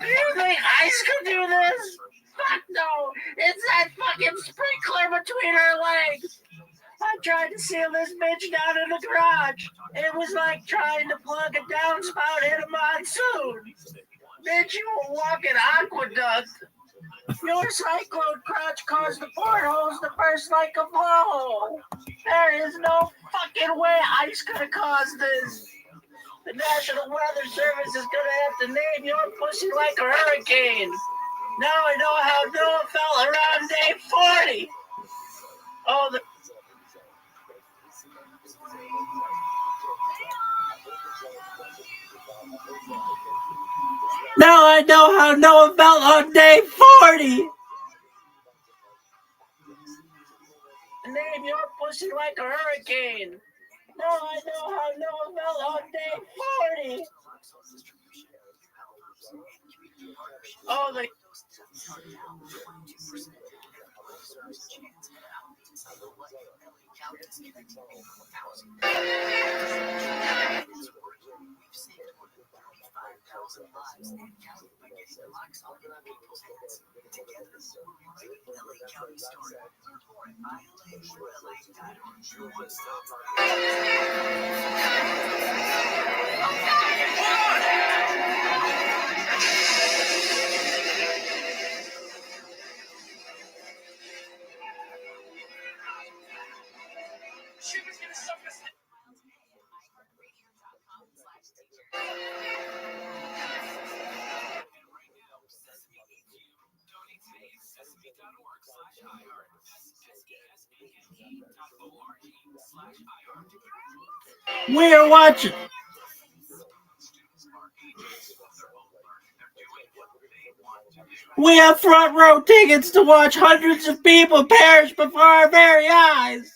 Do you think ice could do this? Fuck no! It's that fucking sprinkler between her legs! I tried to seal this bitch down in the garage. It was like trying to plug a downspout in a monsoon. Bitch, you a walking aqueduct. Your cyclone crotch caused the portholes to burst like a blowhole. There is no fucking way ice could have caused this. The National Weather Service is gonna have to name your pussy like a hurricane. Now I know how Noah felt around day 40. Oh, the Now I know how Noah felt on day 40. Name your pussy like a hurricane. Now I know how Noah felt on day 40. Oh, the We are watching. We have front row tickets to watch hundreds of people perish before our very eyes.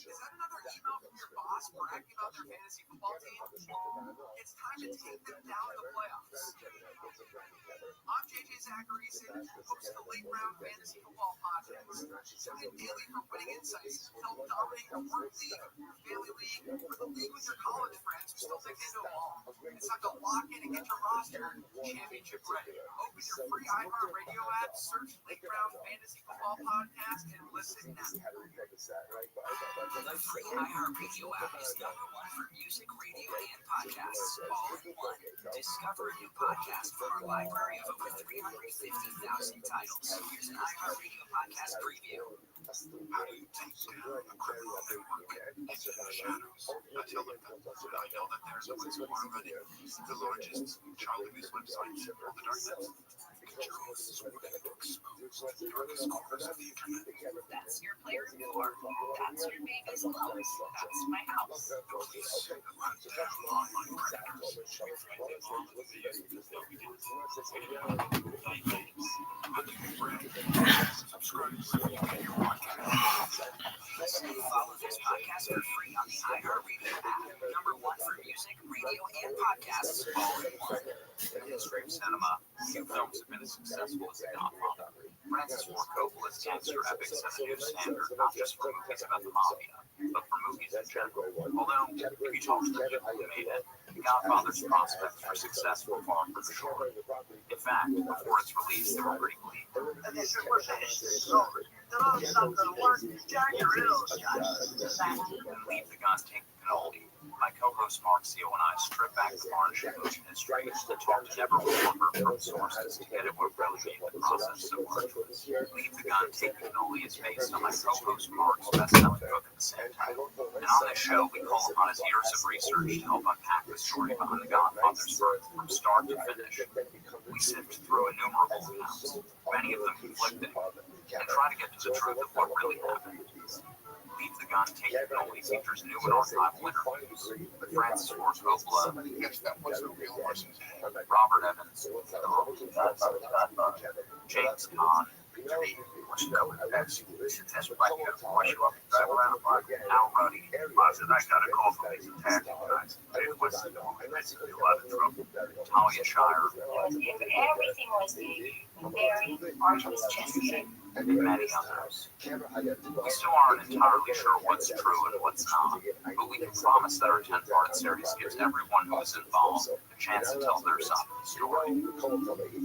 Is that another email from your boss bragging about their fantasy football team? It's time to take them down to the playoffs. I'm JJ Zacharyson, host of the Late Round Fantasy Football Podcast. Tune in daily for winning insights to help dominate your work league, family league, or the league with your college friends who still think they know all. It's time to lock in and get your roster championship ready. Open your free iHeartRadio app, search Late Round Fantasy Football Podcast, and listen now. The free iHeartRadio app is #1 for music, radio, and podcasts, all in one. Discover a new podcast from our library of over 350,000 titles. Here's an iHeartRadio podcast preview. How do you take down a criminal network in the shadows? I tell them that I know that there's a way to running the largest child abuse website on the darknet. Journalists were going to expose the darkest corners of the internet. That's your player 4. That's your baby's loan. That's my house. The police hunt down online predators. We find them all of these hunting your brand. Subscribe so you get your podcast. Listen and follow this podcast for free on the iHeartRadio app. #1 for music, radio, and podcasts, all in one. In Restream cinema, few films have been as successful as The Godfather. Francis Ford Coppola's gangster epics set a new standard, not just for movies about the mafia, but for movies in general. Although, if you talk to the people who made it, The Godfather's prospects for success were far from short. In fact, before its release, they were pretty bleak. And they said, we're finished. It's over. The loan's not going to work. Jack, you're ill. And leave the gun taking cannoli. My co-host Marcio and I strip back the varnish of ocean history and talk to never before heard from sources to get at what really made the process so arduous. Leave the Gun, Take the Cannoli is based on my co-host Mark's best-selling book at the same time. And on this show, we call upon his years of research to help unpack the story behind the Godfather's birth from start to finish. We sift through innumerable accounts, many of them conflicting, and try to get to the truth of what really happened. Leave the Gun, Take the Cannoli features new and archival interviews with Francis Ford Coppola, Robert Evans, James Caan, Al Ruddy. I got a call from these attack guys. It was basically a lot of trouble. Talia Shire. Everything was very arduous chess. And many others. We still aren't entirely sure what's true and what's not, but we can promise that our 10-part series gives everyone who is involved a chance to tell their side of the story.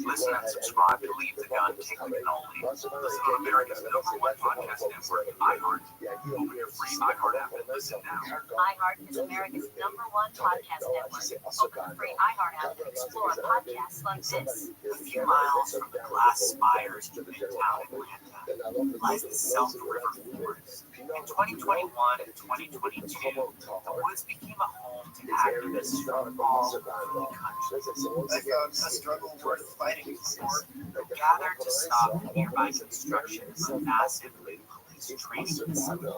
Listen and subscribe to Leave the Gun, Take the Cannoli. Listen on America's #1 podcast network, iHeart. Open your free iHeart app and listen now. iHeart is America's #1 podcast network. Open the free iHeart app and explore podcasts like this. A few miles from the glass spires of Midtown Atlanta lies the South River Forest. In 2021 and 2022, the woods became a home to activists from all over the country. I found a struggle worth fighting for. Gathered to stop the nearby construction of a massive police training facility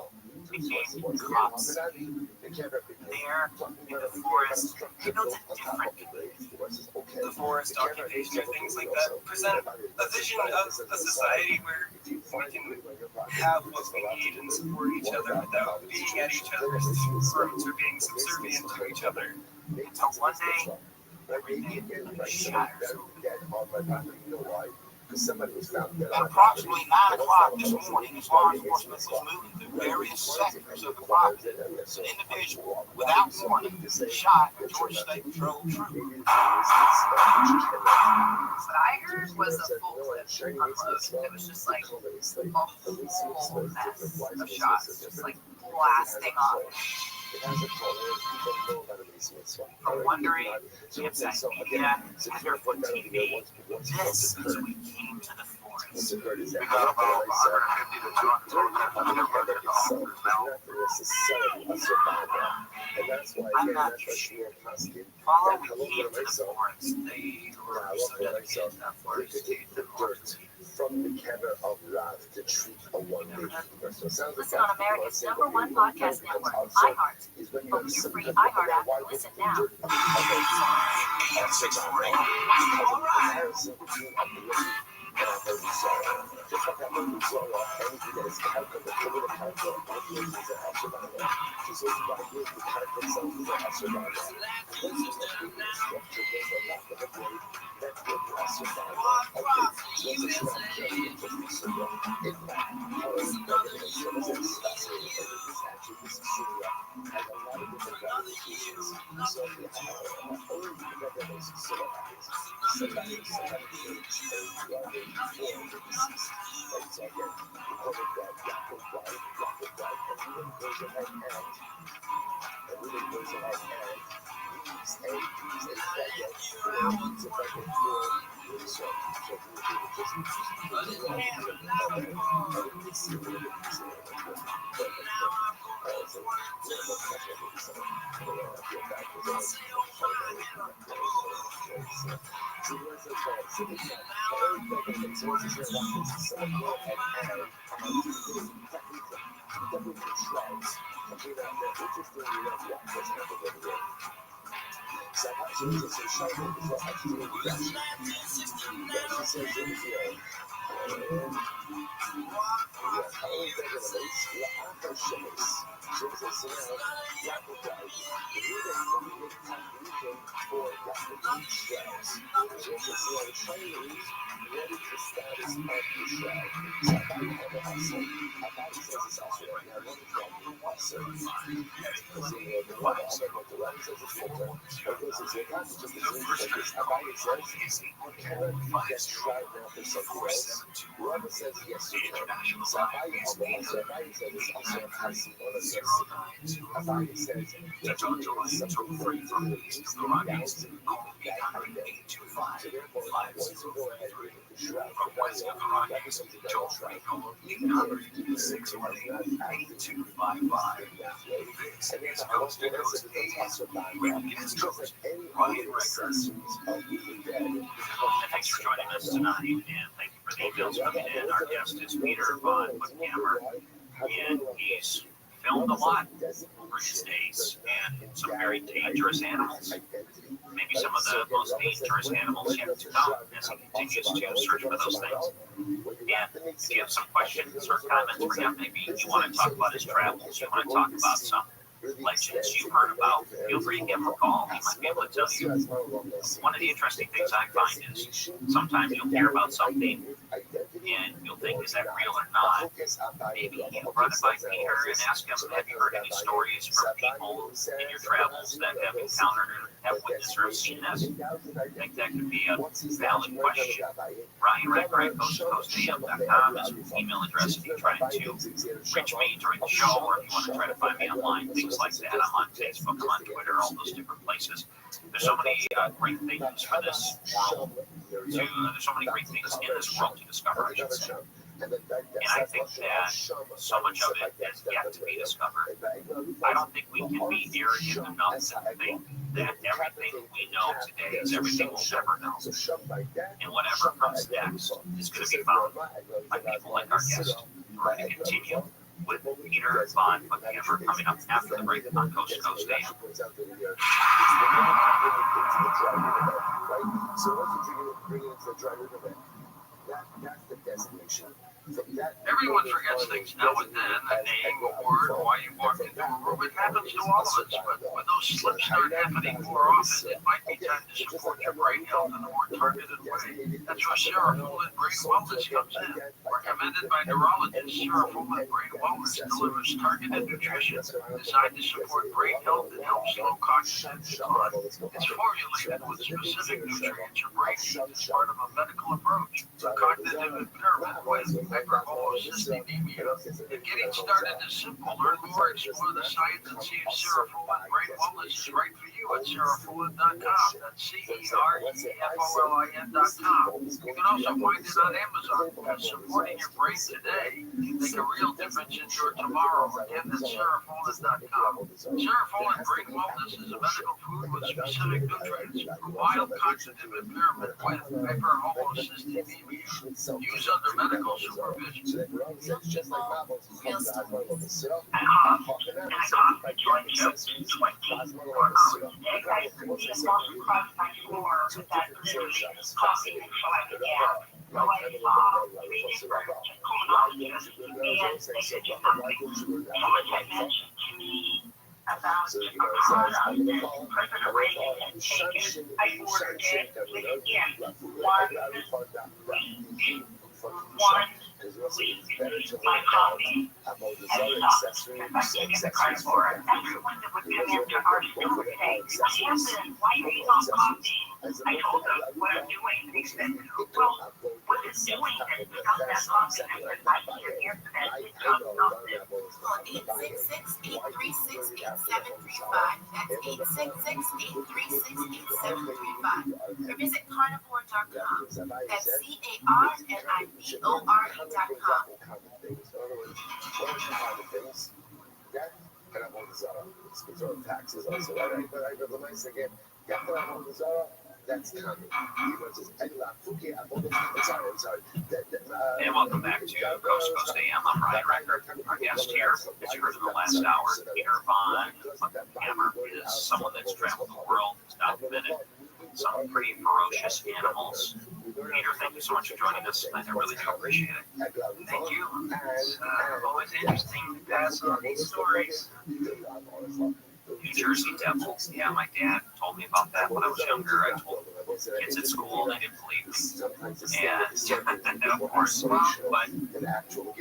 nicknamed Cop City. There, in the forest, they built a different community. The forest occupation and things like that present a vision of a society where we can have what we need and support each other without being at each other's throats or being subservient to each other. Until one day, everything shatters. At approximately 9 o'clock this morning, as law enforcement was moving through various sectors of the property, an individual, without warning, shot a Georgia State Patrol trooper. What I heard was a full clip unload. It was just like a whole mess of shots, just like blasting off. From wondering if that media, Tenderfoot TV, this is we came to the forest. We got about 150 to 200 and they're running the officers now. I'm not too sure. Follow we came to the forest. They were so dedicated to that forest to the forest. From the camera of love to treat a one-day Listen on America's #1 podcast network, iHeart. Open your free iHeart app and listen now. All right. And I heard you sorrow. Just like I heard you sorrow, anything that is character, the criminal character, is an Ashabana. She says you gotta give the character something to Ashabana. This is the structure, there's a lot of the way that will Ashabana. Okay, so it's not just Ashabana. In fact, how is the definition of this? That's what it is. This actually is Surah has a lot of different variations. So we have only the revelation Surah happens. Somebody That's on July until free from east of the Rockies. Call 800-825-5033. From west of the Rockies, toll free call 800-618-8255. This is Coast to Coast AM with guest host Ryan Records. Thanks for joining us tonight, and thank you for the emails coming in. Our guest is Peter Von Buckhammer, and he's filmed a lot over his days, and some very dangerous animals. Maybe some of the most dangerous animals yet to come as he continues to search for those things. And if you have some questions or comments for him, maybe you want to talk about his travels, you want to talk about some legends you've heard about, feel free to give him a call. He might be able to tell you. One of the interesting things I find is sometimes you'll hear about something and you'll think, is that real or not? Maybe you run it by Peter and ask him, have you heard any stories from people in your travels that have encountered or have witnessed or have seen this? I think that could be a valid question. Ryan Record at coasttocoastam.com is his email address if you're trying to reach me during the show, or if you want to try to find me online, things like that. I'm on Facebook, I'm on Twitter, all those different places. There's so many great things for this world. There's so many great things in this world to discover, I should say. And I think that so much of it is yet to be discovered. I don't think we can be arrogant enough to think that everything we know today is everything we'll ever know. And whatever comes next is going to be found by people like our guest. We're going to continue with Peter Von Buckhammer coming up after the break on Coast to Coast AM. So once you bring it into the dry river bed, that's the destination. Everyone forgets things now and then, a name, a word, or why you walked into a room. It happens to all of us, but when those slips start happening more often, it might be time to support your brain health in a more targeted way. That's where Serofull Brain Wellness comes in. Recommended by neurologists, Serofull Brain Wellness delivers targeted nutrition designed to support brain health and help slow cognitive decline. It's formulated with specific nutrients your brain needs as part of a medical approach to cognitive impairment with hypercholesterolemia. If getting started is simple, learn more, explore the science, and see if Serofull Brain Wellness is right for you at Serofull.com. That's Cerefolin.com. You can also find it on Amazon. Because supporting your brain today can make a real difference in your tomorrow. Again, that's Serofolin.com. Serofull Brain Wellness is a medical food with specific nutrients for mild cognitive impairment with hypercholesterolemia. Use under medical supervision. Real stuff. About a product that President Reagan had taken. I ordered it within 1 week. My copy had stopped because I didn't get the card for it. Everyone that would come into our store today, what happened? Why are you on copy? I told them what I'm doing. They said, well, what is doing that because that copy? I said, I'm here for that. Call 866-836-8735. That's 866-836-8735. Or visit carnivore.com. That's CARNIVORE.com. Taxes also, right? But I realize again, that's coming. And welcome back to Coast to Coast AM. I'm Ryan Record. Our guest here, as you heard in the last hour, Peter Von Buckhammer, is someone that's traveled the world, has documented some pretty ferocious animals. Peter, thank you so much for joining us tonight. I really do appreciate it. Thank you. It's always interesting to pass on these stories. New Jersey Devil. Yeah, my dad told me about that when I was younger. I told kids at school, they didn't believe me. And of course, but yeah, so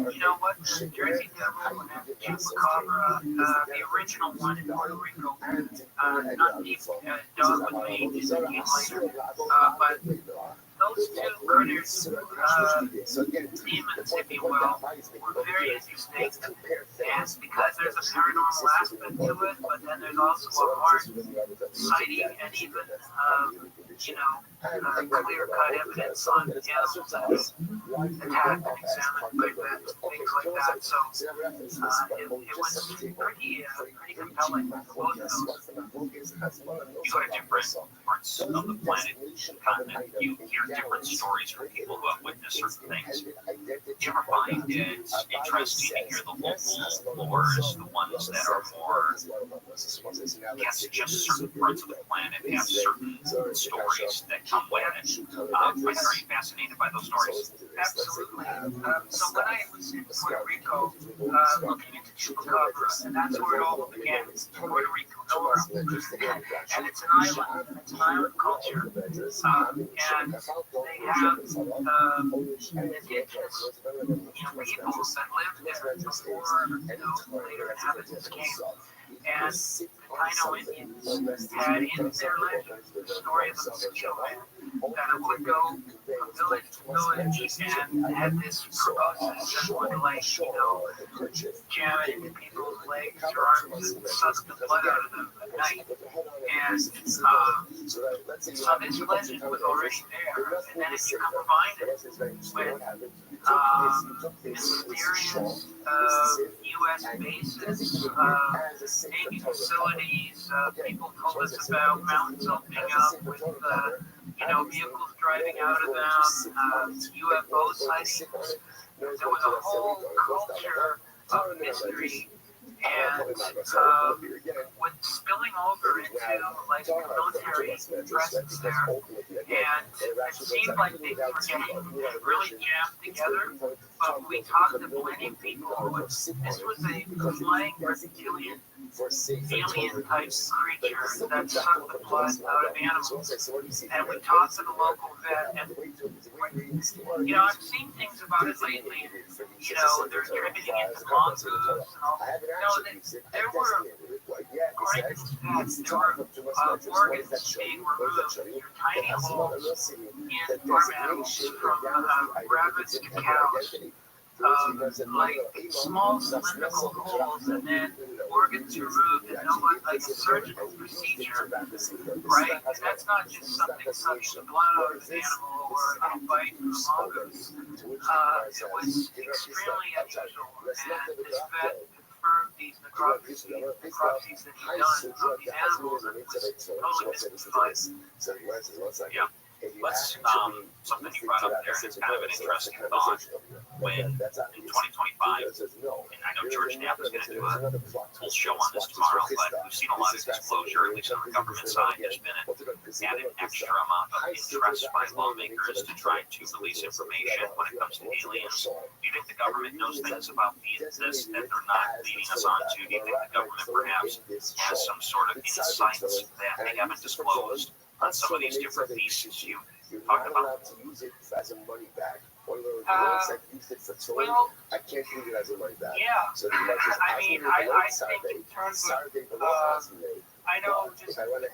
you know what? The Jersey Devil and Chupacabra, the original one in Puerto Rico, not the dog with wings that came later, but those two critters, demons, if you will, were very interesting. And because there's a paranormal aspect to it, but then there's also a hard sighting and even, clear-cut evidence on animals that has attacked and examined by vets, things like that. So it was pretty compelling, both of those. You go to different parts of the planet, continent, you hear different stories from people who have witnessed certain things. Do you ever find it interesting to hear the local lores, the ones that are more, yes, just certain parts of the planet have certain stories that come with it? Are you fascinated by those stories? Absolutely. So when I was in Puerto Rico, looking into chupacabra, and that's where it all began. Puerto Rico, and it's an island. It's an island culture, and they have indigenous people that lived there before later inhabitants came. And the Taino Indians had in their legend the story of the mosquito man that would go from village to village and had this proboscis and would jam it into people's legs or arms and suck the blood out of them at night. And so this legend was already there. And then if you combine it with mysterious U.S. bases, Navy facilities, people told us about mountains opening up with, vehicles driving out of them, UFO sightings. There was a whole culture of mystery, and with spilling over into like the military presence there, and it seemed like things were getting really jammed together. But we talked to plenty of people. This was a flying reptilian alien type creature that sucked the blood out of animals. And we talked to the local vet, and I've seen things about it lately. They're attributing it to mongoose and all. There were, according to stats, there were organs being removed through tiny holes in farm animals, from rabbits to cows. Like small cylindrical holes, and then organs removed, and no one, like a surgical procedure, right? And that's not just something sucking the blood out of an animal or a bite from a mongoose. It was extremely unusual, and this vet confirmed these necropsies that he'd done of these animals, and was totally mystified. Yeah. Let's, something you brought up there is kind of an interesting thought. When in 2025, and I know George Knapp is going to do a whole show on this tomorrow, but we've seen a lot of disclosure, at least on the government side. There's been an extra amount of interest by lawmakers to try to release information when it comes to aliens. Do you think the government knows things about this that they're not leading us on to? Do you think the government perhaps has some sort of insights that they haven't disclosed on some of these different pieces you talked about? Well, I can't use it as a money back. yeah. So I think in terms of, I know just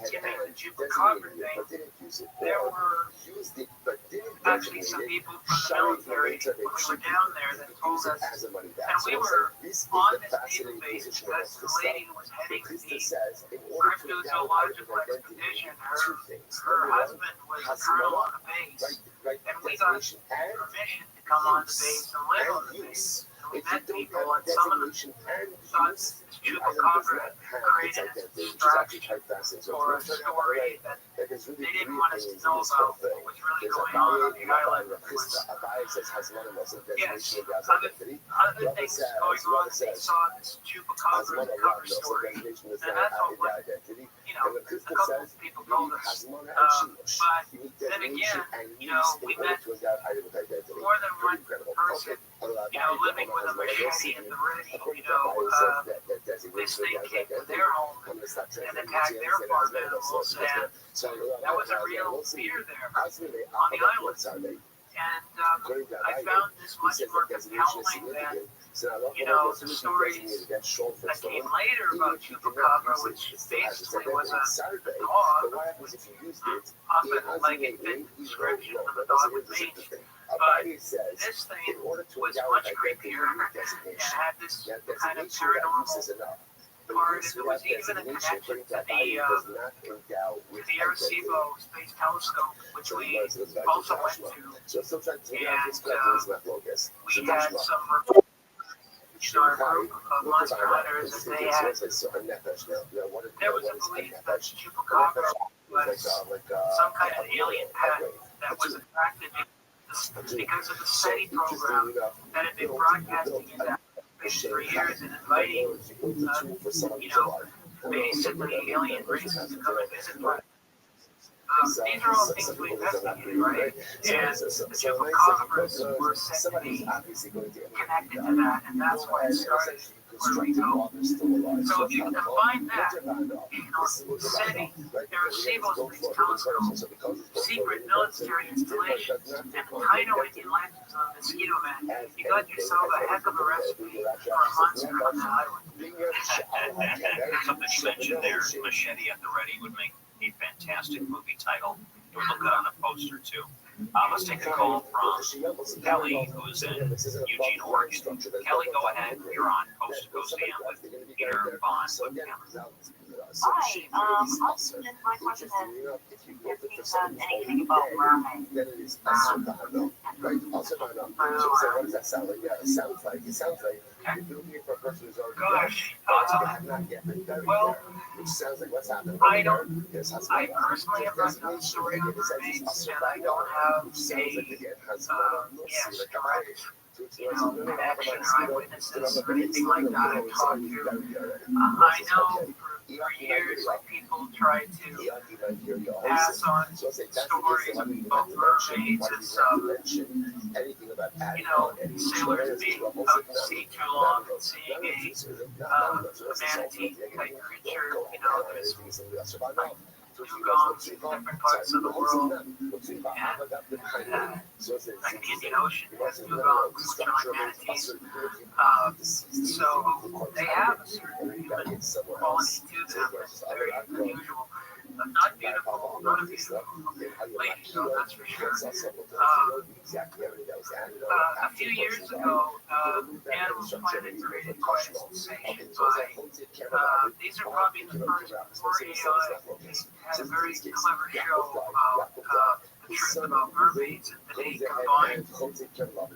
getting the chupacabra thing, there were actually some people from the military when we were down there that told us, and we were on this database because the lady who was heading the cryptozoological expedition, her husband was a colonel on the base, and we got permission to come on the base and live on the base. We met people, and some of them thought this chupacabra created a distraction or a story that they didn't want us to know about what was really going on the island. Yes, other things going on that they saw this chupacabra cover story, and that's what a couple of people told us. But then again, we met more than one person, living with a machete in the ready, this thing came to their home and attacked their farm animals, and that was a real fear there on the island. And I found this much more compelling than, the stories that came later about Chupacabra, which basically was a dog, often like it fit the description of a dog with mange. But this thing was much creepier and had this kind of paranormal part. There was even a connection to the Arecibo Space Telescope, which we also went to, and we had some our group of monster hunters, and they had, there was a belief that Chupacabra was some kind of alien pet that was attracted because of the SETI program that had been broadcasting in that space for years and inviting, basically alien races to come and visit Earth. These are all things we investigated, right? And the Chupacabras were said to be connected to that, and that's why it started where we go. So if you combine that, SETI, Arecibo Space Telescope, secret military installations, and Taino Indian legends on Mosquito Man, you got yourself a heck of a recipe for a monster on the island. Something you mentioned there, Machete at the Ready would make a fantastic movie title. It would look good on a poster too. Let's take a call from Kelly, who's in Eugene, Oregon. Kelly, go ahead. You're on Coast to Coast AM with Peter Vaughn. Hi, my question is if you've done anything about mermaids. What does that sound like? Yeah, it sounds like you're looking for a person who's already Gosh, have not yet been buried there, which sounds like what's happening. I personally have not done the story on mermaids, and I don't have connection or eyewitnesses or anything like that I've talked to. I know for years, people tried to pass on stories about mermaids as, sailors being out to sea too long and seeing a manatee type creature, there's dugongs in different parts of the world, and like the Indian Ocean has dugongs, which are like manatees. So they have a certain human quality to them that's very unusual. Not beautiful, not a beautiful lady, though, that's for sure. A few years ago, Animal Planet created quite a sensation by, these are probably the first 4 AI had a very clever show about the truth about mermaids, and they combined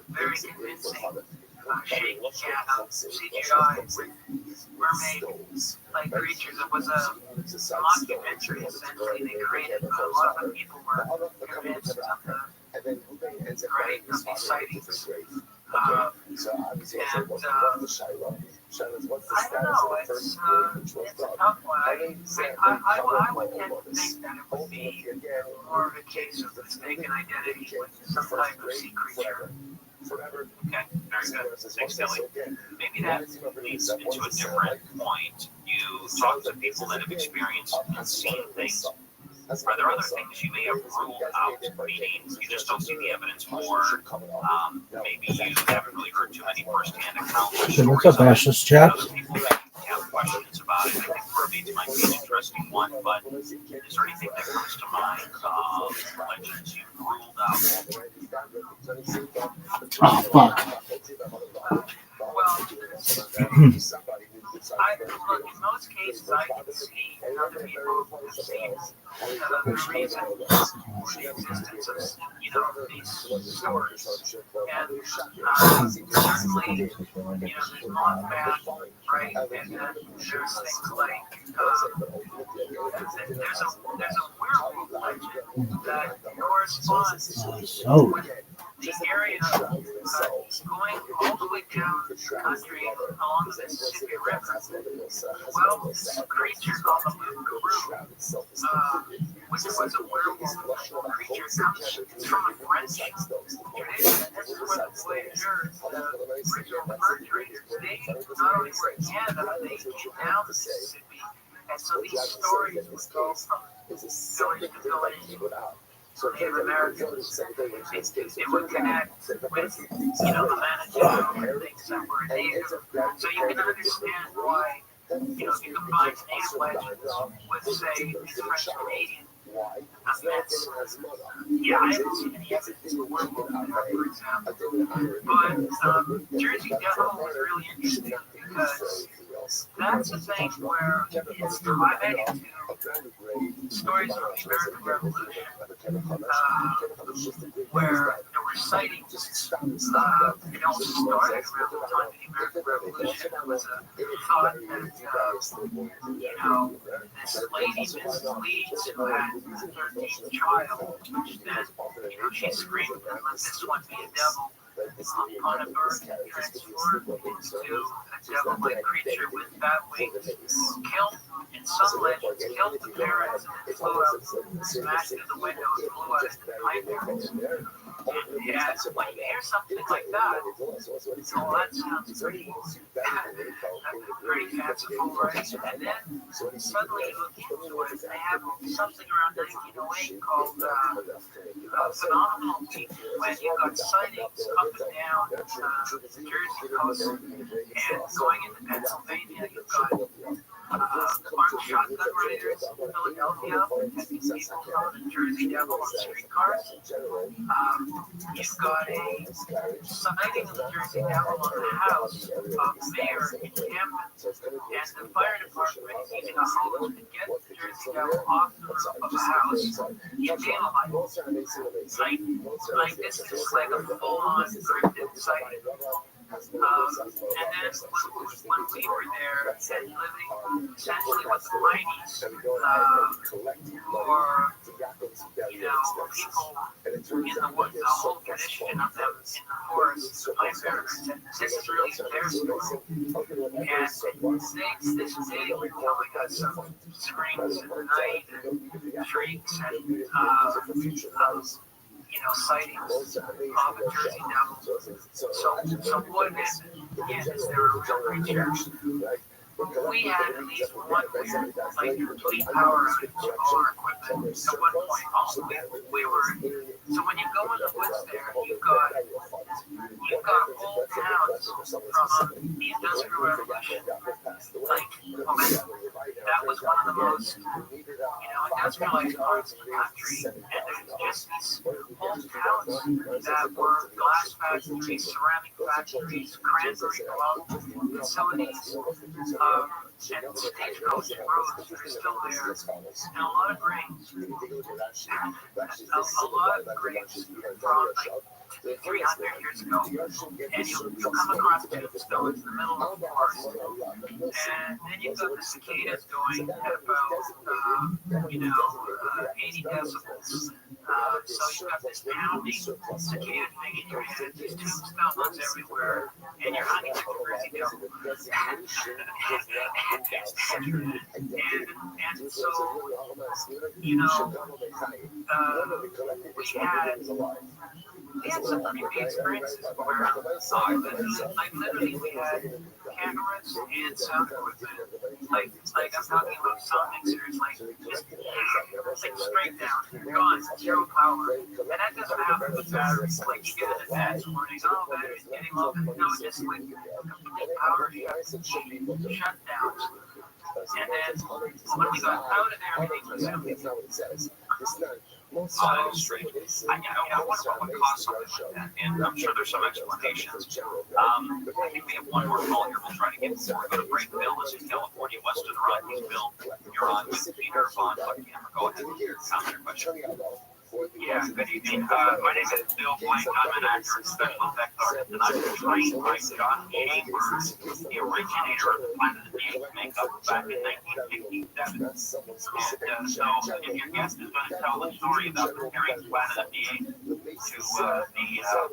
very convincing shaky cat CGI with mermaid-like creatures. It was a mockumentary, essentially. They created, a lot of people were convinced of the great of these sightings. I don't know, it's a tough one. I would tend to think that it would be more of a case of mistaken identity with some type of sea creature. Okay, very good. Thanks, Kelly. Maybe that leads into a different point. You talk to people that have experienced and seen things. Are there other things you may have ruled out, meaning you just don't see the evidence, or maybe you haven't really heard too many first-hand accounts? What's up, Ashley's chat? Other people that have questions about it. I think mermaids might be an interesting one, but is there anything that comes to mind of legends you've ruled out? Oh, fuck. Well, look, in most cases, I can see other people have seen the reason for the existence of these stories. And certainly, there's Mothman, right? And then there's things like, there's a werewolf legend that corresponds with the area going all the way down the country along the Mississippi River. Well, this creature called the Moon which was a werewolf creature, comes from a French tradition. This is where the voyageurs, the original fur traders, they not only were in Canada, they came down the Mississippi. And so these stories would go from village to village. Native Americans. It would connect with, the managerial things that were native. So you can understand why, if you combine native legends with, say, these French Canadian myths. Yeah, I haven't seen any evidence of werewolf there, for example. But Jersey Devil was really interesting because that's a thing where it's divided into stories of the American Revolution, where there were sightings. It also started around the time of the American Revolution. There was a thought that, this lady, Mrs. Leeds, who had the 13th child, that, she screamed and let this one be a devil. On a bird transformed into a devil-like creature with bat wings, killed, in some legends, killed the parents and flew out, smashed through the window and flew out into the nightmares. Yeah, when you hear something like that, that sounds pretty fanciful, right? And then suddenly you look into it, they have something around 1908 called phenomenal peak, when you got sightings up and down the Jersey coast and going into Pennsylvania. You've got armed shotgun riders in Philadelphia, protecting people from the Jersey Devil on streetcars. You've got a sighting of the Jersey Devil on the house of Mayor in Camden, and the fire department is using a hose to get the Jersey Devil off the roof of a house in daylight. Like this is just like a full-on cryptid sighting. And then when we were there and living essentially with the Heinies, or people in the woods, the whole tradition of them in the forest, the pine bearers, and this is really their story. And they were telling us some screams in the night and shrieks and sightings of a Jersey Devil. So what is it? Is there a real creature? We had at least one weird, complete power outage of all our equipment. At one point, also, we were. So when you go in the woods there, you've got whole towns from the Industrial Revolution. That was one of the most, industrialized parts of the country, and there's just these whole towns that were glass factories, ceramic factories, cranberry growing facilities, and stagecoach roads that are still there, and a lot of grains. A lot of grains from 300 years ago, and you'll come across tombstones in the middle of the forest, and then you've got the cicadas going at about 80 decibels. So you've got this pounding cicada thing in your head, these tombstones everywhere, and you're hunting like a Jersey Devil. And so, we had some creepy experiences where, literally we had cameras and sound equipment, like I'm talking about sound mixers, just straight down, gone, zero power, and that doesn't happen with batteries, you get an advance warning, battery's getting low, no, just complete power shutdowns, and then when we got out of there, everything was empty. That is strange. I wonder what would cause something like that, and I'm sure there's some explanations. I think we have one more call here. We'll try to get to. We're going to break. Bill is in California, west of the Rockies. Bill, you're on with Peter Von Buckingham. Go ahead. Answer your question. Yeah, good evening. My name is Bill Blank. I'm an actor and special effects artist, and I was trained by John Chambers, the originator of the Planet of the Apes makeup back in 1957. And so, if your guest is going to tell the story about comparing Planet of the Apes to the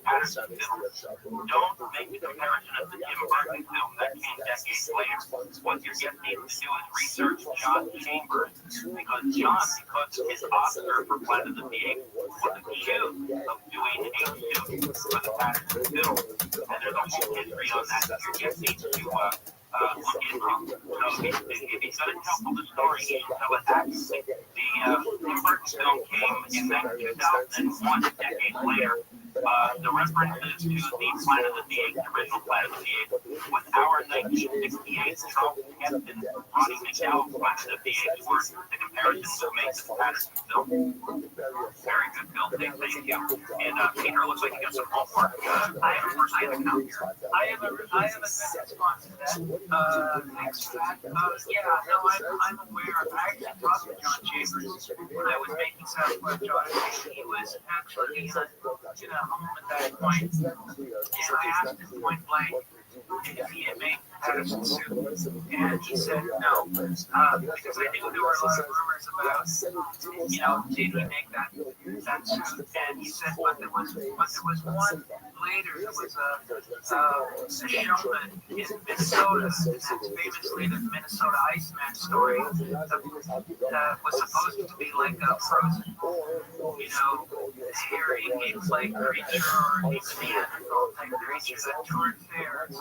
Patterson film, don't make the comparison of the Jim Burton film that came decades later. What your guest needs to do is research John Chambers, because his Oscar for Planet of the Apes was accused of doing a shoot for the Patterson film, and there's a whole history on that. Your guest needs to look into. So if he's going to tell the story, he should tell it accurately. The first film came in 2001, a decade later. The references to the Planet of the Apes, the original Planet of the Apes, with our 1968 Charles Heston, Roddy McDowell Planet of the Apes, were the comparisons that make this Patterson film. Very good film, thank you. And Peter, looks like you got some homework. I have a first-hand account here. I have a response to that. Thanks for that. I'm aware. I actually talked to John Chambers when I was making Southwest John. He was actually in a home at that point, and I asked him point blank if he had made Patterson soup, and he said no, because I knew there were a lot of rumors about, did he make that soup? And he said, but there was one later. There was a showman in Minnesota, that's famously the Minnesota Iceman story, that was supposed to be like a frozen, hairy, ape-like creature, or even Neanderthal type creature that toured fairs.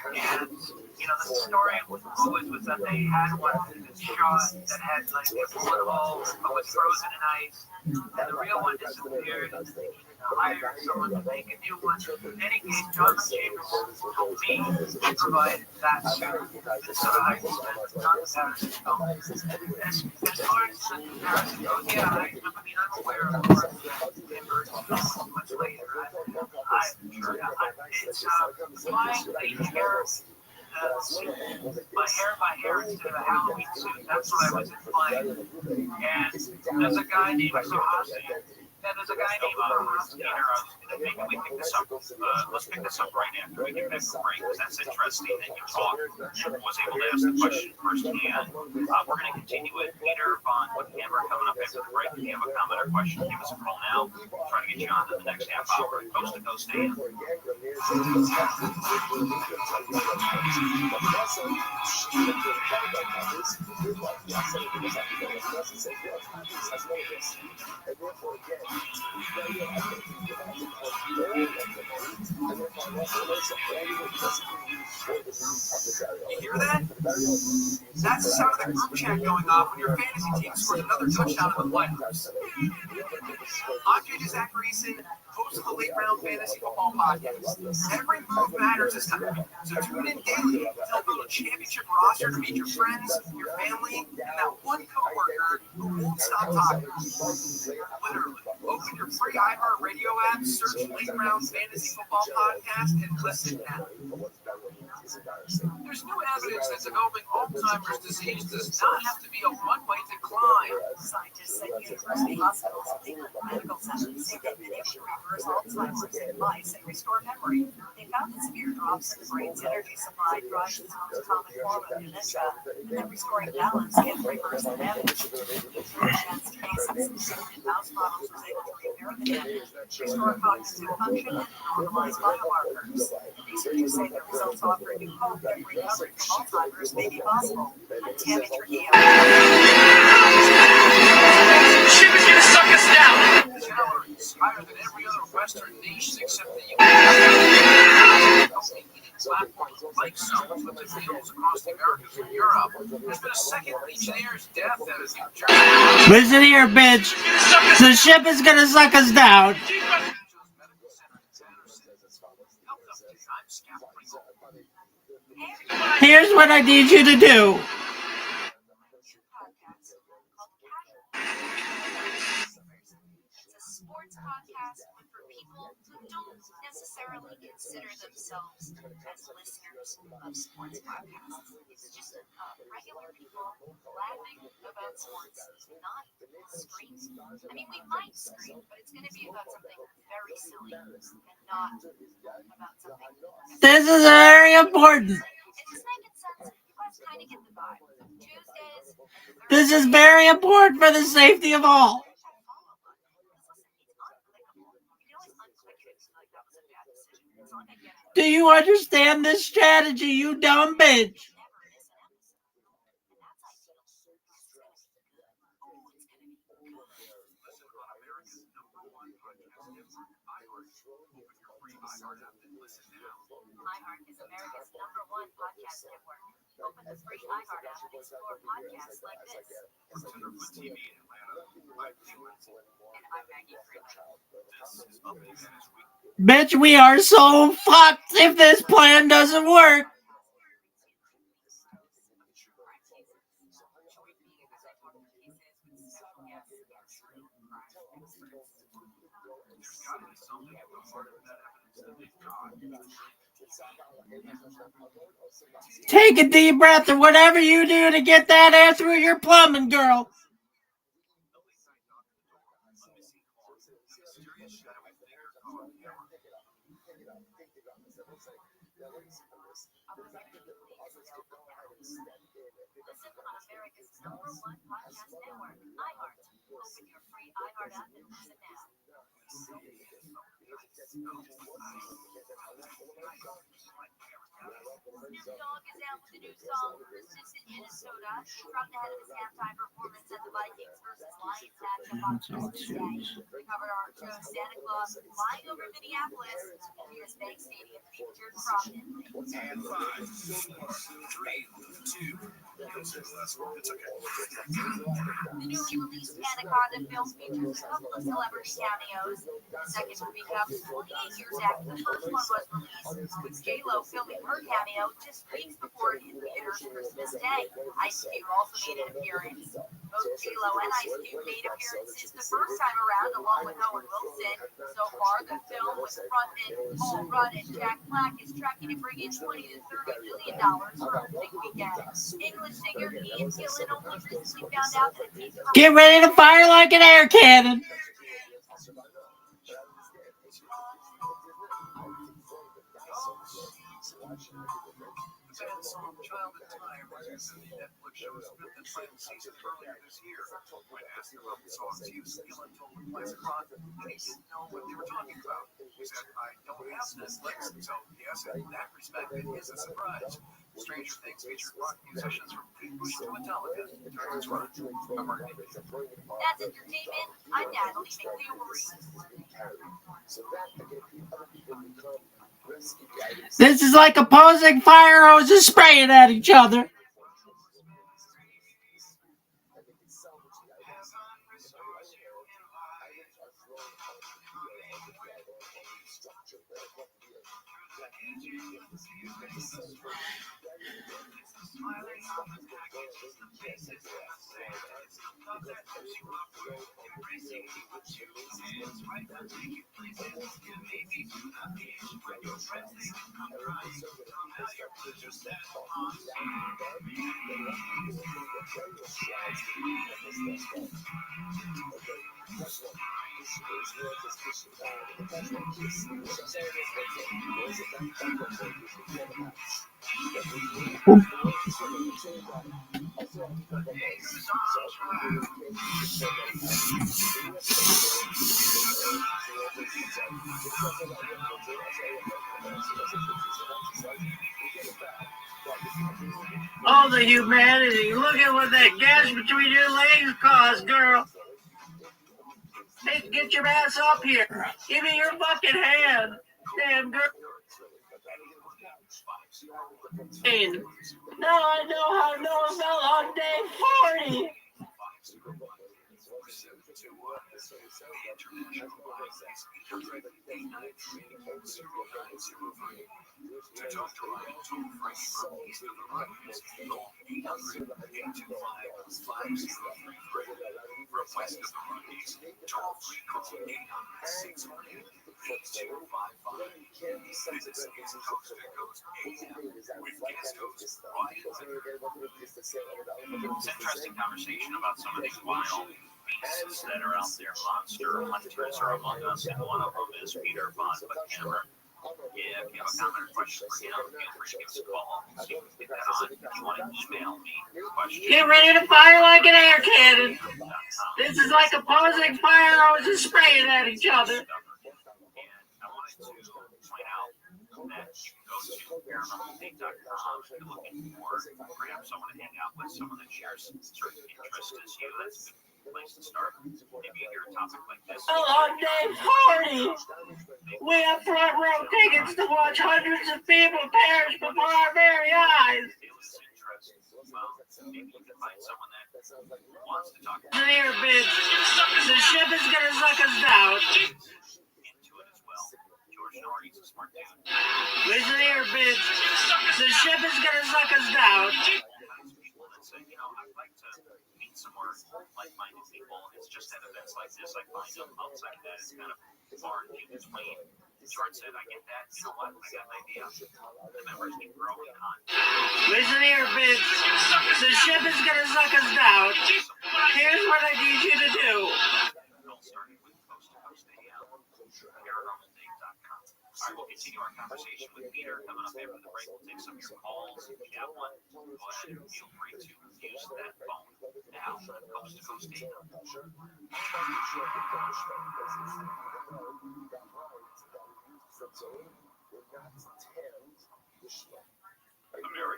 And, the story was that they had one shot that had like a bullet hole, but was frozen in ice, and the real one disappeared, and they needed to hire someone to make a new one. In any case, John Chambers told me to provide that suit, Minnesota Iceman, not the Patterson film. As far as the comparison goes, I'm aware of course that Chambers is much later. It's flying the hair. By hair instead of a Halloween suit. That's what I was implying. And there's a guy named Sahasi. There's a guy named Sahasi. Maybe we pick this up. Let's pick this up right after we get back from break, because that's interesting that you talked and was able to ask the question firsthand. We're going to continue with Peter Von Hammer coming up after the break. If you have a comment or question, give us a call now. We'll try to get you on to the next half hour. Coast to Coast AM. You hear that? That's the sound of the group chat going off when your fantasy team scored another touchdown in the playoffs. I'm JJ Zacharyson, host of the Late Round Fantasy Football Podcast. Every move matters this time, so tune in daily to help build a championship roster to meet your friends, your family, and that one coworker who won't stop talking. Literally, open your free iHeartRadio app, search Late Round Fantasy Football Podcast, and listen now. There's new evidence that developing Alzheimer's disease does not have to be a one-way decline. Scientists at University Hospitals of England Medical Centers say they've been able to reverse Alzheimer's in mice and restore memory. They found that severe drops in the brain's energy supply drives the most common form of dementia, and that restoring balance can reverse the damage. Advanced cases in mouse models was able to repair the damage, restore cognitive function, and normalize biomarkers. Researchers say the results offer new hope that recovery from Alzheimer's may be possible. I'm Tammy Trujillo. Ship is gonna suck us down! The tower is higher than every other Western nation except the U.S. Platforms like some with the fields across the Americas and Europe. There's been a second Legionnaires' death that is in Listen here, bitch. The ship is gonna suck us down. Here's what I need you to do. It's a sports podcast, but for people who don't necessarily consider themselves as listeners of sports podcasts. It's just regular people laughing about sports, not scream. I mean, we might scream, but it's going to be about something very silly and not about something. This is very important. It's just making sense. You guys kind of get the vibe. Tuesdays. This is very important for the safety of all. Do you understand this strategy, you dumb bitch? iHeart is America's #1 podcast network. Open the free iHeart app and explore podcasts like this. Tenderfoot TV in Atlanta. I'm Penguins. And I'm Maggie Freeman. This is Update Managed Week. Bitch, we are so fucked if this plan doesn't work. There's got to be something at the heart of that evidence that they've got. Take a deep breath or whatever you do to get that air through your plumbing, girl. A late night knock at the door, a missing car, and a mysterious shadowy figure caught on camera. Listen on America's #1 podcast network, iHeart. Open your free iHeart app and listen now. Snoop Dogg is out with a new song, Christmas in Minnesota, from the head of his halftime performance at the Vikings versus Lions matchup on Christmas Day. We covered our show Santa Claus flying over Minneapolis, and US Bank Stadium featured prominently. And 5, 4, 3, 2. It's okay. The newly released Anaconda film features a couple of celebrity cameos. The second movie comes 28 years after the first one was released, with J-Lo filming her cameo just weeks before it hit theaters Christmas Day. Ice Cube also made an appearance. Both J-Lo and Ice Cube made appearances the first time around, along with Owen Wilson. So far, the film with frontmen Paul Rudd and Jack Black is tracking to bring in $20 to $30 million for opening weekend. English singer Ian Gillan only recently found out that he's Get ready to fire like an air cannon. The band song Child in Time was used in the Netflix show's fifth and final season earlier this year. When asked about the song's use, Gillan told Replace Rock that he didn't know what they were talking about. He said, I don't have Netflix, so yes, in that respect, it is a surprise. Stranger Things featured rock musicians from Pete Bush to Metallica during its run. I'm Rabbi. That's entertainment. I'm Natalie McNeil. This is like opposing fire hoses spraying at each other. Oh, the humanity. Look at what that gash between your legs caused, girl. Hey, get your ass up here. Give me your fucking hand. Damn, girl. Now I know how Noah felt on day 40. To talk to Ryan, toll free from east of the Rockies, call 800-825-5033. From west of the Rockies, toll free call 800-600-8255. This is Coast to Coast AM with guest host Ryan Zicker. It's an interesting conversation about some of these wild beasts that are out there. Monster hunters are among us, and one of them is Peter Von Buckhammer. Yeah, if you have a comment or question for him, feel free to give us a call. See if we can get that on. If you want to email me your question, Get ready to fire like an air cannon. This is like opposing fire hoses spraying at each other. And I wanted to point out that you can go to paranormalstate.com if you're looking for perhaps someone to hang out with, someone that shares certain interests as you. That's a good place to start. Maybe you hear a topic like this. On day 40, we have front row tickets to watch hundreds of people perish before our very eyes. It was interesting. well, maybe you can find someone that wants to talk Listen here, bitch. The ship is gonna suck us down. into it as well. George Norrie's a smart dude. Listen here, bitch. The ship is gonna suck us down. Sometimes people that say, I'd like to meet some more like-minded people. It's just at events like this I find them. Outside of that, it's kind of far and few between. George said, I get that. You know what? I got an idea. The members keep growing on. Listen here, bitch. The ship is gonna suck us down. Here's what I need you to do. It all started with Coast to Coast AM. ViralRabbi.com. All right, we'll continue our conversation with Peter coming up after the break. We'll take some of your calls. If you have one, go ahead and feel free to use that phone now. Coast to Coast AM.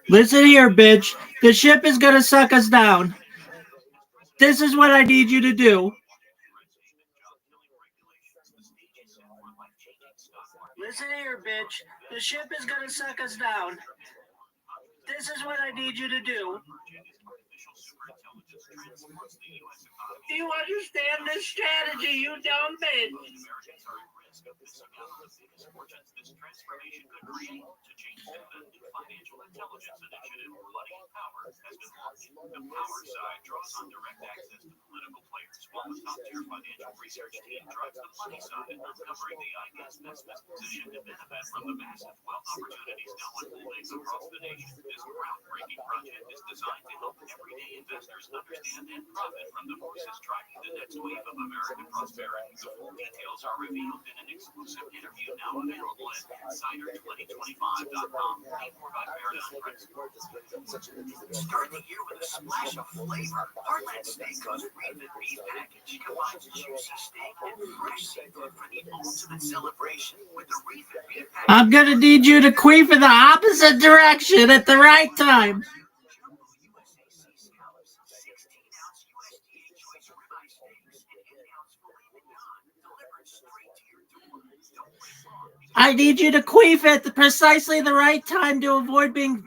Listen here, bitch. The ship is gonna suck us down. This is what I need you to do. Listen here, bitch. The ship is gonna suck us down. This is what I need you to do. Do you understand this strategy, you dumb bitch? This transformation could create to change the financial intelligence initiative Bloody Power has been launched. The Power side draws on direct access to political players, while the top-tier financial research team drives the money side, uncovering the ideas best positioned to benefit from the massive wealth opportunities now unfolding across the nation. This groundbreaking project is designed to help everyday investors understand and profit from the forces driving the next wave of American prosperity. The full details are revealed in an exclusive interview now available at Insider2025.com. More by Paradigm Press. Start the year with a splash of flavor. Heartland Steakhouse Reefed Beef Package combines juicy steak and fresh seafood for the ultimate celebration with the Reefed Beef Package. I'm gonna need you to queef in the opposite direction at the right time. I need you to queef at precisely the right time to avoid being...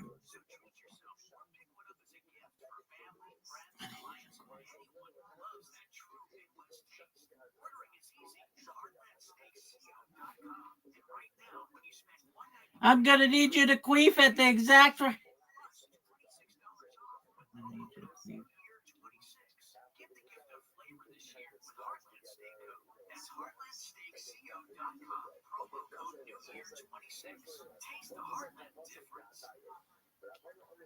I'm gonna need you to queef at the exact right...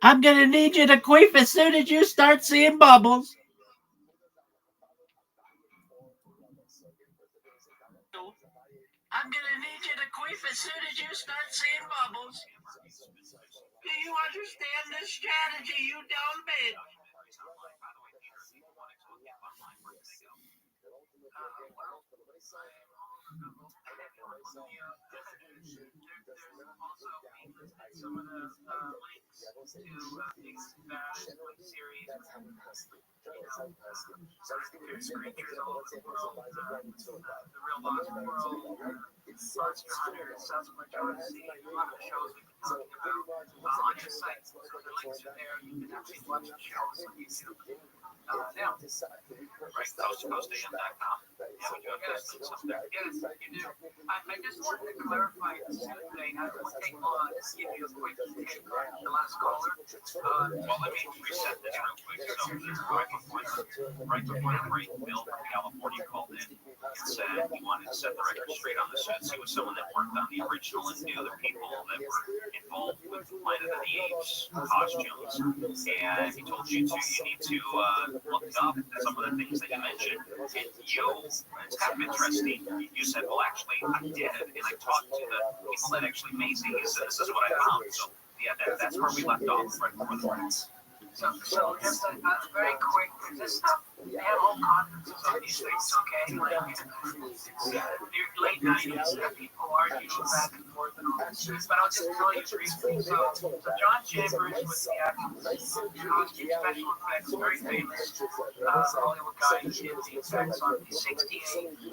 I'm gonna need you to queef as soon as you start seeing bubbles. I'm gonna need you to queef as soon as you start seeing bubbles. Do you understand this strategy, you dumb bitch? Some of the links to things that series, there's creatures all over the world, the real lost world, Monster Hunter, Sasquatch Odyssey, a lot of shows we've been talking about on your site. So the links are there. You can actually watch the shows on YouTube. Now, Right, coast-to-coast.com. Yeah, we do have guests and stuff there. yes, you do. I just wanted to clarify this thing. I don't want to take long. Just give you a quick take on the last caller. Well, let me reset this real quick. So, right before the break, Bill from California called in and said he wanted to set the record straight on the suits. He was someone that worked on the original and knew the people that were involved with Planet of the Apes costumes. And he told you need to look up some of the things that you mentioned. And it's kind of interesting. You said, well, actually, I did, and I talked to the people that actually made these, and this is what I found. So, yeah, that's where we left off right before the break. So just a very quick, this stuff they have whole conferences on these things, okay? Like, it's late 90s, and people argue back and forth and all this shit. But I'll just tell you briefly. So John Chambers was the costume special effects, very famous Hollywood guy. He did the effects on the 68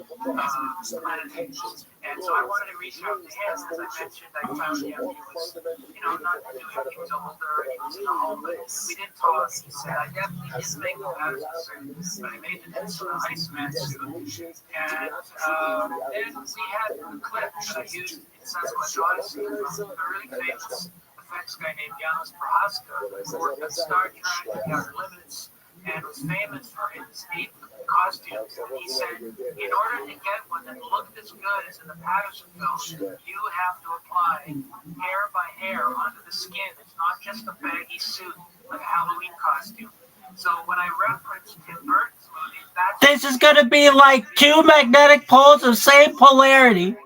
Planet Apes. And so I wanted to reach out to him. As I mentioned, I found him. He was, not doing it. He was older. He was in the home. But we didn't talk. He said, I definitely didn't make the Madison suit, but I made the Iceman suit. And then we had a clip that I used in Sasquatch Odyssey from a really famous effects guy named Janos Prohaska, who worked on Star Trek, The Outer Limits, and was famous for his deep costumes. He said, in order to get one that looked as good as in the Patterson film, you have to apply hair by hair onto the skin. It's not just a baggy suit like a Halloween costume. So when I referenced Tim Burton's movie, this is going to be like two magnetic poles of same polarity.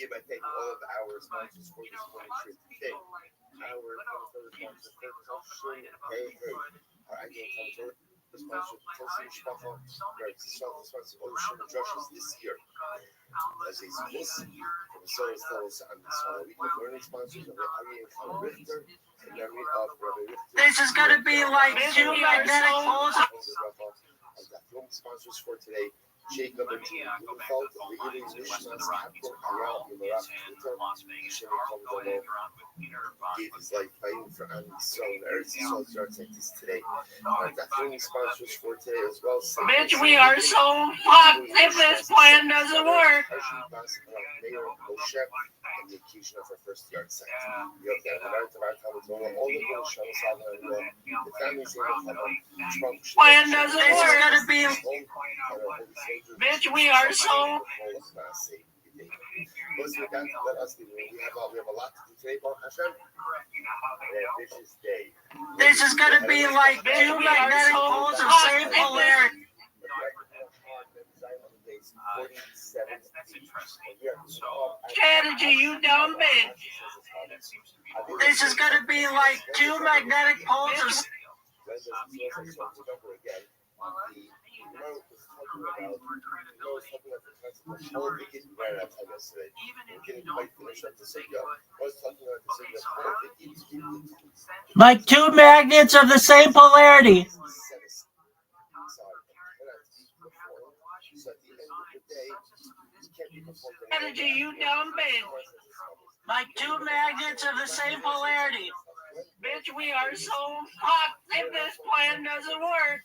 Again, I thank all of our sponsors for this morning trip today. Our this year. As a sponsor from Solar's Tellers and the Solar Week of Learning sponsors of Rabbi and Richter and memory of Rabbi Richter. This is going to be like two magnetic poles. And the film sponsors for today. Jacob and Felt, the Eating Mishnah's Capital, Around the Las Vegas, gave his life fighting for Andy Strong, Eretz Yisrael Architects today. The film sponsors for today as well. Bitch, we are so fucked if this plan doesn't work. Mayor Moshe on the occasion of her first yard site. We hope that all the families plan doesn't work. It's gonna be. Bitch, we are so. We have a lot to do today, Hashem. This is gonna be like two magnetic poles of same polarity. that's interesting. So, Strategy, you dumb bitch. This is gonna be like two magnetic poles of. Like two magnets of the same polarity. Strategy, you dumb bitch. Like two magnets of the same polarity. Bitch, we are so fucked if this plan doesn't work.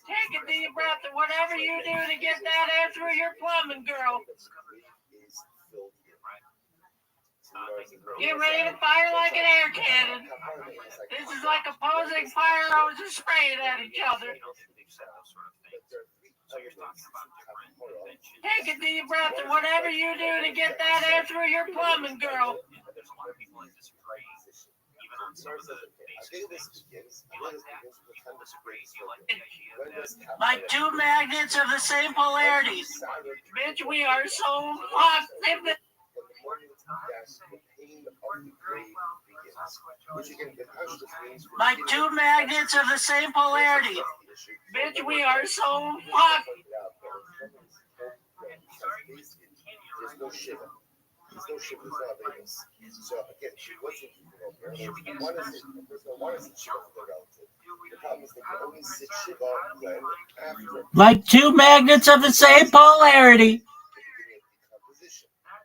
Take a deep breath and whatever you do to get that air through your plumbing, girl. Get ready to fire like an air cannon. This is like opposing fire hoses spraying at each other. Take a deep breath and whatever you do to get that air through your plumbing, girl. Like two magnets of the same polarity. Bitch, we are so fucked. Like two magnets of the same polarity. Bitch, we are so fucked. There's no shiver. There's no shiver. There's no Vegas. So again, what's it? One is it shiver for the relative. The problem is they can only sit shiver when after. Like two magnets of the same polarity. But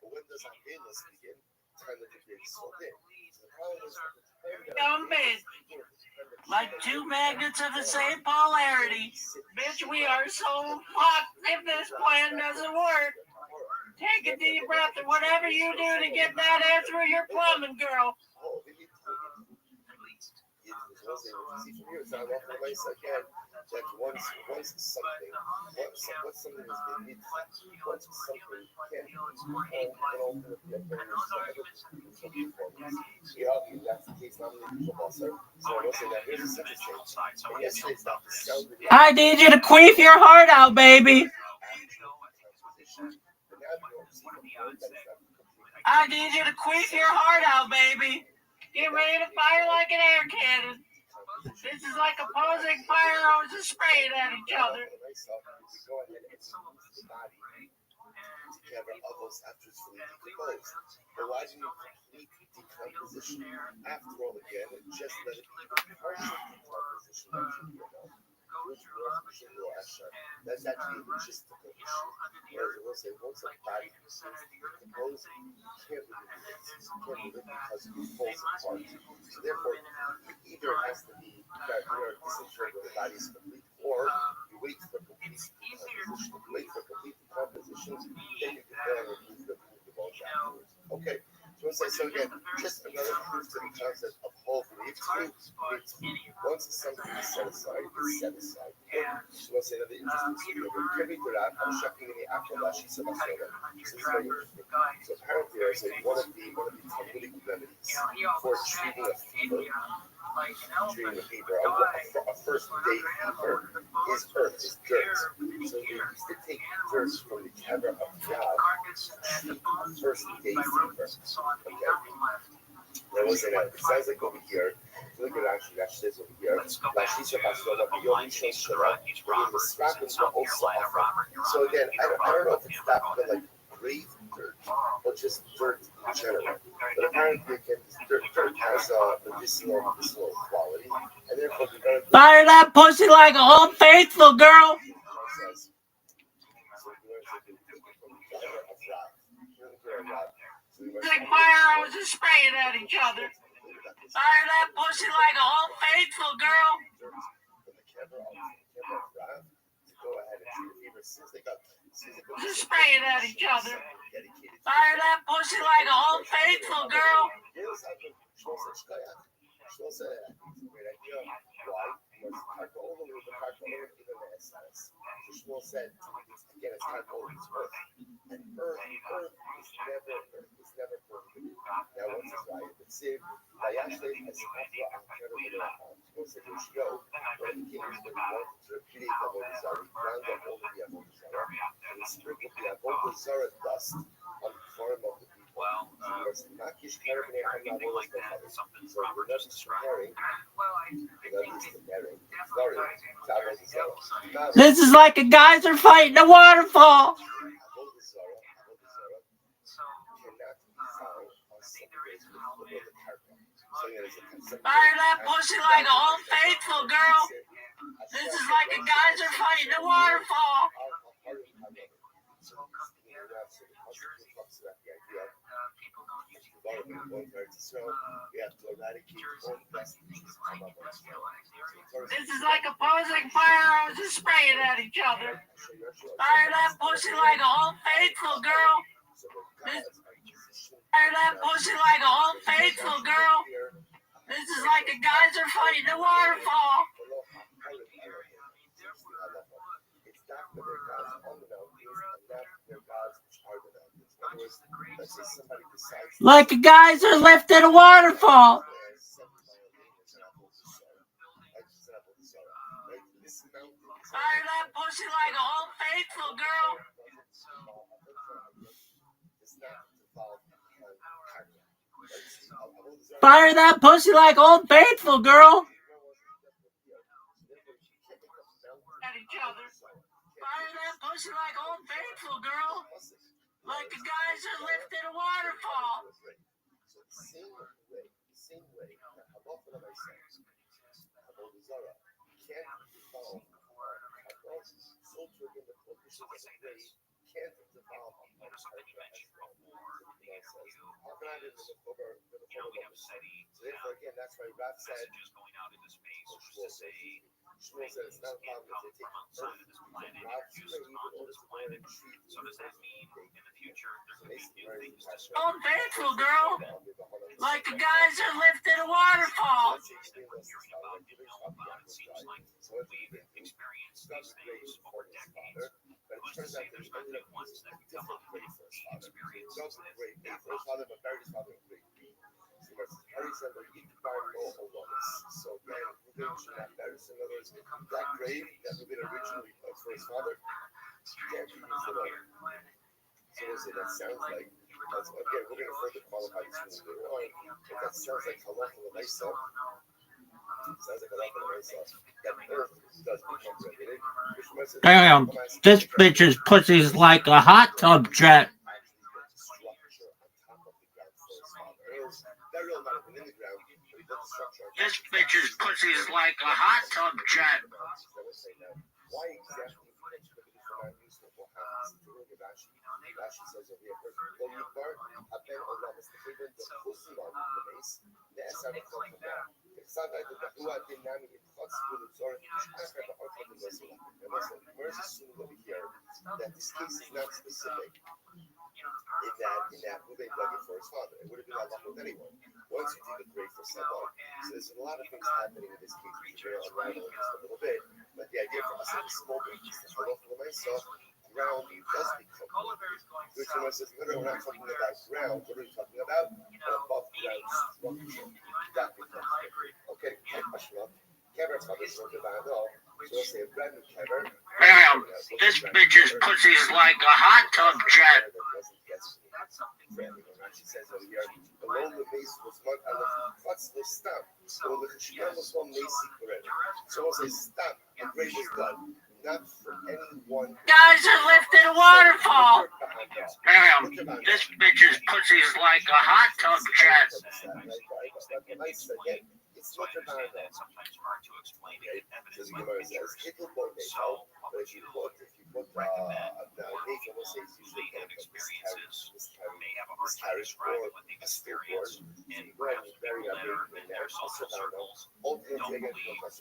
when does our Vegas begin? Time that the Vegas is in. So the problem is Dumb bitch. Like two magnets of the same polarity. Bitch, we are so fucked if this plan doesn't work. Take a deep breath and whatever you do to get that air through your plumbing, girl. Once something has been needed, once something can't, that's the case. I need you to queef your heart out, baby. I need you to queef your heart out, baby. Get ready to fire like an air cannon. This is like opposing fire hoses spraying at each other. Go ahead and remove the body together of those after it's fully decomposed. But why do you complete decomposition? After all, again, just let it be partial decomposition. That's actually a logistical issue. Whereas it will say once a body is decomposed, you can't remove it. You can't remove it because it falls apart. So therefore, it either has to be that you are disintegrated when the body is complete, or you wait for complete decomposition. If you wait for complete decomposition, then you can remove the bones afterwards. Okay. So again, just another proof to the concept of whole belief. Once something is set aside, it's set aside. So let's say another interesting story. I'm shocking in the Afrolashi Sabasona. So apparently there's one of the Talmudic remedies for treating a fever. Treating a fever, a first day fever is earth, is dirt. So they used to take dirt from the camera of God to treat a first day fever. Okay. That wasn't it. It sounds like over here. Look at actually that says over here. So again, I don't know if it's that like grave dirt or just dirt in general. But apparently again, dirt has a medicinal quality, and therefore we're gonna fire that pussy like a whole faithful girl. Like fire hoses spraying at each other. Fire that pussy like a whole faithful girl. Just spraying at each other. Fire that pussy like a whole faithful girl. Shmuel said, again, it's not always earth. And earth is never perfect. Now, what's his right? It's if Vayashle has Shmuel said, Yoshio, when he came to repudiate the Avodah Zarah, he ground up all of the Avodah Zarah, and he sprinkled the Avodah Zarah dust on the forehead of the people. Well, So we're not comparing. This is like a geyser fighting a waterfall. Fire that pussy like a whole faithful girl. This is like a geyser fighting a waterfall. This is like opposing fire hoses spraying at each other. Fire that pussy like a whole faithful girl. Fire that pussy like a whole faithful girl. This is like a geyser fighting a waterfall. Like a geyser lifted a waterfall. Fire that pussy like a whole faithful girl. Fire that pussy like old faithful girl. At each other. Fire that pussy like old faithful girl. Like a geyser lifted a waterfall. Same way, therefore, again, that's why Rav said, Shmuel said it's not a problem if they take outside of this planet onto this planet. So does that mean in the future there could be new things to start? Old faithful girl. Like a geyser lifted a waterfall. Hearing about it seems like we've experienced these things over decades. Who's to say there's not new ones that we come up with the experiences that So again, we mentioned that there's another that grave that would be originally for his father. So that sounds like That's, okay, we're going to further qualify this one later on. If that sounds like halacha l'maisa, sounds like halacha l'maisa, that earth does become prohibited. Damn, this bitch's pussy's like a hot tub jet. Structure on top of the ground for his father. It was burial not even in the ground, but he built the structure on top. This bitch's pussy's like a hot tub jet. Why exactly for non-useful? What happens? Rashi says over here, though you burn a ben olam, it's the freedom of pussy on the base, the esar of the it's not like the Hua dynamic in Chutz will absorb after the art of the Muslim. And listen, where's assuming over here that this case is not specific in that who they dug it for his father. It would have been Allah with anyone. Once you dig a grave for someone, so there's a lot of things happening in this case which are unraveling just a little bit. But the idea for us in this moment is the halacha l'maisa, ground does become which one says, no, we're not talking about ground, what are we talking about? Above ground structure. That becomes okay, Kever's father is not divine at all. So let's say a brand new Kever. Damn, this bitch's pussy's like a hot tub jet. She says over here, below the base was one what's the stump? So the Chishma was one basic already. So we'll say stump, the grave is done. Not for anyone. Guys are lifting a waterfall. Damn, this bitch's pussy's like a hot tub jet. It's not about that. Sometimes hard to explain it. Evidence might be curious. So, but if you put nature, we'll say it's usually have experiences, may have a hard time carriage or describing what they've a skateboard. experienced, and Very, perhaps very people that are in their social social circles Old don't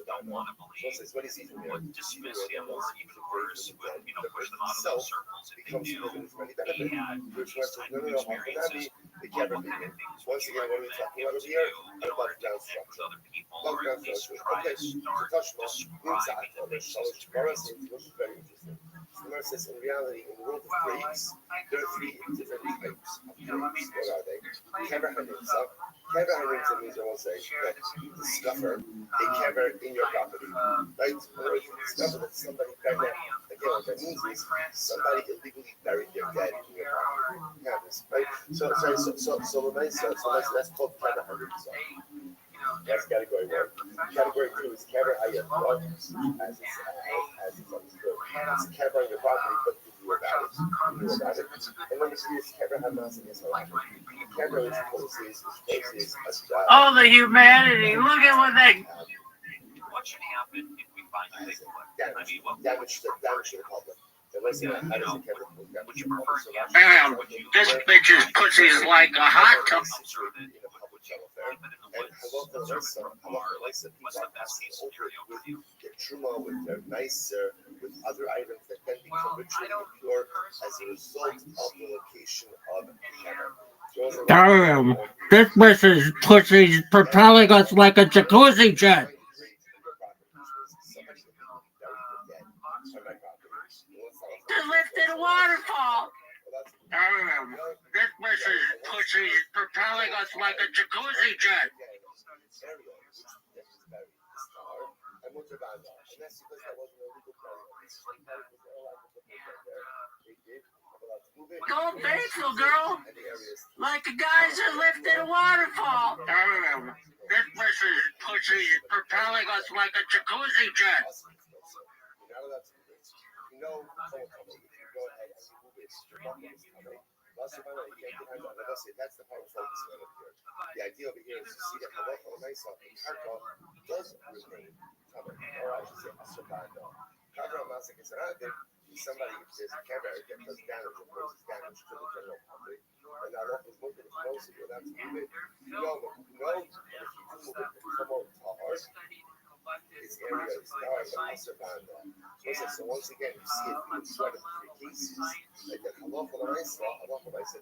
don't want to believe, So what he sees in there, would dismiss him, or even worse, would push them out of those circles if they knew he had which these was type of no, experiences. the What camera kind of thing. things Once again, what are we talking about over here? in order to connect with other people, or at least try to start describing at least his experiences. Very interesting. Gemara says in reality, in the world of graves, there are three different types of graves. What are they? Kever hanimsa. Kever hanimsa means, I will say, that you discover a kever in your property. Right? Or you discover that somebody buried there. Again, what that means is somebody illegally buried their dead in your property. Yeah, this, right? So that's called kever hanimsa. That's category one. Category two is kever hayat, as it's understood. It's a kever on your property, but you knew about it. And number three is kever hamas and Israel. Kever is Oh, the humanity. Look at what they... What should happen if we find a big one? I mean, what damage to the public. Would you prefer Damn, this bitch's pussy's like a hot tub. what's the best case scenario for you? Get truma with their nicer, with other items that then become ritually pure as a result of the location of the Damn, this bitch's pussy's propelling us like a jacuzzi jet. They lifted a waterfall. Damn, this bitch's pussy's propelling us like a jacuzzi jet. Go faithful, girl. Like the guys that lifted a waterfall. Damn, this bitch's pussy's propelling us like a jacuzzi jet. That's the part we're focusing on here. The idea over here is to see that halacha l'maisa in karka does remain covered, or I should say asabano. Karka l'maisa is somebody if there's a camera that does damage or causes damage to the general public, and halacha is looking at most of it. That's move it. No, if you do move it, come on, tahar. This area is now an asabano. So once again, you see it in one of the three cases, like that halacha l'maisa,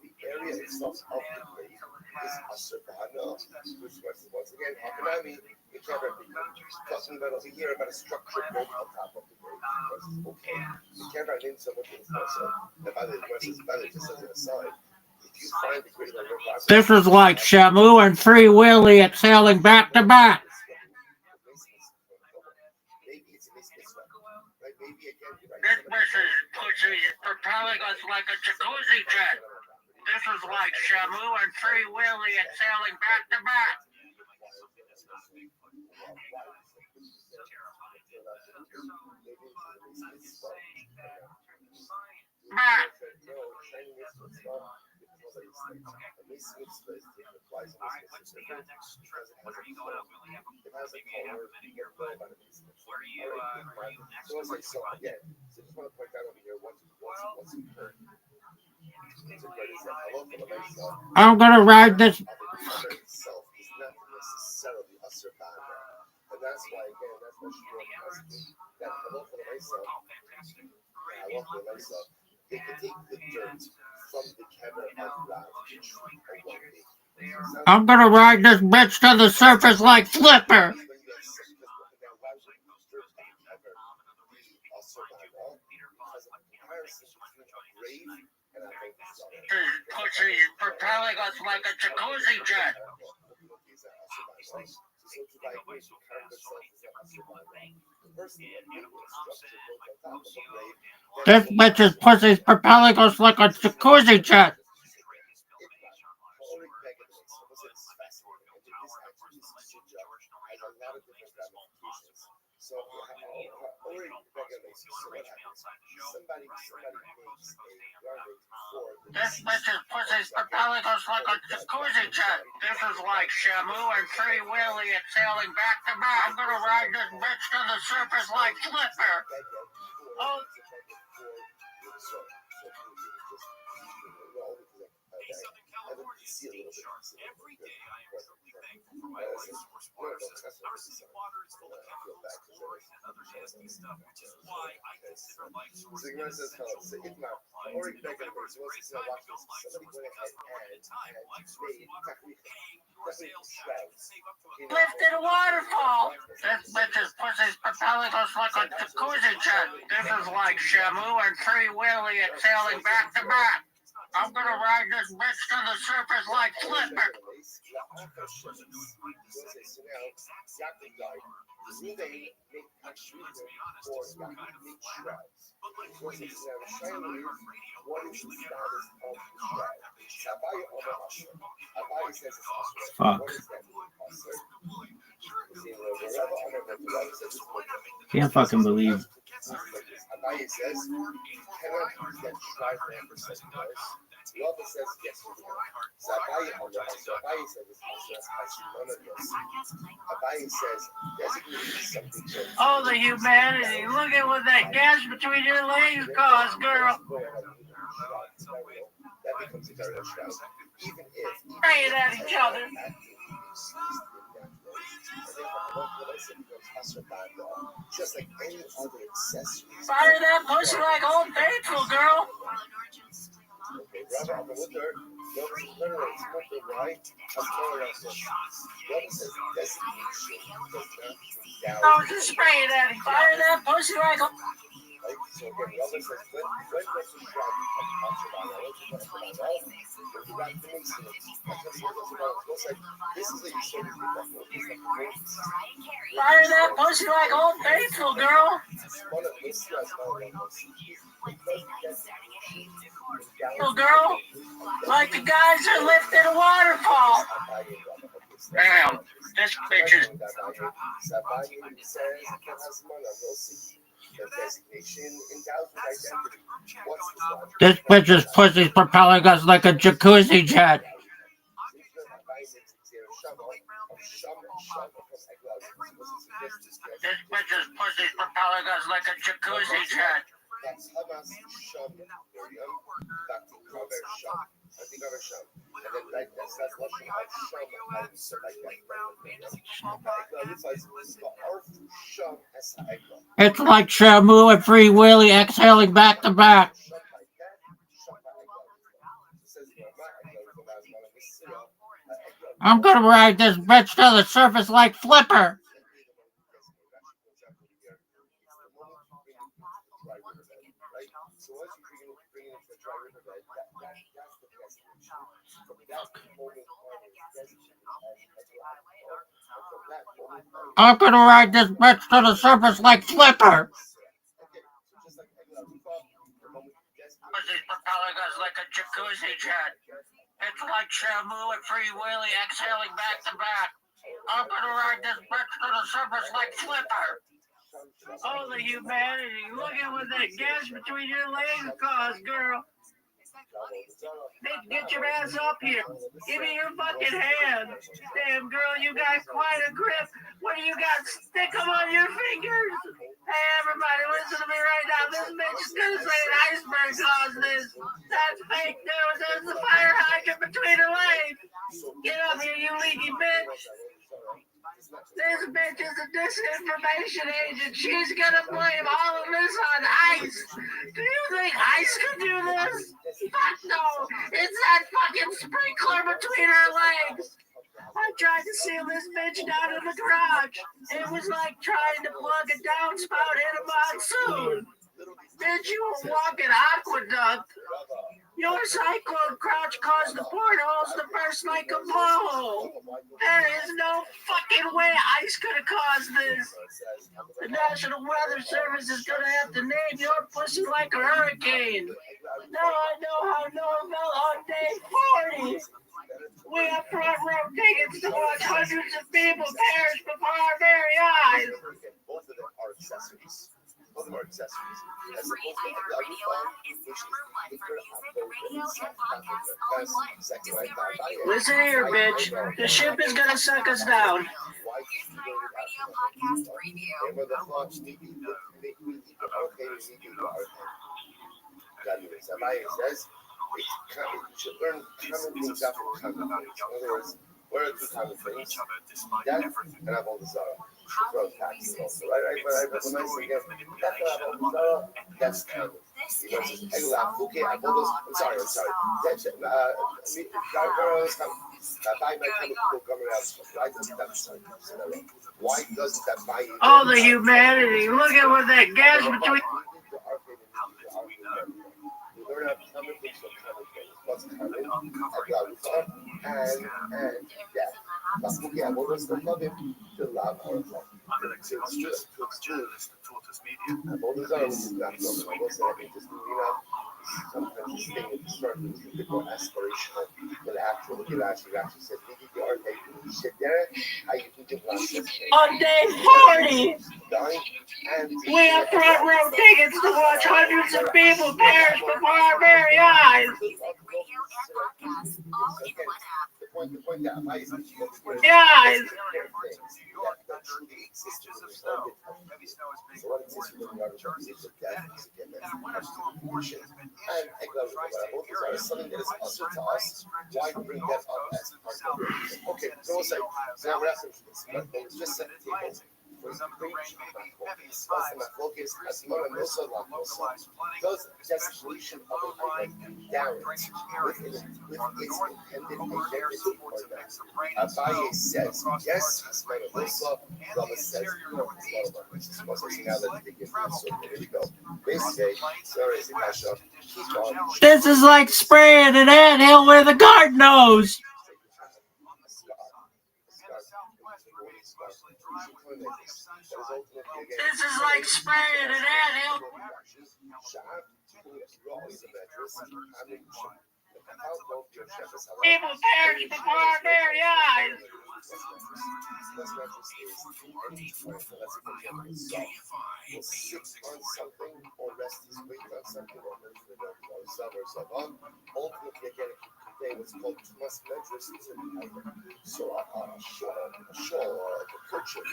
the area itself of the grave is asabano, which was once again hakanami. We can't talking about over here about a structure built on top of the grave. Okay, you can't run in so much in also. The other just as an aside. If you find the grave on your property, This is like Shamu and Free Willy exhaling back to back. This bitch's pussy's propelling us like a jacuzzi jet. This is like Shamu and Free Willy exhaling back to back. Back. Alright, what's the next trip? When are you going out? We only have maybe half a minute here, but where are you next? So again, so just want to point out over here what's occurred. I'm gonna ride this. Itself is not necessarily a survivor. And that's why, again, that's what she wrote that hello for the myself. Hello for the myself. They can take the dirt from the camera of Raj. I'm gonna ride this bitch to the surface like Flipper. Pussy propelling us like a jacuzzi jet. This bitch's pussy's propelling us like a jacuzzi jet. So, this bitch's pussy's propelling us like a jacuzzi jet. This is like Shamu and Free Willy exhaling back to back. I'm gonna ride this bitch to the surface like Flipper. Oh. Every day I am truly thankful for my life source water system. Our city water is full of chemicals, chlorine, and other nasty stuff, which is why I consider life source an essential role appliance. In November is a great time to build life source because for a limited time, life source water will be paying your sales tax and save up to lifted waterfall. This bitch's pussy's propelling us like a jacuzzi jet. This is like Shamu and Free Willy exhaling back to back. I'm gonna ride this bitch to the surface like Flipper. Fuck. Can't fucking believe. Rabbi says, cannot get tried for ampersand. Rabbi says, yes, you can. Rabbi says, Rabbi says, designate something. Oh, the humanity. Look at what that gas between your legs caused, girl. That becomes a very shroud. Even if. Praying at each other. Just like any other accessory. Fire that pussy like Old Faithful, girl. I was just spraying at him. Fire that pussy like Old So again, Rabbi says, when does the shroud become this is a fire that pussy like Old Faithful, girl. Little girl, like the guys that lifted a waterfall. Damn, this bitch is. This bitch's pussy's propelling us like a jacuzzi jet. This bitch's pussy's propelling us like a jacuzzi jet. It's like Shamu and Free Willy exhaling back to back. I'm gonna ride this bitch to the surface like Flipper. I'm gonna ride this bitch to the surface like Flipper. Pussy's propelling suckers like a jacuzzi jet. It's like Shamu and Free Willy exhaling back to back. I'm gonna ride this bitch to the surface like Flipper. Oh, the humanity. Look at what that gash between your legs caused, girl. Get your ass up here. Give me your fucking hand. Damn, girl, you got quite a grip. What do you got? Stick them on your fingers. Hey, everybody, listen to me right now. This bitch is gonna say an iceberg caused this. That's fake news. There's the fire hydrant between her legs. Get up here, you leaky bitch. This bitch is a disinformation agent. She's gonna blame all of this on ice. Do you think ice could do this? Fuck no. It's that fucking sprinkler between her legs. I tried to seal this bitch down in the garage. It was like trying to plug a downspout in a monsoon. Bitch, you were walking aqueduct. Your cyclone crouch caused the portholes to burst like a blowhole. There is no fucking way ice could have caused this. The National Weather Service is gonna have to name your pussy like a hurricane. Now I know how Noah felt on day 40. We have front row tickets to watch hundreds of people perish before our very eyes. Both of them are accessories. Both of them are accessories. As Free opposed to iHeart the Radio app is the number one for music, radio, and podcasts all in one. Discover a new Listen here, bitch. The ship is gonna suck us down. Here's an iHeart Radio podcast preview. And when the thoughts need to be Rabbi says, you should learn common things out from common things. In other words, what are two common things? Death and Avodah Zarah. Right? But when I say death and Avodah Zarah, that's common. I'm sorry. That's why doesn't that buy you? Oh, the humanity. Look at what that gas between. Learn how to common things from common things. What's common? And death. That's what I want us to love him, to love our love. It's true. Avodah Zarah is not sometimes this thing is starting to be a bit more aspirational than actual. Look at you actually said, On day 40, we have front row tickets to watch hundreds of people perish before our very eyes. Music, radio, and podcasts all in one app. The point that I'm Guys. something that is also to us. Why bring that up as part of it? Okay, so we'll say, now we're asking but it's just set the table. Those desperation of an item down with its intended identity format. Abaye says, yes, Rabbi says, no, now let's begin. So here we go. Basically, sorry, keep on. This is like spraying an anthill with a garden hose. This is like spraying an anthill. People perish before our very eyes. Ultimately, again, convey what's called tumas medrus is an item. So a shawl or like a kerchief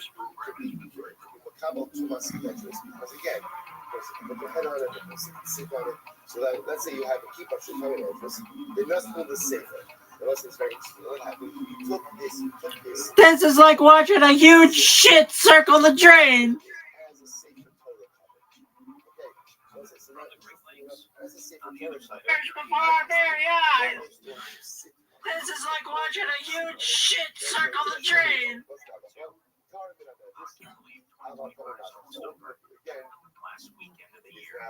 could be makabel tumas medrus because again, you put your head on it, you sit on it. So that, let's say you have a keep up shulchan office, they must do the safer. Unless it's very interesting. What happened? You took this. This is like watching a huge shit circle the drain. As a safer toilet cover. Okay. As a safer toilet cover. Before our very eyes. This is like watching a huge shit circle the drain. Last weekend of the year.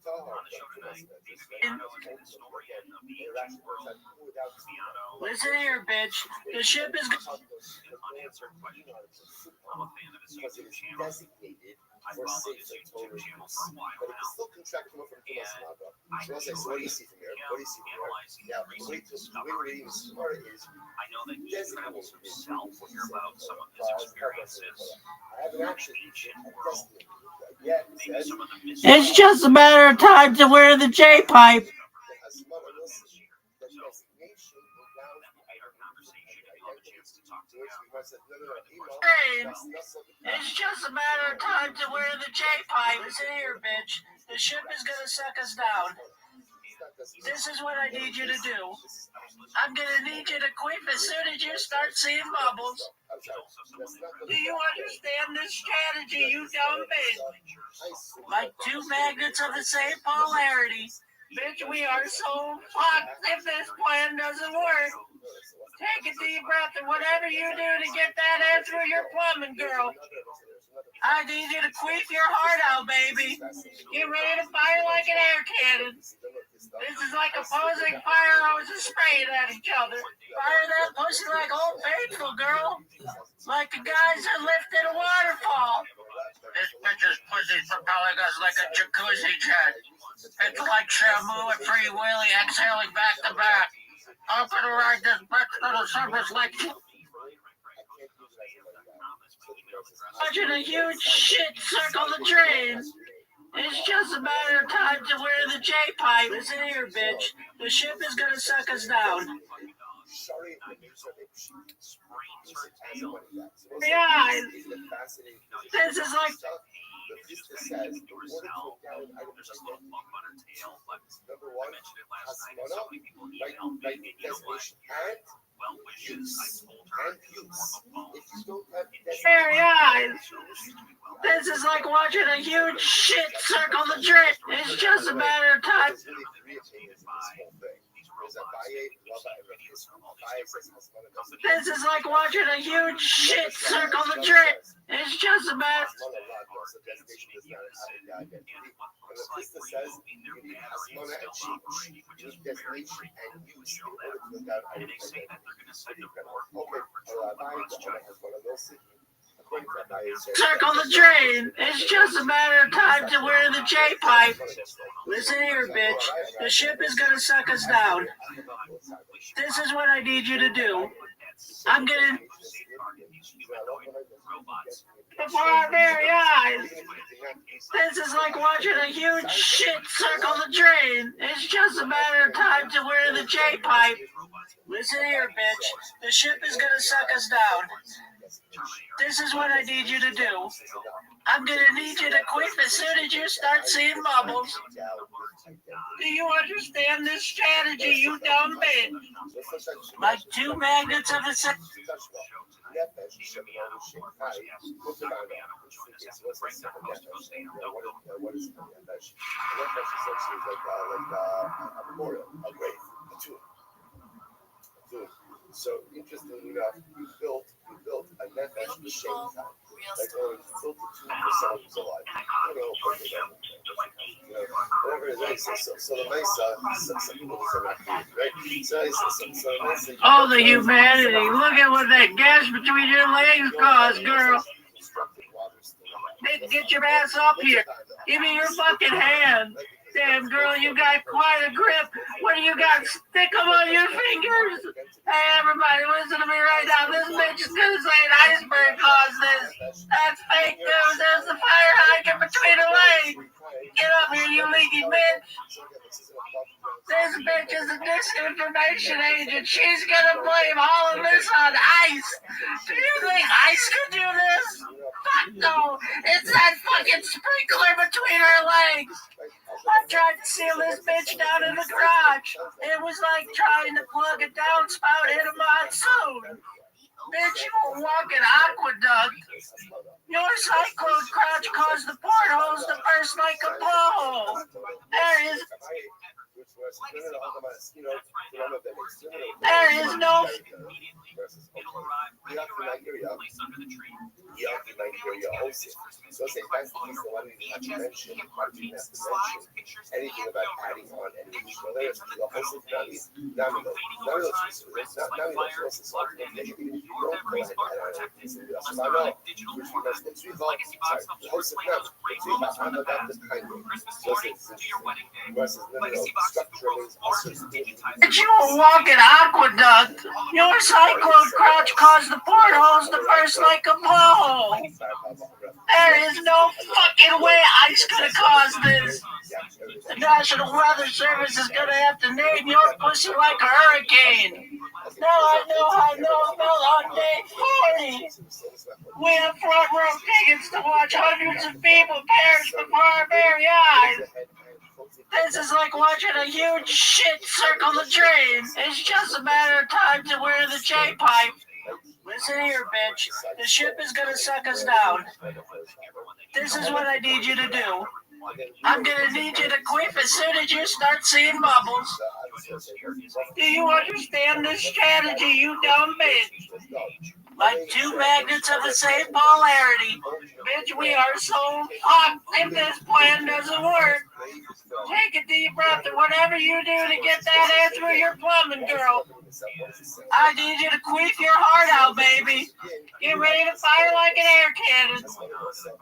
On the show tonight, David Piano is an historian of the ancient world. Piano, Listen here, bitch. The ship is unanswered questions. I'm a fan of his YouTube channel. I followed his YouTube channel for a while now. I enjoy analyzing and recent discoveries. I know that he travels himself when you're about some of his experiences in the ancient world. Maybe some of the mysteries. It's just a matter of time to wear the J-pipe. That will be our conversation, and you'll have a chance to talk to him. It's just a matter of time to wear the J-pipe. Listen here, bitch. The ship is gonna suck us down. This is what I need you to do. I'm gonna need you to quit as soon as you start seeing bubbles. Do you understand this strategy, you dumb bitch? Like two magnets of the same polarity. Bitch, we are so fucked if this plan doesn't work. Take a deep breath and whatever you do to get that air through your plumbing, girl. I need you to quit your heart out, baby. Get ready to fire like an air cannon. This is like opposing fire hoses spraying at each other. Fire that pussy like Old Faithful, girl. Like the guys that lifted a waterfall. This bitch's pussy's propelling us like a jacuzzi jet. It's like Shamu and Free Willy exhaling back to back. I'm gonna ride this bitch to the surface like watching a huge shit circle the drain. It's just a matter of time to wear the J-pipe. Listen here, bitch. The ship is gonna suck us down. Yeah, this is like... Very eyes. This is like watching a huge shit circle the drain. It's just a matter of time. This is like watching a huge shit circle the drain. It's just a matter. Circle the drain. It's just a matter of time to wear the J-pipe. Listen here, bitch. The ship is gonna suck us down. This is what I need you to do. I'm gonna... Before our very eyes. This is like watching a huge shit circle the drain. It's just a matter of time to wear the J-pipe. Listen here, bitch. The ship is gonna suck us down. This is what I need you to do. I'm gonna need you to quit as soon as you start seeing bubbles. Do you understand this strategy, you dumb bitch? Like two magnets of the same... So interestingly enough, we built a nefesh b'shem time. Like built the 2% of his life. Whatever it is. So the Mesa, some people are not right? So oh, the humanity. Look at what that gash between your legs caused, girl. Get your ass up here. Give me your fucking hand. Damn, girl, you got quite a grip. What do you got? Stick them on your fingers. Hey, everybody, listen to me right now. This bitch is gonna say an iceberg caused this. That's fake news. There's the fire hydrant between her legs. Get up here, you leaky bitch. This bitch is a disinformation agent. She's gonna blame all of this on ice. Do you think ice could do this? Fuck no. It's that fucking sprinkler between her legs. I tried to seal this bitch down in the garage. It was like trying to plug a downspout in a monsoon. Bitch, you a walking aqueduct. Your cyclone crotch caused the portholes to burst like a blowhole. There is... There is no It'll arrive ready to wrap, placed under the tree. So say that's the reason why we have to mention, anything about adding on any whether it's the wholesale value, nominal sources, nominal sources of information. Don't go ahead and add on anything. So I know, which we must retrieve all, sorry, wholesale value, retrieve all about this kind of versus nominal structurally also digitized. that you will walk an aqueduct. Your cyclone crouch caused the portholes to burst like a blowhole. There is no fucking way ice could have caused this. The National Weather Service is gonna have to name your pussy like a hurricane. Now I know, fell on day 40. We have front row tickets to watch hundreds of people perish before our very eyes. This is like watching a huge shit circle the drain. It's just a matter of time to wear the J-pipe. Listen here, bitch. The ship is gonna suck us down. This is what I need you to do. I'm gonna need you to quit as soon as you start seeing bubbles. Do you understand this strategy, you dumb bitch? Like two magnets of the same polarity. Bitch, we are so fucked if this plan doesn't work. Take a deep breath and whatever you do to get that air through your plumbing, girl. I need you to queef your heart out, baby. Get ready to fire like an air cannon.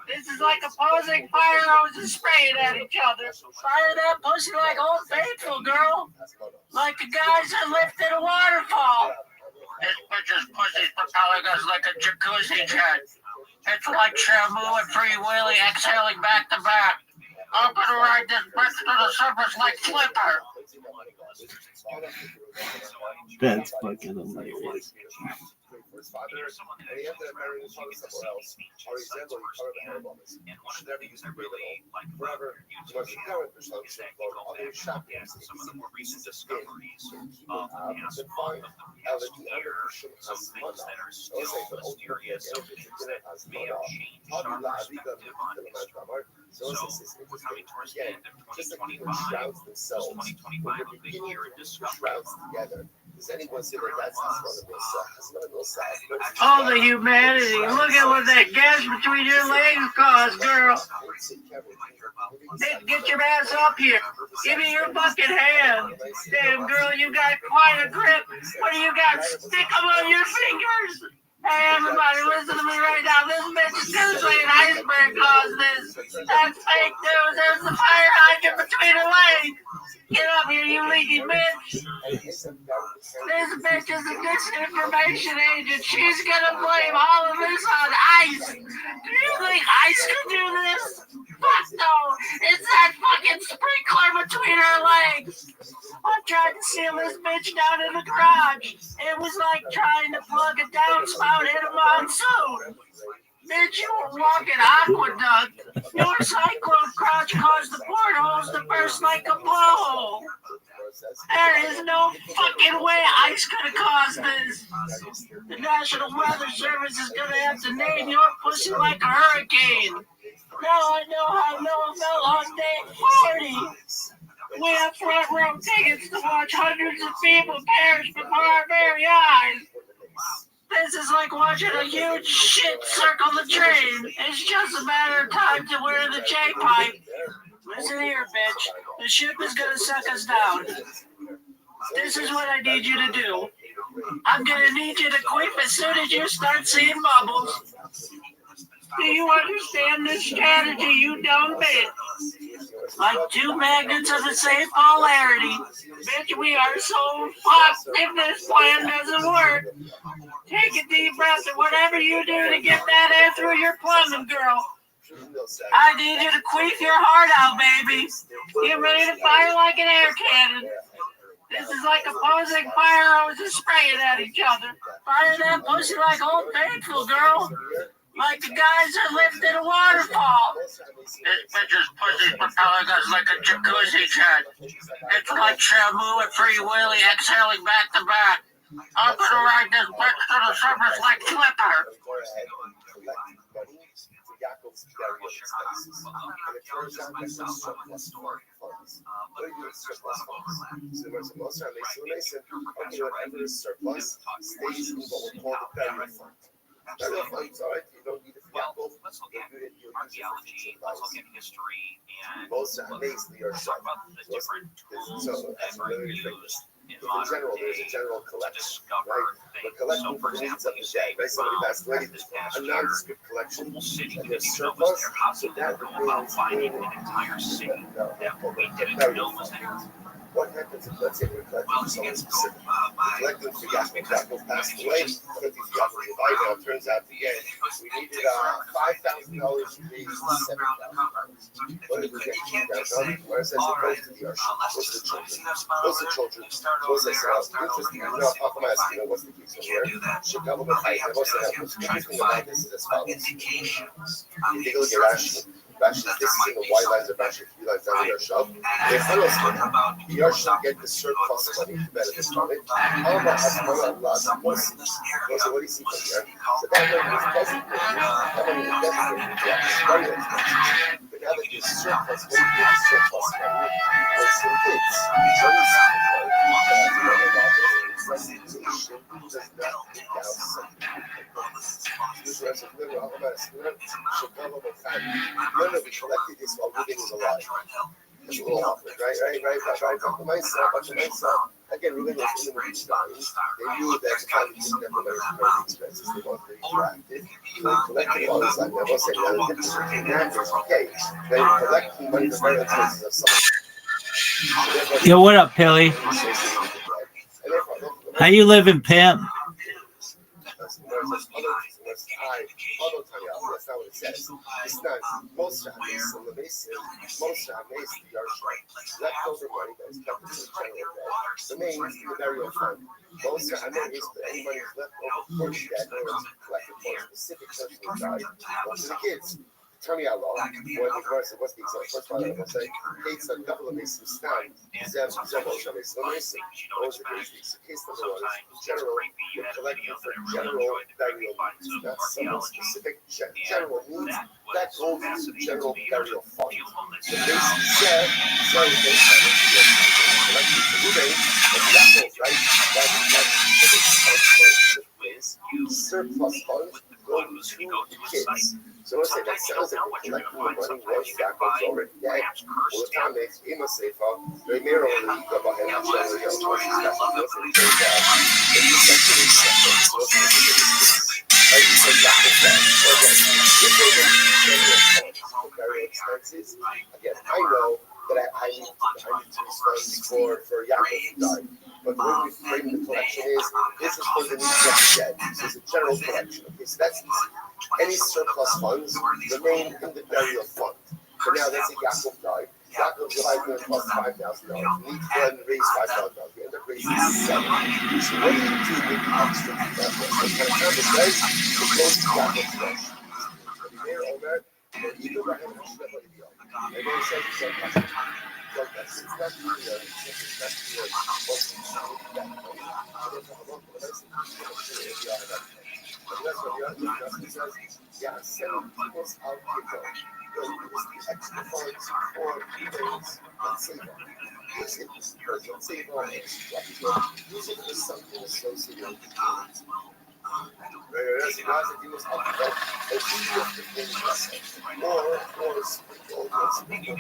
This is like opposing fire hoses spraying at each other. Fire that pussy like Old Faithful, girl. Like the guys that lifted a waterfall. This bitch's pussy's propelling us like a jacuzzi jet. It's like Shamu and Free Willy exhaling back to back. I'm gonna ride this bitch to the surface like Flipper. That's fucking hilarious. For his father, and he ended up marrying his father somewhere else. Or he's able to cover the hair bonus. And one of the things I really like Forever, he was a parent for some other shop. some of the more recent discoveries of the The fine, some things that are still mysterious, some things that may have changed our perspective on history. So we're coming towards the end of 2025. So 2025 a big year of discovery. Together. Does anyone see that that's one of those sides? Oh, the humanity. Look at what that gas between your legs caused, girl. Get your ass up here. Give me your fucking hand. Damn, girl, you got quite a grip. What do you got? Stick them on your fingers. Hey, everybody, listen to me right now. This bitch is Tuesday and iceberg caused this. That's fake news. There's the fire hydrant between her legs. Get up here, you leaky bitch. This bitch is a disinformation agent. She's gonna blame all of this on ice. Do you think ice could do this? Fuck no. It's that fucking sprinkler between her legs. I tried to seal this bitch down in the garage. It was like trying to plug a downspout in a monsoon. Bitch, you were walking aqueduct. Your cyclone crotch caused the portholes to burst like a blowhole. There is no fucking way ice could have caused this. The National Weather Service is gonna have to name your pussy like a hurricane. Now I know, fell on day 40. We have front row tickets to watch hundreds of people perish before our very eyes. This is like watching a huge shit circle the drain. It's just a matter of time to wear the J-pipe. Listen here, bitch. The ship is gonna suck us down. This is what I need you to do. I'm gonna need you to quit as soon as you start seeing bubbles. Do you understand this strategy, you dumb bitch? Like two magnets of the same polarity. Bitch, we are so fucked if this plan doesn't work. Take a deep breath and whatever you do to get that air through your plumbing, girl. I need you to queef your heart out, baby. Get ready to fire like an air cannon. This is like opposing fire hoses spraying at each other. Fire that pussy like Old Faithful, girl. Like the guys that lifted a waterfall. This bitch's pussy's propelling us like a jacuzzi jet. It's like Shamu and Free Willy exhaling back to back. I'm gonna ride this bitch to the surface like Flipper. Yaakov's burial expenses. And it turns out that there's surplus funds. What do you do with surplus funds? So there's a most okay, whatever is surplus stays in what we call the burial fund. Burial funds, all right, you don't need it for Yaakov. Let's look at archaeology, let's look at history, and most amazingly are talk about the different tools that are used in modern there's a day general to collection, discover right? But things. collecting So, for for the needs example, of you the say day, right? Somebody passed away, this past a year, nondescript collection, whole city and didn't there's even know was surplus, there. How so did that we go about finding an entire city that we didn't know was there? what happens if, let's say, we're collecting Well, for you get someone to go specific? by Collecting for Yaakov passed away, collecting for Yaakov Rabbi, it turns out the end, we needed $5,000 to raise $7,000. What did we get? Where it says it goes to the ocean, goes to the children. Goes to children. Goes to interesting. What's the case over here? Chicago, what's interesting about this is as follows. You take a look at Rashi. Rashi is discussing the white lines of Rashi, 3 lines down the Yarshav. The Yarshav get the surplus money to benefit from it. So what do you see from here? So that money is designated. That money is designated to very expensive. But now that there's surplus, what do you do with surplus money? It's for the kids. What do you see from here? Presentation does not take out something. Remember, we collected this while living was alive. It's a little awkward, right? Talk to myself. Again, living was in the times. They knew that the time we didn't have very expenses. They wanted to be proactive. So they collected all this like that. We'll say now the difference between that is okay. They collect money for very expenses of someone. Yo, what up, Pilly? How you living, pimp? That's not what it says. It's not most Shabbos, the leftover money that was kept in the general debt remains in the burial fund. Most Shabbos, any money is left over for the debt in order to collect it for a specific person who died, goes to the kids. Tell me how long. What's the example? First of all, I'm say, Kate's a couple of Mason Stein. Zeb Moshe Mason. What was the case? The case number one is general, you're collecting for general burial needs, not some specific general needs. That goes into the general burial fund. The Mason said, collecting for the day, and that goes, right? That's surplus funds go to the kids. So let's say that sounds like we're collecting the money once Yaakov's already dead. Well, the time makes Ema Sefer, the mirror on the Yikov ahead of Shalom, expenses. Again, I know that I need these funds for Yaakov to die. But the way we frame the collection is, this is for the needs of the dead. This is a general collection. Okay, so that's easy. Any surplus funds remain in the burial fund. So now let's say Yaakov died. Yaakov's life is going to cost $5,000. We need to go ahead and raise $5,000. We end up raising $7,000. So what do you do with the extra $5,000? So kind of it says, it goes to Yaakov's cash. There, over, you go back and actually let it go. And then it says it's not it's not clear. It's not clear what's inside that money. So there's a lot of the but that's what the other says. Yeah, send people's out people. Use the extra funds for things and save them. Use it for save on extra. Use it for something associated with the kids. Or sprinkle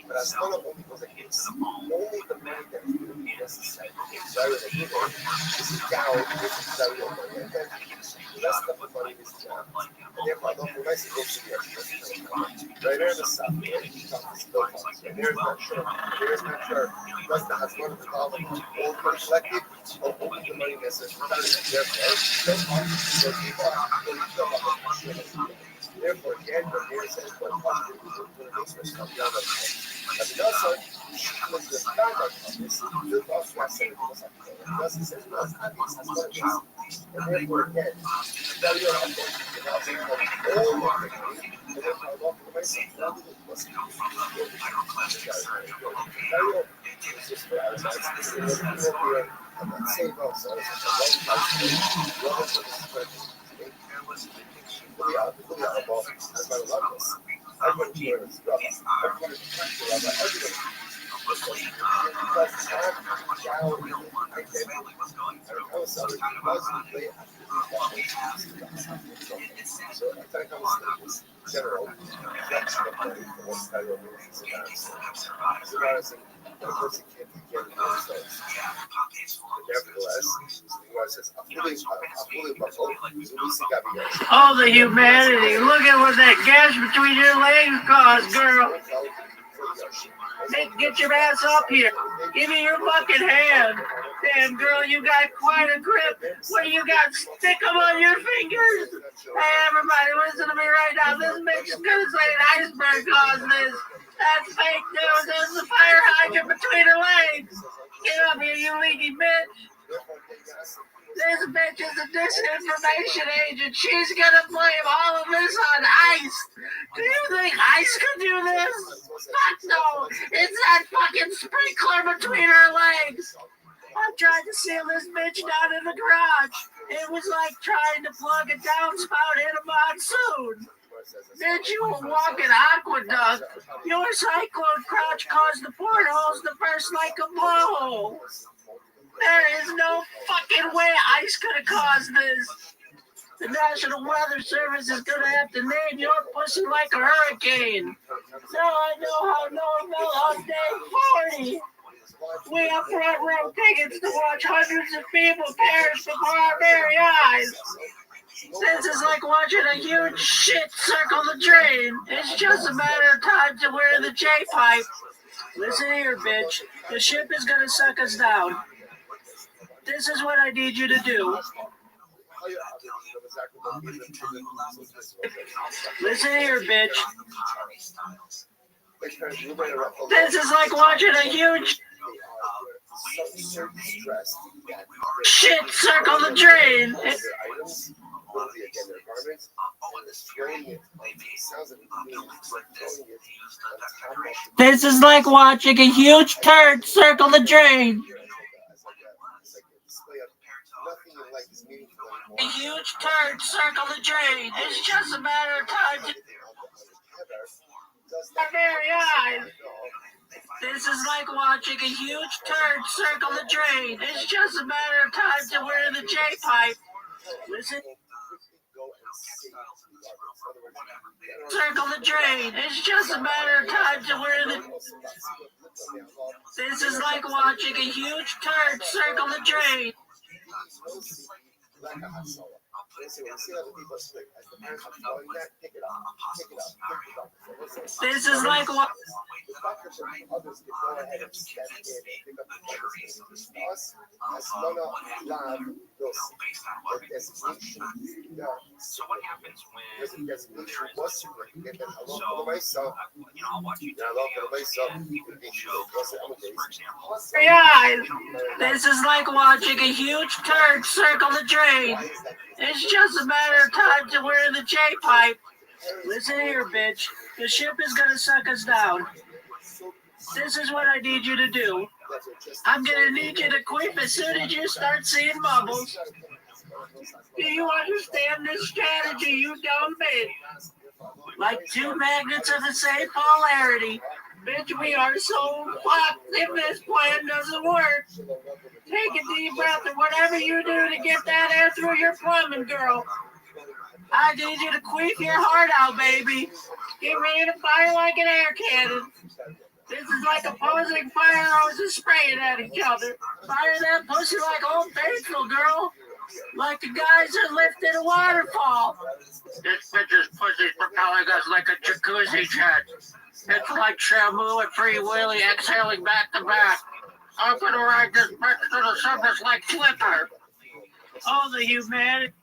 but as one of them because it gives only the money that is going to be necessary. This is down, this is very money, and then the rest of the money is down. And therefore, I don't know, nice to go to the extra. Right there in the south, And here's not sure. Here's not sure. That's not as one of the problem. All collective or only the money message. Therefore, again, the mirror says what positive is going to make us come down on the and also, when the conduct of this, the boss was saying, thus he says, well, and therefore, again, tell your uncle, and I'll say, all of the money, and therefore, I walk away, so now the was it's just for our sides. This is what I'm not saying also, it's a long time. I went to a scrub. I wanted to talk to Rabbi. Everybody. So I think I was general. That's the money for what kind of reasons Oh, the humanity. Look at what that gash between your legs caused, girl. Get your ass up here. Give me your fucking hand. Damn, girl, you got quite a grip. What do you got? Stick them on your fingers. Hey, everybody, listen to me right now. This bitch is going to say an iceberg caused this. That's fake news. There's a fire hydrant between her legs. Get up here, you leaky bitch. This bitch is a disinformation agent. She's gonna blame all of this on ice. Do you think ice could do this? Fuck no. It's that fucking sprinkler between her legs. I tried to seal this bitch down in the garage. It was like trying to plug a downspout in a monsoon. Bitch, you were walking aqueduct. Your cyclone crotch caused the portholes to burst like a blowhole. There is no fucking way ice could have caused this. The National Weather Service is gonna have to name your pussy like a hurricane. Now I know how Noah felt on day 40. We have front row tickets to watch hundreds of people perish before our very eyes. This is like watching a huge shit circle the drain. It's just a matter of time to wear the J-pipe. Listen here, bitch. The ship is gonna suck us down. This is what I need you to do. Listen here, bitch. This is like watching a huge shit circle the drain. This is like watching a huge turd circle the drain. A huge turd circle the drain. It's just a matter of time to our very eyes. This is like watching a huge turd circle the drain. It's just a matter of time to wear the J-pipe. Listen. Circle the drain. It's just a matter of time to wear the. This is like watching a huge turd circle the drain. This is like what. So what happens when there's I'll watch you Yeah, this is like watching a huge turd circle the drain. It's just a matter of time to wear the J-pipe. Listen here, bitch. The ship is gonna suck us down. This is what I need you to do. I'm gonna need you to quit as soon as you start seeing bubbles. Do you understand this strategy, you dumb bitch? Like two magnets of the same polarity. Bitch, we are so fucked if this plan doesn't work. Take a deep breath or whatever you do to get that air through your plumbing, girl. I need you to queef your heart out, baby. Get ready to fire like an air cannon. This is like opposing fire hoses spraying at each other. Fire that pussy like Old Faithful, girl. like the guys that lifted a waterfall. This bitch's pussy's propelling us like a jacuzzi jet. It's like Shamu and Free Willy exhaling back to back. I'm gonna ride this bitch to the surface like Flipper. Oh, the humanity.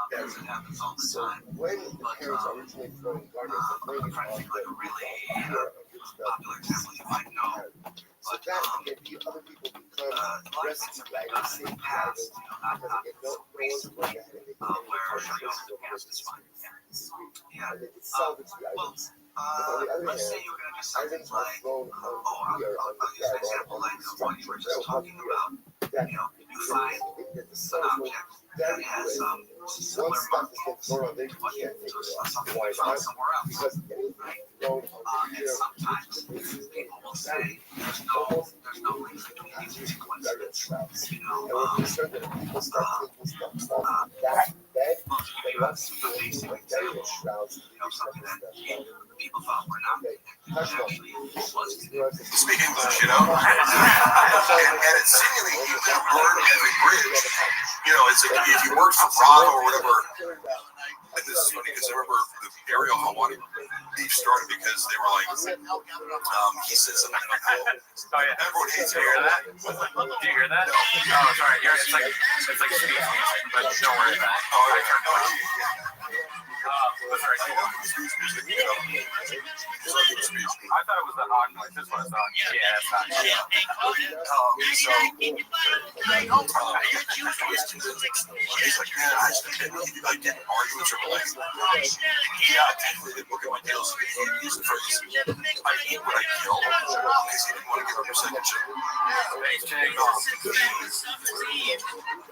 Because it happens all the time. But I'm trying to think like a really popular example you might know. But a lot of things have been done in the past, not so recently, where the past is fine. Yeah. Let's say you're gonna do something like, I'll use an example like what you were just talking about. You find an object that has similar markings to something you found somewhere else, right? And sometimes people will say there's no link between these two coincidences. Well, to give you a basic example, something that people thought were not actually was. Speak English, and it's seemingly you can burn every bridge. It's like if you worked for Bravo or whatever. And this is funny because I remember the Ariel Hawani beef started because they were like, he said something about everyone hates Ariel. Do you hear that? No. Oh, sorry. It's like speech music, but don't worry about it. I turned on. I thought it was the hog noise. This one's on. Yeah, it's not. He's like, man, I just get arguments or like, yeah, technically they book at my deals. He's the phrase, I eat what I kill, because he didn't want to give up a percentage.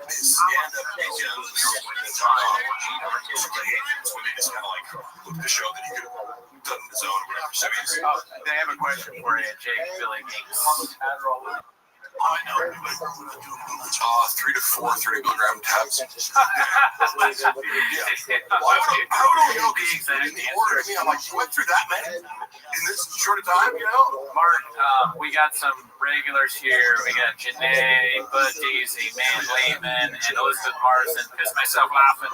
His stand-up videos, when they just kind of like look at the show that he could have done on his own or whatever. So they have a question for you, Jake Billy Gates. I know, but 3 to 4 30 milligram tabs. Why would I know the exact order? I mean, I'm like, you went through that many in this short a time, Mark, we got some regulars here. We got Janae, Bud Daisy, Man Lehman, and Elizabeth Morrison. Piss myself laughing.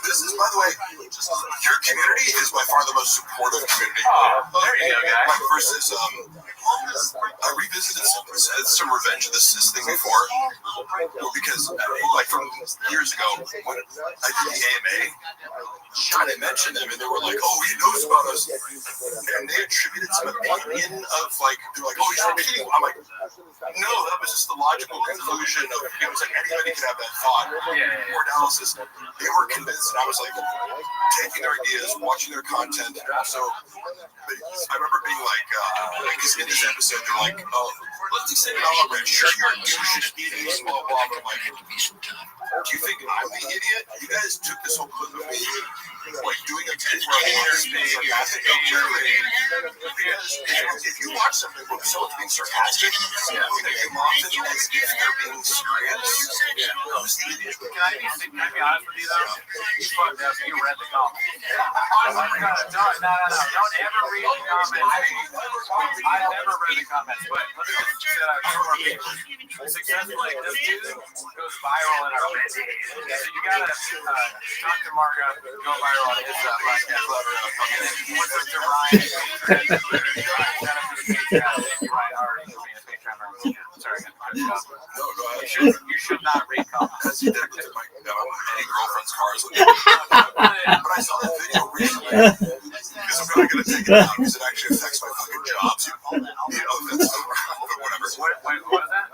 This is, by the way, your community is by far the most supportive community. Oh, there you go, guys. Like versus, I revisited some Revenge of the Sis thing before, because like from years ago when I did the AMA, I mentioned them and they were like, "Oh, he knows about us," and they attributed some opinion of like, they're like, "Oh, he's repeating." I'm like, no, that was just the logical conclusion of it was like anybody could have that thought or analysis. They were convinced, and I was like taking their ideas, watching their content, and also I remember being like, because in this episode they're like, "Oh, let's say it all over. Sure, you're a douche and eating blah blah." But I'm like, do you think I'm the idiot? You guys took this whole clip of me like doing a bit where I'm sarcastic. Because if you watch something where someone's being sarcastic, you come off as if they're being serious. Who's the idiot? Can I be honest with you though? You fucked up. You read the comments. No. Don't ever read the comments. I never read the comments, but let me just set out two more people. Success like this dude goes viral in our base. So you gotta talk to Margo, go viral on his podcast. And then what's up to Ryan? Shout out to the Patreon. Ryan Hardy for being a Patreon member. Sorry, I got to cut you off. You should not read comments. You did it with my any girlfriend's cars. But I saw that video recently because I'm probably gonna take it out because it actually affects my fucking jobs. That's whatever. What was that?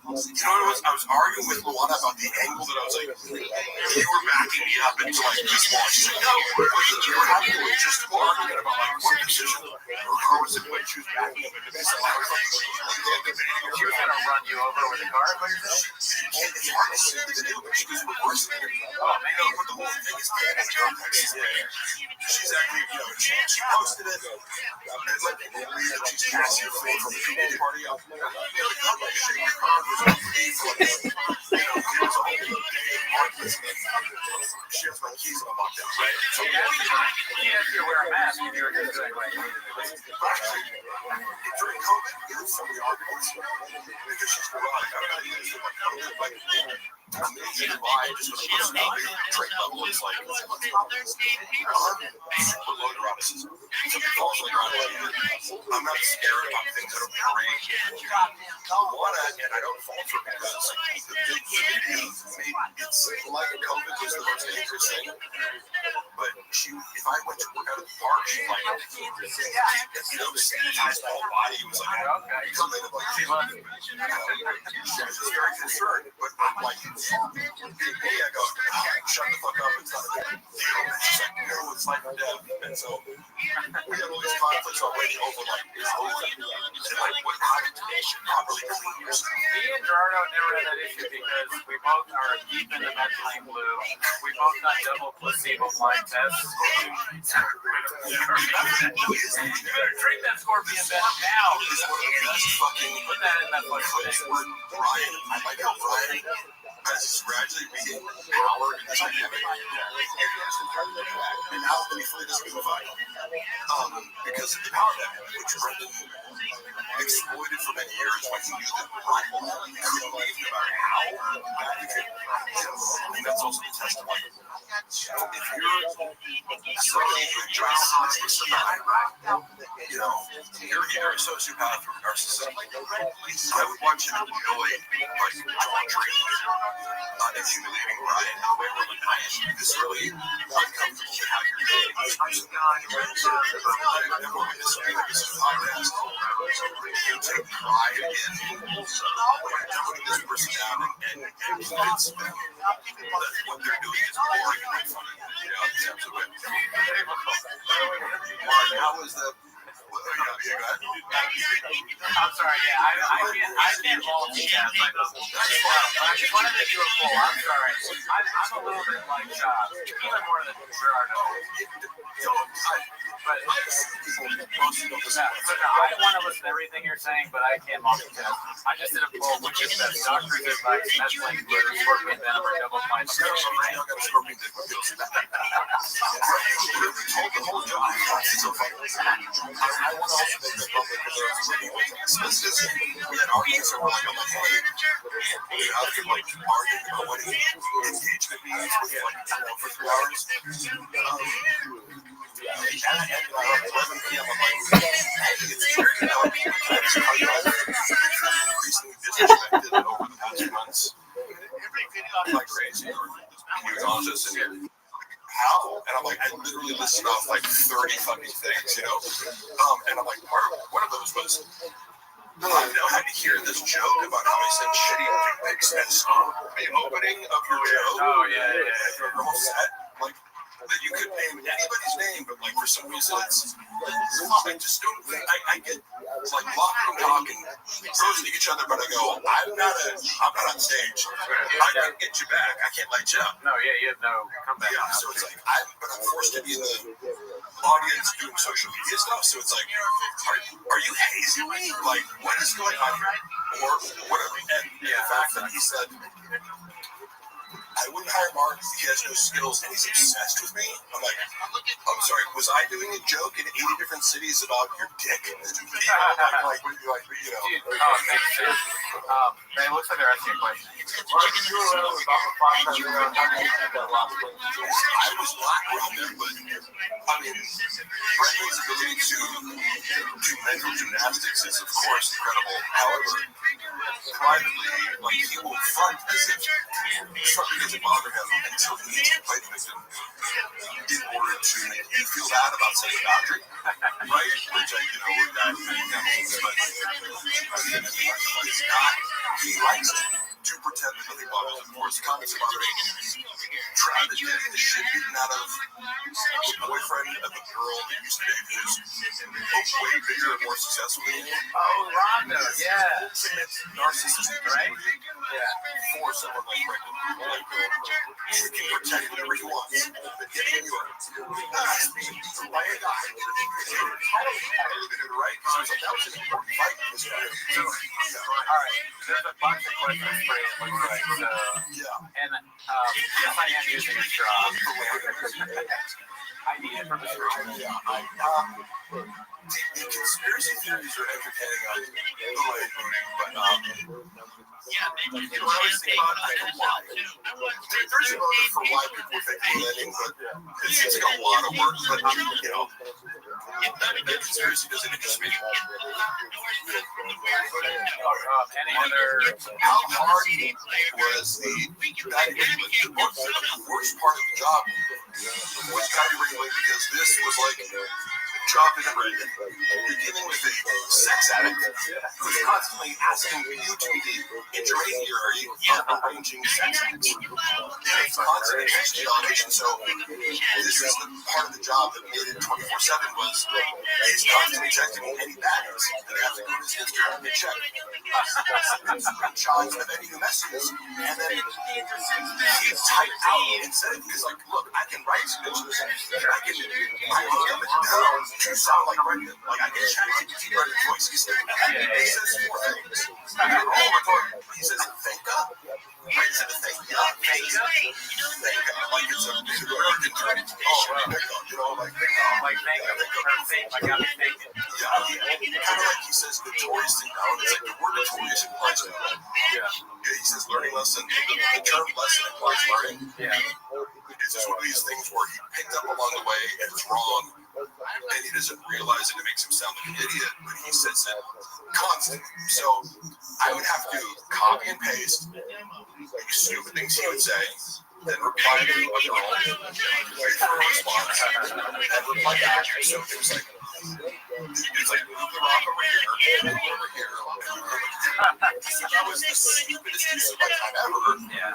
You know what it was? I was arguing with Luana about the angle that I was like, you were backing me up into like this wall. She's like, no, you were having a logistical argument about like one decision. Or how was it when she was backing up into this? She was gonna run you over with a car? It's hard to see the video, but she was reversing it. Oh, man, but the whole thing is she's actually, she posted it. And like, she's casting a flame from the community party out. She has to wear a mask if you were just doing like in Dubai, just with a personality trait level, it's like super low neuroticism. Also, I'm not scared about things that are boring. And I don't falter because the media made it seem like COVID was the most dangerous thing. But if I went to work out at the park, she like, my whole body was like, something like, she was just very concerned. But I'm like, I go, shut the fuck up, it's not a big deal. And she's like, no, it's life or death. And so we have all these conflicts already over like, how to properly clean yourself. Me and Gerardo never had that issue because we both are deep into methylene blue. We both got double placebo blind tests. You better drink that scorpion venom now. It's one of the best fucking put that in that clips where Brian, I like how Brian has gradually being power in this dynamic. And now let me fully disqualify. Because of the power dynamic, which Brendan exploited for many years when he knew that Brian couldn't leave no matter how bad he could. I think that's also the test of like, if you're struggling with narcissism, you're a sociopath or narcissist. I would watch him enjoy like John Travolta and humiliating Brian in a way where like, I am viscerally uncomfortable with how you're doing this person. I've never witnessed something like this in a podcast. You take pride in putting this person down and convince them that what they're doing is boring and not funny. How was the? I'm sorry, I can't multitask. I just wanted to do a poll. I'm sorry. I'm a little bit like even more than Gerardo. But I want to listen to everything you're saying, but I can't multitask. I just did a poll which is that doctor's advice, methylene blue, scorpion venom, or double blind scorpion. I want to also make that public for those we had arguments around like, hey, how can like argue about what engagement means for 3 hours? And I ended at 11 p.m. I'm like, it's weird how people increasingly disrespected over the past months. Like crazy. He was on just in how? And I'm like, I literally listed off like 30 fucking things, And I'm like, one of those was, I now had to hear this joke about how I sent shitty dick pics at the opening of your show. Oh, yeah. Your whole set, like, that you could name anybody's name, but like for some reason it's I just don't think I get it's like walking and talking, roasting each other, but I go, I'm not on stage. I can get you back. I can't light you up. No, yeah, you have no comeback. Yeah, so it's like I'm forced to be in the audience doing social media stuff. So it's like, are you hazing me? Like, what is going on here? Or whatever. And the fact that he said, I wouldn't hire Mark. He has no skills, and he's obsessed with me. I'm like, I'm sorry. Was I doing a joke in 80 different cities about your dick? Dude, it looks like they're asking a question. I was not around there, but I mean, Brendan's ability to do mental gymnastics is, of course, incredible. However, privately, like he will front as if something doesn't bother him until he needs to play the victim in order to make you feel bad about setting a boundary, right? Which we're not but it's not. He likes to pretend that nothing bothers him. Of course, comments about Travis getting the shit beaten out of the boyfriend of the girl that used to date who's way bigger and more successful than you. Oh, Rondo, yeah. Narcissistic, right? Yeah. For someone like Brendan. Like, he can protect whatever he wants. But getting anywhere. He's being beaten by a guy. Right? So it's like, that was an important fight in this career. All right. There's a bunch of questions for you, it looks like. So, yeah. And yes, I am using a straw. I need it from the street. The conspiracy theories are entertaining on the way, but you know, I always think about I know why. There's a motive for why people are thinking anything, but it seems like a lot of work. But you know, the conspiracy doesn't interest me. Any other? How hard was the worst part of the job was battery regulating because this was like job in Brandon. You're dealing with a sex addict who's constantly asking you to be the intermediary of arranging sex acts. And it's constant attention elevation. So this is the part of the job that made it 24/7 was he's constantly checking any bags that have to go to his Instagram and check. Shots of any new messages, and then he type out and said, "Because like, look, I can write speeches, I can dumb it down to sound like Brendan, like I can chat GPT Brendan's voice." He says four things. He says, "Thank God." Right? He said, "Thank God." Thank God. Like it's a American term. Oh, thank God. You know, like thank God. Like thank God. Like I'm mistaken. Yeah, kind of like he says notorious thing now. It's like the word notorious implies learning. Yeah, he says learning lesson. The term lesson implies learning. Yeah. It's just one of these things where he picked up along the way and it's wrong, and he doesn't realize it. It makes him sound like an idiot, but he says it constantly. So I would have to copy and paste stupid things he would say, then reply to a girl, wait for a response, and reply back. So it was like, it's like move the rock over here, move it over here. That was the stupidest use of my time ever. Yeah.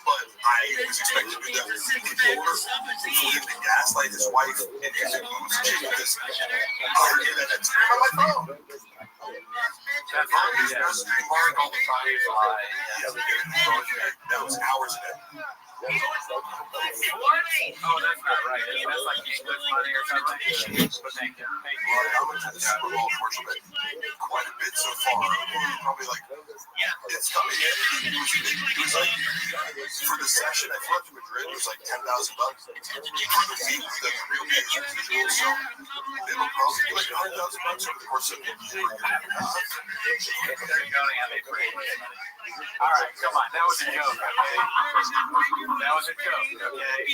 But I was expected to do that controller for him to gaslight his wife and use it because I heard that at time on my phone. That all the time. That was hours a day. What? Oh, that's not right. That's like English money or something. But thank you. Thank you. I went to the Super Bowl, unfortunately, quite a bit so far. Probably like, it's coming in. It was like, for the session, I flew up to Madrid, it was like $10,000. For the week, the real page was visual, so it'll probably be like $100,000 over the course of a year. They're going at me pretty much. All right, come on. That was a joke, okay? That was a joke, okay?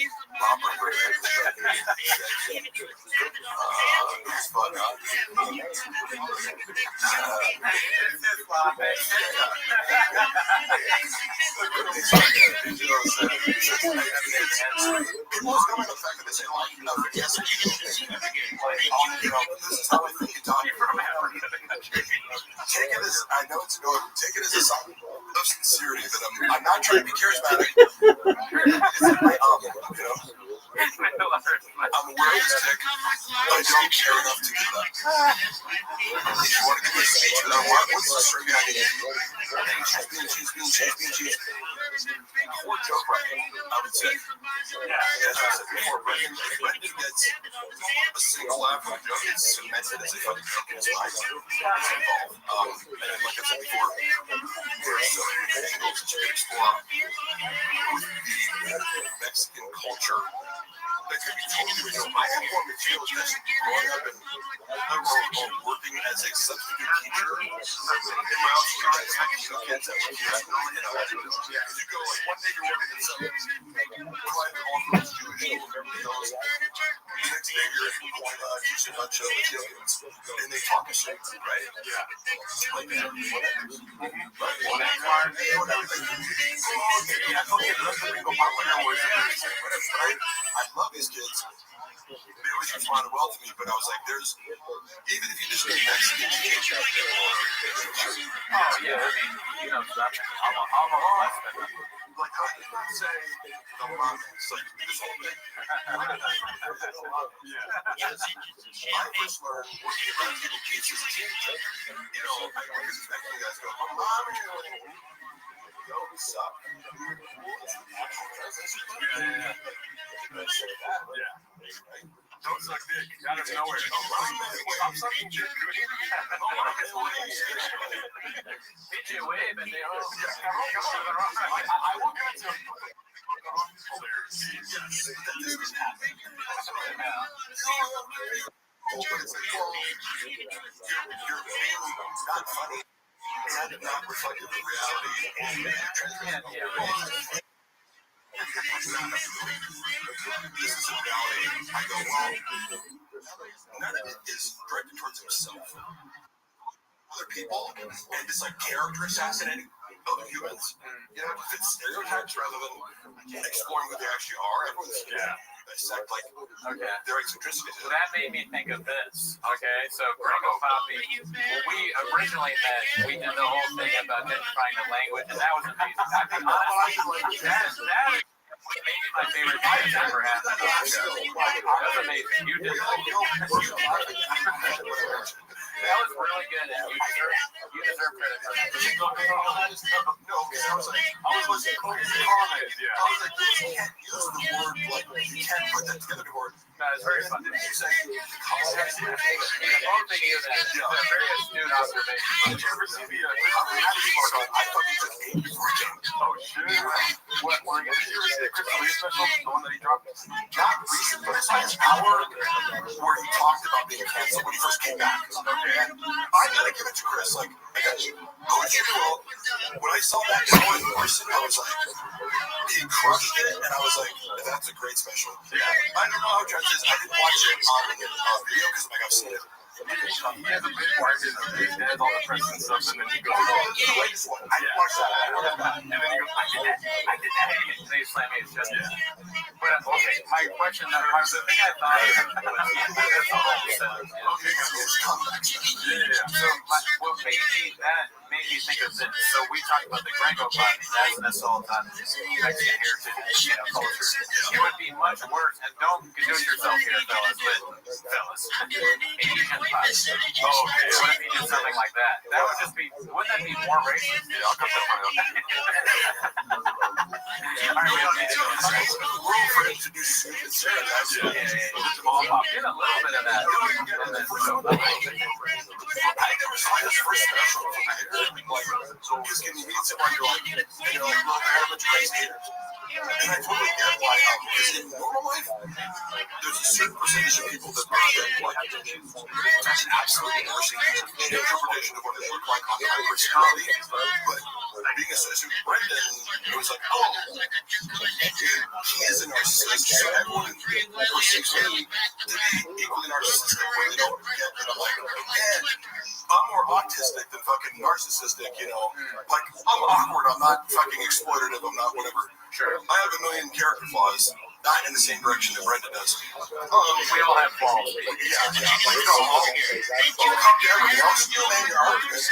It's fun, huh? People are coming to the fact that they say, like, you know, yes, this is how I think you talk from Africa. Take it as, I know it's annoying, take it as a sign of sincerity that I'm not trying to be charismatic. It's like my you know? I'm aware of this tick. I don't care enough to give up. If you want to give me a speech that I want, what's the string behind it? Cheese. Poor joke writing, I would say. As I said before, Brendan gets a single laugh from a joke. It's cemented as a funny joke in his mind. It's involved. And like I said before, there are so many angles that you can explore with the Mexican culture that could be totally original. I had more material just growing up and working as a substitute teacher in Brown Street. I had kids that were here. You go like one day you're working in some private office, Jewish school, and everything else. The next day you're teaching a bunch of Ethiopians, and they talk a shit, right? Yeah. Like that. I love these kids. They always responded well to me, but I was like, there's, even if you just get Mexican, you can't check it. Oh, yeah, I mean, you know, I'm a husband. Like, I didn't say, no, mom, it's like, this whole thing. I first learned working around people kids as a teenager. You know, I always expect you guys to go, oh, mom, yo, what's up? Yeah. Don't suck dick out of nowhere. I'm sucking dick. PJ Wave and they all. I will get to This is a reality. I go, well, none of it is directed towards himself. Other people, and it's like character assassinating other humans. You know, it fits stereotypes rather than exploring who they actually are. Everyone's dissect like their eccentricities. So that made me think of this. Okay, so Gringo Poppy, when we originally met, we did the whole thing about identifying the language, and that was amazing. I mean, honestly, that is maybe my favorite thing that's ever happened. That was amazing. You did that was really good, and you deserve credit for that. No, because I was like, you can't use the word like you can't put that together to word. No, it's very fun. You said both of you that very astute observation. Did you ever see the I fucking took 8 before it came. Oh shit! What? Did you ever see the Chris Lee special? The one that he dropped? Not recent, but it's like an hour where he talked about being canceled when he first came back. Okay. I gotta give it to Chris. Like, I got you. When I saw that show in person, I was like, he crushed it, and I was like, that's a great special. Yeah. I don't know how trans is. I didn't watch it on video because I'm like, I've seen it. He has a big part in it. He has all the press and stuff, and then he goes, The latest one. I didn't watch that. and then he goes, I did that. And they slam me his chest. But okay, my question, the thing I thought, that's all I said. Okay, So what made me think of this. So we talked about the Gringo Poppy, that's an assault on Mexican heritage, culture. It would be much worse, and don't do it yourself here, fellas, Asian Poppy. Oh, okay. What if you did something like that? That would just be, wouldn't that be more racist? Yeah, I'll cut that one out. All right, we don't need to go into that. We're all for him to do stupid stereotypes. Yeah. Get a little bit of that. And then I never saw his first special. Because can you meet someone you're like, well, they're a bunch of race haters. And I totally get why. Because in normal life, there's a certain percentage of people that are like, that's absolutely never seen an interpretation of what it looked like on my personality. But being associated with Brendan, it was like, oh, he is a narcissist. So everyone perceives him to be equally narcissistic when they don't get it. I'm like, man, I'm more autistic than fucking narcissistic, you know? Like, I'm awkward, I'm not fucking exploitative, I'm not whatever. Sure. I have a million character flaws, not in the same direction that Brendan does. We all have flaws. Yeah. Like, I'll come to everything else, you name your argument.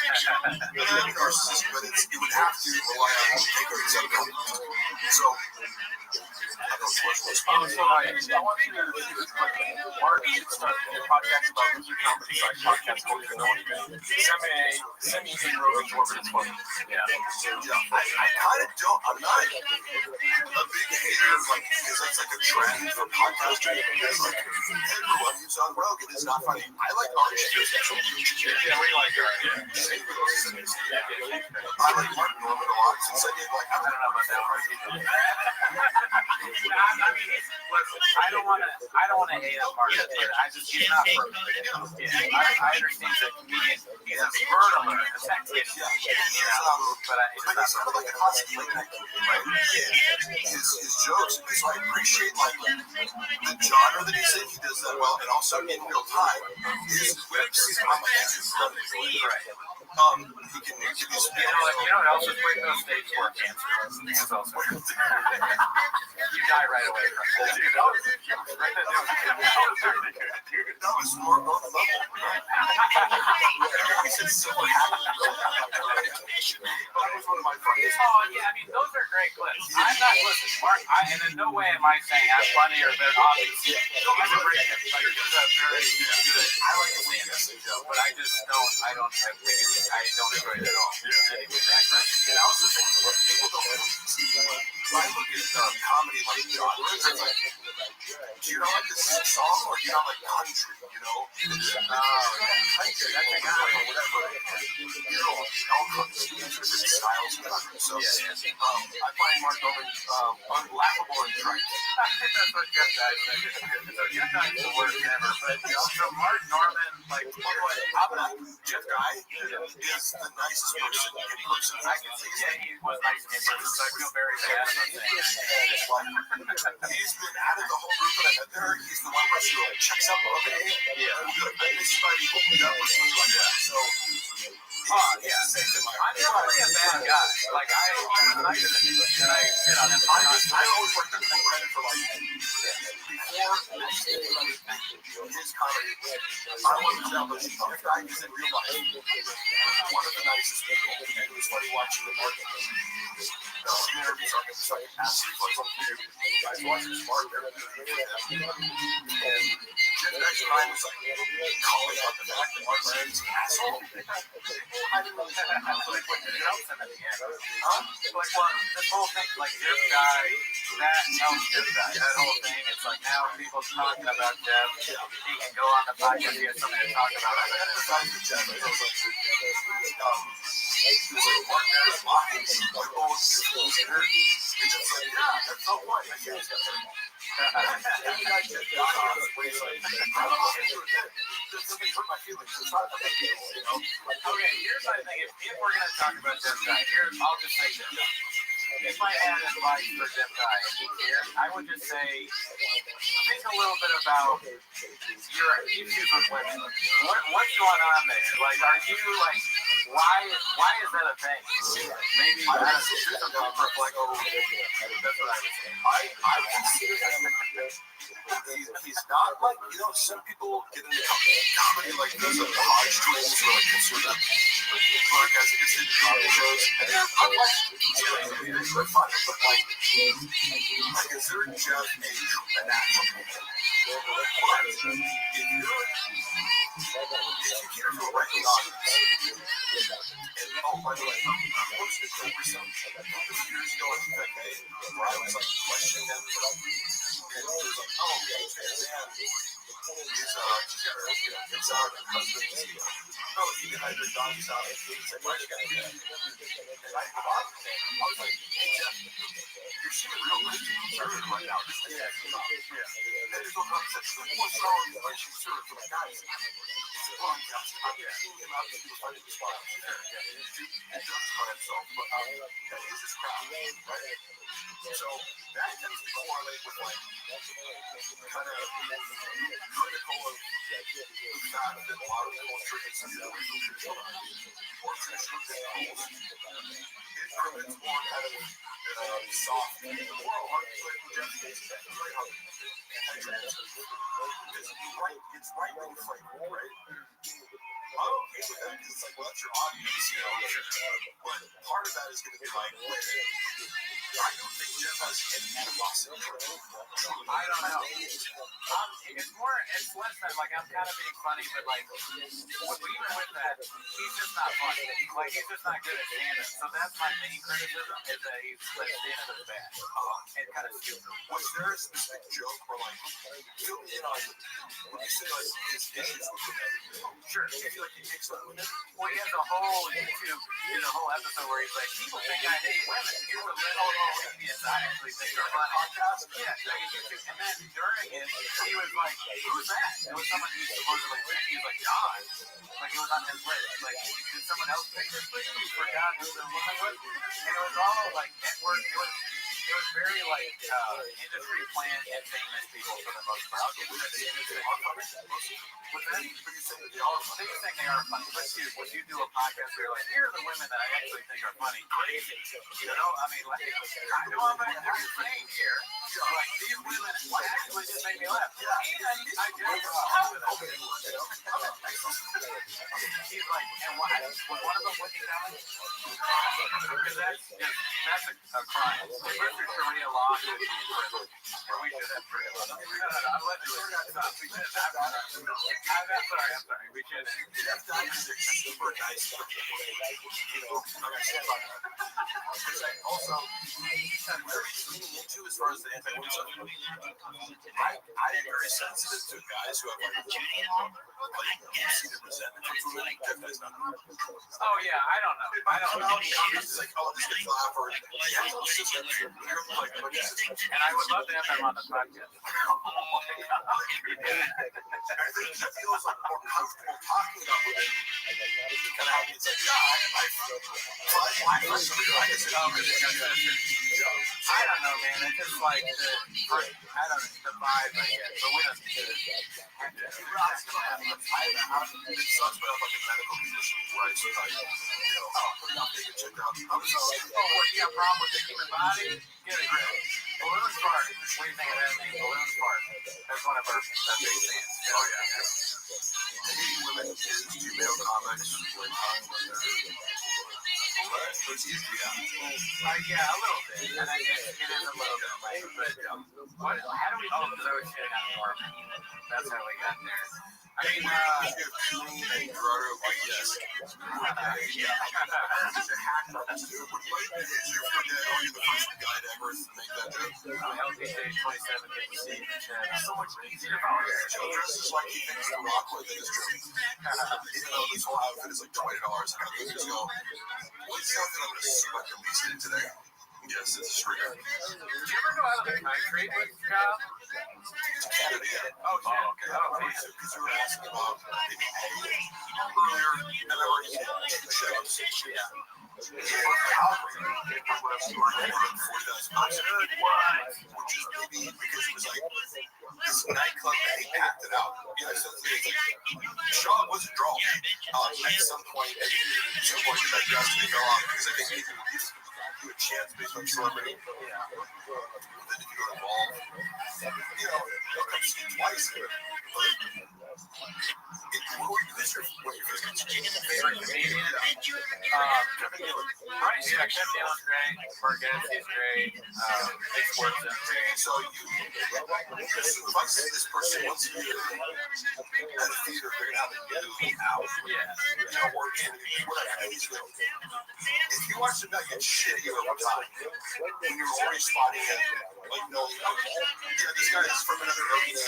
I'm a narcissist, but it would have to rely on taking some compliments. So, I don't know what's So, I want you to Mark, start your podcast about loser comedy, like podcast culture. No one can semi-inroad into what it's funny. Yeah, I kind of don't. I'm not a big hater of like because that's like a trend for podcasting. Because like everyone who's on Rogan is not funny. I like Martin Short. Yeah, we like her. Yeah. I like Martin Norman a lot since I did like I don't know about that. I don't want to hate on Martin, but he's not perfect. I understand that he's a murderer, a tactician, but he's sort of like a classic late night comedian, right? His jokes, so I appreciate like the genre that he's in. He does that well, and also in real time, his whips, his comments, he can give you some. You know what else is great though? Stage 4 cancer. It's also you die right away from it. That was more on the level. He said so happy. That was one of my funniest. Oh yeah, I mean those are great clips. I'm not listening, Mark. And in no way am I saying I'm funny or better. Obviously, he's a great clip. Like he's a very good. I like to see him, but I just don't. I don't enjoy it at all. And I was just thinking, look, people don't see one. So I look at comedy like genres. It's like, do you not like this song or do you not like country? You know, country, that's a guy or whatever. You know, all country. different styles of it. So I find Mark Norman unlaughable and trite. I think that's what Jeff Dye said. So Jeff Dye's the worst ever. But so Mark Norman, like, Jeff Dye is the nicest person in person. I can see he was nice in person, so I feel very bad about that. He's been out of the whole group that I met there. He's the one person who like checks up on me. I miss somebody who opened up with me like that. So I'm definitely a bad guy. Like I'm nicer than you, and I shit on him. I always like to take credit for like before his comedy. I want to tell that Jeff Dye is in real life one of the nicest people, and it was funny watching the market. Interviews on his site, absolutely on YouTube. Guys watching Smart, they're and Jeff Dye's time was like calling out the fact that Mark Maron's an asshole. I didn't really like what you helped him at the end. Like, well, this whole thing, like, Jeff Dye, that helps Jeff Dye. That whole thing, it's like now people's talking about Jeff. He can go on the podcast, he has something to talk about. Besides the Jeff, it was like Mark Maron's mocking people. It's just like, that's so funny. I can't just get there. And you guys get the audience where he's like, I don't know if it doesn't hurt my feelings. It's not that big deal, you know? Okay, here's my thing. If we're going to talk about Jeff Dye, I'll just say this. If I had advice for Jeff Dye, if he cared, I would just say, think a little bit about your issues with women. What's going on there? Like, are you like, why is that a thing? Maybe you have to do some self-reflection. That's what I would say. I consider him. He's not like, you know, some people get into comedy like those like the Hodge twins or like conservative podcasts that gets into comedy shows. And they're fun, but like, I consider Jeff a natural man. But if you care for writing audience, and oh, by the way, I posted over some years ago on FFA where I was like questioning them, and it was like, oh, okay, man, he's gets out and husband, oh, he can hide their dogs out, and he's like, why you gotta do that? And I was like, hey, Jeff, you're seeming real conservative right now. Just like that came out. And there's no concept. She's like, what's wrong with you? Like, she's conservative. I'm like, guys, it's a podcast. I'm seeing him out and people find his spot. He justify himself, but that is his crowd, right? So that tends to correlate with like kind of critical of the fact that a lot of culture is more traditional principles. It permits more kind of soft, more hard, like Jeff Bezos, very hard. It's right wing flavor, right? I'm okay with that because it's like, well, that's your audience, you know. But part of that is going to be like, I don't think Jeff has any animosity. I don't know. It's less than like I'm kind of being funny, but like even with that, he's just not funny. Like he's just not good at stand-up. So that's my main criticism is that he's like stand-up is bad and kind of stupid. Was there a specific joke or like fill me in on when you say like his issues with women? Sure. Do you feel like he takes on women? Well, he has a whole YouTube, a whole episode where he's like, people think I hate women. Here's a little Indians I actually think are funny. Yeah, like YouTube. And then during it, he was like, who's that? It was someone who supposedly think he was like, John. Like it was on his list. Like, did someone else pick this list? He forgot who the woman was. And it was all like network. It was very like industry plant and famous people for the most part. I'll give it to the industry. With that, they are saying they are funny. But dude, when you do a podcast where you're like, here are the women that I actually think are funny, crazy. You know, I mean, like, I know I'm saying here, like, these women actually just make me laugh. And I just he's like, and why was one of them Whitney Allen? Because that's a crime. Sharia law should be in prison, or we should have Sharia law. Allegedly, we should have. I'm sorry. We should have. Jeff Dye is super nice. You know, I'm gonna say about that. Because I also, where he's leaning into is far as the anti-women stuff, I'm very sensitive to guys who have like resentment towards women. Definitely not. Oh yeah, I don't know. It's like, oh, this is laugh or and I would love to have them on the podcast. I think he feels like more comfortable talking about women. And it's like, I don't know, man. It's just like the vibe I get, but we don't need to. It sucks, but I have like a medical condition where I sometimes, putting out things checked out. Oh, what, you got a problem with the human body? Get a grip. Balloons fart. What do you think of that name? Balloons fart. That's one of our big fans. Oh, yeah. Hating women is female comics when yeah, a little bit. And it is a little bit late, but how do we know those shit out of Norman? That's how we got there. I mean, and Gerardo, like, yes. You're the first guy to ever make that joke. Healthy Stage 27 gets to see so much easier. Joe dresses like he thinks the Rock with it is true. Even though this whole outfit is like $20, I got to just go, what's the outfit I'm going to suck at least in today? Yes, it's a trigger. Did you ever go out of the country with Kyle? Canada, yeah. Oh, shit. Okay. Oh, because you were asking about maybe earlier, and I already did the shows. Yeah. Which is maybe because it was like this nightclub that he packed it out. Yeah, so it's like Shaw wasn't drawn. At some point, that dress to go off because I think maybe you a chance based on celebrity. Yeah. But then if you go to ball, they'll come see you twice. Who's your favorite comedian? Right, yeah, Kevin Dillon's great. Bargatze's great. Nick Swartz's great. So if I see this person once a year at a theater, they're gonna have a new out. Yeah. Or whatever. If you watch them, get shitty over time. When you're already spotting it, like, no, yeah, this guy is from another arena.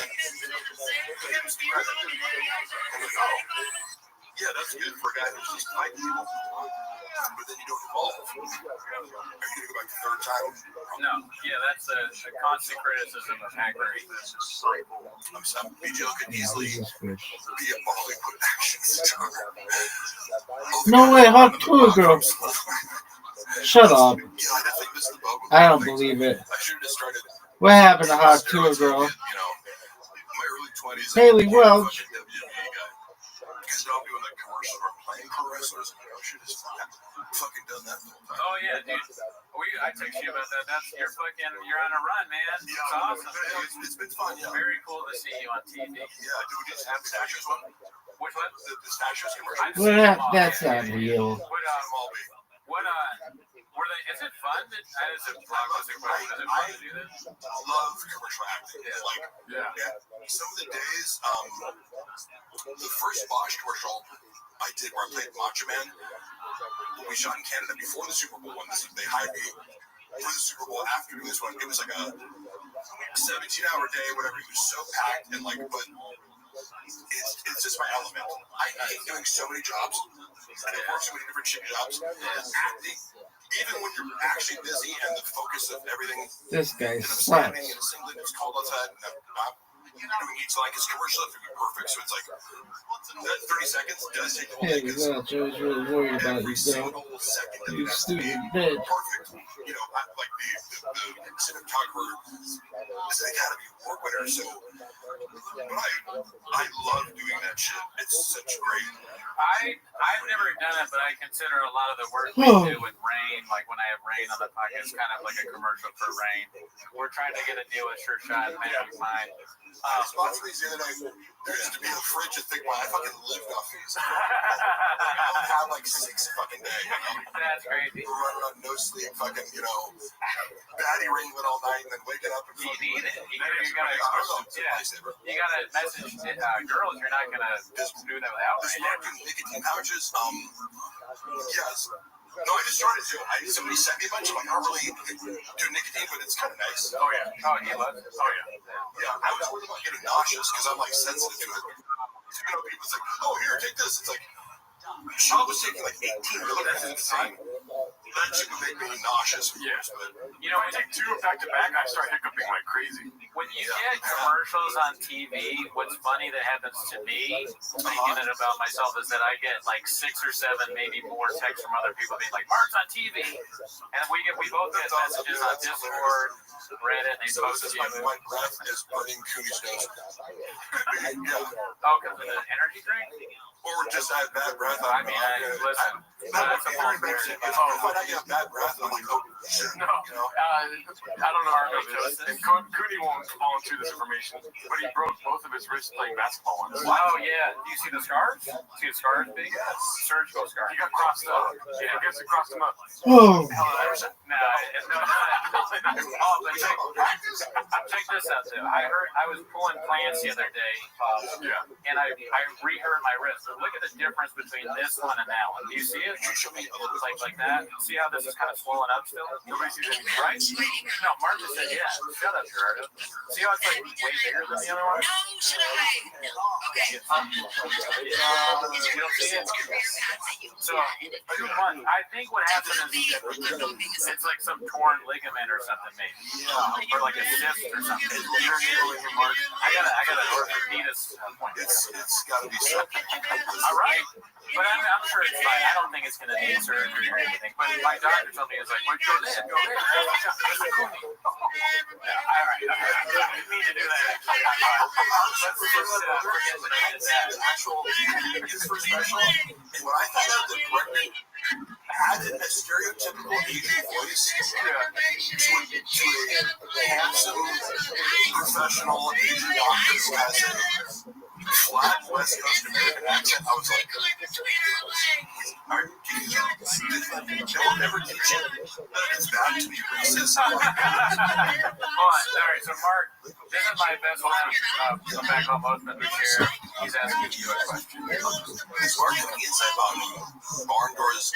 Yeah, that's good for a guy who's just like people. But then you don't evolve. Are you going to go back the third time? No. Yeah, that's a constant criticism of Hackberry. I'm sorry. BJ could easily be a Bollywood action star. No way, Hot Tour Girl. Shut up. Yeah, I definitely missed the boat. I don't believe it. I should have just started. What happened to Hot Tour Girl? My early 20s. Haley Welch. Because I'll be on that commercial or playing pro wrestlers. I should have just fucking done that the whole time. Oh, yeah, dude. I text you about that. That's you're on a run, man. It's awesome. It's been fun, yeah. Very cool to see you on TV. Yeah, do we just have pistachios one? Which one? The pistachios commercial? Well, that's not real. Were they? Is it fun? As a blockbuster question, is it fun to do this? I love commercial acting. Yeah. Some of the days, the first Bosch commercial I did where I played Macho Man, we shot in Canada before the Super Bowl one. They hired me for the Super Bowl after doing this one. It was like a 17-hour day, whatever. It was so packed and but it's just my element. I hate doing so many jobs. I work so many different shit jobs. Acting, even when you're actually busy and the focus of everything. This guy sucks. sucks. It's cold outside. It's like his commercial have to be perfect, so it's like that 30 seconds does take the whole Hey, thing. Welch, I was really worried about you, though. You stupid bitch. Perfect. Like the cinematographer is an Academy Award winner, so I love doing that shit. It's such great. I've never done it, but I consider a lot of the work we do with Rain, like when I have Rain on the podcast, kind of like a commercial for Rain. We're trying to get a deal with Sure Shot and Magic Mind. I sponsored these the other day. There used to be a fridge to think, I fucking lived off these. I only had like 6 fucking days. That's crazy. We're running on no sleep, fucking, baddie ringing all night and then waking up and you need it. You gotta message girls. You're not gonna just do that without it. Nicotine pouches, yes. No, I just started to. Somebody sent me a bunch. I'm like, I don't really do nicotine, but it's kind of nice. Oh yeah. Oh, he loves it. Oh yeah. Yeah, I was worried about getting nauseous because I'm like sensitive to it. You know, people's like, oh, here, take this. It's like, Sean was taking like 18 milligrams at the time. That shit would make me nauseous. Yeah. You know, when you take 2 back to back, I start hiccuping like crazy. When you get commercials on TV, what's funny that happens to me, speaking it about myself, is that I get like 6 or 7, maybe more texts from other people being like, Mark's on TV. And we both get messages on Discord, Reddit, and they post This is you. my breath is burning Cooney's nose. Yeah. Oh, because of the energy drink? Or just have bad breath. I mean, listen. That's a false narrative. If I find out you have bad breath, I'm like, oh, shit. No, I don't know how and Cooney won't volunteer this information, but he broke both of his wrists playing basketball once. Oh, yeah. Do you see the scars? See the scars big? Yes. Surgical scars. He got crossed up. Yeah, I guess it crossed him up. Oh. No. Oh, but check this out, too. I was pulling plants the other day, and I reheard my wrist. So look at the difference between this one and that one. Do you see it? Show me a little Like that? See how this is kind of swollen up still? Nobody sees anything, right? No, Mark just said, yeah. Shut up, Gerardo. See how it's like way bigger than the other one? No, should I? Okay. You don't see it? So, I think what happened is it's like some torn ligament or something, maybe. Yeah. Or like a cyst or something. I got an orthopedist appointment. It's got to be something. All right. But I'm sure it's fine. I don't think it's going to need surgery or anything. But my doctor told me, he was like, well, go there. All right. I didn't mean to do that. Let's just forget that I did that. Actual is for special. And when I found out that Brendan had a stereotypical Asian voice to a handsome, professional Asian doctor who has a flat West Coast American accent, I was like, they'll never teach you that it's bad to be racist. All right, so Mark, this is my best friend from back home, husband, chair. He's asking you a question. Is Mark having inside barn doors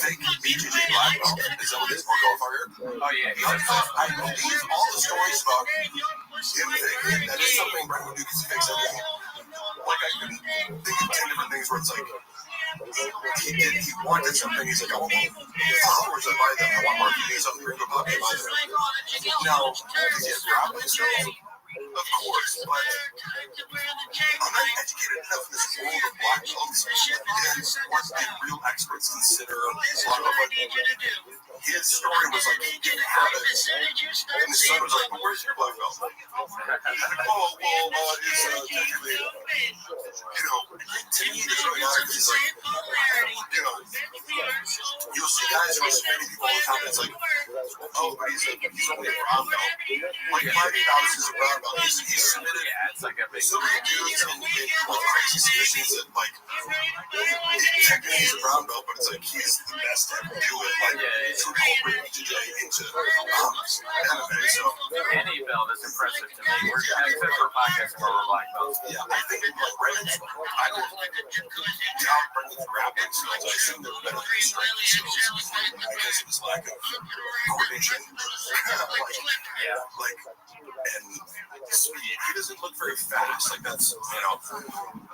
fake BJJ black belt? Is that what this more golf are here? Oh, yeah. I believe all the stories about him faking. That is something Brent would do because he fakes everything. Like, I can think of 10 different things where it's like, he wanted something, he's like, I want followers that buy them. I want Mark to do something, bring them up and buy them. Now, does he have problems? Of course, but I'm not educated enough in this world of black belts and what the real experts consider a lot of what his story was like. He didn't have it, and his son was like, well, where's your black belt? It's technically, to me, it's really not, it's like, you'll see guys who are spending people all the time, it's like, oh, but he's only a brown belt. Like, Mike Downs is a brown belt. He's submitted so many dudes in crazy submissions that, like, technically he's a brown belt, but it's like he's the best to ever do it. Like, to incorporate BJJ into MMA, so. Any belt is impressive to me. Except for podcasts where we're black belts. Yeah, I think like Brendan's, I don't doubt Brendan's grappling skills. I assume they're better than his striking skills because of his lack of coordination. And speed. He doesn't look very fast. Like, that's,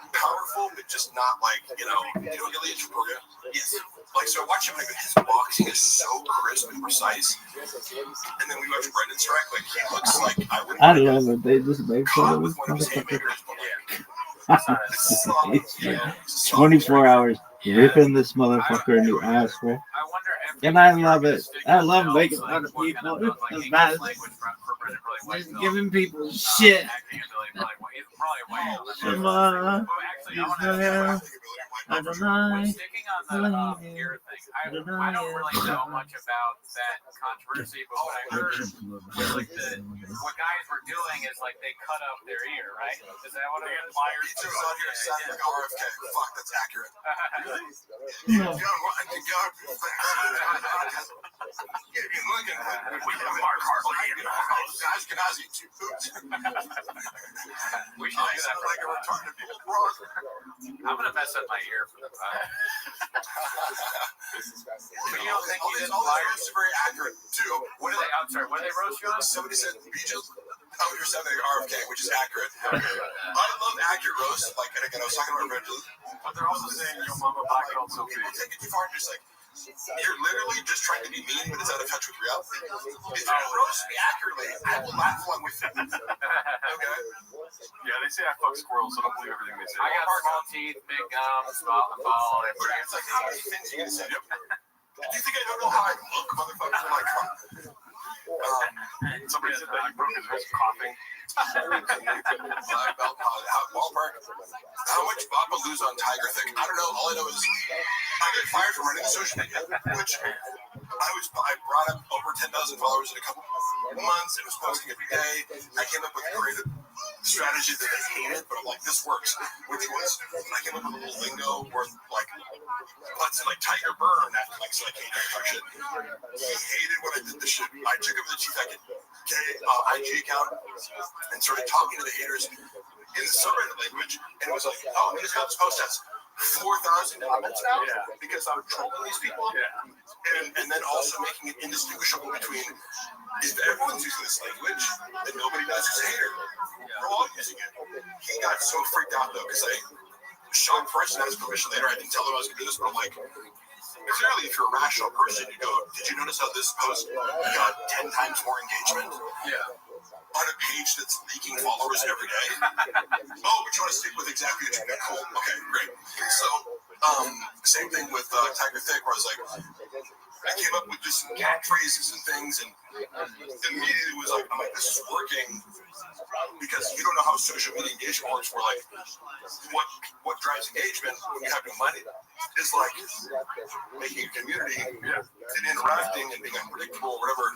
powerful, but just not like, Ilya Chaporia? Yes. Like, so I watch him, like, his boxing is so crisp and precise. And then we watch Brendan strike, like, he looks like I love it. They just make fun of this motherfucker. 24 hours ripping this motherfucker a new asshole. And I love it. I love making fun of people. It's bad. Just giving people shit. I don't know. Sticking on the ear thing, I don't really know much about that controversy, but what I heard was like what guys were doing is like they cut off their ear, right? Is that what it is? He just out here sounding like RFK. Fuck, that's accurate. Mark Hartley. Guys can ask you two foods. We should do that like a retarded people. I'm gonna mess up my ear for the But you don't think all he these didn't fire? roasts are very accurate too. I'm sorry, what did they roast you on? Somebody said BJ's you're 7 RFK, which is accurate. I love accurate roasts. Like, and again, I was talking about Red Blue. But they're also saying your mama black belt so People big. take it too far and just like, you're literally just trying to be mean, but it's out of touch with reality. If you roast me accurately, I will laugh along with you. Okay? Yeah, they say I fuck squirrels, so don't believe everything they say. I got small teeth, big gums, small ball. It's like, how many things are you going to say? Yep. Do you think I don't know how I look, motherfucker? Like, somebody said that he broke his wrist coughing. Black belt, ballpark. How much Papa lose on Tiger Thick? I don't know. All I know is I get fired from running the social media, which I brought up over 10,000 followers in a couple months. It was posting every day. I came up with a creative strategy that I hated, but I'm like, this works. Which was, I came up with a little lingo where, like, let's say, like, Tiger Burn, that, like, so I can't do shit. He hated when I did this shit. I took over the Chief IG account and started talking to the haters in the subreddit language, and it was like, oh, this post has 4,000 comments now because I'm trolling these people, and then also making it indistinguishable between if everyone's using this language, then nobody knows who's a hater. We're all using it. He got so freaked out though because I showed first and had his permission later. I didn't tell him I was going to do this, but I'm like, clearly, if you're a rational person, you go, did you notice how this post got 10 times more engagement? Yeah. On a page that's leaking followers every day? Oh, but you want to stick with exactly what you're doing? Cool. Okay, great. So, same thing with Tiger Thick, where I was like, I came up with just some catchphrases and things, and immediately was like, I'm like, this is working because you don't know how social media engagement works. Where like, what drives engagement when you have no money is like making a community and interacting and being unpredictable or whatever.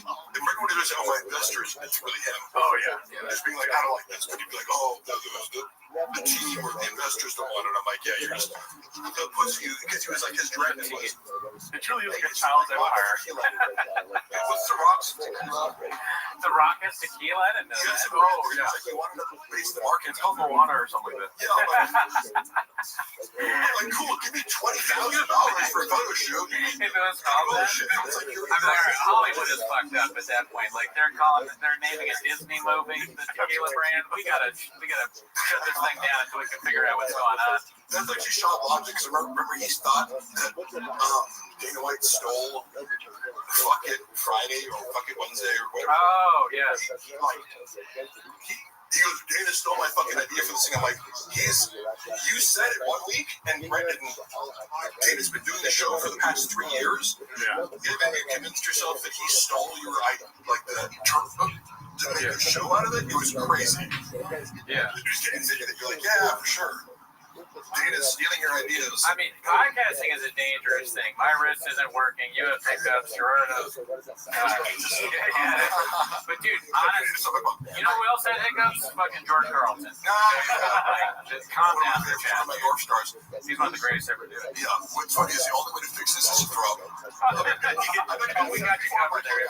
If everyone is oh, my investors, it's really him. Oh yeah. Just being like, I don't like this, but you'd be like, oh, the team or the investors don't want it. I'm like, yeah, you're just they'll push you because he was like his direct team. It's really like a child's empire. What's the Rock's tequila? The Rock has tequila? I didn't know that. Oh, yeah. Like he wanted to base the market. It's called water or something like that. Yeah, like, cool, give me $20,000 for a photo shoot. If it was called that, I'm like, Hollywood is fucked up at that point. Like they're naming a Disney movie, the tequila brand. We gotta shut this thing down until we can figure out what's going on. That's actually shot logic. Because remember he thought that Dana White stole fucking Friday or fucking Wednesday or whatever. Oh yeah. He goes, Dana stole my fucking idea for this thing. I'm like, you said it 1 week, and Dana's been doing the show for the past 3 years. Yeah. And then you convinced yourself that he stole your idea, like the term to make a show out of it. It was crazy. Yeah. You just get into it. You're like, yeah, for sure. Dana's stealing your ideas. I mean, podcasting is a dangerous thing. My wrist isn't working. You have pickups. Gerardo. But dude, honestly, you know who else had hiccups? Fucking George Carlton. Just calm down there, Chad. My North Stars. He's one of the greatest ever do it. Yeah. What's funny is the only way to fix this is to throw up. We got you covered there.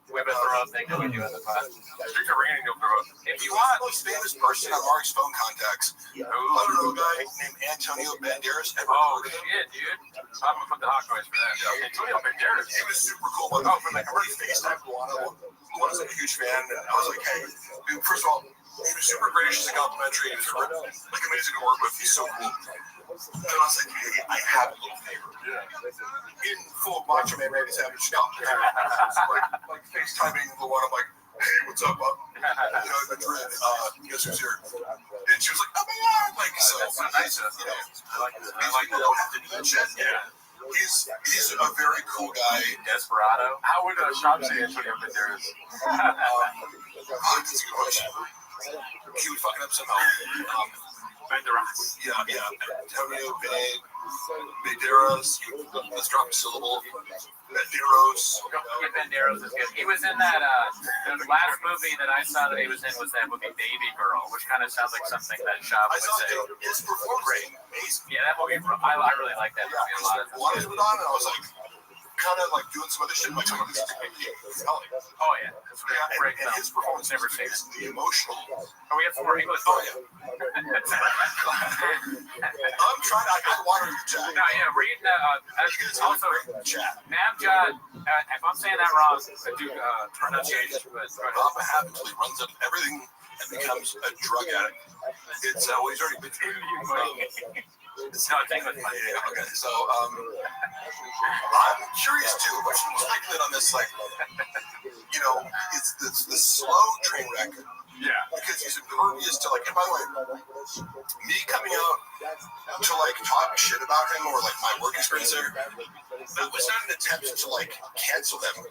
We have a throw up thing that we do in the pod. Speaking of ringing, you'll throw up. If you want, the most famous person on Mark's phone contacts. I don't know a guy named Antonio Banderas. Oh shit, dude! I'm gonna put the hot noise for that. Yeah. Antonio Banderas. He was super cool. Oh, from like a really FaceTime Luana. Luana's like a huge fan. And I was like, hey, first of all, he was super gracious and complimentary. He was like amazing to work with. He's so cool. And I was like, hey, I have a little favor. In full Macho Man Randy Savage stuff. Like FaceTiming Luana, I'm like, hey, what's up, bub? Madrid, guess who's here? And she was like, oh my god, like, so nice. You know, I like that. Don't have to do that shit. Yeah. He's a very cool guy. Desperado. How would Shop say Antonio Banderas? That's a good question. He would fuck it up somehow. Banderas. Yeah. Antonio Banderas. Let's drop a syllable. Banderos. Yeah, Banderos is good. He was in that, the last movie that I saw that he was in was that movie Baby Girl, which kind of sounds like something that Shop would say. His performance was amazing. Yeah, that movie, I really like that movie a lot. Water's been on, and I was like, kind of like doing some other shit. Like some of this is compelling. Oh yeah, it's great. Yeah, Great and film. his performance Never was seen it. emotional. Oh, we have some more English. Oh yeah. I'm trying. I got water in the chat. No, yeah, read also chat. Navjad. If I'm saying that wrong, I do pronunciation. But Papa happens until he runs up everything and becomes a drug addict. It's he's already been through. No, it's English. Yeah, okay, so I'm curious too. What's your speculate on this? Like, you know, it's the slow train wreck. Yeah. Because he's impervious to like. And by the way, me coming out to like talk shit about him or like my work experience there, that was not an attempt to like cancel them.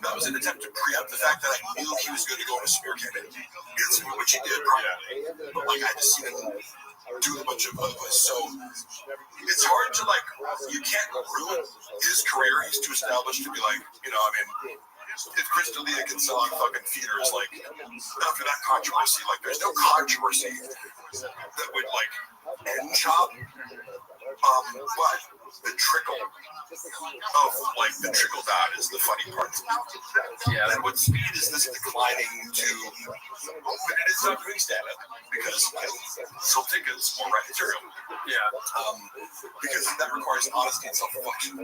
That was an attempt to preempt the fact that I knew he was going to go on a smear campaign. Which he did, probably. But like I just seen him do a bunch of so it's hard to like, you can't ruin his career. He's too established to be like, you know, I mean, if Chris D'Elia can sell out fucking theaters, like after that controversy, like there's no controversy that would like end Chop. But the trickle of like the trickle down is the funny part. Yeah. And what speed is this declining to? But it is not doing stand up because still think it's more right material. Yeah. Because that requires honesty and self-reflection.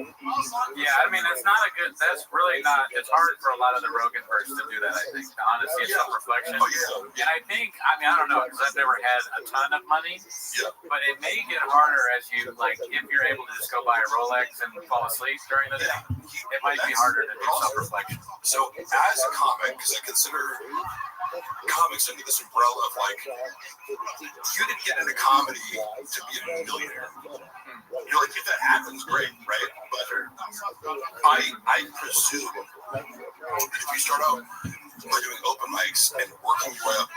Yeah, I mean it's not a good. That's really not. It's hard for a lot of the Roganverse to do that. I think the honesty and self-reflection. Oh yeah. And I think I don't know because I've never had a ton of money. Yeah. But it may get harder as you like if you're able to just go buy a Rolex and fall asleep during the day. It might be harder to do self-reflection. So as a comic, because I consider comics under this umbrella of like, you didn't get into comedy to be a millionaire. You're like, if that happens, great, right? But I presume that if you start out by doing open mics and working your way up,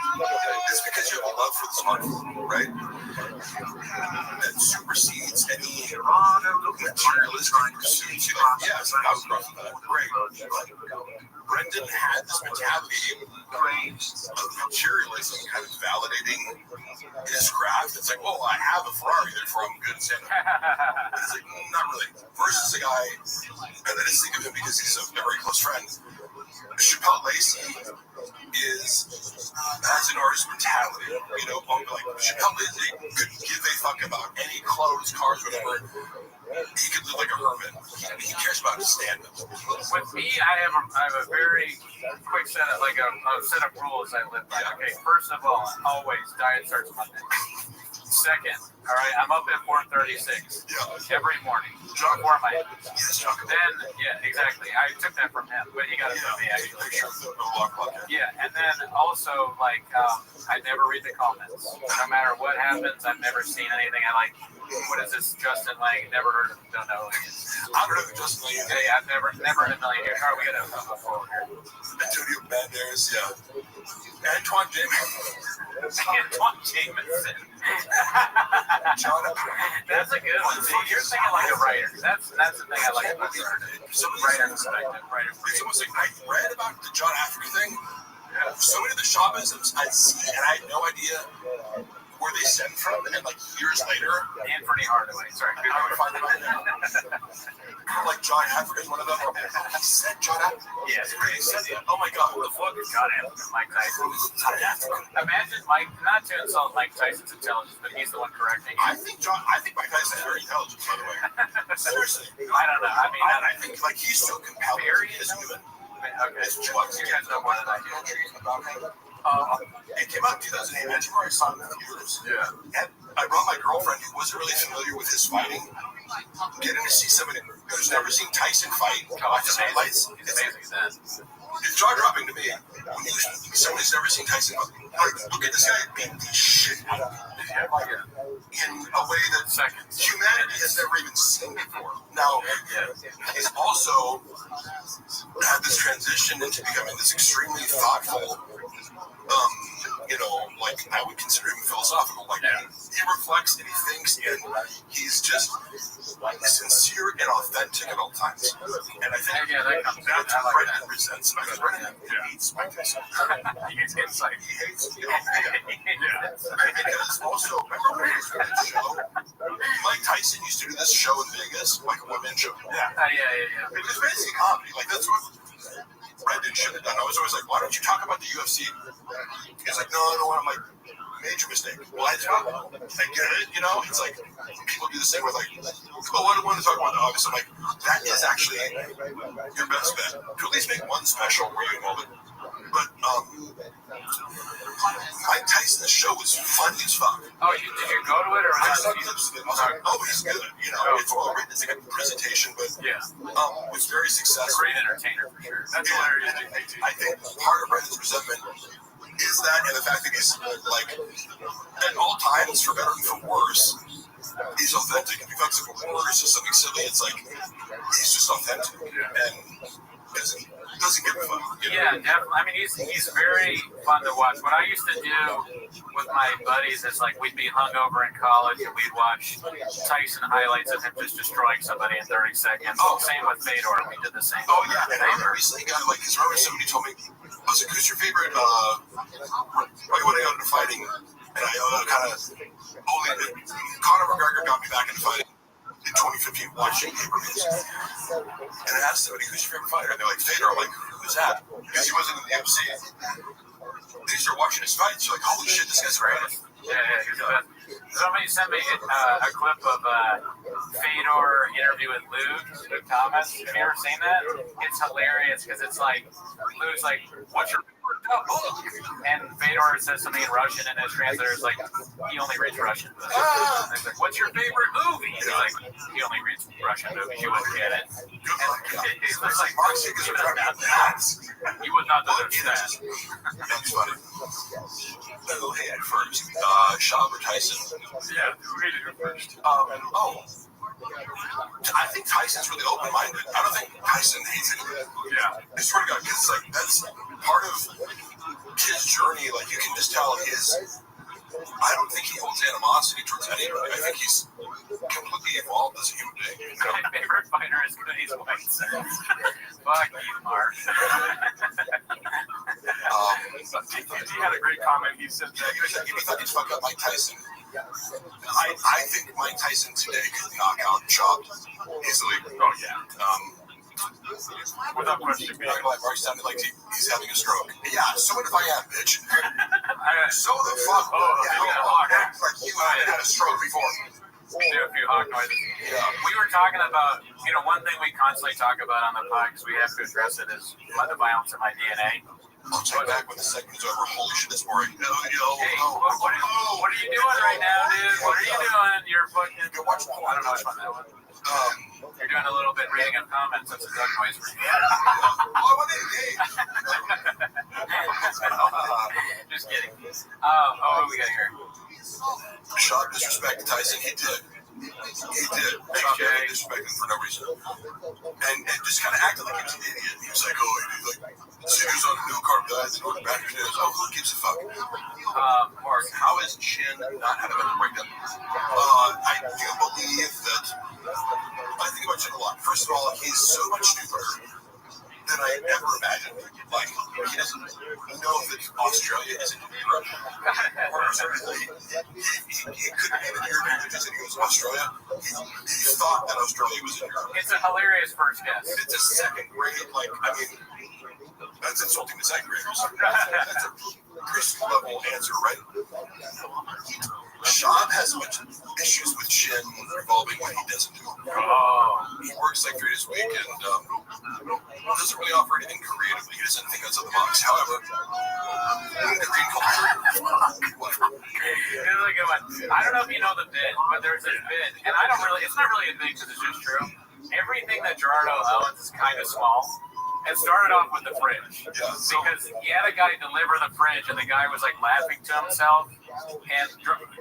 it's because you have a love for this art form, right? That supersedes any materialistic pursuits. You're like, yes, I was brought to that. Great. But Brendan had this mentality of materialism kind of validating his craft. It's like, well, I have a Ferrari, therefore I'm good at stand-up. It's like, not really. Versus a guy, and I just think of him because he's a very close friend. Chappelle Lacey has an artist mentality, you know, like Chappelle Lacey could give a fuck about any clothes, cars, whatever. He could live like a hermit. He cares about his stand-up. With me, I have a very quick set of like a set of rules I live by. Okay, first of all, always diet starts Monday. Second, all right, I'm up at 4:36 every morning before my then exactly. I took that from him, but he got it from me actually. Yeah, and then also like I never read the comments. No matter what happens, I've never seen anything. I like. What is this? Justin Lang? Never heard of him. Don't know. I've heard of Justin Lang. Hey, I've never in a million years. All right, we got a phone here. Antonio Banderas, Antoine Jameson. That's a good one. See, you're thinking like a writer. That's the thing I like about the writer. Writer perspective. It's almost like I read about the John Africa thing. So many of the shamanisms I'd seen, and I had no idea where they stem from, and like years later, Anthony Hardaway. Sorry, I would find them out. Like John Africa is one of them. He said John Africa. Yes, he said it. Oh my God, who the fuck is John Africa? Mike Tyson. Imagine Mike, not to insult Mike Tyson's intelligence, but he's the one correcting. I think Mike Tyson is very intelligent, by the way. Seriously. I don't know. I mean, I think like he's so compelling. As human. Okay, you guys know more than I do about him. It came out in 2008. I remember I saw it in theaters. Yeah. And I brought my girlfriend who wasn't really familiar with his fighting. Getting to see somebody who's never seen Tyson fight, watch his highlights. It's amazing. It's jaw-dropping to me. Somebody who's never seen Tyson fight. Like, look at this guy beat the shit out of him. In a way that humanity has never even seen before. Now, he's also had this transition into becoming this extremely thoughtful like I would consider him philosophical. Like he reflects and he thinks, and he's just sincere and authentic at all times. And I think that's what Brendan presents. I think Brendan hates Mike Tyson. He hates insight. He hates, because also, remember when he was doing that show? Mike Tyson used to do this show in Vegas, like a women show. Yeah. It was basically comedy. Like that's what Brendan should have done. I was always like, why don't you talk about the UFC? He's like, no, I don't want to. I'm like, major mistake. Well, I get it, it's like people do the same with like, oh, I don't want to talk about the August. I'm like, that is actually your best bet. To at least make one special where you involve it. But Mike Tyson's show was funny as fuck. Oh, did you go to it or I saw clips of it. I was like, oh, he's good. It's well written. It's like a presentation, but was very successful. Great entertainer for sure. That's hilarious. I think part of Brendan's resentment is that, and the fact that he's like at all times, for better and for worse, he's authentic. If he fucks up a word or says something silly, it's like he's just authentic and doesn't give a fuck. Yeah, definitely. I mean, he's very fun to watch. What I used to do with my buddies is like we'd be hungover in college and we'd watch Tyson highlights of him just destroying somebody in 30 seconds. Same with Fedor. We did the same. Oh yeah, and I recently got like, because remember somebody told me, I was like, who's your favorite? Right when I got into fighting, and I kind of Conor McGregor got me back into fighting in 2015 watching pay-per-views. And I asked somebody, who's your favorite fighter? And they're like, Fedor. I'm like, who's that? Because he wasn't in the UFC. They start watching his fights. You're like, holy shit, this guy's great. Yeah, he's the best. Somebody sent me a clip of Fedor interview with Luke Thomas. Have you ever seen that? It's hilarious because it's like Luke's like, "What's your?" And Fedor says something in Russian, and his translator is like, he only reads Russian. And he's like, what's your favorite movie? And he's like, he only reads Russian movies. You wouldn't get it. And he's like, you would not understand. That's funny. Who hated first? Shaw or Tyson? Yeah, who hated her first? I think Tyson's really open-minded. I don't think Tyson hates it. Yeah. I swear to God, because like that's part of his journey. Like you can just tell I don't think he holds animosity towards anybody. I think he's completely evolved as a human being. My favorite fighter is Goodies White says. Fuck you, Mark. He had a great comment. He said, if you thought he'd fuck up Mike Tyson, I think Mike Tyson today could knock out Shaw easily. Oh, yeah. Without question. Mark sounded like he's having a stroke. Yeah, so what if I am, bitch? So the fuck? Like you had a stroke before. Do a few hawk noises. Yeah. We were talking about, one thing we constantly talk about on the pod, because we have to address it, is the violence in my DNA. I'll check back when the segment is over. Holy shit, this boring. Hey, what are you doing right now, dude? What are you doing? You're fucking... Go watch porn. I don't know what's on that one. You're doing a little bit reading of comments. That's a duck noise for you. Just kidding. What do we got here? Shaw disrespected Tyson. He did. Shaw disrespected him for no reason. And just kind of acted like he was an idiot. He was like, as soon as on a new carb diet, then going back to his, who gives a fuck? Mark, how is Chin not had a mental breakdown? I do believe that, I think about Chin a lot. First of all, he's so much stupider than I ever imagined. Like, he doesn't know that Australia isn't Europe. He couldn't even hear languages, and he goes, Australia? He thought that Australia was in Europe. It's a hilarious first guess. It's a second grade, that's insulting to second graders. That's a preschool level answer, right? Sean has much issues with Shin involving what he doesn't do. He works like 3 days a week and doesn't really offer anything creatively. He doesn't think outside the box. However, in Korean culture, Here's a good one. I don't know if you know the bit, but there's this bit, and it's not really a thing because it's just true. Everything that Gerardo owns is kind of small. It started off with the fridge because he had a guy deliver the fridge, and the guy was like laughing to himself. And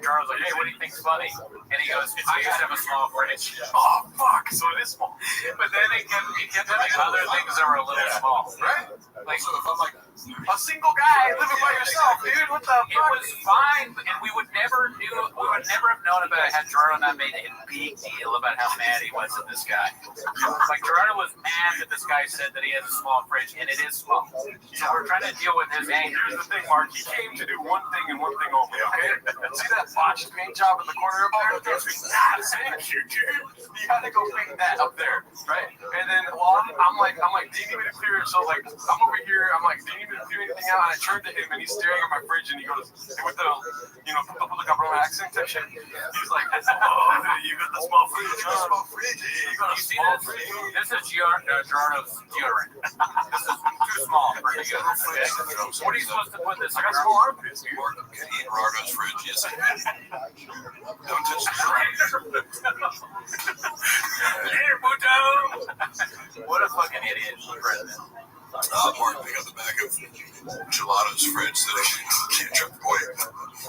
Gerardo's like, "Hey, what do you think's funny?" And he goes, "I used to have a small fridge." Oh fuck! So it is small. But then he kept having other things that were a little small, right? Like, so if I'm like, A single guy living by yourself, dude. What the fuck? It was fine, and we would never have known about it had Gerardo not made a big deal about how mad he was at this guy. Like Gerardo was mad that this guy said that he has a small fridge, and it is small. So we're trying to deal with his anger. Here's the thing, Mark. He came to do one thing and one thing only, okay? See that botched paint job in the corner up there? Thank you, dude. You gotta go paint that up there, right? And then, well, I'm like, do you need me to clear it? So, like, I'm over here. I'm like, do you need me to clear anything out? And I turned to him, and he's staring at my fridge, and he goes, and with the, put the cabrón accent type shit. He's like, oh, you got the small fridge. You got a small fridge. You got a small fridge. This is Gerardo's deodorant. This is too small for you. What are you supposed to put this? I got small armpits, dude. Can eat Gerardo's fridge? Yes, I can. Don't touch the fridge. Here, Buto. What a fucking idiot, president. Mark, they got the back of Gelato's fridge so they can't trip the boy.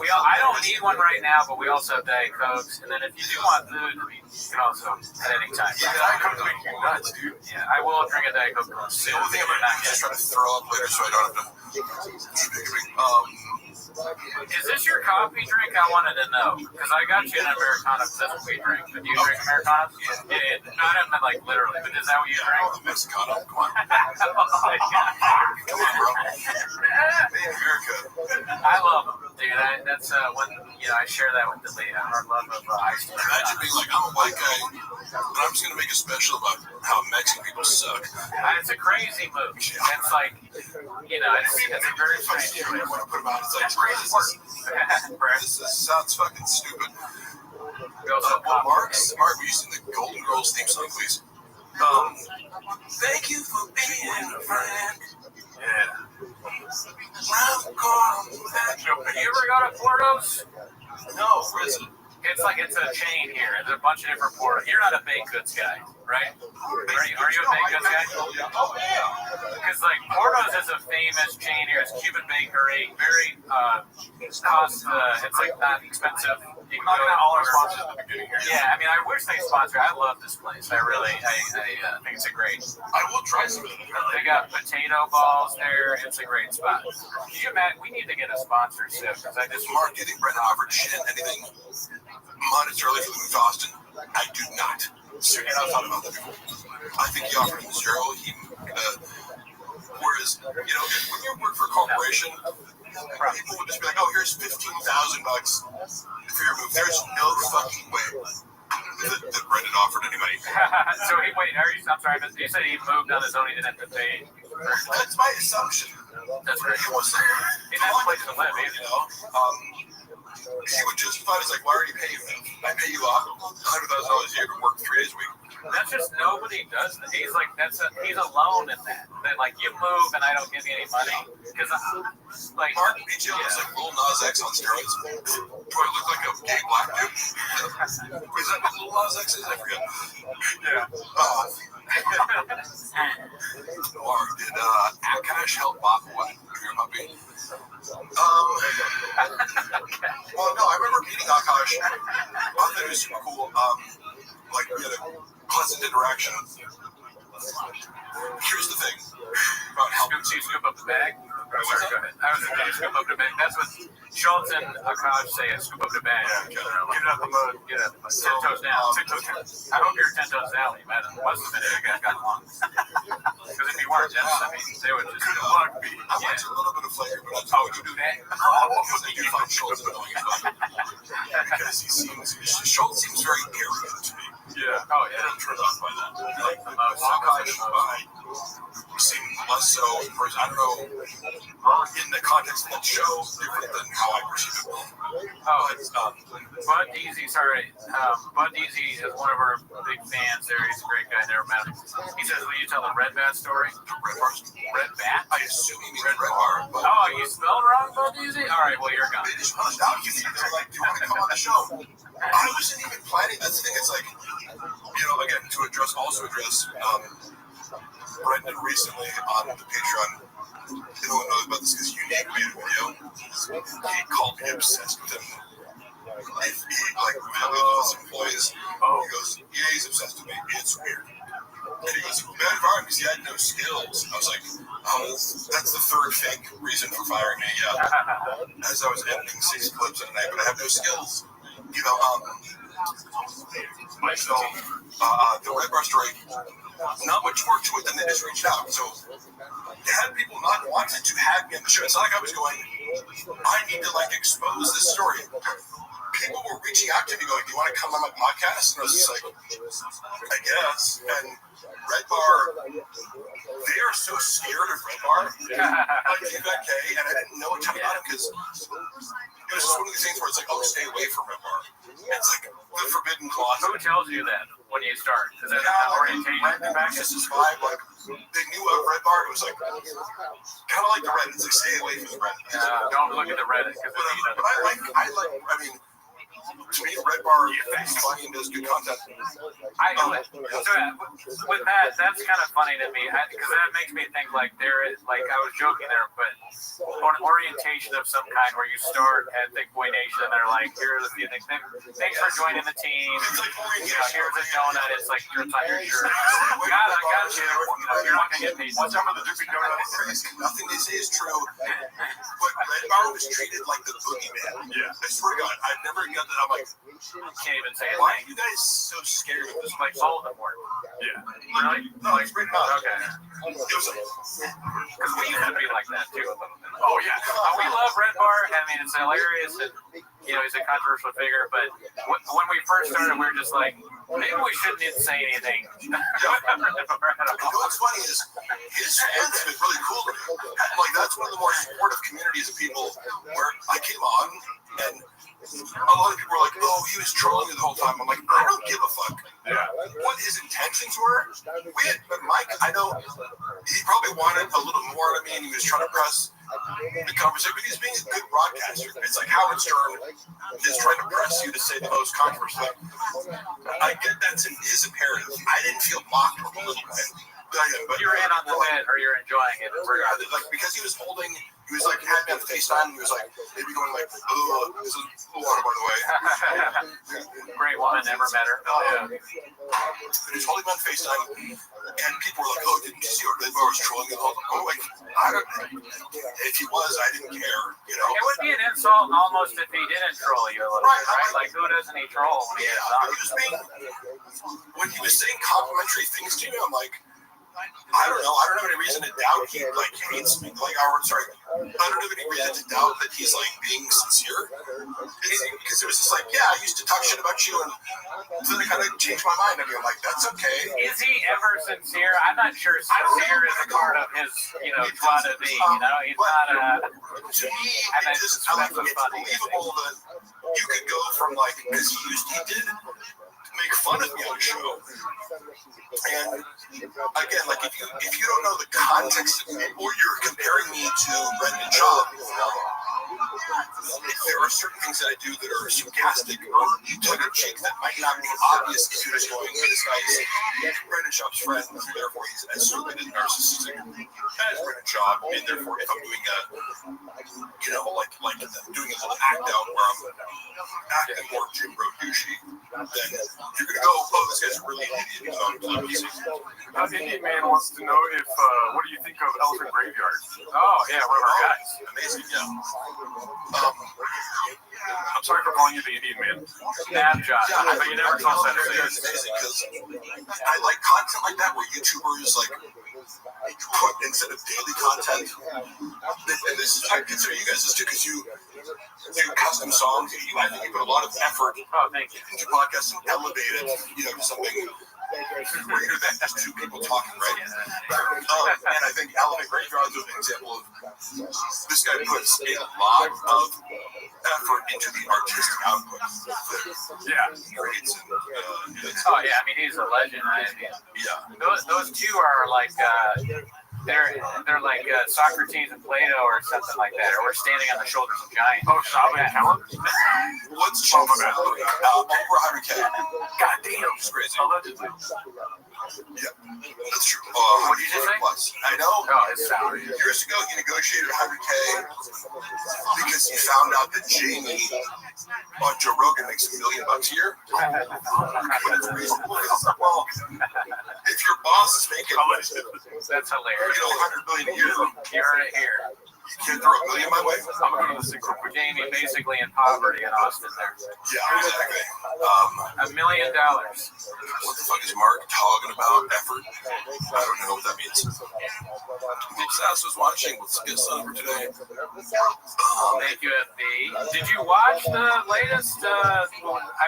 I don't need one right now, but we also have Diet Cokes. And then if you do want food, you can also at any time. Yeah, Diet Coke's making you nuts, dude. Yeah, I will drink a Diet Coke soon. The only thing I'm not just trying to throw up later so I don't have to. Is this your coffee drink? I wanted to know. Because I got you an Americano, because that's what we drink. But do you drink Americanos? Yeah. Not even like literally, but is that what you drink? The Mexicano. Come on. Come on, bro. Hey, America. I love them, dude. That's when I share that with Delia. Our love of ice cream. Imagine being like, I'm a white guy, but I'm just gonna make a special about how Mexican people suck. It's a crazy move. It's like, it's a very strange choice. I want to put them out. It's like, this sounds fucking stupid. Mark, will you sing the Golden Girls theme song, please? Thank you for being a friend. Yeah. Have you ever got a Portos? No, where is it? It's a chain here. There's a bunch of different Portos. You're not a baked goods guy, right? Are you a baked goods guy? Oh, yeah. Because like Portos is a famous chain here. It's Cuban bakery. Very it's like not expensive. You can go all our sponsors at the beginning here. Yeah, I mean, I wish they sponsor. I love this place. I think it's a great. I will try some of it. They got potato balls there. It's a great spot. Can you imagine? We need to get a sponsor soon because I just. Mark, do you think Brendan offered shit anything monetarily for the move to Austin? I do not. Seriously, I've thought about that before. I think he offered him zero. Whereas, when you work for a corporation, people would just be like, "Oh, here's $15,000 for your move." There's no fucking way that Brendan offered anybody. So I'm sorry, but you said he moved on his own. He didn't have to pay. That's my assumption. That's right. He was He has a place to live. He would justify it as like, why are you paying me? I pay you $100,000 a year to work 3 days a week. That's just nobody does that. He's like he's alone in that. That like you move and I don't give you any money because like Mark beat you looks like Lil Nas X on steroids. Do I look like a gay black dude? Is that what Lil Nas X is? I forget. Yeah. Mark, did Akash help Bob away? Your puppy? Well, no, I remember meeting Akash. I thought he was super cool. We had a pleasant interaction. Here's the thing about helping. You scoop up the bag? Sorry, go ahead. I was going to scoop up the bag. That's what Schultz and Akash say, scoop up the bag. Get it out the mud. Get it out the mud. 10 toes down. 10 toes down. I hope you're 10 toes down. You must have been if you guys got along. Because if you weren't, they would just good luck. I went to a little bit of flavor, but that's how you do that. Because I do find Schultz annoying as well. Because Schultz seems very arrogant to me. Yeah. Oh, yeah. I'm turned off by that. Like, Akash seem less so. I don't know, in the context of that show, different than how I perceive it. Bud Deasy, Bud Deasy is one of our big fans there. He's a great guy. Never met him. He says, will you tell the Red Bat story? Red Bat? I assume you mean Red Bar. Oh, you spelled wrong, Bud Deasy? All right, well, you're gone. They just punched out you. They're like, do you want to come on the show? I wasn't even planning. That's the thing. It's like, again, to address Brendan recently on the Patreon. No one knows about this because you made a video. He called me obsessed with him. If he met with his employees, he goes, yeah, he's obsessed with me. It's weird. And he goes, bad environment because he had no skills. I was like, oh, that's the third fake reason for firing me. Yeah. As I was editing 6 clips in a night, but I have no skills. You know, so the Red Bar story, not much more to it than they just reached out. So they had people not wanted to have me on the show. It's not like I was going, I need to like expose this story. People were reaching out to me going, do you want to come on my podcast? And I was just like, I guess. And Red Bar, they are so scared of Red Bar. Like K, and I didn't know a ton about it because it was just one of these things where it's like, oh, stay away from Red Bar. It's like the forbidden closet. Who tells you that when you start? Is that an orientation back? This is vibe. Like they knew of Red Bar. It was like kind of like the Reddit. It's like stay away from the Reddit. Don't look at the Reddit. But I mean, to me, Red Bar is funny and does good content. So with that, that's kind of funny to me because that makes me think like there is like I was joking there, but an orientation of some kind where you start at Thick Boy Nation and they're like, here's a few things. Thanks for joining the team. Here's a donut. It's like drips on your shirt. I got you. You're not gonna get these. What's up with the dripping donuts? Nothing they say is true. But Red Bar was treated like the boogeyman. Yeah. I swear to God, I've never got that. I'm like, can't even say it. why are you guys so scared of this? Like all of them were. Yeah. Really? No, it's pretty much. Okay. It was because we used to be like that too. Oh yeah. We love Red Bar. I mean, it's hilarious, and you know, he's a controversial figure. But when we first started, we were just like, maybe we shouldn't even say anything. You know what's funny is his fans have been really cool to me. Like that's one of the more supportive communities of people where I came on and a lot of people were like, oh, he was trolling you the whole time. I'm like, I don't give a fuck what his intentions were. Mike, I know he probably wanted a little more out of me and he was trying to press the conversation, but he's being a good broadcaster. It's like Howard Stern is trying to press you to say the most controversial. I get that's in his imperative. I didn't feel mocked or belittled by it. But you're in on the bit or you're enjoying it. Like, because he was holding, he was like, had me on FaceTime, and he was like, maybe going like, oh, this is water, by the way. Great woman, never met her. Oh, yeah. And he was holding me on FaceTime, and people were like, oh, didn't you see what Red Bar was trolling you? I'm like, I don't know. If he was, I didn't care, you know? It would be an insult almost if he didn't troll you a little bit, right? Like, who doesn't he troll when he gets on? But he was being, when he was saying complimentary things to me, I'm like, I don't know. I don't have any reason to doubt he like hates me. Like, I don't have any reason to doubt that he's like being sincere. Because it was just like, yeah, I used to talk shit about you, and then I kind of changed my mind. I mean, I'm like, that's okay. Is he ever sincere? I'm not sure sincere is a part of his, you know, joie de vivre. You know, he's not a. To me, it's just unbelievable that you could go from like, because he did make fun of me on the show. And again, like if you don't know the context of it, or you're comparing me to Brendan Schaub, there are certain things that I do that are sarcastic or tongue in cheek that might not be obvious if you're just going, this guy's Brendan Schaub's friend, therefore he's as stupid and narcissistic as Brendan Schaub, and therefore if I'm doing a, you know, like doing a little act out where I'm acting more Jim Bro douchey, then you're gonna go, oh, this guy's really an idiot. Indian Man wants to know if, what do you think of Elephant Graveyard? Oh, yeah, one of our guys. Amazing, yeah. I'm sorry for calling you the Indian Man. Snap Josh, but you never told that to say. It's amazing because I like content like that where YouTubers like put instead of daily content. And this is, I consider you guys this too because you do custom songs. I think you put a lot of effort into podcasts and elevate it, you know, to something greater than just two people talking, right? And I think Elephant Graveyard is an example of this guy puts a lot of effort into the artistic output. Yeah. Oh yeah, I mean he's a legend. Those two are like they're like Socrates and Plato or something like that, or we're standing on the shoulders of giants. Oh, Schaub and Kellen? What's Schaub about? Over 100K. God damn, it's crazy. Allegedly. Yeah, that's true. What did you say? Plus. I know. Oh, his salary. Years ago, he negotiated $100K because he found out that Jamie on Joe Rogan makes $1 million a year. But it's reasonable. Well, if your boss is making, That's hilarious. $100 million a year, You heard it here. you can't throw $1 million my way. I'm going to go to the single. Jamie basically in poverty in Austin there. Yeah, exactly. $1 million. What the fuck is Mark talking about? Effort? I don't know what that means. Sass was watching. Let's get some for today. Thank you, FB. Did you watch the latest? I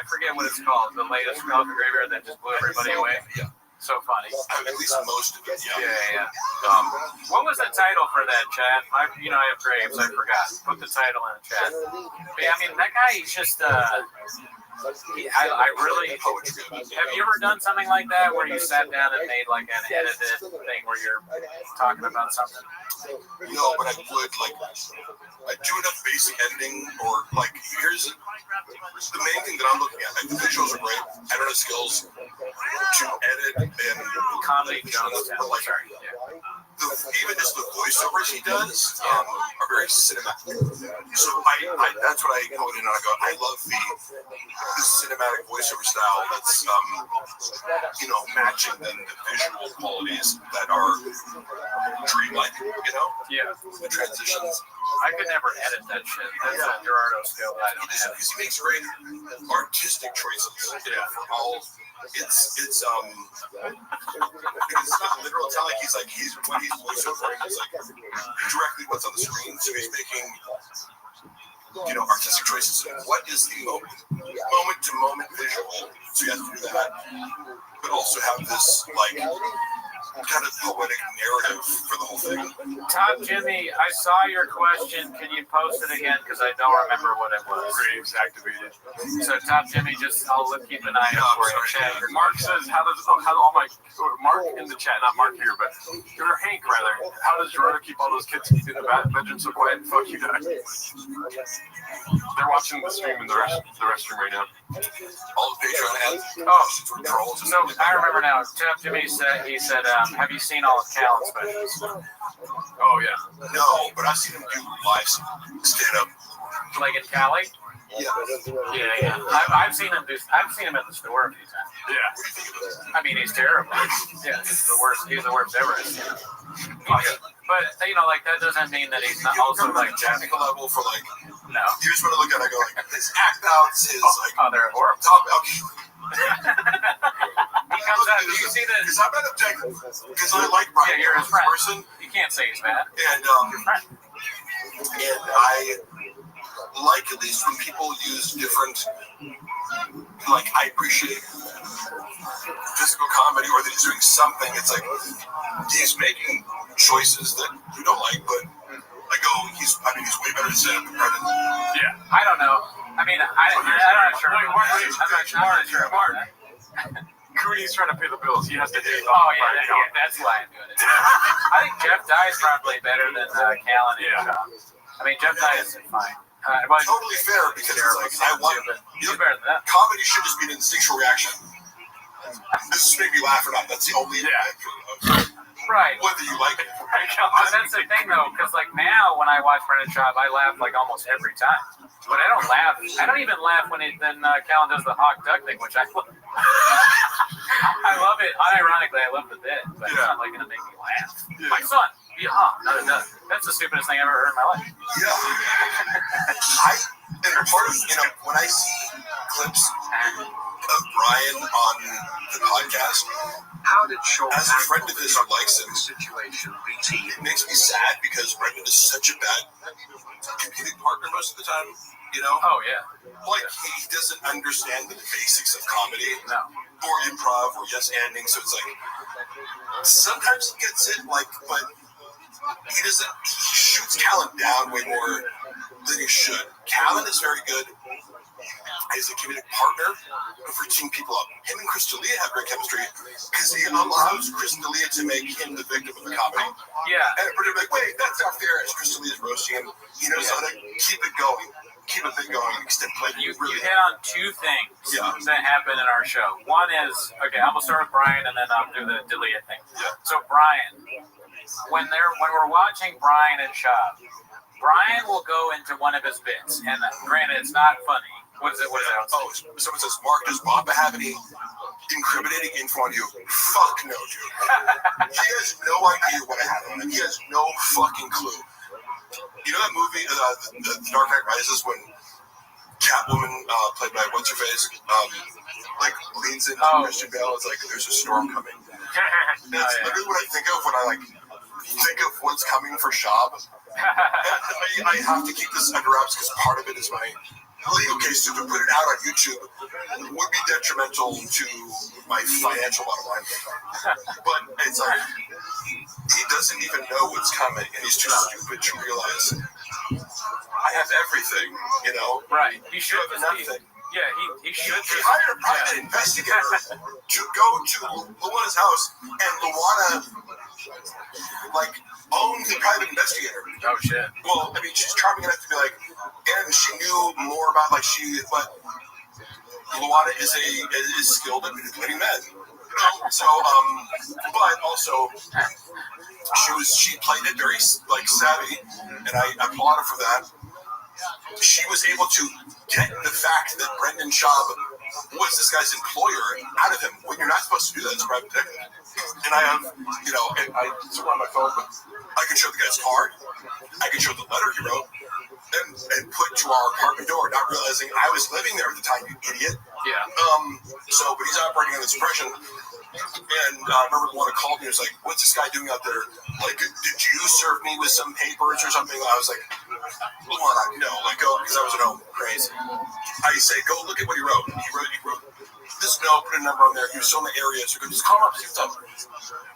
forget what it's called. The latest Falcon Graveyard that just blew everybody away. Yeah. So funny. At least most of it. Yeah. What was the title for that, Chad? I have Graves. I forgot. Put the title in the chat. But yeah, I mean, that guy, he's just. I really. Have you ever done something like that where you sat down and made like an edited thing where you're talking about something? No, but I would I do enough basic editing, or here's the main thing that I'm looking at. The visuals are great. I don't have skills to edit and Comedy Jonestown. Even just the voiceovers he does are very cinematic. So that's what I go in and I go. I love the cinematic voiceover style that's matching then the visual qualities that are dreamlike. Yeah. The transitions. I could never edit that shit. That's a Gerardo skill that I don't have. Because he makes great artistic choices. Yeah. For all, it's because it's not literal. It's not like he's when he's voiceovering, it's directly what's on the screen. So he's making artistic choices. What is the moment to moment visual? So you have to do that, but also have this kind of poetic narrative for the whole thing. Top Jimmy, I saw your question. Can you post it again? Because I don't remember what it was. Graves activated. So Top Jimmy, I'll keep an eye out for you. Chat. Mark says, how do all my Mark in the chat, not Mark here, but Hank rather. How does Gerardo keep all those kids in the bedroom so quiet and fuck you guys? They're watching the stream in the restroom right now. All the Patreon ads. Oh, trolls. No, I remember now. Top Jimmy said have you seen all of Callan's specials? Oh yeah. No, but I've seen him do live stand up. Like in Cali? Yeah. I've seen him at the store a few times. Yeah. I mean, he's terrible. Yeah, he's the worst ever. But that doesn't mean that he's not also technical level for no. You just want to look at it and go his act outs, his they're horrible. Top He comes out. Do you see the? Because I'm not objective. Because I like Brian. Yeah, you're his friend. Person. You can't say he's bad. And I like at least when people use different. I appreciate physical comedy, or that he's doing something. It's he's making choices that you don't like, but he's way better than stand-up than Brendan. Yeah, I don't know. I mean, I'm not sure. I'm not sure. Cooney's trying to pay the bills. He has to pay. That's why I'm doing it. I think Jeff Dye is probably better than Callan and Shaw. I mean, Jeff Dye is fine. Totally fair, because I want better than that. Comedy should just be an instinctual reaction. This is make me laugh or not. That's the only right. Whether you like it. That's the thing though, because now when I watch Brendan Schaub, I laugh almost every time. But I don't laugh. I don't even laugh when Callan does the hawk duck thing, which I love. I love it. Unironically, I love the bit, but it's not gonna make me laugh. Yeah. My son. That's the stupidest thing I've ever heard in my life. Yeah. And part of, when I see clips of Brian on the podcast, as a friend of his who likes him, it makes me sad because Brendan is such a bad comedic partner most of the time, Oh, yeah. He doesn't understand the basics of comedy. No. Or improv, or yes-anding, so it's sometimes he gets it, but he shoots Callan down way more than he should. Callan is very good as a comedic partner of reaching people up. Him and Chris D'Elia have great chemistry because he allows Chris D'Elia to make him the victim of the comedy. Yeah. And everybody like, wait, that's not fair. As Chris D'Elia's roasting him, he knows how to keep it going. Keep a thing going. You hit on two things that happen in our show. One is, okay, I'm going to start with Brian and then I'll do the D'Elia thing. Yeah. So Brian, when we're watching Brian and Shab, Brian will go into one of his bits, and granted, it's not funny. What is it? Oh, someone says, Mark, does Baba have any incriminating info on you? Fuck no, dude. He has no idea what I have on him. He has no fucking clue. You know that movie, The Dark Knight Rises, when Catwoman, played by what's-her-face, like leans into Christian Bale? It's like, there's a storm coming. That's literally what I think of when I think of what's coming for Shab. And I have to keep this under wraps because part of it is my legal case. So to put it out on YouTube would be detrimental to my financial bottom line. But it's like, he doesn't even know what's coming, and he's too stupid to realize I have everything, you know? Right. He should have nothing. Yeah, he should. He hired a private investigator to go to Luana's house, and Luana, owned the private investigator. Oh, shit. Well, I mean, she's charming enough to be like, and she knew more about, but Luana is skilled at manipulating men. So, but also, she played it very, savvy, and I applaud her for that. She was able to get the fact that Brendan Schaub was this guy's employer out of him when you're not supposed to do that as a private detective. And I have, and it's on my phone, but I can show the guy's card, I can show the letter he wrote, and put to our apartment door, not realizing I was living there at the time, you idiot. Yeah. But he's operating on this impression. And I remember one called me and was like, what's this guy doing out there? Like, did you serve me with some papers or something? I was like, Luana, no, go, because I was at home, crazy. I say, go look at what he wrote. He wrote this note, put a number on there. He was still in the area, so just call him up, see what's up.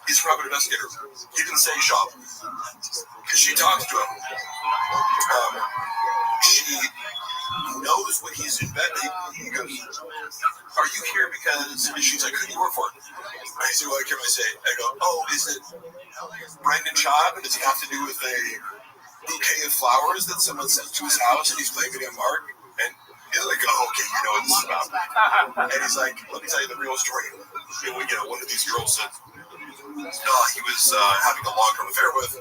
He's a private investigator. He didn't say shop. Because she talks to him. She knows what he's inventing. He goes, are you here because, she's like, who do you work for? I say, well, I say, I go, oh, is it Brendan Schaub? Does he have to do with a bouquet of flowers that someone sent to his house and he's blaming it on Mark? And he's like, oh, okay, you know what this is about. And he's like, let me tell you the real story. And one of these girls said, he was having a long-term affair with,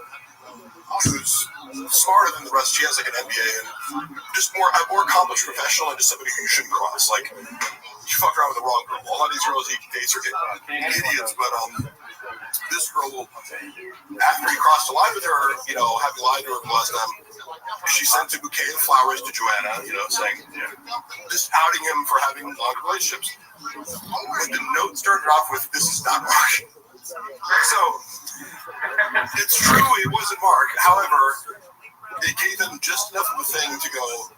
who's smarter than the rest. She has an MBA and just a more accomplished professional and just somebody who you shouldn't cross. You fucked around with the wrong girl. A lot of these girls he dates are idiots, but this girl, after he crossed the line with her, having lied to her the last time, she sent a bouquet of flowers to Joanna, saying, just outing him for having long relationships. But the note started off with, this is not Mark. So, it's true it wasn't Mark. However, it gave them just enough of a thing to go,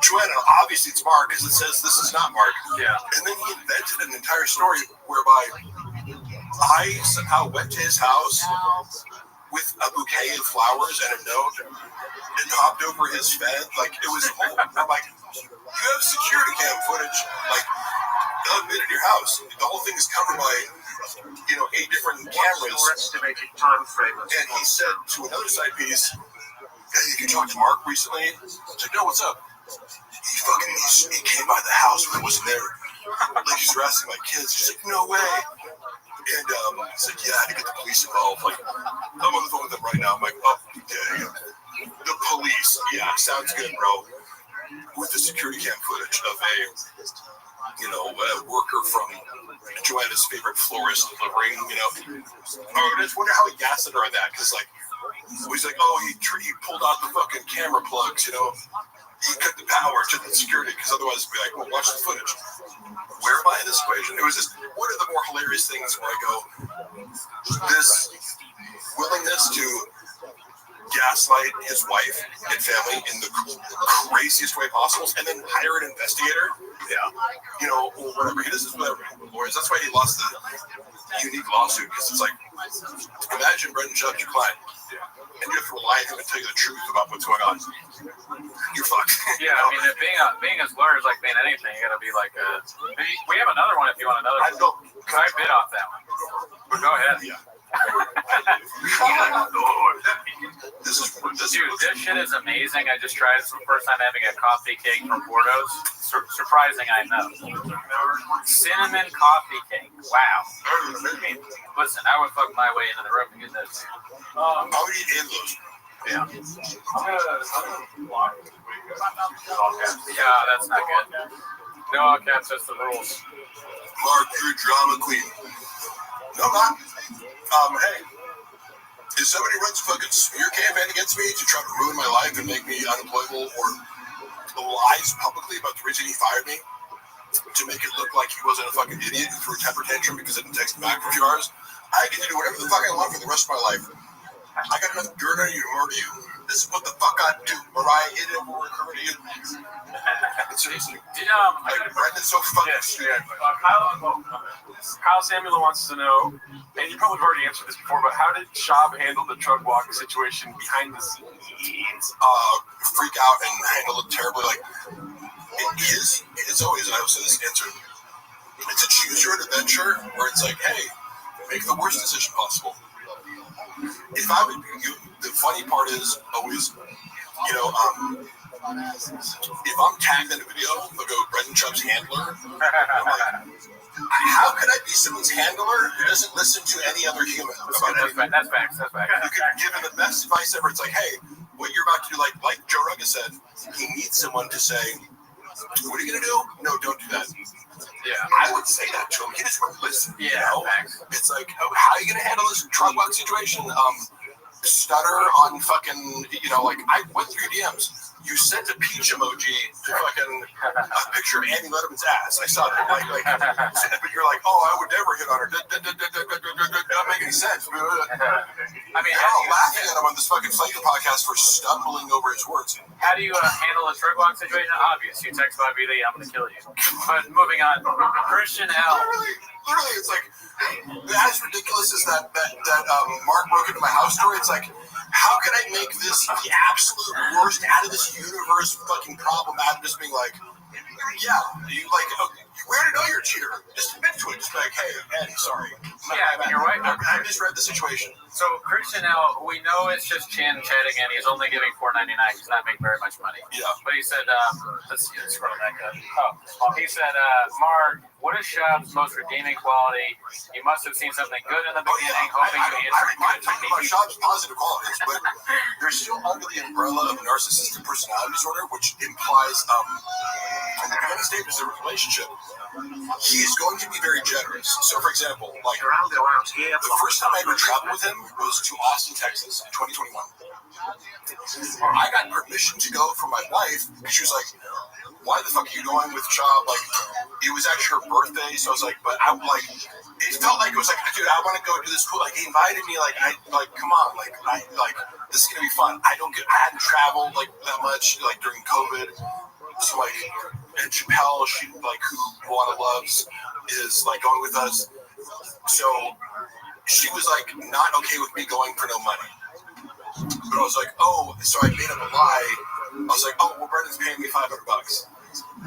Joanna, obviously it's Mark because it says this is not Mark. Yeah. And then he invented an entire story whereby I somehow went to his house with a bouquet of flowers and a note and hopped over his fence. It was whole. I'm like, you have security cam footage, in your house. The whole thing is covered by 8 different cameras. And he said to another side piece, hey, you talked to Mark recently? I was like, no, what's up? He came by the house when I wasn't there. He's harassing my kids. She's like, no way. And he's like, yeah, I had to get the police involved. I'm on the phone with them right now. I'm like, oh, yeah. The police. Yeah, sounds good, bro. With the security cam footage of a worker from Joanna's favorite florist delivering, I just wonder how he gaslit her on that, because, he's like, oh, he pulled out the fucking camera plugs, he cut the power to the security, because otherwise it'd be like, well, watch the footage. Where am I in this equation? It was just one of the more hilarious things where I go, this willingness to gaslight his wife and family in the craziest way possible, and then hire an investigator. Yeah, or whatever. He does this with lawyers. That's why he lost unique lawsuit because it's like, imagine Brendan Schubb's your client, and you have to rely on him to tell you the truth about what's going on. You're fucked. Yeah, I mean, being as lawyer is like being anything. You gotta be like, we have another one if you want another. I know. Cause I bid off that one. But go ahead. Yeah. Dude, this shit is amazing. I just tried it. It's the first time having a coffee cake from Bordeaux's. Surprising, I know. Cinnamon coffee cake. Wow. Listen, I would fuck my way into the room to get this. I would eat 8 of those. Yeah. Yeah, that's not good. No all caps, that's the rules. Mark, you're drama queen. No, I'm not. Hey, if somebody runs a fucking smear campaign against me to try to ruin my life and make me unemployable or lies publicly about the reason he fired me to make it look like he wasn't a fucking idiot who threw a temper tantrum because I didn't text him back for a few hours, I get to do whatever the fuck I want for the rest of my life. I got enough dirt on you to murder you. This is what the fuck I do. Mariah hit it over to you. Seriously. Brendan's so fucking stupid. Kyle Samuel wants to know, and you probably have already answered this before, but how did Shab handle the drug walk situation behind the scenes? Freak out and handle it terribly. Like, it's always, I also this answer, it's a choose your own adventure where it's like, hey, make the worst decision possible. If I would, the funny part is always, if I'm tagged in a video, they'll go Brendan Schubb's handler. I'm like, how could I be someone's handler who doesn't listen to any other human? That's facts. You could give him the best advice ever. It's like, hey, what you're about to do, like Joe Rogan said, he needs someone to say, what are you going to do? No, don't do that. Yeah. I would say that to him. He just wouldn't listen. Yeah, facts. It's like, how are you going to handle this drug walk situation? Stutter on fucking, like, I went through your DMs. You sent a peach emoji to fucking a picture of Andy Letterman's ass. I saw that. But you're like, oh, I would never hit on her. Doesn't make any sense. I mean, I'm laughing at him on this fucking Flaker podcast for stumbling over his words. How do you handle a drug walk situation? Obvious. You text Bobby Lee, I'm going to kill you. But moving on, Christian L. Literally, it's like, as ridiculous as that Mark broke into my house story, it's like, how can I make this the absolute worst out of this universe fucking problem out of just being like, yeah, you like, we already know you're a cheater. Just admit to it. Just be like, hey, Eddie, sorry. Yeah, you're right. I misread the situation. So Christian L, we know it's just Chan chatting, and he's only giving $4.99. He's not making very much money. Yeah. But he said, let's scroll back up. He said, Mark, what is Shab's most redeeming quality? You must have seen something good in the beginning, hoping you answer. I'm not talking about Shab's positive qualities, but you're still under the umbrella of narcissistic personality disorder, which implies, in the beginning stages of a relationship, he's going to be very generous. So, for example, like, the first time I ever traveled with him was to Austin, Texas in 2021. I got permission to go from my wife, because she was like, why the fuck are you going with Shab? Like, it was actually her birthday, so I was like, but I like, it felt like it was like, dude, I want to go do this cool. Like, he invited me, come on, this is gonna be fun. I hadn't traveled like that much, like during COVID. So like, and Chappelle, who Luana loves, is like going with us. So she was like not okay with me going for no money. But I was like, oh, so I made up a lie. I was like, oh, well, Brendan's paying me $500.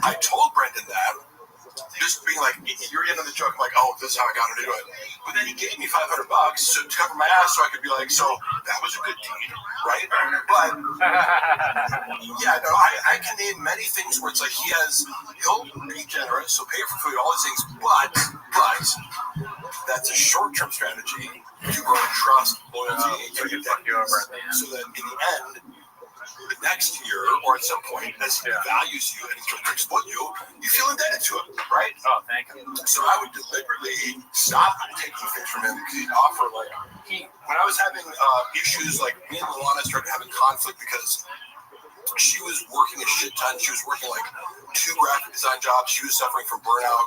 I told Brendan that, just being like, you're in on the joke. I'm like, oh, this is how I got her to do it. But then he gave me $500 to cover my ass, so I could be like, so that was a good deed, right? But yeah, no, I can name many things where it's like he'll be generous, so pay for food, all these things. But that's a short-term strategy to grow trust, loyalty, so that in the end, the next year or at some point, as he values you and he's trying to exploit you, you feel indebted to him, right? Oh, thank you. So I would deliberately stop taking things from him because he'd offer, like, when I was having issues, like, me and Luana started having conflict because she was working a shit ton. She was working, like, 2 graphic design jobs. She was suffering from burnout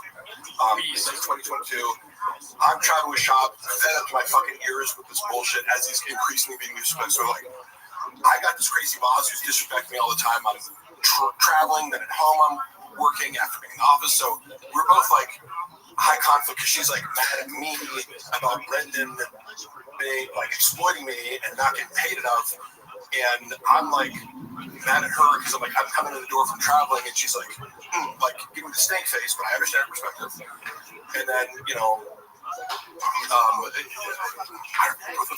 in late 2022. I'm traveling with Shab, fed up to my fucking ears with this bullshit as he's increasingly being disrespectful. So, like, I got this crazy boss who's disrespecting me all the time. I'm traveling, then at home I'm working after being in the office. So we're both like high conflict because she's like mad at me about Brendan being like exploiting me and not getting paid enough, and I'm like mad at her because I'm like I'm coming in the door from traveling, and she's like giving me the stank face, but I understand her perspective. And then I don't know what the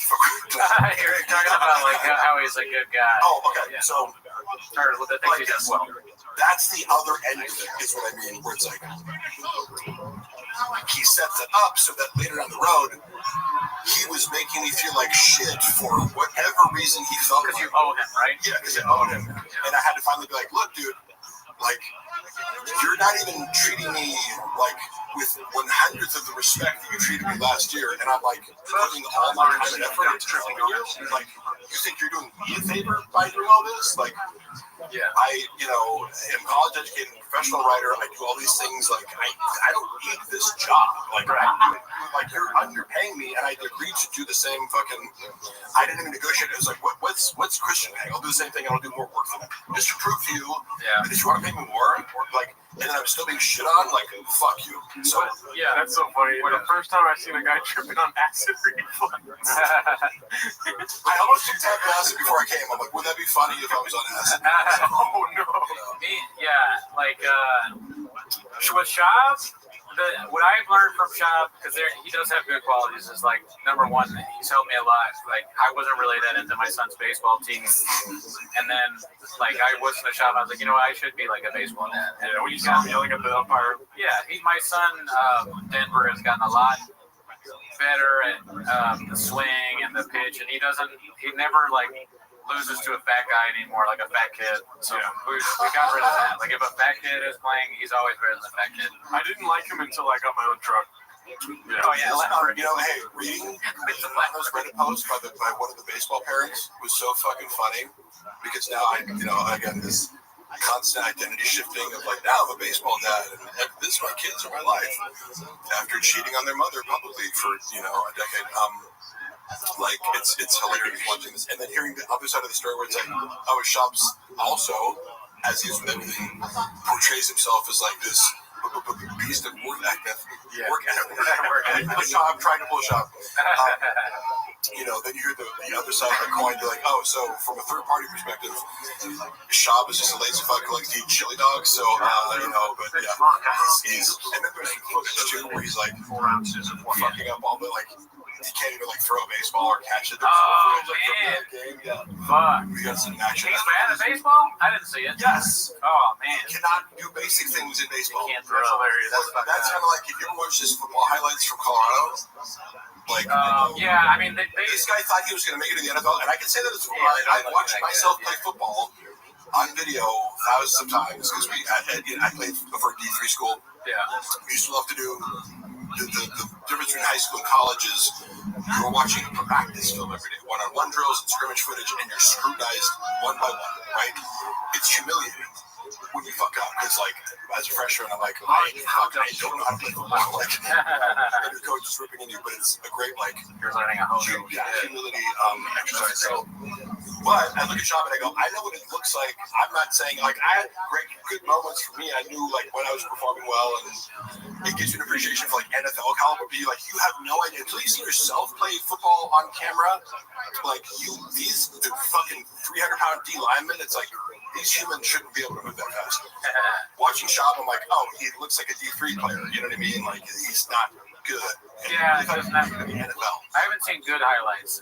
fuck. You're talking about like how he's a good guy. Oh, okay. Yeah. So, or with the things he does well. That's the other end of it, is what I mean, where it's like he sets it up so that later down the road, he was making me feel like shit for whatever reason he felt. Because you owe him, right? Yeah, because I owed him. And I had to finally be like, look, dude, like, you're not even treating me like with 1/100th of the respect that you treated me last year, and I'm like putting all my time and effort into tripping you. Like, you think you're doing me a favor by doing all this? Like, yeah, I am college educated, professional writer. I do all these things. Like, I don't need this job. Like, like you're underpaying me, and I agreed to do the same fucking. I didn't even negotiate. It was like, what's Christian paying? I'll do the same thing, and I'll do more work for them, just to prove to you that if you want to pay me more, like, and then I'm still being shit on, like, fuck you. So yeah, that's so funny. The first time I seen a guy tripping on acid reflux, I almost took tap acid before I came. I'm like, would that be funny if I was on acid? Oh no. Like with Shab, what I've learned from Shab, because he does have good qualities, is like, number one, he's helped me a lot. Like, I wasn't really that into my son's baseball team, and then like I wasn't a Shab. I was like, I should be like a baseball dad. And when you saw him yelling at the umpire, my son Denver has gotten a lot better at the swing and the pitch, and he never like loses to a fat guy anymore, like a fat kid. So we got rid of that. Like, if a fat kid is playing, he's always better than a fat kid. I didn't like him until I got my own truck. Yeah. Oh yeah, hey, reading those Reddit posts by one of the baseball parents was so fucking funny, because now again, this constant identity shifting of like, now I'm a baseball dad, and this my kids are my life, after cheating on their mother publicly for a decade. Like, it's hilarious watching this, and then hearing the other side of the story where it's like, Shops also, as he is with everything, portrays himself as like this beast of work ethic. I'm trying to pull Shop. Then you hear the other side of the coin. You're like, so from a third party perspective, Shab is just a lazy fuck who likes to eat chili dogs. So, but yeah, he's and then there's some footage too where he's like 4 ounces of fucking up all the like. He can't even like throw a baseball or catch it. Man. Game. Yeah. Fuck. We got some action. He's bad at baseball? I didn't see it. Yes. Oh, man. He cannot do basic things in baseball. He can't throw. That's kind of like, if you ever watch this football highlights from Colorado, like, this guy thought he was going to make it in the NFL, and I can say that as well. I watched myself play football on video thousands of times, because I played for a D3 school. Yeah. We used to love to do the difference between high school and college is you were watching practice film every day, one-on-one drills and scrimmage footage, and you're scrutinized one by one, right? It's humiliating when you fuck up, because like, as a freshman, I'm like, I don't know how to play football. Like, and your coach is ripping in you, but it's a great, like, you're learning a whole new humility exercise. So, but I look at Shop and I go, I know what it looks like. I'm not saying, like, I had good moments for me. I knew, like, when I was performing well, and it gives you an appreciation for, like, NFL caliber. But you have no idea until you see yourself play football on camera. Like, these fucking 300-pound D linemen, it's like, these humans shouldn't be able to move that fast. Watching Shop, I'm like, he looks like a D3 player. You know what I mean? Like, he's not good. Yeah, it doesn't have to be NFL. I haven't seen good highlights.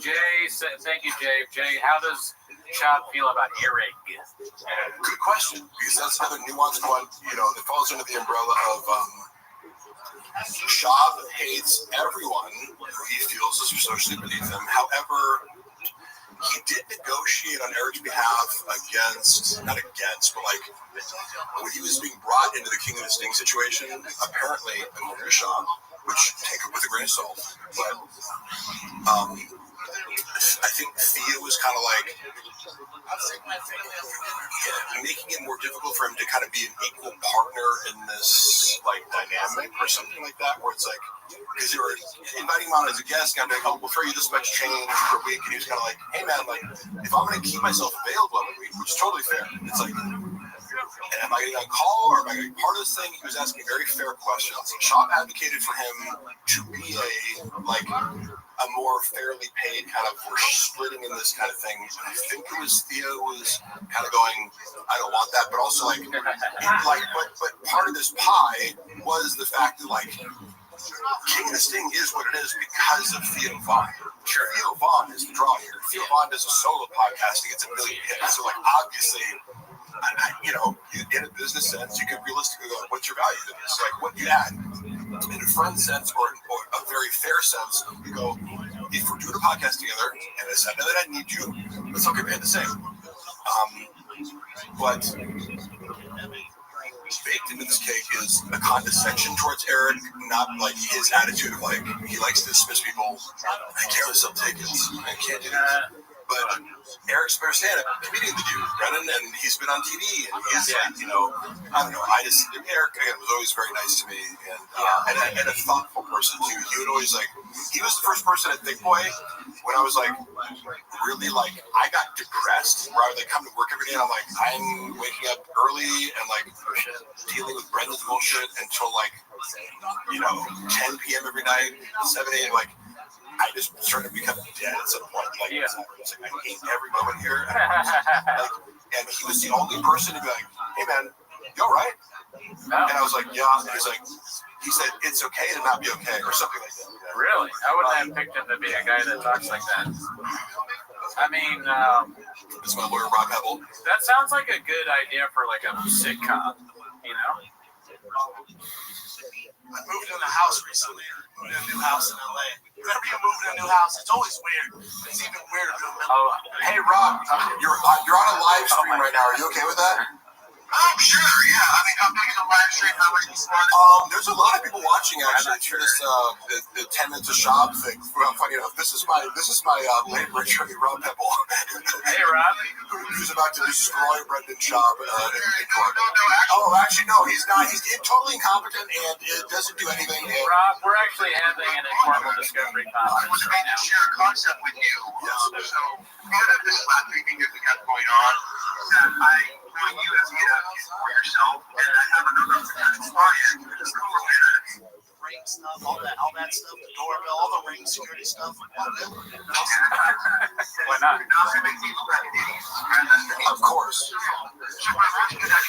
Jay said, thank you, Jay. Jay, how does Shop feel about earring? Good question, because that's another nuanced one, that falls under the umbrella of Shop hates everyone who he feels is socially beneath him. However, he did negotiate on Eric's behalf not against, but like, when he was being brought into the King of the Sting situation, apparently, according to Shop, which take it with a grain of salt, but I think Thea was kind of like making it more difficult for him to kind of be an equal partner in this like dynamic or something like that, where it's like, because they were inviting him on as a guest, and I'm like, we'll throw you this much change per week, and he was kind of like, hey man, like, if I'm going to keep myself available every week, which is totally fair, it's like, And am I getting on call or am I going to be part of this thing? He was asking very fair questions. Shop advocated for him to be a more fairly paid kind of, we're splitting in this kind of thing. And I think it was Theo was kind of going, I don't want that, but also but part of this pie was the fact that King of the Sting is what it is because of Theo Vaughn. Sure, Theo Vaughn is the draw here. Theo Vaughn does a solo podcast, he gets a million hits. So obviously, in a business sense, you could realistically go, what's your value to this? What you add. In a friend sense or a very fair sense, you go, if we're doing a podcast together, and I said that I need you, let's all get paid the same. But baked into this cake is a condescension towards Eric, not his attitude of he likes to dismiss people. I can't really sell tickets. I can't do that. But Eric's a better stand-up comedian than you, Brennan, and he's been on TV, and he's I don't know. Eric again was always very nice to me, and a thoughtful person too. He would always he was the first person at Big Boy when I was really I got depressed where I would come to work every day and I'm waking up early and dealing with Brendan's bullshit until 10 p.m. every night, 7 a.m. I just started to become dead at some point. I hate every moment here. And he was the only person to be hey man, you all right? No. And I was yeah. And he said, it's okay to not be okay, or something like that. Really? I wouldn't have picked him to be a guy that talks like that. I mean, this is my lawyer, Rob Hebel. That sounds like a good idea for a sitcom, I moved in a house recently. Moved in a new house in LA. Whenever you move in a new house, it's always weird. It's even weirder. Hey Rob, you're on a live stream right now. Are you okay with that? I'm sure, yeah. I mean, how big is a live stream? How many people are there? There's a lot of people watching actually. Through this the 10 minutes of shop thing. Well, funny enough, this is my labor attorney, Rob Hebel. Hey Rob. Who's about to destroy Brendan's shop in court. Oh, actually no, he's not. He's totally incompetent and it doesn't do anything. Rob, we're actually having an informal discovery conference right now. I share a concept with you. Yes. So part of this lab thing that we got going on, that I want you as an advocate for yourself, and I have another potential client who's ring stuff, all that stuff, the doorbell, all the ring security stuff. Why not? Of course. So what I want you to have an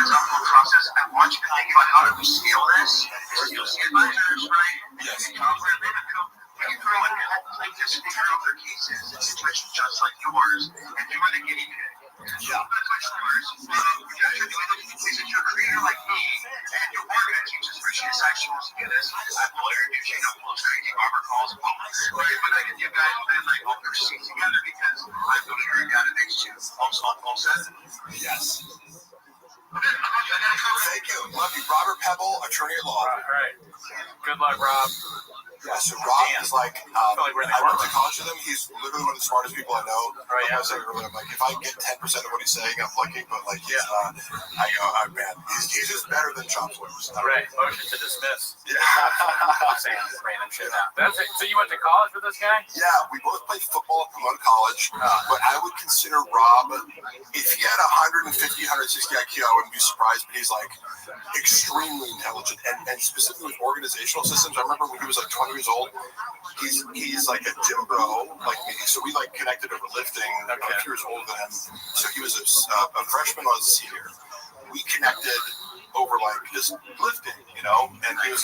example process. I want you to think about how do we scale this? You'll see advisors, right? Yes. When you throw in plaintiffs and turn over cases in situations just like yours, and you're the guinea pig. Yeah. You're doing anything that you're a creator like me, and you're organizing just for sheer sex. She wants to do this. I'm a lawyer, you can't have close crazy Robert calls. But I get you guys been all proceed together because I'm building her a guy that makes you all set. Yes. Thank you. Love you. Robert Hebel, attorney at law. All right. Good luck, Rob. Yeah, so Rob is I went to college with him. He's literally one of the smartest people I know. Right, yeah. I was saying earlier, if I get 10% of what he's saying, I'm lucky. But man, he's just better than Chop Swimmers. Right, motion to dismiss. Yeah. Saying random shit out. That's it. So you went to college with this guy? Yeah, we both played football at Pomona College. But I would consider Rob, if he had 150, 160 IQ, I wouldn't be surprised. But he's extremely intelligent, and specifically with organizational systems. I remember when he was 20 years old. He's a gym bro like me, so we connected over lifting. I'm a few years older than him, so he was a freshman, I was a senior. We connected over just lifting, and he was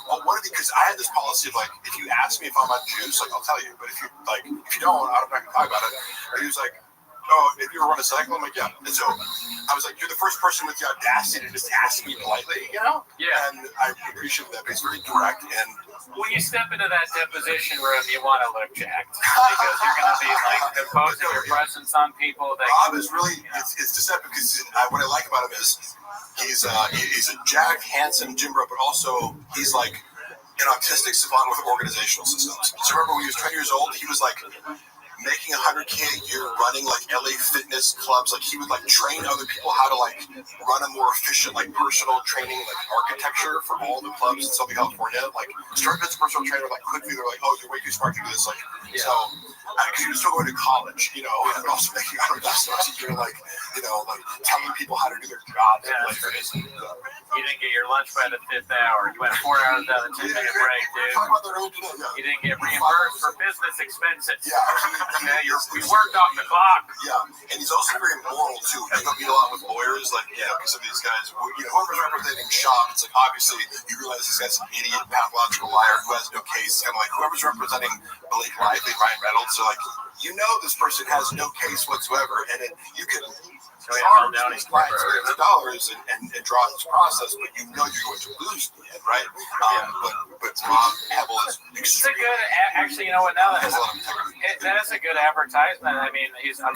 well, what are they? Because I had this policy of if you ask me if I'm on juice, I'll tell you, but if you don't, I'm not gonna talk about it. And he was oh, if you ever run a cycle, I'm yeah. And so I was you're the first person with the audacity to just ask me politely, Yeah. And I appreciate that. But he's very direct. And when you step into that deposition room, you want to look jacked because you're going to be imposing your presence on people. Rob is really it's deceptive because what I like about him is he's a jacked, handsome gym bro, but also he's an autistic savant with organizational systems. So remember when he was 20 years old, he was making $100K a year running LA fitness clubs. He would train other people how to run a more efficient personal training architecture for all the clubs in Southern California. Started as a personal trainer quickly they're oh, you're way too smart to do this. So because you're still going to college, and also making $100,000 a year, like telling people how to do their jobs. Yeah, that's crazy. You didn't get your lunch by the 5th hour. You went 4 hours without a 10-minute break, dude. You didn't get reimbursed for business expenses. Yeah, you worked off the clock. Yeah, and he's also very moral too. You don't deal a lot with lawyers, because of these guys. Whoever's representing Shop, it's like obviously you realize this guy's an idiot, pathological liar who has no case. Kind of like whoever's representing Blake Lively, Ryan Reynolds, so like this person has no case whatsoever, and you can charge these clients millions of dollars and draw this process, but you're going to lose in the end, right? But Rob Hebel is extremely. Actually, you know what? Now that is a good advertisement. I mean, he's a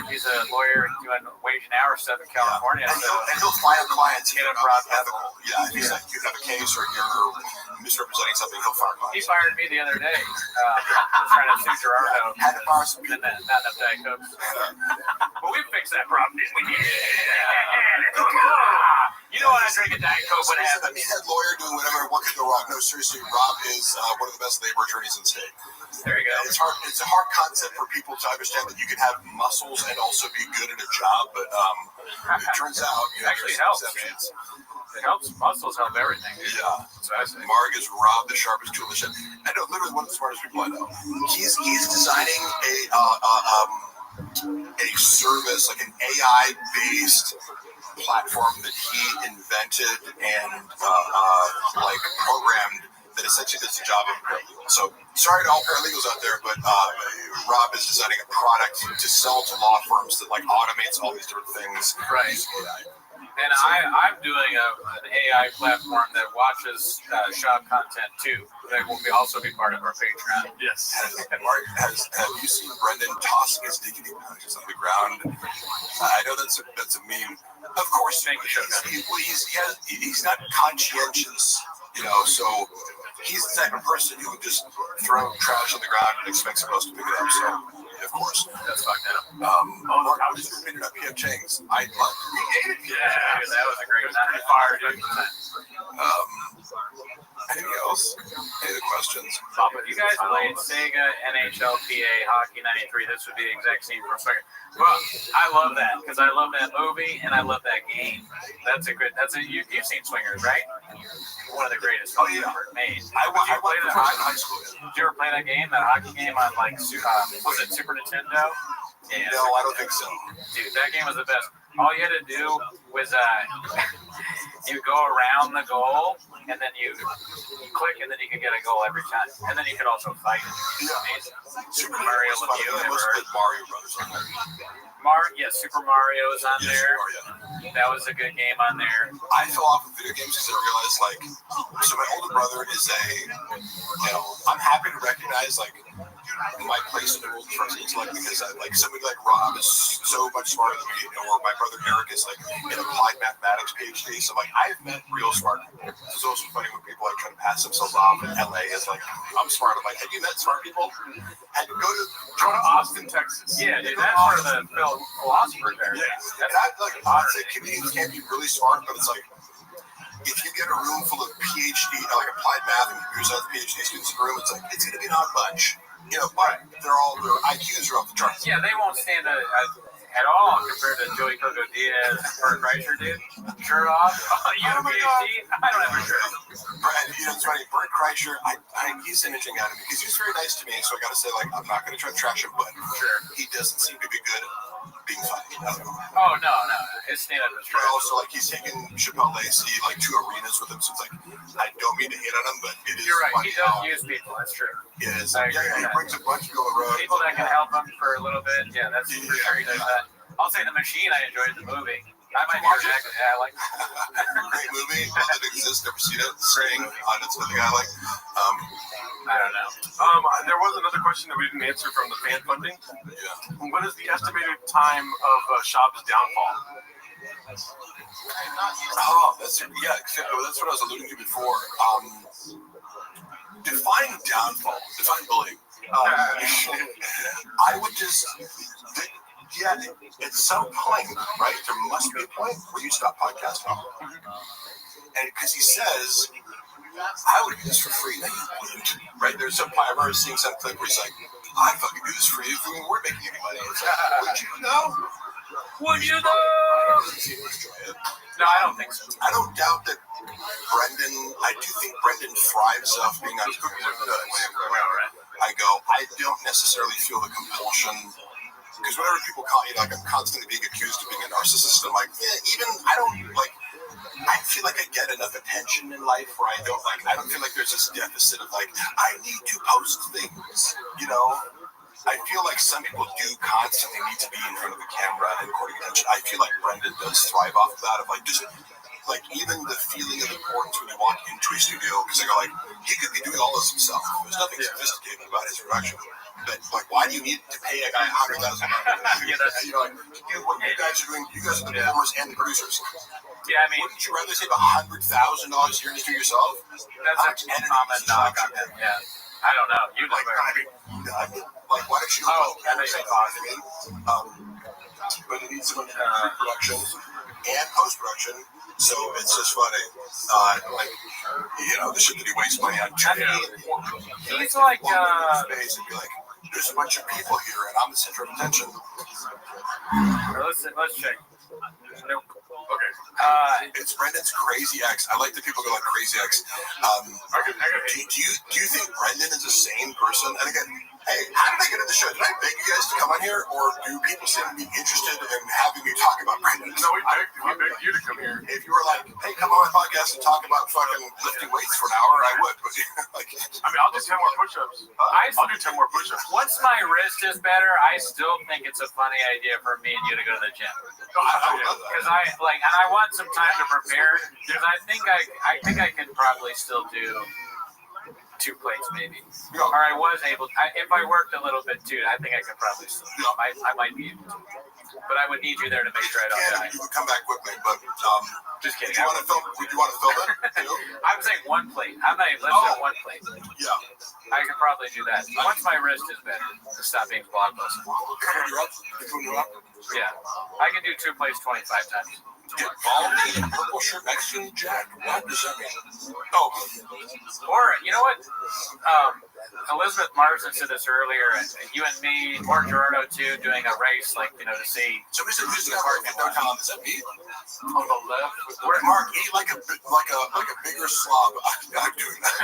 lawyer doing wage and hour stuff in California, and he'll fire clients if they're not ethical. Yeah, if he's like, you have a case or you're misrepresenting something, he'll fire clients. He fired me the other day. I was trying to sue Gerardo. Had to fire some people. Not enough Diet Cokes. But we fixed that problem, didn't we? You know when I drink a Diet Coke, what happens? Head lawyer doing whatever. What could go wrong? No, seriously, Rob is one of the best labor attorneys in the state. There you go. It's hard. It's a hard concept for people to understand that you can have muscles and also be good at a job. But it turns out, actually helps. It helps. Muscles help everything. Yeah. So Marg is Rob, the sharpest tool in the shed. I know, literally one of the smartest people I know. He's designing a service, like an AI-based platform that he invented and programmed that essentially does the job of a paralegal. So sorry to all paralegals out there, but Rob is designing a product to sell to law firms that automates all these different things. Right. And I'm doing an AI platform that watches shop content too. That will also be part of our Patreon. Yes. Have you seen Brendan tossing his diggity pouches on the ground? I know that's a meme. Of course, he's not conscientious, so he's the type of person who would just throw trash on the ground and expect someone else to pick it up. So, of course. That's fucked up. Mark, I was just repeating up P.F. Chang's. I love it. Yeah, that was a great one. Fired you. Anything else? Any other questions? If you guys played Sega NHLPA Hockey 93, this would be the exact same for a second. Well, I love that because I love that movie and I love that game. You've seen Swingers, right? One of the greatest movies ever made. I played it in high school. Did you ever play that game, that hockey game on was it Super Nintendo? Yeah, no, I don't think so. Dude, that game was the best. All you had to do was you go around the goal, and then you click, and then you can get a goal every time. And then you could also fight. Yeah. Amazing. Super Mario Lemieux. Mario Brothers on there. Super Mario is on there. That was a good game on there. I fell off with video games because I realized, so my older brother is I'm happy to recognize, my place in the world of intellect because somebody like Rob is so much smarter than me, or my brother Eric is an applied mathematics PhD. So I've met real smart people. It's also funny when people try to pass themselves off in LA as I'm smart. I'm like, have you met smart people? Had to go to Austin, Texas. Yeah, dude, that's where the philosophers are. Yeah. And I'd say comedians can't be really smart, but it's if you get a room full of PhD, applied math and computer science PhD students in the room, it's going to be an odd bunch. But their IQs are off the charts. Yeah, they won't stand at all compared to Joey Coco Diaz, Bert Kreischer, dude. Shirt off. You have a PhD? I don't have a shirt. It's funny. Bert Kreischer, he's an interesting guy to me because he's very nice to me. So I got to say, I'm not going to try to trash him, but he doesn't seem to be good at being funny. Oh, no. His stand-up is trash. Also, he's taken Chappelle Lacey 2 arenas with him. So it's I don't mean to hit on him, but it is. You're right. He does use people. That's true. It is. He brings a bunch of people on the road. People that can help him for a little bit. Yeah, that's for sure. He does that. I'll say The Machine. I enjoyed the movie. I might be exactly. Yeah, I like it. Great movie. It exists. Never seen it. Sing on it's something I like. I don't know. There was another question that we didn't answer from the fan funding. Yeah. What is the estimated time of Shab's downfall? That's what I was alluding to before. Define downfall. Define bullying. I would just. At some point, right? There must be a point where you stop podcasting. And because he says, I would do this for free. No, you wouldn't. Right? There's some point I've ever seen some clip where he's like, I fucking do this for you if we weren't making any money. It's like, would you know? Would you know? No, I don't think so. I don't doubt that Brendan, I do think Brendan thrives off being on cooking with the I don't necessarily feel the compulsion, because whenever people call, like I'm constantly being accused of being a narcissist, I'm like, I feel like I get enough attention in life where I don't feel like there's this deficit of like, I need to post things, I feel like some people do constantly need to be in front of the camera and courting attention. I feel like Brendan does thrive off of that, of like just like even the feeling of importance when you walk into a studio, because I go like, he could be doing all this himself. There's nothing sophisticated about his production. But like, why do you need to pay a guy $100,000? What you guys are doing, you guys are the performers and the producers. Yeah, I mean, wouldn't you rather save $100,000 a year to do yourself? That's a common knock on him. Yeah, I don't know. You like, like, why don't you? That makes sense. But it needs some production and post production. So it's just funny, the shit that he wastes money on. He's like, space and be like, there's a bunch of people here, and I'm the center of attention. Let's check. Nope. Okay. It's Brendan's Crazy Ex. I like that people go like Crazy Ex. Do you think Brendan is a sane person? And again, hey, how did I get in the show? Did I beg you guys to come on here, or do people seem to be interested in having me talk about Brendan? No, we begged you to come here. If you were like, hey, come on my podcast and talk about fucking lifting weights for an hour, I would. But I'll do 10 more push-ups. I'll do 10 more push-ups. Once my wrist is better, I still think it's a funny idea for me and you to go to the gym. Because I want some time to prepare. Because I think I can probably still do 2 plates maybe. Or I was able to, if I worked a little bit too, I think I could probably still do it. I might be able to. But I would need you there to make sure I don't die. You would come back quickly, but just kidding. Would you want to film it? I'm saying 1 plate. I'm not even lifting 1 plate. Yeah. I can probably do that. Once my wrist is better, to stop being blockbuster. Yeah. I can do 2 plates 25 times. Get baldy and purple shirt Mexican Jack. What does that mean? Oh. Or, you know what? Elizabeth Marsden said this earlier, and you and me, or Gerardo too, doing a race, to see. So who's the Mark in downtown? Is that me? On the left. Where Mark ate like a bigger slob. I'm doing that.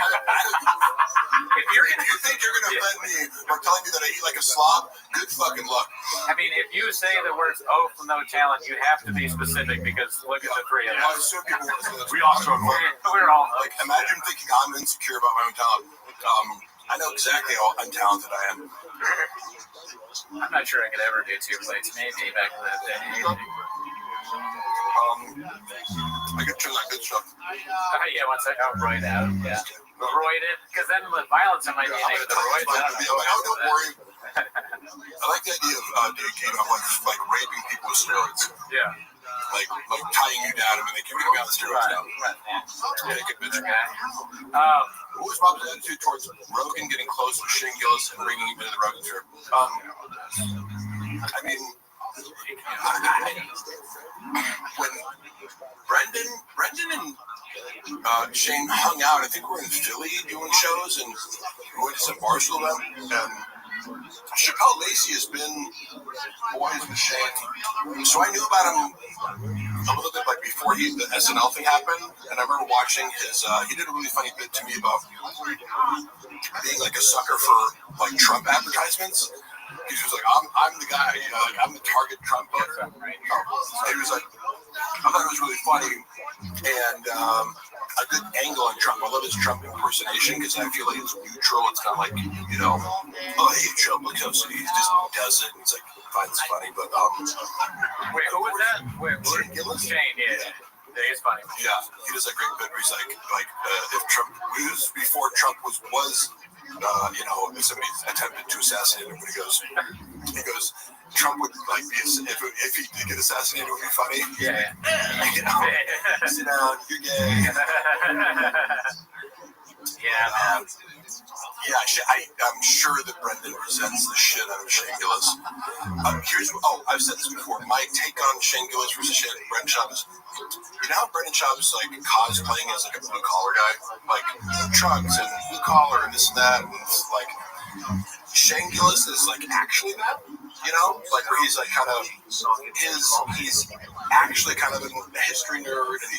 If you think you're gonna offend me by telling me that I eat like a slob, good fucking luck. I mean, if you say the words "oh" from No Talent, you have to be specific because look at the 3 of us. We all struggle. We're all like, imagine thinking I'm insecure about my own talent. I know exactly how untalented I am. I'm not sure I could ever do 2 plates. Maybe back in the day. I could turn that good stuff. Yeah, once I roid out. Yeah. Roided. Because then with violence, I might be able to roid out. Don't worry. I like the idea of like raping people with steroids. Yeah. Like tying you down and then they keep you on the steroids down. Yeah, good bitch. What was Bob's attitude towards Rogan getting close with Shane Gillis and bringing him into the Rogan tour? I mean, when Brendan and Shane hung out, I think we're in Philly doing shows, and we went to some bars with them, and Chappelle Lacey has been boys with Shane, so I knew about him a little bit like before the SNL thing happened, and I remember watching his. He did a really funny bit to me about being like a sucker for like Trump advertisements. He was like, I'm the guy, I'm the target Trump voter. He was like, I thought it was really funny and a good angle on Trump. I love his Trump impersonation because I feel like it's neutral. It's not like, oh, hey, Trump, look how he just does it. And it's like, finds it funny. But, wait, who was that? Shane Gillis? Shane, yeah. It's funny. Yeah, he does that great bit where he's like if Trump, it was before Trump was somebody attempted to assassinate him, but he goes, Trump would like be if he did get assassinated, it would be funny. Yeah. Sit down, you're gay. Yeah, man. I'm sure that Brendan resents the shit out of Shane Gillis. I've said this before. My take on Shane Gillis versus Brendan Schaub is, you know how Brendan Schaub is like cosplaying as like a blue collar guy, like trucks and blue collar and this and that, and it's like Shane Gillis is like actually that, you know, like where he's like kind of he's actually kind of a history nerd, and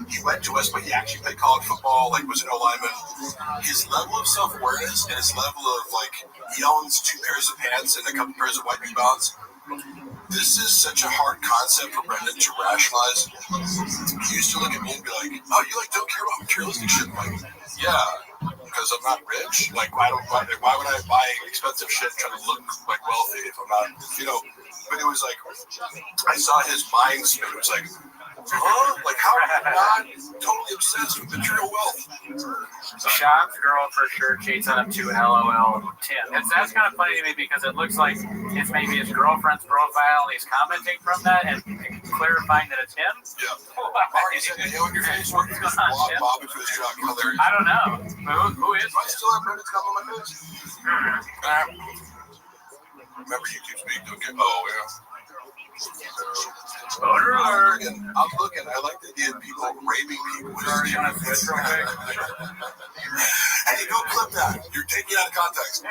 he went to us, but he actually played college football, like was an O-lineman. His level of self-awareness and his level of like he owns 2 pairs of pants and a couple pairs of white New Balance. This is such a hard concept for Brendan to rationalize. He used to look at me and be like, "Oh, you like don't care about materialistic shit?" I'm like, yeah, because I'm not rich. Like, why would I buy expensive shit trying to look like wealthy if I'm not, you know? But it was like, I saw his mind spin. It was like, huh? Like, how are you not totally obsessed with material wealth? Shop's girl for sure cheats on him too. LOL. Tim. That's kind of funny to me because it looks like it's maybe his girlfriend's profile. And he's commenting from that and clarifying that it's him. Yeah. Mark, you said the hair on your face working because Bob into his truck. Hilarious. I don't know. Who is? Do I still have Brendan's comment on my face? Remember YouTube speak. Don't get. Oh yeah. I'm looking. I like the idea of people raping people. Hey, don't clip that. You're taking it out of context.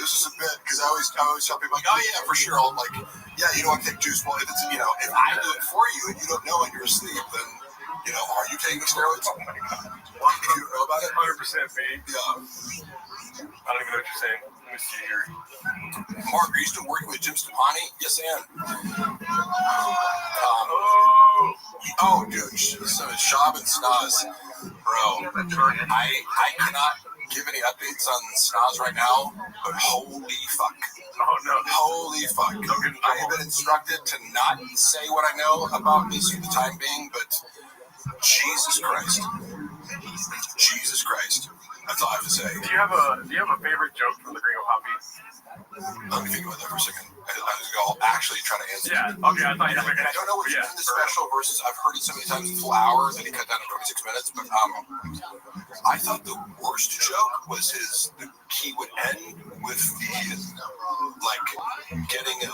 This is a bit because I always tell people like, oh yeah, for sure. I'm like, yeah, you don't want to take juice. Well, if it's if I do it for you and you don't know and you're asleep, then are you taking steroids? Do you know about it? 100% me. Yeah. I don't even know what you're saying. Let me see here. Mark, are you still working with Jim Stepani? Yes, I am. Dude, so Shab and Snaz, bro. I cannot give any updates on Snaz right now, but holy fuck. Oh no. Holy fuck. I have been instructed to not say what I know about this for the time being, but Jesus Christ. Jesus Christ. That's all I have to say. Do you have a favorite joke from the Gringo Poppy? Let me think about that for a second. I'll actually try to answer. Yeah. Okay. I thought you had I don't know what's in the special versus I've heard it so many times. The full hour that he cut down to 26 minutes. But I thought the worst joke was he would end with the getting a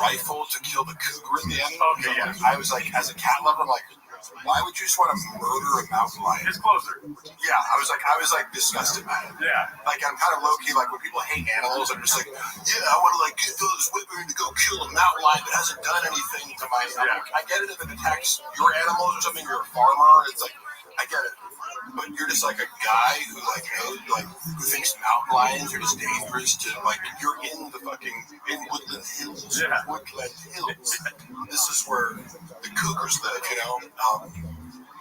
rifle to kill the cougar at the end. Okay. Yeah. I was like, as a cat lover, I'm like, why would you just want to murder a mountain lion? It's closer. Yeah, I was disgusted by it. Yeah. Like, I'm kind of low-key, like, when people hate animals, I'm just like, yeah, I want to, get those whippers to go kill a mountain lion that hasn't done anything to my... Yeah. I get it if it attacks your animals or something, you're a farmer, it's like, I get it. But you're just like a guy who who thinks mountain lions are just dangerous to you're in the fucking Woodland Hills. Yeah. Woodland Hills. This is where the cougars live,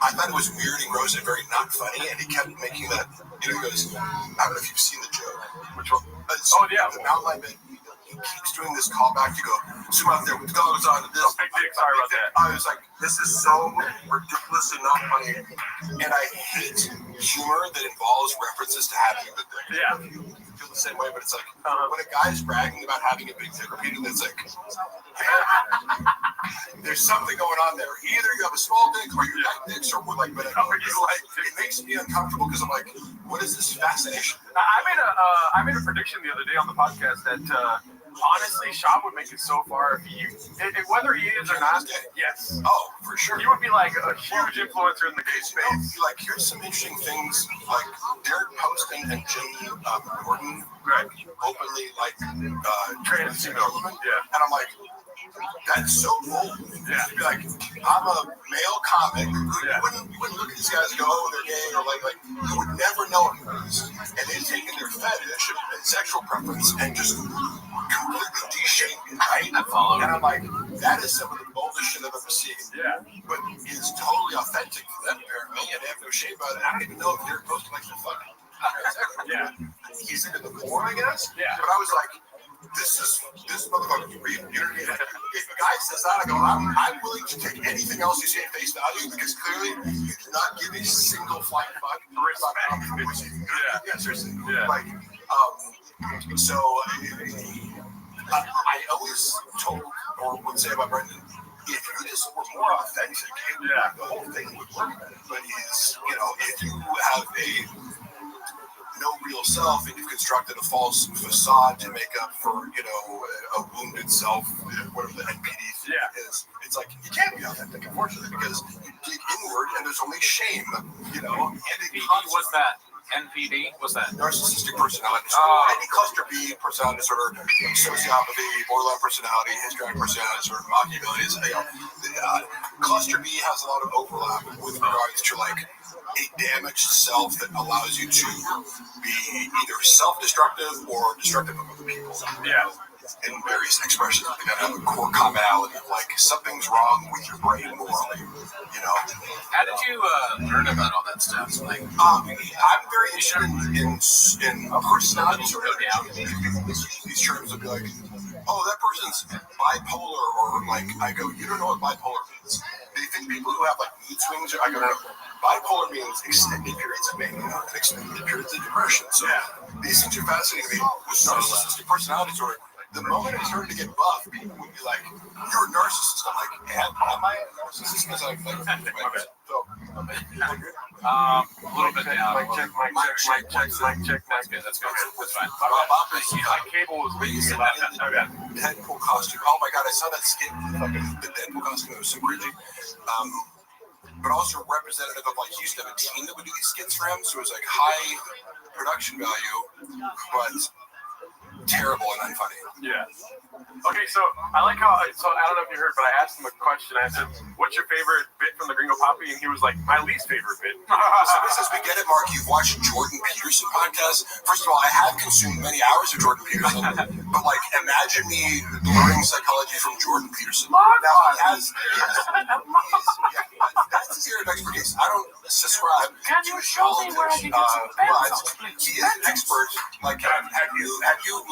I thought it was weird and gross and very not funny, and he kept making that. He goes, I don't know if you've seen the joke. Which one? The mountain lion bit. He keeps doing this callback to go zoom out there with goes on to this. Big dick, sorry about that. I was like, this is so ridiculously not funny, and I hate humor that involves references to having a good dick. Yeah. I feel the same way, but it's like when a guy's bragging about having a big dick, repeatedly, it's like there's something going on there. Either you have a small dick or you like dicks, or it makes me uncomfortable because I'm like, what is this fascination? I made a prediction the other day on the podcast that honestly, Shab would make it so far if whether he is or not. Yes. Oh, for sure. He would be like a huge influencer in the gay space. Here's some interesting things. Like Derek Poston and Jim Gordon, openly trans female. Yeah. And I'm like, that's so bold. Yeah. To be like, I'm a male comic. You wouldn't look at these guys and go, oh, they're gay, or you would never know it was. And they've taken their fetish and sexual preference and just completely de-shaped it, right? And I'm like, that is some of the boldest shit I've ever seen. Yeah. But it's totally authentic for them, apparently, and they have no shame about it. I don't even know if Derek Poston likes to fuck. Yeah. He's into the porn, I guess. Yeah. But I was like, this motherfucker's real. You know what I mean? If a guy says that, I go, I'm willing to take anything else you say at face value because clearly you do not give a single flying fuck respect. Yeah, seriously. Yeah. So I always told or would say about Brendan, if you just were more authentic, the whole thing would work better. But if you have no real self and you've constructed a false facade to make up for, a wounded self, whatever the NPD thing is, it's like, you can't be authentic, unfortunately, because you dig inward and there's only shame, What's that? NPD? What's that? Narcissistic personality disorder. Any cluster B personality disorder, sociopathy, borderline personality, histrionic personality disorder, Machiavelli. Cluster B has a lot of overlap with regards to like a damaged self that allows you to be either self-destructive or destructive of other people. Yeah. In various expressions, they gotta have a core commonality of like something's wrong with your brain morally. You know. How did you learn about all that stuff? Like, I'm very interested in personality disorder. People misuse these terms and be like, "Oh, that person's bipolar," or like, I go, "You don't know what bipolar means." They think people who have like mood swings. I go, "No. Bipolar means extended periods of mania and extended periods of depression." So these things are fascinating to me. With narcissistic personality disorder, the moment I started to get buff, people would be like, "You're a narcissist." I'm like, am I a narcissist? Because I'm like, so. a little bit down. Mic check. That's good. That's fine. My cable was leaking about that. Okay. Deadpool costume. Oh my god, I saw that skit. The Deadpool costume. It was so crazy. But also representative of like he used to have a team that would do these skits for him, so it was like high production value, but terrible and unfunny. Yeah. Okay, so I like how, so I don't know if you heard, but I asked him a question. I said, "What's your favorite bit from the Gringo Poppy?" And he was like, "My least favorite bit." So we get it, Mark. You've watched Jordan Peterson podcast. First of all, I have consumed many hours of Jordan Peterson, but like, imagine me learning psychology from Jordan Peterson. Now he has, that's his area of expertise. I don't subscribe. Can you show me where I can get some pencils, but he is an expert. Like, have you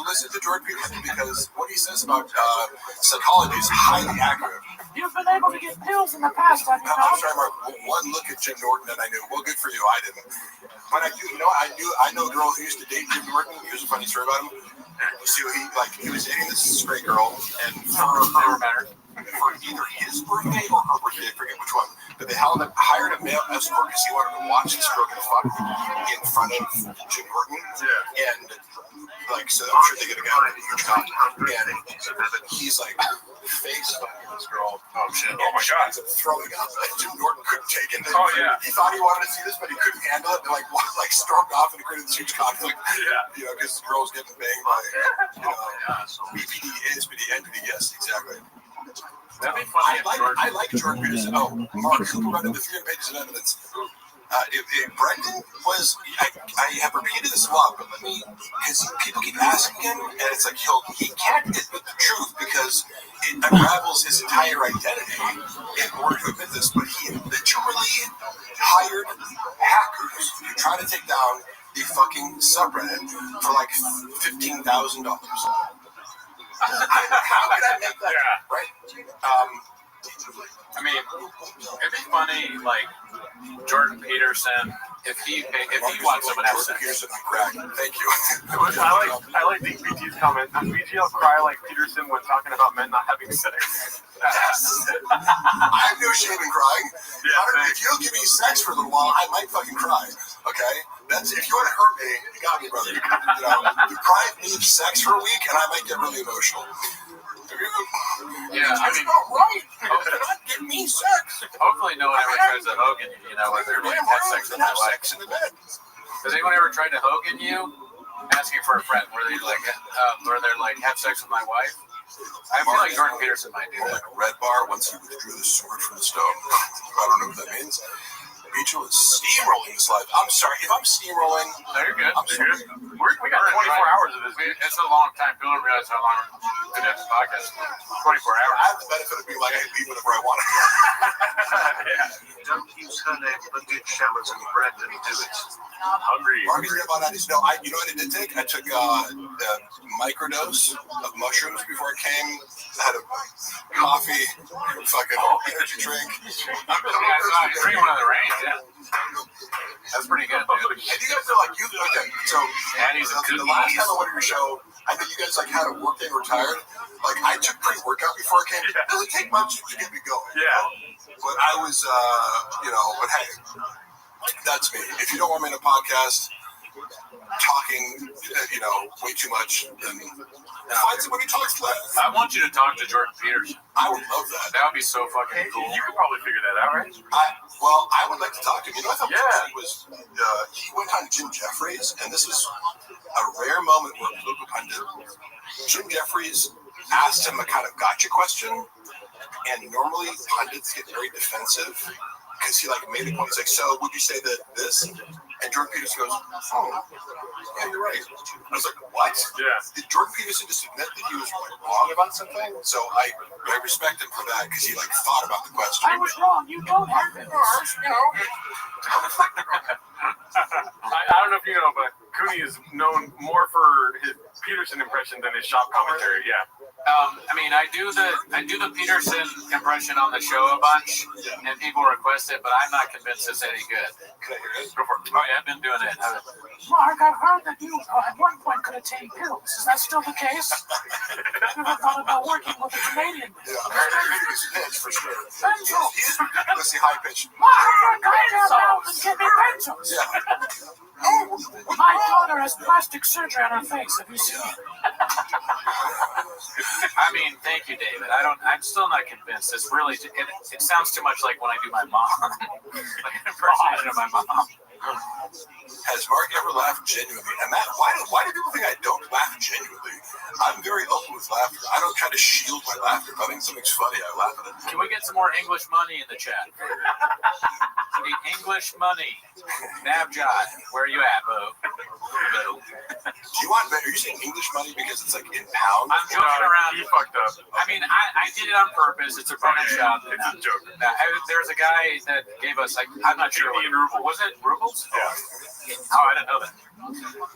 listened to Jordan Peterson? Because what he says about psychology is highly accurate. You've been able to get pills in the past, have you I'm not? sorry, Mark. One look at Jim Norton and I knew. Well, good for you. I didn't. But I do. You know, I know a girl who used to date Jim Norton. Here's a funny story about him. So he was dating this straight girl, and for either his birthday or her birthday, I forget which one. But they hired a male escort because he wanted to watch the stroke and fuck in front of Jim Norton. Yeah. And like, so I'm sure they get a guy with a huge cock, and he's like face fucking this girl. Oh shit! Oh my god! Throwing up. Jim Norton couldn't take it. Oh yeah. He thought he wanted to see this, but he couldn't handle it. And like stormed off and created this huge conflict. Yeah. You know, because the girl's getting banged by, you know, BPD, SPD, NPD. Yes, exactly. That'd be funny. I like Jordan Peterson. Oh, Mark Cooper read the 300 pages of evidence. Brendan was, I have repeated this a lot, but because people keep asking him, and it's like he can't admit the truth because it unravels his entire identity in order to admit this, but he literally hired hackers to try to take down the fucking subreddit for like $15,000. How could I make that? Yeah. Right? I mean, it'd be funny, like Jordan Peterson, if he wants someone else. Jordan Peterson, crack. Thank you. I like DPG's comment. Does BGL cry like Peterson when talking about men not having sex? Yes. I have no shame in crying. Yeah, if you'll give me sex for a little while, I might fucking cry. Okay? That's if you want to hurt me, you got me, brother. You know, deprive me of sex for a week, and I might get really emotional. Yeah, I mean, not right. You're not giving me sex. Hopefully, no one ever tries to Hogan you. You know, when they're like, have sex with my wife. In the bed. Has anyone ever tried to Hogan you? Asking for a friend, where they're like, have sex with my wife. I feel like Jordan Peterson might do that. Red Bar once he withdrew the sword from the stone. I don't know what that means. Rachel is steamrolling this life. I'm sorry if I'm steamrolling. No, you're good. I'm sorry. We got 24 hours of this. It's a long time. People don't realize how long we did this podcast. 24 hours. I have the benefit of being like, I can leave whenever I want. Yeah. Don't use her name, but did shallots and Brendan do it? I'm hungry. Marcus did about that. You know what I did take? I took a microdose of mushrooms before I came. I had a coffee, fucking energy drink. I'm drinking one of the rain. Yeah. That's pretty good, dude. And you guys are like, okay, so the last time I went to your show, I know you guys like had a work day or tired. Like, I took pre-workout before I came. It doesn't take much to get me going. Yeah. But I was, but hey, that's me. If you don't want me in a podcast, talking, way too much. And find somebody who talks less. I want you to talk to Jordan Peterson. I would love that. That would be so fucking cool. You could probably figure that out, right? I would like to talk to him. I thought Yeah. he went on Jim Jeffries, and this is a rare moment where a political pundit, Jim Jeffries, asked him a kind of gotcha question, and normally pundits get very defensive because he made a point. He's like, so would you say that this? And Jordan Peterson goes, oh, yeah, you're right. I was like, what? Yeah. Did Jordan Peterson just admit that he was wrong about something? So I respect him for that because he thought about the question. I was wrong. You don't have it. I don't know if you know, but Cooney is known more for his Peterson impression than his shop commentary. Yeah. I do the Peterson impression on the show a bunch, and people request it, but I'm not convinced it's any good. Can I hear it? Go for it. Oh yeah, I've been doing it. Mark, I've heard that you at one point could attain pills. Is that still the case? I've never thought about working with a Canadian. Yeah, he's pitch for sure. Pencils. He's ridiculously high pitched. Mark, you're going to mouth and give me pencils. Yeah. My daughter has plastic surgery on her face. Have you seen it? Thank you, David. I'm still not convinced. It's really, it sounds too much like when I do my mom. Like an impersonation of my mom. Has Mark ever laughed genuinely? And Matt, why do people think I don't laugh genuinely? I'm very open with laughter. I don't try to shield my laughter. If I think something's funny, I laugh at it. Can we get some more English money in the chat? We need English money. Nabjot, where are you at, Bo? Are you saying English money because it's in pounds? I'm joking around. He fucked up. I did it on purpose. It's a funny shot. It's a joke. There's a guy that gave us, I'm not sure. Was it rubles? Yeah. Oh, I didn't know that.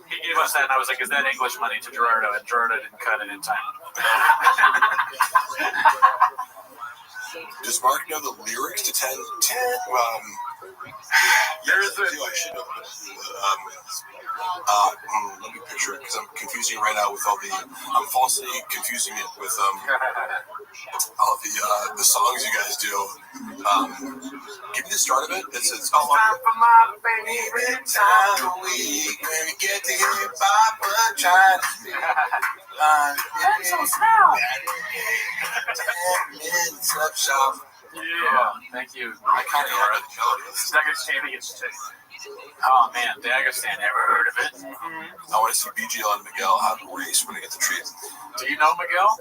He gave us that, and I was like, is that English money to Gerardo? And Gerardo didn't cut it in time. Does Mark know the lyrics to 10? There's a... I should know. Let me picture it because I'm confusing right now with I'm falsely confusing it with all the songs you guys do. Give me the start of it. It says, "Oh, time for my favorite time of week when we get to hear Papa trying to speak." Pencils now. 10 minutes of shop. Yeah. Thank you. I kind of heard the melody. Dagestani is sick. Oh, man. Dagestan. Ever heard of it? I want to see BGL and Miguel have a race when they get the treat. Do you know Miguel?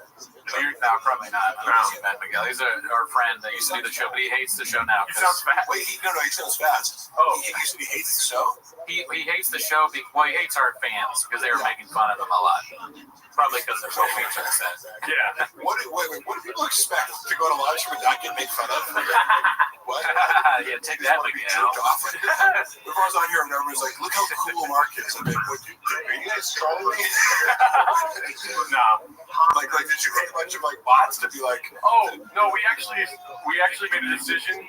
No, probably not. I don't know if you met Miguel. He's our friend that used to do the show, but he hates the show now. He sounds fast. Wait, he sounds fast. Oh. He hates the show? He hates the show. He hates our fans because they were making fun of him a lot. Probably because they're so hatred set. Yeah. What do people expect to go to live stream and not get made fun of? What? Yeah, take that, Miguel. Before I was on here, everyone's like, look how cool Mark is. I'm like, are you guys trolling me? No. Like, did you hate a bunch of bots to be like, oh, no, we actually made a decision.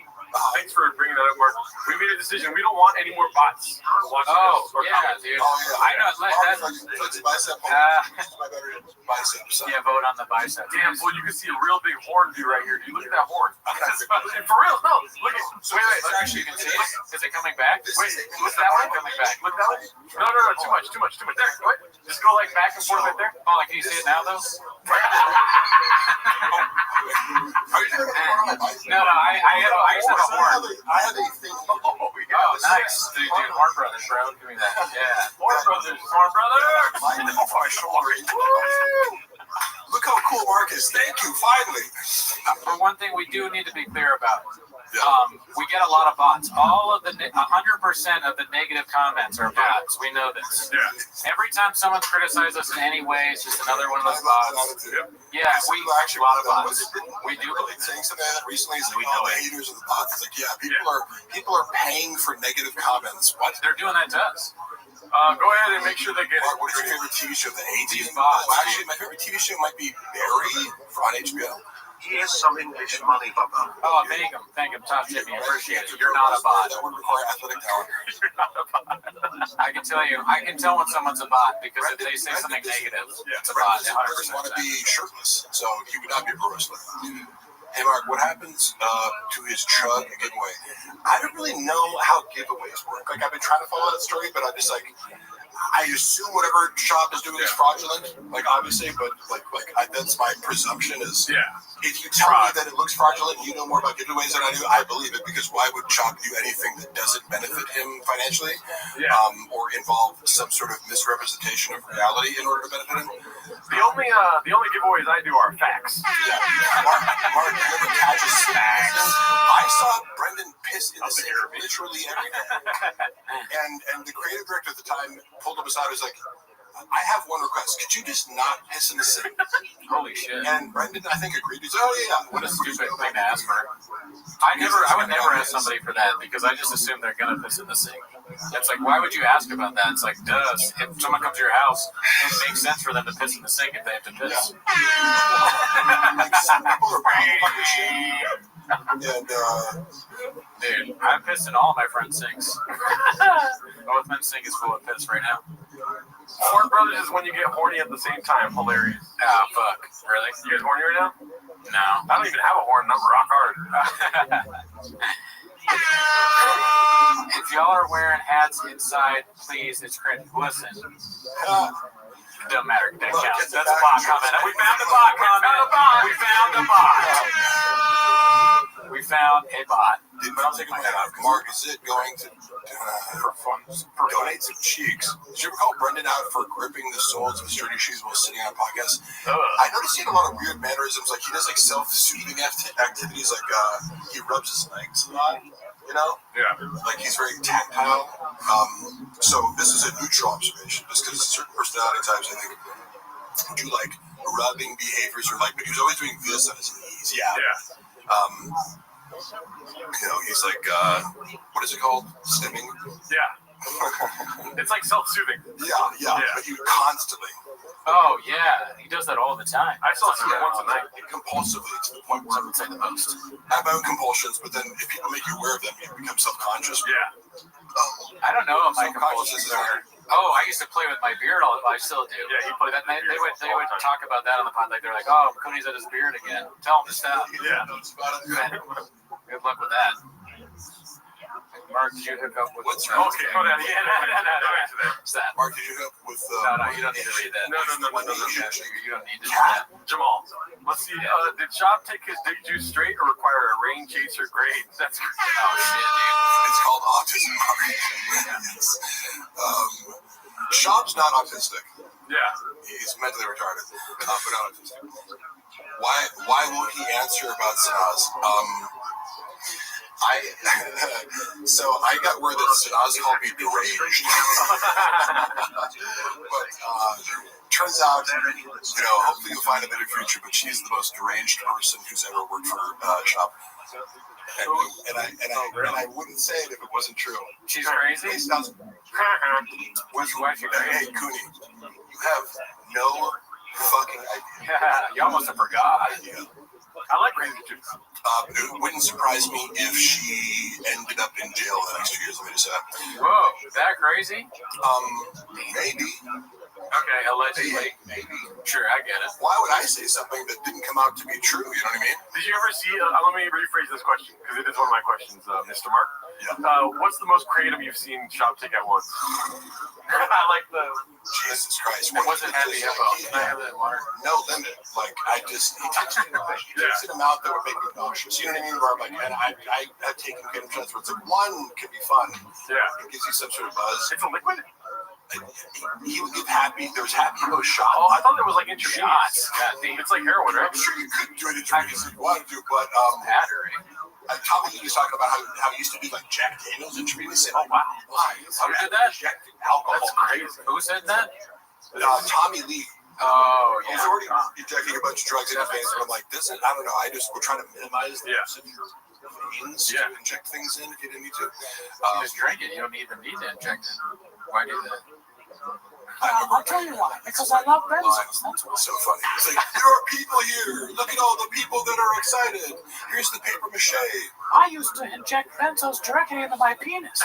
Thanks for bringing that up, Mark. We made a decision. We don't want any more bots watching us. Dude. Oh, yeah. I know. Flex bicep. My better bicep. So. Yeah, vote on the bicep. Damn, fool, you can see a real big horn view right here, dude. Look at that horn. For real, no. Look at wait. Actually, you can see it. Is it coming back? Wait, what's that one coming back? Look that way. No. Too much. There. What? Just go back and forth right there. Oh, can you see it now, though? No, I used to have a horn. I have a thing. Oh, nice. Dude, Horn Brothers, bro. Give me that. Yeah. Horn Brothers. Look how cool Mark is. Thank you, finally. For one thing, we do need to be clear about. We get a lot of bots. 100% of the negative comments are bots. We know this. Yeah. Every time someone criticizes us in any way, it's just another one of those bots. Yeah, we actually a lot of bots. We do. Saying something like that recently is like, all the haters of the bots. It's like, people are paying for negative comments. What? They're doing that to us. Go ahead and make sure they get it. What is your favorite TV show? The A-Team? bots. Actually, my favorite TV show might be Barry on HBO. Here's some English money, Bubba. Oh, thank him, Top Jimmy. Appreciate it. You're not a bot. That would require athletic talent. You're not a bot. I can tell when someone's a bot because if they say something negative, it's a bot. 100%. Want to be shirtless, so he would not be a pro wrestler. Hey Mark, what happens to his chug giveaway? I don't really know how giveaways work. Like I've been trying to follow that story, but I'm just like, I assume whatever shop is doing is fraudulent. Like obviously, but that's my presumption is. Yeah. If you tell me that it looks fraudulent, and you know more about giveaways than I do, I believe it because why would Chop do anything that doesn't benefit him financially, or involve some sort of misrepresentation of reality in order to benefit him? The only giveaways I do are facts. Yeah. Mark, you ever catch a facts? I saw Brendan piss in the sink literally every day. And the creative director at the time pulled him aside. He was like, I have one request. Could you just not piss in the sink? Holy shit. And Brendan, I think, agreed. He's like, oh, yeah. What a stupid thing to ask for. I would never ask somebody for that because I just assume they're going to piss in the sink. It's like, why would you ask about that? It's like, duh. If someone comes to your house, it makes sense for them to piss in the sink if they have to piss. Like, some people are fucking shit. And, dude, I pissed in all of my friends' sinks. Both men's sink is full of piss right now. Horn Brothers is when you get horny at the same time. Hilarious. Ah, fuck. Really? You guys horny right now? No. I don't even have a horn. I'm rock hard. If y'all are wearing hats inside, please, it's cringe. Listen. Doesn't matter. That counts. That's a bot comment. We found a bot comment. We found a bot. We found a bot. Mark, is it going to donate some cheeks? Did you ever call Brendan out for gripping the soles of his dirty shoes while sitting on a podcast? I noticed he had a lot of weird mannerisms. Like he does like self-soothing activities. Like he rubs his legs a lot. You know? Yeah. Like he's very tactile. So this is a neutral observation, just because certain personality types, I think, do like rubbing behaviors or like, but he was always doing this on his knees. Yeah. You know, he's like, what is it called? Stimming? Yeah. It's like self-soothing. Yeah. But you constantly. Oh, yeah. He does that all the time. I self-soothe once a night. Compulsively to the point where I would say the most. I have my own compulsions, but then if people make you aware of them, you become self-conscious. Yeah. I don't know what my compulsions are. Oh, I used to play with my beard all. I still do. Yeah, he played. They would talk about that on the pod. Like they're like, "Oh, Cooney's at his beard again. Tell him to stop." Yeah. Good luck with that. Mark, did you hook up with? Okay, hold on. Yeah, no. What's that? Mark, did you hook up with? No, you don't need to read that. No. You don't need to do that. Jamal, let's see. Did Chop take his dick juice straight or require a rain chaser grade? That's oh shit, dude. It's called autism. Yes. Shop's not autistic. Yeah. He's mentally retarded, but not autistic. Why won't he answer about Sanaz? So I got word that Sanaz called me deranged. But turns out, hopefully you'll find a better future, but she's the most deranged person who's ever worked for Shop. And I wouldn't say it if it wasn't true. She's crazy? Hey, Cooney, you have no fucking idea. You almost forgot. I like crazy chicks. It wouldn't surprise me if she ended up in jail the next 2 years. Let me just say that. Whoa, that crazy? Maybe. Okay, allegedly. Maybe. Sure, I get it. Why would I say something that didn't come out to be true? You know what I mean? Did you ever see? Let me rephrase this question because it is one of my questions, Mr. Mark. Yeah. What's the most creative you've seen Shop take at once? I like the. Jesus Christ! It wasn't Happy Hippo. Can I have that water? No limit. Like he takes it in a mouth that would make me nauseous. You know what I mean? Where I'm like, and I have taken good shots where it's like one could be fun. Yeah. It gives you some sort of buzz. It's a liquid. He would give Happy. There was Happy Hippo shot. Oh, I thought it was like intravenous. Shots. It's like heroin, right? I'm sure you could do it intravenous if you wanted to, but Battery. Tommy Lee was talking about how he used to be like Jack Daniels intravenous. Oh wow! Why? Who did that? Alcohol. That's crazy. Who said that? Tommy Lee. Oh, yeah. He's already injecting a bunch of drugs in his veins, and I'm like, I don't know. We're trying to minimize the use of your veins to inject things in if you didn't need to. You just drink it. You don't even need to inject it. Why do that? I'll tell you why. Because I love benzos. That's why. So funny. It's like, there are people here. Look at all the people that are excited. Here's the paper mache. I used to inject benzos directly into my penis.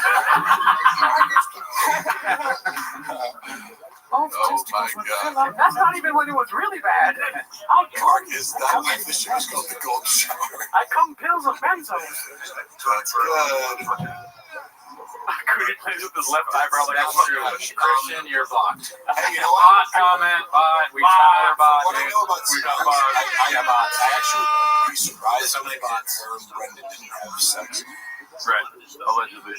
Oh my God. That's not even when it was really bad. Mark, is that why the show's called The Golden Shower? I come pills of benzos. That's good. Cootie plays with his left eyebrow like a Christian, you're blocked. Hey, you know what? Bot comment, bot. We try our bot. What I know about We sex, got bots. I actually would be surprised so many bots and Brenda didn't have sex. Right, allegedly.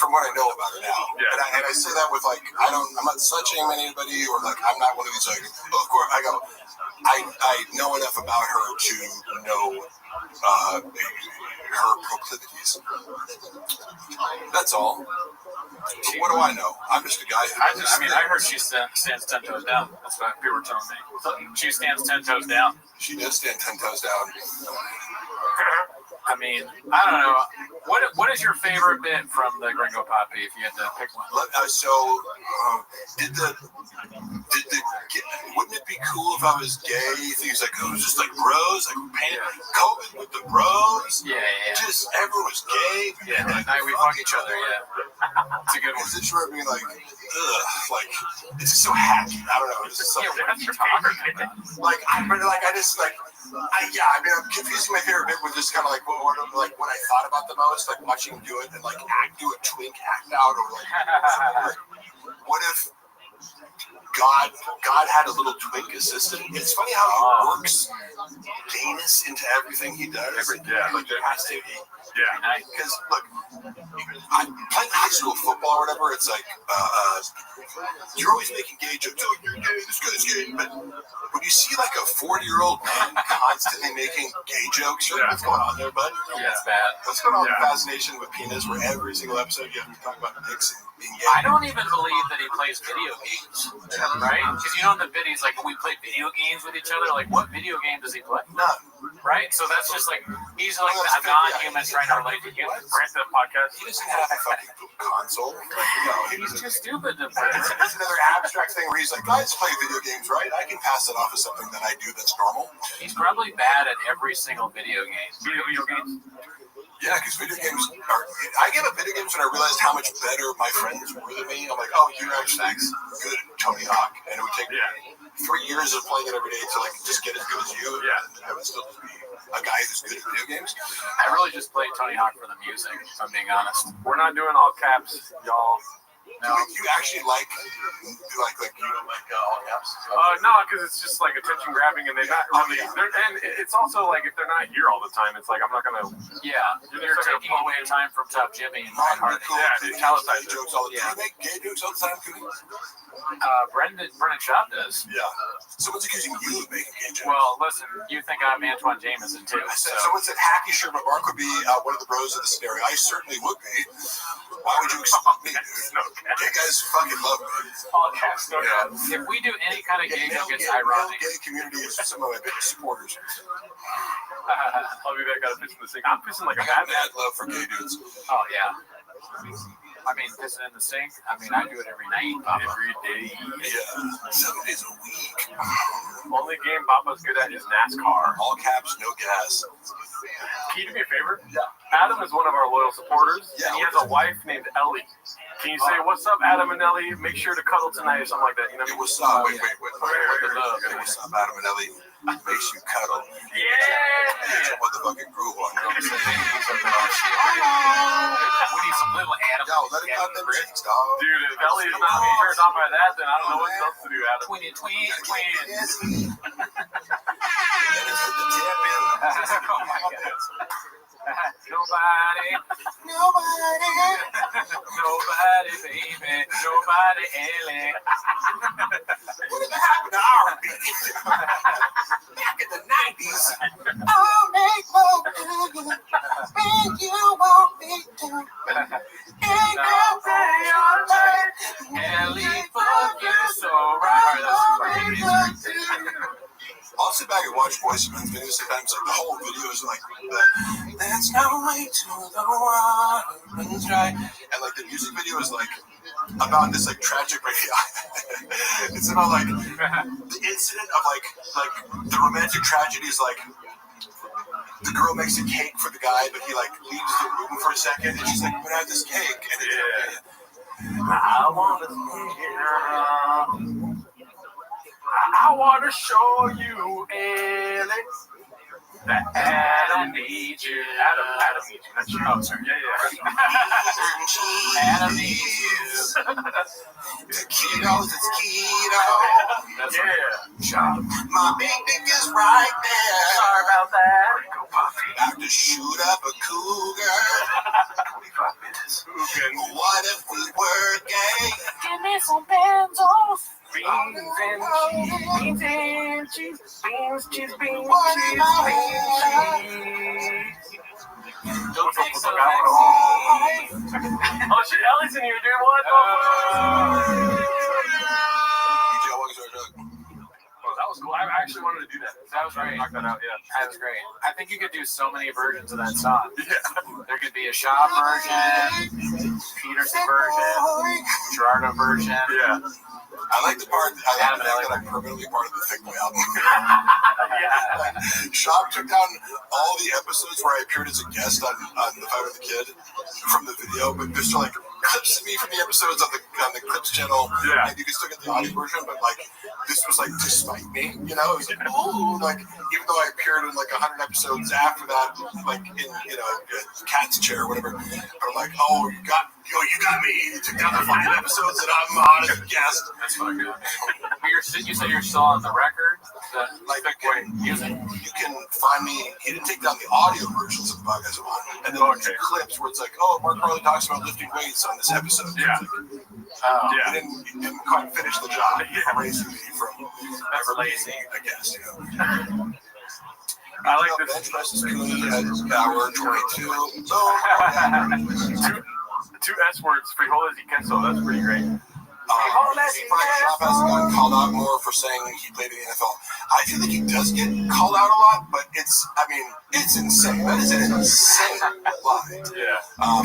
From what I know about her now. Yeah. And I say that with like, I'm not slut-shaming anybody or like, I'm not one of these like, of course, I know enough about her to know her proclivities. That's all. What do I know? I'm just a guy who I heard she stands 10 toes down. That's what people were telling me. She stands 10 toes down. She does stand 10 toes down. I mean, I don't know. What is your favorite bit from the Gringo Poppy if you had to pick one? Wouldn't it be cool if I was gay? Things like, it was just like bros, like painted COVID with the bros. Yeah. Just everyone was gay. Yeah, like night we fuck each other, yeah. It's a good one. It's just for me like, ugh, like, it's just so hacky. I don't know. It's just like, What's your favorite bit? I'm confusing my favorite bit with just kind of like what I thought about the most, like watching him do it and like do a twink act out, or like what if God had a little twink assistant? It's funny how he works gayness into everything he does. Like there has to be. Yeah. Because look, I'm playing high school football or whatever. It's like you're always making gay jokes. Oh, you're gay. This guy's gay. But when you see like a 40-year-old man constantly making gay jokes, you're like, what's going on there, bud? Yeah, it's bad. What's going on with Fascination with Penis, where every single episode you have to talk about dicks and being gay? I don't even believe that he plays video games, right? Because you know in the video, he's like, we play video games with each other. Like, what video game does he play? None. Right? So that's just like, he's like a non-human trying to relate to humans. Grant that podcast. He doesn't have a fucking console. He's too stupid to play. It's another abstract thing where he's like, guys play video games, right? I can pass it off as something that I do that's normal. He's probably bad at every single video game. Video games. Yeah, because video games are. I gave up video games when I realized how much better my friends were than me. I'm like, oh, you're actually good at Tony Hawk, and it would take me 3 years of playing it every day to like just get as good as you. Yeah. And I would still just be a guy who's good at video games. I really just played Tony Hawk for the music, if I'm being honest. We're not doing all caps, y'all. No. You actually like you don't like all caps? No, because it's just like attention grabbing, and they're not really. And it's also like if they're not here all the time, it's like I'm not gonna. Yeah, you're taking away time from Top Jimmy and Mike Hardy. Yeah, dude, Palestine jokes all the time. Do you make gay jokes all the time, Cootie? Brendan Schaub does. Yeah. Someone's accusing you of making gay jokes. Well, listen, you think I'm Antoine Jameson too. Someone said Hacky sure, but Mark would be one of the bros of the scenario. I certainly would be. Why would you expect me, dude? Gay guys fucking love me. All caps, no doubt. If we do any kind of gay joke, it's ironic. The gay community is some of my biggest supporters. I'll be back. Gotta piss in the sink. I'm pissing like a madman. Mad love for gay dudes. Oh yeah. I mean, pissing in the sink. I mean, I do it every night, Papa. Every day. Yeah, 7 days a week. Only game Papa's good at is NASCAR. All caps, no gas. Can you do me a favor? Yeah. Adam is one of our loyal supporters, Yeah. and he has a wife named Ellie. Can you say, what's up, Adam and Ellie? Make sure to cuddle tonight or something like that. You know what I mean? What's up? Wait. What's up, Adam and Ellie? Makes you cuddle. Yeah! Motherfucking groove on. We need some little Adam. Yo, let it cut them cheeks, dog. Dude, if Ellie is not being turned on by that, then I don't know what else to do, Adam. Twin. Oh my God. Nobody, baby, nobody, Ellie. Whatever happened to R&B? Back in the 90s. I'll make more and you won't be done. Ain't no day your life. Ellie, fuck you so right. I'll sit back and watch Boys and videos sometimes. Like the whole video is like, that's no way to the water runs dry. And like the music video is like about this like tragic it's about like the incident of like the romantic tragedy is like the girl makes a cake for the guy, but he like leaves the room for a second, and she's like, "But I have this cake," and I want to show you, Ellie, that Adam needs you. Adam needs you. That's your sorry. Yeah. Adam needs you. Taquitos, it's keto. That's yeah. My big dick is right there. Sorry about that. About to shoot up a cougar. 25 minutes. What if we were gay? Give me some benzos. Beans and cheese. Don't take so oh shit, Ellie's in here, dude. What the Oh, that was cool. I actually wanted to do that. That was great. Knock that out, yeah. That was great. I think you could do so many versions of that song. Yeah. There could be a Shaw version, Peterson version, Gerardo version. Yeah. I like the part that I'm permanently part of the Thick Boy album. Yeah. Shop took down all the episodes where I appeared as a guest on The Fight with the Kid from the video, but there's still like clips of me from the episodes on the Clips channel. Yeah. And you can still get the audio version, but like this was like to spite me, you know? It was like, ooh, like even though I appeared in like 100 episodes after that, like in Cat's Chair or whatever, but I'm like, oh, you got me. You took down the fucking episodes that I'm on as a guest. That's fucking good. But you said you're still on the record? Like, you can find me. He didn't take down the audio versions of the podcast I'm on. And then there's clips where it's like, oh, Mark Carly talks about lifting weights on this episode. Yeah. He didn't quite finish the job. Erasing me from ever lazy, I guess. I like this. Bench press is cool at hour 22. Two S words, frijoles y queso. That's pretty great. Shop hasn't gotten called out more for saying he played in the NFL. I feel like he does get called out a lot, but it's insane. That is an insane lie. Yeah.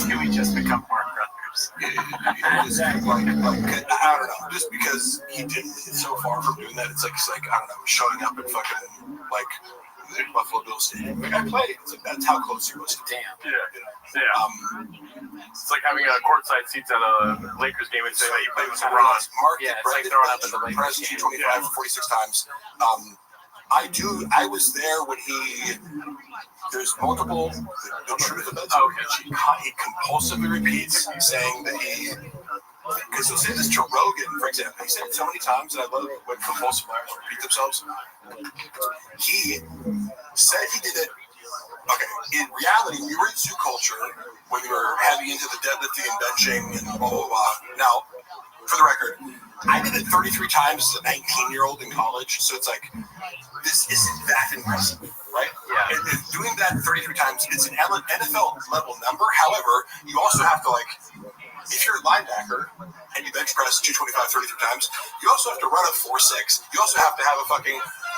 Can we just become more brothers? It's like, I don't know, just because he didn't get so far from doing that, it's like I don't know, showing up at fucking like Buffalo Bills Stadium. Like I played. It's like that's how close he was. Damn. Yeah. It's like having a courtside seats at a Lakers game and saying that you played with LeBron. Mark Yeah, it's like throwing up at the Lakers game. 25 46 times. I was there when there's multiple, the truth of it. He compulsively repeats saying that because he'll say this to Rogan, for example. He said it so many times, and I love when compulsive liars repeat themselves. He said he did it. Okay, in reality, we were in zoo culture when we were heavy into the deadlifting and benching and blah, blah, blah. Now, for the record, I did it 33 times as a 19-year-old in college, so it's like, this isn't that impressive, right? Yeah. And doing that 33 times, it's an NFL level number. However, you also have to, like, if you're a linebacker and you bench press 225 33 times, you also have to run a 4.6. You also have to have a fucking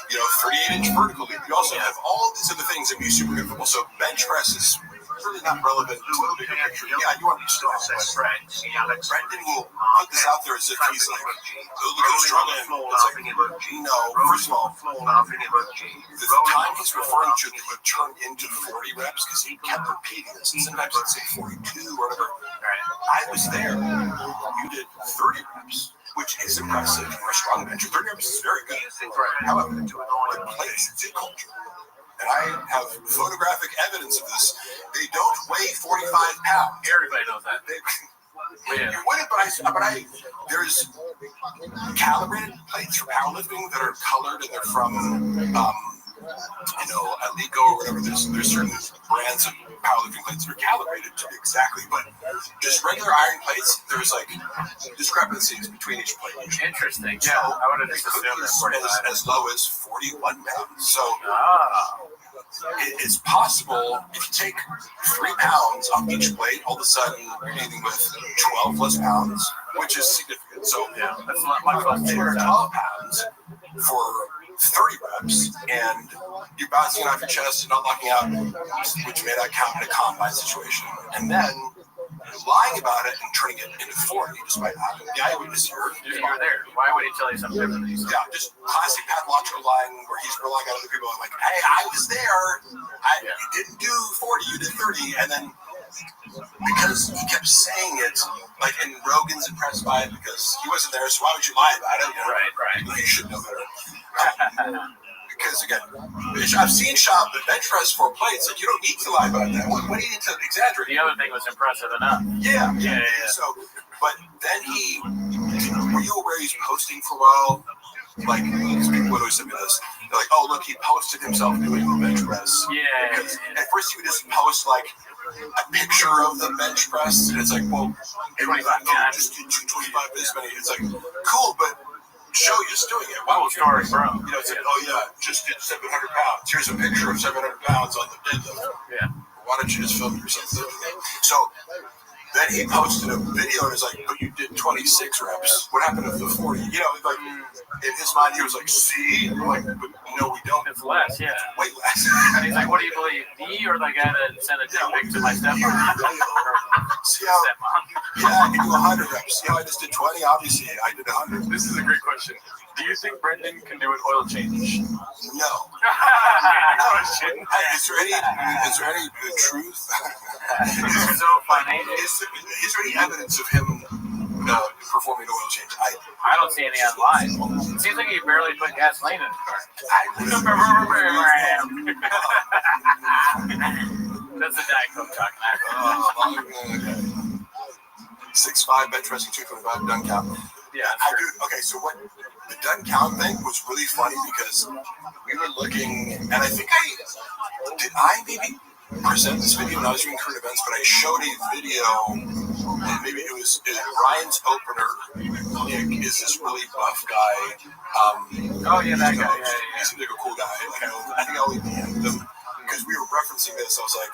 38-inch vertical leap. You also have all these other things that be super good football. So bench press is really not relevant to the bigger picture. Yeah, you want to be strong. Brendan will put this out there as if he's like, look how strong I am. It's like, no, first of all, the time he's referring to that he turned into 40 reps because he kept repeating this. And sometimes he'd say 42 or whatever. I was there. You did 30 reps, which is impressive for a strong bencher. 30 reps is very good. However, the place is in culture. And I have photographic evidence of this. They don't weigh 45 pounds. Everybody knows that. You wouldn't, but there's calibrated plates for powerlifting that are colored and they're from, Alico or whatever. There's certain brands of powerlifting plates that are calibrated to exactly, but just regular iron plates, there's like discrepancies between each plate. Interesting. So, I would have just assumed that as low as 41 pounds. So it's possible if you take 3 pounds off each plate, all of a sudden you're dealing with 12 less pounds, which is significant. So that's much less. 212 pounds for 30 reps, and you're bouncing off your chest and not locking out, which may not count in a combine situation. And then lying about it and turning it into 40, despite having the eyewitness here. You're there. Why would he tell you something different? Yeah, just classic pathological lying where he's relying on other people. I'm like, hey, I was there. You didn't do 40, you did 30, and then because he kept saying it, like, and Rogan's impressed by it because he wasn't there, so why would you lie about it? You know? Right. You should know better. Because, again, I've seen Shop bench press 4 plates, and you don't need to lie about that. What do you need to exaggerate? The other thing was impressive enough. Yeah. So, but then were you aware he's posting for a while? Like, these people would always send me this. They're like, oh, look, he posted himself doing the bench press. Yeah. Because at first he would just post, like, a picture of the bench press, and it's like, well, 25 just do 225 this many. It's like, cool, but show you just doing it. Cool story, bro. You know, it's like, oh yeah, just did 700 pounds. Here's a picture of 700 pounds on the deadlift. Yeah. Why don't you just film yourself doing it? So then he posted a video and it's like, but you did 26 reps. What happened to the 40? You know, like in his mind, he was like, see? I'm like, but no, we don't. It's less, yeah. Way less. And he's like, what do you believe? Me or the guy that sent a dick pic to my stepmom? See how, yeah, I can do 100 reps. See how I just did 20? Obviously, I did 100. This is a great question. Do you think Brendan can do an oil change? No. Is there any truth? It's so funny. Is there any evidence of him performing oil change? I don't see any online. It seems like he barely put gasoline in his car. That's the Diet Coke talking. 6'5", bench pressing 225, done count. Yeah. Okay, so what the done count thing was really funny because we were looking, and I think I maybe present this video when I was doing current events, but I showed a video, and maybe it was Ryan's opener. Nick is this really buff guy. Oh yeah, that guy. He seems like a cool guy. I think I'll leave him because we were referencing this. I was like,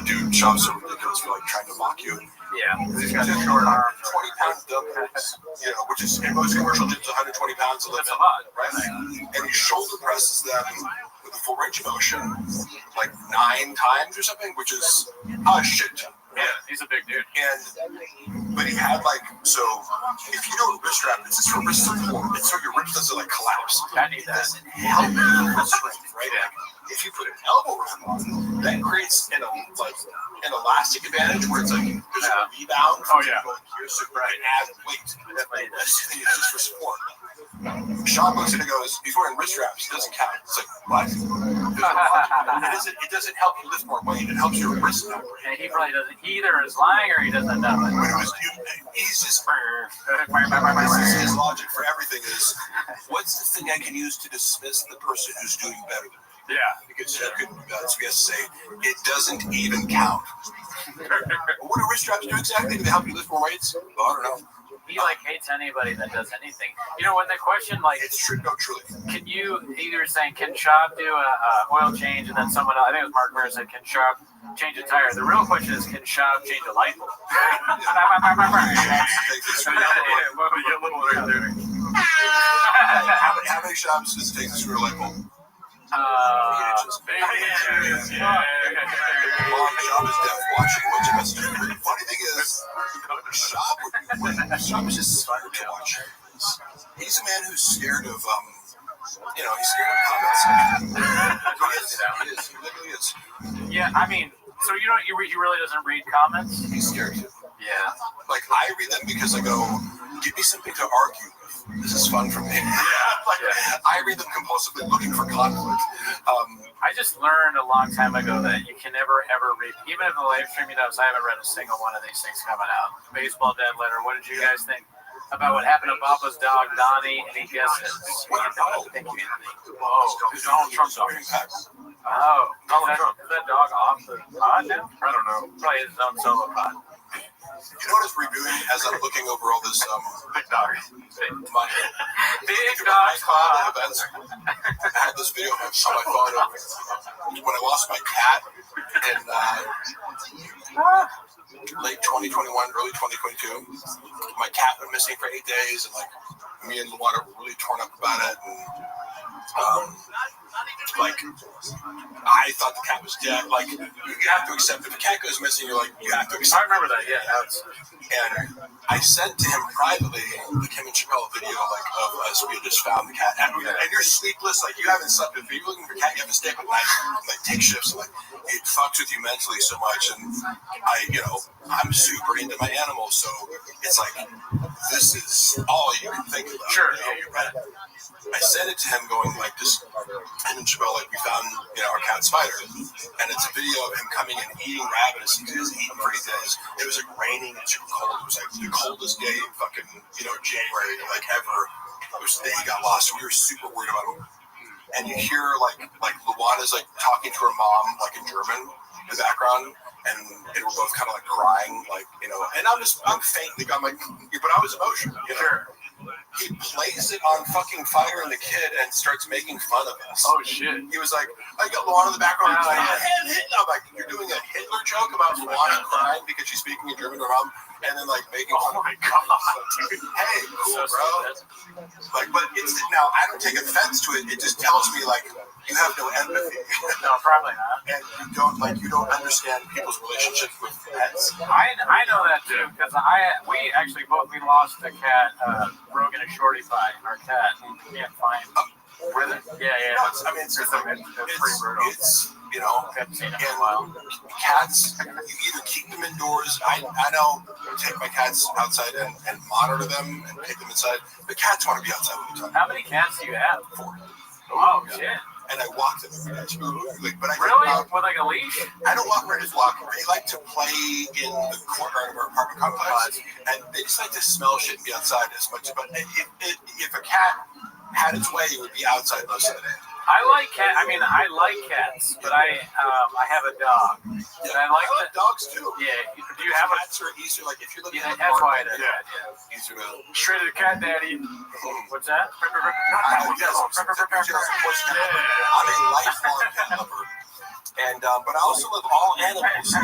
dude, Shop's so ridiculous for like trying to mock you. Yeah, he's got a short arm. 20-pound dumbbells, you know, which is in most commercial gyms 120 pounds. That's a lot, right? And he shoulder presses them with a full range of motion, like 9 times or something, which is a shit ton. Yeah, he's a big dude. But he had so if you know wrist strap, it's just for wrist support. It's so your wrist doesn't like collapse. I need that. Doesn't help you with strength, right? Yeah. If you put an elbow wrap on, that creates an elastic advantage where it's like there's a rebound. Oh yeah. Going here, so you can add weight. This thing is just for support. Sean looks at it and goes, he's wearing wrist straps. It doesn't count. It's like, what? It doesn't help you lift more weight. It helps your wrist number. And he probably doesn't. He either is lying or he doesn't know it. He's just, his logic for everything is, what's the thing I can use to dismiss the person who's doing better than me? Yeah. Because you could, as we have to say, it doesn't even count. What do wrist straps do exactly? Do they help you lift more weights? Well, I don't know. He hates anybody that does anything. You know, when they question it's true, no, truly. Can you either saying can Shop do a oil change, and then someone else, I think it was Mark Miller said can Shop change a tire. The real question is can Shop change a light bulb? How many shops does it take to screw a light bulb? Funny thing is, Shop is just scared to watch. He's a man who's scared of, he's scared of comments. He literally is. Yeah, I mean, so he really doesn't read comments? He's scared. Yeah. Like, I read them because I go, give me something to argue with. This is fun for me. I read them compulsively looking for conflict. I just learned a long time ago that you can never, ever read, even if the live stream knows, I haven't read a single one of these things coming out. Baseball dead letter. What did you guys think about what happened to Papa's dog, Donnie? Any guesses? Thank you, Anthony. Oh, Donald Trump's dog. Oh, Donald Trump. Is that dog off the pod now? I don't know. Probably his own solo pod. You know what I was reviewing as I'm looking over all this big dog. Big dog events. I had this video on my phone of when I lost my cat in late 2021, early 2022. My cat went missing for 8 days, and me and Luana were really torn up about it. And like, I thought the cat was dead. Like, you have to accept if a cat goes missing, you have to accept. I remember that. Yeah, And I sent to him privately the Kim and Chappelle video, like, of us. We had just found the cat, and you're sleepless, like you haven't slept. If you're looking for a cat, you have to stay up at night, like take shifts. Like, it fucks with you mentally so much. And I'm super into my animals, so it's like this is all you can think about. Sure. Your pet. I sent it to him going like this, and Chappelle, like, we found, our cat Spider, and it's a video of him coming and eating rabbits. He was eating for 3 days. It was like raining and super cold. It was like the coldest day in fucking, January, like ever. It was the day he got lost. So we were super worried about him. And you hear like Luana's like talking to her mom, like in German in the background, and we're both kind of like crying, like, and I'm faintly, I'm like, but I was emotional, Sure. He plays it on fucking Fire and the Kid and starts making fun of us. Oh shit. He was like, I got Luana in the background. He's like, I'm like, you're doing a Hitler joke about Luana crying because she's speaking in German to her mom, and then like making fun of my god. Hey, cool, bro. Like, but it's now I don't take offense to it. It just tells me like you have no empathy. No, probably not. And you don't understand people's relationships with pets. I know that too, because we lost a cat, Rogan and Shorty by our cat. We can't find him. Really? Yeah. It's pretty brutal. Haven't seen him in a while. Cats, you either keep them indoors. I know, take my cats outside and monitor them and take them inside. The cats want to be outside all the time. How many cats do you have? 4. Oh shit. And I walk them. But Really? With like a leash? I don't walk around, just walk. They like to play in the courtyard of our apartment complex, and they just like to smell shit and be outside as much. But if a cat had its way, it would be outside most of the day. I like cats, but I have a dog. Yeah, I like dogs too. Yeah. Do you have cats are easier? Like if you look at that's why I easier to shredded cat daddy. What's that? I'm a lifelong cat lover. And but I also love all animals.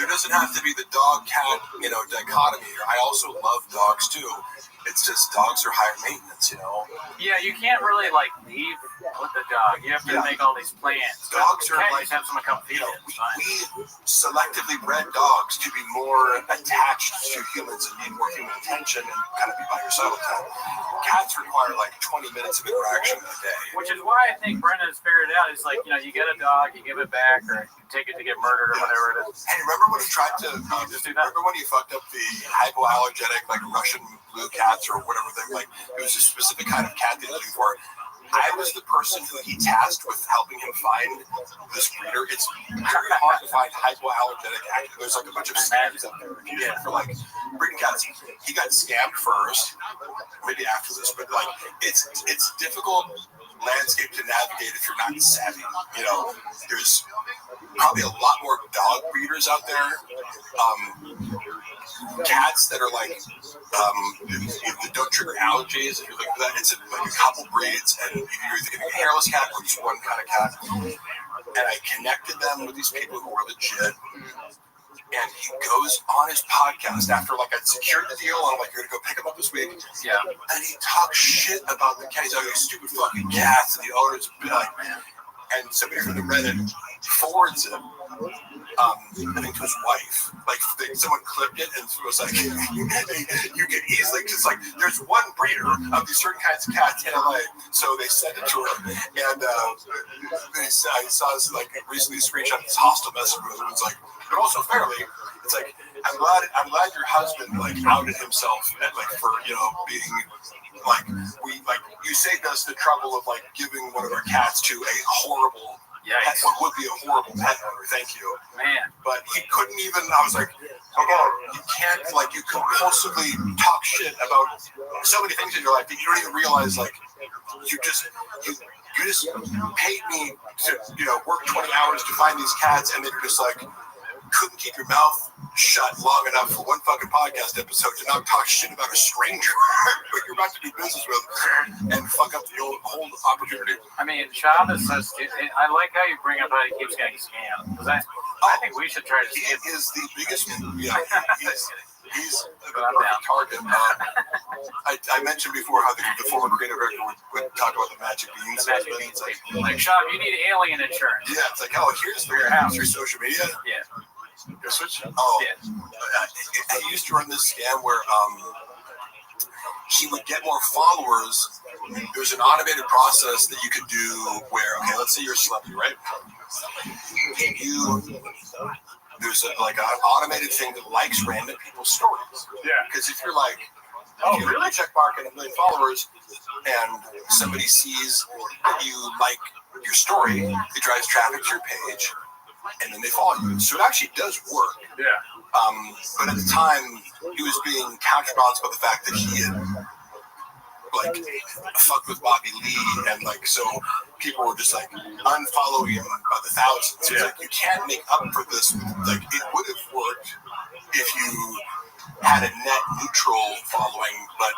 There doesn't have to be the dog cat dichotomy. I also love dogs too. It's just dogs are higher maintenance, Yeah, you can't really like leave with the dog. You have to make all these plans. Dogs are like, have someone come feed it. We selectively bred dogs to be more attached to humans and need more human attention and kind of be by your side all the time. Cats require like 20 minutes of interaction a day. Which is why I think Brendan has figured it out. It's like, you get a dog, you give it back, or you take it to get murdered or whatever it is. Hey, remember when he tried to just do that? Remember when he fucked up the hypoallergenic like Russian blue cats or whatever thing? Like it was a specific kind of cat they were looking for. I was the person who he tasked with helping him find this breeder. It's very hard to find hypoallergenic. There's like a bunch of scams out there. For like breeding cats, he got scammed first, maybe after this, but like it's difficult landscape to navigate if you're not savvy. There's probably a lot more dog breeders out there. Cats that are like that don't trigger allergies. If you're looking for that, it's like a couple breeds, and you're either getting a hairless cat or just one kind of cat. And I connected them with these people who are legit. And he goes on his podcast after like I'd secured the deal. I'm like, you're gonna go pick him up this week. Yeah. And he talks shit about the cat. He's like, these stupid fucking cats, and the owners be like, and somebody from the Reddit forwards it. I think to his wife. Like someone clipped it and it was like, you can easily, because like there's one breeder of these certain kinds of cats in LA, so they sent it to her, and I saw this like recently screenshot this hostile message where it was like, but also fairly, it's like I'm glad your husband like outed himself and like for being like you saved us the trouble of like giving one of our cats to a horrible. Yeah, what would be a horrible pet owner? Thank you, man. But he couldn't even. I was like, okay, you can't like you compulsively talk shit about so many things in your life that you don't even realize. Like, you just paid me to work 20 hours to find these cats, and then you're just like couldn't keep your mouth shut long enough for one fucking podcast episode to not talk shit about a stranger who you're about to do business with and fuck up the whole opportunity. I mean, Shab is so stupid. I like how you bring up how he keeps getting scammed, because I think we should try to. He is the biggest. Yeah, he's the perfect target. I mentioned before how the former creative director would talk about the magic beans. The magic beans. Like, shop, you need alien insurance. Yeah, it's like, oh, here's For your house. Your social media. Yeah. Your switch. Oh, yeah. I used to run this scam where he would get more followers. There was an automated process that you could do where, okay, let's say you're a celebrity, right? And there's like an automated thing that likes random people's stories. Yeah. Because if you're like, oh, if really? You check mark and 1 million followers, and somebody sees that you like your story, it drives traffic to your page, and then they follow you. So it actually does work. Yeah. But at the time, he was being counterbalanced by the fact that he had like fucked with Bobby Lee, and like so people were just like unfollowing him by the thousands. Yeah. Like you can't make up for this. Like it would have worked if you had a net neutral following, but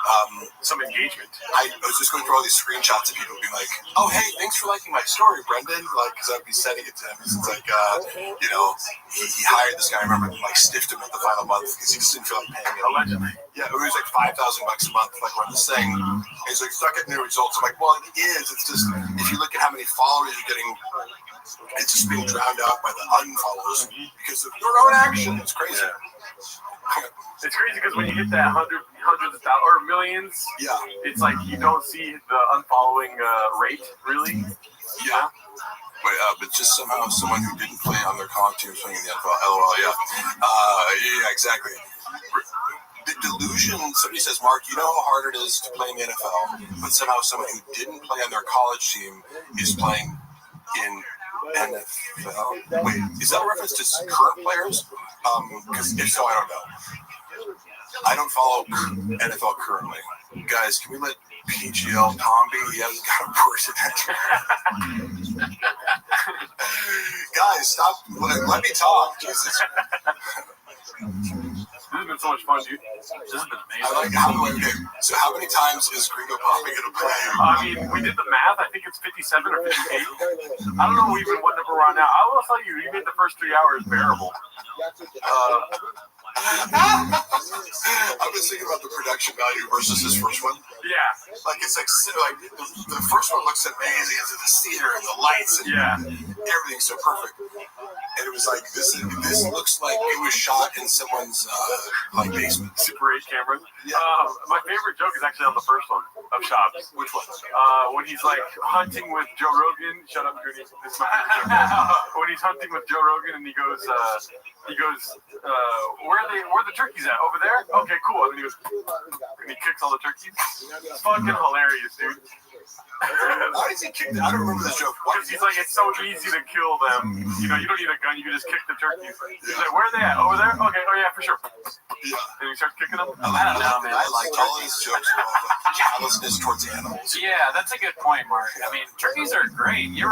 some engagement. I was just going through all these screenshots of people being like, "Oh, hey, thanks for liking my story, Brendan." Like, because I'd be sending it to him. It's like, you know, he hired this guy. I remember, like, stiffed him at the final month because he just didn't feel like paying him. Allegedly. Yeah, it was like $5,000 a month, like run this thing. And he's like, "It's not getting new results." I'm like, "Well, it is. It's just if you look at how many followers you're getting, it's just being drowned out by the unfollows because of your own action. It's crazy." Yeah. It's crazy because when you hit that hundreds of thousands or millions, yeah, it's like you don't see the unfollowing rate really. Yeah, but just somehow someone who didn't play on their college team was playing in the NFL. LOL. Yeah, yeah, exactly. The delusion. Somebody says, Mark, you know how hard it is to play in the NFL, but somehow someone who didn't play on their college team is playing in NFL. Wait, is that a reference to current players? Because if so, I don't know. I don't follow NFL currently. Guys, can we let PGL Tom be? He hasn't got a person. Guys, stop. Let me talk. Jesus. This has been so much fun, dude. This has been amazing. I like okay. So how many times is Gringo Poppy going to play? I mean, we did the math. I think it's 57 or 58. I don't know even what number we're on now. I will tell you, you made the first 3 hours bearable. I was thinking about the production value versus his first one. Yeah. Like it's like the first one looks amazing into the theater and the lights and everything's so perfect. And it was like this looks like it was shot in someone's like basement. Super 8 camera. Yeah. My favorite joke is actually on the first one of Shops. Which one? When he's like hunting with Joe Rogan. Shut up, Goonies. This is my favorite joke. When he's hunting with Joe Rogan and he goes, where are the turkeys at? Over there? Okay, cool. And he kicks all the turkeys. It's fucking hilarious, dude. Why does he kick them? I don't remember this joke. Because he's like, it's so easy to kill them. You know, you don't need a gun. You can just kick the turkeys. He's like, where are they at? Over there? Okay. Oh yeah, for sure. Yeah. And he starts kicking them. I don't know, man. I like all these jokes about like callousness towards animals. Yeah, that's a good point, Mark. I mean, turkeys are great. You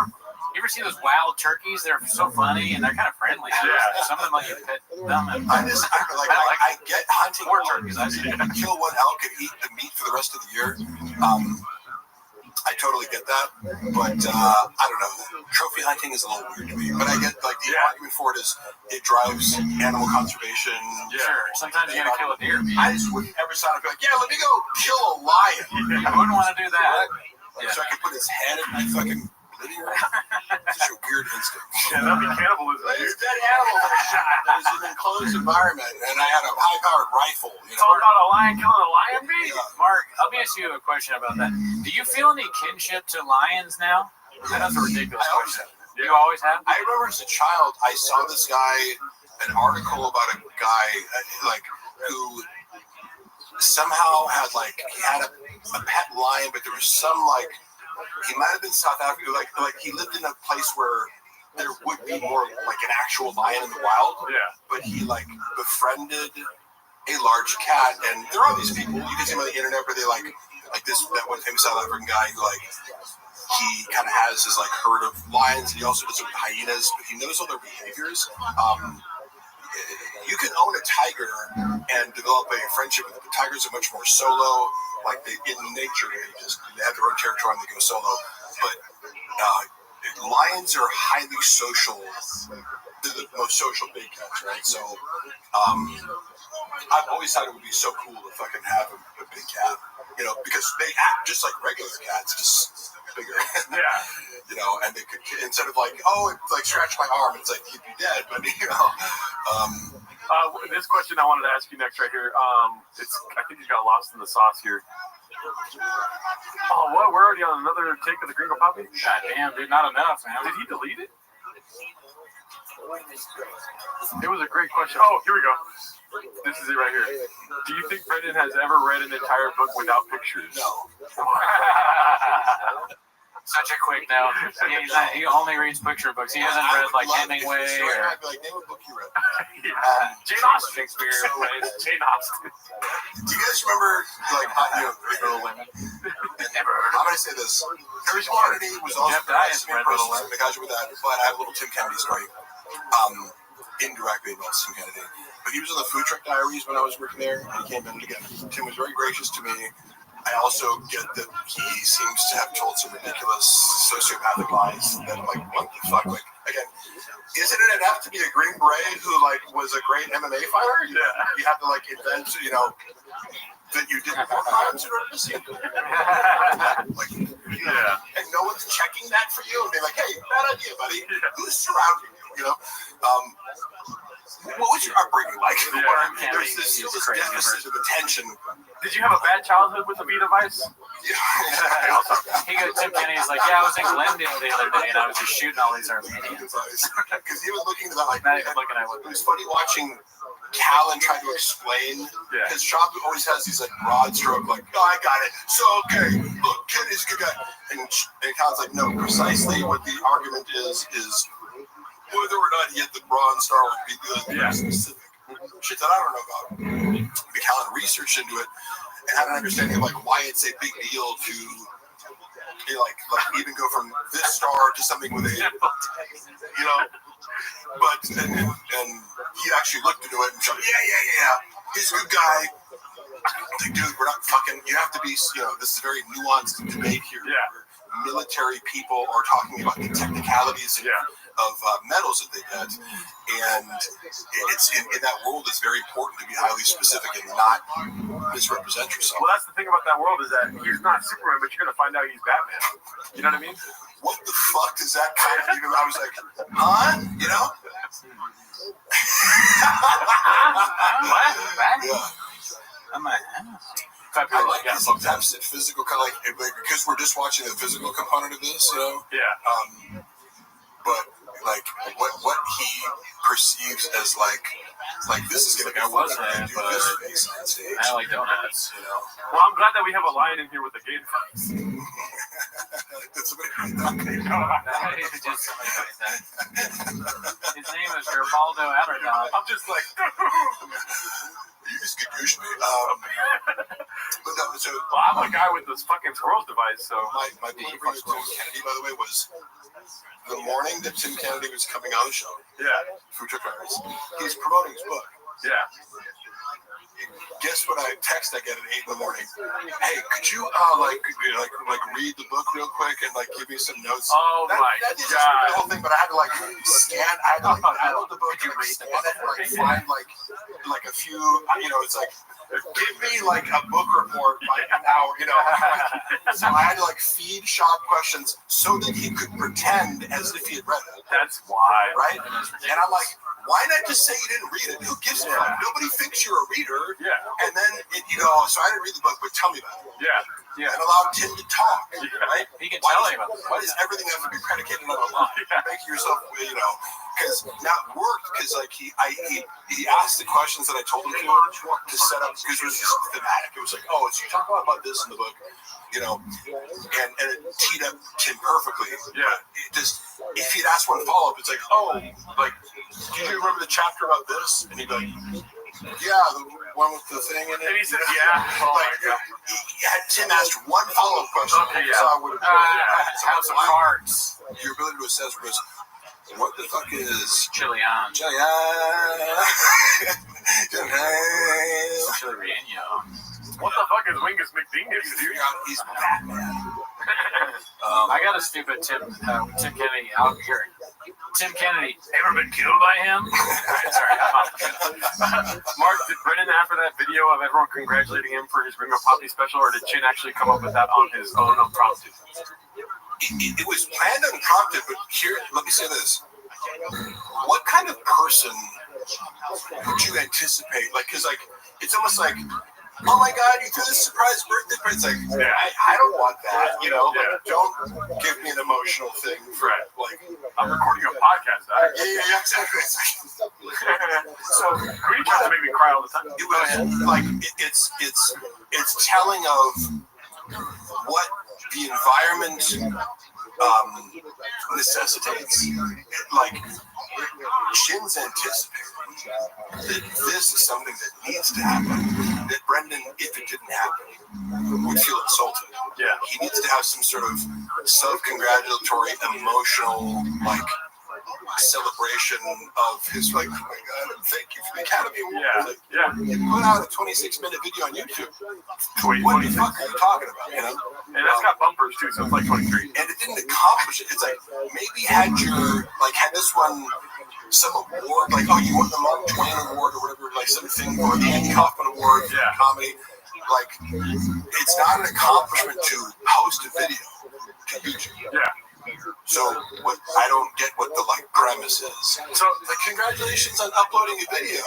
ever see those wild turkeys? They're so funny and they're kind of friendly. Yeah. Some of them let you pet them. And I get hunting more turkeys. I see. Kill one elk and eat the meat for the rest of the year. I totally get that, but I don't know. Trophy hunting is a little weird to me, but I get like the argument for it is it drives animal conservation. Yeah. Sure. Sometimes you gotta kill a deer. I just wouldn't ever sign up and be like, yeah, let me go kill a lion. I wouldn't want to do that. So I can put his head in my fucking living room. Such a weird instinct. Yeah, that'd be cannibalism. There's dead animals that are shot. There's an enclosed environment, and I had a high-powered rifle. It's all about a lion killing a lion, bee? Yeah. Mark, let me ask you a question about that. Do you feel any kinship to lions now? That's a ridiculous question. You always have? I remember as a child, I saw this guy, an article about a guy like who somehow had like he had a pet lion, but there was some like he might have been South Africa, like he lived in a place where there would be more like an actual lion in the wild. Yeah. But he like befriended a large cat, and there are these people you can see them on the internet where they like that one famous South African guy who like he kind of has his like herd of lions, and he also does it with hyenas, but he knows all their behaviors. You can own a tiger and develop a friendship with it. The tigers are much more solo, like in nature, they have their own territory and they go solo. But lions are highly social. They're the most social big cats, right? So I've always thought it would be so cool to fucking have a big cat. You know, because they act just like regular cats, just bigger. Yeah. You know, and they could, instead of like, oh, it like scratched my arm, it's like you'd be dead. But you know. This question I wanted to ask you next right here. I think you got lost in the sauce here. Oh, what? We're already on another take of the Gringo Poppy? God damn, dude, not enough, man. Did he delete it? It was a great question. Oh, here we go. This is it right here. Do you think Brendan has ever read an entire book without pictures? No. Such a quick no. He only reads picture books. He hasn't read like Hemingway or I'd be like, name a book you read. Jane Austen. Shakespeare. Jane Austen. Do you guys remember, like, Little Women? I'm going to say this. Harry Kennedy was also Jeff Dye has read Little Women. with that, but I have a little Tim Kennedy story. Indirectly involves Tim Kennedy. But he was on the Food Truck Diaries when I was working there, and he came in again. Tim was very gracious to me. I also get that he seems to have told some ridiculous sociopathic lies that I'm like, what the fuck? Like, again, isn't it enough to be a Green Beret who, like, was a great MMA fighter? Yeah. You have to, like, invent, you know, that you did more crimes in order to see it. Like, Yeah. And no one's checking that for you and be like, hey, bad idea, buddy. Who's surrounding you, you know? What was your upbringing like? Yeah. There's this deficit of attention. Did you have a bad childhood with a Vita device? Yeah. He goes, Tim Kennedy's like, yeah, I was in Glendale the other day and I was just shooting all these Armenians. Because he was looking at that like, Not even looking at it was funny watching Callan try to explain, because Shop always has these like broad stroke, like, oh, I got it. So, okay, look, Kennedy's a good guy. And Callan's like, no, precisely what the argument is whether or not he had the Bronze Star would be good. Specific shit that I don't know about. Callan researched into it and had an understanding of like why it's a big deal to like even go from this star to something with a, you know. But and he actually looked into it and showed, yeah, he's a good guy. Like, dude, we're not fucking. You have to be, you know. This is a very nuanced debate here. Yeah. Military people are talking about the technicalities of medals that they get, and it's in that world. It's very important to be highly specific and not misrepresent yourself. Well, that's the thing about that world is that he's not Superman, but you're gonna find out he's Batman. You know what I mean? What the fuck does that kind of even? I was like, huh? You know? What? Yeah. I'm like, I like this deficit physical kind of like because we're just watching the physical component of this, you know. Yeah. But like what he perceives as like this is gonna be fun to do this face on stage. I like donuts. You know. Well, I'm glad that we have a lion in here with the gate fights. Did somebody write that? Just somebody like that. His name is Gerbaldo Adderton. I'm just like. You just get used to me. But no, so well, I'm a guy with this fucking squirrels device, so my point of view of Tim Kennedy, by the way, was the morning that Tim Kennedy was coming on the show. Yeah. Food Truck Diaries. He's promoting his book. Yeah. Guess what I get at 8 in the morning? Hey, could you like read the book real quick and like give me some notes? Oh my that didn't god! The whole thing, but I had to like scan. I had to like download the book and read it, and like find like a few. You know, it's like give me like a book report by an hour. You know, so I had to like feed Shop questions so that he could pretend as if he had read it. That's why, right? And I'm like, why not just say you didn't read it? Who gives a fuck? Nobody thinks you're a reader. Yeah. And then, you know, so I didn't read the book, but tell me about it. Yeah. Yeah. And allow Tim to talk. Yeah. Right? He can tell you about it. Why does everything have to be predicated on a lie? Make yourself, you know, because that worked because, like, he asked the questions that I told him to set up because it was just thematic. It was like, oh, so you talk about this in the book, you know, and it teed up Tim perfectly. Yeah. It just, if he'd asked one follow-up, it's like, oh, like, do you remember the chapter about this? And he'd be like, yeah, the one with the thing in it. And he said, yeah. Oh like, my god. Tim asked one follow-up question. Okay, so I would Have some cards. Your ability to assess was, what the fuck is Chilian. Chilireno. What the fuck is Wingus McDingus, dude? He's Batman. I got a stupid Tim Kennedy out here. Tim Kennedy, ever been killed by him? Sorry, I'm off the show. Mark, did Brennan after that video of everyone congratulating him for his Ringo Poppy special, or did Chin actually come up with that on his own unprompted? It was planned unprompted, but here, let me say this. What kind of person would you anticipate? Like, because, like, it's almost like, oh my God, you threw this surprise birthday party. It's like, I don't want that, you know? Yeah. Like, don't give me an emotional thing for, like, I'm recording a podcast. Yeah, exactly. So, Greedy tries to make me cry all the time. It was like, it's telling of what the environment necessitates. Like, Shin's anticipating that this is something that needs to happen. That Brendan, if it didn't happen, would feel insulted. Yeah. He needs to have some sort of self-congratulatory, emotional, like, celebration of his, like, oh my God, thank you for the Academy Award. You put out a 26-minute video on YouTube. What the fuck are you talking about, you know? And that's got bumpers too, so it's like 23. And it didn't accomplish it. It's like, maybe had this one some award, like, oh, you won the Mark Twain Award or whatever, like something, or the Andy Kaufman Award for comedy. Like, it's not an accomplishment to post a video to YouTube. Yeah. So what I don't get what the like premise is. So like, congratulations on uploading a video.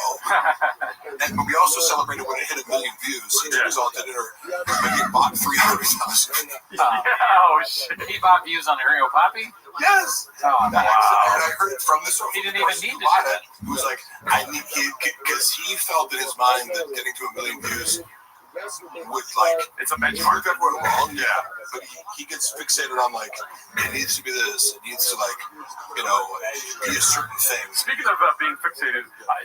And we also celebrated when it hit 1 million views. It resulted in he bought 300,000. Oh shit! He bought views on Ringo Poppy. Yes. Oh, wow. And I heard it from this. He didn't even need to do that. He was like, I need because he felt in his mind that getting to 1 million views would, like, it's a benchmark. Everyone wrong, but he gets fixated on, like, it needs to be this, it needs to, like, you know, be a certain thing. Speaking of being fixated,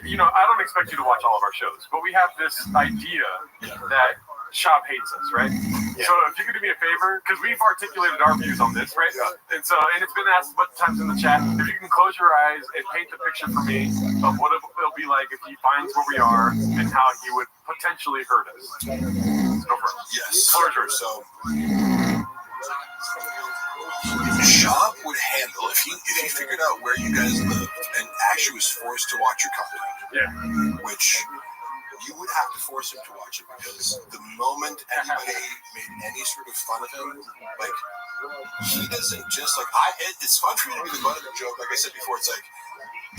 you know, I don't expect you to watch all of our shows, but we have this idea that Shop hates us, right? Yeah. So if you could do me a favor, because we've articulated our views on this, right? And so, and it's been asked a bunch of times in the chat, if you can close your eyes and paint the picture for me of what it'll be like if he finds where we are and how he would potentially hurt us. Go for it. Yes. Closure. So Shop would handle if he figured out where you guys lived and actually was forced to watch your content. Which you would have to force him to watch it, because the moment anybody made any sort of fun of him, like, he doesn't just, like, it's fun for you to be the butt of a joke. Like I said before, it's like,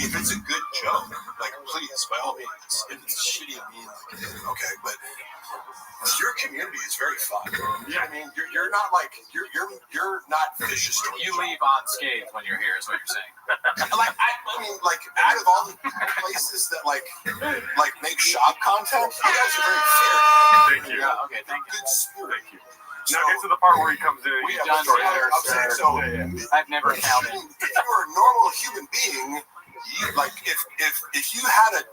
if it's a good joke, like, please, by all means. If it's shitty and mean, like, okay, but your community is very fun. Yeah, I mean, you're not like you're not vicious. You leave unscathed when you're here, is what you're saying. Like, I mean, like, out of all the places that like make shop content, you guys are very fair. Thank you. Yeah, okay, thank you. Good spirit. Thank you. Now get to the part where he comes in. We have story there. I've never counted. If you were a normal human being, you, like, if you had a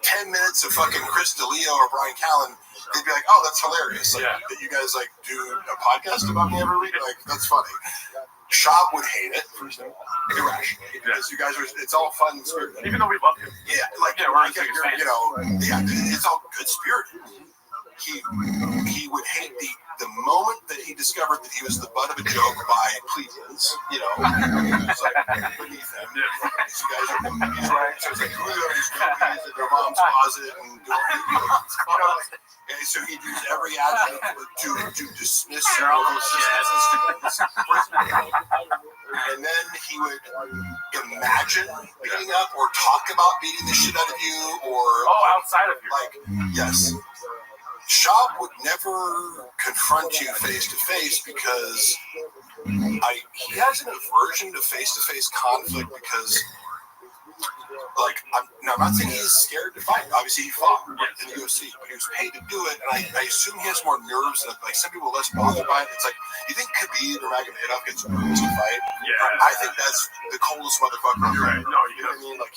10 minutes of fucking Chris D'Elia or Brian Callen, they'd be like, oh, that's hilarious. Like, that you guys, like, do a podcast about me every week? Like, that's funny. Shop would hate it, irrationally, because you guys are, it's all fun and spirited. We're it's all good spirited. He would hate the moment that he discovered that he was the butt of a joke by plebeians, you know, it's like beneath him. So you guys are movies, right? So it's like, who are these movies in their mom's closet and doing, you know, like, and so he'd use every adjective to dismiss their own shit. And then he would imagine beating up or talk about beating the shit out of you, or outside of you. Like, yes. Shop would never confront you face to face because he has an aversion to face conflict because, like, I'm not saying he's scared to fight. Obviously, he fought in the UFC, but he was paid to do it, and I assume he has more nerves. And, like, some people are less bothered by it. It's like, you think Khabib or Magomedov gets nervous to fight? Yeah. I think that's the coldest motherfucker. You're right. No, you know what I mean? Like,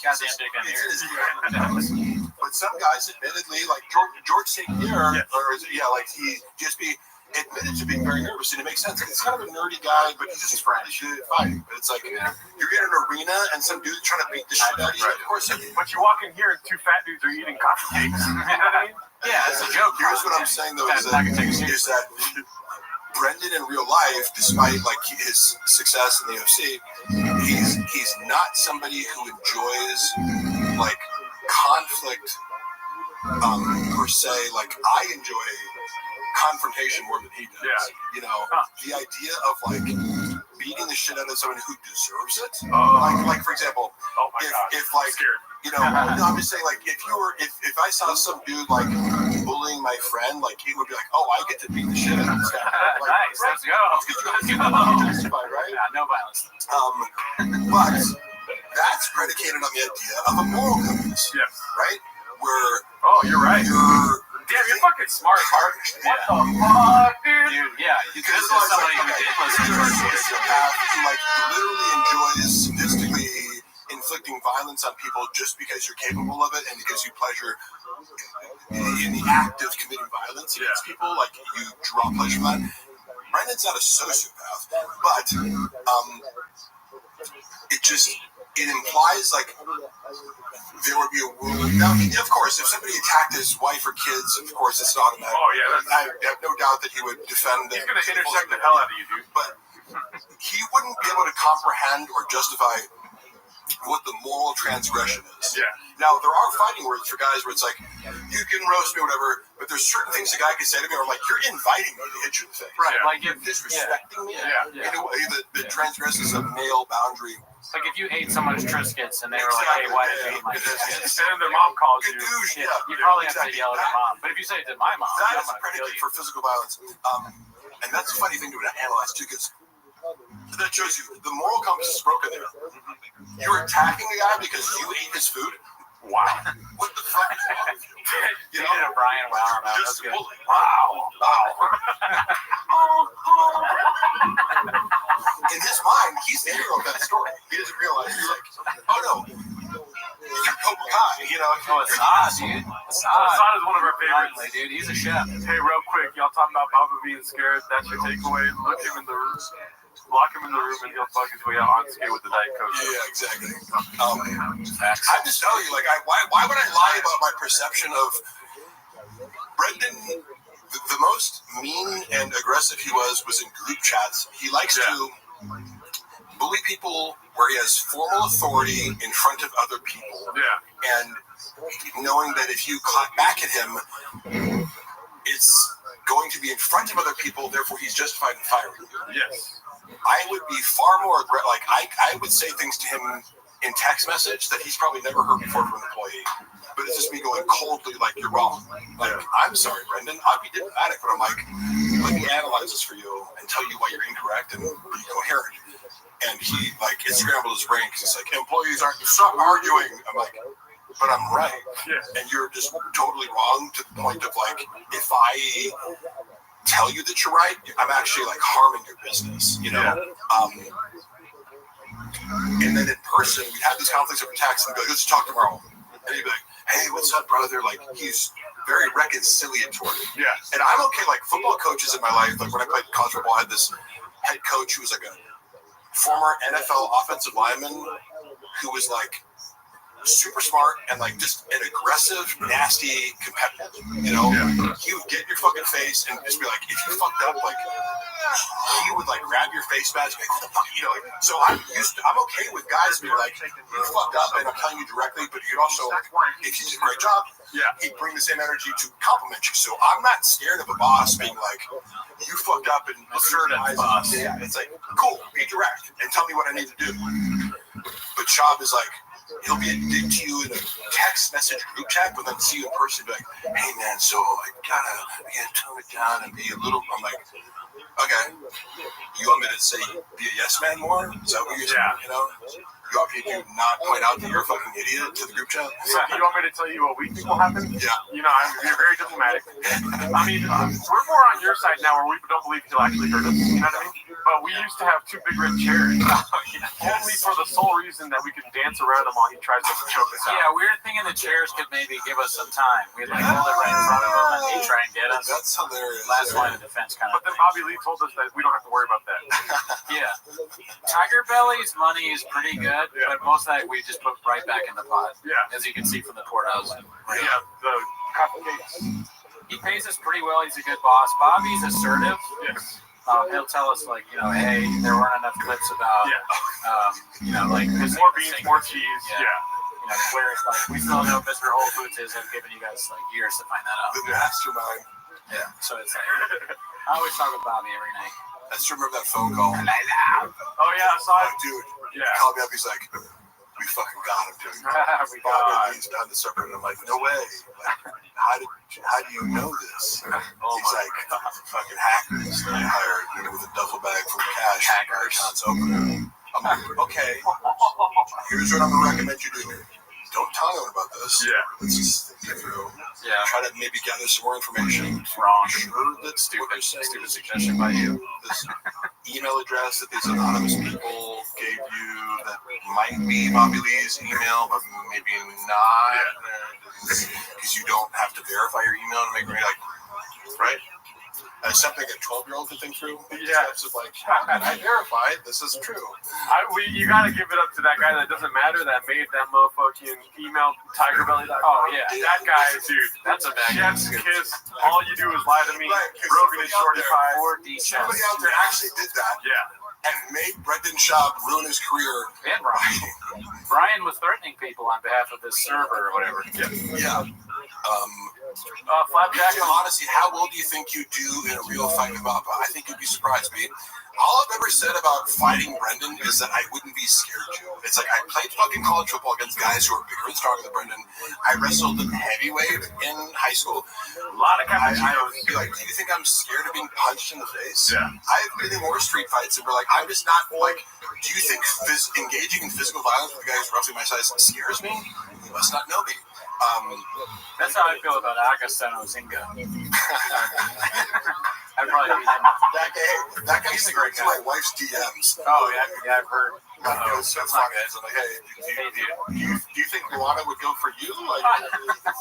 but some guys, admittedly, like George St. Pierre, like, he just admitted to being very nervous, and it makes sense. He's kind of a nerdy guy, but he's just really good at fighting. But it's like, you're in an arena and some dude trying to beat the shit out of you. Of course, but you walk in here and two fat dudes are eating coffee cakes. You know what I mean? Yeah, it's a joke. Here's what I'm saying, though, is that Brendan in real life, despite, like, his success in the UFC, he's not somebody who enjoys like conflict per se. Like I enjoy confrontation more than he does. Yeah. You know, the idea of like beating the shit out of someone who deserves it. Like for example, if like you know, no, I'm just saying like if I saw some dude like bullying my friend, like he would be like, oh, I get to beat the shit out of this guy. Like, nice, let's go. Justified, right? Yeah, no violence. But that's predicated on the idea of a moral compass. Yes. Right? Where you're right. Damn, you're fucking smart, Mark. What the fuck, dude? Yeah, this is somebody who did listen to our sociopath who like literally enjoys sadistically inflicting violence on people just because you're capable of it and it gives you pleasure in the act of committing violence against people. Like you draw pleasure from that. Brendan's not a sociopath, but it implies like there would be a world. Now, of course, if somebody attacked his wife or kids, of course, it's not automatic. Oh yeah, I have no doubt that he would defend. He's going to intersect the hell out of you, dude. But he wouldn't be able to comprehend or justify what the moral transgression is. Yeah. Now, there are fighting words for guys where it's like, you can roast me or whatever, but there's certain things a guy can say to me where I'm like, you're inviting me to hit you in the face. Right, yeah. like you're disrespecting me in a way that transgresses a male boundary. Like if you ate someone's Triscuits and they were like, hey, why did you eat my Triscuits? And then their mom calls you. You probably have to yell at your mom. But if you say it to my mom, that is a predicate for physical violence. And that's a funny thing to analyze too, because that shows you the moral compass is broken there. You're attacking the guy because you ate his food. Wow. What the fuck is wrong with you? You know, Brian, wow. Just that's good. Wow. In his mind, he's the hero of that story. He doesn't realize he's like, oh no, you're Cobra Kai, you know. Oh, Assad, dude. Assad is one of our favorites. Finally, dude, he's a chef. Hey, real quick, y'all talking about Baba being scared. That's your takeaway. Look him in the room. Lock him in the room and he'll fuck his way out on skate with the Diet Coke. Yeah, exactly. I'm just telling you, like, why would I lie about my perception of Brendan? The most mean and aggressive he was in group chats. He likes to bully people where he has formal authority in front of other people. Yeah. And knowing that if you clap back at him, it's going to be in front of other people, therefore he's justified in firing you. Yes. I would be far more like I would say things to him in text message that he's probably never heard before from an employee. But it's just me going coldly like, you're wrong. Like, I'm sorry, Brendan. I'd be diplomatic, but I'm like, let me analyze this for you and tell you why you're incorrect and be coherent. And he like it scrambled his brain because he's like, employees aren't stop arguing. I'm like, but I'm right. Yeah. And you're just totally wrong to the point of like, if I tell you that you're right, I'm actually like harming your business, you know? And then in person, we'd have these conflicts over text and be like, let's talk tomorrow. And he'd be like, hey, what's up, brother? Like, he's very reconciliatory. Yeah. And I'm okay, like football coaches in my life, like when I played college football, I had this head coach who was like a former NFL offensive lineman who was like super smart and like just an aggressive, nasty competitor. You know, he would get in your fucking face and just be like, if you fucked up, like he would like grab your face mask, like, what the fuck, you know? Like, so I'm okay with guys being like, you fucked up, and I'm telling you directly, but you'd also, if you did a great job, he'd bring the same energy to compliment you. So I'm not scared of a boss being like, you fucked up and assertive boss. Yeah, it's like, cool, be direct and tell me what I need to do. But Shab is like, he'll be a dick to you in a text message group chat, but then see you in person and be like, hey man, so I gotta tone it down and be a little, I'm like, okay, you want me to say be a yes man more? Is that what you're saying? You know? You want me to not point out that you're a fucking idiot to the group chat? So you want me to tell you what we think will happen? Yeah. You know, you're very diplomatic. I mean, we're more on your side now where we don't believe he'll actually hurt us. You know what I mean? But we used to have two big red chairs. Only for the sole reason that we could dance around him while he tries to choke us out. Yeah, we were thinking the chairs could maybe give us some time. We'd like hold it right in front of him and he'd try and get us. That's hilarious. Last line of defense kind of But then Bobby Lee told us that we don't have to worry about that. Yeah. Tiger Belly's money is pretty good, but most of that we just put right back in the pot. Yeah. As you can see from the courthouse. Yeah, the coffee cakes. He pays us pretty well. He's a good boss. Bobby's assertive. Yes. he'll tell us like, hey, there weren't enough clips about, like more beans, more cheese. Where it's like we still know Mr. Whole Foods has given you guys like years to find that out. The mastermind. Yeah. So it's like I always talk with Bobby every night. I just remember that phone call. Oh yeah, I saw it. Dude, Yeah. He called me up. He's like, we fucking got him, dude. We got He's down the suburb, and I'm like, no way. Like, how do you know this? He's like, fucking hackers that I hired with a duffel bag full of cash. Accounts open. I'm like, okay. Here's what I'm gonna recommend you do. Don't tell anyone about this. Yeah. Let's just think it through. Yeah. Try to maybe gather some more information. Wrong. Sure, that's Stupid suggestion by you. This email address that these anonymous people gave you that might be Bobby Lee's email, but maybe not, because you don't have to verify your email to make it right? That's something a 12-year-old could think through. Yeah. It's like, I verified this is true. You gotta give it up to that guy that doesn't matter that made that motherfucking email tigerbelly.com. Oh yeah, that guy, dude. That's a bad Chef's kiss. All you do is lie to me. Rogan is shorty pie. Somebody out there actually did that. Yeah. And made Brendan Schaub ruin his career. And Brian was threatening people on behalf of this server or whatever. Yeah. Flapjack. Honestly, how well do you think you do in a real fight with Papa? I think you'd be surprised, Pete. All I've ever said about fighting Brendan is that I wouldn't be scared to. It's like I played fucking college football against guys who are bigger and stronger than Brendan. I wrestled in heavyweight in high school. A lot of cappuccinos. Do you think I'm scared of being punched in the face? Yeah. I've been in more street fights and we're like, I'm just not like, do you think engaging in physical violence with a guy who's roughly my size scares me? You must not know me. That's how I feel about Agostino Zinga. I'd probably be him. That guy's a great guy. My wife's DMs. Oh yeah, I've heard. That's not good. I'm like, hey, do you think Luana would go for you? Like,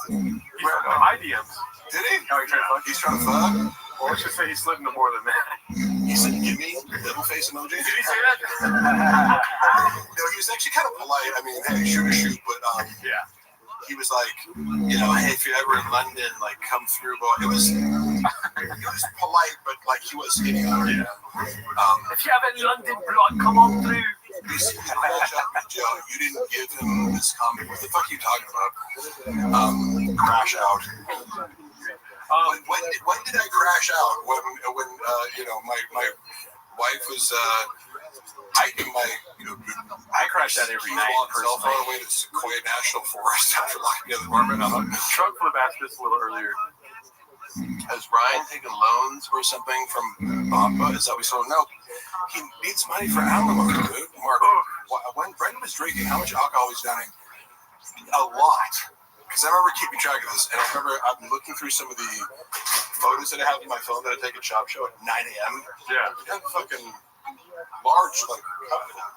my DMs. Did he? Oh, he's trying to fuck? Or let's just say he slid into more than that. He said, give me little face emoji. Did he say that? No, he was actually kind of polite. I mean, hey, shoot, but yeah. He was like, hey, if you're ever in London, like, come through. But it was polite, but like he was skinny on it. If you have any London blood, come on through. You didn't give him this comment. What the fuck are you talking about? Crash out. When did I crash out? When my wife was hiking my I crash out every night. Cell phone away to Sequoia National Forest after locking the apartment. Truck flip asked this a little earlier. Has Brian taken loans or something from Papa? Is that we saw? No. He needs money for alimony, dude. Mark, when Brendan was drinking, how much alcohol was down? A lot. Because I remember keeping track of this, and I remember I'm looking through some of the photos that I have on my phone that I take at Chop Show at 9 a.m. Yeah. You have fucking large, like,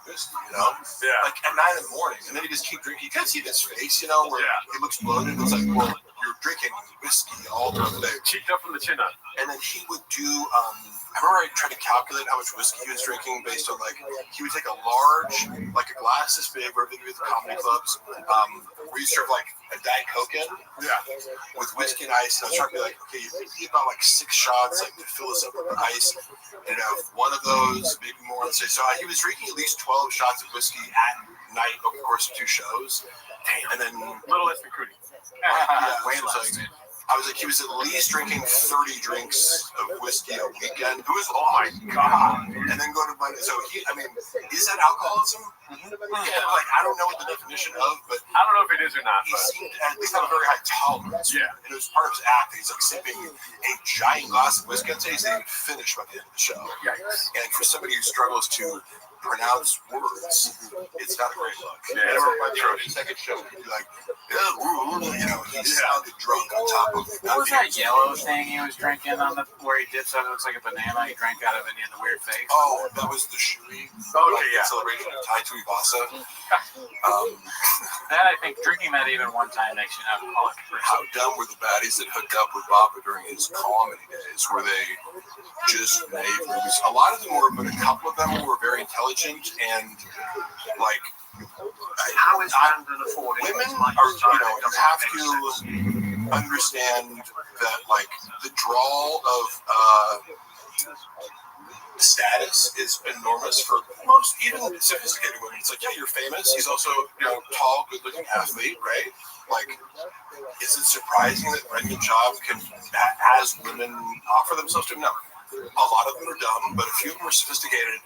whiskey, Yeah. Like at 9 in the morning, and then he just keep drinking. You can see this face, where he looks bloated. It's like, well, you're drinking whiskey all throughout the day. Cheeked up from the chin up. And then he would do, I remember I tried to calculate how much whiskey he was drinking based on, like, he would take a large, like a glass this big, where we do at the comedy clubs, where you serve, like, a Diet Coke in. Yeah. With whiskey and ice. And I was trying to be like, okay, you need about, like, 6 shots, like, to fill this up with ice. And one of those, maybe more, let's say. So he was drinking at least 12 shots of whiskey at night over the course of 2 shows. And then... Little less than Cootie. Way less. I was like, he was at least drinking 30 drinks of whiskey a weekend. It was, oh my God. And then go to Monday. So is that alcoholism? Yeah, like, I don't know what the definition of, but I don't know if it is or not. He seemed to at least have a very high tolerance. Yeah. And it was part of his act. He's like sipping a giant glass of whiskey. I'd say he's not even finished by the end of the show. Yikes. And for somebody who struggles to pronounce words, it's not a great look. Yeah, and by the end of the second show, he'd be like, he sounded drunk on top of. What was that yellow thing he was drinking on where he dips out? It looks like a banana. He drank out of it and he had the weird face. Oh, that was the Shui. Celebration of Tai Tui Vasa. That, I think, drinking that even one time makes you an alcoholic. How dumb were the baddies that hooked up with Papa during his comedy days, where they just made movies? A lot of them were, but a couple of them were very intelligent and, like, how is Brandon affording women are, you have to understand that, like, the drawl of status is enormous for most, even sophisticated women. It's like, yeah, you're famous. He's also, tall, good-looking athlete, right? Like, is it surprising that Brendan Schaub can, as women, offer themselves to him? No. A lot of them are dumb, but a few of them are sophisticated,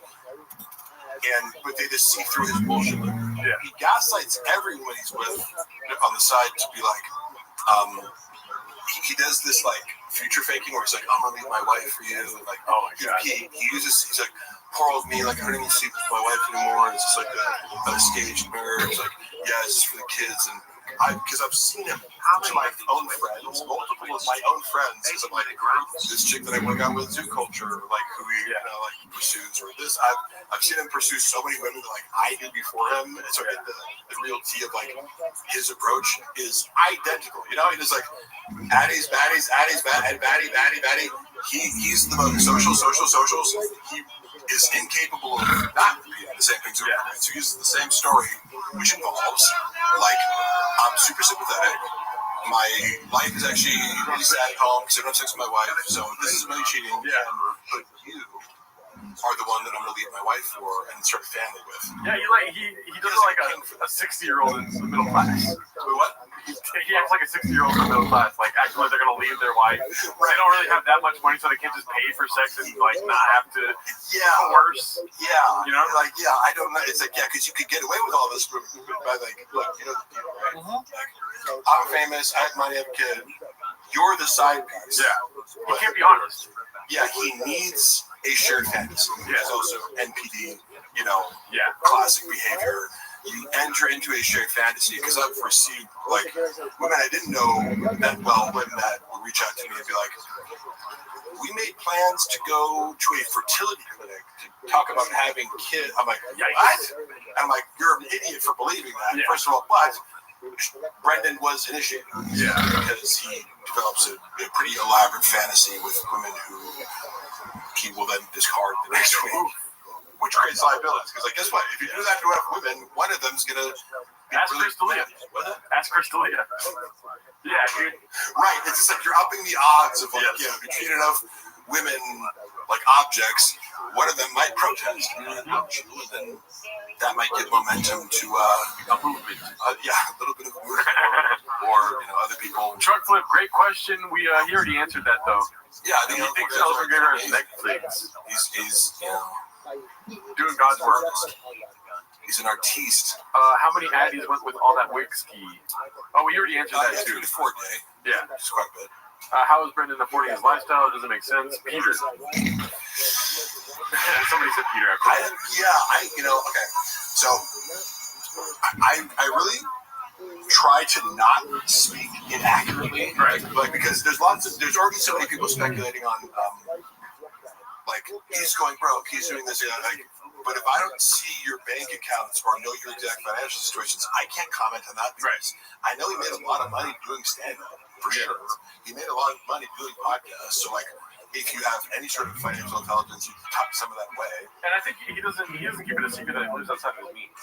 but they just see through his bullshit. He gaslights everyone he's with on the side to be like, he does this like future faking where he's like, I'm gonna leave my wife for you, and like, oh my god, he's like, poor old me, like I don't even sleep with my wife anymore. It's just like a staged marriage. Like, yeah, it's just for the kids, and because I've seen him to my own friends, multiple of my own friends, because I'm like, this chick that I work out with, Zoo Culture, like who he like pursues, or this, I've seen him pursue so many women that like I knew before him, and so I get the real tea of like his approach is identical. He just like Addie's, baddie. He's the most socials. He is incapable of not repeating the same things over again. So he uses the same story, which involves like, I'm super sympathetic. My life is actually really sad at home because I don't have sex with my wife, so this is really cheating. But you are the one that I'm going to leave my wife for and start a family with. Yeah, he does like a 60-year-old in the middle class. What? He acts like a 60-year-old in the middle class, like acting like they're going to leave their wife. They don't really have that much money, so they can't just pay for sex and like not have to coerce. Yeah, like I don't know. It's like because you could get away with all this by like, look, the deal, right? Like, I'm famous. I have money. I have a kid. You're the side piece. Yeah, he can't be honest. Yeah, he needs a shared fantasy. It's also NPD. Classic behavior. You enter into a shared fantasy because I've received like women I didn't know that well, women that would reach out to me and be like, we made plans to go to a fertility clinic to talk about having kids. I'm like, what? I'm like, you're an idiot for believing that. First of all, but Brendan was initiated because he develops a pretty elaborate fantasy with women who he will then discard the next week. Which creates liabilities, because guess what? If you do that to enough women, one of them's gonna be Ask Crystalia. Ask Crystalia. Yeah, dude. Right. It's just like you're upping the odds of if you treat enough women like objects, one of them might protest. And then that might give momentum to a movement. A little bit of a movement, or other people. Truck Flip, great question. He already answered that though. Yeah, I think he thinks Elder Gator is Netflix. He's doing God's work. He's an artiste. How many addies went with all that whiskey? Oh, we already answered that too. 3 to 4 day. Yeah, it's quite a bit. How is Brendan affording his lifestyle? It doesn't make sense. Peter. Somebody said Peter. Okay. So I really try to not speak inaccurately, right? Like because there's already so many people speculating on like he's going broke, he's doing this, but if I don't see your bank accounts or know your exact financial situations, I can't comment on that because I know he made a lot of money doing stand-up, for sure. He made a lot of money doing podcasts, so like if you have any sort of financial intelligence, you can tuck some of that away. And I think he doesn't keep it a secret that he lives outside of his means.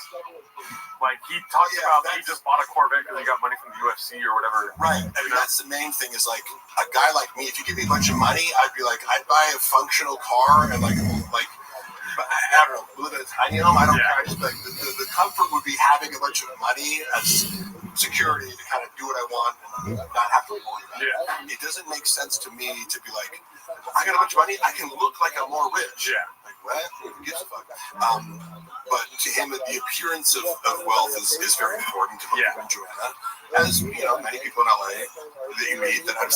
Like he talks about that he just bought a Corvette because he got money from the UFC or whatever. Right. I mean, that's the main thing is like a guy like me, if you give me a bunch of money, I'd be like, I'd buy a functional car and like I don't know, live in a tiny home. I don't care. I just like the comfort would be having a bunch of money as security to kind of do what I want and not have to worry about it. It doesn't make sense to me to be like, I got a bunch of money, I can look like I'm more rich. Like what? Who gives a fuck? But to him, the appearance of wealth is very important to him and Joanna. As many people in LA that you meet that I'm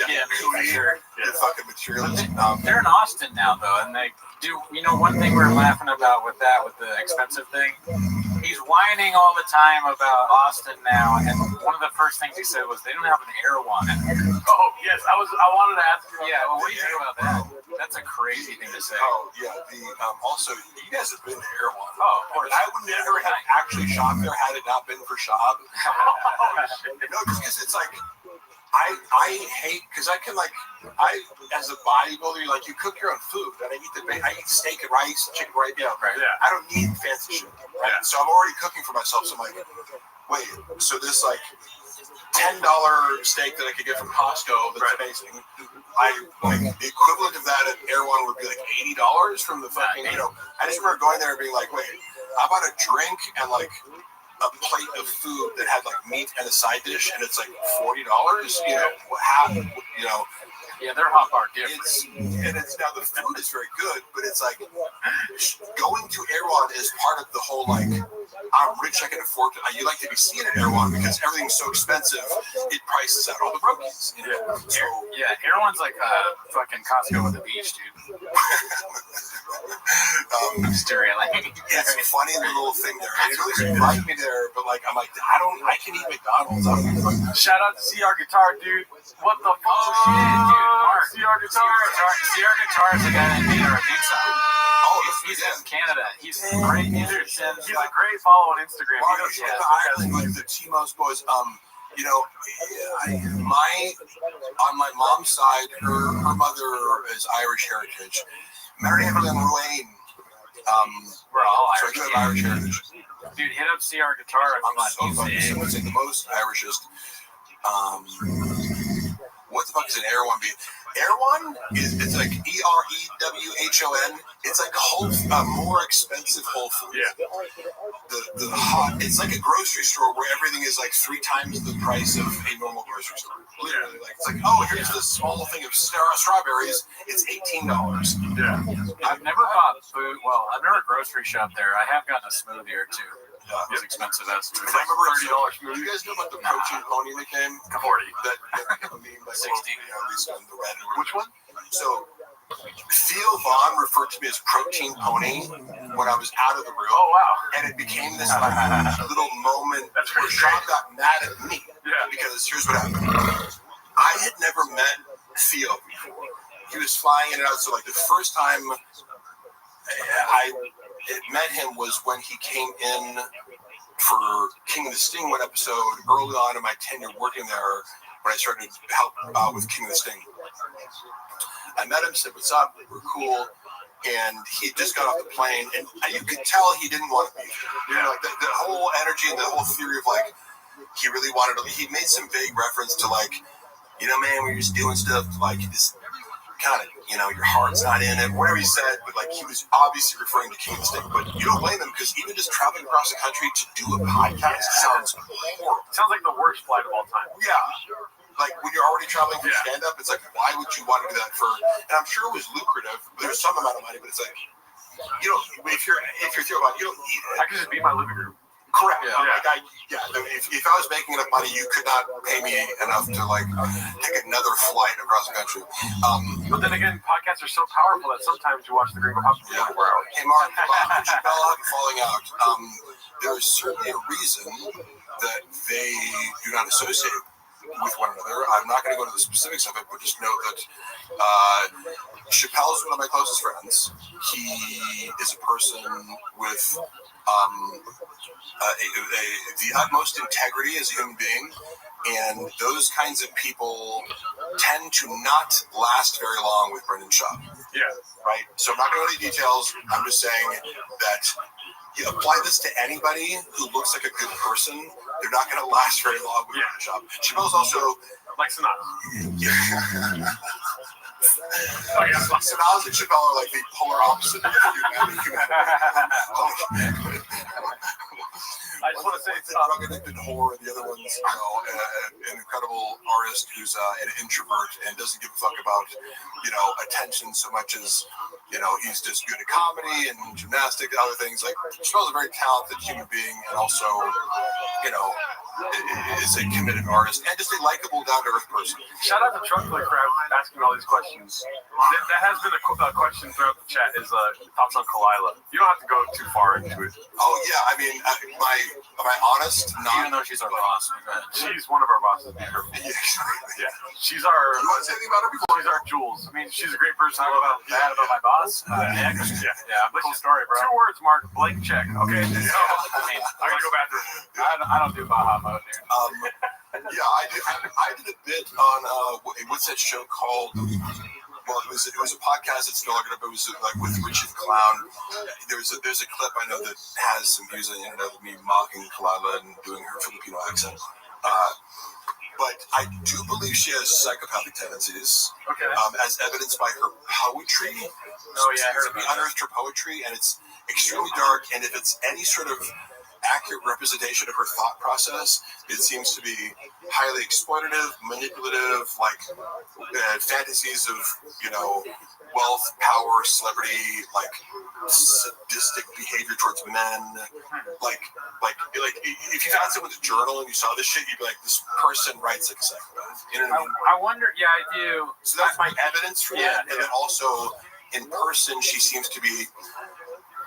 they're fucking materialist. They're in Austin now though, and they do. One thing we're laughing about with the expensive thing. He's whining all the time about Austin now, and one of the first things he said was they don't have an Erewhon in here. Oh yes, I wanted to ask you. Yeah, well, what do you think about that? That's a crazy thing to say. Oh yeah. Also, you guys have been to Erewhon. Oh, of course. I would never have actually shopped there had it not been for Shab. No, because it's like. I hate because I as a bodybuilder, you cook your own food and I eat steak and rice, chicken rice, I don't need fancy shit, right? So I'm already cooking for myself. So I'm like, wait, so this $10 steak that I could get from Costco that's amazing. The equivalent of that at Erewhon would be like $80 from the fucking, I just remember going there and being like, wait, how about a drink and like a plate of food that had like meat and a side dish and it's like $40? Yeah, their hot bar different. It's now the food is very good, but it's like going to Erewhon is part of the whole like I'm rich, I can afford it. You like to be seen at Erewhon because everything's so expensive, it prices out all the brokies. So Erewhon's like fucking Costco with the beach, dude. I'm just it's a funny little thing there. It always invite me there, but like I'm like I can eat McDonald's. Shout out to CR Guitar, dude. What the fuck? CR Guitar. CR Guitar is the guy that made our theme song. He's in Canada. He's a great musician. He's a great follow on Instagram. Like the T-Most boys. On my mom's side, her mother is Irish heritage. Mary Evelyn Ruane. We're all Irish heritage. Dude, hit up CR Guitar if you want music. Someone's like the most Irishest. What the fuck is an Erewhon beef? Erewhon it's like EREWHON. It's like more expensive Whole Foods. It's like a grocery store where everything is like 3 times the price of a normal grocery store. Literally, like it's like, oh, here's this small thing of strawberries. It's $18. Yeah. I've never bought food. Well, I've never grocery shopped there. I have gotten a smoothie or two. It was expensive as I remember $30 smoothie. You guys know about the protein pony that came? 40. That became a meme like 60. At least on the Reddit. Which one? So Theo Vaughn referred to me as Protein Pony when I was out of the room. Oh, wow. And it became this little moment where Sean got mad at me. Yeah. Because here's what happened. I had never met Theo before. He was flying in and out. So, like, the first time I met him was when he came in for King of the Sting one episode early on in my tenure working there when I started to help out with King of the Sting. I met him, said, what's up? We're cool. And he just got off the plane, and you could tell he didn't want to be there. Like the whole energy and the whole theory of like, he really wanted to, he made some vague reference to like, man, we're just doing stuff like this kind of, your heart's not in it, whatever he said, but like he was obviously referring to King of the Sting. But you don't blame him because even just traveling across the country to do a podcast sounds horrible. Sounds like the worst flight of all time. Yeah. Like when you're already traveling for stand-up, it's like, why would you want to do that for? And I'm sure it was lucrative. There's some amount of money, but it's like, if you're thinking about it, you don't need it. I could just be my living room. Correct. If I was making enough money, you could not pay me enough to like take another flight across the country. But then again, podcasts are so powerful that sometimes you watch the Green House for 24 hours. Hey, Mark, Chappelle falling out. There is certainly a reason that they do not associate with one another. I'm not going to go into the specifics of it, but just know that Chappelle is one of my closest friends. He is a person with the utmost integrity as a human being, and those kinds of people tend to not last very long with Brendan Schaub. Yeah. Right? So I'm not going to go into details. I'm just saying that you apply this to anybody who looks like a good person, they're not going to last very long with Brendan Schaub. Chappelle's also like Sinatra. Sinatra and Chappelle are like the polar opposite of humanity. I just want to say it's drug addicted whore, and the other one's an incredible artist who's an introvert and doesn't give a fuck about attention so much as he's just good at comedy and gymnastics and other things. Like Chappelle's a very talented human being, and also is a committed artist and just a likable, down to earth person. Shout out to Trunkly for asking all these questions. That has been a question throughout the chat. Is thoughts on Kalila? You don't have to go too far into it. Oh yeah, I mean, am I honest? Even though she's our boss, she's one of our bosses. Yeah, she's our. You want to say anything about her before? She's our Jules. I mean, she's a great person. About my boss? Yeah. Cool story, bro. 2 words, Mark. Blank check. Okay. I gotta go back to. I don't do Baja mode, dude. I did a bit on what's that show called? Well, it was a podcast that's no longer up. It was like with Richie the Clown. There's a clip I know that has some views on the internet of me mocking Kalila and doing her Filipino accent. But I do believe she has psychopathic tendencies, Okay. as evidenced by her poetry. Oh yeah, I heard We about that. unearthed her poetry, and it's extremely dark. And if it's any sort of accurate representation of her thought process, it seems to be highly exploitative, manipulative, like fantasies of, wealth, power, celebrity, like sadistic behavior towards men. Like if you found someone's journal and you saw this shit, you'd be like, this person writes like a psychopath. You know what I mean? I wonder. Yeah, I do. So that's my evidence for that. And then also, in person, she seems to be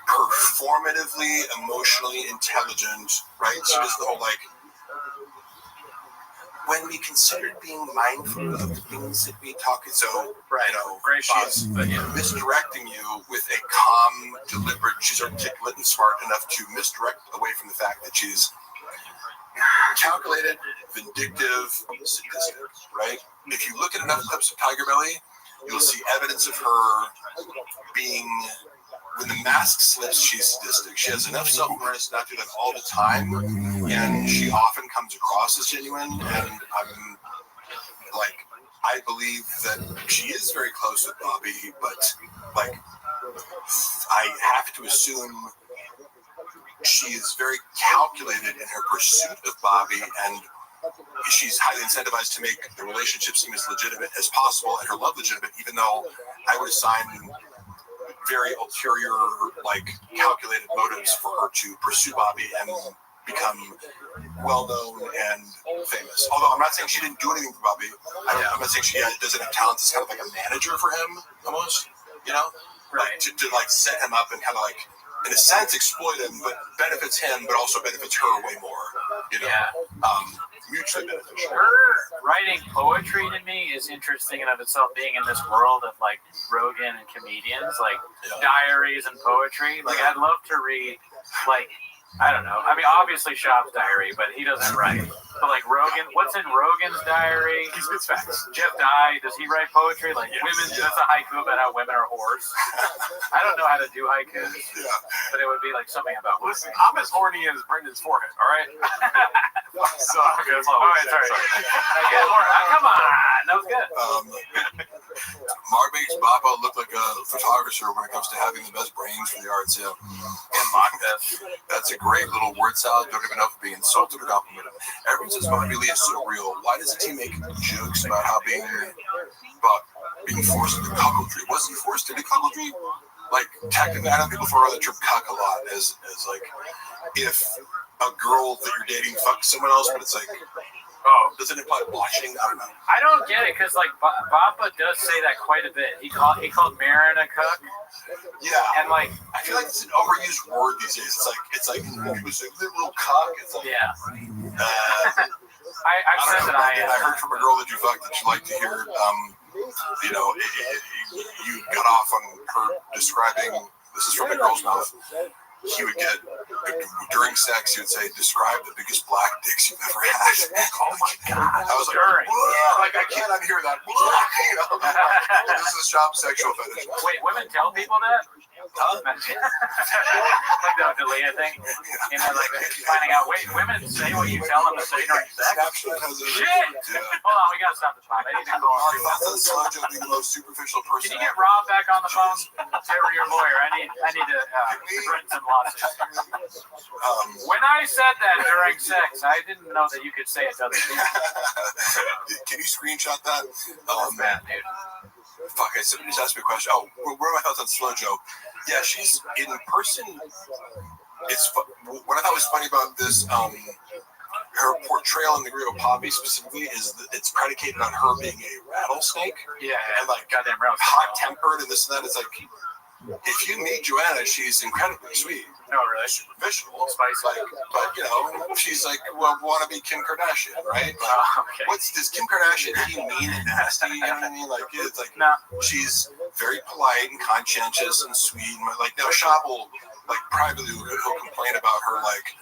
performatively, emotionally intelligent, right? She does the whole like, when we considered being mindful of the things that we talk, so Great she's misdirecting you with a calm, deliberate. She's articulate and smart enough to misdirect away from the fact that she's calculated, vindictive, sadistic, right? If you look at enough clips of Tiger Belly, you'll see evidence of her being, when the mask slips, she's sadistic. She has enough self-awareness not to do that all the time, and she often comes across as genuine, and I'm like, I believe that she is very close with Bobby, but like, I have to assume she is very calculated in her pursuit of Bobby, and she's highly incentivized to make the relationship seem as legitimate as possible and her love legitimate, even though I would assign very ulterior, like, calculated motives for her to pursue Bobby and become well-known and famous. Although I'm not saying she didn't do anything for Bobby. I'm not saying she doesn't have talent as kind of like a manager for him, almost, Right. Like, to like set him up and kind of like, in a sense, exploit him, but benefits him, but also benefits her way more, mutually beneficial. Her writing poetry to me is interesting in of itself, being in this world of like Rogan and comedians, like diaries and poetry. Like I'd love to read, like, I don't know. I mean, obviously Shop's diary, but he doesn't write. But like Rogan, what's in Rogan's diary? He spits facts. Jeff Dye, does he write poetry? Like women, that's a haiku about how women are whores. I don't know how to do haikus, but it would be like something about women. Listen, I'm as horny as Brendan's forehead, all right? So, okay, all right, sorry. Come on, that was good. Mark makes Baba look like a photographer when it comes to having the best brains for the arts. Yeah. And mock this. That's a great little word salad. Don't even know if being insulted or complimented. Everyone says Bobby Lee is so real. Why doesn't he make jokes about how being forced into cuckoldry? Was he forced into cuckoldry? Like, technically, I know people throw around the term cuck a lot as like, if a girl that you're dating fucks someone else, but it's like, does it imply watching? I don't know. I don't get it, because like Bappa does say that quite a bit. He called Marin a cuck. Yeah, and like I feel like it's an overused word these days. It's like it was a little cuck. It's like I've said that I heard from a girl that you fucked that you like to hear. You got off on her describing. This is from the girl's mouth. He would get, during sex, he would say, describe the biggest black dicks you've ever had. Oh my God. I was like, I can't unhear that. This is a shop sexual fetish. Wait, women tell people that? Huh? Like the Leah thing? You know, like finding out, wait, women say what you tell them to say during sex? Shit! Hold on, we gotta stop this fight. I need to go on. That's Slojo being the most superficial person. Can you get Rob back on the phone? Terry, your lawyer. I need to write some lawsuits. When I said that during sex, I didn't know that you could say it to other people. Can you screenshot that? Man, dude. Fuck, somebody just asked me a question. Oh, what are my thoughts on Slojo? Yeah, she's in person. What I thought was funny about this, her portrayal in the Griot Poppy specifically is that it's predicated on her being a rattlesnake. Yeah, and like goddamn rattlesnake. Hot-tempered and this and that. It's like, if you meet Joanna, she's incredibly sweet. No, really? Superficial. Spicy. But she's like, want to be Kim Kardashian, right? Like, does Kim Kardashian be mean and nasty? You know what I mean? Like, it's like, she's very polite and conscientious and sweet. Like, now Shop will, like, privately, he'll complain about her, like,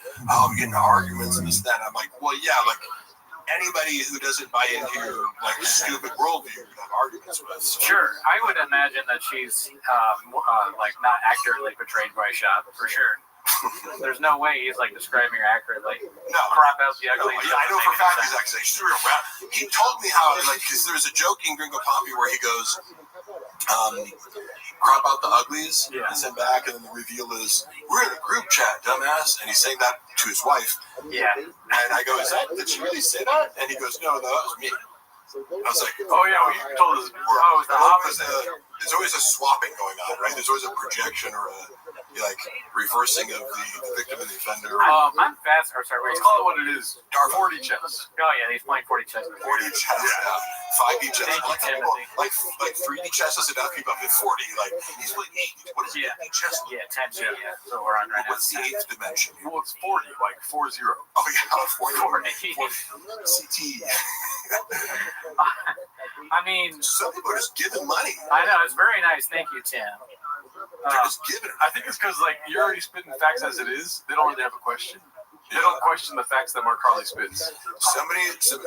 we get into arguments and this and that. I'm like, well, yeah, like, anybody who doesn't buy into your like stupid worldview would have arguments with. So. Sure, I would imagine that she's like not accurately portrayed by Shop for sure. There's no way he's like describing her accurately. No. Crop out the No, ugly. yeah, I know for a fact he's actually real rap. He told me how, like, because there's a joke in Gringo Poppy where he goes, crop out the uglies, and send back, and then the reveal is, we're in a group chat, dumbass. And he's saying that to his wife. Yeah. And I go, did she really say that? And he goes, no, that was me. I was like, oh yeah, well, you told us. Oh, it's the opposite. There's always a swapping going on, right? There's always a projection or a reversing of the victim and the offender. I'm fast. Or sorry, wait. Call it what it is. 40 chess. Oh yeah, he's playing 40 chess. 40 chess, yeah. 5D chess. Like 3D chess doesn't have to keep up with 40. Like he's playing 8. What is 8D chess? Yeah, 10. Yeah. So we're on right now. What's the 8th dimension? Well, it's 40, like 40. Oh yeah, 40. CT. I mean, some people are just giving money. I know, it's very nice. Thank you, Tim. Just giving it. I think it's because like you're already spitting facts as it is. They don't really have a question. They don't question the facts that Mark Harley spits. Somebody said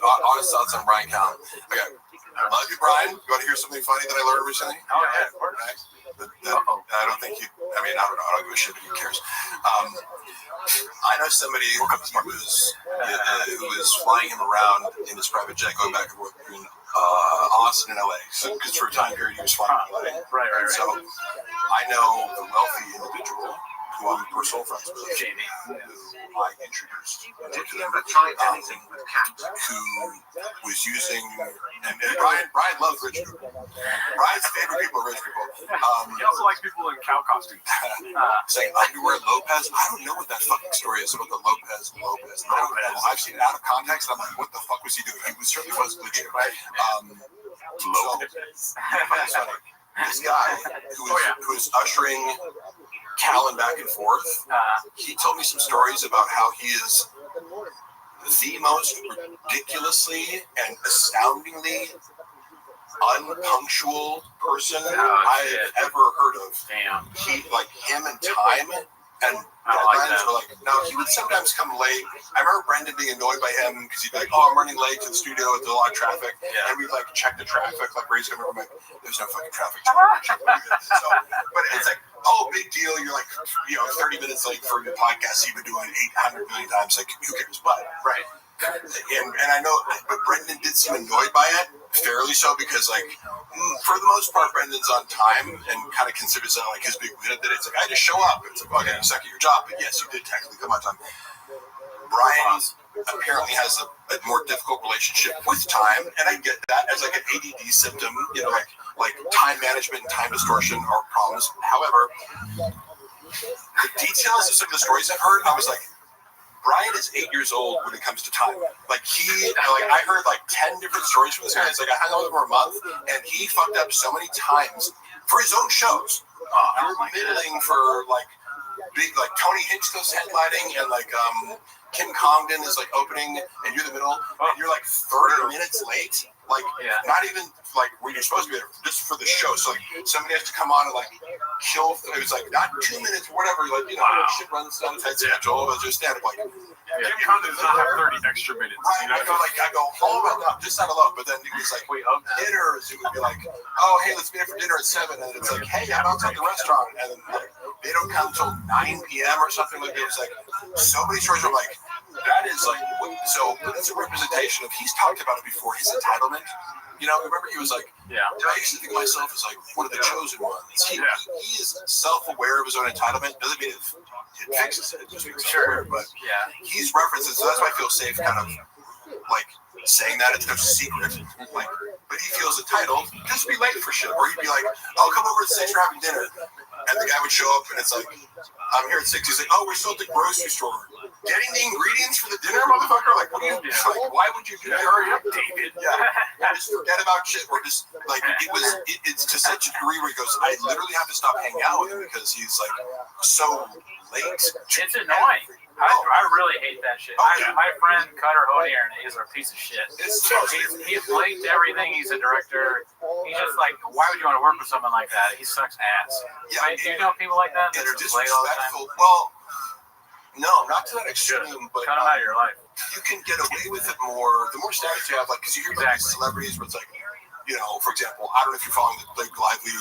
honest thoughts on Brian Callen. Okay, love you, Brian. You want to hear something funny that I learned recently? Oh yeah, of course. I don't think you. I mean, I don't know. I don't give a shit. But who cares? I know somebody who was flying him around in his private jet, going back and forth between Austin and LA. Because for a time period he was flying in LA. Right. So I know the wealthy individual who I'm personal friends with, Jamie, who I introduced to them, who was using, and Brian loves rich people. Brian's favorite people are rich people. He also likes people in cow costumes. Saying underwear Lopez. I don't know what that fucking story is about the Lopez. I don't know. I've seen it out of context. And I'm like, what the fuck was he doing? He certainly was legit. Lopez. This guy who was ushering Callen back and forth, he told me some stories about how he is the most ridiculously and astoundingly unpunctual person I've ever heard of. Damn. He, like him and time and deadlines were like, now he would sometimes come late. I remember Brendan being annoyed by him because he'd be like, I'm running late to the studio, there's a lot of traffic. And we'd like check the traffic, like raise him, I'm like, there's no fucking traffic. But it's like, big deal. You're like, 30 minutes late for your podcast you've been doing 800 million times. Like, who cares? But and I know, but Brendan did seem annoyed by it, fairly so, because like for the most part, Brendan's on time and kind of considers that like his big win. That it's like I just show up. It's like, okay, you suck at your job, but yes, you did technically come on time. Brian apparently has a more difficult relationship with time, and I get that as like an ADD symptom. Like time management and time distortion are problems. However, the details of some of the stories I've heard, I was like, Brian is 8 years old when it comes to time. Like I heard like 10 different stories from this guy. It's like I hung out with him for a month, and he fucked up so many times for his own shows. You're middling for like big, like Tony Hinchcliffe's headlining, and like Kim Congdon is like opening, and you're the middle, and you're like 30 minutes late. Like, not even like when you're supposed to be there, just for the show. So like somebody has to come on and like kill. It was like not 2 minutes or whatever. Like shit runs down his head schedule. It was just stand up like. Kim Congdon does not have 30 extra minutes. Right. I go home and up, just not alone. But then it was like dinners. It would be like, hey, let's meet up for dinner at 7. And it's like, hey, I'm outside the restaurant, and then like they don't come until 9 p.m. or something like that. It's like so many stories are like. That is like, so that's a representation of, he's talked about it before, his entitlement. Remember he was like, I used to think of myself as like one of the chosen ones. He is self-aware of his own entitlement. Doesn't mean it fixes it, just makes it aware, but he's referenced it, so that's why I feel safe kind of like saying that. It's no secret. Like, but he feels entitled just to be late for shit. Or he'd be like, come over at 6 for having dinner. And the guy would show up and it's like, I'm here at 6. He's like, we're still at the grocery store. Getting the ingredients for the dinner, motherfucker? Like, what do you like? Why would you do that? Hurry up, David. Just forget about shit. Or just like it's to such a degree where he goes, I literally have to stop hanging out with him because he's like so late. It's annoying. I really hate that shit. My friend Cutter Hodier is a piece of shit. He's late to everything. He's a director. He's just like, why would you want to work with someone like that? He sucks ass. Do you know people like that? That are just late all the time? Well, no, not to that extreme, but cut them out of your life. You can get away with it more. The more status you have, like, because you hear about these celebrities where it's like, for example, I don't know if you're following the Blake Lively,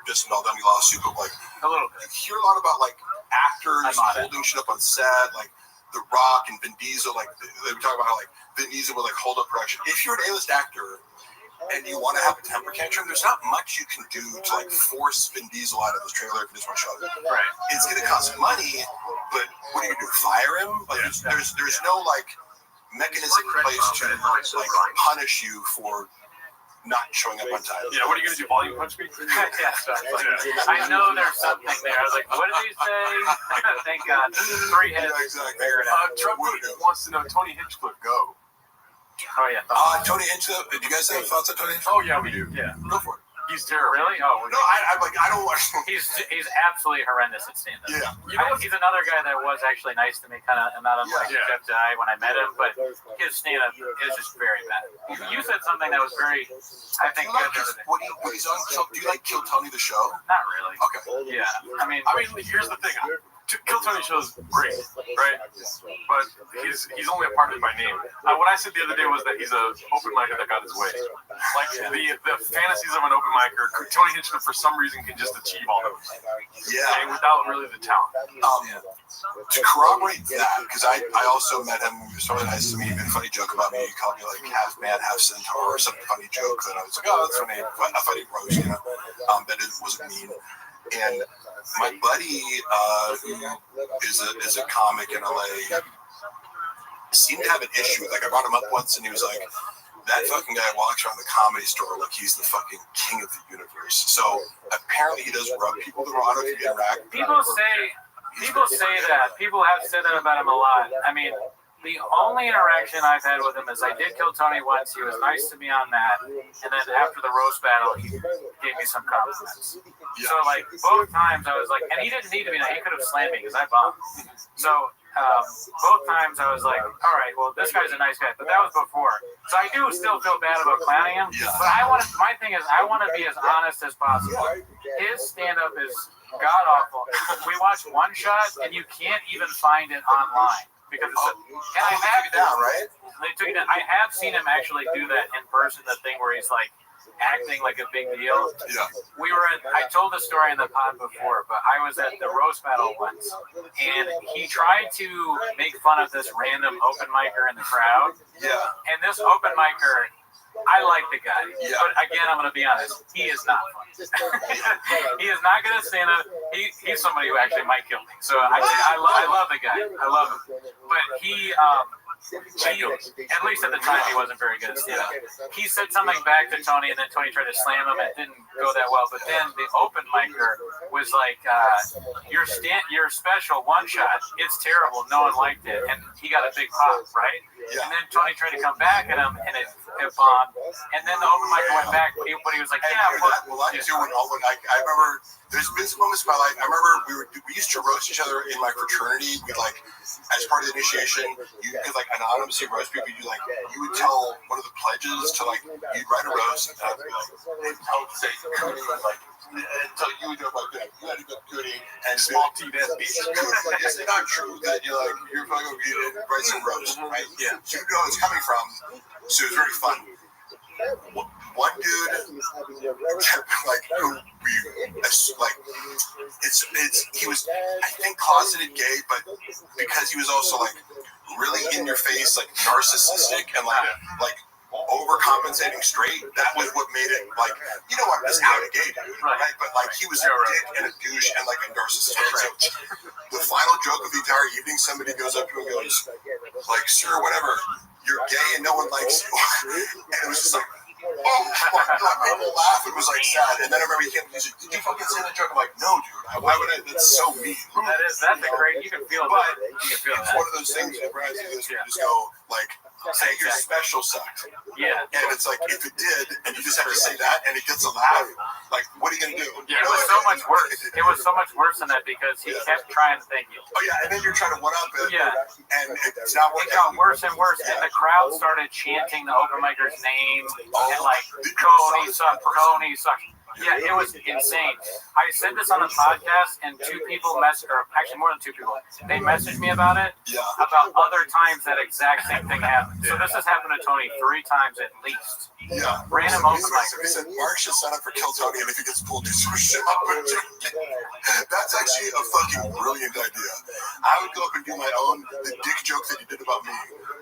Justin Baldoni lawsuit, but like, a little bit. You hear a lot about like actors holding shit up on set, like The Rock and Vin Diesel. Like they were talking about how like Vin Diesel would like hold up production. If you're an A-list actor and you want to have a temper tantrum, there's not much you can do to like force Vin Diesel out of this trailer if you just want to show it. Right. It's going to cost money, but what are you going to do? Fire him? Like there's no like mechanism in place to like punish you for not showing up on time. Yeah, what are you going to do? Volume punch me? Yeah, so I know there's something there. I was like, what did he say? Thank God. 3 hits. Yeah, exactly. Figure it out. Trump wants to know Tony Hinchcliffe, go. Oh, yeah. Tony Hinchcliffe. Do you guys have thoughts on Tony Hinchcliffe? Oh, yeah, we do. Yeah. Go for it. He's terrible. Really? Oh, No, I don't want. he's absolutely horrendous at stand-up. Yeah. You know what? He's another guy that was actually nice to me, kind of not unlike Jeff Dye when I met him, but his stand-up is just very bad. You said something that was very, I think, good the other day. When he's on, do you like Kill Tony the show? Not really. Okay. Yeah. I mean, here's the thing. Kill Tony show's great, right? But he's only a partner by name. What I said the other day was that he's an open micer that got his way. Like the fantasies of an open micer, Tony Hinchcliffe for some reason can just achieve all those. Yeah. And without really the talent. To corroborate that, because I also met him. He was really nice to me. He made a funny joke about me. He called me like half man, half centaur, or some funny joke. And I was like, oh, that's funny. A funny roast, you know. That it wasn't mean. And my buddy, who is a comic in LA, seemed to have an issue. Like I brought him up once, and he was like, "That fucking guy walks around the comedy store like he's the fucking king of the universe." So apparently, he does rub people the wrong way to interact. People say that. People have said that about him a lot. I mean, the only interaction I've had with him is I did kill Tony once. He was nice to me on that. And then after the roast battle, he gave me some compliments. So, like, both times I was like, and he didn't need to be nice. He could have slammed me because I bombed. So, both times I was like, all right, well, this guy's a nice guy. But that was before. So I do still feel bad about clowning him. But my thing is, I want to be as honest as possible. His stand-up is god-awful. We watched one shot, and you can't even find it online. Because it's and I have it down, right? They took it down. I have seen him actually do that in person, the thing where he's like acting like a big deal. Yeah. I told the story in the pod before, but I was at the roast battle once, and he tried to make fun of this random open micer in the crowd. Yeah. And this open micer, I like the guy, but again, I'm going to be honest. He is not funny. He is not going to stand up. He's somebody who actually might kill me. So I love the guy. I love him. But he, at least at the time, he wasn't very good at stand-up. He said something back to Tony, and then Tony tried to slam him. It didn't go that well. But then the open micer was like, your special one shot, it's terrible. No one liked it. And he got a big pop, right? Yeah. And then Tony tried to come back at him, and it bombed. And then the open micer went back, but he was like, yeah. Well, I do when I remember there's been some moments in my life. I remember we used to roast each other in my fraternity. We'd like, as part of the initiation, you could like anonymously roast people. You would tell one of the pledges to like, you'd write a roast, and I'd be like, I would say, like, until you would go like that. You had to go goody and small T death beats. Like, it's not true that you're fucking good and write some roast, right? Yeah. So you know where it's coming from. So it was very fun. One dude, like, he was, I think, closeted gay, but because he was also like really in your face, like narcissistic and like overcompensating straight, that was what made it like, you know what, this out of gay dude, right? But like he was a dick and a douche and like a narcissist. So the final joke of the entire evening, somebody goes up to him and goes, like, sir, whatever, you're gay and no one likes you. And it was just like, oh, people laugh. It was like sad. And then I remember he came and he's like, did you fucking say that joke? I'm like, no, dude. Why would I? That's so mean. That's a great, you can feel that. It's one of those things that Brian says, you just go, like, say your special sucked. Yeah. And it's like, if it did, and you just have to say that, and it gets a laugh, like, what are you going to do? Yeah, it was so much worse. It was so much worse than that because he kept trying to thank you. Oh, yeah, and then you're trying to one-up it. Yeah. And it's not working. It got worse and worse, and the crowd started chanting the open micer's name, and like, Coney sucks, Coney sucks. Yeah, it was insane. I said this on a podcast, and 2 people messaged, or actually more than 2 people, they messaged me about it, about other times that exact same thing happened. So this has happened to Tony 3 times at least. Yeah. Random open Like I said, Mark should sign up for Kill Tony, and if he gets pulled, do some shit up. That's actually a fucking brilliant idea. I would go up and do my own, the dick joke that you did about me,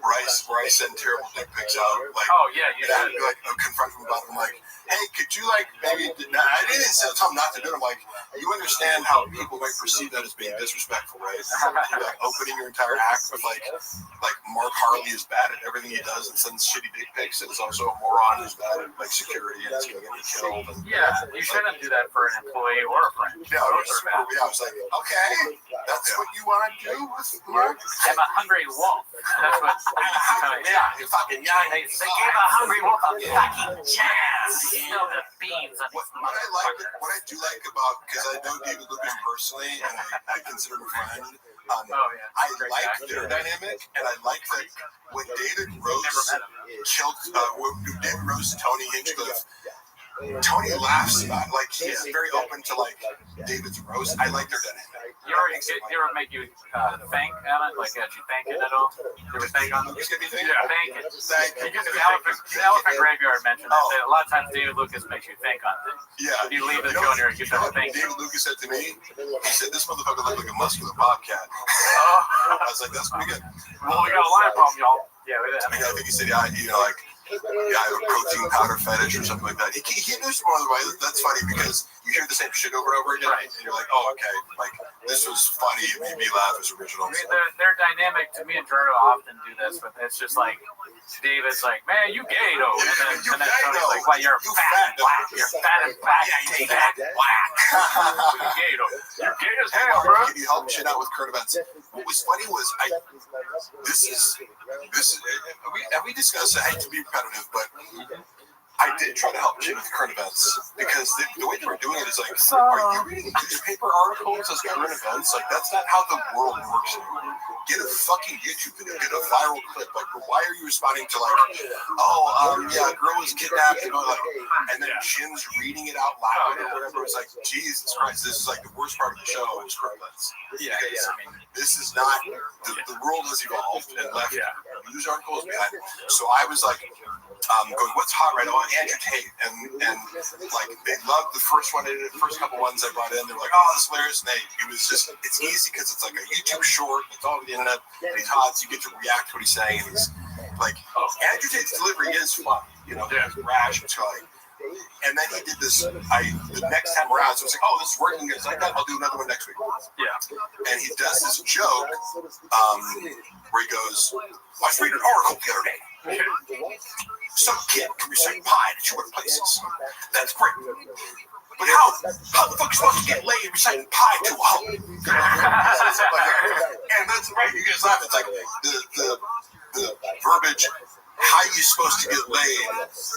where I send terrible dick pics out. Like, oh, yeah, you and I'd be like, confront him about it. I'm like, hey, could you like maybe, I didn't tell him not to do it. I'm like, you understand how people might perceive that as being disrespectful, right? You're like opening your entire act with like Mark Harley is bad at everything he does and sends shitty dick pics, and is also a moron who's bad at like security and is gonna get me killed. And, yeah, you shouldn't do that for an employee or a friend. Yeah, I was like, okay, that's what you want to do with Mark? I'm a hungry wolf. That's what. Yeah, you fucking young. They gave a hungry wolf a fucking chance. You know the beans on his What I do like about, because I know David Lucas personally, and I consider him a friend. I like their dynamic, and I like that when David Rose killed, when David Rose and Tony Hinchcliffe, Tony laughs about it. Like, he's very open to like David's roast. I like their dynamic. You ever make you thank Alan? Like, did you thank it at all? You ever thank on them? Yeah, thank it. Because the Elephant Graveyard mentioned that a lot of times David Lucas makes you think on things. Yeah. You leave the show and you start thinking. David Lucas said to me, he said, this motherfucker looked like a muscular bobcat. I was like, that's pretty good. Well, we got a line problem, y'all. Yeah, I think he said, yeah, you know, like, I have a protein powder fetish or something like that. He knows more of the way. That's funny because you hear the same shit over and over again, and you're like, oh, okay, like this was funny. It made me laugh. It was original. I mean, they're dynamic. To me and Gerardo often do this, but it's just like David's like, man, you gay though, and then Tony's like, well, you're fat and black. You're fat and black. You're fat and black. You gay though. You're gay as hell, bro. Can you help shit out with current events? What was funny was we discussed. I hate to be repetitive, but I did try to help Jim with current events because the way they were doing it is like, are you reading newspaper articles as current events? Like, that's not how the world works anymore. Get a fucking YouTube video, get a viral clip. Like, why are you responding to like, yeah, a girl was kidnapped, and then Jim's reading it out loud or whatever. It's like, Jesus Christ, this is like the worst part of the show is current events. Yeah, I mean, this is not the world has evolved and left news articles behind. So I was like, going, what's hot right now? Andrew Tate, and like they loved the first one. The first couple ones I brought in, they were like, oh, this is hilarious. And it's easy because it's like a YouTube short. It's all over the internet. And he's hot, so you get to react to what he's saying. And he's like, Andrew Tate's delivery is fun, you know, it's rash, it's like. And then he did this. The next time around, so it's like, oh, this is working good. It's like, I'll do another one next week. Yeah. And he does this joke where he goes, I was reading an article the other day. Some kid can recite pi to 2 places. That's great. But how the fuck are you supposed to get laid reciting pi to a hoe? And that's right. You guys laugh. It's like the verbiage. How are you supposed to get laid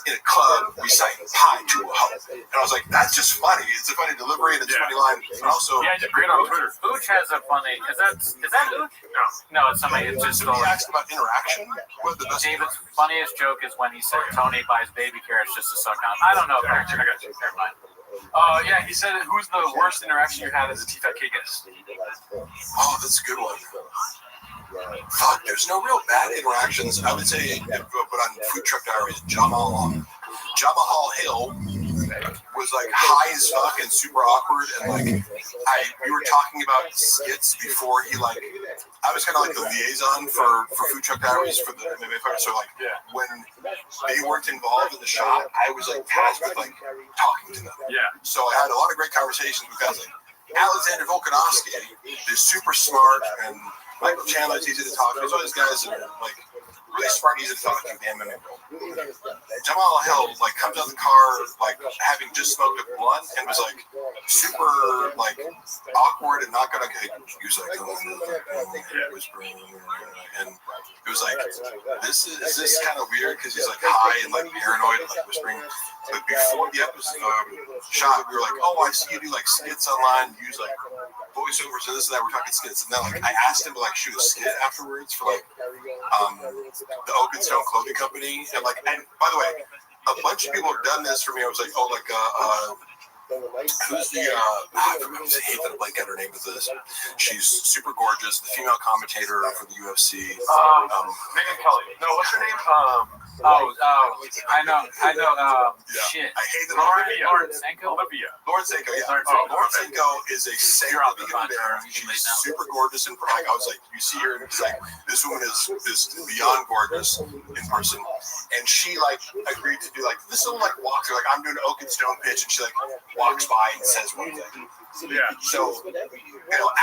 in a club reciting pi to a hoe? And I was like, that's just funny. It's a funny delivery and it's a funny line. And also, yeah, it's great on Twitter. Ooch has a funny. Is that Ooch? No, it's somebody. It's just somebody asked about interaction. David's funniest joke is when he said Tony buys baby carrots just to suck on. I don't know. I got you. Never mind. Yeah, he said, who's the worst interaction you had as a TFAT guest? Oh, that's a good one. Fuck, there's no real bad interactions. I would say, but on Food Truck Diaries, Jamal Hill was like high as fuck and super awkward, and like we were talking about skits before he like. I was kind of like the liaison for Food Truck Diaries for the MMA fighters. So like when they weren't involved in the shop, I was like tasked with like talking to them. Yeah. So I had a lot of great conversations with guys like Alexander Volkanovski. They're super smart, and Michael Chandler's easy to talk to. There's all these guys that are like really smart, easy to talk to. Jamal Hill like comes out of the car like having just smoked a blunt and was like super like awkward and not gonna. He was like whispering, and it was like this is kind of weird because he's like high and like paranoid and like whispering. But before the episode shot, we were like, oh, I see you do like skits online, use like voiceovers and this and that. We're talking skits, and then like I asked him to like shoot a skit afterwards for like the Open Stone Clothing Company, and by the way, a bunch of people have done this for me. I was like, oh, like who's the I hate that I blank out her name with this. She's super gorgeous, the female commentator for the UFC. Megan Kelly. No, what's her name? I know. Shit. I hate that. Lauren Senko? Olivia. Lauren Senko, yeah. Lauren Senko is a singer of the there. She's super gorgeous and like I was like, you see her and it's like this woman is beyond gorgeous in person. And she like agreed to do like this little like walk like I'm doing an Oak and Stone pitch and she like walks by and says one thing. Yeah. So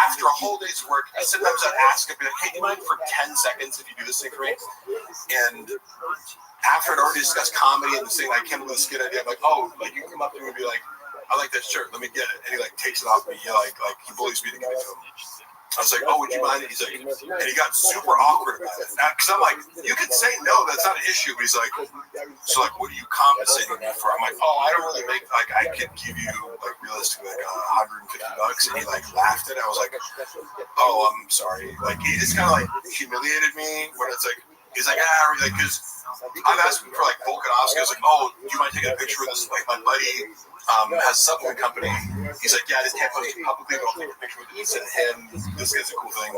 after a whole day's work, sometimes I'd ask her, be like, hey, do you mind for 10 seconds if you do this thing for me? And after I'd already discussed comedy and this thing, I came up with a skit idea. I'm like, oh, like you come up to me and be like, I like that shirt. Let me get it. And he like takes it off me. He like he bullies me to give it to him. I was like, oh, would you mind? And he's like, and he got super awkward about it. Because I'm like, you can say no, that's not an issue. But he's like, so like, what are you compensating me for? I'm like, oh, I don't really make, like, I could give you, like, realistically, like $150. And he, like, laughed at it. I was like, oh, I'm sorry. Like, he just kind of, like, humiliated me when it's like, he's like, like, because I've asked him for, like, Volkanovski. I was like, oh, do you mind taking a picture with this? Like, my buddy has a supplement company. He's like, yeah, I just can't post it publicly, but I'll take a picture with it. He said, him, this guy's a cool thing.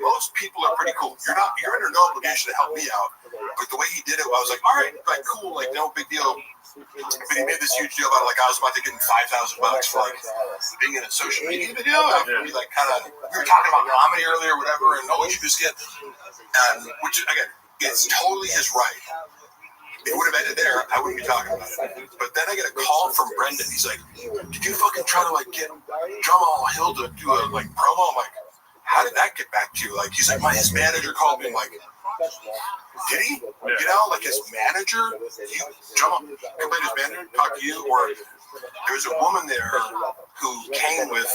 Most people are pretty cool. You're under no obligation to help me out. But the way he did it, I was like, all right, like, cool, like, no big deal. But he made this huge deal about it, like, I was about to get him $5,000 for, like, being in a social media video. We, like, kind of, we were talking about comedy earlier or whatever, and what you just get. Which, again, it's totally his right. It would have ended there. I wouldn't be talking about it. But then I get a call from Brendan. He's like, did you fucking try to, like, get Jamal Hill to do a, like, promo? I'm like, how did that get back to you? Like, he's like, his manager called me. I'm like, did he? You know, like, his manager? Jamal, complained his manager, talk to you? Or there was a woman there who came with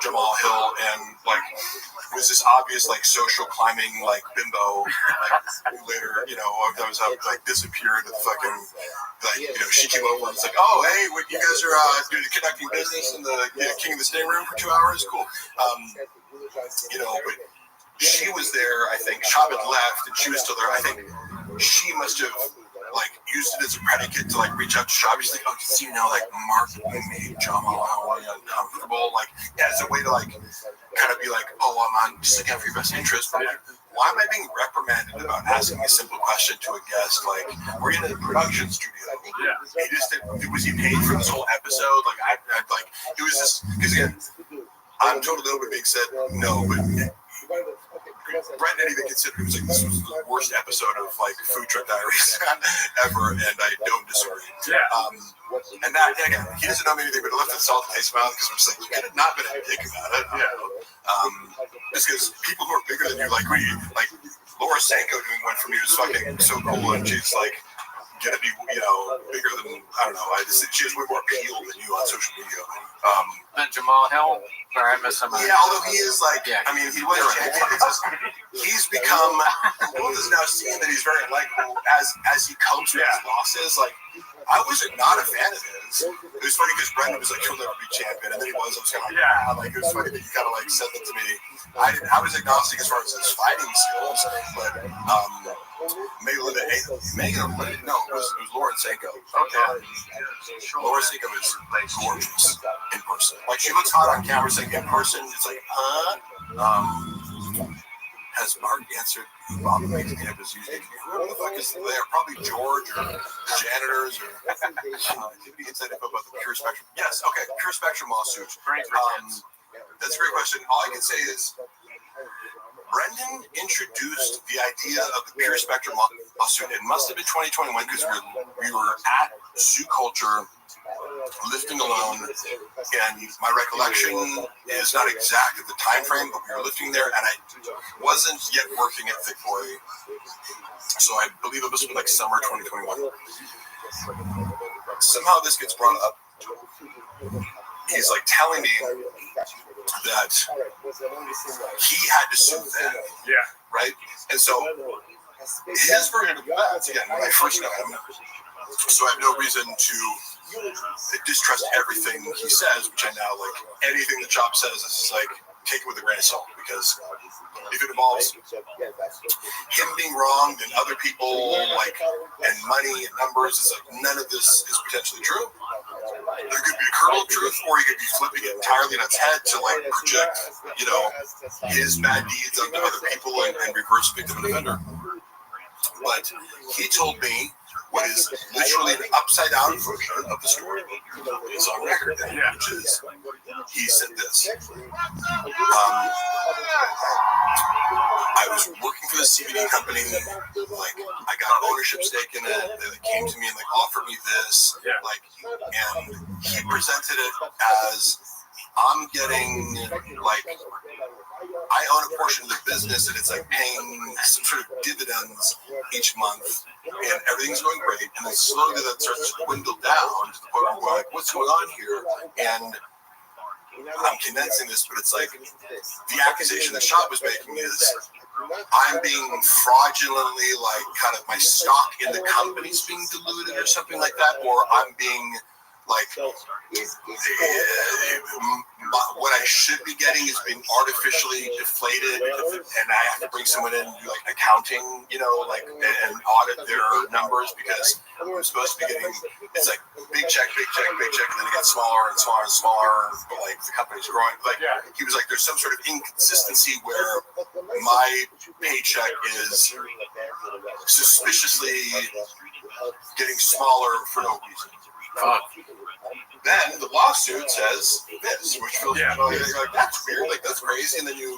Jamal Hill and, like, was this obvious, like, social climbing, like, bimbo, like, later, you know, that was how, like, disappeared with fucking, like, you know, she came over and was like, oh, hey, you guys are doing conducting business in the King of the Stay room for 2 hours? Cool. You know, but she was there, I think. Shab had left, and she was still there. I think she must have, like, used it as a predicate to, like, reach out to Shab. She's like, oh, just so you know, like, Mark made Jamal uncomfortable. Like, yeah, as a way to, like, kind of be like, oh, I'm on just looking out for your best interest. But, like, why am I being reprimanded about asking a simple question to a guest? Like, we're in a production studio. Yeah. He just was he paid for this whole episode? Like, I like, it was just, because again, I'm totally open being said no, but Brent didn't even consider it. Was like, this was the worst episode of, like, Food Truck Diaries ever, and I don't disagree. Yeah. And that, again, he doesn't know me anything, but it left a salty taste in my mouth because I'm just like, you could have not been a dick about it. Just because people who are bigger than you, like Laura Sanko doing one for me was fucking so cool, and she's like gonna be, you know, bigger than, I don't know. She has way more appeal than you on social media. Then Jamal Hill, or I miss him. Yeah, although he is like, I mean, he was champion. It's just, he's become, the world is now seeing that he's very likable as he copes with his losses. Like, I was not a fan of his. It was funny because Brendan was like, he'll never be champion, and then he was. I was kind of like, it was funny that he kind of like said that to me. I was agnostic as far as his fighting skills, but it was Lauren Sanko. Okay. Lauren Sanko is gorgeous in person. Like, she looks hot on camera, saying in person, it's like, has Mark answered who Bob makes me up as usually? Who the fuck is there? Probably George or the janitors or anybody inside info about the Pure Spectrum? Yes, okay, Pure Spectrum lawsuit. That's a great question. All I can say is Brendan introduced the idea of the Pure Spectrum lawsuit. It must have been 2021 because we were at Zoo Culture lifting alone, and my recollection is not exact at the time frame, but we were lifting there, and I wasn't yet working at Thick Boy, so I believe it must have been like summer 2021. Somehow this gets brought up. He's like telling me that he had to sue them, right? And so his version of events, again, when I first met him, so I have no reason to distrust everything he says, which I now, like, anything the Chop says is like, take it with a grain of salt, because if it involves him being wrong, then other people, like, and money and numbers, it's like, none of this is potentially true. literal truth, or he could be flipping it entirely on its head to like project, his bad deeds onto other people and reverse victim and offender. But he told me what is literally an upside down version of the story is on record, which is he said this. I was working for the CBD company, like I got an ownership stake in it. They came to me and like offered me this, and he presented it as I'm getting like I own a portion of the business and it's like paying some sort of dividends each month, and everything's going great. And then slowly that starts to dwindle down to the point where we're like, what's going on here? And I'm condensing this, but it's like the accusation the shop was making is I'm being fraudulently like kind of my stock in the company's being diluted or something like that, or I'm being like what I should be getting is being artificially deflated, and I have to bring someone in and do like accounting, and audit their numbers because I'm supposed to be getting it's like big check, and then it gets smaller and smaller and smaller, but like the company's growing. Like he was like, there's some sort of inconsistency where my paycheck is suspiciously getting smaller for no reason. Then the lawsuit says this, which feels like that's weird, like that's crazy, and then you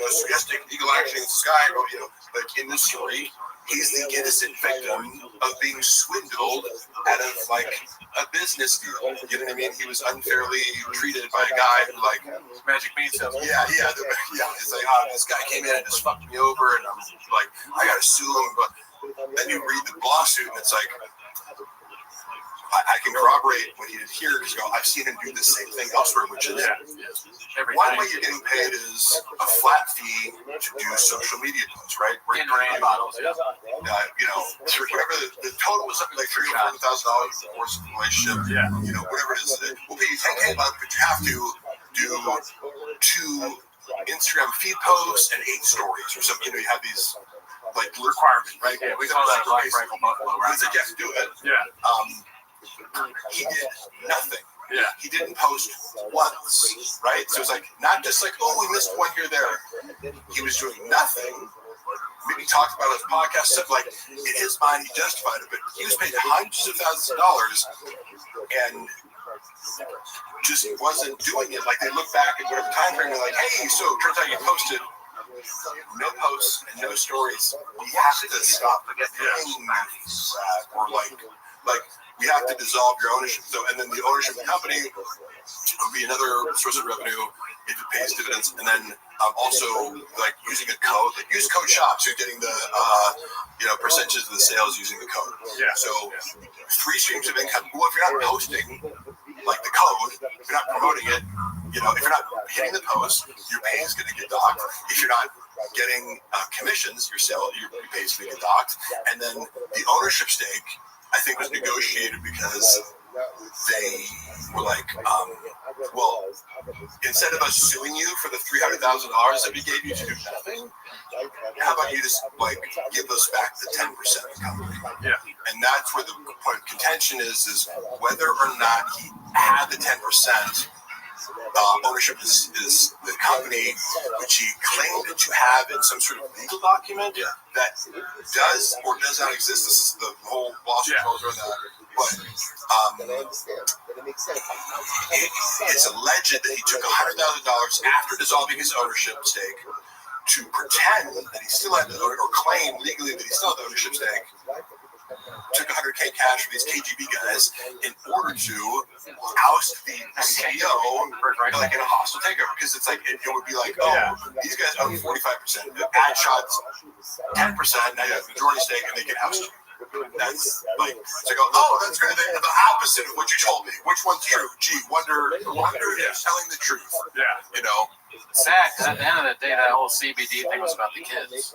suggesting legal action against this guy, like in this story, he's the innocent victim of being swindled out of like a business deal. You know what I mean? He was unfairly treated by a guy who like magic bean salesman. Yeah. It's like, this guy came in and just fucked me over, and I'm like, I gotta sue him. But then you read the lawsuit, and it's like, I can corroborate what he did here because I've seen him do the same thing elsewhere, which is one way you're getting paid is a flat fee to do social media posts, right? In rain bottles, whatever the total was something like $3,000 or $4,000 for the course of the relationship. Whatever it is, we'll pay you $10K a month, but you have to do 2 Instagram feed posts and 8 stories or something. You have these like requirements, right? Yeah, we call that Black Rifle Buffalo, right? It's like you have to do it. Yeah. He did nothing. Yeah. He didn't post once, right? So it's like not just like, oh, we missed one here there. He was doing nothing. Maybe talked about his podcast stuff. Like in his mind, he justified it, but he was paid hundreds of thousands of dollars and just wasn't doing it. Like they look back at whatever time frame, they're like, hey, so it turns out you posted no posts and no stories. We have to stop paying or like we have to dissolve your ownership. So, and then the ownership of the company would be another source of revenue if it pays dividends. And then also like using a code, like use code shops. You're getting the percentages of the sales using the code. Yeah. So 3 streams of income. Well, if you're not posting like the code, if you're not promoting it, if you're not hitting the post, your pay is going to get docked. If you're not getting commissions, your pay is going to get docked. And then the ownership stake, I think, was negotiated because they were like, well, instead of us suing you for the $300,000 that we gave you to do nothing, how about you just like give us back the 10% of the company? Yeah. And that's where the point of contention is whether or not he had the 10%. Ownership is the company, which he claimed to have in some sort of legal document that does or does not exist. This is the whole lawsuit goes around that. But it's alleged that he took $100,000 after dissolving his ownership stake to pretend that he still had the or claim legally that he still had the ownership stake. Took $100K cash from these KGB guys in order to oust the CEO like in a hostile takeover, because it's like it would be like, oh, these guys own 45%, the ad shots 10%, now you have majority stake and they can oust you. That's like, it's like, oh, that's kind of the opposite of what you told me. Which one's true? Gee, wonder who's telling the truth. Yeah. It's sad because at the end of the day, that whole CBD thing was about the kids.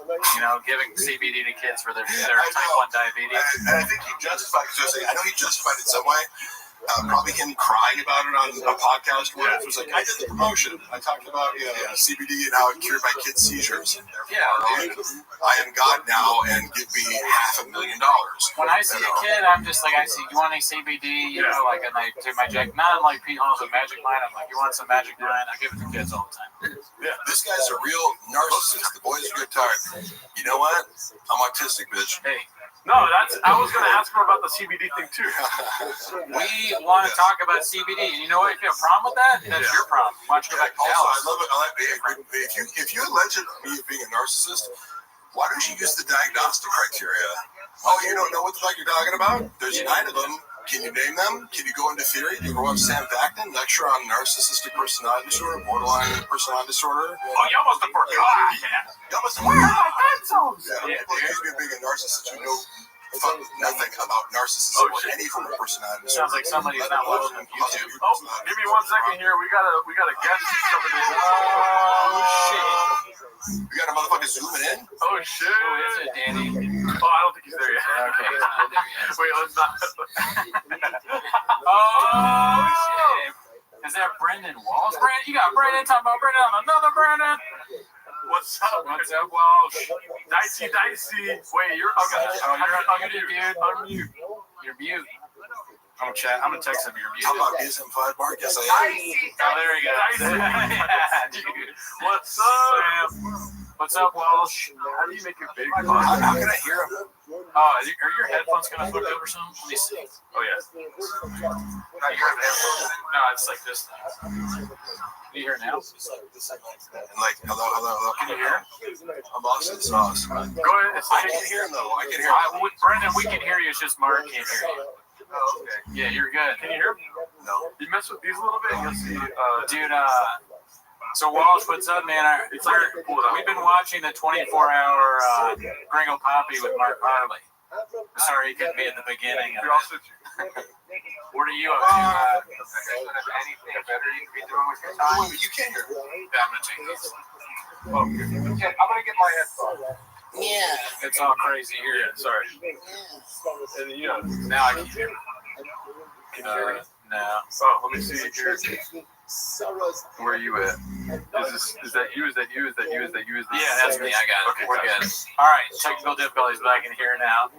Giving CBD to kids for their type 1 diabetes. And I think he justified, I know he justified it some way, probably him crying about it on a podcast where it was like, I did the promotion. I talked about CBD and how it cured my kids' seizures. And I am God now, and give me $500,000. When I see a kid, I'm just like, I see, you want any CBD? You know, like, and I take my Jack, not like Pete Holmes with Magic Mind. I'm like, you want some Magic Mind? I give it to kids all the time. Yeah, this guy's a real narcissist. The boys are tired. You know what? I'm autistic, bitch. Hey. No, I was going to ask her about the CBD thing too. We want to talk about CBD, and you know what? If you have a problem with that, that's your problem. Why don't you go back to Also, Dallas? I love it. If you allege me of being a narcissist, why don't you use the diagnostic criteria? Oh, you don't know what the fuck you're talking about? There's 9 of them. Can you name them? Can you go into theory? Do you go on Sam Vaknin, lecture on narcissistic personality disorder, borderline personality disorder? Oh, you almost have forgot. You almost forgot. Yeah, People accuse me of being a narcissist who know nothing about narcissism or any form of personality disorder. Sounds like somebody's not watching YouTube. Oh, give me 1 second here. We got a guest coming in. Oh, shit. We got a motherfucker zooming in. Oh, shit. Who is it, Danny? Oh, I don't think he's there yet. Okay, he's not there yet. Wait, let's not. Oh, shit. Is that Brendan Walsh? Brandon, you got Brendan talking about Brendan on another Brendan. What's up? What's up, Walsh? Dicey. Wait, you're okay. You're mute, dude. Unmute. You're mute. I'm gonna text him. You're mute. How about DSM-5 Mark? Yes, I am. Oh, there he goes. Yeah, dude. What's up? What's up, Walsh? How do you make it big? How can I hear him? Oh, are your headphones kind of hooked up or something? Let me see. Oh, yeah. No, it's like this. Can you hear it now? And like, hello. Can you hear? I'm lost in the sauce. Go ahead. I can hear him though. I can hear him. Brendan, we can hear you. It's just Mark can't hear you. Oh, okay. Yeah, you're good. Can you hear him? No. You mess with these a little bit, you'll see. Dude, so Walsh, what's up, man? We've been watching the 24-hour Gringo Poppy with Mark Harley. Sorry he couldn't be at the beginning. You're all such. What are you up to? Anything better you can be doing with your time? You can't hear him. Yeah, I'm gonna take this. I'm gonna get my headphones. Yeah. It's all crazy here. Yeah, sorry. And you know, Now I can hear. can you hear me? No. Oh, let me see here. Where are you at? Is that you? Yeah, that's me. I got it. Okay, We're gotcha. good. All right, technical difficulties, but I can hear now.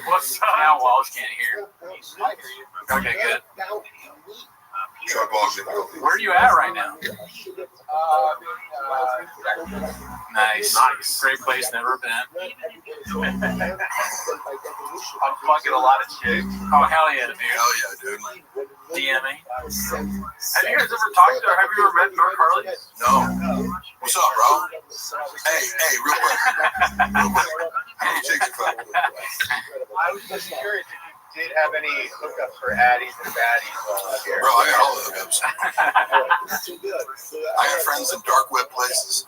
What's up? Now Walsh can't hear. Okay, good. Truck balls difficulty. Where are you at right now? Nice. Great place, never been. I'm fucking a lot of chicks. Oh, hell yeah, dude. Hell yeah, dude. DM me. Have you guys ever talked or have you ever met Mark Harley? No. What's up, bro? Hey, real quick. How many chicks you fucking? I was just curious if you did have any hookups for addies and baddies here. Bro, I got all the hookups. I got friends in dark web places.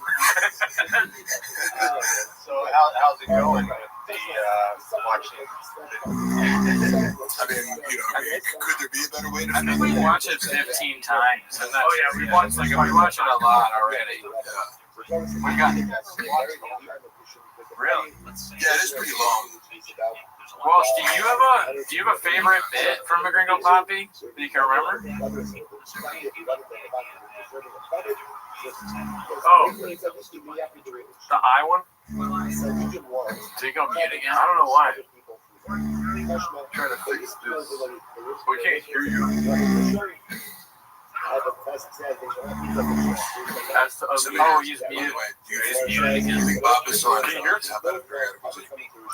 So how's it going with the watching? I mean, could there be a better way to I think we watched it 15 times. And Oh yeah, we watch it a lot already. Yeah. We got really. Yeah, it is pretty long. Walsh, do you have a favorite bit from a Gringo Poppy that you can remember? Oh, the I one? Did you go mute again? I don't know why. I'm trying to fix this. We can't hear you. Oh, he's muted. You think Bob is so Can you hear it?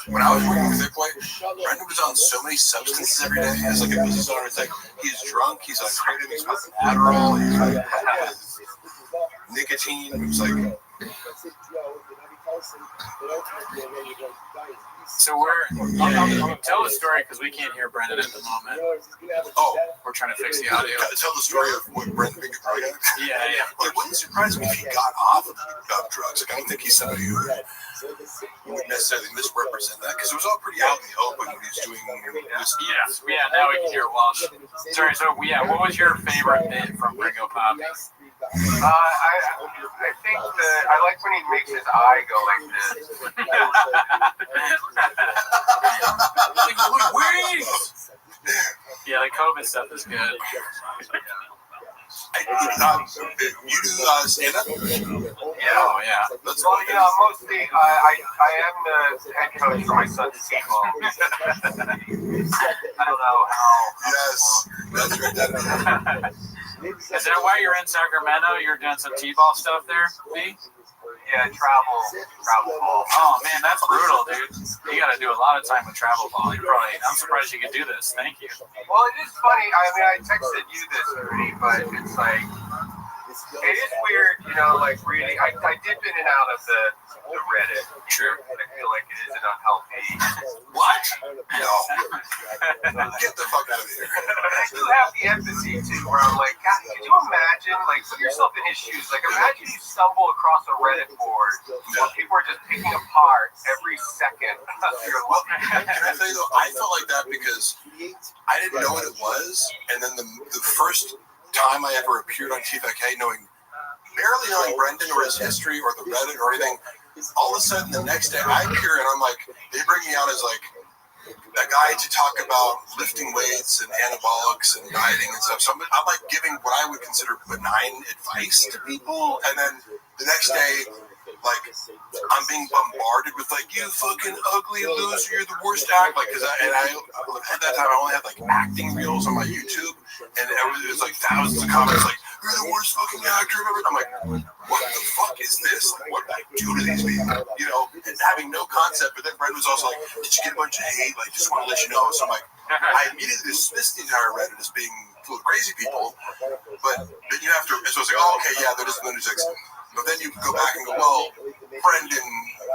When I was working with Bitcoin, Brendan was on so many substances every day. As like a business owner, it's like he's drunk, he's on creative, he's fucking Adderall, he's nicotine. It was like. So tell the story because we can't hear Brendan at the moment. Oh, we're trying to fix the audio. Gotta tell the story of what Brendan got. Yeah. It wouldn't surprise me if he got off of drugs. Like, I don't think he's somebody who would necessarily misrepresent that because it was all pretty out in the open when he was doing this. Yeah. Now we can hear Walsh. Sorry. So what was your favorite bit from Gringo Poppy? I think I like when he makes his eye go like this. Yeah, the COVID stuff is good. You do stand up? Oh, yeah. That's Well, mostly I am the head coach for my son's t-ball. I don't know how. Yes, that's right. Is that why you're in Sacramento? You're doing some t-ball stuff there, B? Yeah, travel ball. Oh man, that's brutal, dude. You got to do a lot of time with travel ball. I'm surprised you could do this. Thank you. Well, it is funny. I mean, I texted you this, Rudy, but it's like, it is weird, like really, I dip in and out of the Reddit. Sure. I feel like it is an unhealthy. What? No. Get the fuck out of here. I do have the empathy too, where I'm like, God, can you imagine, like, put yourself in his shoes. Like, imagine you stumble across a Reddit board where people are just picking apart every second of your life. Can I tell you though, I felt like that because I didn't know what it was, and then the first time I ever appeared on TFK, barely knowing Brendan or his history or the Reddit or anything, all of a sudden the next day I appear and I'm like, they bring me out as like a guy to talk about lifting weights and anabolics and dieting and stuff. So I'm like giving what I would consider benign advice to people, and then the next day, like, I'm being bombarded with like, you fucking ugly loser, you're the worst actor. Like, at that time I only had like acting reels on my YouTube, and it was like thousands of comments like, you're the worst fucking actor ever. I'm like, what the fuck is this? Like, what did I do to these people? And having no concept. But then Brent was also like, did you get a bunch of hate? Like, just want to let you know. So I'm like, I immediately dismissed the entire Reddit as being full of crazy people. But then you have to, so I was like, oh, okay, yeah, that is lunatics. But then you go back and go, well, Brendan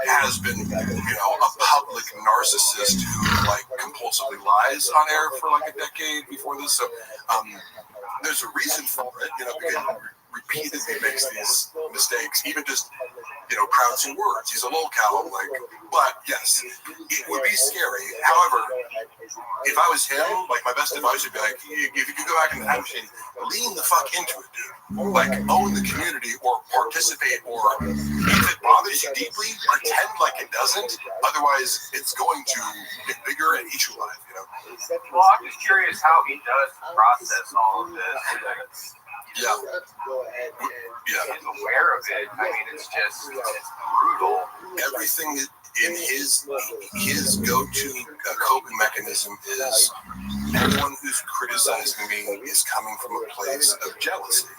has been, a public narcissist who like compulsively lies on air for like a decade before this. So there's a reason for it, because he repeatedly makes these mistakes, even just, pronouncing words. He's a lolcow, but yes, it would be scary. However, if I was him, like, my best advice would be like, if you could go back in the time machine, lean the fuck into it, dude. Like, own the community or participate, or if it bothers you deeply, pretend like it doesn't. Otherwise, it's going to get bigger and eat you alive, Well, I'm just curious how he does process all of this. Yeah. He's aware of it. I mean, it's brutal. Everything in his go-to coping mechanism is anyone who's criticizing me is coming from a place of jealousy,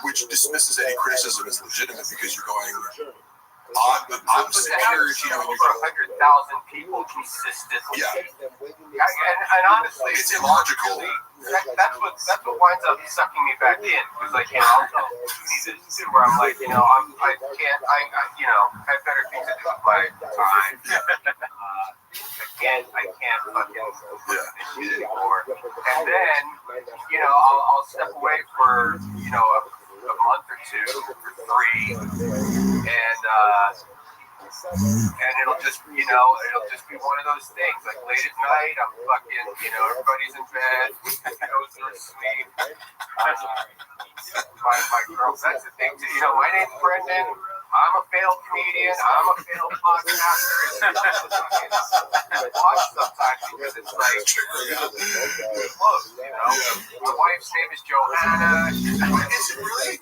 which dismisses any criticism as legitimate because you're going, I'm scared. Over 100,000 people consistently. Yeah. And honestly, it's illogical. That's what winds up sucking me back in. Because I'll tell me this too, where I'm like, I have better things to do with my time. I can't fucking do this shit anymore. And then, I'll step away for, a month or two, or three, and it'll just be one of those things. Like, late at night, I'm fucking, everybody's in bed, goes to sleep. My girl, that's the thing too. My name's Brendan. I'm a failed comedian. I'm a failed podcaster. It's watch sometimes because it's like close, My wife's name is Johanna. Is it really?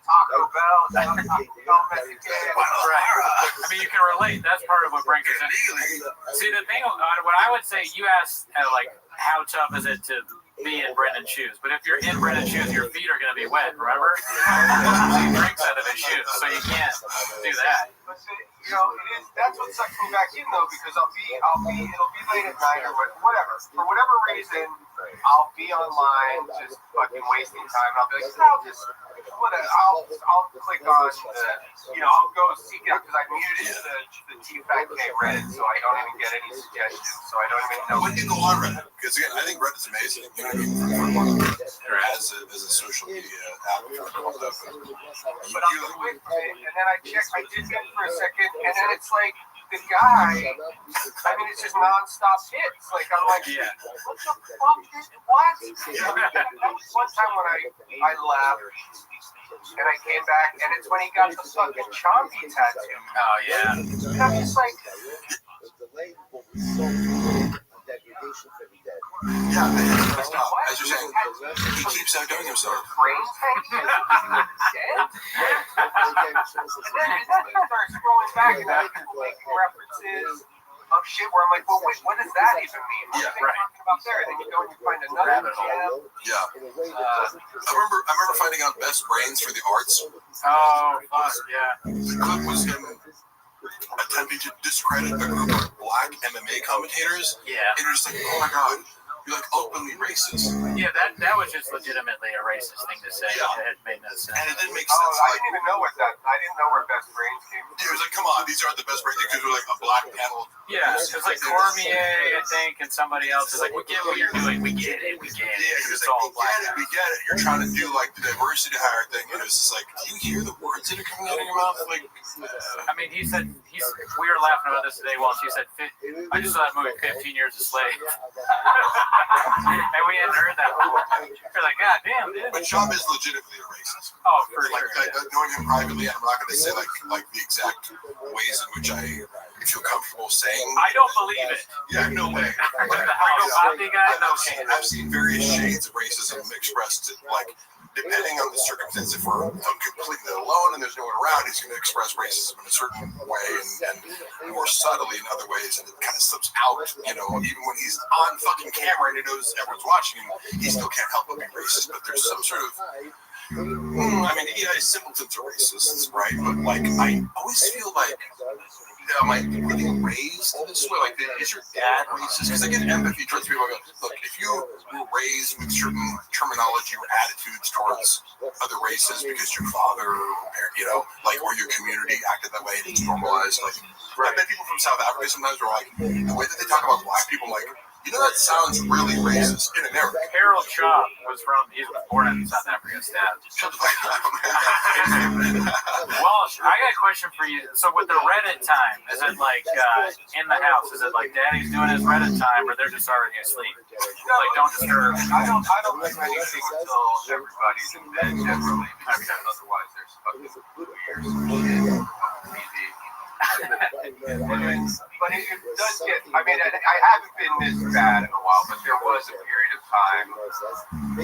Taco Bell. Right. I mean, you can relate. That's part of what brings us in. See, the thing, what I would say, you asked, how tough is it to be in Brendan's shoes? But if you're in Brendan's shoes, your feet are going to be wet, remember? He drinks out of his shoes, so you can't do that. But that's what sucks me back in though, because it'll be late at night or whatever. For whatever reason, I'll be online just fucking wasting time. I'll be like, I'll click on I'll go seek it out because I muted the TFK Reddit, so I don't even get any suggestions. So I don't even know. When you go on Reddit, because again, I think Reddit's amazing. As a social media app for stuff. But I'll go with it, and then I did get for a second, and then it's like, the guy, it's just non-stop hits. Like, I'm like, what the fuck what? That was one time when I left, and I came back, and it's when he got the fucking Chompy tattoo. Oh, yeah. And I'm just like, Yeah, and stop. As you're saying, he keeps outdoing himself. Brain tank? And then I start scrolling back and then people making references of shit where I'm like, well, wait, what does that even mean? What are they talking about there? And then you go and you find another jam. Yeah. I remember finding out Best Brains for the Arts. Oh, fuck, yeah. The clip was him attempting to discredit a group of black MMA commentators. Yeah. And you're just like, oh my god, you're like openly racist. Yeah, that was just legitimately a racist thing to say. Yeah. It made no sense. And it didn't make Oh, sense. I didn't even know what that. I didn't know where Best Brains came from. It was like, come on, these aren't the best brains because we're like a black panel. Yeah, it's like Cormier, I think, and somebody else is like, we get what you're doing. We get it. We get it. Yeah, It's like, all black. we get it. You're trying to do like the diversity hire thing, and it's just like, do you hear the words that are coming out of your mouth? Like, I mean, we were laughing about this today while she said, I just saw that movie, 15 Years a Slave. And we hadn't heard that before. We're like, God damn, dude. But Shab is legitimately a racist. Oh, for like, sure. Knowing him privately, I'm not going to say like the exact ways in which I feel comfortable saying. I don't believe it. Yeah, no way. The Hario guy? No chance. I've seen various shades of racism expressed, like, depending on the circumstance. If we're completely alone and there's no one around, he's going to express racism in a certain way and more subtly in other ways, and it kind of slips out, you know, even when he's on fucking camera and he knows everyone's watching him, he still can't help but be racist. But there's some sort of, I mean, yeah, simpletons are racists, right? But, like, I always feel like, am I getting raised this way? Like, is your dad racist? Because I get empathy towards people. I go, look, if you were raised with certain terminology or attitudes towards other races because your father or parent, you know, like, or your community acted that way and it's normalized. Like, I bet people from South Africa sometimes are like, the way that they talk about black people, like, you know, that sounds really racist in America. Harold Shaw was born in South Africa. Shut the fuck up, man. Well, I got a question for you. So with the Reddit time, is it like in the house? Is it like Daddy's doing his Reddit time, or they're just already asleep? Like, don't disturb. I don't do anything until everybody's in bed generally. Otherwise, there's fucking weird easy. But it does get, I mean, I haven't been this bad in a while, but there was a period of time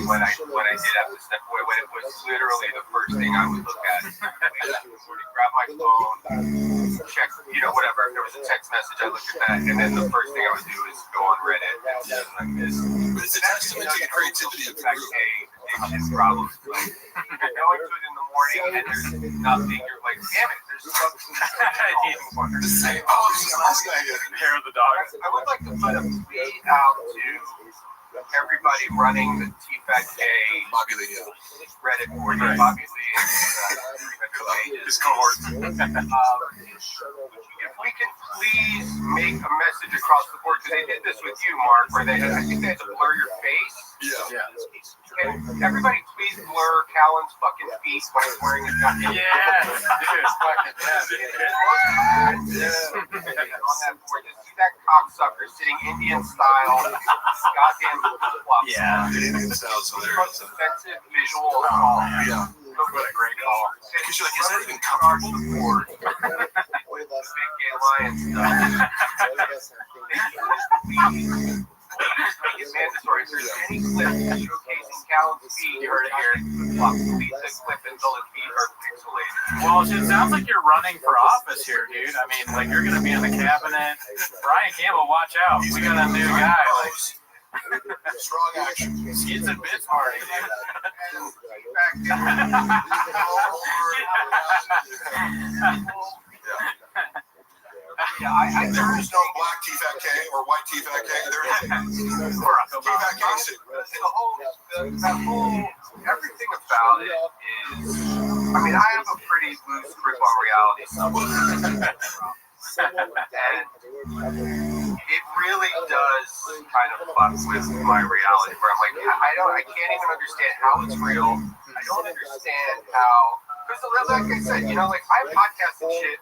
when I did have to step away, when it was literally the first thing I would look at. I would grab my phone, check, you know, whatever. If there was a text message, I looked at that, and then the first thing I would do is go on Reddit and see like this. But it's a testament to the creativity of the group. Addiction problems. Like, you're going to it in the morning and there's nothing. You're like, damn it, there's something. The same. Oh, this is last night. Hair of the dog. I would like to put a tweet out to everybody running the TFAT Bobby Lee, Reddit board. Bobby Lee and his cohort. If we can please make a message across the board, because they did this with you, Mark, where I think they had to blur your face. Yeah. And everybody please blur Callan's fucking feet when he's wearing a jacket. Yeah, dude, fucking On that board, just see that cocksucker sitting Indian style, goddamn flip-flops. Yeah. The Indian style is Most hilarious. offensive visual assault. Yeah. What a great call. Because you're like, is that even comfortable? With the big gay lion stuff. Make it mandatory. If there's any clip showcasing Callan's feet, you heard it here. Delete the clip until his feet are pixelated. Well, it sounds like you're running for office here, dude. I mean, like, you're going to be in the cabinet. Brian Campbell, watch out. We got a new guy. Like, strong action. Skids and bits party, Yeah, there is no black TFAT K or white TFAT K. There is TFAT K suit. Everything about it is, I mean, I have a pretty loose grip on reality. And it really does kind of fuck with my reality, where I'm like, I can't even understand how it's real. I don't understand how, because like I said, you know, like I podcast and shit.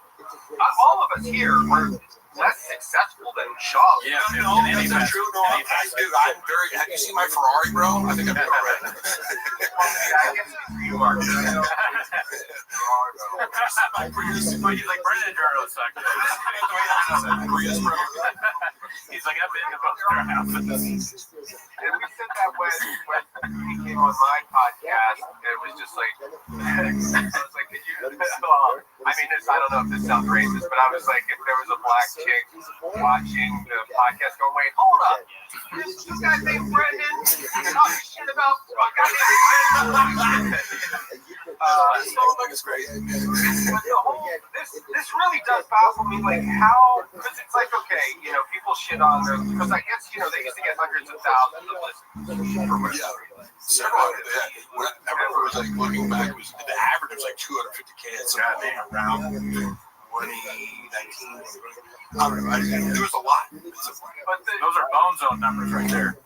All of us here were less successful than Shaw. Yeah, no, that's not true. No, I'm very. Have you seen my Ferrari, bro? I think I'm right. I guess you are. But he's like, Brendan Jarno sucked. Prius, bro. He's like, I've been to both their houses. when he came on my podcast, it was just like, I was like, could you, well, I mean, I don't know if this sounds racist, but I was like, if there was a black chick watching the podcast going, wait, hold up. This guy named Brendan, he's talking shit about goddamn It's great. but the whole, this really does baffle me, like how, because it's like, okay, you know, people shit on them, because I guess, you know, they used to get hundreds of thousands of listens for whatever. Yeah. So, when I remember it was like looking back, it was the average was like 250K at some point around 2019. I don't know. There was a lot. But Those are Bone Zone numbers right there.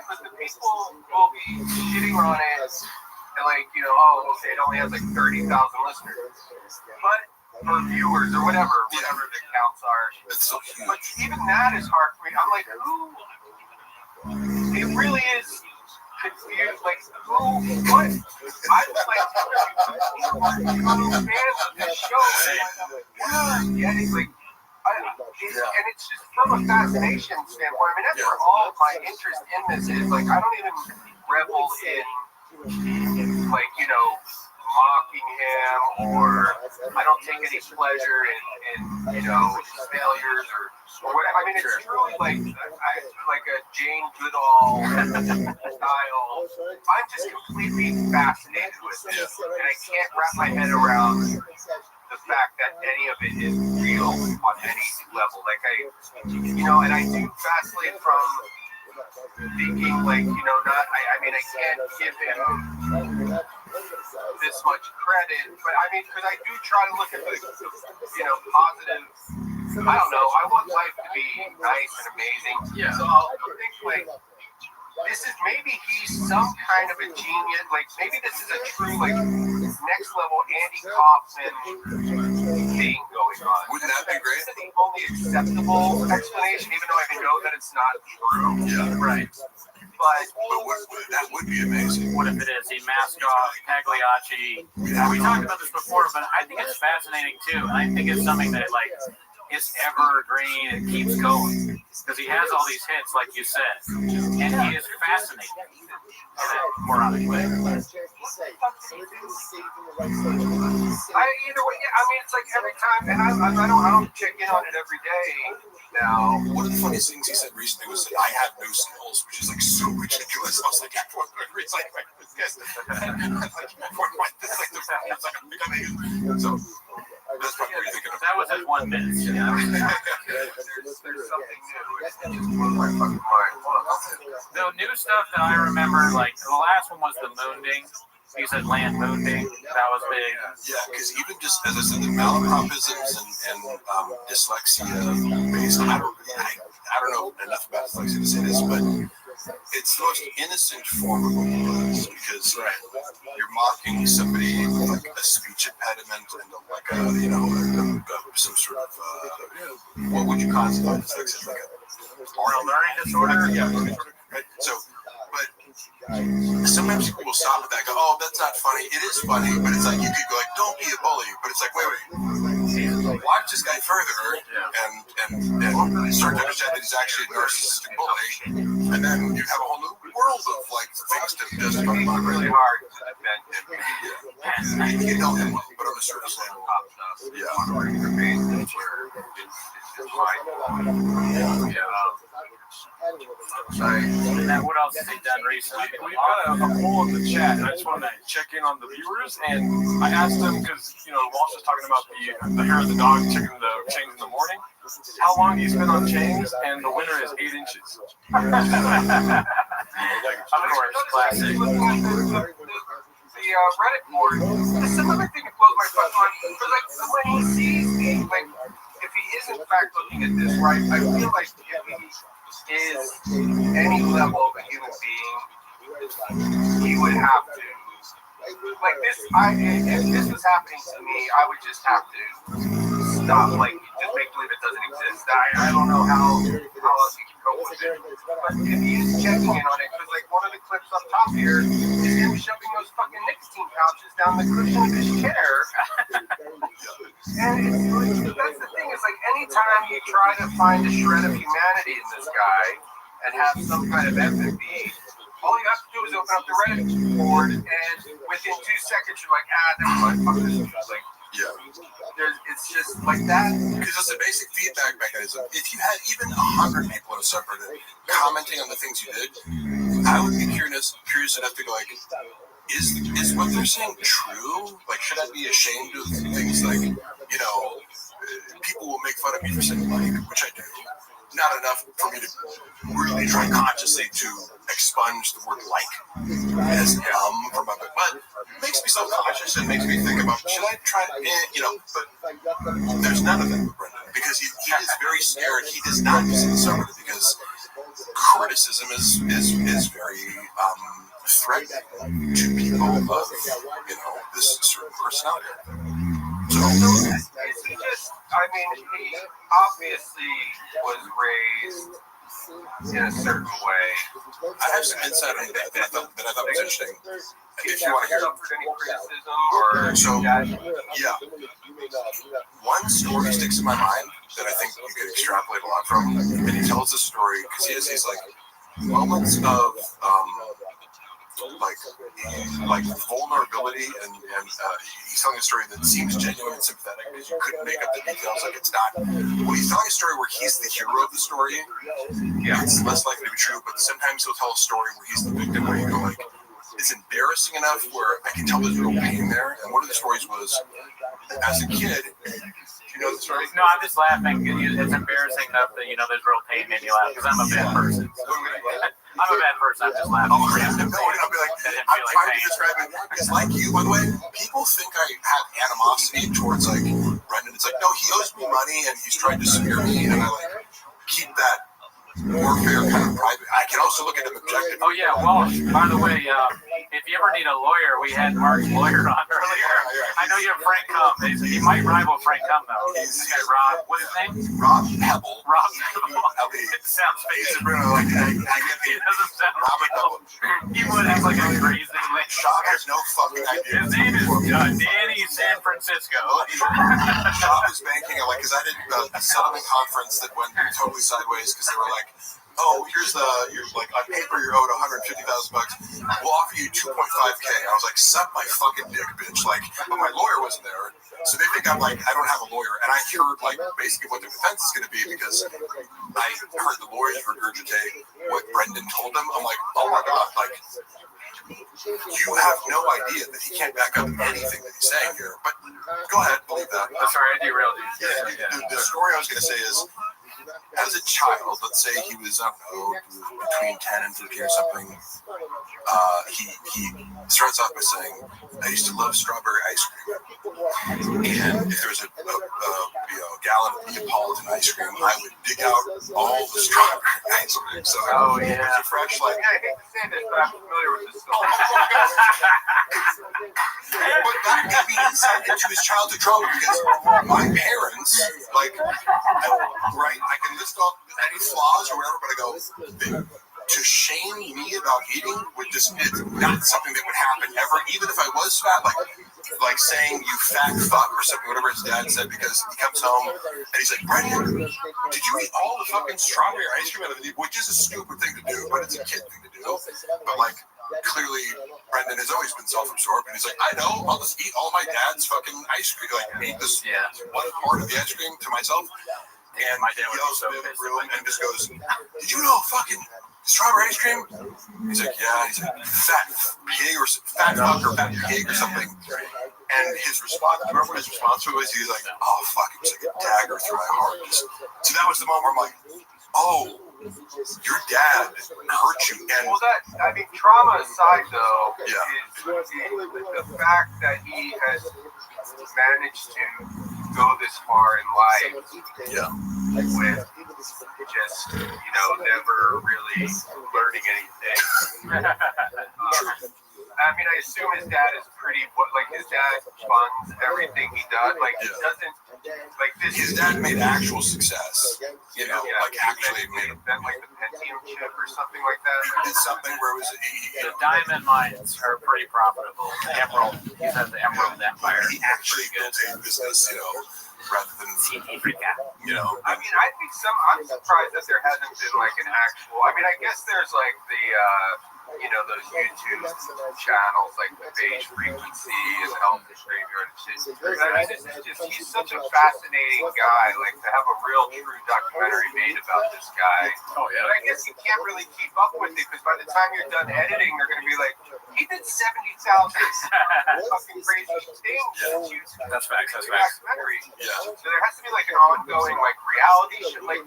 but the people will be shitting on it, and like, you know, oh, okay, it only has like 30,000 listeners. But for viewers or whatever the counts are. It's so huge. But even that is hard for me. I'm like, who? It really is confused. Like, who? What? I was like, I'm fans of this show. Yeah, it's like, and it's just from a fascination standpoint. I mean, that's where all of my interest in this is. Like, I don't even revel in, like, you know, mocking him, or I don't take any pleasure in you know, his failures or whatever. I mean, it's truly like a Jane Goodall style. I'm just completely fascinated with this, and I can't wrap my head around the fact that any of it is real on any level. Like, you know, and I do vacillate from thinking, like, you know, I mean, I can't give him this much credit, but I mean, because I do try to look at the you know, positive. I don't know. I want life to be nice and amazing. Yeah. So I'll think, like, this is, maybe he's some kind of a genius. Like, maybe this is a true, like, next level Andy Kaufman thing going on. Wouldn't that be great? This is the only acceptable explanation, even though I know that it's not true. Yeah. Right. But that would be amazing. What if it is? He masked off Pagliacci. We talked about this before, but I think it's fascinating too. And I think it's something that, like, is evergreen and keeps going. Because he has all these hits, like you said. And he is fascinating in a moronic way. Either way, I mean, it's like every time, and I don't check in on it every day now. One of the funniest things he said recently was that I have no skills, which is like so ridiculous. I was like, this is like so. That's probably what you're thinking of. That was his 1 minute. Yeah. There's something new. It just blew my fucking mind. The new stuff that I remember, like, the last one was the Moonding. He said land Moonding. That was big. Yeah, because even just, as I said, the malapropisms and dyslexia based, I don't know enough about dyslexia to say this, but it's the most innocent form of abuse, because you're mocking somebody with like a speech impediment and like a, you know, some sort of what would you consider dyslexia? Like a learning disorder? Yeah, learning disorder. Right. So, but sometimes people will stop at that, go, oh, that's not funny. It is funny, but it's like you could go like, don't be a bully, but it's like, wait, watch this guy further and start to understand that he's actually a narcissistic bully, and then you have a whole new world of like things to justify. It's really hard to defend him. You know him well, but on a certain level. Now, what else has he done recently? We've got a poll in the chat, and I just wanted to check in on the viewers. And I asked them, because, you know, Walsh was talking about the hair of the dog checking the chains in the morning. How long do you spend on chains? And the winner is 8 inches. Of course, classic. The Reddit board. There's some other thing that blows my fucking mind. But like, when he sees me, like, if he is in fact looking at this right, I feel like if he is any level of a human being, he would have to, like this. If this was happening to me, I would just have to stop. Like, just make believe it doesn't exist. I don't know how else he can cope with it. But if he is checking in on it, because like one of the clips up top here is him shoving those fucking nicotine pouches down the cushion of his chair. And that's the thing, is like anytime you try to find a shred of humanity in this guy and have some kind of empathy, all you have to do is open up the Reddit board, and within 2 seconds, you're like, never mind, fuck this. Like, it's just like that. Because it's a basic feedback mechanism. If you had even 100 people in a subreddit commenting on the things you did, I would be curious enough to go like, is what they're saying true? Like, should I be ashamed of things like, people will make fun of me for saying like, which I do. Not enough for me to really try consciously to expunge the word like as from my book, but it makes me self-conscious and makes me think about, should I try, but there's none of that with Brendan, because he is very scared. He does not use it subreddit because criticism is very threatening to people of, this certain personality. So, it's just, he obviously was raised in a certain way. I have some insight on that I thought was interesting. If you want to hear suffered any criticism one story sticks in my mind that I think you could extrapolate a lot from, and he tells this story because he has these like moments of like vulnerability, and he's telling a story that seems genuine and sympathetic because you couldn't make up the details. Like, it's not, when he's telling a story where he's the hero of the story, it's less likely to be true, but sometimes he'll tell a story where he's the victim, where you go like, it's embarrassing enough where I can tell there's real pain there. And one of the stories was, as a kid, you know the story? No, I'm just laughing. It's embarrassing enough that, there's real pain made me laugh because I'm a bad person. I'm a bad person. I'm just laughing. Oh, yeah. No, I'll be like, I'm trying to describe it. It's like you, by the way. People think I have animosity towards, like, Brendan. It's like, no, he owes me money and he's trying to smear me, and I, like, keep that warfare kind of private. I can also look at him objectively. Oh, yeah. Well, by the way, if you ever need a lawyer, we had Mark's lawyer on earlier. I know you have Frank Cum. He might rival Frank Cum, though. This guy, Rob. What's his name? Rob Pebble. Rob Pebble. It sounds fake. It doesn't sound real. He would have like a crazy name. Shop has no fucking idea. His name is Danny San Francisco. Shop is banking, because I did a settlement conference that went totally sideways because they were like, oh, you're like, on paper you're owed $150,000. We'll offer you $2.5K. I was like, suck my fucking dick, bitch. Like, but my lawyer wasn't there. So they think I'm like, I don't have a lawyer. And I heard, like, basically what the defense is going to be because I heard the lawyers regurgitate what Brendan told them. I'm like, oh my God, like, you have no idea that he can't back up anything that he's saying here. But go ahead, believe that. Sorry, I derailed you. The story I was going to say is, as a child, let's say he was, I don't know, between 10 and 15 or something, he starts off by saying, I used to love strawberry ice cream. And if there was a gallon of Neapolitan ice cream, I would dig out all the strawberry ice cream. So it was a fresh, like, I hate to say this, but I'm familiar with this story. But that gave me insight into his childhood trauma because my parents, like, I can list off any flaws or whatever, but I go, to shame me about eating it's not something that would happen ever, even if I was fat, like saying you fat fuck or something, whatever his dad said, because he comes home and he's like, Brendan, did you eat all the fucking strawberry ice cream out of the, which is a stupid thing to do, but it's a kid thing to do. But like, clearly Brendan has always been self-absorbed, and he's like, I know, I'll just eat all my dad's fucking ice cream, like make this one part of the ice cream to myself. And my dad yells in the room and just goes, did you know fucking strawberry ice cream? He's like, yeah. He's like, fat pig or fat fuck or fat pig or something. And his response, remember what his response was? He was like, oh fuck, it was like a dagger through my heart. So that was the moment where I'm like, oh, your dad hurt you. And trauma aside though, is the fact that he has managed to go this far in life with just, never really learning anything. I assume his dad is his dad funds everything he does. He doesn't, this. His dad made actual success. Actually made the Pentium chip or something like that. He did something where it was the diamond mines are pretty profitable. The emerald, he says the Emerald Empire. He actually built a business, rather than I think I'm surprised that there hasn't been an actual. I guess there's the you know, those YouTube channels like the Beige Frequency and Elvis Graveyard. He's such a fascinating guy. Like, to have a real true documentary made about this guy. Oh yeah. But I guess you can't really keep up with it because by the time you're done editing, they're going to be like, he did 70,000 fucking crazy things. That's facts. That's facts. Documentary. Yeah. So there has to be like an ongoing like reality show. Like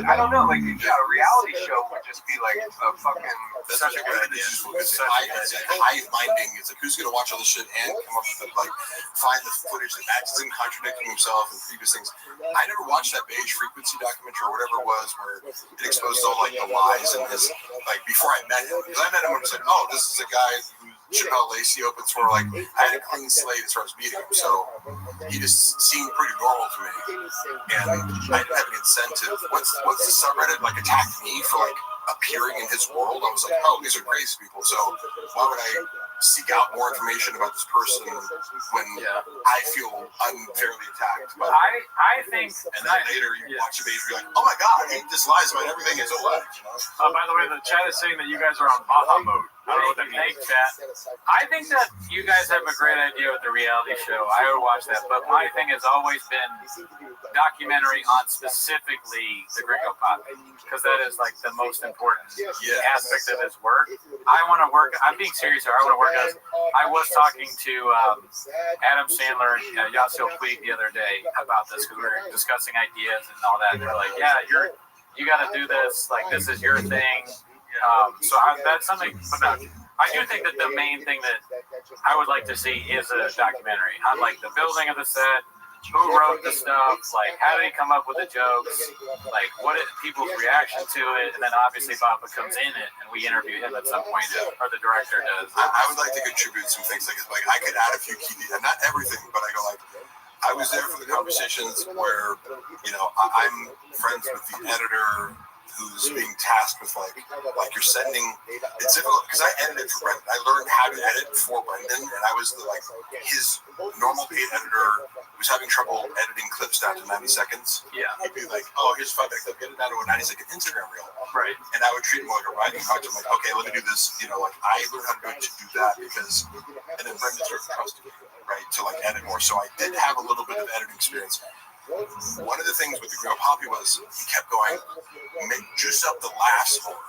I don't know. Like a reality show would just be like a fucking. That's such a good idea. It's hive minding. It's like, who's gonna watch all this shit and come up with it, like find the footage that matches him contradicting himself and previous things. I never watched that Beige Frequency documentary or whatever it was where it exposed all like the lies in his, like, before I met him. Because I met him and was like, oh, this is a guy who Chappelle Lacey opens for. Like, I had a clean slate as far as meeting him, so he just seemed pretty normal to me, and I didn't have an incentive. Once the subreddit like attacked me for like appearing in his world, I was like, oh, these are crazy people. So why would I seek out more information about this person when I feel unfairly attacked? But I think, and then later you watch a page, you're like, oh my god, he just lies about everything is alike. by the way, the chat is saying that you guys are on Baja mode. I don't know what that means, chat. I think that you guys have a great idea with the reality show. I would watch that, but my thing has always been documentary on specifically the Gringo Pop, because that is like the most important aspect of his work. I want to work. I'm being serious here. I want to work as. I was talking to Adam Sandler and Yasiel Puig the other day about this because we were discussing ideas and all that. And they're like, "Yeah, you got to do this. Like, this is your thing." That's something. But no, I do think that the main thing that I would like to see is a documentary on like the building of the set. Who wrote the stuff? Like, how did he come up with the jokes? Like, what is people's reaction to it? And then obviously Papa comes in it, and we interview him at some point, or the director does. I would like to contribute some things. Like I could add a few key details, not everything, but I go like, I was there for the conversations where, you know, I'm friends with the editor who's being tasked with like you're sending. It's difficult because I edited for Brendan. I learned how to edit for Brendan, and I was his normal paid editor was having trouble editing clips down to 90 seconds. Yeah, he'd be like, "Oh, here's a 5-minute clip, get it down to a 90-second Instagram reel." Right. And I would treat him like a writing coach. I'm like, "Okay, let me do this." You know, like I learned how to do that because, and then Brendan started trusting me, right, to like edit more. So I did have a little bit of editing experience. One of the things with the Gringo Poppy was he kept going, juice up the laughs more.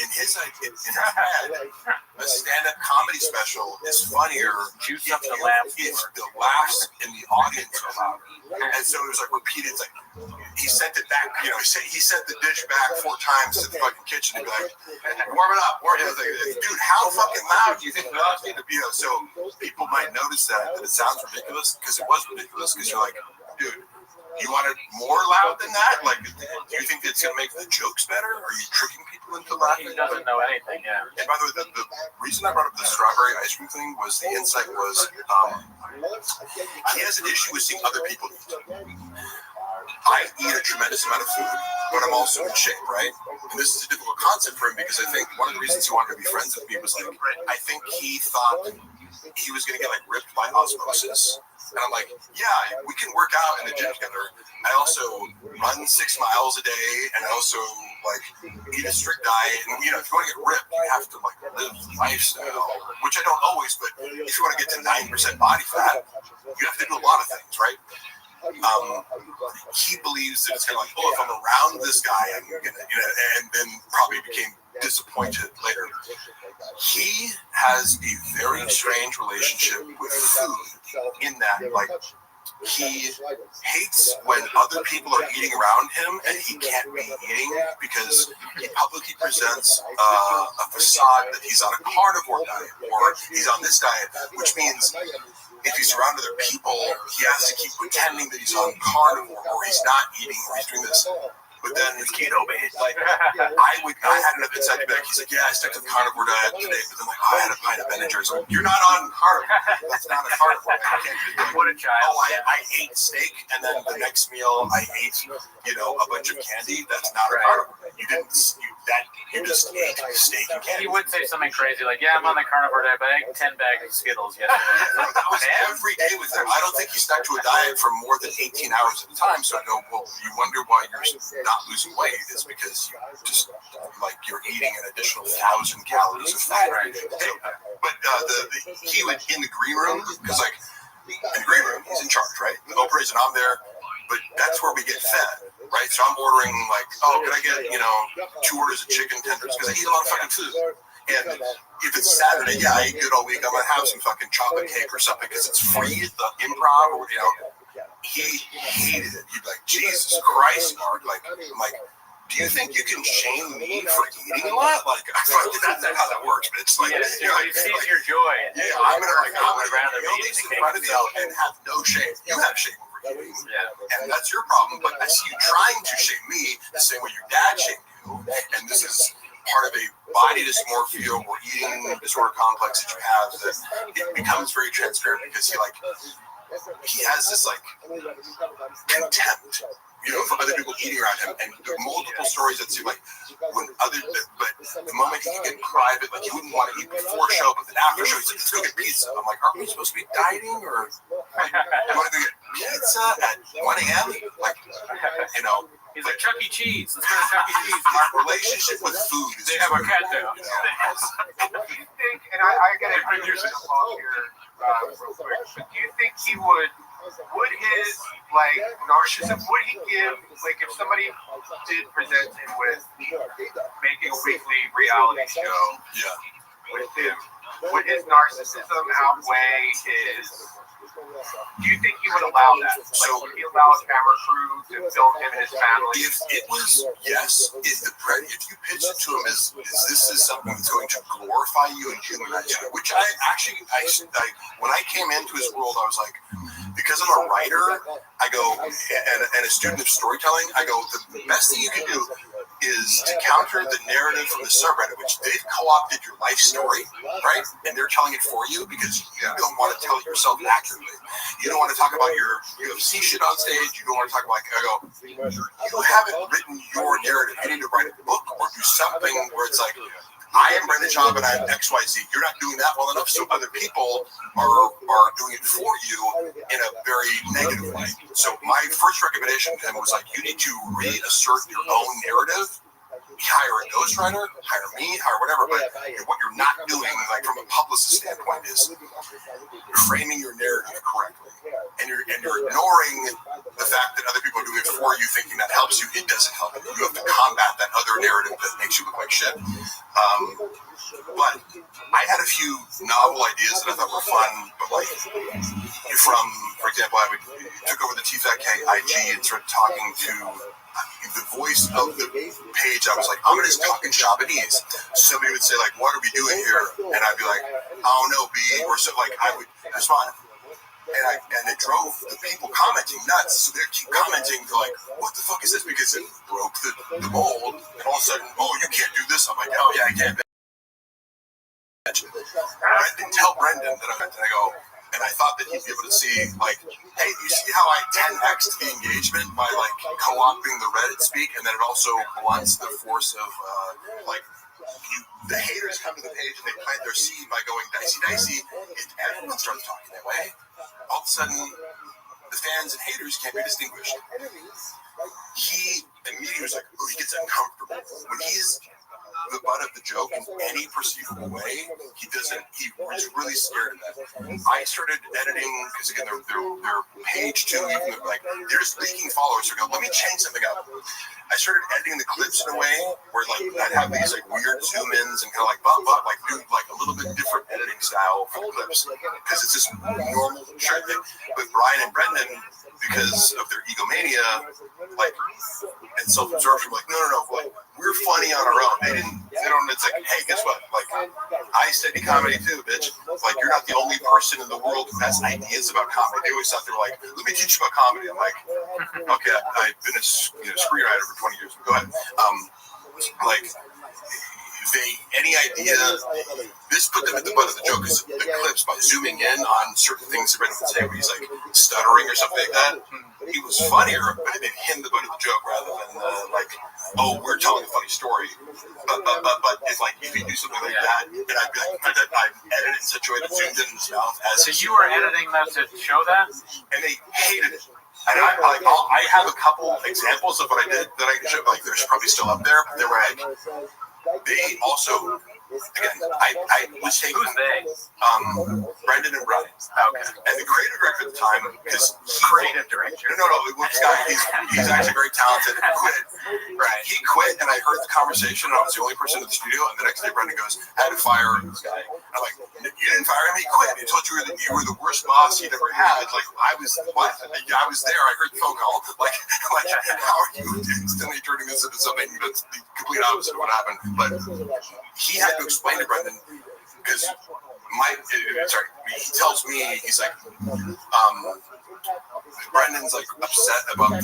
In his head, a stand-up comedy special is funnier. Juice up the laughs if the laughs in the audience are louder. And so it was like repeated. It's like he sent it back. You know, he sent the dish back 4 times to the fucking kitchen. He'd be like, warm it up. Warm it up. Like, dude, how fucking loud do you think the laughs need to be? So people might notice that it sounds ridiculous because it was ridiculous because you're like, dude. You want it more loud than that? Like, do you think it's going to make the jokes better? Are you tricking people into laughing? He doesn't know anything, yeah. And by the way, the reason I brought up the strawberry ice cream thing was the insight was he has an issue with seeing other people eat. I eat a tremendous amount of food, but I'm also in shape, right? And this is a difficult concept for him because I think one of the reasons he wanted to be friends with me was like, I think he thought he was going to get like ripped by osmosis. And I'm like, yeah, we can work out in the gym together. I also run 6 miles a day, and I also like eat a strict diet. And you know, if you want to get ripped, you have to like live the lifestyle, which I don't always. But if you want to get to 9% body fat, you have to do a lot of things, right? He believes that it's kind of like, oh, if I'm around this guy, I'm gonna, you know, and then probably became disappointed later. He has a very strange relationship with food in that, like, he hates when other people are eating around him and he can't be eating because he publicly presents a facade that he's on a carnivore diet or he's on this diet, which means if he's around other people, he has to keep pretending that he's on carnivore or he's not eating or he's doing this. But then his keto base, like I had enough insight to be like, he's like, yeah, I stuck to the carnivore diet today, but then like, oh, I had a pint of Benadryl. So you're not on carnivore. That's not a carnivore. I can't do that. What a child. Oh, I ate steak, and then the next meal I ate, you know, a bunch of candy. That's not a carnivore. You just ate steak and candy. He would say something crazy like, yeah, I'm on the carnivore diet, but I ate 10 bags of Skittles yesterday. That was every day with him. I don't think he stuck to a diet for more than 18 hours at a time. So I go, well, you wonder why you're not losing weight is because you just like you're eating an additional 1,000 calories of fat. Right. So, but he would in the green room because like in the green room he's in charge, right? The Oprah's and I'm there, but that's where we get fed, right? So I'm ordering like, oh, can I get 2 orders of chicken tenders because I eat a lot of fucking food. And if it's Saturday, yeah, I eat good all week. I'm gonna have some fucking chocolate cake or something because it's free at the Improv, or He hated it. He'd be like, Jesus Christ, Mark. Like, I'm like, do you think you can shame me for eating a lot? Like, that's not how that works. But it's like, it sees your joy. Yeah, I'm gonna rather be eating the cake itself and have no shame. You have shame over eating, and that's your problem. But I see you trying to shame me the same way your dad shamed you, and this is part of a body dysmorphia or eating disorder complex that you have, that it becomes very transparent because he has this like contempt, for other people eating around him, and there are multiple stories that seem like but the moment he can get private, like he wouldn't want to eat before show, but then after show, he's like, let's go get pizza. I'm like, aren't we supposed to be dieting, or you want to go get pizza at 1 a.m.? Like, He's like, Chuck E. Cheese. Let's go to Chuck E. Cheese. Our relationship with food is they have a cat there. Do you think, and I got to produce a call here real quick, but do you think he would his narcissism, would he give, if somebody did present him with making a weekly reality show with him, would his narcissism outweigh his? Do you think he would allow that? Would he allow a camera crew to film him and his family? If it was, yes. If you pitch it to him as this is something that's going to glorify you and humanize you, which I when I came into his world, I was like, because I'm a writer, I go, and a student of storytelling, I go, the best thing you can do is to counter the narrative from the subreddit, which they've co-opted your life story, right? And they're telling it for you because you don't want to tell it yourself accurately. You don't want to talk about your UFC shit on stage. You don't want to talk about, you haven't written your narrative. You need to write a book or do something where it's like, I am Brendan Job and I'm XYZ. You're not doing that well enough, so other people are doing it for you in a very negative way. So my first recommendation to him was like, you need to reassert your own narrative. Hire a ghostwriter, hire me, hire whatever. But what you're not doing, like from a publicist standpoint, is you're framing your narrative correctly, and you're ignoring the fact that other people are doing it for you, thinking that helps you. It doesn't help you. You have to combat that other narrative that makes you look like shit. But I had a few novel ideas that I thought were fun, but for example, I took over the TFAK IG and started talking to the voice of the page. I was like, I'm just talking Shabanese. Somebody would say, like, what are we doing here? And I'd be like, I don't know, B, or so, like, I would respond. And it drove the people commenting nuts. So they keep commenting, like, what the fuck is this? Because it broke the mold. And all of a sudden, oh, you can't do this. I'm like, oh, yeah, I can't. And I didn't tell Brendan that I go, and I thought that he'd be able to see, like, hey, you see how I 10x'd the engagement by, like, co-opting the Reddit speak, and then it also blunts the force of, the haters come to the page and they plant their seed by going dicey, and everyone starts talking that way. All of a sudden, the fans and haters can't be distinguished. He immediately was like, oh, he gets uncomfortable. When he's the butt of the joke in any perceivable way, he was really scared of that. I started editing, because again, their page too, even like, they're just leaking followers. So I go, let me change something up. I started editing the clips in a way where like I'd have these like weird zoom ins and kind of like like do like a little bit different editing style for the clips, because it's just normal shit thing. But Brian and Brendan, because of their egomania, like, and self-absorption, like, no, like, we're funny on our own. It's like, hey, guess what? Like, I study comedy too, bitch. Like, you're not the only person in the world who has ideas about comedy. They always thought they were like, let me teach you about comedy. I'm like, okay, I've been a screenwriter for 20 years. Go ahead. Any idea, this put them at the butt of the joke, because the clips, by zooming in on certain things that Brendan would say, where he's like stuttering or something like that, he was funnier, but it made him the butt of the joke rather than oh, we're telling a funny story. But it's like, if you do something like that, then I'd be like, I've edited in such a way that zoomed in his mouth. So you were editing that to show that? And they hated it. And I have a couple examples of what I did that I should, like, there's probably still up there. They were like, they also, again, I was taking Brendan and Brian. Okay. And the creative director at the time, because Creative director. No, this guy, he's actually very talented and quit. Right. He quit, and I heard the conversation, and I was the only person in the studio, and the next day Brendan goes, I had to fire this guy. And I'm like, you didn't fire him, he quit. He told you you were the worst boss he'd ever had. Like, I was, what? I was there, I heard the phone call. Like how are you instantly turning this into something that's the complete opposite of what happened? But he had to explain to Brendan, because he tells me, he's like, Brendan's like upset about the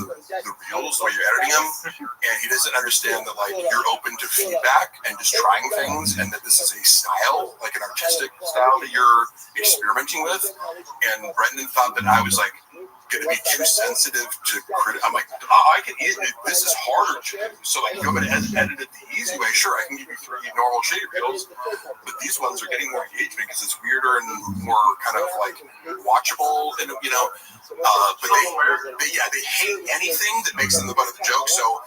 reels, the way you're editing them, and he doesn't understand that like you're open to feedback and just trying things, and that this is a style, like an artistic style that you're experimenting with. And Brendan thought that I was like going to be too sensitive to I'm like, I can edit this is harder to do. So like, you're going to edit it the easy way. Sure, I can give you 3 normal shitty reels, but these ones are getting more engagement because it's weirder and more kind of like watchable, and you know. But they hate anything that makes them the butt of the joke. So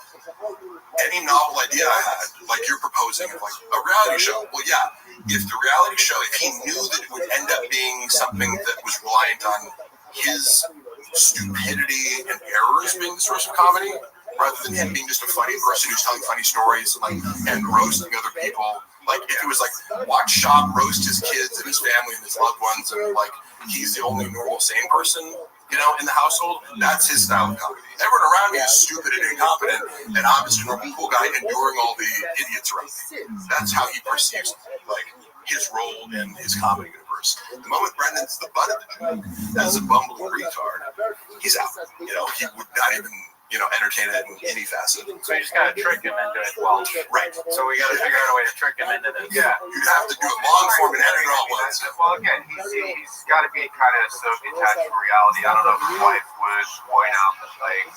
any novel idea I had, like you're proposing, like a reality show. Well, yeah, if the reality show, if he knew that it would end up being something that was reliant on his stupidity and errors being the source of comedy, rather than him being just a funny person who's telling funny stories and roasting other people. Like if it was like, watch Shop roast his kids and his family and his loved ones, and like he's the only normal sane person, you know, in the household, that's his style of comedy. Everyone around me is stupid and incompetent, and I'm just a normal cool guy enduring all the idiots around me. That's how he perceives like his role in his comedy universe. The moment Brendan's the butt of the joke, as a bumbling retard, he's out. You know, he would not even, you know, entertain it in any facet. So you just gotta trick him into it. Well, right. So we gotta figure out a way to trick him into this. Yeah, you'd have to do it long form and edit it all at once. Well, again, he's got to be kind of so detached from reality. I don't know if his wife would point out that, like,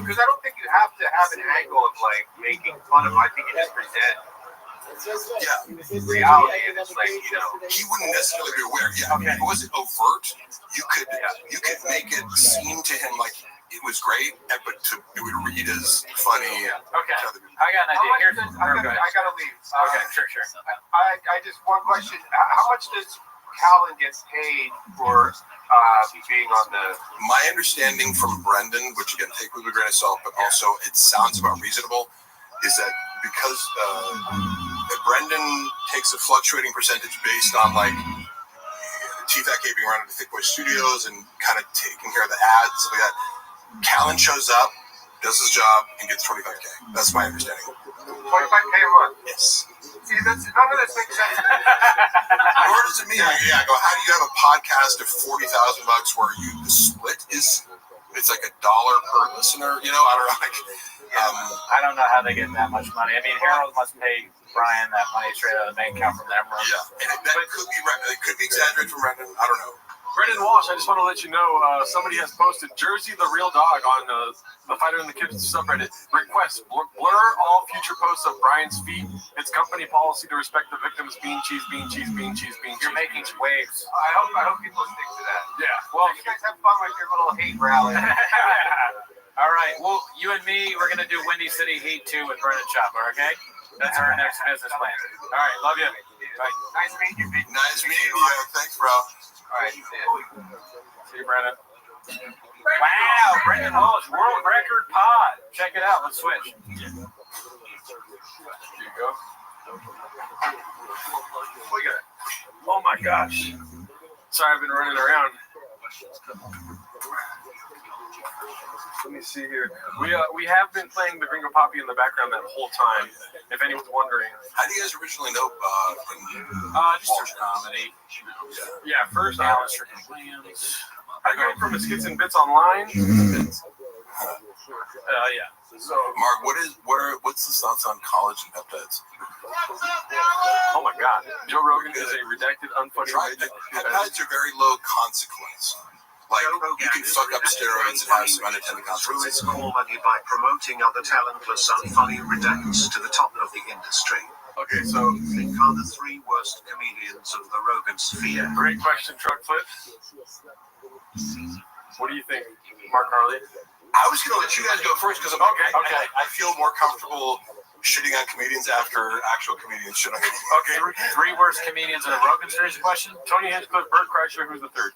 because I don't think you have to have an angle of like making fun of him. I think you just present reality, and it's like, you know, he wouldn't necessarily be aware. Yeah, okay. If it wasn't overt, you could make it seem to him like it was great, but it would read as funny. Okay, I got an idea. I gotta leave. Okay, sure. I just one question. How much does Callan get paid for being on the? My understanding from Brendan, which again take with a grain of salt, but also it sounds about reasonable, is that because Brendan takes a fluctuating percentage based on like T-Fat being around at the Thick Boy Studios and kind of taking care of the ads and stuff like that. Callan shows up, does his job, and gets $25K. That's my understanding. $25K a month? Yes. See, none of this makes sense. Nor does it mean, I go, how do you have a podcast of $40,000 where the split is, it's like $1 per listener? You know, I don't know. I don't know how they get that much money. I mean, Harold must pay Brian that money straight out of the bank account from them. Yeah, and that could be exaggerated from Brendan. I don't know. Brendan Walsh, I just want to let you know, somebody has posted Jersey the Real Dog on the Fighter and the Kids subreddit. Request blur all future posts of Brian's feet. It's company policy to respect the victims. Bean cheese. You're making waves. I hope people stick to that. Yeah. Well, you guys have fun with your little hate rally. All right. Well, you and me, we're gonna do Windy City Heat 2 with Brendan Chopper. Okay? That's our next business plan. All right. Love you. Bye. Nice meeting you. Nice meeting you. Thanks, bro. All right, see you, Brendan. Wow, Brendan Walsh, world record pod. Check it out. Let's switch. Here you go. Look at it. Oh my gosh. Sorry, I've been running around. Let me see here. We have been playing the Gringo Poppy in the background that whole time. If anyone's wondering. How do you guys originally know? Just through comedy. Yeah, first Alan Strickland Williams. I go from a Skits and Bits online. Yeah. So, Mark, what's the thoughts on college and peptides? Oh my God, Joe Rogan is a redacted, unfunny. Peptides are very low consequence. Like, you can fuck up steroids and have some unintended consequences. More money by promoting other talentless, unfunny redacts to the top of the industry. Okay, so think are the 3 worst comedians of the Rogan sphere. Great question, Truck Flip. What do you think, Mark Harley? I was going to let you guys go first because Okay. I feel more comfortable shitting on comedians after actual comedians shit on comedians. Okay, 3 worst comedians in a Rogan series question. Tony Hinchcliffe, Bert Kreischer, who's the third?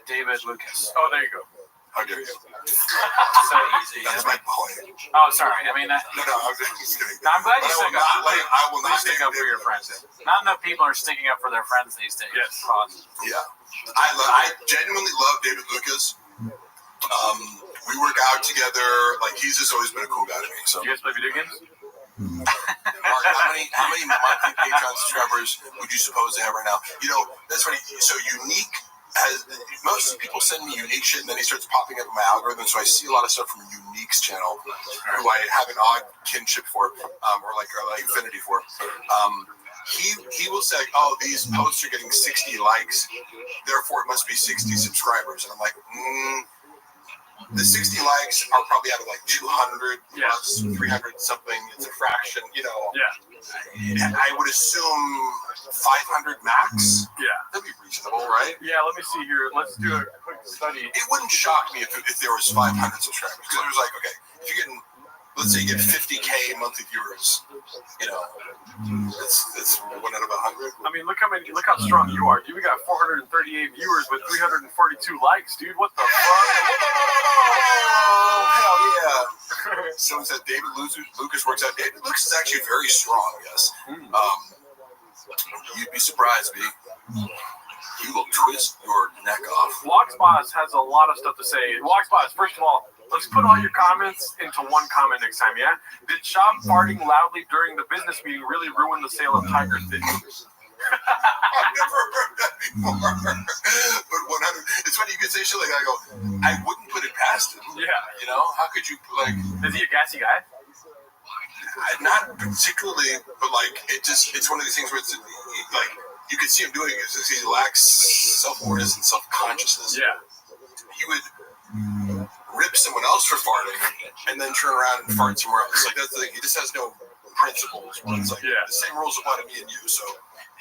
David Lucas. Oh, there you go. How dare you? So easy. That's my point. Oh, sorry. I mean, No, I'm just kidding. I'm glad you But stick up. I will not stick up for your friends. Not enough people are sticking up for their friends these days. Yes. Yeah. I genuinely love David Lucas. We work out together. Like, he's just always been a cool guy to me. So. You guys play video games? Mark, how many monthly Patreon subscribers would you suppose they have right now? You know, that's funny. So Unique most people send me Unique shit, and then he starts popping up in my algorithm. So I see a lot of stuff from Unique's channel, who I have an odd kinship for, or like affinity for. He will say, "Oh, these posts are getting 60 likes, therefore it must be 60 subscribers," and I'm like, the 60 likes are probably out of like 200 plus 300 something. It's a fraction, you know. Yeah. I would assume 500 max. Yeah. That'd be reasonable, right? Yeah, let me see here. Let's do a quick study. It wouldn't shock me if there was 500 subscribers. Because it was like, okay, if you're getting, let's say you get 50K monthly viewers, you know, it's 1 out of 100. I mean, look how strong you are, dude. We got 438 viewers with 342 likes, dude. What the fuck? Oh, hell yeah. Someone said David Lucas works out. David Lucas is actually very strong, yes. You'd be surprised, B. He will twist your neck off. Vlogsboss has a lot of stuff to say. Vlogsboss, first of all, let's put all your comments into one comment next time, yeah? Did Shop farting loudly during the business meeting really ruin the sale of Tiger Thing? I've never heard that before. But 100. It's funny you could say shit like that. I go, I wouldn't put it past him. Yeah. You know, how could you, like. Is he a gassy guy? Not particularly, but like, it's one of these things where it's like, you could see him doing it. It's just he lacks self-awareness and self-consciousness. Yeah. He would rip someone else for farting and then turn around and fart somewhere else. Like, that's the thing. He just has no principles. It's like, the same rules apply to me and you. So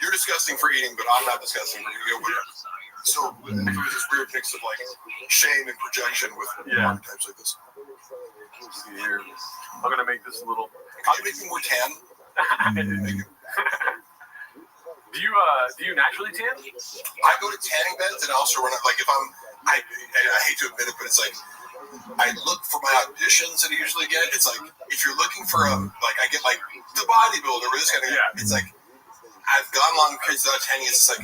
you're disgusting for eating, but I'm not disgusting for eating. So it was this weird mix of like shame and projection with archetypes like this. Let's see here. I'm gonna make this a little. Can you make me more tan? Do you naturally tan? I go to tanning beds, and I also run it. Like if I hate to admit it, but it's like I look for my auditions that I usually get. It's like if you're looking for I get like the bodybuilder or this kind of it's like I've gone long periods without tanning. It's just like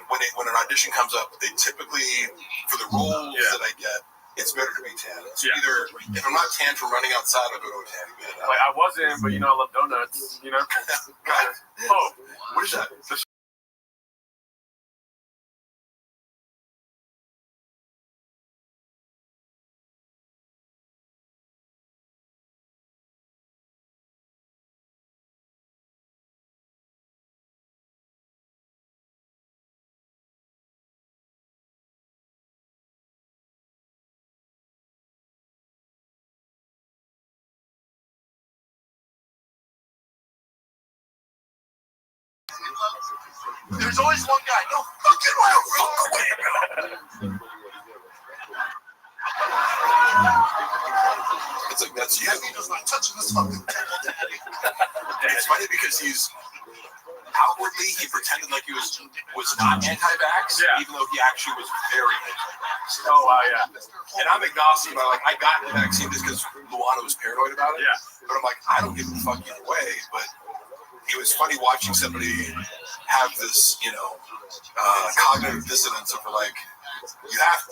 when an audition comes up, they typically for the roles that I get. It's better to be tan. So either if I'm not tan from running outside, I'll go to a tanning bed. Like I wasn't, but you know I love donuts. You know. Oh, what is that? There's always one guy. No fucking way. It's like that's you. He does not touch this fucking table. It's funny because he's outwardly he pretended like he was not anti-vax, even though he actually was very anti-vax. Oh wow, yeah. And I'm agnostic about I got the vaccine just because Luana was paranoid about it. Yeah. But I'm like, I don't give a fuck either way. But it was funny watching somebody have this, cognitive dissonance over like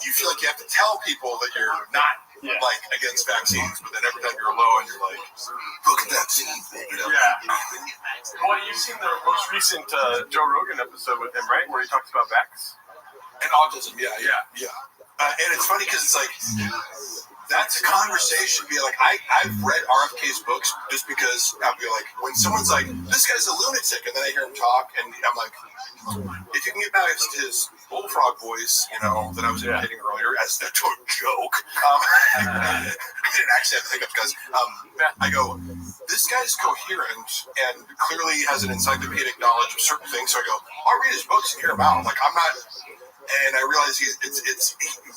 you feel like you have to tell people that you're not like against vaccines, but then every time you're alone, you're like, look at that scene. Well, you've seen the most recent Joe Rogan episode with him, right, where he talks about vax and autism. Yeah. And it's funny because it's like that's a conversation. Be like, I've read RFK's books just because I'll be like, when someone's like, this guy's a lunatic, and then I hear him talk, and I'm like, if you can get past his bullfrog voice, that I was imitating earlier as a total joke. I didn't actually have to think of because I go, this guy's coherent and clearly has an encyclopedic knowledge of certain things. So I go, I'll read his books and hear him out. Like I'm not. And I realize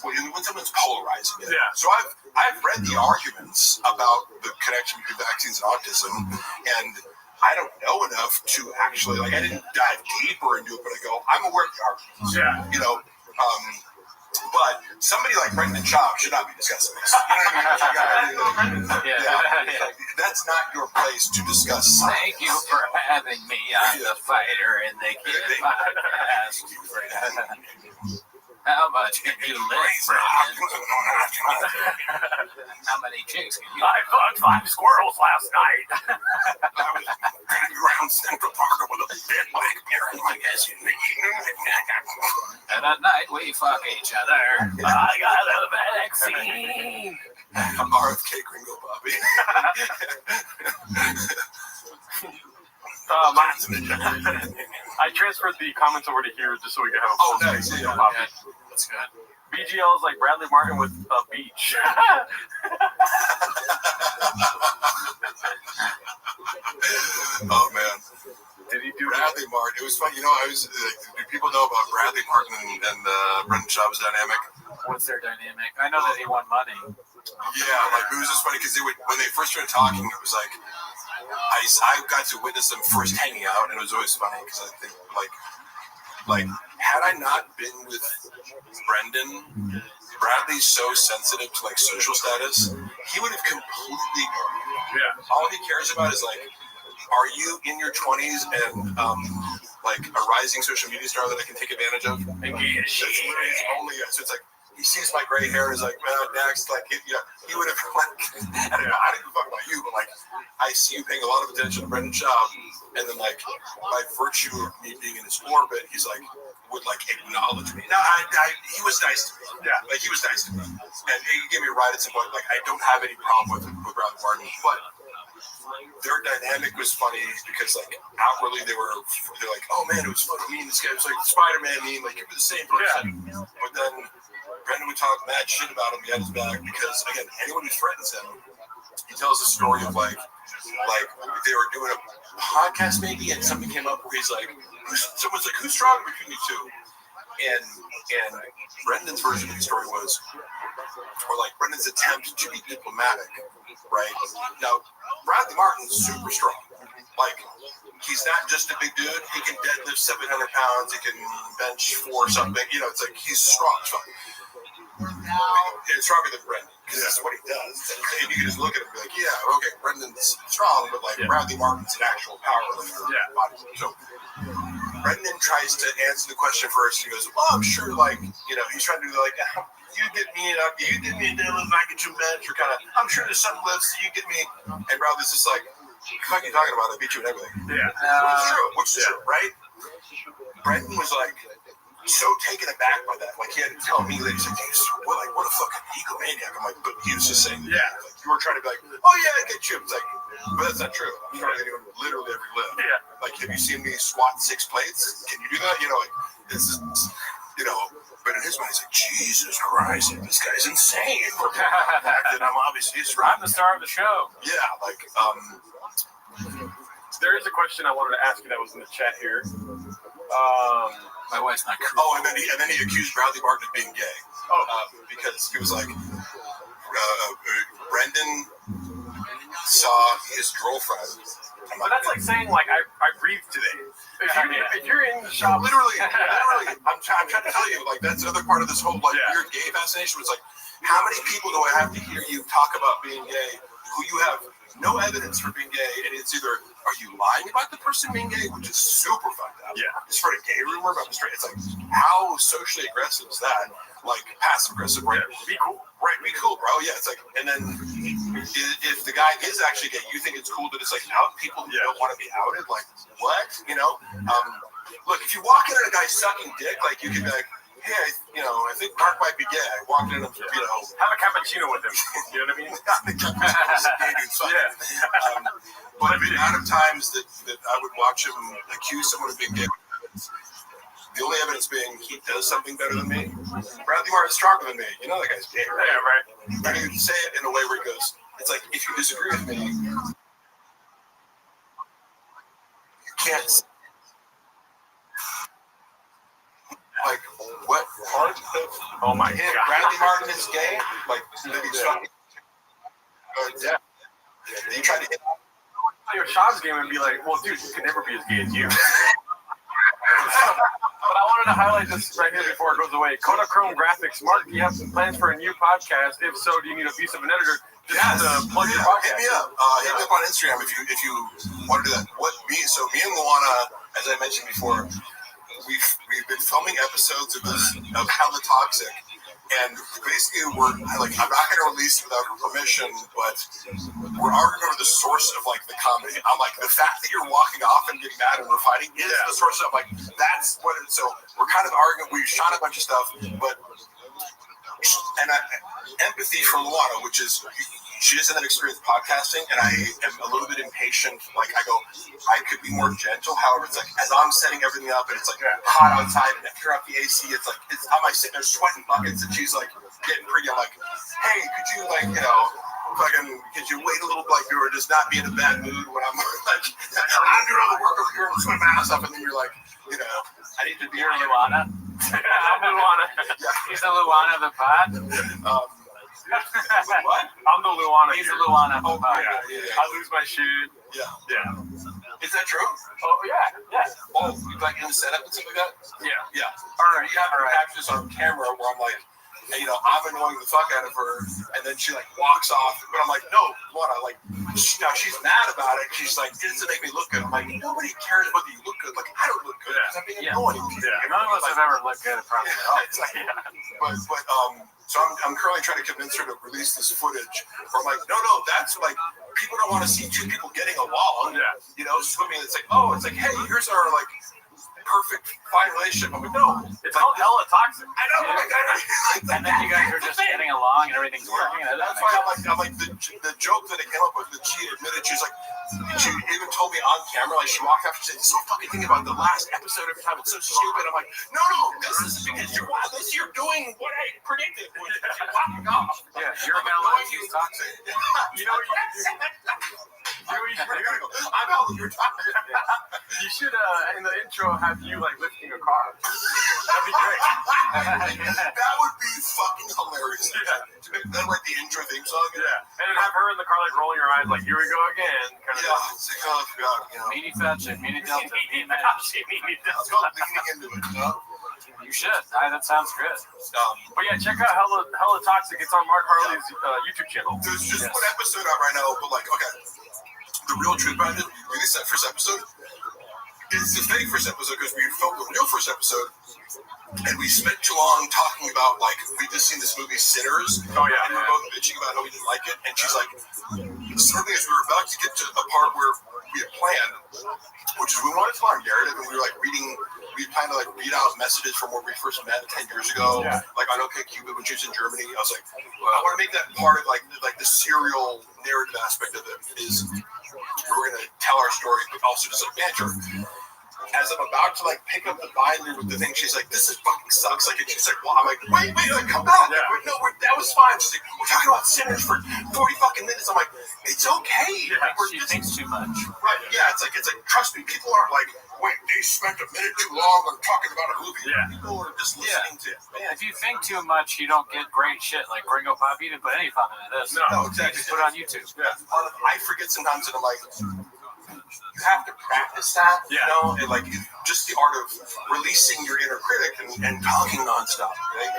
when someone's polarizing it. Yeah. So I've read the arguments about the connection between vaccines and autism, and I don't know enough to actually, like, I didn't dive deeper into it, but I go, I'm aware of the arguments. Yeah. You know, but somebody like Brendan Schaub should not be discussing this. You know what I mean? Yeah. That's not your place to discuss science. Thank you for having me on the Fighter and the Kid podcast. How much can you lift, Brendan? How many chicks can you? I fucked 5 squirrels last night. I was running around Central Park with a big black mirror in my SUV. And at night we fuck each other. I got a vaccine. RFK Gringo Bobby. I transferred the comments over to here just so we can have a Oh, full nice. screen Yeah. copy. That's good. BGL is like Bradley Martin with a beach. Oh man, Did he do Bradley Martin. It was funny. You know, do people know about Bradley Martin and Brendan Schaub's dynamic? What's their dynamic? I know that he won money. Yeah, like it was just funny because when they first started talking, it was like I got to witness them first hanging out, and it was always funny because I think like had I not been with Brendan, Bradley's so sensitive to like social status, he would have completely ignored me. Yeah. All he cares about is like, are you in your 20s and like a rising social media star that I can take advantage of? And that's literally his only. So it's like he sees my gray hair and is like, next, like he would have like, I don't know, I don't give a fuck about you, but like I see you paying a lot of attention to Brendan Schaub, and then like by virtue of me being in his orbit, he's like would like acknowledge me. Now he was nice to me. Yeah, like he was nice to me, and he gave me a ride at some point. Like I don't have any problem with Bradley Martin, but their dynamic was funny because like outwardly they're like, oh man, it was funny. Me and this guy was like Spider-Man meme, like you're the same person. Yeah. But then Brendan would talk mad shit about him behind his back because again, anyone who threatens him, he tells a story of like they were doing a podcast maybe, and something came up where he's like, someone's like, who's stronger between you two? And Brendan's version of the story was, or like Brendan's attempt to be diplomatic, right? Now, Bradley Martin's super strong. Like, he's not just a big dude. He can deadlift 700 pounds. He can bench 4 something. You know, it's like he's strong. It's stronger than Brendan because that's what he does. And you can just look at him and be like, yeah, okay, Brendan's strong, but like Bradley Martin's an actual power lifter. Yeah. So Brendan tries to answer the question first. He goes, well, I'm sure, like, you know, he's trying to do like, you get me a deadlift, I get you bench, or kind of, I'm sure there's some lifts, you get me. And Bradley's just like, what the fuck are you talking about? I beat you in everything. Yeah. Which is true, right? Brendan was like, so taken aback by that. Like, he had to tell me that he's like, what a fucking egomaniac. I'm like, but he was just saying, like, you were trying to be like, oh yeah, I get you. It's like, but that's not true. I'm trying to do literally every lift. Yeah. Like, have you seen me squat 6 plates? Can you do that? You know, like, this is, you know, but in his mind, he's like, Jesus Christ, this guy's insane. For the fact that I'm obviously I'm the star of the show. Yeah, like, there is a question I wanted to ask you that was in the chat here. My wife's not cool. Oh, and then he accused Bradley Martin of being gay. Because he was like, Brendan saw his girlfriend. But that's like saying, like, I breathed today. If you're in the shop, literally, I'm trying to tell you, like, that's another part of this whole like weird gay fascination. Was like, how many people do I have to hear you talk about being gay who you have no evidence for being gay, and it's either are you lying about the person being gay, which is super fucked up. Yeah, it's for a gay rumor about the straight. It's like, how socially aggressive is that? Like passive aggressive, right? Be cool, right? Be cool, bro. Yeah, it's like, and then if the guy is actually gay, you think it's cool to just like out people who don't want to be outed? Like what? You know? Look, if you walk in on a guy sucking dick, like you can be like, hey, I think Mark might be gay. I walked in and, have a cappuccino with him. You know what I mean? But the amount of times that I would watch him accuse someone of being gay, the only evidence being he does something better than me. Bradley Martin's stronger than me. You know that guy's gay, right? Yeah, right. And he would say it in a way where he goes, it's like, if you disagree with me, you can't. Like, What? Oh my Him, god. Bradley Martin is gay? Like, yeah. You tried to hit Your Sean's game and be like, well, dude, you can never be as gay as you. But I wanted to highlight this right here before it goes away. Kodachrome Graphics. Mark, do you have some plans for a new podcast? If so, do you need a piece of an editor? Just plug your podcast. Hit me up. Hit me up on Instagram if you want to do that. Me and Luana, as I mentioned before, we've been filming episodes of Hella Toxic, and basically we're like, I'm not going to release it without permission, but we're arguing over the source of like the comedy. I'm like, the fact that you're walking off and getting mad and we're fighting is the source of like that's what it is. So we're kind of arguing. We shot a bunch of stuff, but empathy for Luana, which is she doesn't have experience podcasting, and I am a little bit impatient. Like I could be more gentle. However, it's like as I'm setting everything up, and it's like hot outside, and if you're up the AC, it's like I'm like sitting there sweating buckets, and she's like getting pretty. I'm like, hey, could you like could you wait a little like you were just not be in a bad mood when I'm like I'm doing all the work over here and sweat my ass up, and then you're like, I need to be You're Luana. I'm Luana. He's the Luana of the pod. What? I'm the Luana. He's the Luana of the pod. Yeah. I lose my shit. Yeah. Is that true? Oh yeah. Oh, you like in the setup and stuff like that? Yeah. All right. You have her capture this on camera where I'm like, I'm annoying the fuck out of her, and then she like walks off. But I'm like, no, Luana, like, she's mad about it. She's like, it doesn't make me look good. I'm like, nobody cares whether you look good. Like, I don't look good because I'm being annoying. None of us have ever looked good, probably. So I'm currently trying to convince her to release this footage. Where I'm like, no, that's like people don't want to see two people getting along. Swimming. It's like, hey, here's our like perfect fine relationship. I'm like, no, it's called Hella Toxic. I know. And then you guys are just getting along and everything's working. That's why I'm like the joke that I came up with that she admitted. She even told me on camera, like she walked after, she said, so fucking thinking about the last episode every time. It's so stupid. I'm like, no, this is because you're doing what I predicted. You're walking off. Yeah, you're about like she's toxic. You know what you gotta go. I'm out of your time. You should in the intro have you like lifting a car. That'd be great. That would be fucking hilarious. To make that like the intro theme song. And then have her in the car like rolling your eyes like, here we go again. Kind of it's like, oh god, Meanie fat chick, meanie delta. Let's go leaning into it. You should. That sounds good. But yeah, check out Hella Toxic. It's on Mark Harley's YouTube channel. There's just one episode out right now, but like, okay, the real truth behind it. Released that first episode. It's the fake first episode because we filmed the real first episode, and we spent too long talking about like we just seen this movie Sinners. Oh yeah. And we were both bitching about how we didn't like it, and she's like, something is we were about to get to a part where we had planned, which is we wanted to tell our narrative, and we were like reading. We planned to like read out messages from where we first met 10 years ago, like on OkCupid when she was in Germany. I was like, I want to make that part of like the serial narrative aspect of it is we're gonna tell our story, but also just like banter. As I'm about to like pick up the binder with the thing, she's like, "This is fucking sucks." Like, and she's like, "Well," I'm like, "Wait, like, come back." Yeah. Like, no, that was fine. She's like, "We're talking about Sinners for 40 fucking minutes." I'm like, "It's okay." Yeah, like, she thinks too much. Right? Yeah. It's like trust me, people aren't like, "Wait, they spent a minute too long on talking about a movie." Yeah. People are just listening to it. Yeah, if you think too much, you don't get great shit. Like Gringo Pop, you didn't put any thought into this. No, exactly. Just put it on YouTube. Yeah. I forget sometimes, and I'm like, you have to practice that, and like just the art of releasing your inner critic and talking nonstop, right?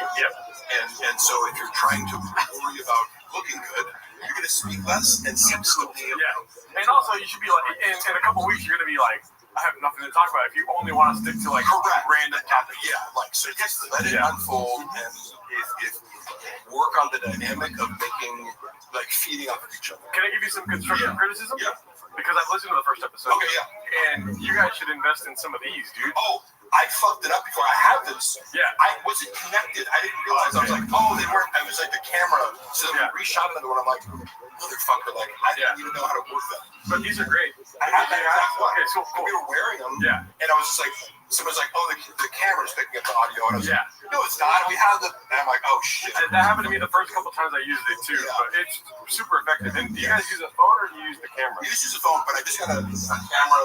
And so if you're trying to worry about looking good, you're gonna speak less and seem still. And also you should be like, in a couple weeks you're gonna be like, I have nothing to talk about. If you only want to stick to like random topics, like so just let it unfold, and if work on the dynamic of making like feeding off of each other. Can I give you some constructive criticism? Yeah. Because I've listened to the first episode. Okay, And you guys should invest in some of these, dude. Oh, I fucked it up before. I have this. Yeah. I wasn't connected. I didn't realize. I was like, oh, they weren't. I was like the camera. So we reshot another one. I'm like, motherfucker, like I didn't even know how to work them. But these are great. I had that exact one. Okay, so cool. We were wearing them. Yeah. And I was just like, someone's like, oh, the camera's picking up the audio. And I was like, no, it's not. We have the. And I'm like, oh shit. That happened to me the first couple times I used it too. But it's super effective. And do you guys use a phone or do you use the camera? You just use a phone, but I just got a camera.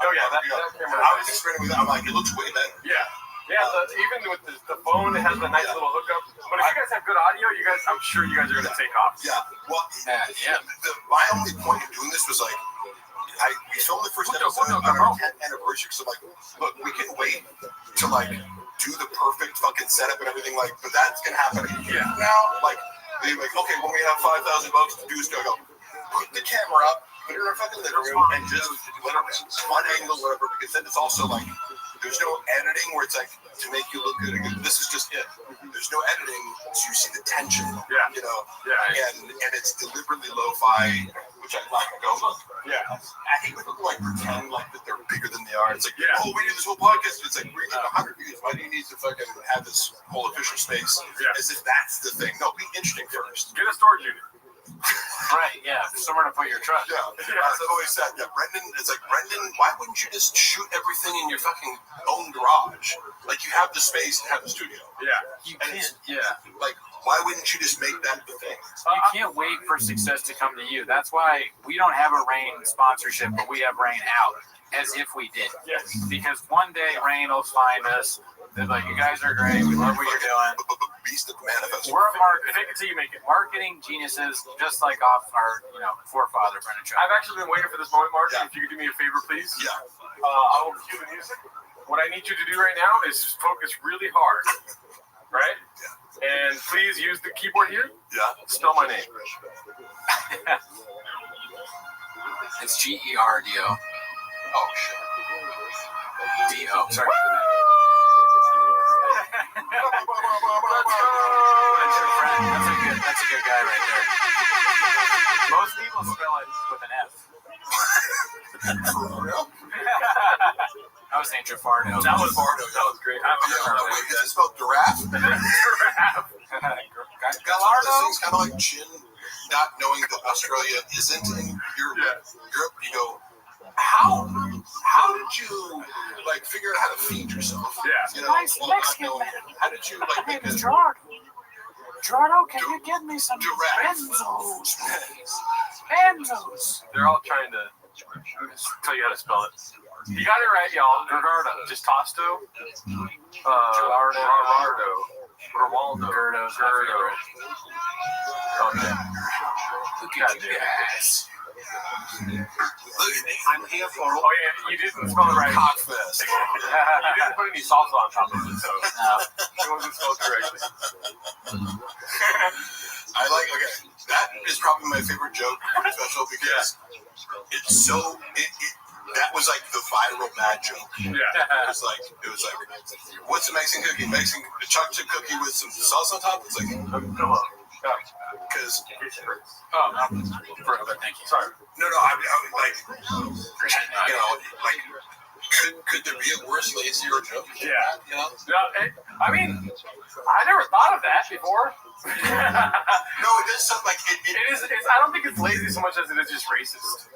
That camera. I was experimenting with that. I'm like, it looks way better. Yeah, Yeah, even with the phone, it has a nice little hookup. But if you guys have good audio, I'm sure you guys are gonna take off. Yeah. Well, my only point in doing this was like, we filmed the first episode on our 10th anniversary, so like, look, we can wait to like do the perfect fucking setup and everything, like, but that's gonna happen a year from now. Like, they're like, okay, when we have $5,000 to do is go, put the camera up, put it in our fucking living room, and just let it one angle, whatever, because then it's also like, there's no editing where it's like to make you look good again. This is just it. There's no editing, so you see the tension. Yeah. You know. Yeah. And it's deliberately lo-fi, which I like. I go, look. Yeah. I hate when people like pretend like that they're bigger than they are. It's like, oh, we need this whole podcast. It's like, we need 100 views. Why do you need to fucking have this whole official space? Yeah. As if that's the thing. No, be interesting first. Get a storage unit. Right, yeah. Somewhere to put your truck. Yeah, I've always said, Brendan, it's like, Brendan, why wouldn't you just shoot everything in your fucking own garage? Like, you have the space to have the studio. Yeah. You can't, Like, why wouldn't you just make that the thing? You can't wait for success to come to you. That's why we don't have a Rain sponsorship, but we have Rain out, as if we did. Yes. Because one day Rain will find us. They're like, you guys are great. We love what you're doing. Beast of the manifesto. We're fake it till you make it. Marketing geniuses, just like off our, forefather, Brendan Trout. I've actually been waiting for this moment, Mark. If you could do me a favor, please. Yeah. I will cue the music. What I need you to do right now is focus really hard. Right? Yeah. And please use the keyboard here. Yeah. Spell my name. It's Gerdo. Oh, shit. D-O. Sorry. That's a good guy right there. Most people spell it with an F. I was saying Jafardo. That was great. Is it spelled giraffe? Giraffe. Gallardo? This thing's kind of like Chin not knowing that Australia isn't in Europe. You go, how did you like figure out how to feed yourself? Yeah. You know, Mexican man. How did you like make this? Gerardo, can you give me some benzos? Benzos. They're all trying to tell you how to spell it. You got it right, y'all. Gerardo. Just Tosto. Gerardo. Geraldo. Okay. God damn it. I'm here for all. Oh yeah, you didn't spell it right. Cockfest. You didn't put any salsa on top of it, so it wasn't spelled correctly. Okay, that is probably my favorite joke special because it's so that was like the viral bad joke. Yeah. It was like what's a Mexican cookie? Mexican chocolate chip cookie with some sauce on top? It's like come on. Because forever. Thank you. Sorry. No, I mean, like, you know, like, could there be a worse lazier joke? Yeah. You know? I mean, I never thought of that before. No, it does sound like it is. I don't think it's lazy so much as it is just racist.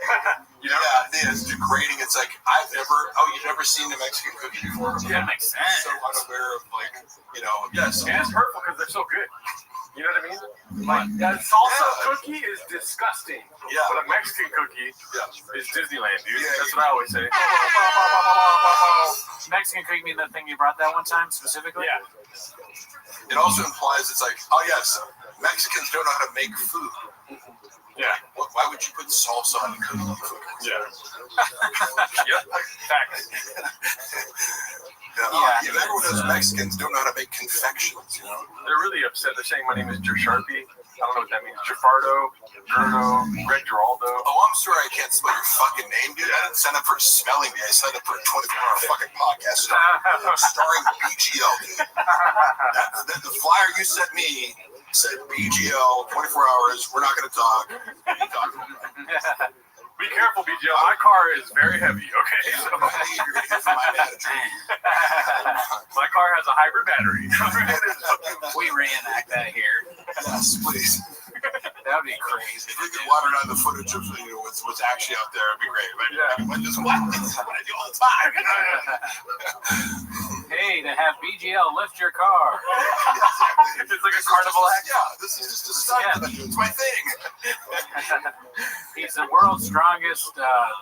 You know? Yeah, it is degrading. It's like you've never seen a Mexican cookie before? Yeah, that makes sense. So unaware of yes. And it's hurtful because they're so good. You know what I mean? Like, a salsa cookie is disgusting. Yeah. But a Mexican cookie is Disneyland, dude. Yeah, that's what I always say. Mexican cookie mean the thing you brought that one time specifically? Yeah. It also implies it's like, oh yes, Mexicans don't know how to make food. Yeah. Why would you put salsa on cookie food? Yeah. Yep. Facts. Everyone knows Mexicans don't know how to make confections, you know? They're really upset. They're saying my name is Sharpie. I don't know what that means. Jafardo, Greg Giraldo. Oh, I'm sorry I can't spell your fucking name, dude. I didn't sign up for a spelling bee. I signed up for a 24-hour fucking podcast starring BGL, dude. The flyer you sent me said BGL, 24 hours, we're not going to talk. Be careful, BGL. My car is very heavy, okay? So. You're going to hear from my manager. My car has a hybrid battery. We reenact that here. Yes, please. That would be crazy. If we could water down the footage of what's actually out there, it'd be great. This is what I do all the time. Hey, to have BGL lift your car. It's like a carnival act. Yeah, this is just a stunt. It's my thing. He's the world's strongest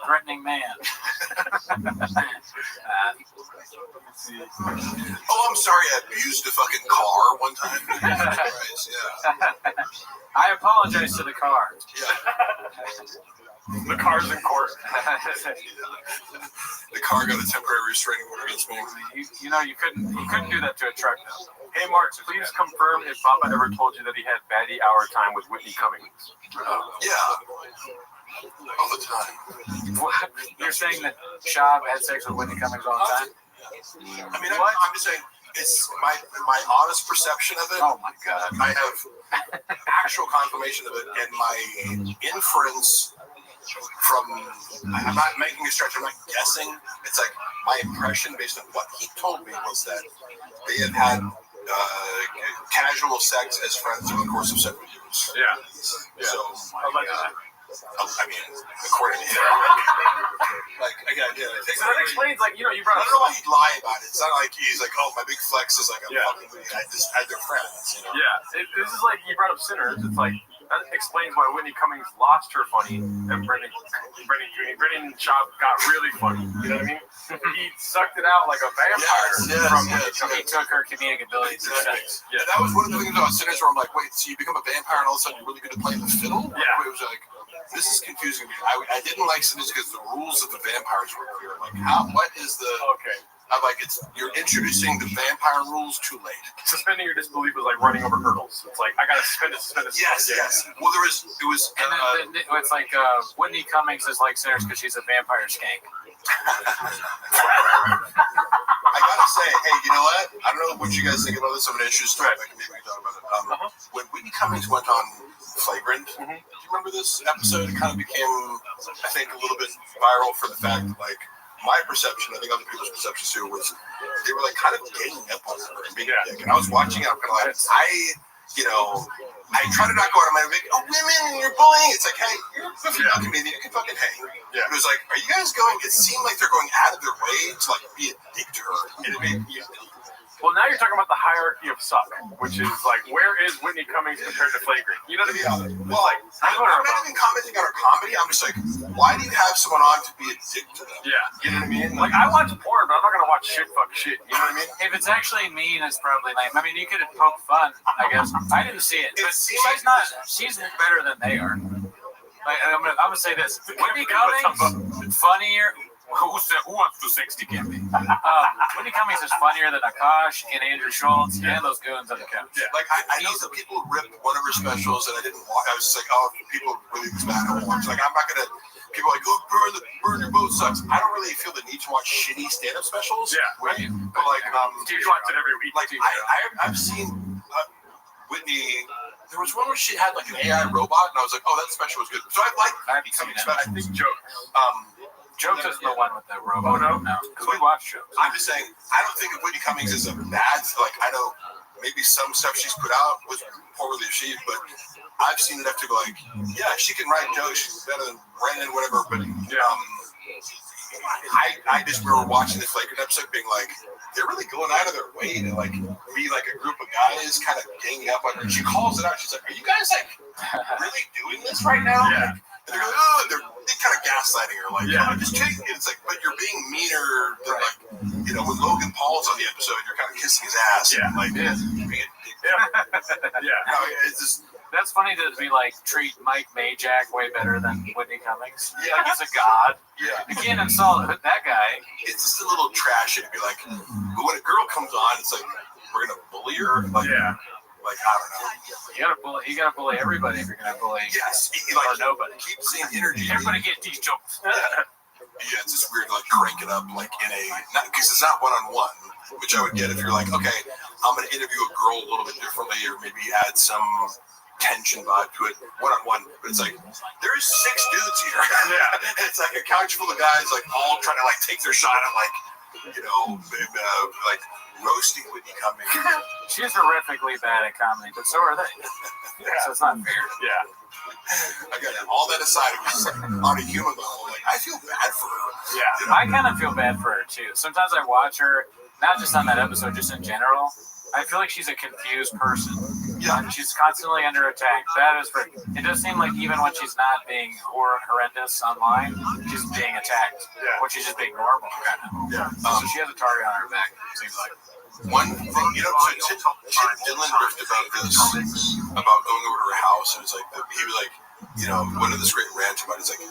threatening man. Oh, I'm sorry, I abused a fucking car one time. Christ, yeah. I apologize to the car. The car's in court. The car got a temporary restraining order against me. You know, you couldn't do that to a truck, though. Hey, Mark, please confirm if Baba ever told you that he had baddie hour time with Whitney Cummings. Yeah. All the time. What? You're saying that Shab had sex with Whitney Cummings all the time? I mean, I'm just saying, it's my honest perception of it. Oh, my God. I have actual confirmation of it, and my inference from, I'm not making a stretch, I'm not guessing. It's like my impression based on what he told me was that they had had casual sex as friends over the course of several years. Yeah. So, I mean, according to him, like, again, so that explains, like, you know, you brought I up. don't know why he'd lie about it. It's not like he's like, oh, my big flex is like, I'm fucking, I just had their friends, you know? Yeah, this is like, you brought up Sinners. It's like, that explains why Whitney Cummings lost her funny and Brendan Schaub got really funny. You know what I mean? He sucked it out like a vampire from He took her comedic ability to sex. Yeah, that was one of the things about Sinners where I'm like, wait, so you become a vampire and all of a sudden you're really good at playing the fiddle? Yeah. It was like, this is confusing me. I didn't like Sinners because the rules of the vampires were clear. Like, what is the... Okay. I'm like, you're introducing the vampire rules too late. Suspending your disbelief was like running over hurdles. It's like, I gotta suspend it. Yes. Well, it was. And then it's like Whitney Cummings is like Sinners because she's a vampire skank. I gotta say, hey, you know what? I don't know what you guys think about this. I'm an issues topic. Maybe we can talk about it. When Whitney Cummings went on Flagrant, do you remember this episode? It kind of became, I think, a little bit viral for the fact that, like, my perception, I think other people's perceptions too, was they were like kind of ganging up on her and being a dick. And I was watching it, I'm kind of like, I try to not go out of my way, oh, women, and you're bullying. It's like, hey, you're a female comedian, you can fucking hang. Yeah. It was like, are you guys going, it seemed like they're going out of their way to like be a dick to her. And it made me Well, now you're talking about the hierarchy of suck, which is like, where is Whitney Cummings compared to Flagrant? You know what I mean? Well, like, I'm not even commenting on her comedy. I'm just like, why do you have someone on to be a dick to them? Yeah. You know what I mean? Like, I watch porn, but I'm not going to watch shit fuck shit. You know what I mean? If it's actually mean, it's probably lame. I mean, you could have poked fun, I guess. I didn't see it. But she's better than they are. Like, I'm gonna say this. Whitney Cummings, funnier. Who wants to 60 can be? Whitney Cummings is funnier than Akash and Andrew Schultz and those goons on the couch. Yeah. Like, I know that people ripped one of her specials and I didn't watch. I was just like, oh, people really was bad. I won't watch. Like, I'm not going to. People are like, oh, burn your boat sucks. I don't really feel the need to watch shitty stand-up specials. Yeah. Right? But, like, you watch it every week. Like, I've seen Whitney. There was one where she had, like, an AI robot, and I was like, oh, that special was good. So I like I've seen specials. I think Jokes. Jokes is the one with the robot. Oh, no. Because we watch Jokes. I'm just saying, I don't think Whitney Cummings is a bad, like, I know maybe some stuff she's put out was poorly received, but I've seen enough to go like, yeah, she can write jokes, she's better than Brendan, whatever, but I just remember watching the Flagrant episode being like, they're really going out of their way to like be like a group of guys kind of ganging up on her. And she calls it out. She's like, are you guys like really doing this right now? Yeah. And they're like, oh, they're kind of gaslighting her, like, I'm just kidding. And it's like, but you're being meaner than like, you know, when Logan Paul's on the episode, you're kind of kissing his ass. Yeah. And, like, being a dick. Yeah. No, it's just. That's funny to be like treat Mike Majak way better than Whitney Cummings. Yeah, like he's a god. Yeah, you can't insult that guy. It's just a little trashy to be like. But when a girl comes on, it's like we're gonna bully her. Like, yeah. Like, I don't know. You gotta bully everybody if you're gonna bully. Yes. Or nobody. Keep the same energy. Everybody get these jokes. Yeah, it's just weird to like crank it up like in a because it's not one-on-one, which I would get if you're like, okay, I'm gonna interview a girl a little bit differently, or maybe add some tension vibe to it one-on-one. But it's like there's 6 dudes here. Yeah. It's like a couch full of guys like all trying to like take their shot at like, you know, like roasting Whitney Cummings. She's horrifically bad at comedy, but so are they. So it's not fair. Yeah. Again, all that aside, it was like, on a human level, like I feel bad for her. Yeah, you know? I kind of feel bad for her too. Sometimes I watch her, not just on that episode, just in general, I feel like she's a confused person. Yeah. She's constantly under attack. That is for. It does seem like even when she's not being horrendous online, she's being attacked. Yeah. When she's just being normal, kind of. Yeah. So she has a target on her back. It seems like. One thing, Chip Dillon riffed about this, about going over to her house, and it's like, he was like, one of this great rants about it, it's like, you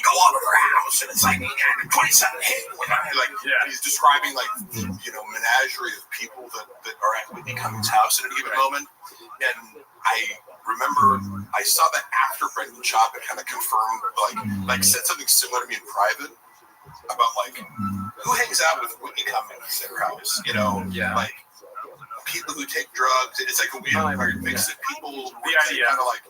go over to her house, and it's like, 27 hit, like, he's describing, like, menagerie of people that are at Whitney Cummings' house at any given moment, and I remember, I saw that after Brendan Schaub had kind of confirmed, like said something similar to me in private, about, like, who hangs out with Whitney Cummings at her house, like, people who take drugs. It's like a weird mix of people. The idea. Kind of like,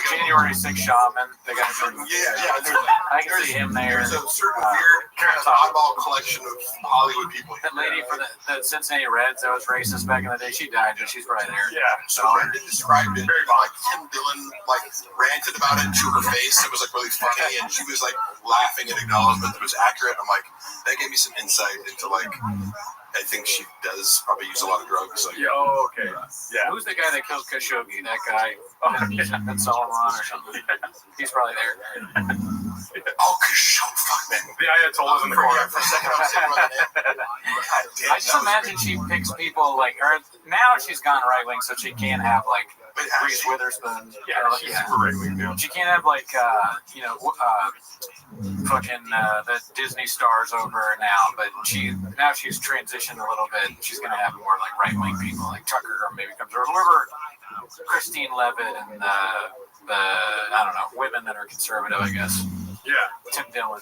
January 6th shaman. The guy from I can see him there. There's a certain weird kind of oddball collection of Hollywood people. That lady for the Cincinnati Reds that was racist back in the day, she died, but she's probably there. Yeah. So Brendan described it like Tim Dillon like ranted about it to her face. It was like really funny, and she was like laughing at acknowledgement that it was accurate. I'm like, that gave me some insight into like. I think she does probably use a lot of drugs. Like, okay. Yeah. Who's the guy that killed Khashoggi? That guy in Solomon or something. He's probably there. Khashoggi, fuck man. The Ayatollah's in the corner. For a second, I was saying, I just imagine she picks people like her. Now she's gone right wing, so she can't have like Reese Witherspoon. Yeah, she's super right wing now. She can't have like fucking the Disney stars over her now, but now she's transitioned a little bit. She's gonna have more like right wing people, like Tucker or maybe comes or whoever, Christine Levitt and the I don't know, women that are conservative, I guess. Yeah. Tim Dillon.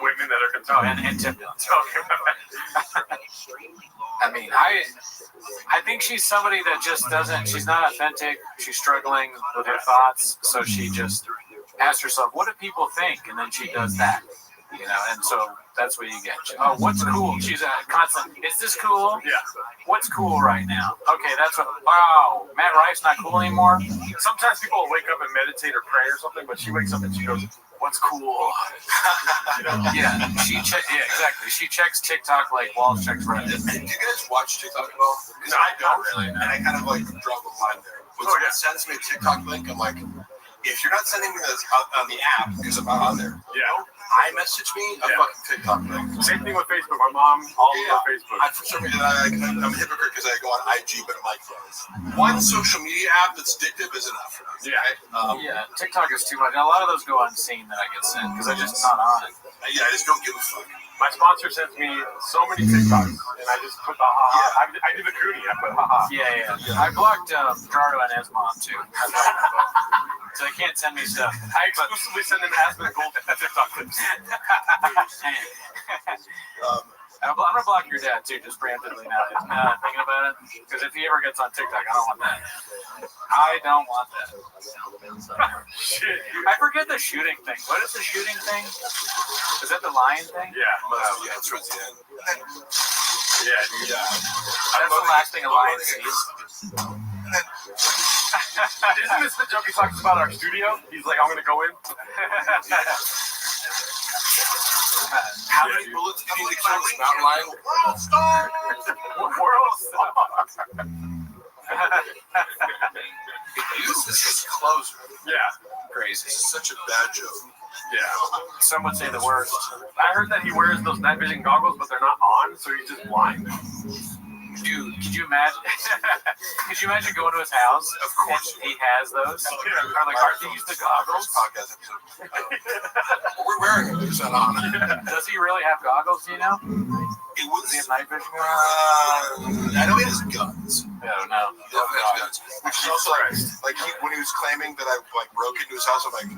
Women that are conservative. And Tim Dillon. Okay. I mean, I think she's somebody that just doesn't. She's not authentic. She's struggling with her thoughts, so she just asks herself, "What do people think?" And then she does that, And so that's what you get. Oh, what's cool? She's a constant. Is this cool? Yeah. What's cool right now? Okay, that's what. Wow, Matt Rife's not cool anymore. Sometimes people will wake up and meditate or pray or something, but she wakes up and she goes, "What's cool?" Yeah, exactly. She checks TikTok like Walsh checks Reddit. Do you guys watch TikTok at all? Because I don't really, and I kind of like draw the line there. When someone sends me a TikTok link, I'm like, if you're not sending me this on the app because I'm not on there, iMessage me a fucking TikTok link. Same thing with Facebook. My mom all over Facebook. For some reason, I'm a hypocrite because I go on IG, but I'm like, one social media app that's addictive is enough for me. Yeah, TikTok is too much. And a lot of those go unseen that I get sent because I'm just not on it. Yeah, I just don't give a fuck. My sponsor sends me so many TikToks, and I just put the ha-ha. I do the coonie. I put ha-ha. Yeah. I blocked Jardo and his mom, too. So they can't send me stuff. I exclusively send them Aspen Gold TikTok clips. I'm going to block your dad, too, just preemptively now. Thinking about it. Because if he ever gets on TikTok, I don't want that. I don't want that. Shit. I forget the shooting thing. What is the shooting thing? Is that the lion thing? Yeah. Yeah, it's towards the end. Yeah. That's the last thing a lion sees. Isn't this the joke he talks about our studio? He's like, I'm going to go in. How many bullets do you need to kill this mountain lion? World star! World star! This is closer. Yeah. Crazy. This is such a bad joke. Yeah. Some would say the worst. I heard that he wears those night vision goggles, but they're not on, so he's just blind. Dude, could you imagine? Could you imagine going to his house? Of course. He has those. Or like, are these the goggles? Podcast episode. We're wearing them. It's not on. Does he really have goggles? Do you know? It wouldn't. Does he have night vision? I know he has guns. I don't know. He definitely has guns. Which is also like when he was claiming that I like broke into his house. I'm like,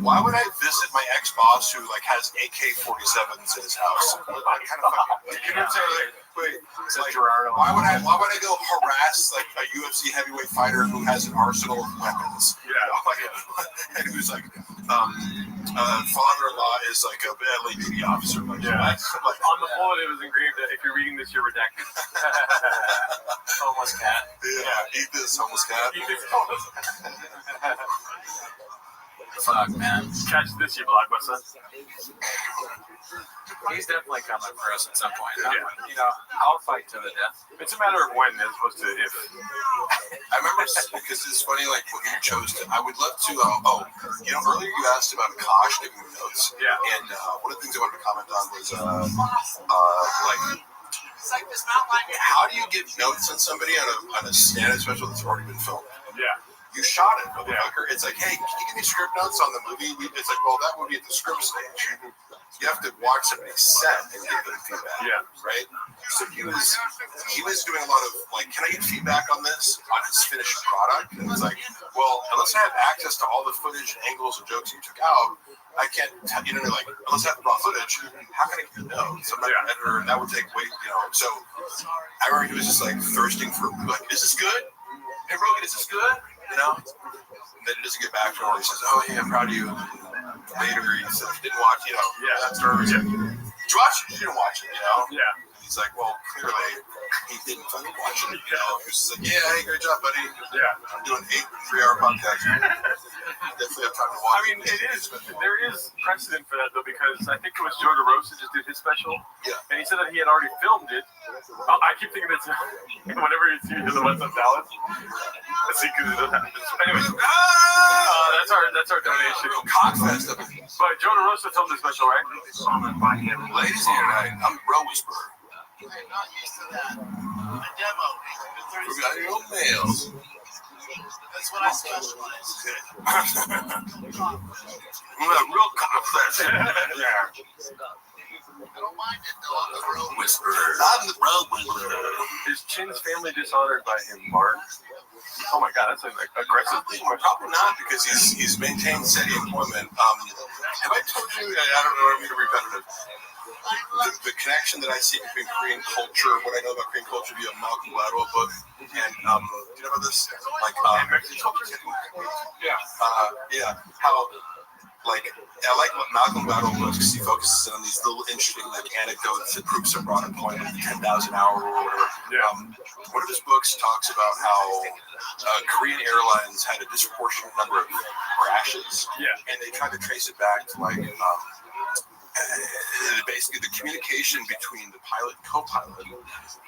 why would I visit my ex-boss who like has AK-47s in his house? I kind of fucking. You know what I'm saying? Wait, like, why would I go harass like a UFC heavyweight fighter who has an arsenal of weapons? Yeah. And who's like, father-in-law is like a LAPD officer. Like, yeah. Like, on the bullet, it was engraved that if you're reading this, you're redacted. Homeless cat. Yeah, eat this homeless cat. Eat this homeless cat. Fuck, man. Catch this, you blockbuster. He's definitely coming for us at some point. Yeah. You know, I'll fight to the death. It's a matter of when as opposed to if. I remember because it's funny, like what you chose to. I would love to. Earlier you asked about Kosh giving me notes. Yeah. And one of the things I wanted to comment on was how do you give notes on somebody on a stand-up special that's already been filmed? Yeah. You shot it, motherfucker. It's like, hey, can you give me script notes on the movie? It's like, well, that would be at the script stage. You have to watch somebody's set and give them feedback. Yeah. Right? So he was doing a lot of like, can I get feedback on this, on his finished product? And it's like, well, unless I have access to all the footage and angles and jokes you took out, I can't, like, unless I have the raw footage, how can I get notes? I'm not an editor, and that would take way, So I remember he was just like thirsting for, like, is this good? Hey, Rogan, is this good? And then he doesn't get back to him. He says, oh, hey, I'm proud of you. Later, he says, didn't watch, that's nervous. Did you watch it? You didn't watch it, Yeah. He's like, well, clearly, he didn't fucking watch it, He was just like, yeah, hey, great job, buddy. Yeah. I'm doing 8 3-hour podcasts. Definitely have time to watch. I mean, there is precedent for that, though, because I think it was Joe DeRosa just did his special. Yeah. And he said that he had already filmed it. I keep thinking it's whenever you see the What's Up Dallas. Let's see, because it doesn't happen. Anyways, that's our donation. Cockfest. But Joe DeRosa filmed his special, right? Ladies here tonight, I'm Bro Whisperer. I'm not used to that. The demo. We got your own mails. That's what I specialize in. Real cockfest. Yeah. I don't mind it though. I'm the road Whisperer. I'm the Bro Whisperer. Is Chin's family dishonored by him, Mark? Oh my God, that's an aggressive question. Probably not, because he's maintained steady employment. Have I told you? I don't know. I'm going to be repetitive. The connection that I see between Korean culture, what I know about Korean culture via Malcolm Gladwell book, and do you know about this? Like, how, like, I like what Malcolm Gladwell books because he focuses on these little interesting, like, anecdotes that prove some broad employment, the 10,000 hour or whatever. One of his books talks about how Korean Airlines had a disproportionate number of crashes, and they tried to trace it back to, like, basically the communication between the pilot and co-pilot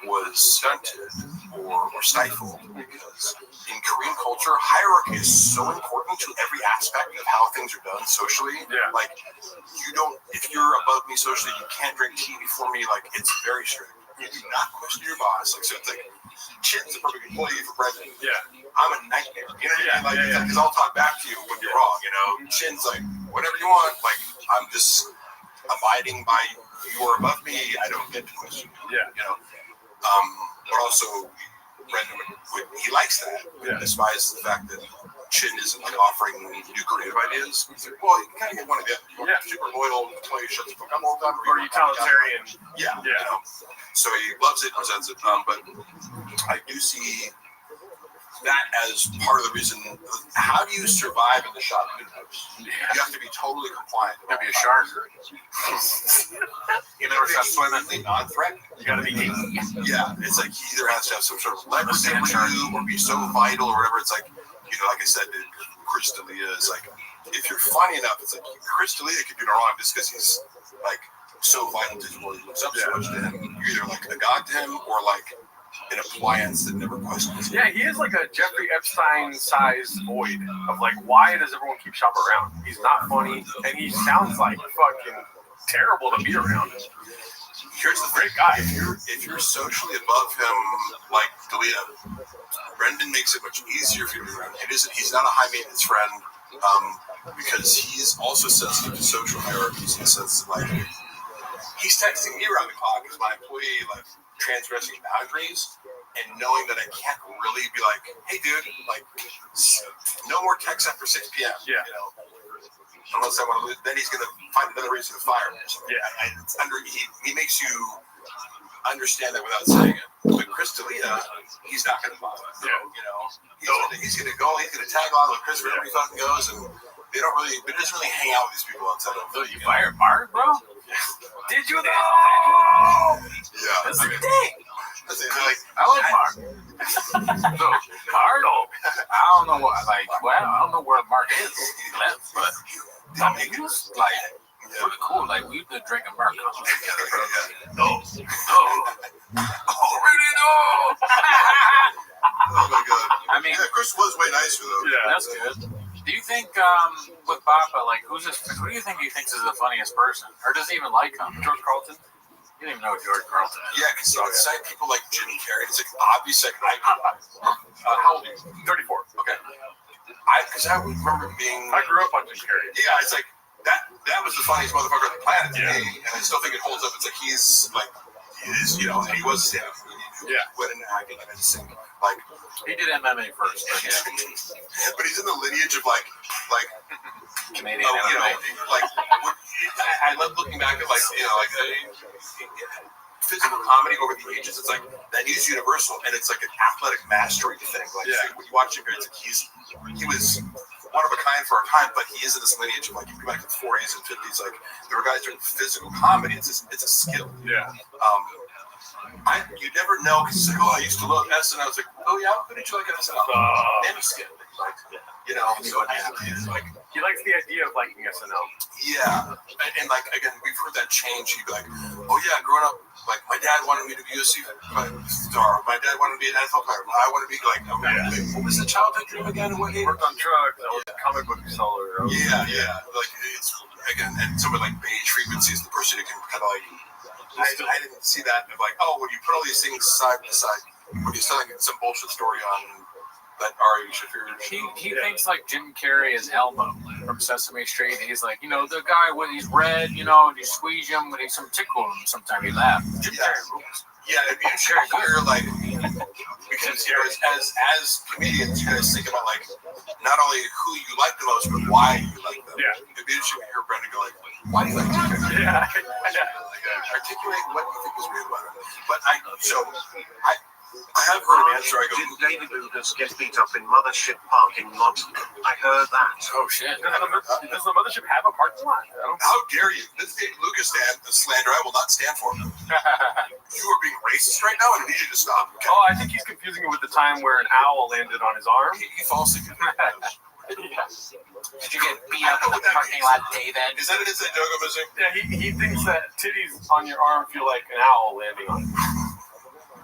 was stunted or stifled because in Korean culture, hierarchy is so important to every aspect of how things are done socially. Like, if you're above me socially, you can't drink tea before me. Like, it's very strict. You do not question your boss. Like, so it's like, Chin's a perfect employee for president. I'm a nightmare. You know what I mean? Like, because I'll talk back to you when you're wrong, Chin's like, whatever you want. Like, I'm just abiding by you are above me. I don't get to question you. But also, Brendan he likes that. Despises the fact that Chin isn't like offering new creative ideas. He's like, well, you kind of get one of them. Super loyal employee, shuts the fuck up all the time. Or utilitarian. So he loves it, presents it. But I do see that as part of the reason. How do you survive in the shop universe? You have to be totally compliant. You have to be a shark. You never stop swimming, non-threatening. You gotta be eating. It's like he either has to have some sort of leverage for you or be so vital or whatever. It's like, like I said, Chris D'Elia is like, if you're funny enough, it's like Chris D'Elia could do no wrong just because he's like so vital to his world. He looks up so much to him. You're either like a god to him or like an appliance that never questions. Yeah, he is like a Jeffrey Epstein-sized void of like, why does everyone keep Shop around? He's not funny, and he sounds like fucking terrible to be around. Here's the great guy. If you're socially above him, like D'Elia, Brendan makes it much easier for you to be around. He's not a high maintenance friend, because he's also sensitive to social hierarchies in the sense that, like, he's texting me around the clock as my employee, like, transgressing boundaries, and knowing that I can't really be like, hey dude, like, no more texts after 6 p.m. Unless I want to, then he's gonna find another reason to fire me. He makes you understand that without saying it. But Chris D'Elia, he's not gonna bother. He's gonna go, he's gonna tag on with Chris wherever he fucking goes, and they doesn't really hang out with these people outside of. You fired Mark, bro? Did you know? That's the thing. Like, I like Mark. Carlo. I I don't know what, like, well, I don't know where Mark is. He left, but I mean, he was like pretty cool. Like, we been drinking Mark together, bro. Already know. Oh my god. I mean, yeah, Chris was way nicer though. Yeah, that's good. Do you think with Papa, like, who do you think he thinks is the funniest person, or does he even like him? George Carlton? You don't even know who George Carlton is. Yeah, because you would cite people like Jim Carrey. It's like obvious. Like, how old are you? 34. Okay. Because I remember being. I grew up on Jim Carrey. Yeah, it's like that was the funniest motherfucker on the planet to me, and I still think it holds up. It's like he's like he is, you know, and he was a stand-up comedian. Yeah. Went into acting and sing like. He did MMA first, but yeah. But he's in the lineage of like Canadian you know, MMA. like I love looking back at like you know like physical comedy over the ages. It's like that is universal, and it's like an athletic mastery thing. Like when you watch him, it's like he was one of a kind for our time, but he is in this lineage of like you go back to the 40s and 50s. Like there were guys doing physical comedy. It's a skill. Yeah. You never know because it's like, oh, I used to love SNL. I was like, oh yeah, how did you like SNL? Any skill, like you know. So it's like he likes the idea of liking SNL. Yeah, and like again, we've heard that change. He'd be like, oh yeah, growing up, like my dad wanted me to be a star. My dad wanted to be an NFL player. I want to be like, what was the childhood dream again? What he worked on trucks. I was a comic book seller. Yeah. Like it's again, and someone like beige frequency is the person who can kind of like. I didn't see that of like, oh, when you put all these things side by side, when you're selling some bullshit story on that Ari Shaffir. He thinks like Jim Carrey is Elmo from Sesame Street. He's like, you know, the guy when he's red, you know, and you squeeze him when he's some tickle him. Sometimes he laughs. Jim Carrey rules. Yeah, it'd be interesting to hear like because you know, as comedians, you guys think about like not only who you like the most, but why you like them. Yeah. It'd be interesting to hear Brendan go like, why do you like Jim Carrey? Yeah. Articulate what you think is real about it. But I have heard an answer. I go, did David Lucas get beat up in Mothership parking lot? I heard that. Oh shit. Does the Mothership have a parking lot? How dare you? This David Lucas slander I will not stand for. You are being racist right now, and I need you to stop. Okay? Oh, I think he's confusing it with the time where an owl landed on his arm. He falsely confused. Yes. Did you get beat up in the parking lot, David? Is that it? Is that joke I'm missing? Yeah, he thinks that titties on your arm feel like an owl landing on it.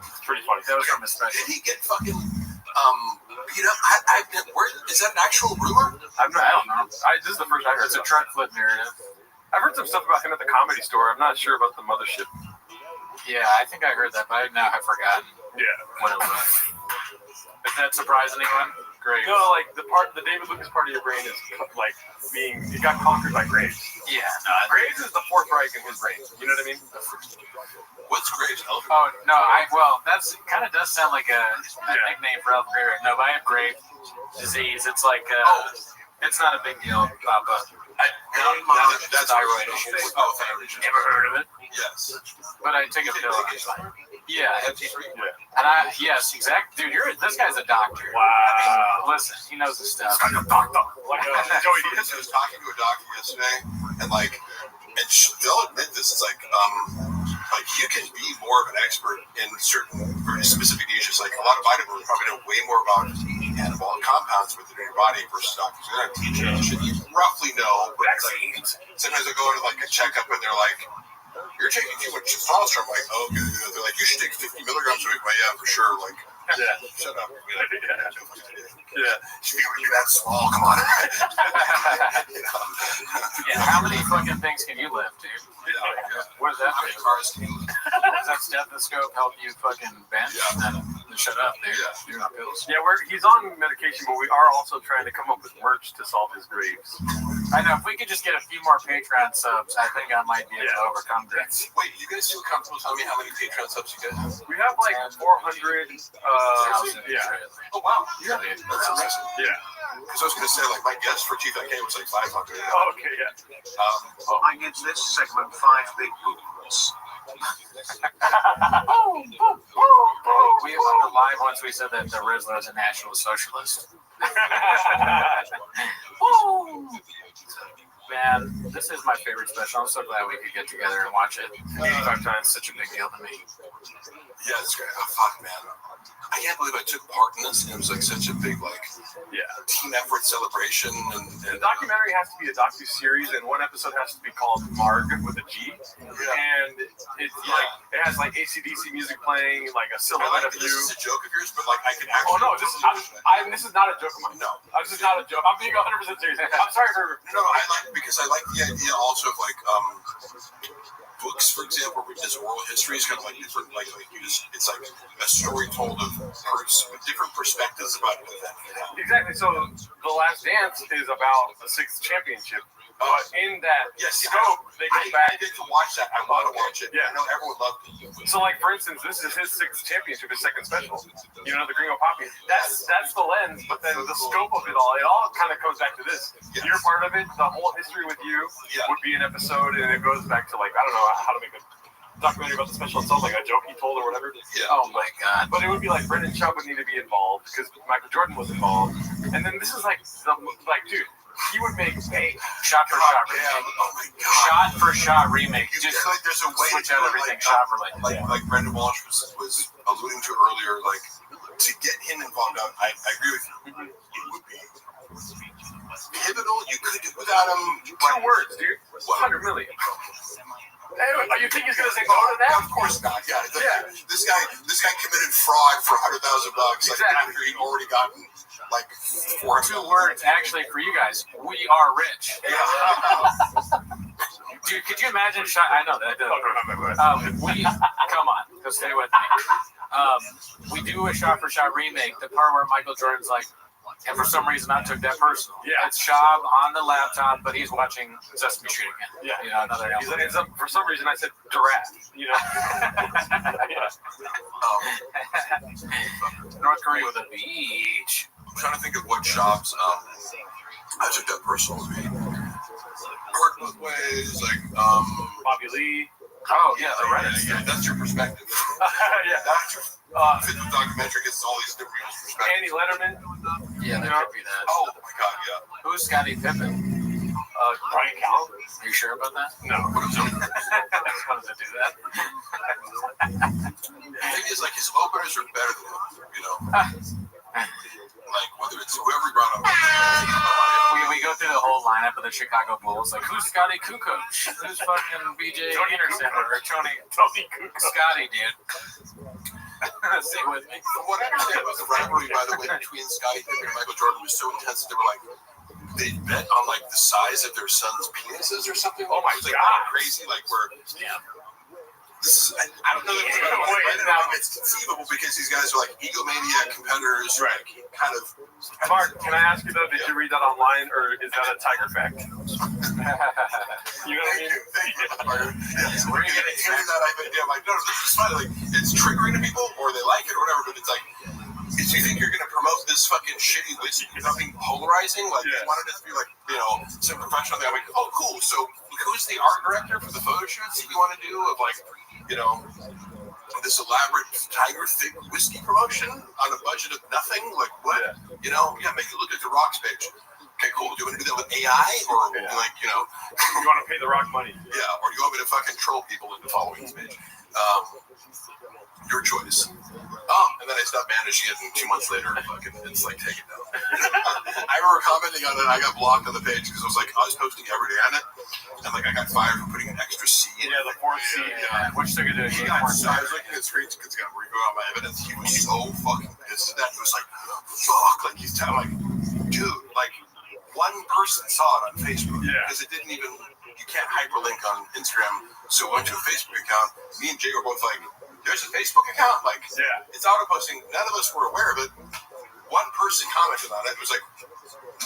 It's pretty funny. That was from his special. Did he get fucking beat up? Where is that an actual rumor? I don't know. This is the first I heard. It's a truck flip narrative. I've heard some stuff about him at the Comedy Store. I'm not sure about the Mothership. Yeah, I think I heard that, but now I've forgotten. Yeah. What it was. If that surprised anyone, great. No, like the David Lucas part of your brain is like it got conquered by Graves. Yeah, no. Graves is the Fourth Reich in his brain. You know what I mean? What's Graves? Oh no, that's kind of does sound like a nickname for Elf Grave. No, but I have Graves disease. It's like it's not a big deal, Papa. That's thyroid issue. Oh, thyroid issue. Ever heard of it? Yes. But I take a pill. Yeah. Yeah. And yes, exactly. Dude, this guy's a doctor. Wow. I mean, listen, he knows his stuff. I'm a doctor. Like Joey Diaz was talking to a doctor yesterday, and they'll admit this. It's like you can be more of an expert in certain very specific niches. Like a lot of vitamin probably know way more about anabolic compounds within your body versus doctors. They're not teaching you shit. You roughly know, but it's like sometimes I go into like a checkup and they're like, you're taking too much testosterone. I'm like, oh, okay. They're like, you should take 50 milligrams a week. I'm like, yeah, for sure. Like, shut up. Yeah. Should be able to be that small. Come on. Yeah, how many fucking things can you lift, dude? What is that? How many cars can you lift? Does that stethoscope help you fucking bench? Yeah. Shut up, dude. Yeah. You're not pills. Yeah, he's on medication, but we are also trying to come up with merch to solve his Graves. I know. If we could just get a few more Patreon subs, I think I might be able to overcome this. Wait, you guys feel comfortable telling me how many Patreon subs you guys have? We have like 400. Yeah. Oh, wow. Yeah. That's impressive. Yeah. Because I was going to say, like, my guess for Chief NK was like 500. Oh, okay, yeah. I give this segment 5 big boots. We went live once we said that the Rizzler is a National Socialist. Man, this is my favorite special. I'm so glad we could get together and watch it 85 times. Such a big deal to me. Yeah, it's great. Oh, fuck, man. I can't believe I took part in this, and it was like such a big team effort celebration. And the documentary has to be a docu-series, and one episode has to be called Marg with a G. And it's like it has like AC/DC music playing, like a silhouette of you. This is a joke of yours, but like I can actually. Oh no, this is not a joke of mine. No, this is not a joke. I'm being 100% serious. I'm sorry for. No, I like the idea also of like books, for example, where this oral history is kind of like different, like you just, it's like a story told of different perspectives about an event. Exactly. So The Last Dance is about the 6th championship. But in that scope, they go back. I get to watch that. I want to watch it. Yeah. I know everyone loved it. So, like, for instance, this is his 6th championship, his 2nd special. You know, the Gringo Poppy. That's the lens, but then the scope of it all kind of comes back to this. Yes. You're part of it. The whole history with you would be an episode, and it goes back to, like, I don't know how to make a documentary about the special itself, like a joke he told or whatever. Yeah. Oh my God. But it would be like Brendan Schaub would need to be involved because Michael Jordan was involved. And then this is like, dude, he would make a shot for shot remake. Oh my God. Shot for shot remake. You just like there's a way switch out everything shot for like Brendan Walsh was alluding to earlier, like to get him involved. I agree with you. It would be pivotal. You could do without him. 2 words, dude. 100 million. You think he's gonna say no to that? Of course not. Yeah. This guy committed fraud for $100,000. Exactly. Like after he'd already gotten like 2 words actually for you guys. We are rich. Yeah. Dude, could you imagine? I know that. Come on, go stay with me. We do a shot for shot remake. The part where Michael Jordan's like. And for some reason, I took that personal. Yeah, it's Schaub on the laptop, but he's watching Sesame Street again. Yeah, you know, another. For some reason, I said giraffe. You know. North Korea with a beach. I'm trying to think of what Schaub's. I took that personal with me. Worked both ways, like Bobby Lee. Oh yeah, yeah, that's your perspective. Yeah, that's your fifth documentary gets all these different perspectives. Andy Letterman. Yeah, that could be that. Oh my God, yeah. Who's Scottie Pippen? Brian Callen. Are you sure about that? No. How does it do that? The thing is, like his openers are better than him, you know. Like whether it's whoever he brought up. We go through the whole lineup of the Chicago Bulls. Like who's Scotty Kukoc? Who's fucking BJ Anderson or Tony Kukoc? Scotty, dude. Stay with me. From what I understand about the rivalry, by the way, between Scottie Pippen and Michael Jordan was so intense that they were like they bet on like the size of their sons' penises or something. Oh my God, crazy! Like where this is, I don't know that it's conceivable because these guys are like egomaniac competitors, right? Like, kind of. Mark, can I ask you though? Did you read that online, or is that a Tiger fact? You know what I mean? Yeah, we're gonna hear that. I'm like, no, this is funny. Like, it's triggering to people, or they like it, or whatever. But it's like, if you think you're gonna promote this fucking shitty whiskey, nothing polarizing, like you wanted it to be like, you know, some professional thing. I'm like, oh, cool. So who's the art director for the photo shoots that you want to do of like, you know, this elaborate Tiger thick whiskey promotion on a budget of nothing? Like what? You know, make it look like the Rock's page. Okay, cool. Do you want to do that with AI or like, you know, you want to pay the Rock money? Yeah, or do you want me to fucking troll people into following this page? Your choice. And then I stopped managing it, and 2 months later, it's like taken down. I remember commenting on it, and I got blocked on the page because I was posting every day on it, and like I got fired for putting an extra C in. Yeah, the 4th C. Which took it to I was looking at screens because he got review on my evidence. He was so fucking pissed at that. He was like, "Fuck!" Like he's telling, like, dude, like one person saw it on Facebook because it didn't even. You can't hyperlink on Instagram, so I went to a Facebook account. Me and Jay were both like. There's a Facebook account, like, it's auto-posting. None of us were aware of it. One person commented on it. It was like,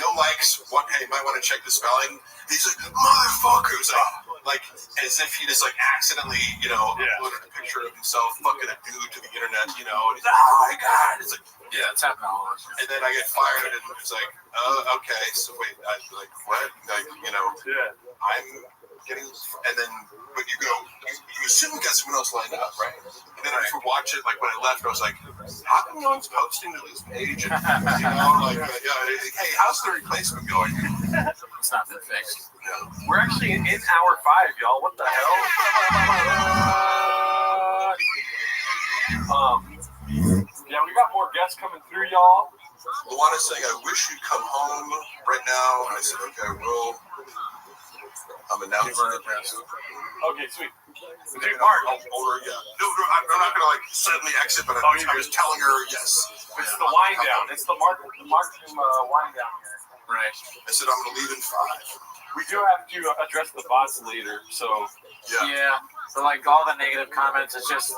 no likes. Hey, might want to check the spelling. He's like, motherfuckers. Like, as if he just, like, accidentally, you know, uploaded a picture of himself fucking a dude to the internet, you know, and he's like, oh my God. It's like, it's happening all the time. And then I get fired, and it's like, okay, so wait, like, what? Like, you know, I'm and then but you go, you assume you got someone else lined up, right? And then if you watch it, like when I left, I was like, how come no one's posting to this page? And, hey, how's the replacement going? It's not been fixed. Yeah. We're actually in hour 5, y'all. What the hell? Yeah, we got more guests coming through, y'all. Luana's saying, I wish you'd come home right now. And I said, okay, I will. I'm announcing it. Okay, sweet. Dude, Mark. No, I'm not gonna like suddenly exit, but I was telling her yes. It's the wind down. It's the Mark wind down here. Right. I said I'm gonna leave in 5. We do have to address the bots later, so yeah. So like all the negative comments, it's just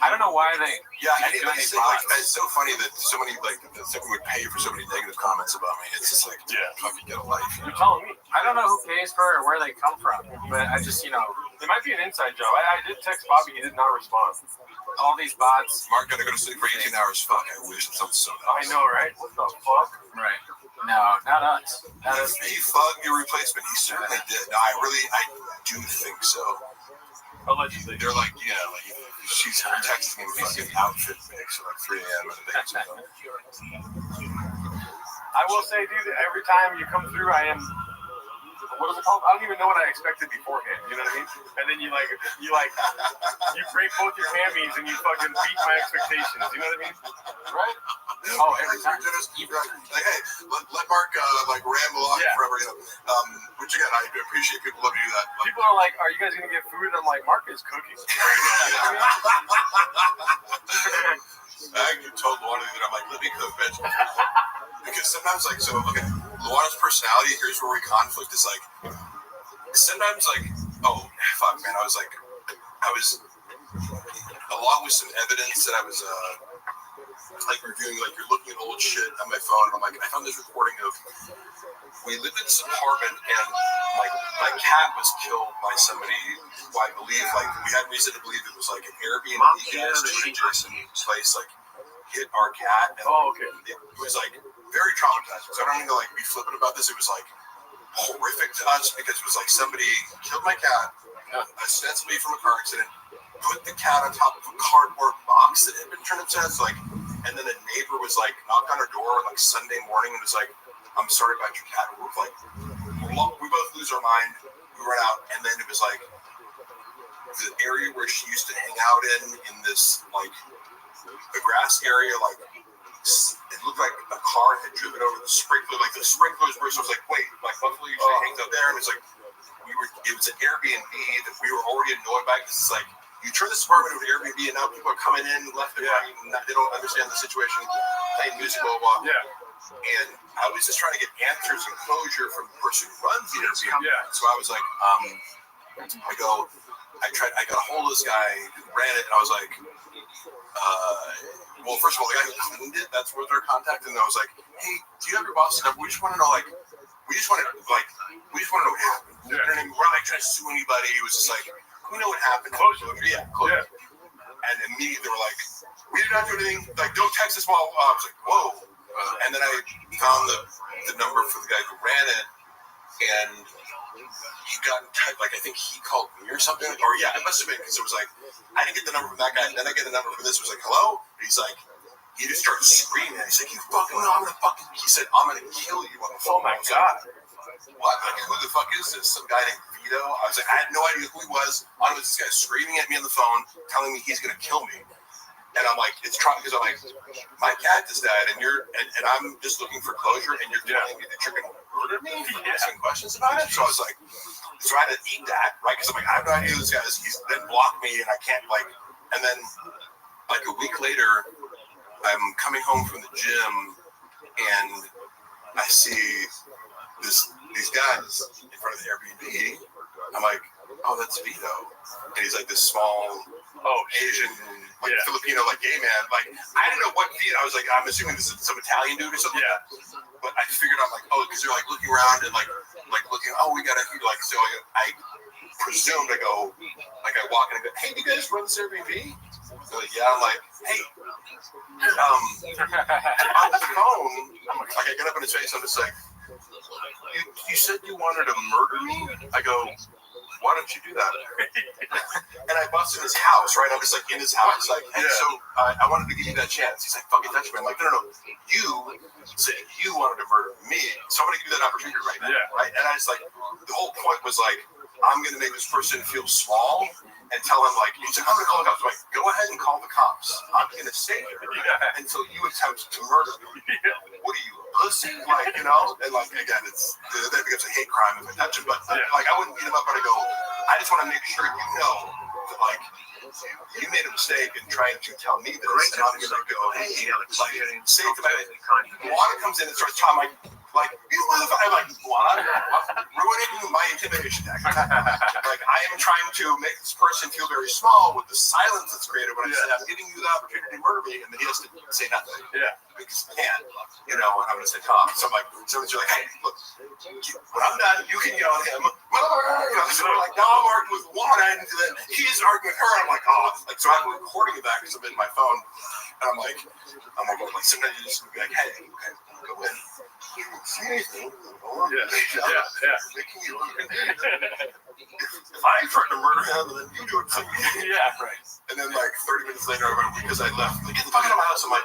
I don't know why they anybody say like it's so funny that so many like someone would pay for so many negative comments about me. It's just like fucking get a life. You're telling me. I don't know who pays for it or where they come from, but I just it might be an inside job. I did text Bobby, he did not respond. All these bots. Mark gotta go to sleep for 18 hours. Fuck, I wish it sounds so nice. I know, right? What the fuck? Right. No, not us. He fucked your replacement. He certainly did. No, I do think so. Allegedly. They're like, she's texting him fucking outfit pics at like 3 a.m. and things. I will say, dude, every time you come through, I am. What is it called? I don't even know what I expected beforehand. You know what I mean? And then you break both your hammies and you fucking beat my expectations. You know what I mean? Right? Oh, every time. Like, hey, let Mark ramble on forever. Which again, I appreciate people love to do that. People are like, "Are you guys gonna get food?" And I'm like, "Mark is cooking." I told Luana that I'm like, let me cook vegetables. Because sometimes, Luana's personality, here's where we conflict, is like, sometimes, oh, fuck, man, I was along with some evidence that I was, reviewing, you're looking at old shit on my phone, and I'm like, I found this recording of, we lived in this apartment, and, my cat was killed by somebody who I believe, we had reason to believe it was, an Airbnb gas station place, hit our cat, and it was, very traumatizing. So I don't mean to, be flippant about this. It was, horrific to us, because it was, somebody killed my cat, ostensibly from a car accident, put the cat on top of a cardboard box that had been turned into heads, and then a neighbor was, knocked on her door, Sunday morning, and was like, I'm sorry about your cat. We were we both lose our mind. We run out, and then it was, the area where she used to hang out in this, a grass area, it looked like a car had driven over the sprinkler, the sprinklers were, so it was wait, Buffalo usually hangs out there, and it's it was an Airbnb that we were already annoyed by, because it's you turn this apartment into an Airbnb, and now people are coming in left and right, and they don't understand the situation, playing music, blah, blah, blah. Yeah. And I was just trying to get answers and closure from the person who runs the Airbnb. Yeah. So I was like, I got a hold of this guy who ran it, and I was like, well, first of all, the guy who cleaned it, that's where their contact, and I was like, hey, do you have your boss's number? We just want to know, we just want to know what happened. Yeah. You know what I mean? We're not trying to sue anybody. It was just we know what happened. Closure. Yeah, closure. Yeah. And immediately they were like, we did not do anything. Don't text us while. I was like, whoa. And then I found the number for the guy who ran it, and he got in touch. I think he called me or something. Or yeah, it must have been, because it was I didn't get the number from that guy. And then I get the number for this. It was hello. And he's he just started screaming. He's like, you fucking know, I'm gonna fucking. He said, I'm gonna kill you on the phone. Oh my god. What? Who the fuck is this? Some guy named Vito? I was I had no idea who he was. All it was this guy screaming at me on the phone, telling me he's gonna kill me. And I'm it's trying, because I'm my cat just died, and and I'm just looking for closure, and you're telling me that you're gonna murder me? Asking questions about it. So I was so I had to eat that, right? Because I'm I have no idea who this guy is. He's then blocked me, and I can't and then a week later, I'm coming home from the gym, and I see these guys in front of the Airbnb. I'm oh, that's Vito, and he's this small, Asian, Filipino, gay man. I didn't know what Vito. I was I'm assuming this is some Italian dude or something. Yeah. But I figured out oh, because they're looking around and looking. Oh, we gotta so I presumed I go I walk in and go, hey, do you guys run this Airbnb? They're yeah. I'm hey, on the phone, I get up in his face. I'm just you said you wanted to murder me? I go, what? don't you do that? And I bust in his house, right? I'm just like in his house, like, hey, so I wanted to give you that chance. He's like, fucking touch me. I'm like, no. You said you wanted to murder me, so I'm gonna give you that opportunity right now, right? And I was like, the whole point was like, I'm gonna make this person feel small and tell him like, he's like, I'm gonna call the cops. I'm like, go ahead and call the cops. I'm gonna stay here until you attempt to murder me. What are you, a pussy? Like, you know? And like, again, that becomes a hate crime if I touch him. But like, I wouldn't beat him up, but I go, I just want to make sure you know that like, you made a mistake in trying to tell me this, and I'm gonna go, hey, like, say it to my Juana comes in and starts talking like, you motherfucker, I'm like, Juana, ruining my intimidation tactic. Like, I am trying to make this person feel very small with the silence that's created when I say, I'm giving you the opportunity to murder me, and then he has to say nothing. Because he can't, you know, when I'm gonna say talk. So I'm like, someone's like, hey, look, when I'm done, you can yell at him. You know, so we're like, now I'm arguing with Juana, and then he's arguing with her. I'm like, oh, like, so I'm recording it back because I'm in my phone, and I'm like, sometimes you just be like, hey, go in. Say anything. If I tried to murder him, and then you do it to me. And then like 30 minutes later, because I left, like, get the fuck out of my house. I'm like,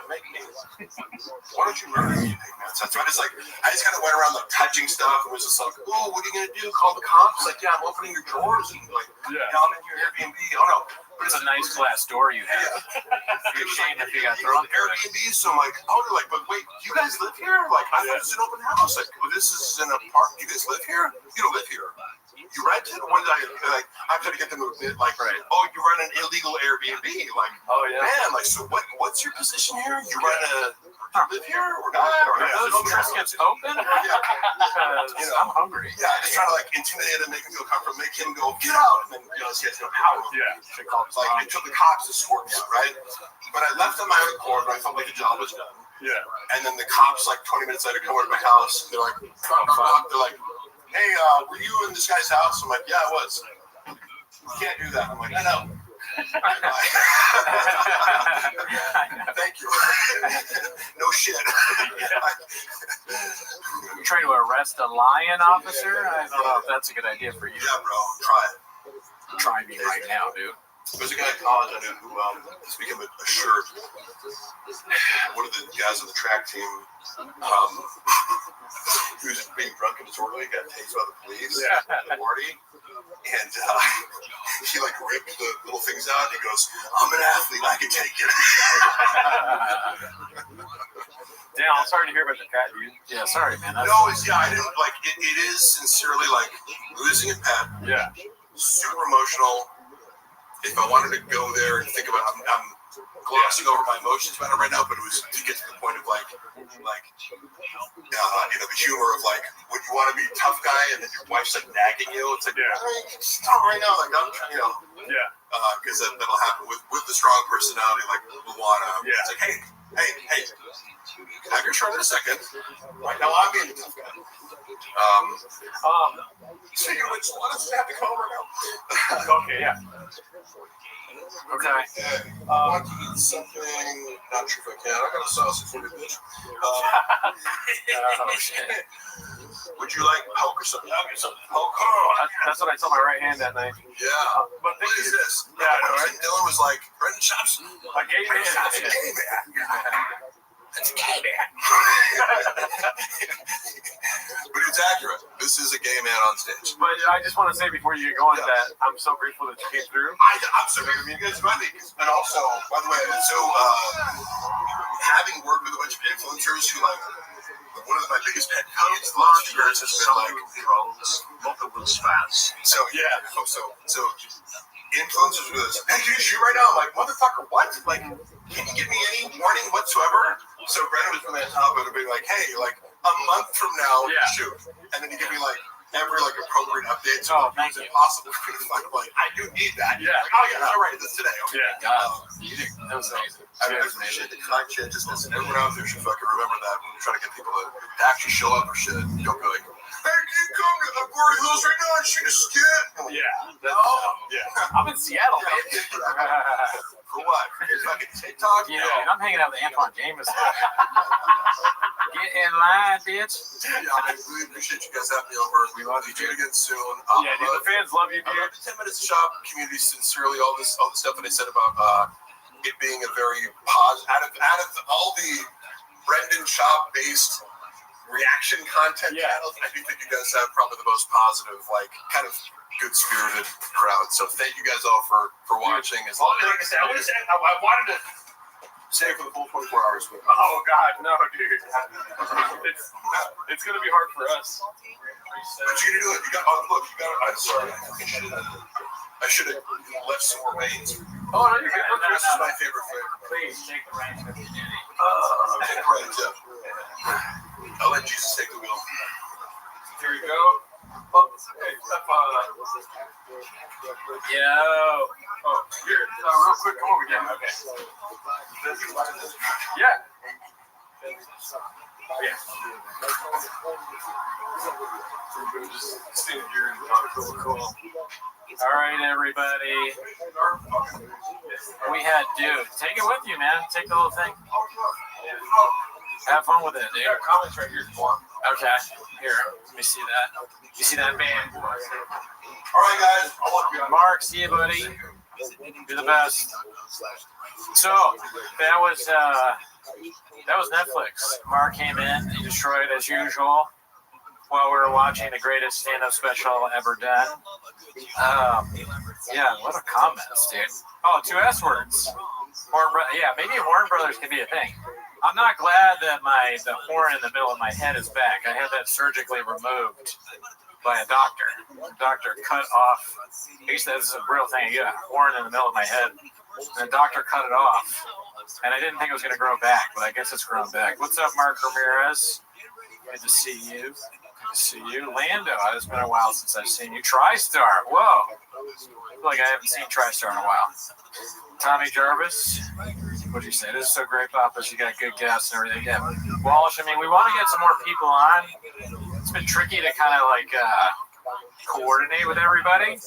why don't you murder me? So I just kind of went around like touching stuff and was just like, oh, what are you gonna do? Call the cops? Like, yeah, I'm opening your drawers and like, I'm in your Airbnb. Oh no. But it's a nice glass door you have. It'd be a shame if you got thrown through it. Airbnb, so I'm like, oh, they're like, but wait, you guys live here? Like, I thought it's an open house. Like, well, this is an apartment. You guys live here? You don't live here. You rented? When did I'm trying to get them to admit, like, oh, you run an illegal Airbnb. Like, man, like, so what's your position here? You run live here or not? Or those triskets open? You know, I'm hungry. Yeah, just trying to like intimidate him, make him feel comfortable, make him go, get out. And then, you know, he has no power. Like, until the cops escort me, right? But I left on my own accord, and I felt like the job was done. And then the cops, like 20 minutes later, come over to my house, and they're like, they're like, hey, were you in this guy's house? I'm like, yeah, I was. You can't do that. I'm like, I know. Thank you. No shit. You're trying to arrest a lion officer? I don't know if that's a good idea for you. Yeah, bro. Try it. Try me right now, dude. There's a guy in college I knew who has become a shirt. One of the guys on the track team, he was being drunk and disorderly, got tased by the police at the party, and he like ripped the little things out. And he goes, "I'm an athlete, I can take it." Damn, I'm sorry to hear about the cat, dude. Yeah, sorry, man. I didn't like it. It is sincerely like losing a pet. Yeah. Super emotional. If I wanted to go there and think about, I'm glossing over my emotions about it right now, but it was to get to the point of like, you know, the humor of like, would you want to be a tough guy and then your wife's like nagging you? It's like, stop right now, like I'm trying, you know, because that'll happen with the strong personality like Luana. It's like, hey, have your shirt in a second. Right now, I'm being a tough guy. Speaking of which, Luana doesn't have to come over now. Okay, yeah. Okay. I want to eat something. Not sure if I can. I got a sausage for you, bitch. Would you like poke or something? I'll get something. Poke. That's what I told my right hand that night. Yeah. But what is this? Yeah, I know, right? Dylan was like, Brendan Shops. A gay man. That's a gay man. That's a gay man. But it's accurate. This is a gay man on stage. But I just want to say before you get going that I'm so grateful that you came through. I'm so grateful you guys met me. And also, by the way, so having worked with a bunch of influencers who like, one of my biggest pet peeves the last few years has been like multiple spats. So so influencers with this. Hey, can you shoot right now? I'm like, motherfucker, what? Like, can you give me any warning whatsoever? So Brandon was really on top of it, being like, hey, like a month from now, shoot, and then he give me like every like appropriate update. So it's impossible for me to find. Like, I do need that. Yeah. Like, oh yeah, all right, this today. Okay. Yeah. That was amazing. I appreciate the conscientiousness, and everyone out there should fucking remember that when you're trying to get people to actually show up for shit. Don't go like, hey, can you come to Upward Hills right now and shoot a skit? Yeah. I'm in Seattle, man. For what? For your fucking TikTok? Yeah, and I'm hanging out with Antoine Jameson. Get in line, bitch. Yeah, I really appreciate you guys having me over. We love you, do it again soon. Yeah, dude, the fans love you, I love dude. the 10 Minutes Shop community sincerely. All the stuff that I said about it being a very positive. Out of all the Brendan Shop based reaction content channels, I do think you guys have probably the most positive, like kind of good spirited crowd. So thank you guys all for watching. As long as, like I said, I wanted to stay for the full 24 hours. But Oh God, no, dude. It's gonna be hard for us. but you can do it. You got. Oh, look, you got. I'm sorry. I should have left some more veins. Oh no, you're good. This is my favorite flavor. Please take the reins of the duty. Right, yeah. I'll let Jesus take the wheel. Here we go. Oh, hey, Yo. oh, here, real quick, come over here. Okay. Yeah. Just stand here and talk. Cool. All right, everybody. We had, dude, take it with you, man. Take the whole thing. Have fun with it, dude. Comments right here if you want. Okay. Here, let me see that. You see that, man? All right, guys. I'll look you up. Mark, see you, buddy. You're the best. So that was Netflix. Mark came in, he destroyed as usual while we were watching the greatest stand-up special ever done. Yeah, what a comments, dude. Oh, 2 S words. Maybe Horn Brothers can be a thing. I'm not glad that the horn in the middle of my head is back. I had that surgically removed by a doctor. The doctor cut off. He said this is a real thing. I got a horn in the middle of my head, and the doctor cut it off. And I didn't think it was going to grow back, but I guess it's grown back. What's up, Mark Ramirez? Good to see you. Good to see you. Lando, it's been a while since I've seen you. TriStar, whoa. I feel like I haven't seen TriStar in a while. Tommy Jarvis, what'd you say? This is so great, Papas. You got good guests and everything. Yeah. Walsh, I mean, we want to get some more people on. It's been tricky to kind of like coordinate with everybody.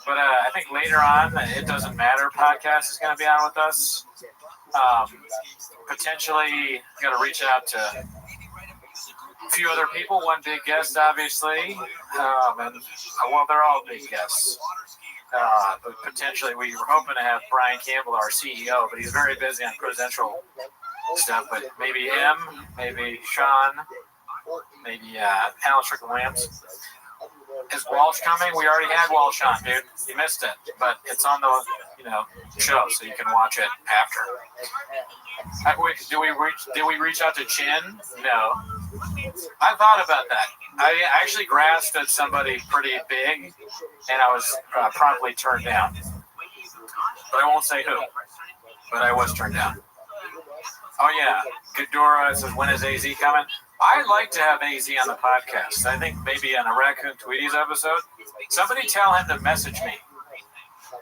But I think later on, It Doesn't Matter podcast is going to be on with us. Potentially, got to reach out to a few other people. One big guest, obviously. They're all big guests. But potentially, we were hoping to have Brian Campbell, our CEO, but he's very busy on presidential stuff. But maybe him, maybe Sean, maybe Alan Strickland-Williams. Is Walsh coming? We already had Walsh on, dude. You missed it, but it's on the show, so you can watch it after. Did we reach out to Chin? No. I thought about that. I actually grasped at somebody pretty big, and I was promptly turned down. But I won't say who. But I was turned down. Oh yeah, Ghidorah says, when is AZ coming? I'd like to have AZ on the podcast. I think maybe on a Raccoon Tweeties episode. Somebody tell him to message me.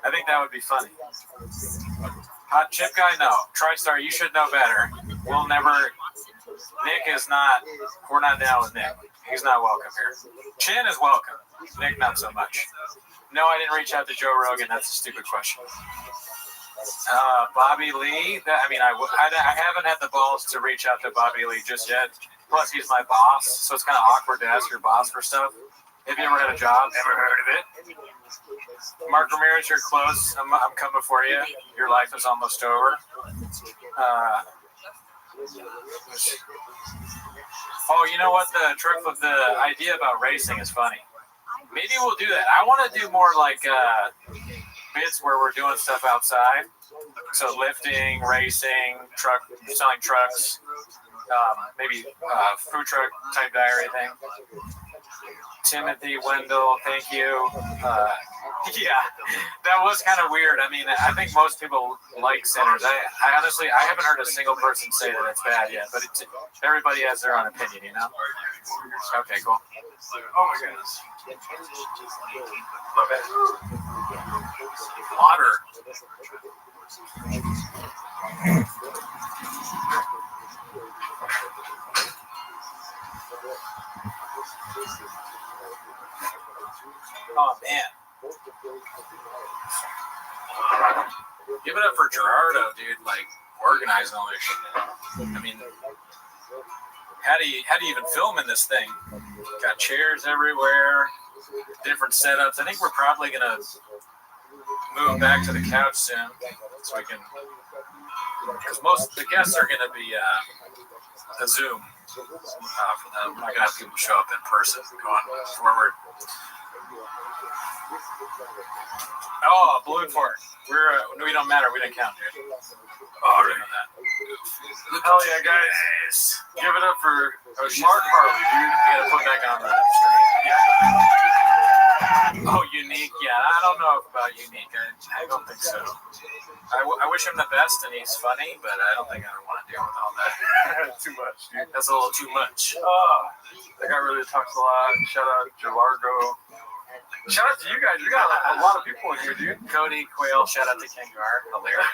I think that would be funny. Hot chip guy? No. TriStar, you should know better. We'll never... Nick is not... We're not down with Nick. He's not welcome here. Chin is welcome. Nick, not so much. No, I didn't reach out to Joe Rogan. That's a stupid question. Bobby Lee? I haven't had the balls to reach out to Bobby Lee just yet. Plus, he's my boss, so it's kind of awkward to ask your boss for stuff. Have you ever had a job? Ever heard of it? Mark Ramirez, you're close. I'm coming for you. Your life is almost over. You know what? The trick with the idea about racing is funny. Maybe we'll do that. I want to do more like bits where we're doing stuff outside. So lifting, racing, selling trucks. Maybe food truck type diary thing. Timothy Wendell, thank you. Yeah, that was kind of weird. I mean, I think most people like sinners. I honestly, I haven't heard a single person say that it's bad yet, but everybody has their own opinion, you know? Okay, cool. Oh my goodness. Water. Oh man. Give it up for Gerardo, dude, like organizing all this shit. I mean, how do you even film in this thing? Got chairs everywhere, different setups. I think we're probably gonna move back to the couch soon, so we can, because most of the guests are gonna be a Zoom for them. We're not gonna have people show up in person going forward. Oh, balloon fort. We don't matter. We didn't count, dude. Oh, right on that. Hell yeah, guys. Give it up for Mark Harley, dude. You gotta put back on the screen. Oh, unique. Yeah, I don't know about unique. I don't think so. I wish him the best, and he's funny, but I don't think I want to deal with all that. Too much, dude. That's a little too much. That guy really talks a lot. Shout out to Largo. Shout out to you guys. We got a lot of people in here, dude. Cody Quayle. Shout out to Kengar. Hilarious.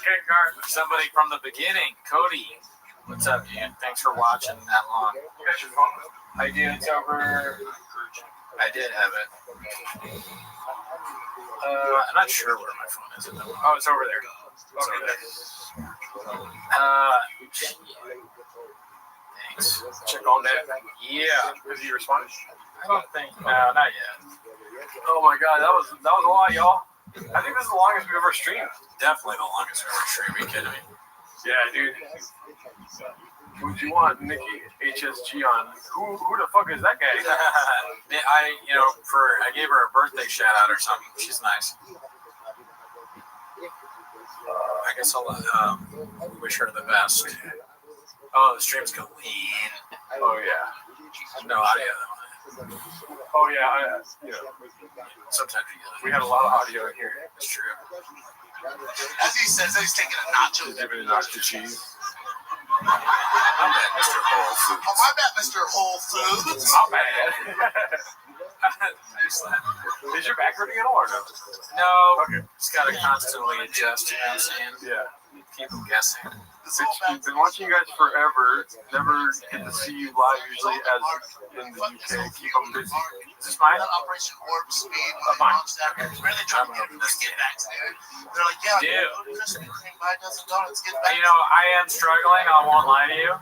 Kengar. Somebody from the beginning. Cody. What's up, man? Thanks for watching that long. You got your phone? I did. It's over. I did have it. I'm not sure where my phone is. Oh, it's over there. It's over there. Thanks. Check on that. Yeah. Has he responded? I don't think. No, not yet. Oh my god, that was a lot, y'all. I think this is the longest we've ever streamed. Definitely the longest we've ever streamed. Are you kidding me? Yeah, dude. Would you want Nikki HSG on? Who the fuck is that guy? I gave her a birthday shout out or something. She's nice. I guess I'll wish her the best. Oh, the stream's going. Oh yeah. No audio. Oh yeah, Sometimes we had a lot of audio in here. It's true. As he says, he's taking a nacho. Give it a nacho cheese. My bad, Mr. Whole Foods. Oh, my bad, Mr. Whole Foods. My bad. Is your back hurting at all or no? No. Okay. It's got to constantly adjust, you know what I'm saying? Yeah. Keep them guessing. I've been watching you guys forever. Never get to see you live usually as in the UK. Keep them busy. Is this mine? Operation Warp Speed. Mine. Really trying to get back to it. They're like, yeah, dude. Krispy Kreme buy a dozen donuts, get back. You know, I am struggling. I won't lie to you.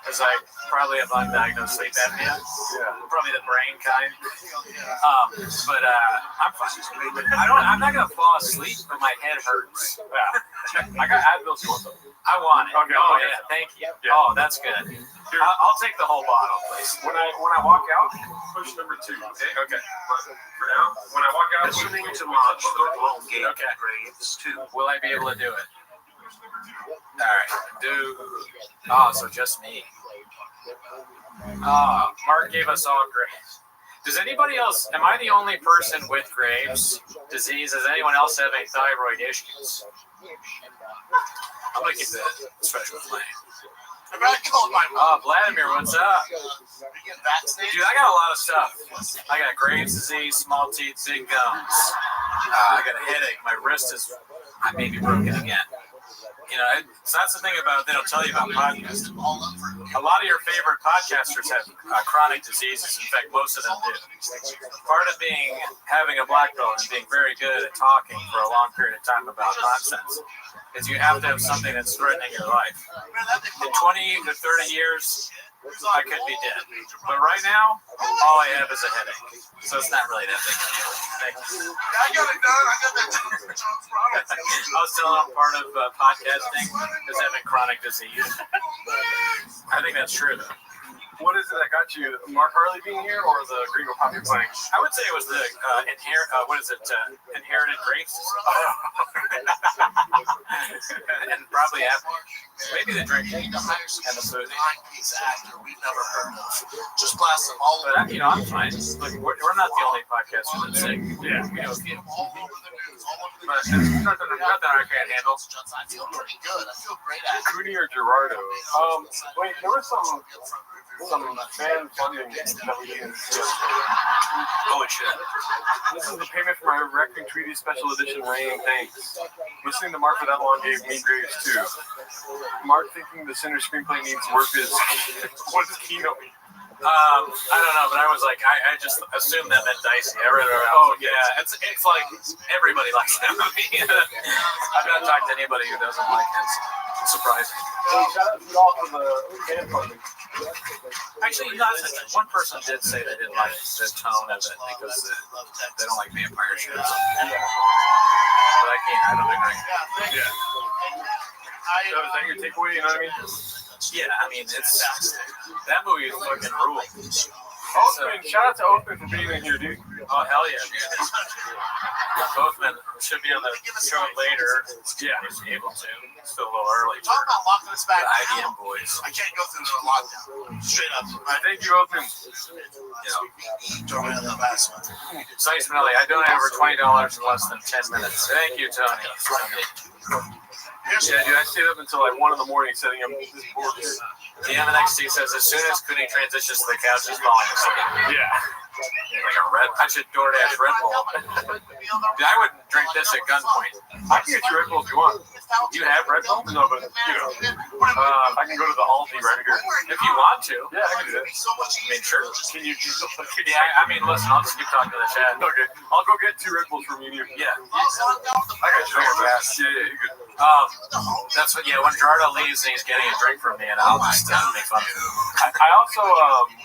Because I probably have undiagnosed sleep apnea. Yeah. Probably the brain kind. But I'm fine. I'm not gonna fall asleep, but my head hurts. Yeah. I got Advil also. I want it. Okay, Oh okay. yeah, thank you. Yeah. Oh, that's good. I'll take the whole bottle, please. When I walk out, push number 2. Okay. Okay. For now, when I walk out, Listening to March the Longgate Okay. Graves 2. Will I be able to do it? All right. Dude. Oh, so just me. Mark gave us all Graves. Does anybody else? Am I the only person with Graves' disease? Does anyone else have any thyroid issues? I'm gonna keep the special flame. Vladimir, what's up? Dude, I got a lot of stuff. I got Graves' disease, small teeth, big gums. I got a headache. My wrist is, I may be broken again. You know, so that's the thing about, they don't tell you about podcasts. A lot of your favorite podcasters have chronic diseases. In fact, most of them do. Part of having a black belt and being very good at talking for a long period of time about nonsense is you have to have something that's threatening your life. In 20 to 30 years, I could be dead. But right now, all I have is a headache. So it's not really that big a deal. Thank you. I got it done. I got that done. I was telling them part of podcasting is having chronic disease. I think that's true, though. What is it that got you? Mark Harley being here or the Gringo Poppy playing? I would say it was the inherited grapes. And probably apple. Maybe the drinking and the food. We've never heard of. Just blast them all over. But I'm fine. Look, we're not the only podcaster that's sick. Yeah. We know a few. All over the news. All over the But there's nothing I can't handle. I feel pretty good. I feel great at it. Cooney or Gerardo? Wait, there was some fan funding that we didn't see. Holy shit. This is the payment for my Wrecking Treaty Special Edition rain. Thanks. Listening to Mark for that long gave me Graves too. Mark thinking the center screenplay needs work is what is Kino? I don't know, but I was like, I just assumed that meant Dicey. I read it around. Oh yeah, it's like everybody likes that movie. I've not talked to anybody who doesn't like it. It's surprising. Shout out to y'all for the fan funding. Actually, one person did say they didn't like the tone of it because they don't like vampire shows. But I don't agree. Yeah. So is that your takeaway? You know what I mean? Yeah, I mean, that movie is fucking rule. Oathman, shout out to Oathman for being in here, dude. Oh, hell yeah, dude. Oathman should be on the show later. Yeah, he's able to. It's still a little early. Talk about locking us back. The IBM boys. I can't go through the lockdown. Straight up. Thank you, Oathman. Size Melly, I donated over $20 in less than 10 minutes. Thank you, Tony. Yeah, dude, I stayed up until like 1 in the morning setting up this board. The MNXT says as soon as Cooney transitions to the couch, he's falling asleep. Yeah. Like a Red, I should DoorDash Red Bull. Dude, I would drink this at gunpoint. I can get you Red Bull if you want. You have Red Bull? No, but I can go to the Aldi right here. If you want to. Yeah, I can do that. I mean, sure. Can you do something? Yeah, I mean, listen, I'll just keep talking to the chat. Okay, I'll go get 2 Red Bulls from you. Yeah. I got you. Fast. Yeah, you're good. That's what. Yeah, when Gerardo leaves and he's getting a drink from me, and I'll just make fun of him. I also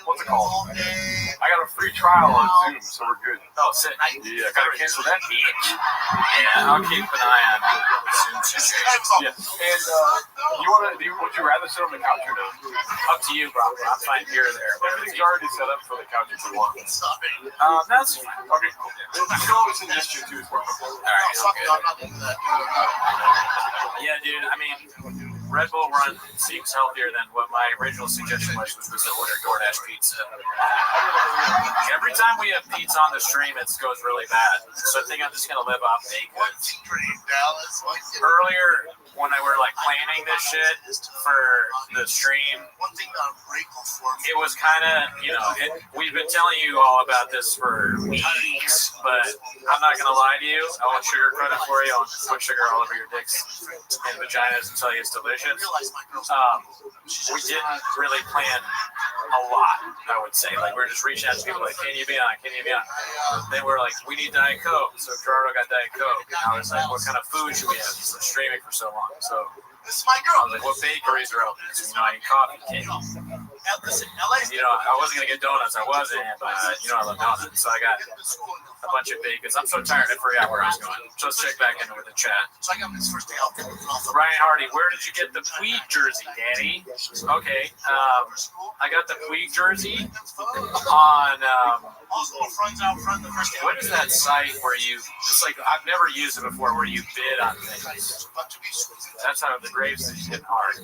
what's it called? I got a free trial on Zoom, so we're good. Oh, sick. Yeah, I gotta cancel that. Yeah, I'll keep an eye on Zoom situation. Yeah, and would you rather sit on the couch or no? Up to you, bro. I'm fine here or there. Everything's already set up for the couch if you want. That's fine. Okay, cool. The show is in this too. All right, okay. Yeah, dude. I mean, Red Bull Run seems healthier than what my original suggestion was to order DoorDash pizza. Every time we have pizza on the stream, it goes really bad. So I think I'm just gonna live off bacon. Earlier, when I were like planning this shit for the stream, it was kind of, we've been telling you all about this for weeks, but I'm not gonna lie to you. I won't sugarcoat it for you. I won't put sugar all over your dicks and vaginas and tell you it's delicious. We didn't really plan a lot, I would say. Like, we're just reaching out to people like, can you be on? Can you be on? They were like, we need Diet Coke. So Gerardo got Diet Coke. And I was like, what kind of food should we have? He's been streaming for so long. So this is my girl. I was like, what bakeries are open? So, I eat coffee cake. Listen, LA. I wasn't going to get donuts. I wasn't, but, I love donuts. So I got a bunch of bacons. I'm so tired. I forgot where I was going. So let's check back into the chat. So I got this first day off. Ryan Hardy, where did you get the Puig jersey, Danny? Okay. I got the Puig jersey on, what is that site where it's like, I've never used it before, where you bid on things. That's how the Graves is hitting hard.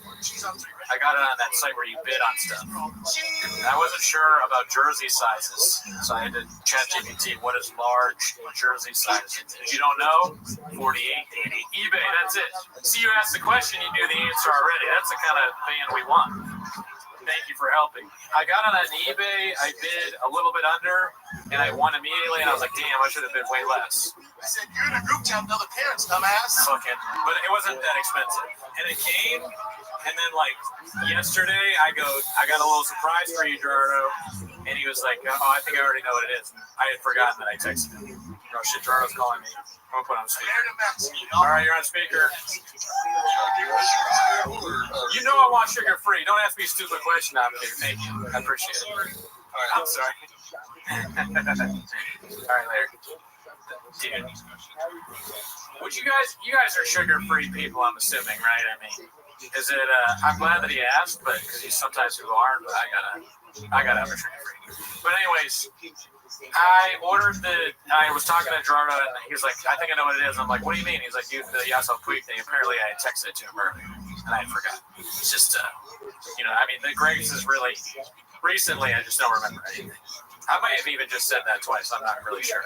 I got it on that site where you bid on stuff. I wasn't sure about jersey sizes, so I had to chat GPT what is large jersey size. If you don't know, 48, 80. eBay, that's it. See, you asked the question, you knew the answer already. That's the kind of fan we want. Thank you for helping. I got on eBay, I bid a little bit under, and I won immediately, and I was like, damn, I should have bid way less. I said, you're in a group chat with other parents, dumbass. Fucking, but it wasn't that expensive. And it came, and then like yesterday, I got a little surprise for you, Gerardo, and he was like, oh, I think I already know what it is. I had forgotten that I texted him. Oh shit, Gerardo's calling me. I'm gonna put on speaker. All right, you're on speaker. You know I want sugar free. Don't ask me a stupid question. I'm kidding. Thank you. I appreciate it. All right, I'm sorry. All right, later. Dude. Would you guys are sugar free people, I'm assuming, right? I mean, is it I'm glad that he asked, but because sometimes people aren't, but I gotta have a sugar free. But anyways, I was talking to Gerardo, and he was like, I think I know what it is. I'm like, what do you mean? He's like, the Yasel Puig thing. Apparently, I had texted it to him earlier, and I had forgotten. It's just, I mean, the Graves is really, recently, I just don't remember anything. I might have even just said that twice. I'm not really sure.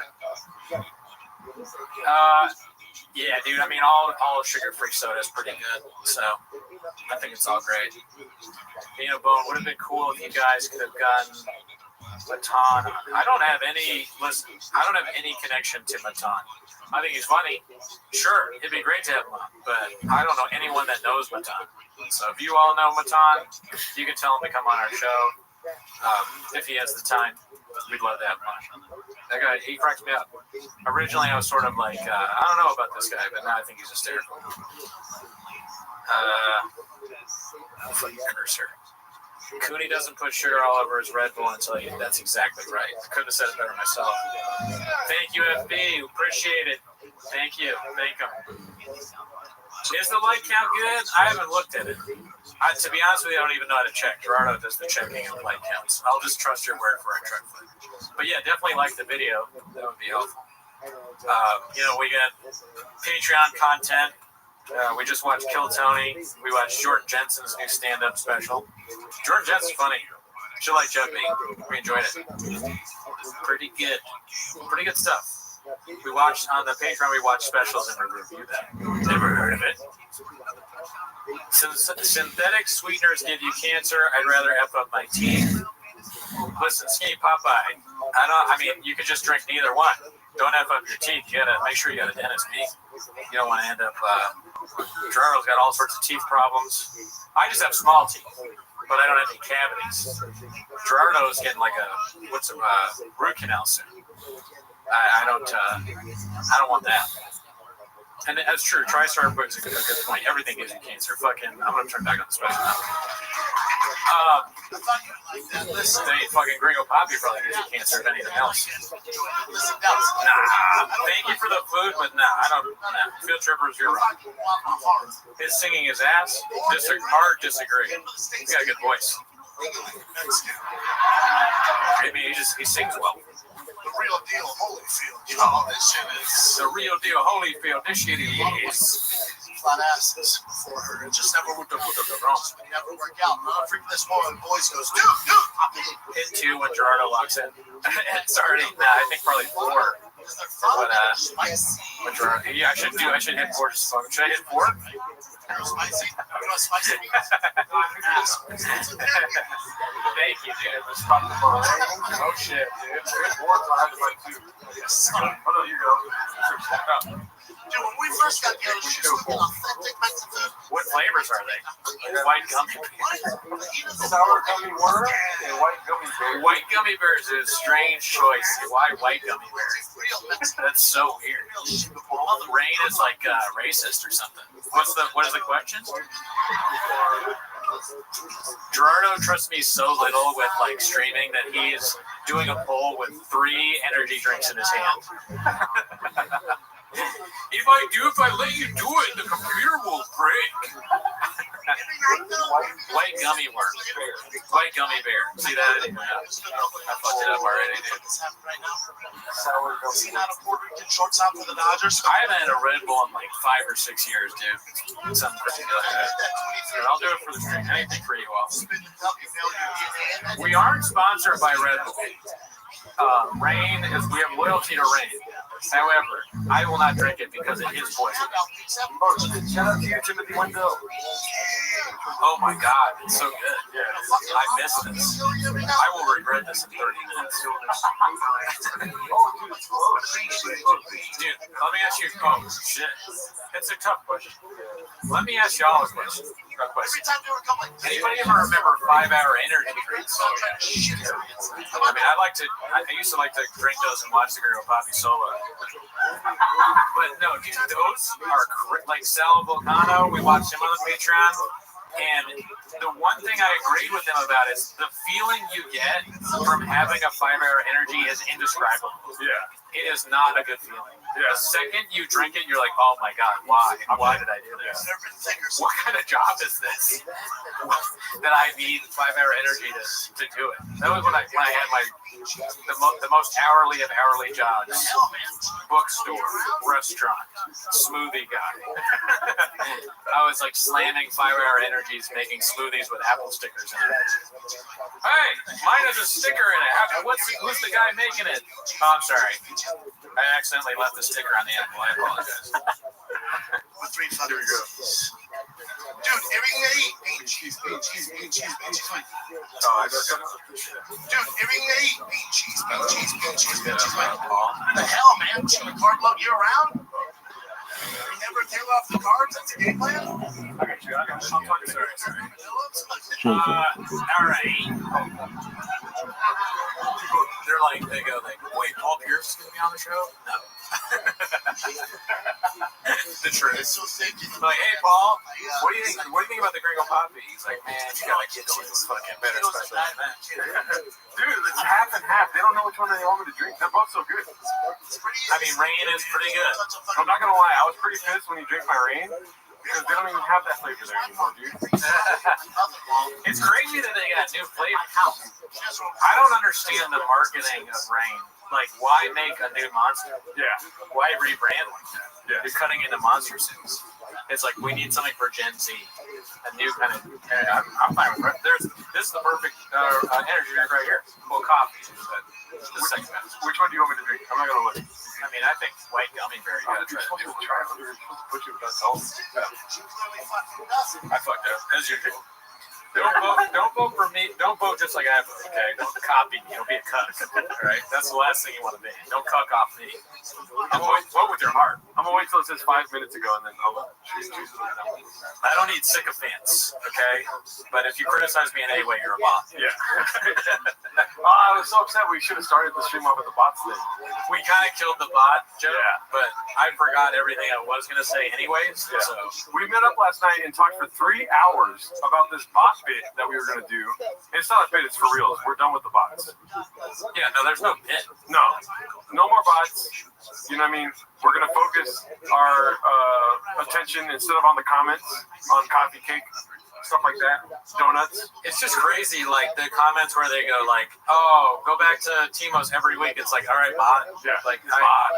Yeah, dude, I mean, all sugar-free soda is pretty good, so I think it's all great. Bone would have been cool if you guys could have gotten Matan. I don't have any connection to Matan. I think he's funny. Sure, it'd be great to have him on, but I don't know anyone that knows Matan. So if you all know Matan, you can tell him to come on our show if he has the time. We'd love to have him on. That guy, he cracks me up. Originally, I was sort of like, I don't know about this guy, but now I think he's hysterical. Fucking cursor. Cooney doesn't put sugar all over his Red Bull until you. That's exactly right. Couldn't have said it better myself. Thank you, FB. Appreciate it. Thank you. Thank him. Is the light count good? I haven't looked at it. To be honest with you, I don't even know how to check. Gerardo does the checking of light counts. I'll just trust your word for it, truthfully. But yeah, definitely like the video. That would be helpful. We got Patreon content. We just watched Kill Tony. We watched Jordan Jensen's new stand-up special. Jordan Jensen's funny. She like Jugby. We enjoyed it. Pretty good. Pretty good stuff. We watched on the Patreon. We watched specials and we reviewed them. Never heard of it. Since synthetic sweeteners give you cancer, I'd rather F up my teeth. Listen, Skinny Popeye. You could just drink neither one. Don't F up your teeth. You gotta make sure you got a dentist meet. You don't want to end up. Gerardo's got all sorts of teeth problems. I just have small teeth, but I don't have any cavities. Gerardo's getting like a root canal soon. I don't want that. And that's true. TriStar puts a good point. Everything gives you cancer. I'm gonna turn back on the special now. Fucking Gringo Poppy probably gives you cancer if anything else. Nah. Thank you for the food, but I don't. Field Trippers, you're wrong. His singing his ass. Hard disagree. He's got a good voice. Maybe he sings well. The real deal, Holyfield. This shit is the real deal, Holyfield. This shit is flat asses for her. It just never would never work out. Freaking this one, the boys goes, dude. Hit 2 when Gerardo walks in. It's already. I think probably 4. But Gerardo, yeah, I should hit 4 just fucking. Should I hit 4? Spicy. Spicy. Thank you, dude. Oh shit, dude. Oh no, you go. Dude, when we first got together, she was looking authentic Mexican food. What flavors are they? White gummy bears. Sour gummy worm and white gummy bears. White gummy bears is a strange choice. Why white gummy bears? That's so weird. Rain is like racist or something. What is the question? Gerardo trusts me so little with like streaming that he's doing a poll with 3 energy drinks in his hand. If I let you do it, the computer will break. White gummy worm. White gummy bear. See that? I fucked it up already, dude. Sour gummy. Seen out of Puerto Rican shorts out for the Dodgers? I haven't had a Red Bull in like 5 or 6 years, dude. Something crazy like that. But I'll do it for the stream. Anything for you all. We aren't sponsored by Red Bull. Rain is. We have loyalty to Rain. However, I will not drink it because it is poison. Shout out to you, Timothy Wendell. Oh my God, it's so good. I missed this. I will regret this in 30 minutes. Dude, let me ask you. Oh shit, it's a tough question. Let me ask y'all a question. Anybody ever remember 5-hour energy drinks? I used to like to drink those and watch the Gringo Poppy solo. But no, dude, those are like Sal Volcano. We watched him on the Patreon. And the one thing I agreed with him about is the feeling you get from having a 5-hour energy is indescribable. Yeah. It is not a good feeling. Yeah. The second you drink it, you're like, oh my God, why? Why did I do this? What kind of job is this? That I need 5-hour energy to do it. That was when I had the most hourly of hourly jobs. Bookstore, restaurant, smoothie guy. I was like slamming 5-hour energies, making smoothies with apple stickers in it. Hey, mine has a sticker in it. Who's the guy making it? Oh, I'm sorry. I accidentally left the sticker on the apple. I apologize. With 3 thunder. Here we go. Dude, everything I eat, bean cheese. Oh, I got Dude, everything I eat, bean cheese. What the hell, man? Should the card love you around? You never tail off the cards? That's a game plan? Sorry. All right. They go, wait, Paul Pierce is going to be on the show? No. The truth. Like, hey, Paul, What do you think? What do you think about the Gringo Poppy? He's like, man, you gotta get you this fucking better special than that. Dude, it's half and half. They don't know which one they want me to drink. They're both so good. I mean, Rain is pretty good. I'm not gonna lie, I was pretty pissed when you drank my Rain because they don't even have that flavor there anymore, dude. It's crazy that they got new flavors. I don't understand the marketing of Rain. Like, why make a new monster? Yeah. Why rebrand like that? Yeah. You're cutting into monster suits. It's like, we need something for Gen Z. A new kind of. I'm fine with it. This is the perfect energy drink right here. Well, coffee. But the second best. Which one do you want me to drink? I'm not gonna look. I mean, I think white gummy berry. You gotta try it. Put you with that salt. I fucked up. As usual. Don't vote for me. Don't vote just like I vote, okay? Don't copy me. Don't be a cuck. Alright? That's the last thing you want to be. Don't cuck off me. Vote with your heart. I'm gonna wait till it says 5 minutes ago and then I'll choose it. I don't need sycophants, okay? But if you criticize me in any way, you're a bot. Yeah. I was so upset. We should have started the stream off with the bots thing. We kind of killed the bot joke, Yeah. but I forgot everything I was going to say anyways. Yeah. So We met up last night and talked for 3 hours about this bot bit that we were going to do. And it's not a bit, it's for real. We're done with the bots. yeah, no, there's no bit. No more bots. You know what I mean? We're going to focus our attention instead of on the comments, on coffee cake, stuff like that, donuts. It's just crazy, like the comments where they go like, "Oh, go back to Timo's every week." It's like, "All right, bot." Yeah. Like, do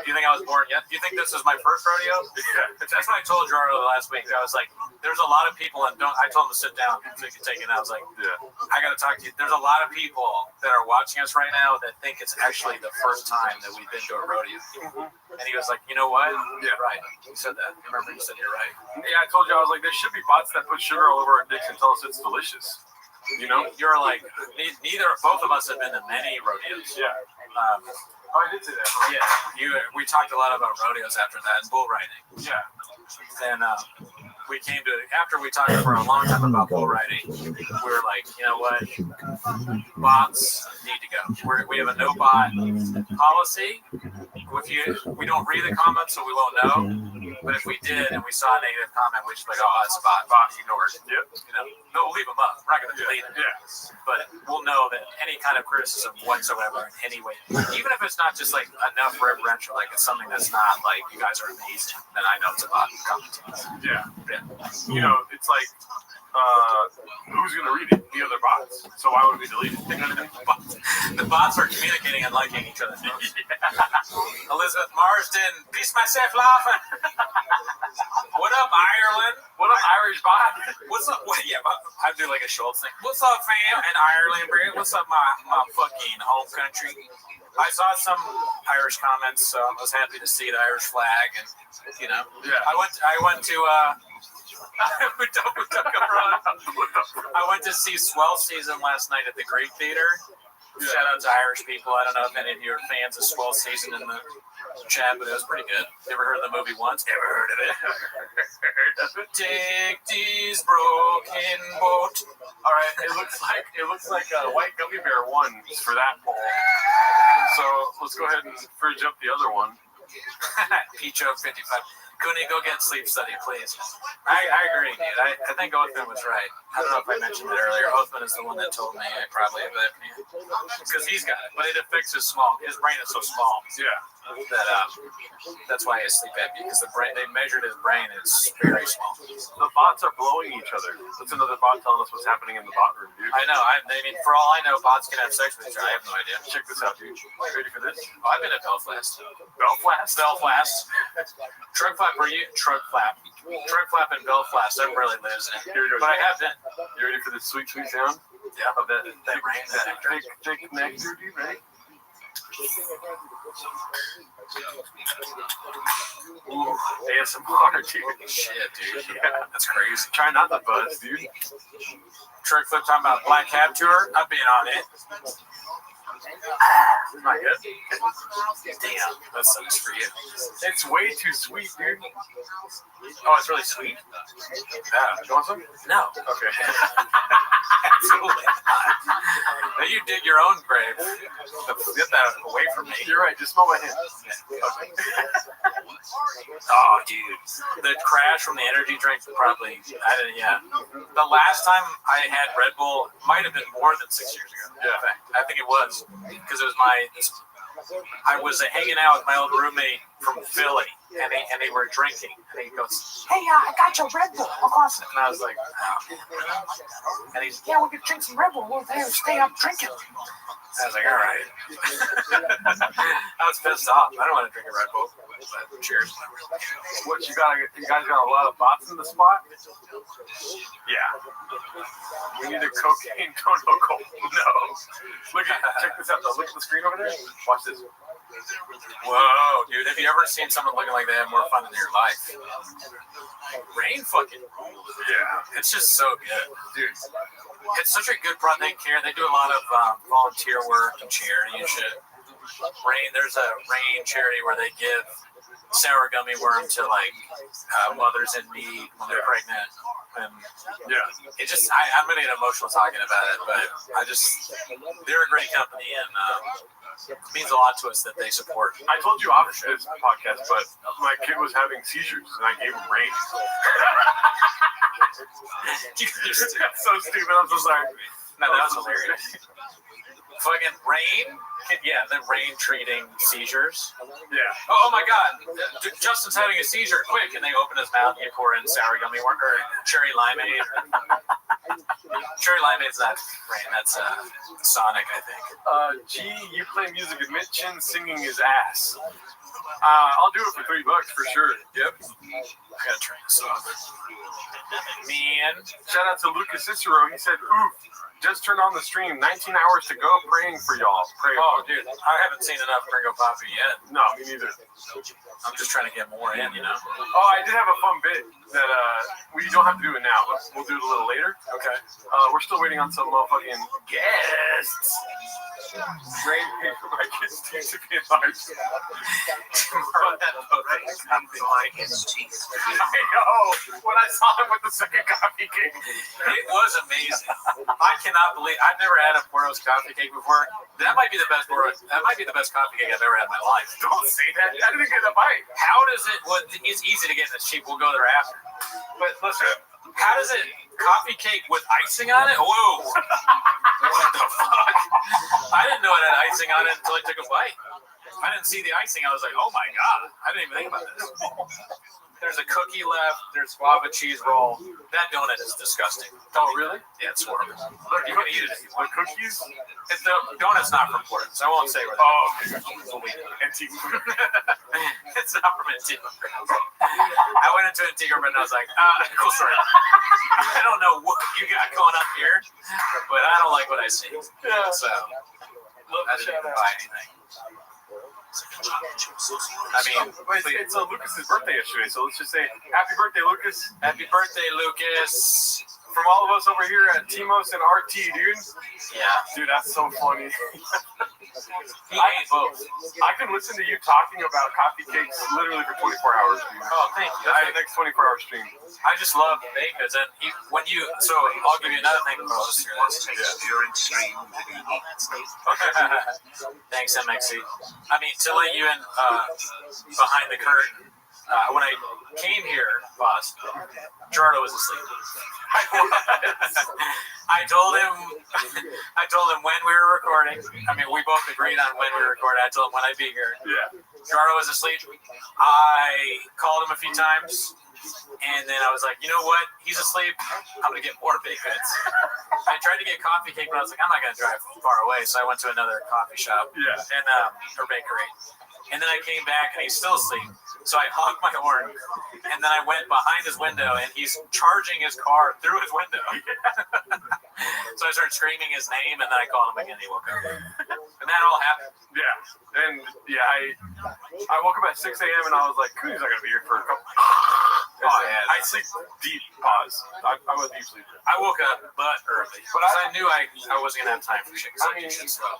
you think I was born yet? Do you think this is my first rodeo? Yeah. That's what I told Jardo last week. I was like, "There's a lot of people, and I told him to sit down so he could take it." I was like, Yeah. "I got to talk to you." There's a lot of people that are watching us right now that think it's actually the first time that we've been to a rodeo. And he was like, "You know what? Yeah. You're right." He said that. Remember, he said you're right. Yeah, I told you, I was like, there should be bots that put sugar all over our dicks and tell us it's delicious. You know? You're like, both of us have been to many rodeos. Yeah. I did say that. Yeah, we talked a lot about rodeos after that and bull riding. Yeah. And we came to, after we talked for a long time about bull riding, we were like, you know what? Bots need to go. We have a no bot policy. We don't read the comments, so we won't know. But if we did and we saw a negative comment, we just like, oh, it's a bot. Ignore it. Yep. You know, no, we'll leave them up. We're not going to delete it. Yeah. But we'll know that any kind of criticism whatsoever in any way, even if it's not just like enough reverential, like it's something that's not like you guys are amazing, then I know it's a bot comment. Yeah. You know, it's like, who's going to read it? The other bots. So why would we delete it? The bots are communicating and liking each other. Yeah. Elizabeth Marsden, peace myself laughing. What up, Ireland? What up, Irish bot? What's up? Yeah, I do like a Schultz thing. What's up, fam? In Ireland, bro? What's up, my fucking home country? I saw some Irish comments, so I was happy to see the Irish flag, and you know, yeah. I went to I went to see Swell Season last night at the Greek Theater. Yeah. Shout out to Irish people. I don't know if any of you are fans of Swell Season in the chat, but it was pretty good. You ever heard of the movie once? Never heard of it. Take these broken boat. All right, it looks like White Gummy Bear won for that poll. So let's go ahead and fridge up the other one. Peach Oak 55. Cooney, go get sleep study, please. I agree, dude. I think Oathman was right. I don't know if I mentioned it earlier. Oathman is the one that told me I probably have that. Because he's got it, but it affects his brain is so small. Yeah. That that's why he has sleep apnea, because they measured his brain, it's very small. The bots are blowing each other. That's another bot telling us what's happening in the bot room, dude. I know. I mean, for all I know, bots can have sex with each other. I have no idea. Check this out, dude. Ready for this? Oh, I've been at Belfast. Belfast? Belfast. Truck flap, were you? Truck flap in Belfast. That really lives in it. But I have been. You ready for this sweet, sweet sound? Yeah. Of that rain. That thick nectar, dude, right? Ooh, ASMR, dude. Shit, dude. Yeah, that's crazy. Try not to buzz, dude. Trick flip talking about Black Cab Tour. I've been on it. Not good. Damn, that sucks for you. It's way too sweet, dude. Oh, it's really sweet. Yeah, you want some? No. Okay. Absolutely not. Now you dig your own grave. Get that away from me. You're right. Just smell my hand. Okay. Oh, dude, the crash from the energy drink probably. The last time I had Red Bull might have been more than 6 years ago. Yeah, I think it was because it was I was hanging out with my old roommate from Philly, and they were drinking, and he goes, "Hey, I got your Red Bull." And I was like, oh. And he's, "Yeah, we could drink some Red Bull. We'll stay up drinking." I was like, all right. I was pissed off. I don't want to drink a Red Bull. But cheers. What you guys got a lot of bots in the spot? Yeah. We need a cocaine protocol. No. Check this out though. Look at the screen over there. Watch this. Whoa, dude. Have you ever seen someone looking like they have more fun in your life? Rain fucking rules. Yeah. It's just so good. Dude. It's such a good product. They care. They do a lot of volunteer work and charity and shit. There's a Rain charity where they give sour gummy worm to like mothers in need when they're pregnant. And it just I'm gonna get emotional talking about it, but they're a great company and it means a lot to us that they support. I told you off this podcast, but my kid was having seizures and I gave him Rain. That's so stupid. I'm so sorry. No, that was hilarious. Fucking Rain, the Rain treating seizures. Yeah. Oh my God, Justin's having a seizure. Quick, and they open his mouth and you pour in sour gummy worm or cherry limeade. Cherry limeade's not Rain. That's Sonic, I think. You play music. Admit Chin singing his ass. I'll do it for $3 for sure. Yep. I gotta try this off. Man. Shout out to Lucas Cicero. He said, "Oof, just turned on the stream. 19 hours to go. Praying for y'all." Dude, I haven't seen enough Gringo Poppy yet. No, me neither. I'm just trying to get more in, you know. Oh, I did have a fun bit that we don't have to do it now, but we'll do it a little later. Okay. We're still waiting on some motherfucking guests. Rain paid for my kids' teeth to be enlarged. I know. When I saw him with the second coffee cake, it was amazing. I cannot believe I've never had a Porto's coffee cake before. That might be the best coffee cake I've ever had in my life. Don't say that. I didn't get a bite. How does it? Well, it's easy to get and it's cheap. We'll go there after. But listen, how does it? Coffee cake with icing on it? Whoa! What the fuck? I didn't know it had icing on it until I took a bite. I didn't see the icing. I was like, oh my God. I didn't even think about this. There's a cookie left. There's guava cheese roll. That donut is disgusting. Oh, really? Yeah, it's horrible. Look, you can eat it if you want. The cookies? The donut's not from Portland, so I won't say where. Oh, okay. Antigua. It's not from Antigua. I went into Antigua and I was like, cool story. I don't know what you got going up here, but I don't like what I see. Yeah. So I didn't even buy anything. I mean, it's Lucas's birthday yesterday, so let's just say happy birthday, Lucas. Happy birthday, Lucas. From all of us over here at Timos and RT, dude. Yeah. Dude, that's so funny. He ate both. I can listen to you talking about coffee cakes literally for 24 hours, dude. Oh, thank you. That's the next 24-hour stream. I just love bakers, and so I'll give you another thing. During stream Thanks, MXC. I mean, to let you in behind the curtain, when I came here, boss, Gerardo was asleep. I told him when we were recording. I mean, we both agreed on when we were recording. I told him when I'd be here. Yeah. Gerardo was asleep. I called him a few times, and then I was like, you know what? He's asleep. I'm gonna get more baked goods. I tried to get coffee cake, but I was like, I'm not gonna drive far away, so I went to another coffee shop. Yeah. And or bakery. And then I came back, and he's still asleep. So I honked my horn, and then I went behind his window, and he's charging his car through his window. So I started screaming his name, and then I called him again. He woke up, and that all happened. Yeah, and I woke up at 6 a.m. and I was like, he's not gonna be here for a couple. I sleep deep. Pause. I'm a deep sleeper. I woke up but early, but I knew I wasn't gonna have time for shit. I mean,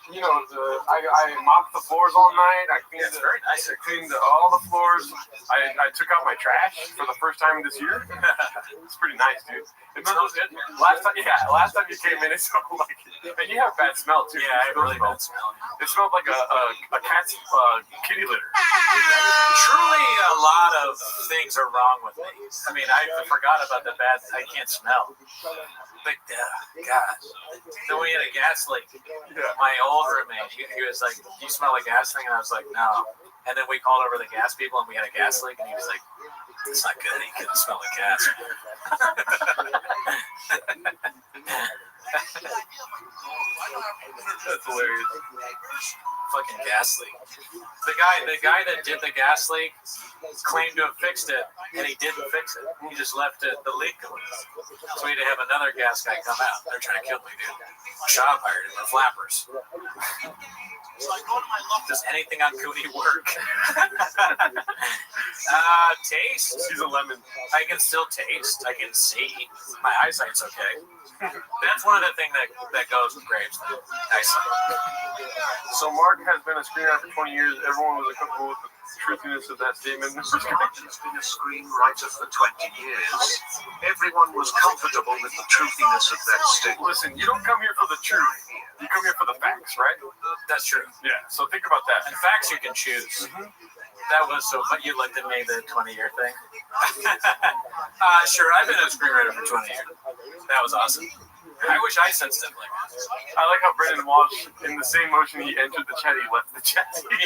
you know, I mopped the floors all night. I cleaned it's very nice. I cleaned all the floors. I took out my trash for the first time this year. It's pretty nice, dude. It smells good. Last time you came in, it smelled like, and you have bad smell too. Yeah, I have really bad smell. It smelled like a cat's kitty litter. Truly, a lot of things are wrong with me. I mean, I forgot about the bad. I can't smell. But God, then we had a gas leak. My old roommate, he was like, "Do you smell a gas thing?" And I was like, "No." And then we called over the gas people, and we had a gas leak, and he was like, "It's not good. He couldn't smell the gas." That's hilarious. Fucking gas leak. The guy that did the gas leak claimed to have fixed it, and he didn't fix it. He just left the leak going. So we had to have another gas guy come out. They're trying to kill me, dude. Shop hired him. We're flappers. Does anything on Cooney work? Taste. She's a lemon. I can still taste. I can see. My eyesight's okay. That's one of the things that goes with grapes. Eyesight. So Mark has been a screenwriter for 20 years. Everyone was comfortable with the truthiness of that statement. Mark has been a screenwriter for 20 years. Everyone was comfortable with the truthiness of that statement. Listen, you don't come here for the truth. You come here for the facts, right? That's true. Yeah, so think about that. And facts you can choose. That was so fun. You looked at me, the 20-year thing. Sure, I've been a screenwriter for 20 years. That was awesome. I wish I said stuff like that. I like how Brendan Walsh, in the same motion he entered the chat, he left the chat. Yeah.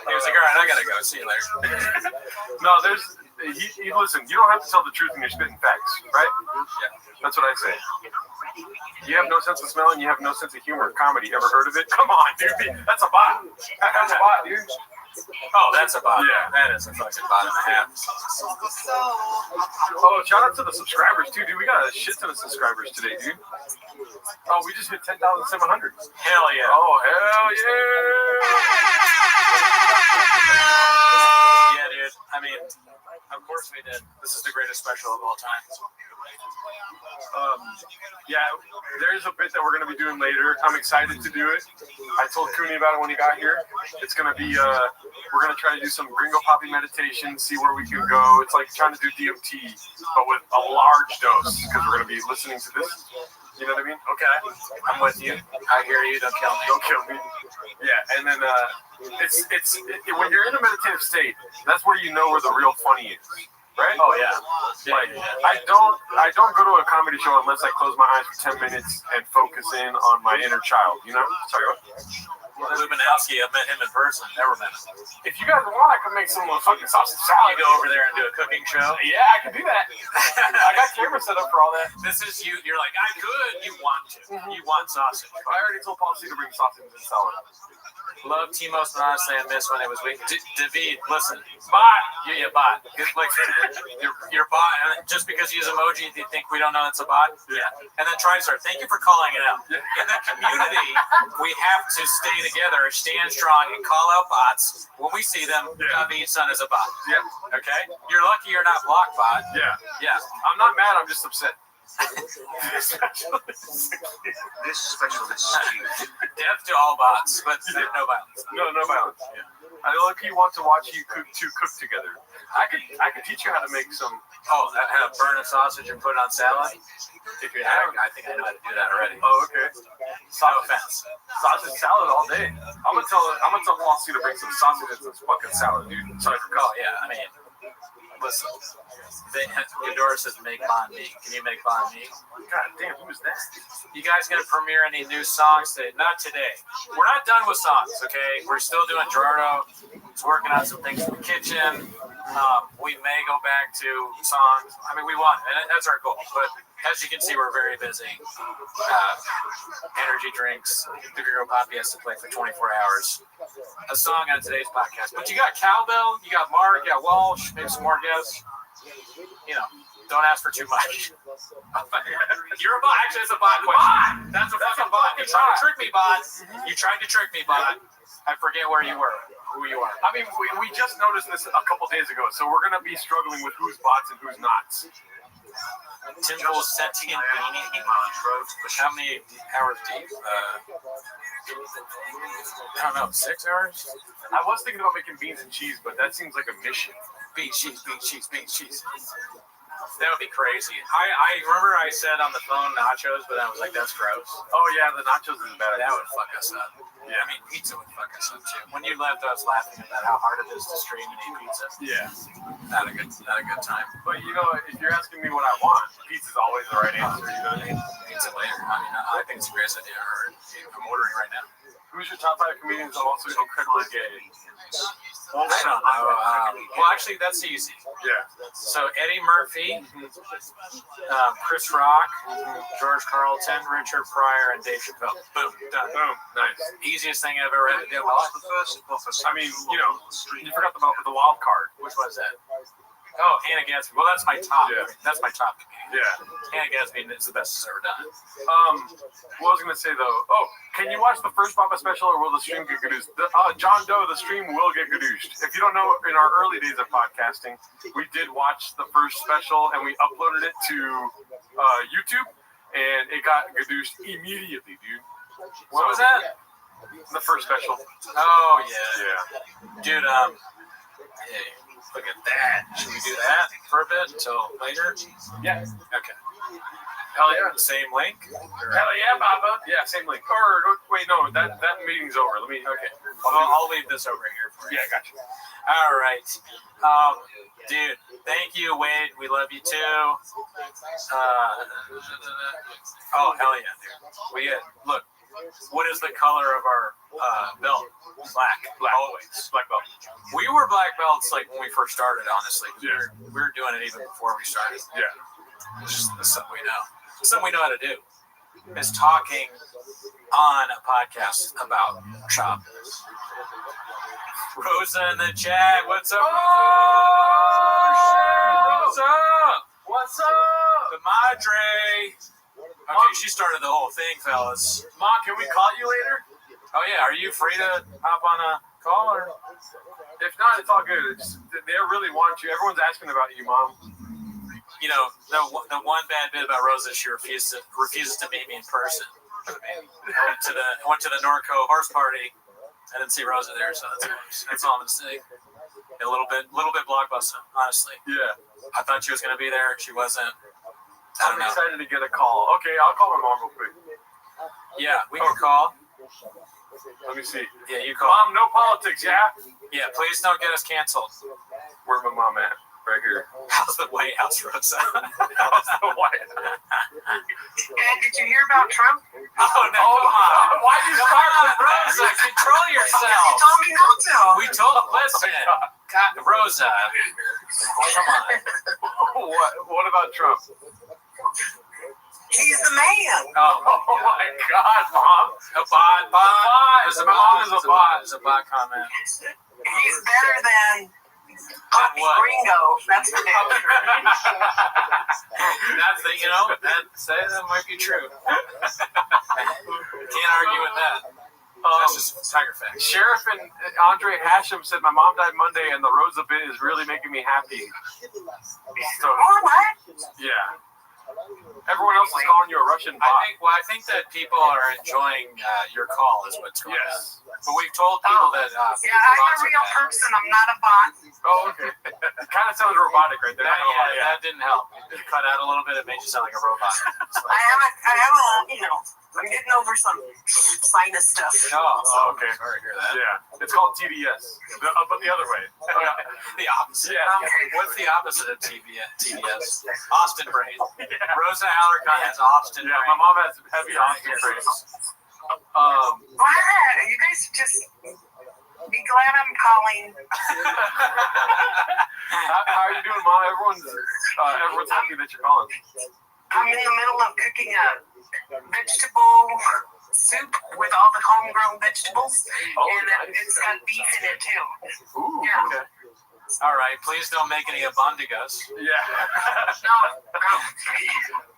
He was like, all right, I gotta go. See you later. No, listen, you don't have to tell the truth when you're spitting facts, right? Yeah. That's what I say. You have no sense of smell and you have no sense of humor. Comedy, ever heard of it? Come on, dude. That's a bot. That's a bot, dude. Oh, that's a bot. Yeah. That is a fucking bot and a half. Oh, shout out to the subscribers, too, dude. We got a shit ton of subscribers today, dude. Oh, we just hit 10,700. Hell yeah. Oh, hell yeah. Yeah, dude. I mean, of course we did. This is the greatest special of all time. Yeah, there's a bit that we're going to be doing later. I'm excited to do it. I told Cooney about it when he got here. It's going to be, we're going to try to do some Gringo Poppy meditation, see where we can go. It's like trying to do DMT, but with a large dose, because we're going to be listening to this. You know what I mean? Okay. I'm with you. I hear you. Don't kill me. Don't kill me. Yeah, and then when you're in a meditative state, that's where you know where the real funny is. Right? Oh yeah. Like I don't go to a comedy show unless I close my eyes for 10 minutes and focus in on my inner child. You know? Sorry. Lubinowski, I've met him in person. Never met him. If you guys want, I can make some fucking sausage salad. You go over there and do a cooking show. Yeah, I can do that. I got cameras set up for all that. This is you. You're like, I could. You want to. You want sausage. I already told Paul C to bring sausage and salad. Love Timos, but honestly, I miss when it was weak. David, listen, bot, yeah, bot. Like your bot, and just because you use emoji, do you think we don't know it's a bot? Yeah. And then TriStar, thank you for calling it out. In the community, we have to stay together, stand strong, and call out bots when we see them. David's son is a bot. Yeah. Okay. You're lucky you're not blocked bot. Yeah. Yeah. I'm not mad. I'm just upset. This special is stupid. Death to all bots, but no violence. No violence. Yeah. I look, you want to watch you cook together. I could teach you how to make some. Oh, how to burn a sausage and put it on salad? If you have, I think I know how to do that already. Oh, okay. No offense. Sausage salad all day. I'm gonna tell Paul C to bring some sausage and some fucking salad, dude. So I can call. Yeah, I mean, listen. Eudora says make banh mi. Can you make banh mi? God damn, who's that? You guys gonna premiere any new songs today? Not today. We're not done with songs, okay? We're still doing Gerardo. He's working on some things in the kitchen. We may go back to songs. I mean, we want it, and that's our goal. But as you can see, we're very busy. Energy drinks. The Gringo Poppy has to play for 24 hours. A song on today's podcast. But you got Cowbell, you got Mark, you got Walsh, maybe some more guests. You know, don't ask for too much. You're a bot. Actually, it's a bot question. That's a fucking bot. You tried to trick me, bot. You tried to trick me, bot. I forget where you were. who you are. I mean, we just noticed this a couple days ago, so we're gonna be struggling with who's bots and who's not. Timbo Seti and Beanie. How many hours deep? I don't know, 6 hours? I was thinking about making beans and cheese, but that seems like a mission. Beans, cheese, beans, cheese, beans, cheese. That would be crazy. I remember I said on the phone nachos, but I was like, that's gross. Oh, yeah, the nachos is bad. That would fuck us up. Yeah. I mean, pizza would fuck us up too. When you left, I was laughing about how hard it is to stream and eat pizza. Yeah. Not a good time. But, you know, if you're asking me what I want, pizza's always the right answer, you know what I mean? Pizza later. I mean, I think it's a great idea. I'm ordering right now. Who's your top 5 comedians that are also incredibly gay? I don't know. Well, actually, that's easy. Yeah. So Eddie Murphy, Chris Rock, George Carlton, Richard Pryor, and Dave Chappelle. Boom, done. Boom, nice. Easiest thing I've ever had to deal with. I mean, you know, you forgot the wild card. Which was that? Oh, Hannah Gadsby. Well, that's my top. Yeah. That's my top comedian. Yeah. Hannah Gadsby is the best she's ever done. What was I going to say, though? Oh, can you watch the first Papa special, or will the stream get gadooshed? John Doe, the stream will get gadooshed. If you don't know, in our early days of podcasting, we did watch the first special, and we uploaded it to YouTube, and it got gadooshed immediately, dude. What was that? The first special. Oh, yeah. Yeah. Dude, hey, look at that. Should we do that for a bit until later? Yeah. Okay. Hell yeah. The same link? Hell yeah, Papa. Yeah, same link. Or wait, no, that meeting's over. Okay. I'll leave this over here for you. Yeah, gotcha. All right. Dude, thank you, Wade. We love you too. Oh, hell yeah, dude. Look, what is the color of our belt? Black. Always. Black belt. We were black belts like when we first started, honestly. Yeah. We were doing it even before we started. Yeah. It's just something we know. Something we know how to do is talking on a podcast about shop. Rosa in the chat. What's up? Rosa. What's up? The Madre. Okay, she started the whole thing, fellas. Mom, can we call you later? Oh yeah, are you free to hop on a call or? If not, it's all good. They really want you. Everyone's asking about you, Mom. You know, the one bad bit about Rosa, she refuses to meet me in person. I went to the Norco horse party. I didn't see Rosa there, so that's all I'm gonna say. A little bit blockbuster, honestly. Yeah. I thought she was gonna be there. She wasn't. I'm excited to get a call. Okay, I'll call my mom real quick. Yeah, we can call. Let me see. Yeah, you call. Mom, no politics, yeah? Yeah, please don't get us canceled. Where's my mom at? Right here. How's the White House, Rosa? How's the White House? And did you hear about Trump? Oh, no. Why you start with Rosa? Control yourself. You told me not to. We listen. God, Rosa. Come on. What about Trump? He's the man. Oh my God, Mom. A bot. My mom is a bot. It's a bot comment. He's better than Poppy Gringo. That's the difference. That's the, that might be true. Can't argue with that. That's just Tiger facts. Sheriff and Andre Hashem said my mom died Monday and the Rosa bit is really making me happy. So, what? Yeah. Everyone else is calling you a Russian bot. I think that people are enjoying your call is what's going on. Yes. But we've told people that I'm a real person. I'm not a bot. Oh, okay. It kind of sounds robotic right there. That didn't help. You cut out a little bit. It made you sound like a robot. I'm getting over some sinus stuff. Oh, okay. Sorry to hear that. Yeah. It's called TDS. But the other way. The opposite. Yeah. What's the opposite of TDS? Austin brain. Rosa Alarcon has Austin brain. My mom has heavy Austin brain. You guys just be glad I'm calling. How are you doing, Mom? Everyone's happy that you're calling. I'm in the middle of cooking a vegetable soup with all the homegrown vegetables, and it's got beef in it too. Ooh, yeah. Okay. All right, please don't make any abondigas. Yeah. No.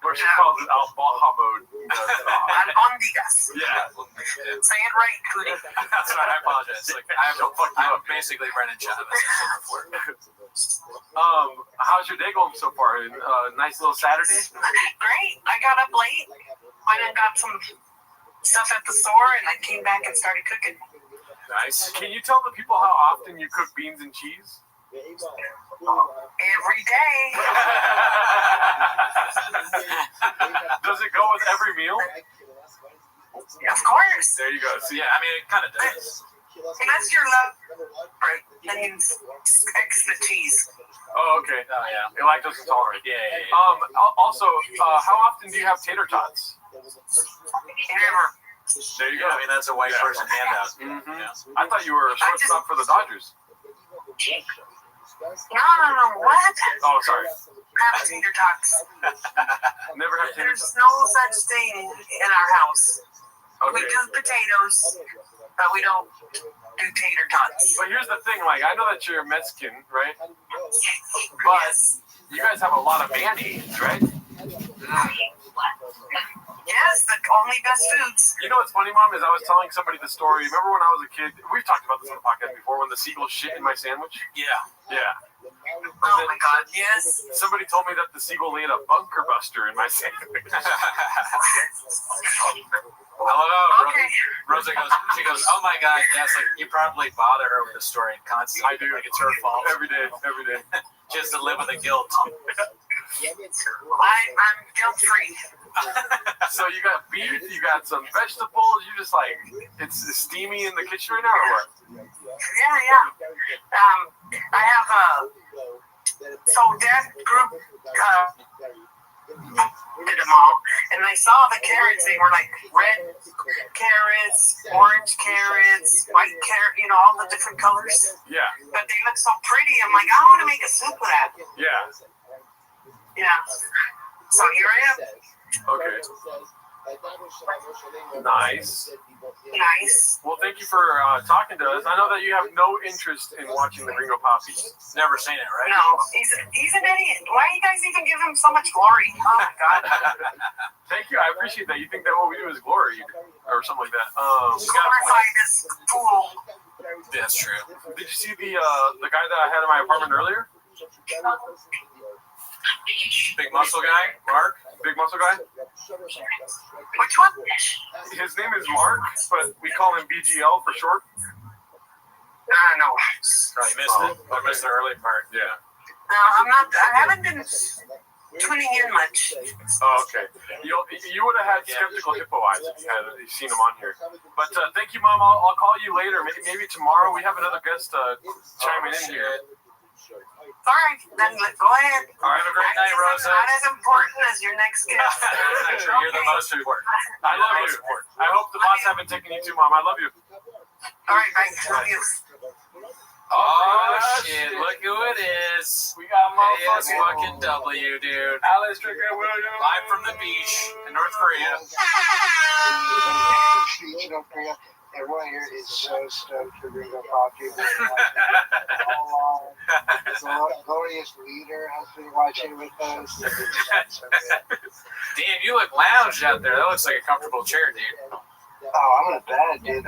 Or she calls it al-Baha mode. Albondigas. Yes. Yeah. Say it right, Cootie. That's right. I apologize. Like I'm basically Brennan Chavez. How's your day going so far? Nice little Saturday. Great. I got up late. Went and got some stuff at the store, and I came back and started cooking. Nice. Can you tell the people how often you cook beans and cheese? Every day. Does it go with every meal? Of course. There you go. So yeah, I mean it kind of does. Unless you're love, right? Then you extra cheese. Oh, okay. Oh yeah. You're lactose intolerant. Yeah. Also, how often do you have tater tots? Never. There you go. I mean that's a white person handout. Mm-hmm. Yeah. I thought you were a shortstop for the Dodgers. No. What? Oh, sorry. Have tater tots. Never have tater tots. There's no such thing in our house. Okay. We do potatoes, but we don't do tater tots. But here's the thing, like, I know that you're Mexican, right? But Yes. you guys have a lot of mayonnaise, right? Yes, the only best foods. You know what's funny, Mom, is I was telling somebody the story. Remember when I was a kid? We've talked about this on the podcast before, when the seagull shit in my sandwich? Yeah. Yeah. Oh my God, yes. Somebody told me that the seagull laid a bunker buster in my sandwich. I love how Okay. Rosa goes, oh my God, yes, like you probably bother her with the story constantly. I do. Like it's her fault. Every day. She has to live with the guilt. I'm guilt-free. So you got beef, you got some vegetables, you just like, it's steamy in the kitchen right now, or what? Yeah. I have so that group did them all, and I saw the carrots. They were like red carrots, orange carrots, white carrot. You know, all the different colors. Yeah. But they look so pretty. I'm like, I want to make a soup with that. Yeah. Yeah. So here I am. Okay. Nice. Nice. Well, thank you for talking to us. I know that you have no interest in watching the Ringo Poppy. Never seen it, right? No, he's an idiot. Why you guys even give him so much glory? Oh my God. Thank you. I appreciate that. You think that what we do is glory or something like that. Glorified this fool. That's true. Did you see the guy that I had in my apartment earlier? Big muscle guy, Mark. Big muscle guy. Which one? His name is Mark, but we call him BGL for short. No. Oh, you missed it. I missed the early part. Yeah. No, I'm not. I haven't been tuning in much. Oh, okay. You would have had skeptical hippo eyes if you had seen him on here. But thank you, Mom. I'll call you later. Maybe tomorrow. We have another guest chiming in here. All right, then go ahead. All right, have a great night, Rosa. Not as important as your next guest. You're the most important. I love you. I hope the boss haven't taken you too, Mom. I love you. All right, bye. Love you. Oh, shit. Look who it is. We got AS fucking W, dude. Alex Strickland Williams. Live from the beach in North Korea. Everyone here is so stoked for Ringo Poppy. The glorious leader has been watching with us. Damn, you look lounged out there. That looks like a comfortable chair, dude. Oh, I'm in a bed, dude.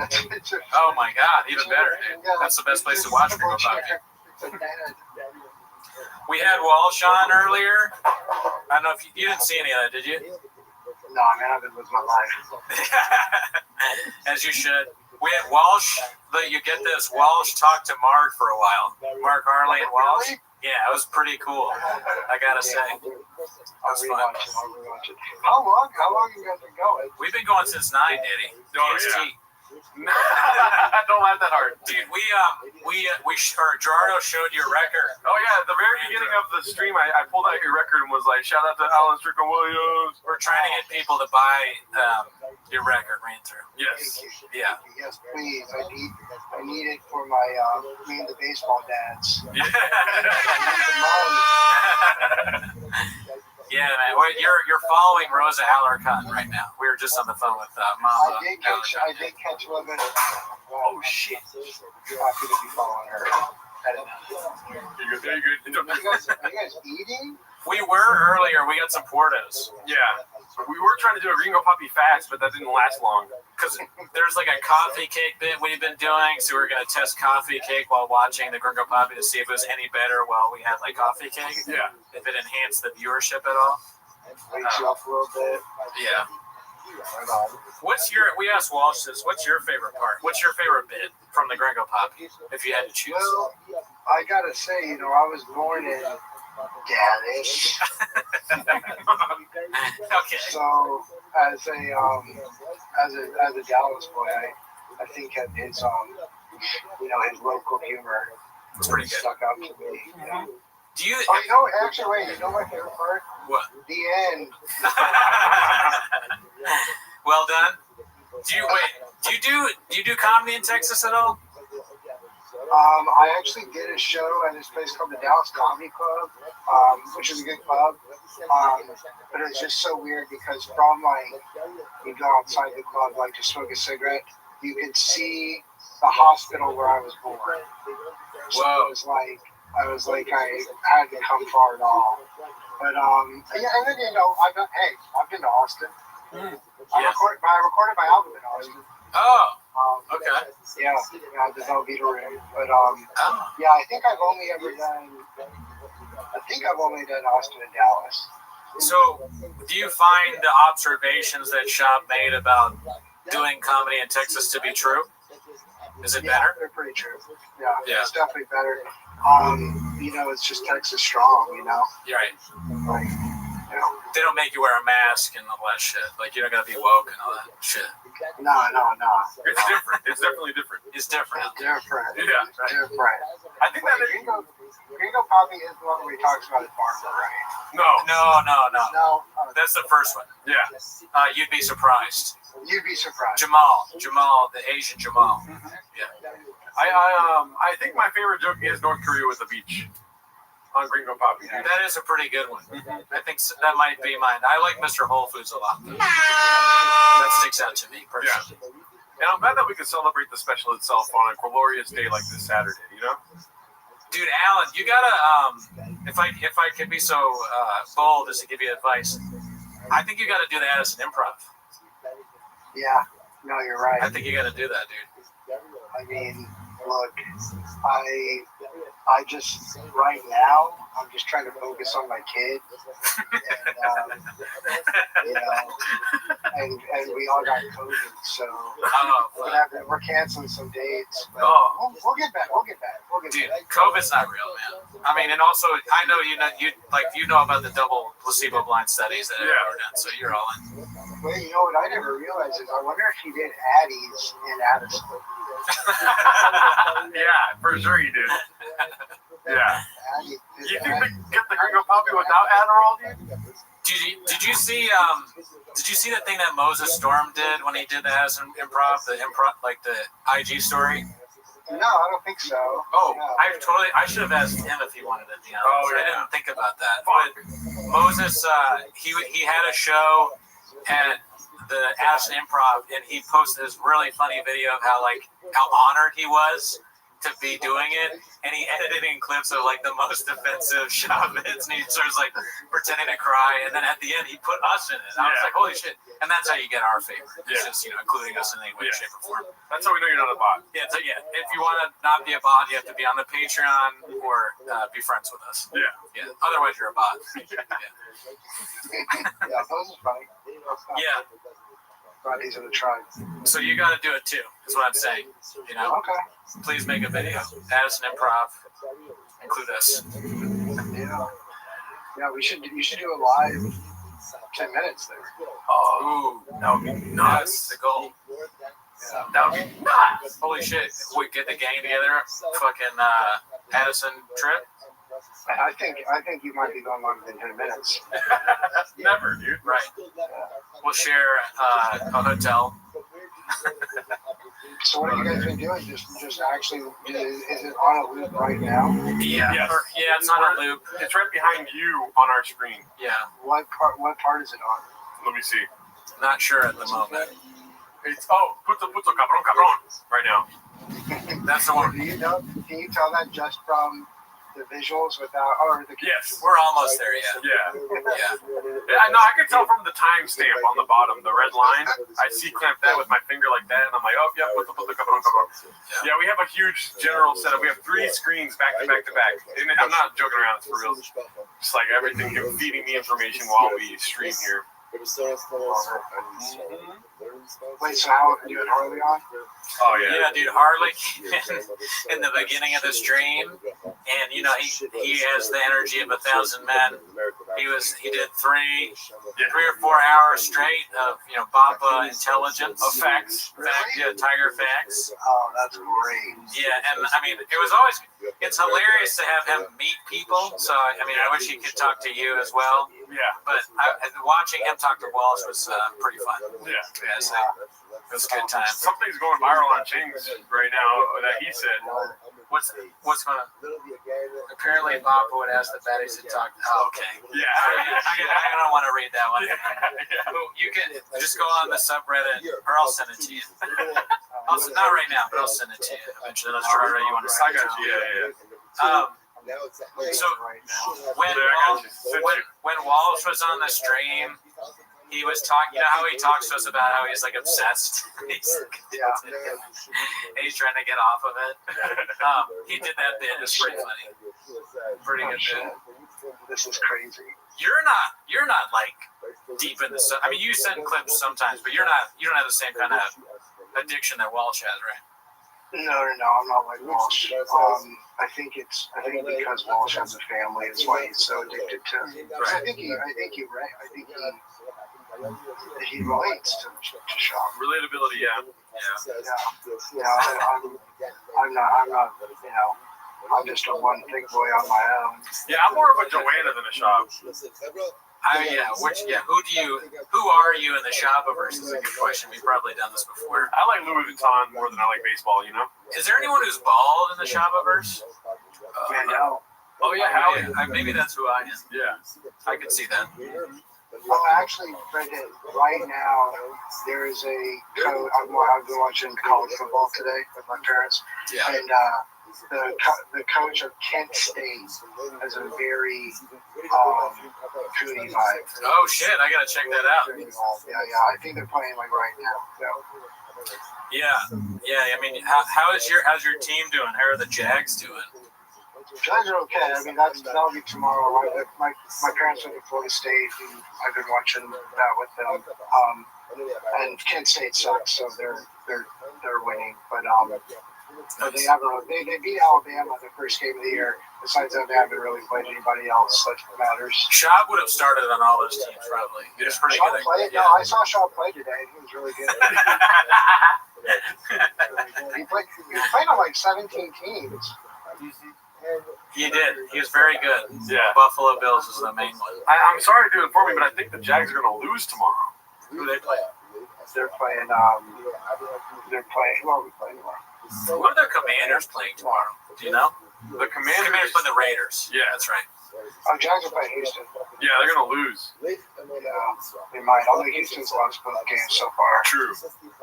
Oh my God, even better, dude. That's the best place to watch Ringo Poppy. We had Walsh on earlier. I don't know if you didn't see any of that, did you? No, man, I've been losing my life. As you should. We had Walsh. You get this. Walsh talked to Mark for a while. Mark Harley and Walsh. Yeah, it was pretty cool. I gotta say, that was fun. How long you guys been going? We've been going since 9, Eddie. DST. Don't laugh that hard, dude. Gerardo showed your record. Oh yeah, at the very beginning of the stream, I pulled out your record and was like, "Shout out to Alan Strickland Williams." We're trying to get people to buy your record, ran through. Yes. Yeah. Yes, please. I need it for my me and the baseball dads. Yeah. Yeah, man. Wait, you're following Rosa Alarcon right now. We were just on the phone with Mama. I did catch a little bit. Oh shit! Happy to be following her. You're good. Are you guys eating? We were earlier. We got some Portos. Yeah. We were trying to do a Gringo Puppy fast, but that didn't last long. Because there's like a coffee cake bit we've been doing, so we're going to test coffee cake while watching the Gringo Puppy to see if it was any better while we had like coffee cake. Yeah. If it enhanced the viewership at all. Wakes you up a little bit. Yeah. We asked Walsh this, what's your favorite part? What's your favorite bit from the Gringo Puppy, if you had to choose? Well, I gotta say, I was born in Dallas. Okay. So as a Dallas boy, I think his his local humor It's pretty good. stuck out to me. Do you? Actually, wait. You know my favorite part? What? The end. Well done. Do you do comedy in Texas at all? I actually did a show at this place called the Dallas Comedy Club, which is a good club. But it was just so weird because from you go outside the club to smoke a cigarette, you could see the hospital where I was born. So Whoa. it was like I hadn't come far at all. But and then I've been to Austin. I recorded my album in Austin. Oh. Okay. Yeah, the Velveeta Room. But I think I've only done Austin and Dallas. So, do you find the observations that Shop made about doing comedy in Texas to be true? Is it better? They're pretty true. Yeah, it's definitely better. It's just Texas strong. You're right. Like, They don't make you wear a mask and all that shit. Like, you're not gonna be woke and all that shit. No. It's different. It's definitely different. It's different. Different. Yeah. It's different. I think that Gringo Poppy is the one where he talks about his barber, right? No. No. That's the first one. Yeah. You'd be surprised. You'd be surprised. Jamal, the Asian Jamal. Yeah. I think my favorite joke is North Korea with the beach on Gringo Poppy. That is a pretty good one. I think that might be mine. I like Mr. Whole Foods a lot. That sticks out to me personally. Yeah. And I'm glad that we can celebrate the special itself on a glorious day like this Saturday, Dude, Alan, you gotta, if I could be so bold as to give you advice, I think you gotta do that as an improv. Yeah, no, you're right. I think you gotta do that, dude. I mean, look, I just, right now, I'm just trying to focus on my kid. And, and we all got COVID, so we're canceling some dates. But we'll get back. Dude, COVID's not real, man. I mean, and also, I know you know about the double placebo blind studies that are done, so you're all in. Well, you know what I never realized is I wonder if he did Addie's in Addison. Yeah, for sure you did. Yeah. You think they get the Gringo Poppy without Adderall, dude? Did you see the thing that Moses Storm did when he did the Addison improv, the IG story? No, I don't think so. Oh, no. I should have asked him if he wanted to be on. I didn't think about that. But Moses, he had a show at the Addison Improv, and he posted this really funny video of how honored he was to be doing it, and he edited in clips of the most offensive shop bits, and he starts pretending to cry, and then at the end he put us in it. I was like, holy shit! And that's how you get our favor. It's just including us in any way, shape, or form. That's how we know you're not a bot. Yeah, if you want to not be a bot, you have to be on the Patreon or be friends with us. Yeah. Otherwise, you're a bot. Yeah, those are funny. Yeah. Buddies of the tribe. So you got to do it too. Is what I'm saying. Okay. Please make a video. Addison Improv. Include us. Yeah. You should do a live 10 minutes there. Oh, that would be nuts. The goal. Yeah, that would be nuts. Holy shit! We get the gang together. Fucking Addison trip. I think you might be going longer than 10 minutes. Never, dude. Right. We'll share a hotel. So what have you guys been doing? Just actually, is it on a loop right now? Yeah. Yes. Yeah, it's on a loop. It's right behind you on our screen. Yeah. What part is it on? Let me see. Not sure at the moment. It's puto cabron right now. That's the one. Do you know? Can you tell that just from the visuals without, or the Yes. We're almost there, yeah. Yeah, no, I can tell from the timestamp on the bottom, the red line. I clamp that with my finger like that, and I'm like, oh, yeah, yeah, we have a huge general setup. We have 3 screens back to back to back. And I'm not joking around, it's for real. Just like everything, feeding me information while we stream here. Wait, so how you and Harley on? Oh yeah. Yeah, dude, Harley in the beginning of the stream, and you know he has the energy of 1,000 men. He did 3 or 4 hours straight of Baba intelligence. Of facts. Tiger facts. Oh, that's great. Yeah, and I mean it's hilarious to have him meet people. So I wish he could talk to you as well. Yeah. But watching him talk to Walsh was pretty fun. Yeah. So it was a good time. Something's going viral on Ching's right now that he said. What's going on? Apparently, Bob would ask the baddies to talk. Oh, okay. Yeah. I don't want to read that one. Yeah. You can just go on the subreddit, or I'll send it to you. Not right now, but I'll send it to you eventually. Let's try it. You want to I got you. Yeah. So when Walsh was on the stream, he was talking. You know how he talks to us about how he's like obsessed. He's trying to get off of it. He did that bit. It's pretty funny. Pretty good bit. This is crazy. You're not like deep in the stuff. I mean, you send clips sometimes, but you don't have the same kind of addiction that Walsh has, right? No, I'm not like Walsh. I think because Walsh has a family, is why he's so addicted to it. Right. I think he relates to shop. Relatability, yeah. I'm not. I'm just a one big boy on my own. Yeah, I'm more of a Joanna than a shop. Who are you in the Shopperverse is a good question. We've probably done this before. I like Louis Vuitton more than I like baseball, Is there anyone who's bald in the Shopperverse? No. Oh yeah, Howie. Maybe that's who I am. Yeah. I could see that. Well, actually, Brendan, right now, there is a coach. I've been watching college football today with my parents. Yeah. And the coach of Kent State has a very Cooney vibe. Oh shit! I gotta check that out. Yeah. I think they're playing like right now. So. Yeah. I mean, how's your team doing? How are the Jags doing? Jags are okay. I mean, that'll be tomorrow. My parents went to Florida State, and I've been watching that with them. And Kent State sucks, so they're winning. But they haven't. They beat Alabama the first game of the year. Besides that, they haven't really played anybody else that matters. Schaub would have started on all those teams probably. He was pretty good. No, I saw Schaub play today. He was really good. He played on like 17 teams. He did. He was very good. Yeah. Buffalo Bills is the main one. I'm sorry to do it for me, but I think the Jags are going to lose tomorrow. Who they play? They're playing. Who are we playing tomorrow? Who are the Commanders playing tomorrow? Do you know? The Commanders play the Raiders. Yeah, that's right. Oh, Jags are playing Houston. Yeah, they're going to lose. Yeah, they might. Although Houston's lost both games so far. True.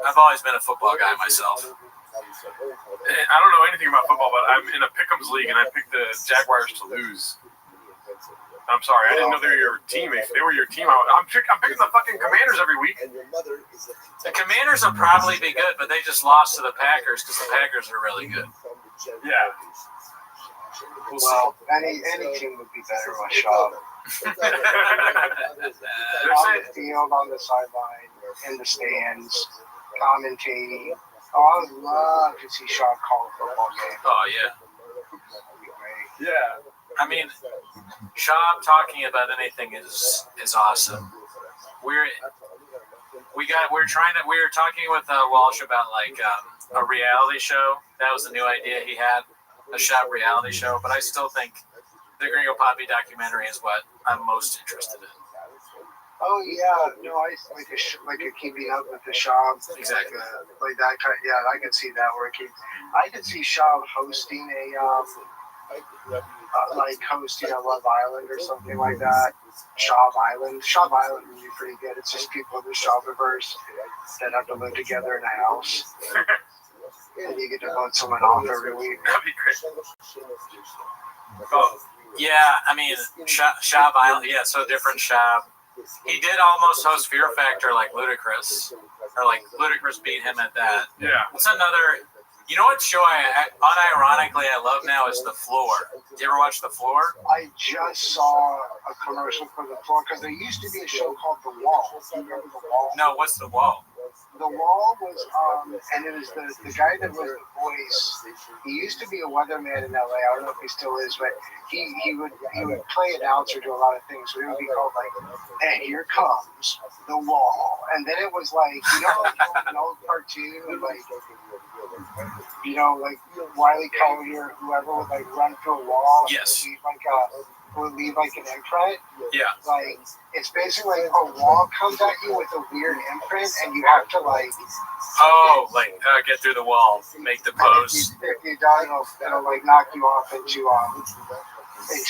I've always been a football guy myself. I don't know anything about football, but I'm in a pick'ems league, and I picked the Jaguars to lose. I'm sorry, I didn't know they were your team. If they were your team, I'm picking the fucking Commanders every week. The Commanders will probably be good, but they just lost to the Packers because the Packers are really good. Yeah. Well, any team would be better with Schaub. On the field, on the sideline, in the stands, commentating. Oh, I would love to see Schaub call a football game. Oh, yeah. Yeah. I mean, Schaub talking about anything is awesome. We were talking with Walsh about like a reality show. That was the new idea he had, a Schaub reality show. But I still think the Gringo Poppy documentary is what I'm most interested in. Oh yeah, no, I like a keeping up with the Schaub. Exactly. Like that kind. Yeah, I could see that working. I could see Schaub hosting hosting a Love Island or something like that. Schaub Island would be pretty good. It's just people in the Shopperverse that have to live together in a house. and you get to vote someone off every week. That'd be great. Oh, yeah, I mean, Shab Island, yeah, so different Shab. He did almost host Fear Factor like Ludacris. Or like Ludacris beat him at that. Yeah. What's another... You know what show I unironically I love now is The Floor. Did you ever watch The Floor? I just saw a commercial for The Floor because there used to be a show called The Wall. You remember The Wall? No, what's The Wall? The Wall was, and it was the guy that was the voice. He used to be a weatherman in LA. I don't know if he still is, but he would play announcer, do a lot of things. So it would be called like, and here comes the Wall, and then it was like, you know, like an old cartoon, like, you know, like Wile E. Coyote or whoever would like run through a wall. Yes. Would leave like an imprint. Yeah. Like it's basically like a wall comes at you with a weird imprint, and you have to like. Oh, like get through the wall, make the pose. If you die, it'll like knock you off into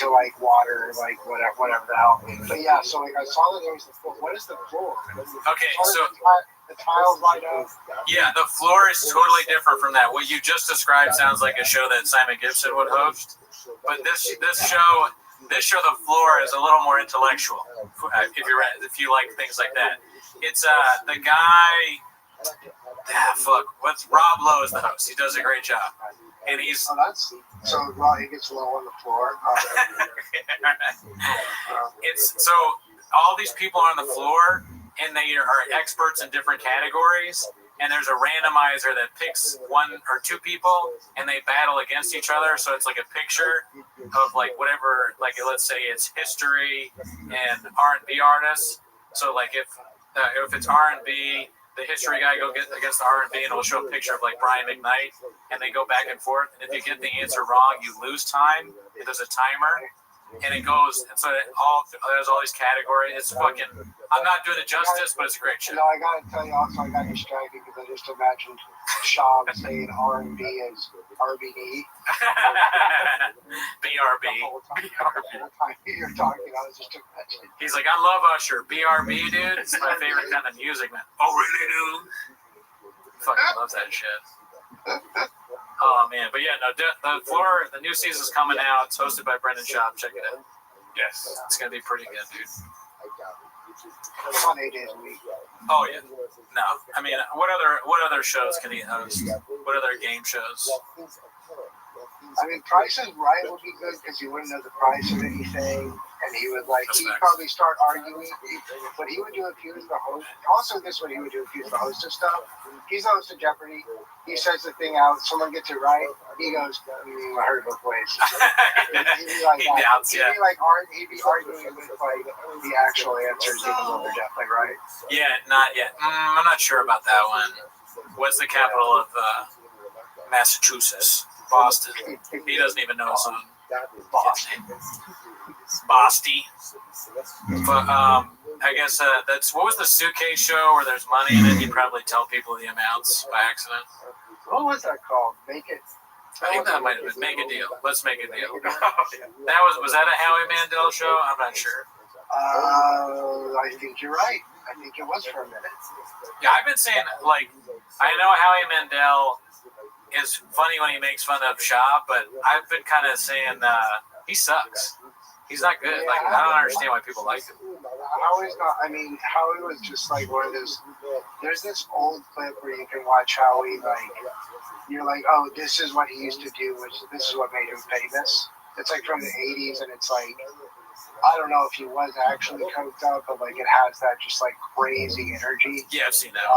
like water, like whatever the hell. But yeah, so like I saw that there was the floor. What is the floor? Okay, so the tiles light up. Yeah, The Floor is totally different from that. What you just described sounds like a show that Simon Gibson would host, but this show, The Floor, is a little more intellectual. If you like things like that, it's the guy. What's Rob Lowe is the host. He does a great job, and he's. Oh, that's so. Well, he gets low on the floor. It's so all these people are on the floor, and they are experts in different categories. And there's a randomizer that picks one or two people, and they battle against each other. So it's like a picture of like whatever, like let's say it's history and R&B artists. So like if it's R&B, the history guy go get against the R&B, and it'll show a picture of like Brian McKnight, and they go back and forth. And if you get the answer wrong, you lose time. There's a timer, and it goes. And so there's all these categories. It's fucking. I'm not doing it justice, but it's a great show. No, I gotta tell you also, I got distracted because I just imagined Shab saying R&B as RBD. BRB. You're talking, I was just imagining. He's like, I love Usher. BRB, dude. It's my favorite kind of music, man. Oh, really, dude? Fucking loves that shit. Oh, man. But yeah, no, The Floor, the new season's coming out. It's hosted by Brendan Schaub. Check it out. Yes. It's going to be pretty good, dude. On 8 days a week. Oh, yeah. No. I mean, what other shows can he host? What other game shows? I mean, Price is Right would be good because you wouldn't know the price of anything, and he would like he'd probably start arguing. But he would do if he was the host. Also, this is what he would do if he was the host of stuff. He's the host of Jeopardy. He says the thing out. Someone gets it right. He goes, I heard it both ways. He'd be like, he'd be arguing with like the actual answers, even though they're definitely right. Yeah, not yet. I'm not sure about that one. What's the capital of Massachusetts? Boston. He doesn't even know his own. Boston. But I guess that's what was the suitcase show where there's money and then you probably tell people the amounts by accident. What was that called? Make It. I think that might have been Make a Deal. Let's make a deal. That was that a Howie Mandel show? I'm not sure. I think you're right. I think it was for a minute. Yeah, I've been saying like I know Howie Mandel is funny when he makes fun of Schaub, but I've been kind of saying he sucks. He's not good. Like I don't understand why people like him. Howie's not. I mean, Howie was just like one of those. There's this old clip where you can watch Howie like you're like, oh, this is what he used to do. This is what made him famous. It's like from the '80s, and it's like I don't know if he was actually coked up, but like it has that just like crazy energy. Yeah, I've seen that.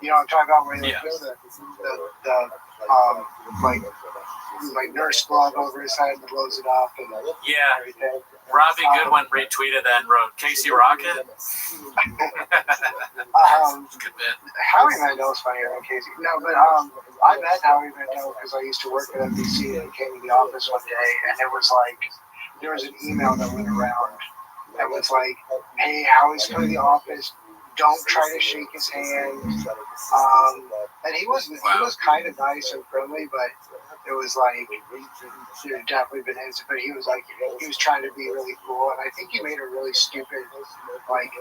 You know what I'm talking about? Where he the like nurse glove over his head and blows it up and everything. Robbie Goodwin retweeted that and wrote Casey Rocket. Good bit. Howie Mandel's funnier than Casey. No, but I met Howie Mandel because I used to work at NBC and he came to the office one day and it was like there was an email that went around that was like, hey, Howie's coming to the office. don't try to shake his hand. And he was kind of nice and friendly, but it was like there's definitely been instances. But he was trying to be really cool, and I think he made a really stupid, like,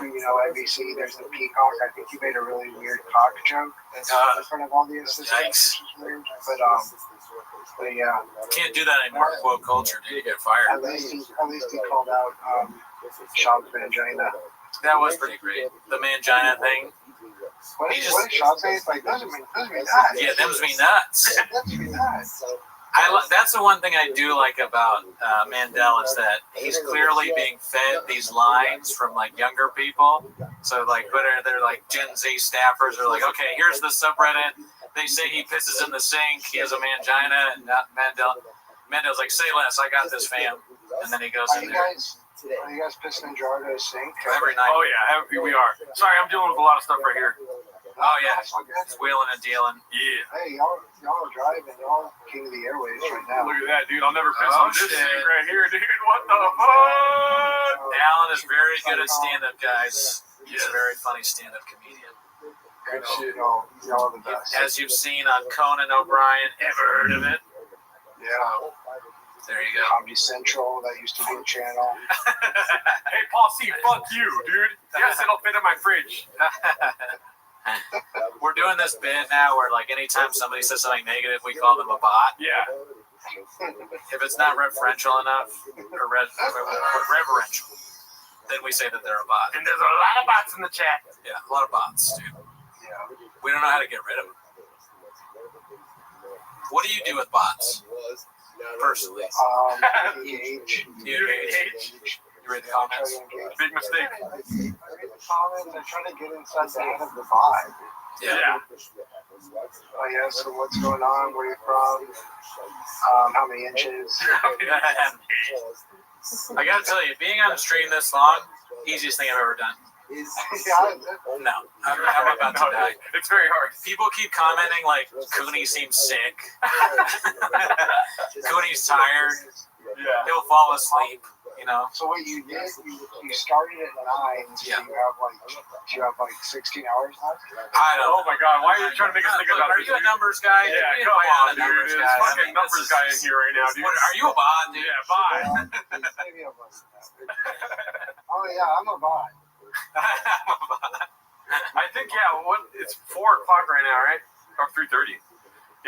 NBC. There's the peacock. I think he made a really weird cock joke in front of all the assistants. But yeah, can't do that anymore. Quote culture, dude, you get fired. At least he called out Sean's mangina. That was pretty great. The mangina thing. What did Sean say? It's like, those are me nuts. Yeah, them's me nuts. Those me nuts. That's the one thing I do like about Mandel is that he's clearly being fed these lines from like younger people. So like, they're like Gen Z staffers are like, okay, here's the subreddit. They say he pisses in the sink. He has a mangina, and Mandel's like, say less. I got this, fam. And then he goes in there. Are you guys pissing in Gerardo's sink? Every night. Oh yeah, we are. Sorry, I'm dealing with a lot of stuff right here. Oh yeah, it's wheeling and dealing. Yeah. Hey, y'all are driving. Y'all king of the airways right now. Look at that, dude. I'll never piss on this thing right here, dude. What the fuck? Alan is very good at stand-up, guys. He's a very funny stand-up comedian. Y'all are the best. As you've seen on Conan O'Brien, ever heard of it? Yeah. There you go. Comedy Central, that used to be a channel. Hey, Paul C, fuck you, dude. Yes, it'll fit in my fridge. We're doing this bit now where, like, anytime somebody says something negative, we call them a bot. Yeah. If it's not referential enough, or reverential, then we say that they're a bot. And there's a lot of bots in the chat. Yeah, a lot of bots, dude. Yeah. We don't know how to get rid of them. What do you do with bots? Personally. Engage. You read the comments? Big mistake. I read the comments. I try to get inside the head of the vibe. Yeah. Oh yeah, so what's going on? Where are you from? How many inches? I gotta tell you, being on the stream this long, easiest thing I've ever done. No, I'm about to die. It's very hard. People keep commenting like Cooney seems sick. Cooney's tired. Yeah. He'll fall asleep. You know. So what you did, you started at 9, so yeah. you have like 16 hours left? I don't know. Oh my god, why are you trying to make us think about Are you a numbers guy? Yeah, come on, dude. There's a fucking numbers guy in here right now, dude. Are you a bot, dude? Yeah, bye. Maybe I'm less than that. Oh yeah, I'm a bot. I think, it's 4 o'clock right now, right? Or 3:30.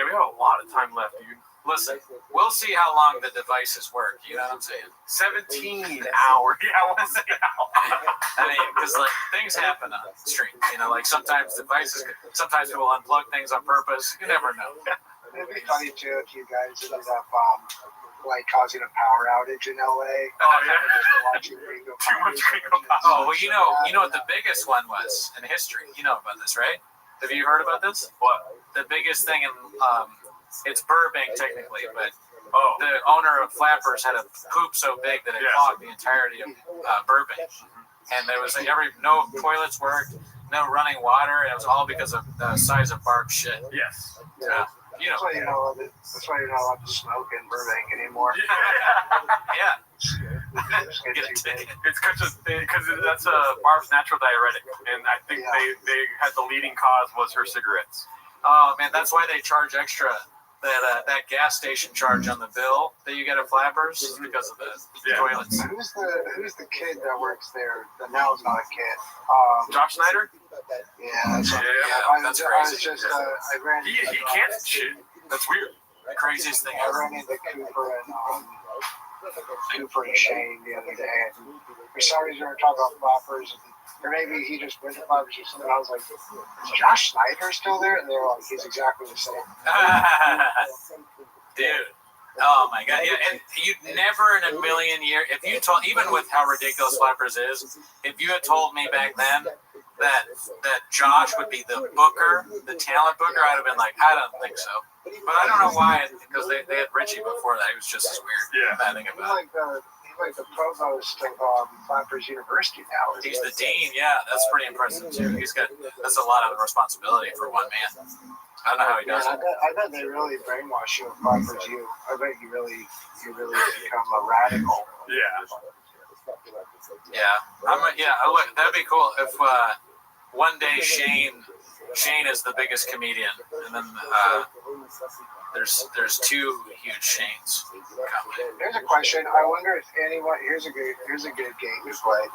Yeah, we have a lot of time left, dude. Listen, we'll see how long the devices work. You know what I'm saying? 17 hours. Yeah, I want to say how. I mean, because like things happen on stream. You know, like sometimes sometimes people unplug things on purpose. You never know. It'd be funny too if you guys ended up like causing a power outage in LA. Oh yeah. Too much Gringo power. Oh well, you know what the biggest one was in history. You know about this, right? Have you heard about this? What? The biggest thing in it's Burbank technically, but the owner of Flappers had a poop so big that it clogged the entirety of Burbank, and there was no toilets worked, no running water. It was all because of the size of Barb's shit. Yes. Yeah. That's why you're not allowed to smoke in Burbank anymore. Yeah. It's because that's Barb's natural diuretic, and I think they had the leading cause was her cigarettes. Oh man, that's why they charge extra. That gas station charge on the bill that you get at Flappers is because of the toilets. Who's the kid that works there? Now it's not a kid. Josh Snyder? Yeah, that's crazy. He can't shit. That's weird. The craziest thing I ever. ran into Cooper and Shane the other day. For some reason, we were talking about Flappers, or maybe he just went to Flappers or something. I was like, is Josh Snyder still there? And they were like, he's exactly the same. Dude. Oh my god. Yeah, and you'd never in a million years, if you told, even with how ridiculous Flappers is, if you had told me back then that Josh would be the booker, the talent booker, I'd have been like, I don't think so. But I don't know why, because they had Richie before that. He was just as weird. Yeah. I think about it. He's like the provost of Flappers University now. He's the dean, yeah. That's pretty impressive too. That's a lot of responsibility for one man. I don't know how he does it. I bet they really brainwash you with Flappers U. I bet you really become a radical. Yeah. Yeah, look, that'd be cool if one day Shane is the biggest comedian, and then there's two huge Shanes coming. Here's a question. I wonder if anyone. Here's a good game to play.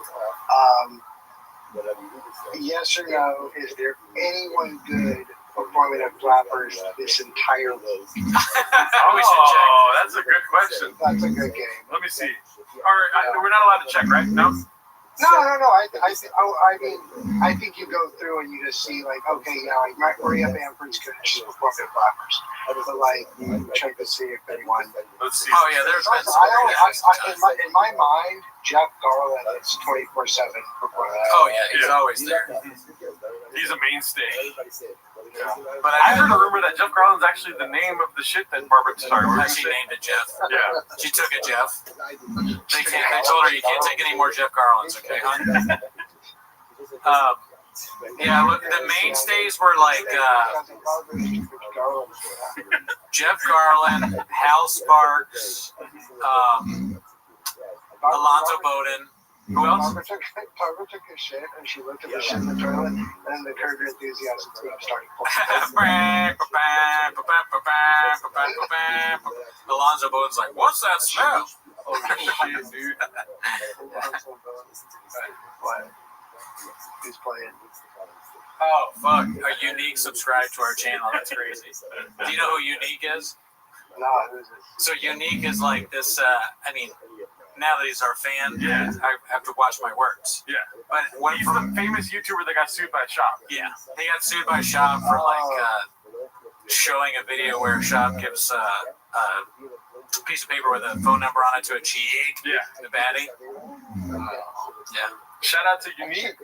Yes or no? Is there anyone good performing at Flappers this entire week? Oh, that's a good question. That's a good game. Let me see. We're not allowed to check, right? No. No. I think you go through and you just see like, okay, yeah, like Maria Bamford's good. She's performing at Flappers. But like, you check to see if anyone. Let's see. Oh yeah, there's been some in my mind, Jeff Garland is 24/7 performing. Oh yeah, he's always there. He's a mainstay. Yeah. But I heard a rumor that Jeff Garland's actually the name of the shit that Barbara started. She named it Jeff. Yeah. She took it Jeff. They told her you can't take any more Jeff Garlands, okay, hon? Yeah, look, the mainstays were like Jeff Garland, Hal Sparks, Alonzo Bowden. Who else? Barbara took a shit and she looked at the shit in the toilet, and then the Curb Your Enthusiasm team started Alonzo Bowden's like, what's that smell? Oh shit, dude. What? Who's playing? Oh fuck! A Unique subscribed to our channel. That's crazy. Do you know who Unique is? No, who's it? So Unique is like this. Now that he's our fan, yeah. I have to watch my works. Yeah. But he's the famous YouTuber that got sued by Shop. Yeah. He got sued by Shop for showing a video where Shop gives a piece of paper with a phone number on it to a chick. Yeah. The baddie. Yeah. Shout out to Unique.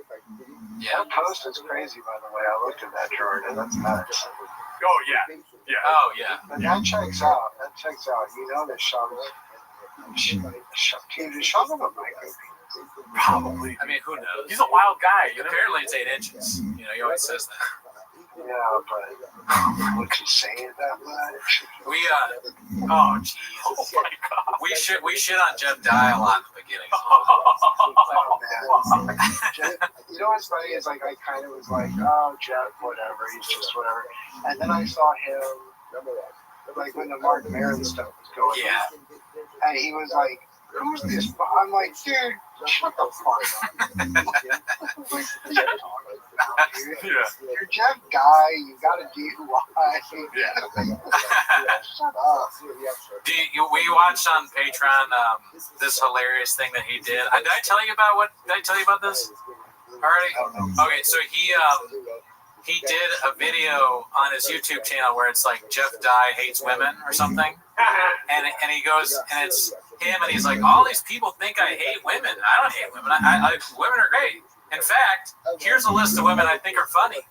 Yeah. That post is crazy, by the way. I looked at that, Jordan. That's nuts. Oh yeah. Yeah. Oh yeah. But that checks out. You know that Shop. Did Shop have a mic? Probably. I mean, who knows? He's a wild guy. Apparently, it's 8 inches. You know, he always says that. Yeah, but would you say it that much? We oh jeez. Oh my god. We shit on Jeff Dye a lot in the beginning. Oh, man. You know what's funny is like I kind of was like, oh Jeff, whatever, he's just whatever. And then I saw him like when the Mark Maron stuff was going on. And he was like, who's this? I'm like, dude, shut the fuck up. You're Jeff Guy, you got a DUI. Shut up. We watched on Patreon this hilarious thing that he did. Did I tell you about this already? Okay, so he did a video on his YouTube channel where it's like Jeff Dye hates women or something. And he goes, and it's him, and he's like, all these people think I hate women. I don't hate women. Women are great. In fact, here's a list of women I think are funny.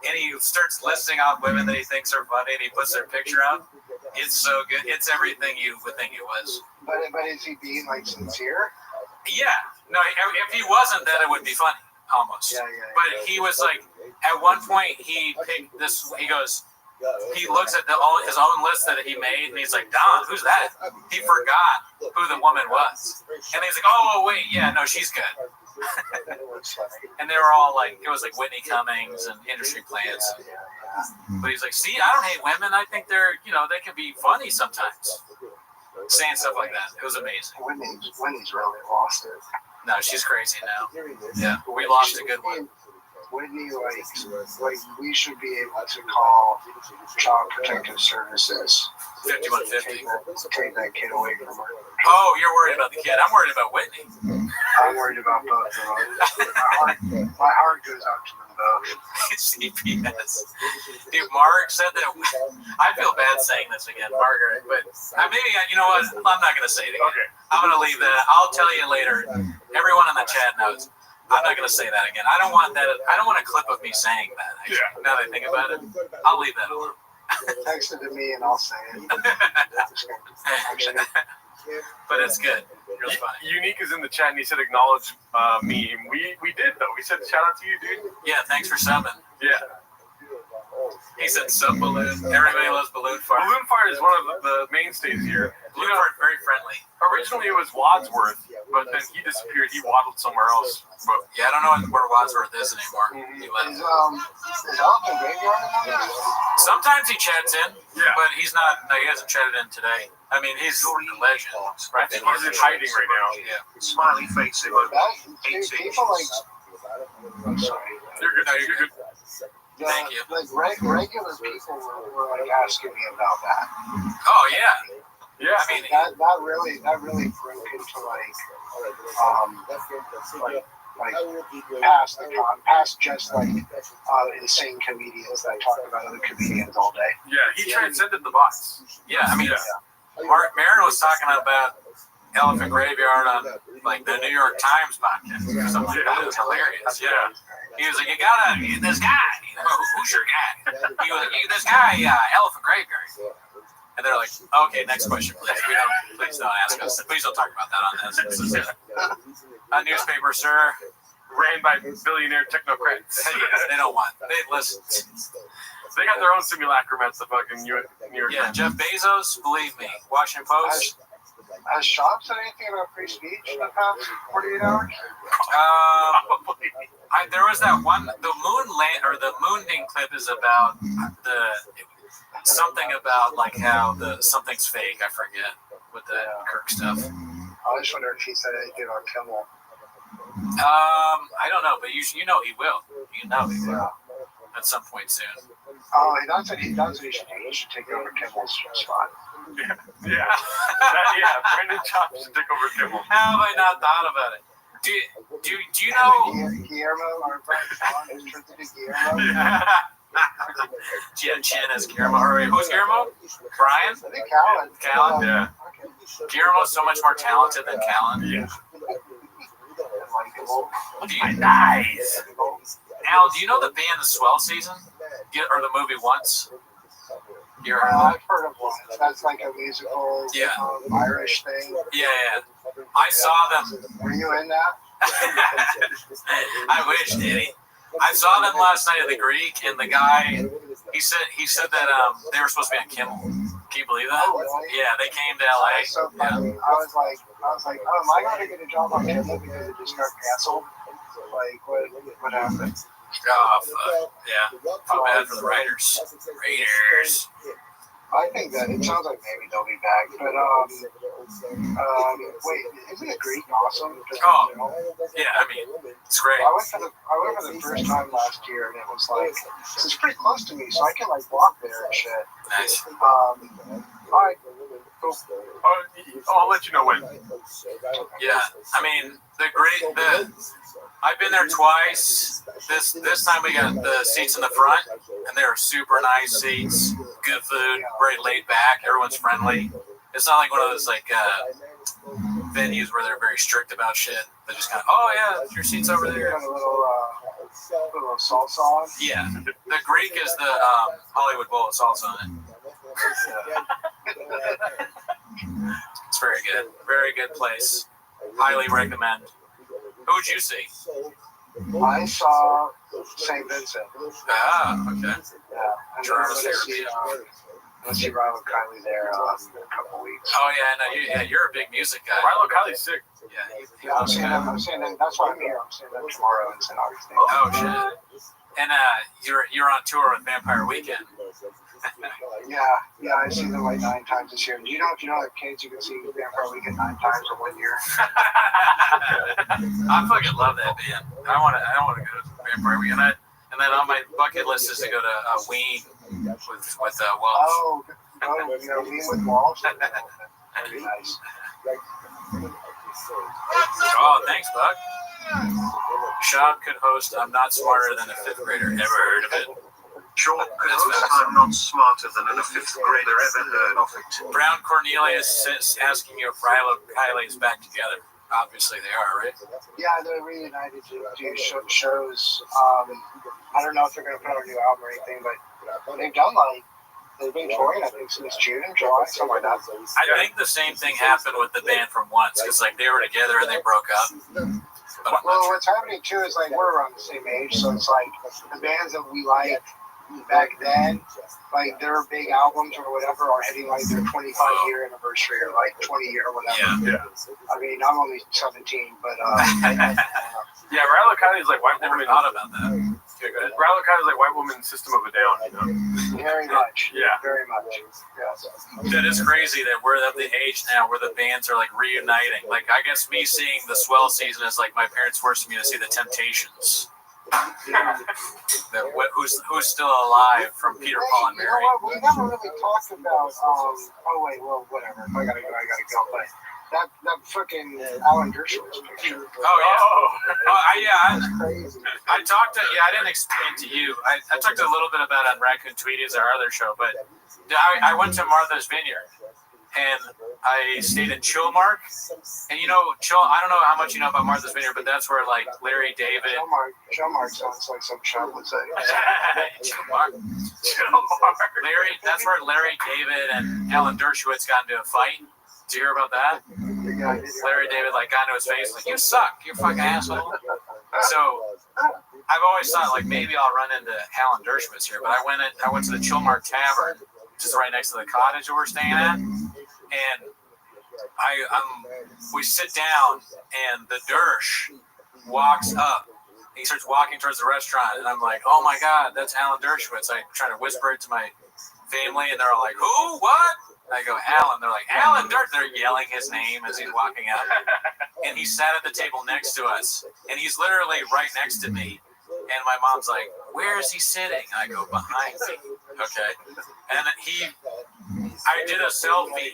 And he starts listing off women that he thinks are funny, and he puts their picture up. It's so good. It's everything you would think it was. But is he being like sincere? Yeah. No, if he wasn't, then it would be funny, almost. But he was like, at one point, he picked this, he goes, he looks at his own list that he made, and he's like, Don, who's that? He forgot who the woman was. And he's like, oh, wait, yeah, no, she's good. And they were all like, it was like Whitney Cummings and industry plants. But he's like, see, I don't hate women. I think they're, they can be funny sometimes. Saying stuff like that. It was amazing. Whitney's really lost it. No, she's crazy now. Yeah, we lost a good one. Whitney, like we should be able to call Child Protective Services. 5150. Take that kid away from her. Oh, you're worried about the kid. I'm worried about Whitney. I'm worried about both of them. My heart goes out to them both. CPS. Dude, Mark said that. I feel bad saying this again, Margaret, but maybe, you know what? I'm not going to say it again. Okay. I'm going to leave that. I'll tell you later. Everyone in the chat knows. I'm not going to say that again. I don't want that. I don't want a clip of me saying that. Actually. Yeah. Now that I think about it, I'll leave that alone. Text it to me and I'll say it. But it's good. Really funny. Unique is in the chat and he said acknowledge me. We did though. We said shout out to you, dude. Yeah, thanks for subbing. Yeah. He said sub balloon. Everybody loves balloon fire. Balloon fire is one of the mainstays here. Balloon fire is very friendly. Originally it was Wadsworth, but then he disappeared. He waddled somewhere else. But Yeah, I don't know where Wadsworth is anymore. He left. Is Elephant Graveyard in there? Sometimes he chats in, Yeah. but he's not. No, he hasn't chatted in today. I mean, he's a legend. I think he's in hiding right now. Yeah. Smiley face emoji. People like. I'm sorry. You're good. No, you're good. Thank you. Like regular people were like asking me about that. Oh yeah. Yeah. I mean, that really broke into like past just like insane comedians that talk about other comedians all day. Yeah, he transcended the bots. yeah. I mean, Mark Maron was talking about Elephant Graveyard on like the New York Times podcast or something. It was hilarious. Yeah. He was like, you gotta, this guy, you know, who's your guy? He was like, this guy, Elephant Graveyard. And they're like, okay, next question, please. Please don't ask us. Please don't talk about that on this. This is a newspaper, sir. Ran by billionaire technocrats. They don't want. They listen. They got their own simulacrum at the fucking New York Yeah, Times. Jeff Bezos, believe me. Washington Post. Has Sean said anything about free speech in the past 48 hours? There was that one. The moonding clip is about something about like how something's fake. I forget with the Kirk stuff. I just wonder if he said anything about Kimmel. I don't know, but you know he will. You know he will at some point soon. Oh, that's what he does. He should take over Kimmel's spot. Yeah. Brandon Chop should take over Kimmel. How have I not thought about it? Do you know? Guillermo, our friend Sean, is turned into Guillermo. Yeah, Chin as Guillermo. Who's Guillermo? Brian? I think Callan. Callan? Yeah. Guillermo's so much more talented than Callan. Yeah. Nice. Al, do you know the band The Swell Season? Or the movie Once? You ever heard of that? I've heard of one. That's like a musical Irish thing. Yeah. I saw them. Were you in that? I wish, Danny. I saw them last night at the Greek, and the guy, he said that they were supposed to be on Kimmel. Can you believe that? Oh, really? Yeah, they came to LA. So funny. I was like, oh, am I going to get a job on Kimmel because it just got canceled? Like, what happened? Oh, fuck. Yeah. Too bad for the writers. Raiders. I think that it sounds like maybe they'll be back, but wait, isn't it Greek awesome? Oh, yeah. I mean, it's great. I went for the first time last year, and it was like it's pretty close to me, so I can like walk there and shit. Nice. All right. Cool. I'll let you know when. Yeah. I mean, I've been there twice. This time we got the seats in the front, and they are super nice seats. Good food, very laid back. Everyone's friendly. It's not like one of those like venues where they're very strict about shit. They're just kind of, oh yeah, your seat's over there. Got a little salsa on. Yeah, the Greek is the Hollywood Bowl of salsa on it. It's very good. Very good place. Highly recommend. Who'd you see? I saw St. Vincent. Ah, okay. Yeah. I'm going to see Rilo Kiley there in a couple weeks. Oh yeah, no, you're a big music guy. Rilo Kiley's sick. Yeah, I'm seeing them. That's why I'm here. I'm seeing them tomorrow in St. Augustine. Oh shit. And you're on tour with Vampire Weekend. Yeah, I've seen them like 9 times this year. Do you know that kids you can see Vampire Weekend 9 times in 1 year? I fucking love that band. I want to go to Vampire Weekend. And then on my bucket list is to go to Ween with Walsh. Oh, Ween with Walsh. That'd be nice. Oh, thanks, Buck. Sean could host I'm Not Smarter Than a Fifth Grader. Ever heard of it? Sean could host I'm Not Smarter Than a Fifth Grader. Ever heard of it? Brown Cornelius is asking you if Rilo Kiley is back together. Obviously they are, right? Yeah, they're reunited to do shows. I don't know if they're going to put out a new album or anything, but they've been touring, I think, since June, July, something like that. I think the same thing happened with the band from Once, because like they were together and they broke up. Well, what's happening too is like we're around the same age, so it's like the bands that we like back then, like their big albums or whatever are hitting like their 25-year anniversary or like 20-year or whatever. Yeah. I mean, I'm only 17, but yeah, Riley Kiley's like white Never woman. thought about that. Okay, go ahead. Riley Kiley's like white woman System of a Down, you know? very much. Yeah. Very much. Yes. That is crazy that we're at the age now where the bands are like reuniting. Like, I guess me seeing the Swell season is like my parents forcing me to see the Temptations. Who's still alive from Peter, Paul, and You Mary. know what? We never really talked about. Oh wait, well, whatever. If I gotta go. But that freaking Alan Dershowitz picture. Oh yeah. That's crazy. I talked to I didn't explain to you. I talked a little bit about it on Raccoon Tweeties, our other show, but I went to Martha's Vineyard and I stayed in Chilmark. And you know, I don't know how much you know about Martha's Vineyard, but that's where like Larry David. Chilmark sounds like some shop would say. Chilmark. That's where Larry David and Alan Dershowitz got into a fight. Did you hear about that? Larry David like got into his face like, "You suck, you fucking asshole." So I've always thought like maybe I'll run into Alan Dershowitz here, but I went to the Chilmark Tavern, which is right next to the cottage that we're staying at, and we sit down and the Dersh walks up. He starts walking towards the restaurant, and I'm like, "Oh my God, that's Alan Dershowitz." I try to whisper it to my family, and they're all like, "Who? What?" I go, "Alan." They're like, "Alan Dersh." They're yelling his name as he's walking out. And he sat at the table next to us, and he's literally right next to me. And my mom's like, "Where is he sitting?" I go, "Behind me." Okay. And then I did a selfie.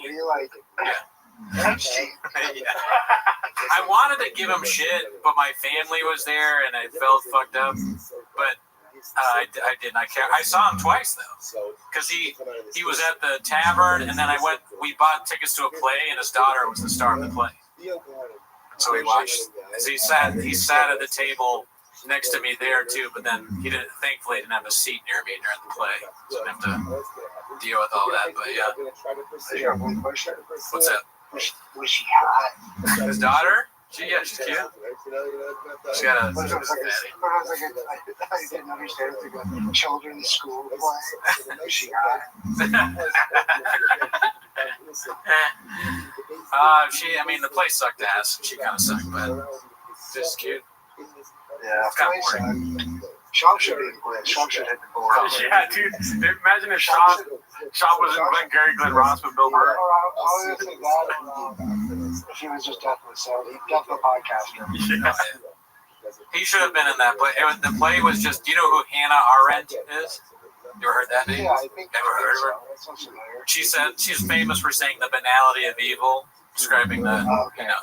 Yeah. I wanted to give him shit, but my family was there, and I felt fucked up. But I didn't. I saw him twice though, because he was at the tavern, and then we bought tickets to a play, and his daughter was the star of the play. So we watched. He sat at the table next to me there too, but then thankfully didn't have a seat near me during the play, so I didn't have to deal with all that. But yeah. I got one question. What's that? Was she hot? His daughter? She's cute. She's got a. I didn't understand. It's like a children's school play. Was she hot? I mean, the play sucked ass. She kind of sucked, but she's cute. Yeah, it's kind of boring. Shop should be in place. Shop should hit the board. Yeah, dude. Imagine if Shop was in Glenn Gary, Glenn Ross with Bill Burr. I was going to say that. If he was just definitely a podcaster. Yeah. He should have been in that play. The play was just, do you know who Hannah Arendt is? You ever heard that name? Yeah, I think. Ever heard of her? That sounds familiar. She said she's famous for saying the banality of evil, describing the,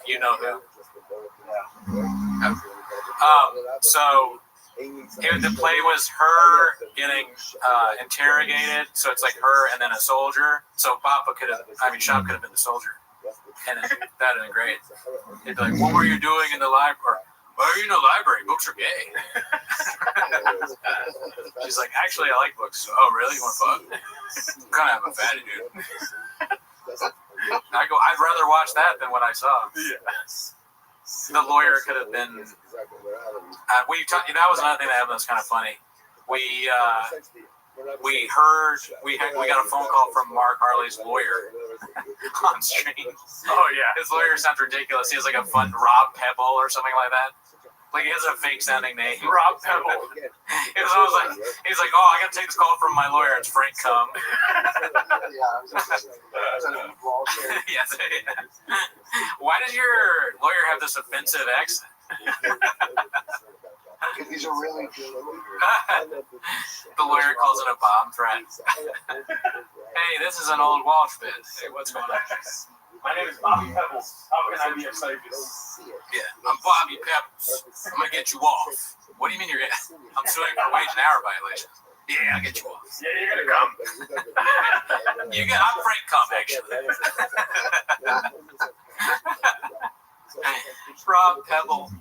you know who. Yeah. So the play was her getting interrogated. So it's like her and then a soldier. So Shop could have been the soldier. And that would have been great. They'd be like, "What were you doing in the library?" "Why are you in the library? Books are gay." She's like, "Actually, I like books." "Oh, really? You want fun?" I'm kind of a fatty dude. I go, "I'd rather watch that than what I saw." Yeah. The lawyer could have been. That was another thing that happened. That's kind of funny. We got a phone call from Mark Harley's lawyer on stream. Oh yeah, his lawyer sounds ridiculous. He has like a fun Rob Pebble or something like that. Like he has a fake sounding name. Rob Pebble. He's like, "Oh, I got to take this call from my lawyer. It's Frank Cum." Yes. Why does your lawyer have this offensive accent? Because he's a really good lawyer. The lawyer calls it a bomb threat. Hey, this is an old Walsh bit. Hey, what's going on? My name is Bobby Pebbles. How can I be of service? Yeah, I'm Bobby Pebbles. I'm gonna get you off. What do you mean you're gonna? I'm suing for wage and hour violations. Yeah, I'll get you off. Yeah, you're gonna come. I'm Frank Cum, actually. Rob Pebble.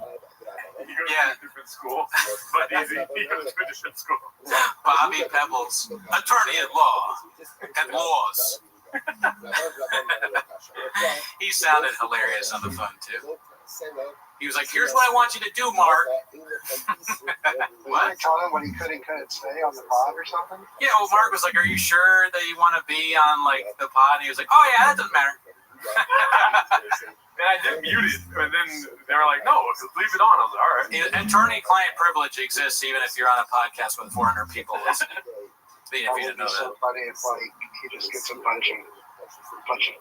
You go to a different school, but easy. You go to a different school. Bobby Pebbles, attorney at law, at laws. He sounded hilarious on the phone too. He was like, here's what I want you to do, Mark. What? You told him what he could and couldn't say on the pod or something? Yeah, well, Mark was like, are you sure that you want to be on, like, the pod? And he was like, oh, yeah, that doesn't matter. And I did mute it, and then they were like, no, leave it on. I was like, all right. Attorney-client privilege exists even if you're on a podcast with 400 people listening. If you didn't know that. So funny if, like, he just gets a bunch of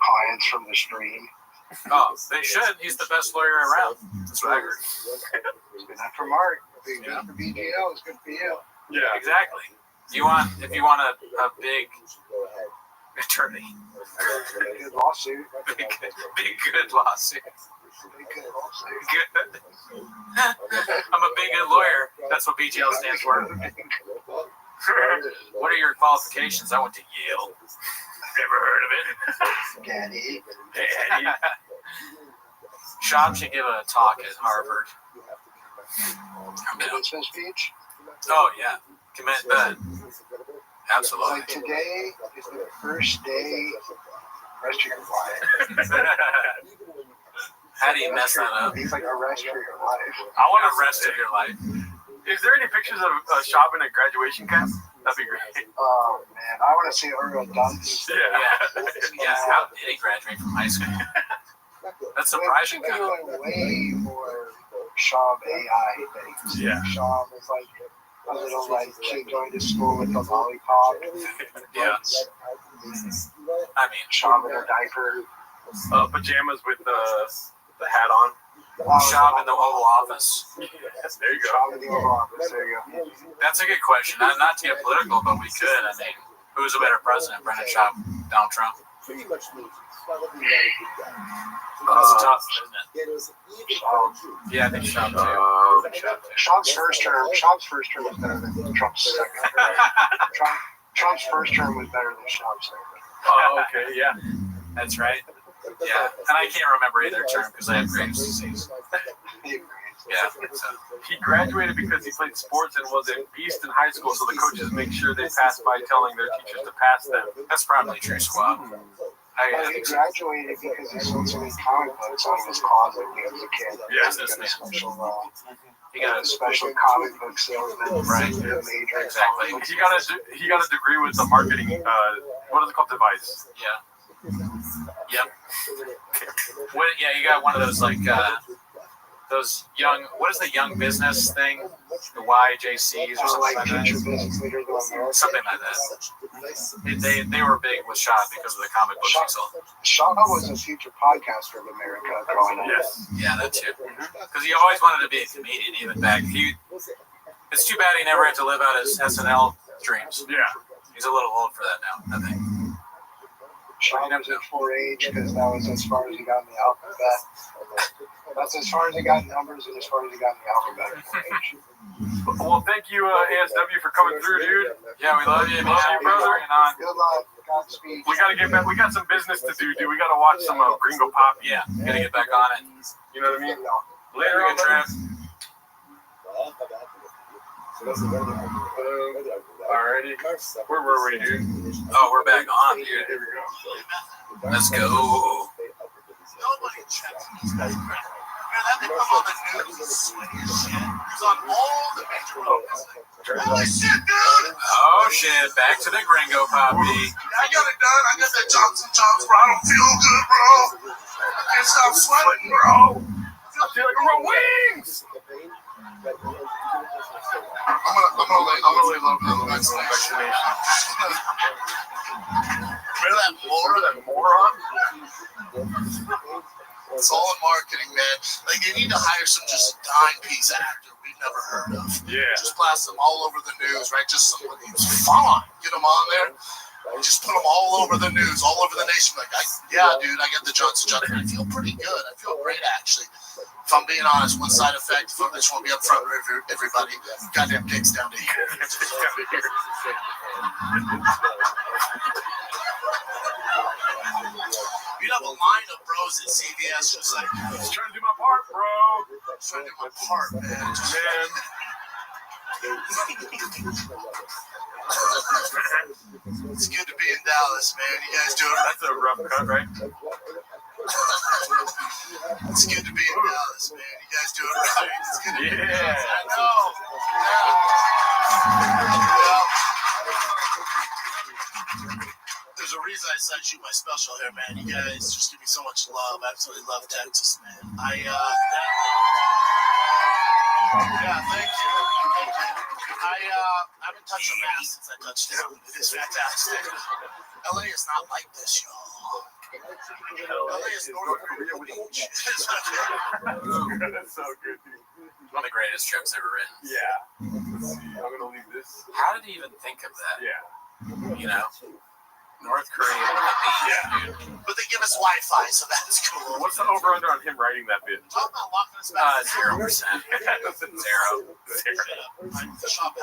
clients from the stream. Oh, they should. He's the best lawyer around. That's what I heard. It's good enough for Mark. It's good for BGL. It's good for you. Yeah, exactly. If you want a big attorney, good lawsuit, big good lawsuit. Good. I'm a big good lawyer. That's what BGL stands for. What are your qualifications? I went to Yale. Never heard of it. Daddy. Shop should give a talk at Harvard. Commencement speech? Oh, yeah. Absolutely. Like today is the first day rest of your life. How do you mess that up? He's like a rest of your life. I want a rest of your life. Is there any pictures of Shop in a graduation cap? That'd be great. Oh, man. I want to see Earl dunks. Yeah. How did he graduate from high school? That's surprising. We're doing way more Shop AI things. Yeah. Shop is like a little like kid going to school with a lollipop. Yeah. I mean, Shop in a diaper. Pajamas with the hat on. Shop in the Oval Office. Yes, there you go. Shop in the Oval Office. There you go. That's a good question. Not to get political, but we could. I mean, who's a better president, Brendan Shop, Donald Trump? Pretty much me. It's tough, isn't it? Yeah, I think Shop too. Shop's first term was better than Trump's second. Trump's first term was better than Shop's second. Oh, okay, yeah. That's right. Yeah, and I can't remember either term because I have Graves' disease. Yeah. He graduated because he played sports and was a beast in high school, so the coaches make sure they pass by telling their teachers to pass them. That's probably true, Squad. He graduated because he sold so many comic books out of his closet when he was a kid. Yes, he got a special comic book salesman. Right. Exactly. He got a degree with the marketing. What is it called? Device. Yeah. Yep. Yeah, you got one of those like those young. What is the young business thing? The YJCs or something like that. Something like that. They were big with Shop because of the comic books he sold. Shop was a future podcaster of America growing up. Yes. Yeah, that too. Because he always wanted to be a comedian, even back. It's too bad he never had to live out his SNL dreams. Yeah. He's a little old for that now, I think. Shop was at 4-H because that was as far as he got in the alphabet. That's as far as he got in numbers and as far as he got in the alphabet. Well, thank you, ASW, for coming through, dude. Yeah, we love you, man. Brother. Good luck. Godspeed. We gotta get back. We got some business to do, dude. We gotta watch some Gringo Pop. Yeah, gotta get back on it. You know what I mean? Later, good trip. Alrighty. Where were we, dude? Oh, we're back on, dude. Here we go. Let's go. Nobody checks these guys. Man, that they come on the news is sweaty as shit. It's on all the major roads. Holy shit, dude! Oh shit, back to the Gringo Poppy. I got it done. I got that Johnson, bro. I don't feel good, bro. I can't stop sweating, bro. I feel like I'm on wings! I'm gonna lay low for the next vaccination. Remember that moron? It's all in marketing, man. Like, you need to hire some just dime piece actor we've never heard of. Yeah. Just blast them all over the news, right? Just somebody who's fun. Get them on there. Just put them all over the news, all over the nation. Like, yeah, dude, I got the Johnson. I feel pretty good. I feel great, actually. If I'm being honest, one side effect, I just want to be up front with everybody. Goddamn dicks down to here. You'd have a line of bros at CVS just like, just trying to do my part, bro. Just trying to do my part, man. It's good to be in Dallas, man. You guys doing it? That's a rough cut, right? It's good to be in Dallas, man. You guys doing right? It's good to be in Dallas. Yeah. I know. Well, there's a reason I decided to shoot my special here, man. You guys just give me so much love. I absolutely love Texas, man. Yeah, thank you. I haven't touched a mask since I touched down. It is fantastic. LA is not like this, y'all. LA is North Korea with each. That's so good, dude. One of the greatest trips ever written. Yeah. Let's see. I'm gonna leave this. How did he even think of that? Yeah. You know, North Korea with the beach, dude. But they give us Wi-Fi, so that's cool. What's the over/under on him writing that bit? Talking about locking us back. 0%. Zero.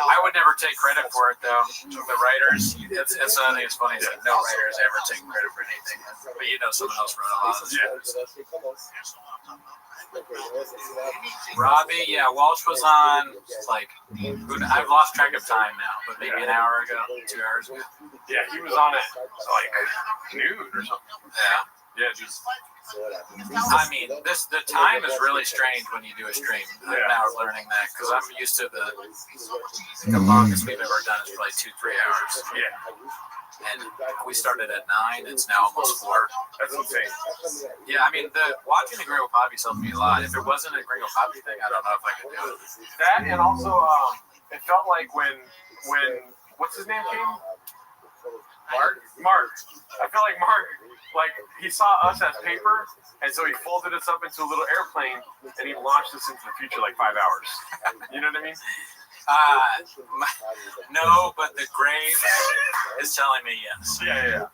I I would never take credit for it though. The writers, it's I think it's funny that no writers ever take credit for anything. But you know, someone else wrote a lot of this. Rabbi, yeah, Walsh was on like I've lost track of time now, but maybe an hour ago, 2 hours ago. Yeah, he was on it like noon or something. Yeah. Yeah, just. I mean, the time is really strange when you do a stream. I'm now learning that because I'm used to the longest we've ever done is probably 2-3 hours. Yeah. And we started at 9. It's now almost 4. That's insane. Yeah, I mean, watching the Gringo Poppy helped me a lot. If it wasn't a Gringo Poppy thing, I don't know if I could do it. That and also, it felt like when what's his name came? Mark. I feel like Mark, like he saw us as paper, and so he folded us up into a little airplane, and he launched us into the future like 5 hours. You know what I mean? No, but the grave is telling me yes. Yeah.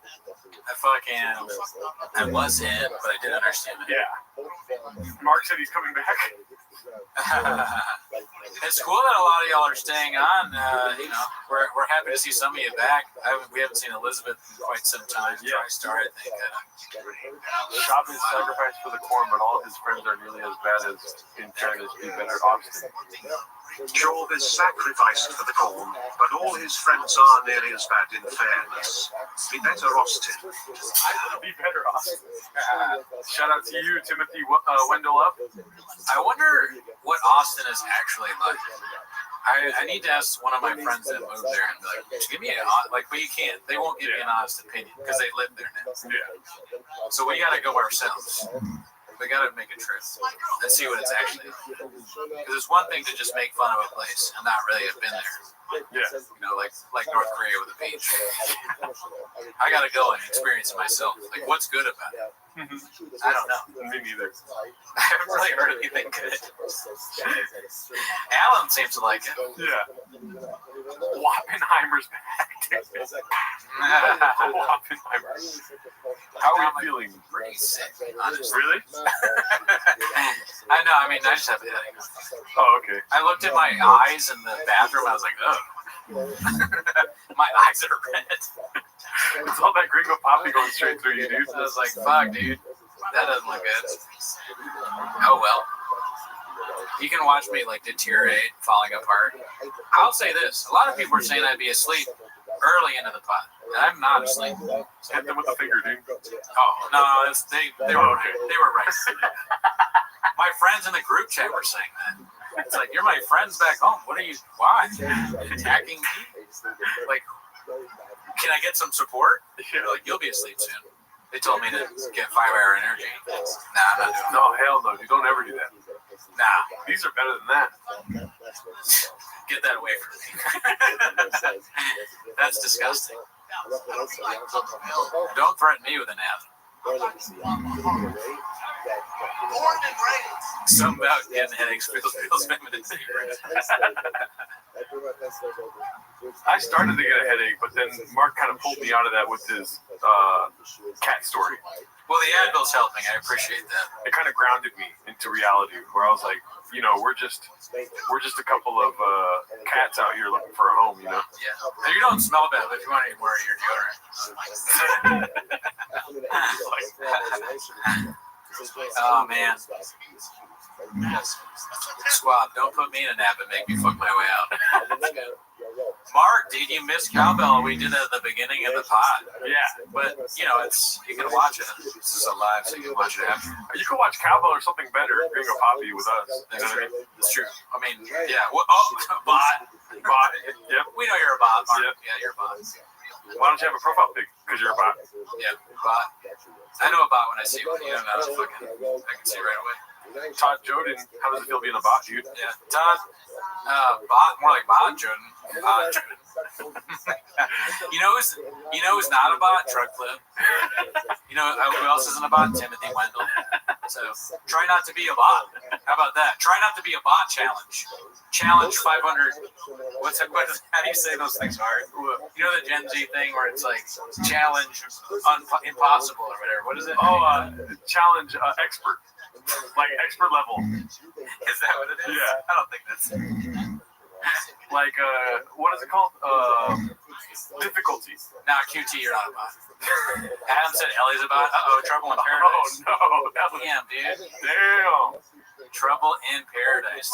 I was in, but I didn't understand it. Yeah. Mark said he's coming back. It's cool that a lot of y'all are staying on. You know, we're happy to see some of you back. We haven't seen Elizabeth in quite some time. Yeah. TriStar, I think. Shop is sacrificed for the corn, but all his friends are nearly as bad as, in fairness, be better Austin. Job is sacrificed for the corn, but all his friends are nearly as bad in fairness. Be better Austin. Be better Austin. Shout out to you, Timothy Wendell Up. I wonder what Austin is actually like. I need to ask one of my friends that moved there and be like, give me but you can't. They won't give me an honest opinion because they live there now. Yeah. So we got to go ourselves. We got to make a trip and see what it's actually like. Because it's one thing to just make fun of a place and not really have been there. Yeah. You know, like North Korea with a beach. I got to go and experience it myself. Like, what's good about it? I don't know. Me neither. I haven't really heard anything good. Alan seems to like it. Yeah. Oppenheimer's back. Oppenheimer. How are you feeling? Pretty sick, honestly. Really? I know. I mean, I just have a headache. Oh, okay. I looked at my eyes in the bathroom. I was like, ugh. My eyes are red. It's all that Gringo Poppy going straight through you, dude. I was like, fuck, dude. That doesn't look good. Oh, well. You can watch me, like, deteriorate, falling apart. I'll say this. A lot of people are saying I'd be asleep early into the pod. And I'm not asleep. Hit them with the finger, dude. Oh, no, they were right. They were right. My friends in the group chat were saying that. It's like, you're my friends back home. Why? Attacking me? Like, can I get some support? They're like, you'll be asleep soon. They told me to get 5-hour energy. Nah, I'm not doing that. No, hell no. You don't ever do that. Nah. These are better than that. Get that away from me. That's disgusting. Don't threaten me with an nap. Something about getting headaches feels I started to get a headache, but then Mark kind of pulled me out of that with his cat story. Well, the Advil's helping. I appreciate that. It kind of grounded me into reality, where I was like, you know, we're just a couple of cats out here looking for a home, you know. Yeah. And you don't smell bad, but if you want any more of your deodorant. Oh man. Squab, don't put me in a nap and make me fuck my way out. Mark, dude, you missed Cowbell. We did it at the beginning of the pod. Yeah. But, you know, you can watch it. This is a live, so you can watch it after. You can watch Cowbell or something better, Gringo Poppy with us. You know what I mean? It's true. I mean, yeah. Well, bot. Yep. We know you're a bot, Mark. Yep. Yeah, you're a bot. Why don't you have a profile pic? Because you're a bot. Yeah, bot. I know a bot when I see one. You don't know, I can see right away. Todd Jordan, how does it feel being a bot, dude? Yeah, Todd, bot, more like bot Jordan. you know who's not a bot? Truck Clip. You know who else isn't a bot? Timothy Wendell. So try not to be a bot. How about that? Try not to be a bot challenge. Challenge 500. How do you say those things hard? You know the Gen Z thing where it's like challenge impossible or whatever. What is it? Oh, challenge expert. Like expert level. Is that what it is? Yeah. I don't think that's it. Like, what is it called? Difficulty. Nah, QT, you're not a bot. Adam said Ellie's a bot. Uh-oh, trouble in paradise. Oh, no. Damn, dude. Damn. Trouble in paradise.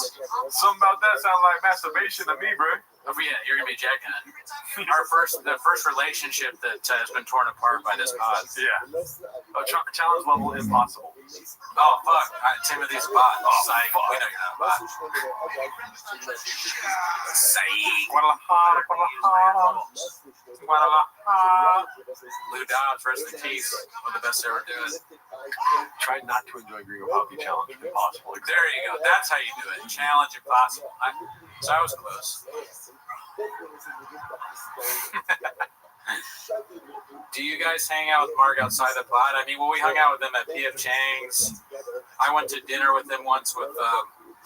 Something about that sounds like masturbation to me, bro. Oh, yeah, you're going to be jacking it. The first relationship that has been torn apart by this pod. Yeah. Challenge level impossible. Oh, fuck. Timothy's a bot. Psych. Fuck. We know you're not a bot. Psych. Lou Dobbs, rest in peace. One of the best to ever do it. Try not to enjoy Gringo Poppy challenge if possible. There you go. That's how you do it. Challenge impossible. So I was close. Do you guys hang out with Mark outside the pod? I mean, we hung out with him at P.F. Chang's. I went to dinner with him once with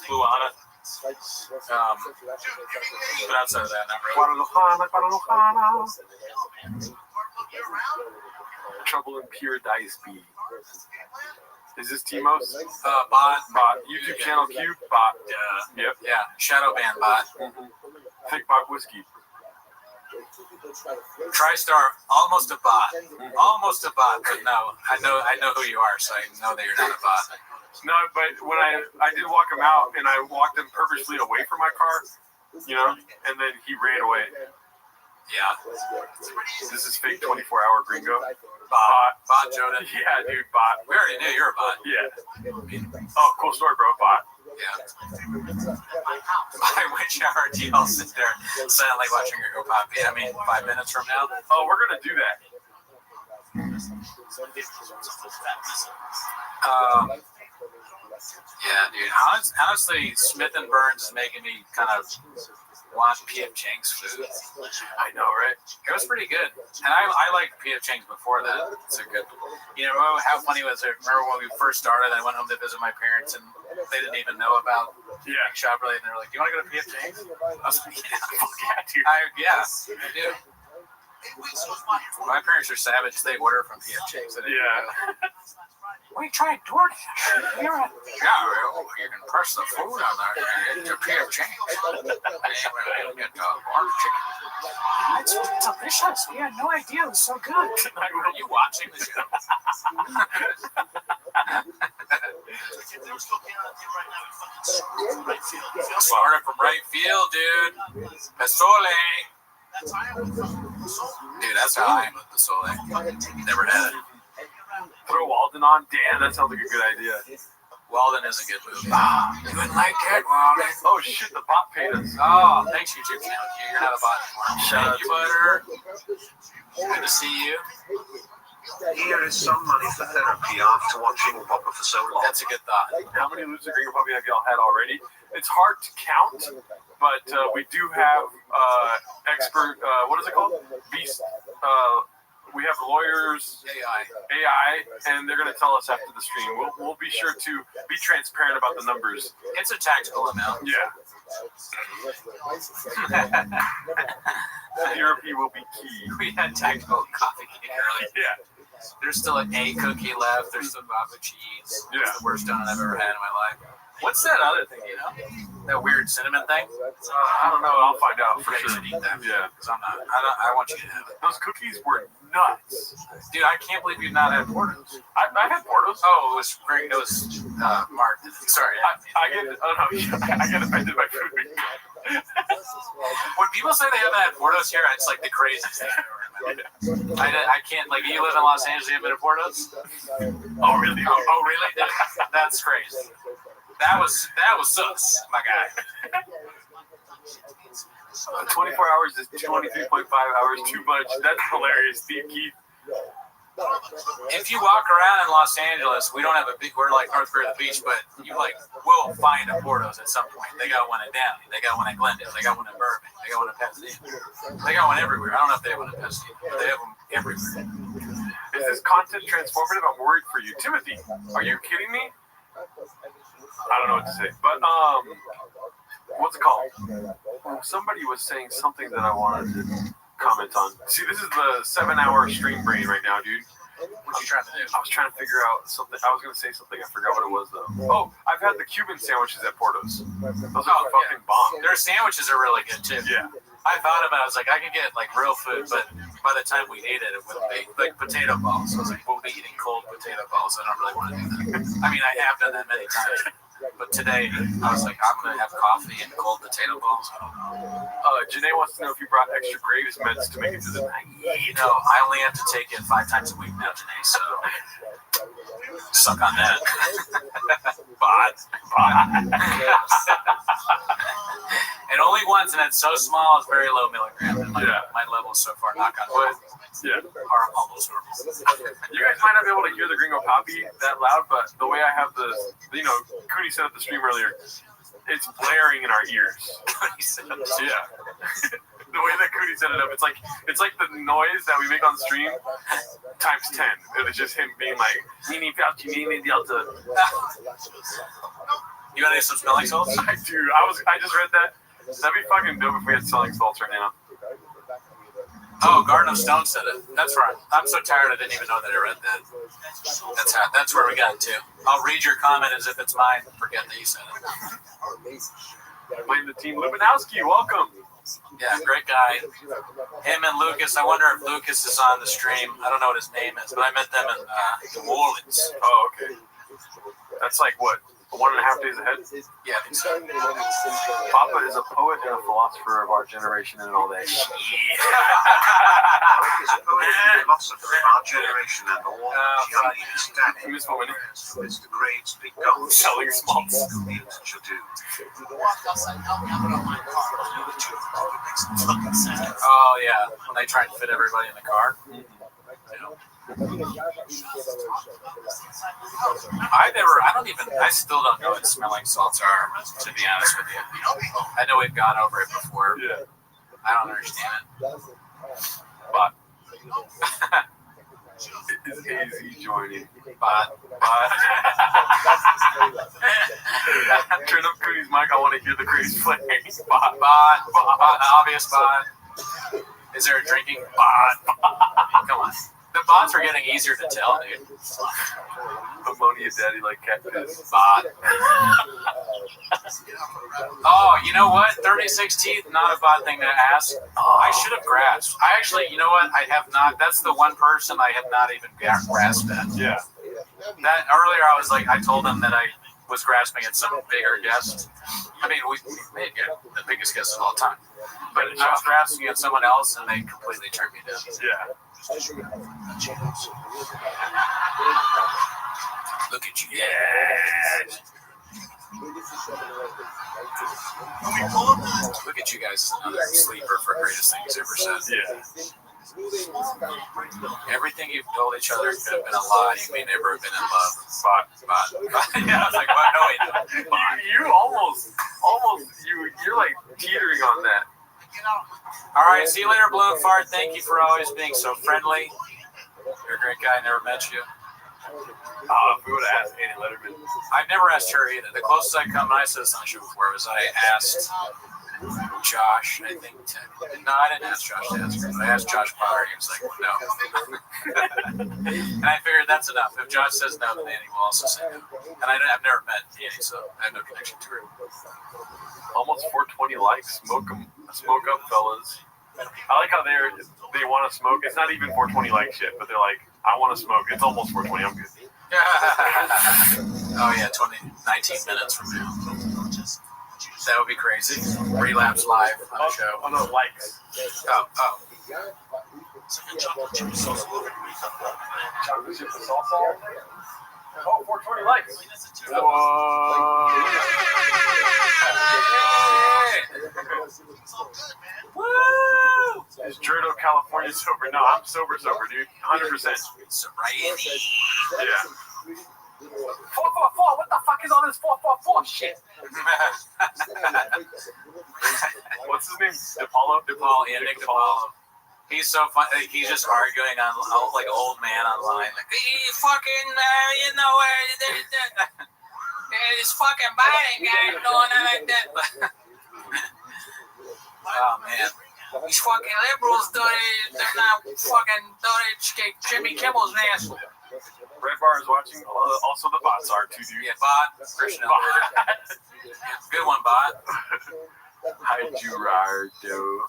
Luana. But outside of that, not really. Trouble in Paradise B. Is this Timos? Bot. YouTube channel Q. Bot. Yep. Yeah. Shadow band bot. Thick Bot Whiskey. TriStar, almost a bot. Almost a bot, but no. I know who you are, so I know that you're not a bot. No, but when I did walk him out, and I walked him purposely away from my car, you know, and then he ran away. Yeah. This is fake 24-hour Gringo. Bot Jordan. Yeah, dude, bot. We already knew you're a bot. Yeah. Oh, cool story, bro. Bot. Yeah. By which hour do y'all sit there silently watching her go poppy? I mean, 5 minutes from now? Oh, we're going to do that. Yeah, dude. Honestly, Smith and Burns is making me kind of want P.F. Chang's food. I know, right? It was pretty good. And I liked P.F. Chang's before that. It's a good. You know, how funny was it? Remember when we first started, I went home to visit my parents, and they didn't even know about Shop Relay, and they were like, "Do you want to go to P.F. Chang's?" I was like, "Yeah, dude." Yeah, I do. My parents are savage. They order from P.F. Chang's. Yeah. We tried DoorDash. You can press the food on there to P.F. Chang's. Get orange chicken. It's delicious. We had no idea it was so good. Are you watching the show? Florida from right field, dude. Pasole. Dude, that's how I am with Pasole. Never had it. Throw Walden on? Damn, that sounds like a good idea. Walden is a good movie. You wouldn't like that, Walden. Oh, shit, the bot paid us. Oh, thanks, YouTube channel. You're not a bot anymore. Thank you, Butter. Good to see you. Here is some money for therapy after watching Papa for so long. That's a good thought. How many Loser Gringo Puppy have y'all had already? It's hard to count, but we do have expert, what is it called? Beast. We have lawyers, AI, and they're going to tell us after the stream. We'll be sure to be transparent about the numbers. It's a tactical amount. Yeah. Therapy will be key. We had tactical coffee earlier. Yeah. There's still a cookie left. There's some guava cheese. Yeah. It's the worst donut I've ever had in my life. What's that other thing, you know? That weird cinnamon thing? I don't know. I'll find out for sure. You should eat that. Yeah. Because I want you to have it. Those cookies were nuts. Dude, I can't believe you've not had Portos. I've had Portos. Oh, it was Mark. Sorry. I get offended by food. When people say they haven't had Portos here, it's like the craziest thing I've ever remember. I can't, like, you live in Los Angeles, you haven't been to Portos? Oh, really? Oh, really? That's crazy. That was sus, my guy. 24 hours is 23.5 hours too much. That's hilarious, Steve Keith. If you walk around in Los Angeles, we don't have a big, we're like North Korea Beach, but you like will find a Portos at some point. They got one in Downey, they got one in Glendale, they got one in Burbank, they got one in Pasadena. They got one everywhere. I don't know if they have one in Pasadena, but they have them everywhere. Is this content transformative? I'm worried for you. Timothy, are you kidding me? I don't know what to say, but what's it called? Somebody was saying something that I wanted to comment on. See, this is the 7-hour stream brain right now, dude. What you trying to do? I was trying to figure out something. I was going to say something. I forgot what it was, though. Oh, I've had the Cuban sandwiches at Portos. Those are fucking bomb. Their sandwiches are really good, too. Yeah. I thought about it. I was like, I could get, like, real food, but by the time we ate it, it wouldn't be. Like, potato balls. I was like, we'll be eating cold potato balls. I don't really want to do that. I mean, I have done that many times. But today, I was like, I'm going to have coffee and cold potato balls. I don't know. Janae wants to know if you brought extra Graves meds to make it to the night. You know, I only have to take it 5 times a week now, Janae, so suck on that. Bot. And only once, and it's so small, it's very low milligram. And my levels so far, knock on wood, are almost normal. You guys might not be able to hear the Gringo Poppy that loud, but the way I have the, Cootie set up the stream earlier, it's blaring in our ears. Yeah. The way that Cootie set it up, it's like the noise that we make on stream times 10. It's just him being like, Nini Fauci, Nini Delta. You want to do some smelling salts? I do. I just read that. That'd be fucking dope if we had smelling salts right now. Oh, Garden of Stone said it. That's right. I'm so tired I didn't even know that I read that. That's where we got to. I'll read your comment as if it's mine. Forget that you said it. Mind the team. Lubinowski, welcome. Yeah, great guy. Him and Lucas. I wonder if Lucas is on the stream. I don't know what his name is, but I met them in New Orleans. Oh, okay. That's like what? 1.5 days ahead? Yeah, I think so. Papa is a poet and a philosopher of our generation and all that. He's a poet and philosopher of our generation and all that. Mr. Graves, big guns. Selling smalls. Should do. Oh, yeah. When they tried to fit everybody in the car. I still don't know what smelling salts are, to be honest with you. I know we've gone over it before. Yeah. I don't understand it. But it's easy joining. But turn up Cootie's mic. I want to hear the crazy play. Bot, obvious bot. Is there a drinking bot? Come on. The bots are getting easier to tell, dude. Ammonia daddy like catfish. Bot. Oh, you know what? 36 teeth, not a bad thing to ask. I should have grasped. I actually, you know what? I have not. That's the one person I have not even grasped at. Yeah. That earlier, I was like, I told them that I was grasping at some bigger guest. I mean, we made the biggest guest of all time. But I was grasping at someone else, and they completely turned me down. Yeah. Look at you. Yeah. Look at you guys. Another sleeper for greatest things ever said. Yeah. Everything you've told each other could have been a lie. You may never have been in love. But yeah, I was like, what? No, wait. You almost, you're like teetering on that. All right, see you later, Balloon Fart. Thank you for always being so friendly. You're a great guy. Never met you. If we would have asked Annie Letterman. I've never asked her either. The closest I come, and I said this on the show before, was I asked Josh, I think. No, I didn't ask Josh to ask her. I asked Josh Potter. He was like, no. And I figured that's enough. If Josh says no, then Annie will also say no. And I've never met Annie, so I have no connection to her. Almost 420 likes. Smoke up, fellas. I like how they want to smoke. It's not even 420 likes yet, but they're like, I want to smoke. It's almost 420. I'm good. Oh, yeah, 19 minutes from now. That would be crazy. Relapse live on the show. Oh, no, likes. Oh. Chocolate chip sauce all. Oh, 420 likes. Woo! Is Jerdo California sober? No, I'm sober, dude. 100%. Sobriety. Yeah. 444. What the fuck is all this 444 shit? What's his name? DePaulo? Yeah, Nick DePaulo. He's so fun. Like, he's just arguing on like old man online. Like, he fucking, this fucking Biden guy doing it like that. Oh man, these fucking liberals they're not fucking Jimmy Kimmel's nasty. Red Bar is watching. Also, the bots are too, dude. Yeah, bot. Christian. Good one, bot. Hi, Gerardo.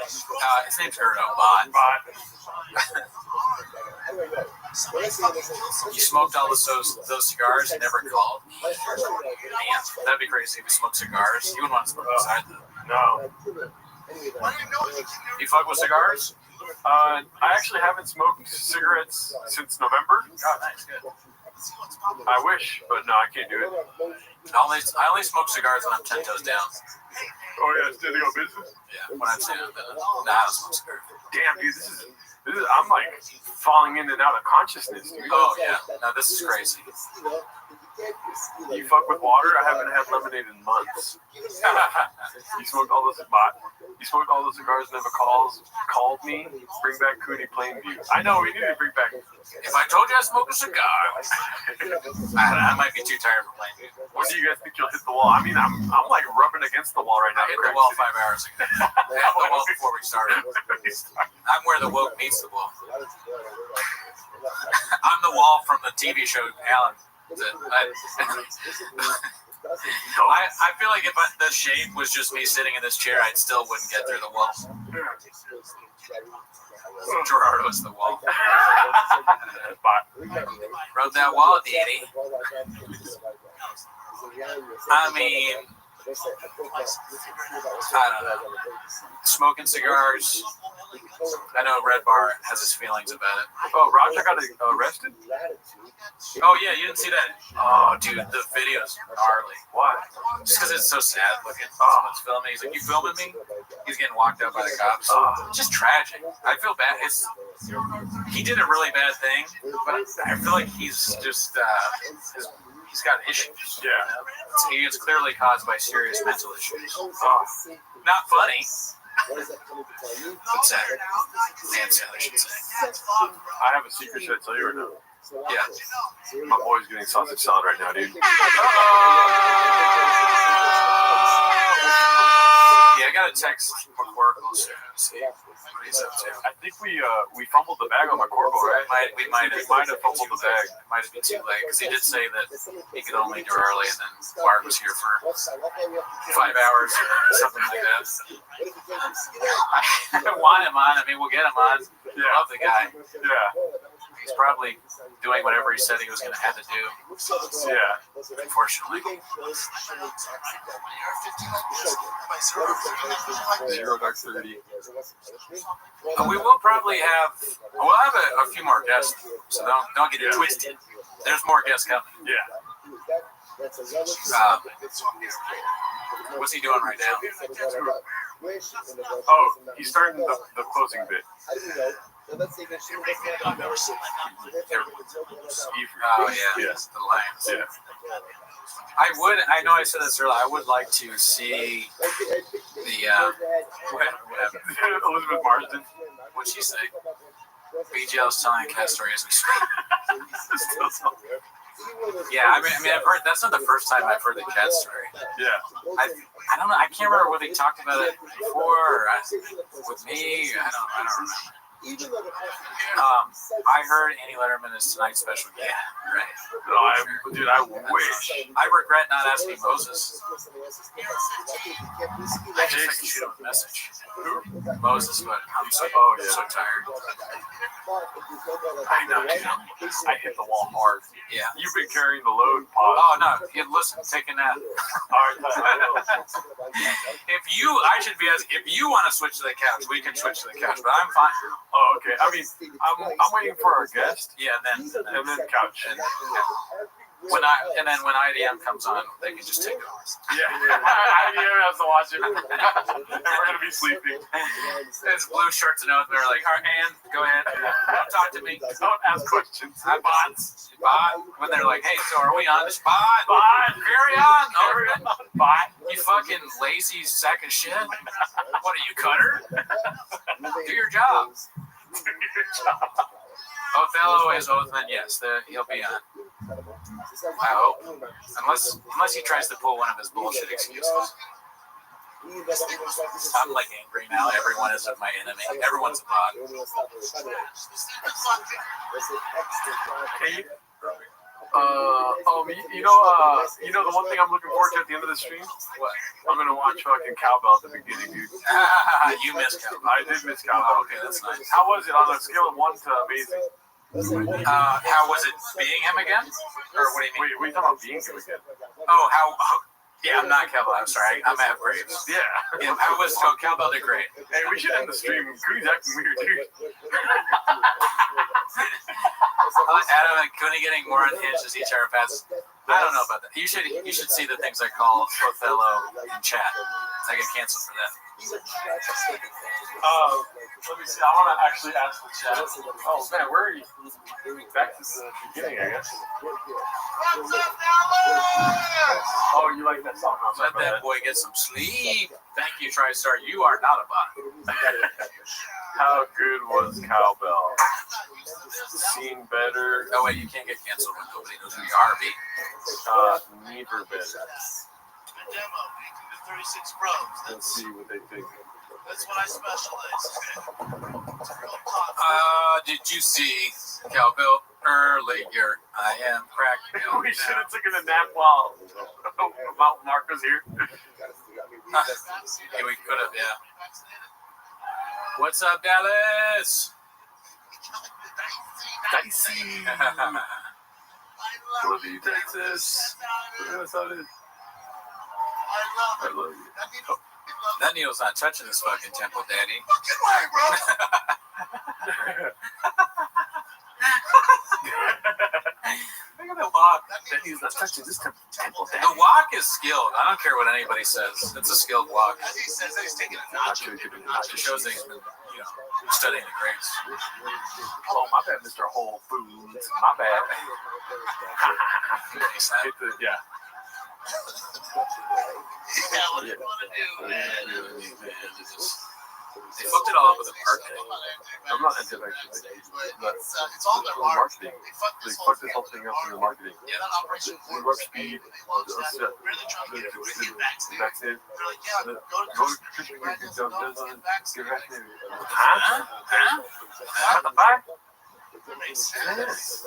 His name's Erdo, bot. You smoked all those cigars and never called? Man, that'd be crazy if you smoked cigars. You wouldn't want to smoke inside though. No. You fuck with cigars? I actually haven't smoked cigarettes since November. Oh, nice, good. I wish, but no, I can't do it. I only smoke cigars when I'm 10 toes down. Oh yeah, standing on business? Yeah, when I'm saying I don't smoke cigars. Damn, dude, this is I'm like falling in and out of consciousness, dude. Oh yeah, no, this is crazy. You fuck with water? I haven't had lemonade in months. You smoked all those cigars, never called me. Bring back Cooney Plainview. I know, we need to bring back. If I told you I smoke a cigar, I might be too tired for Plainview. When do you guys think you'll hit the wall? I mean, I'm like rubbing against the wall right now. I hit the wall 5 hours ago. I hit the wall before we started. I'm where the woke meets the wall. I'm the wall from the TV show Alan. I feel like if the shape was just me sitting in this chair, I still wouldn't get through the wall. Gerardo's the wall. Wrote that wall, Daddy. I mean, I don't know. Smoking cigars. I know Red Bar has his feelings about it. Oh, Roger got arrested? Oh, yeah, you didn't see that? Oh, dude, the video's gnarly. Why? Just because it's so sad looking. Someone's filming. He's like, you filming me? He's getting walked out by the cops. It's just tragic. I feel bad. He did a really bad thing, but I feel like he's just, he's got issues. Yeah. He is clearly caused by serious mental issues. Not funny. But sad. And sad, I should say. I have a secret. Should I tell you or no? Yeah. My boy's getting sausage salad right now, dude. Yeah, I got a text from McCorkle to see what he's up to. I think we fumbled the bag on McCorkle, right? We might have fumbled the bag. It might have been too late because he did say that he could only do early, and then Bart was here for 5 hours or something like that. I want him on. I mean, we'll get him on. Yeah. I love the guy. Yeah. He's probably doing whatever he said he was going to have to do. Yeah. Unfortunately. 0 dark 30. We will probably have. We'll have a few more guests, so don't get it twisted. There's more guests coming. Yeah. What's he doing right now? Oh, he's starting the closing bit. Oh yeah, Yes. the Lions. Yeah. I know I said this earlier, I would like to see the, what happened? Elizabeth Marsden. What'd she say? BGL was telling a cat story as we speak. Yeah, I mean, I've heard, that's not the first time I've heard the cat story. Yeah. I don't know, I can't remember whether he talked about it before or with me, I don't remember. I heard Annie Letterman is tonight's special guest. Yeah, right. No, dude, I wish. I regret not asking Moses. I just think shoot him a message. Moses, but I'm so tired. I know, dude. I hit the wall hard. Yeah. You've been carrying the load, Pod. Oh no, listen, take a nap. If you want to switch to the couch, we can switch to the couch, but I'm fine. Oh, okay. I mean, I'm waiting for our guest. Yeah, and then couch. When IDM comes on, they can just take it off. Yeah, IDM has to watch it, and we're gonna be sleeping. It's blue shirts and oath. They're like, all right, Ann, go ahead. Don't talk to me. Don't ask questions. I'm bots. When they're like, hey, so are we on? Just bot. Carry on. Bot. You fucking lazy sack of shit. What are you, Cutter? Do your job. Othello is Oathman, yes, he'll be on. I hope. Unless he tries to pull one of his bullshit excuses. I'm like angry now. Everyone is my enemy. Everyone's a bot. Hey, you know the one thing I'm looking forward to at the end of the stream? What? I'm gonna watch fucking Cowbell at the beginning, dude. You missed Cowbell. I did miss Cowbell. Okay, that's nice. How was it on a scale of 1 to amazing? How was it being him again? Or what do you mean? Wait, we talking about being him again? Oh, yeah, I'm not Cowbell. I'm sorry. I'm at Braves. Yeah. I was told Cowbell did great. Hey, we should end the stream. Cooney's acting weird, dude. Adam and Cooney getting more unhinged as each hour passes. I don't know about that. You should see the things I call Othello in chat. I get canceled for that. Let me see. I want to actually ask the chat. Oh man, where are you? Back to the beginning, I guess. Oh, you like that song? Let that boy get some sleep. Thank you, TriStar. You are not a bot. How good was Cowbell? Seen better. Oh wait, you can't get canceled when nobody knows who you are, B. Neither better. Demo, 36 probes. Let's see what they think. That's what I specialize in. Did you see Cowbell earlier? I am cracking. We should have taken a nap while Mark was here. Yeah, we could have, yeah. What's up, Dallas? Dicey. Love you, Texas. Minnesota. I love you. That Neil's not touching this fucking temple, Daddy. Fucking way, bro. Look at the walk. He's not touching this temple, Daddy. The walk is skilled. I don't care what anybody says. It's a skilled walk. He says that he's taking a notch. It shows that he's been, studying the greats. Oh, my bad, Mr. Whole Foods. My bad. Yeah. Yeah, what do you want to do, man? They fucked it all up with the marketing. I'm not into that shit. It's all their marketing. They fucked this whole thing up in the marketing. Yeah, that operation Warp speed. really trying to get everybody to get vaccinated. They're like, yeah, go to Christian get vaccinated. Huh? What the fuck? That makes sense.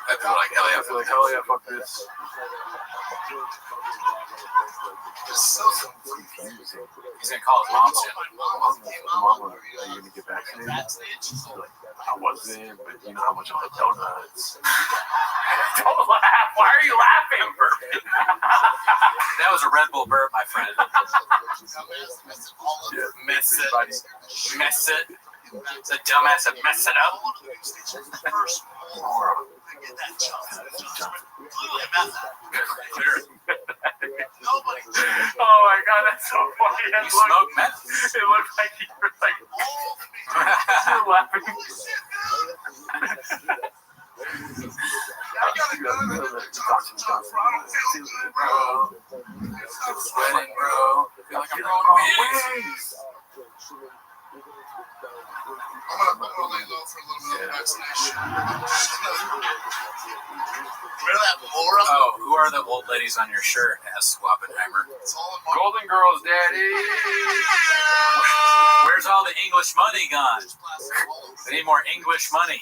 I feel like hell yeah. Hell yeah, fuck this. It's so confusing. He's gonna call his mom soon. Mama, are you gonna get vaccinated? She's like, I wasn't, but you know how much I like donuts. Don't laugh. Why are you laughing? That was a Red Bull burp, my friend. Mess it. The dumbass that messed it up. Oh my god, that's so funny. You smoke meth? It looked like you were like laughing. Sweating, bro. I feel like I'm going ways. I'm gonna lay low for a little bit of vaccination. Remember that Laura? Oh, who are the old ladies on your shirt? Asked Oppenheimer. Golden Girls, Daddy. Where's all the English money gone? We need more English money.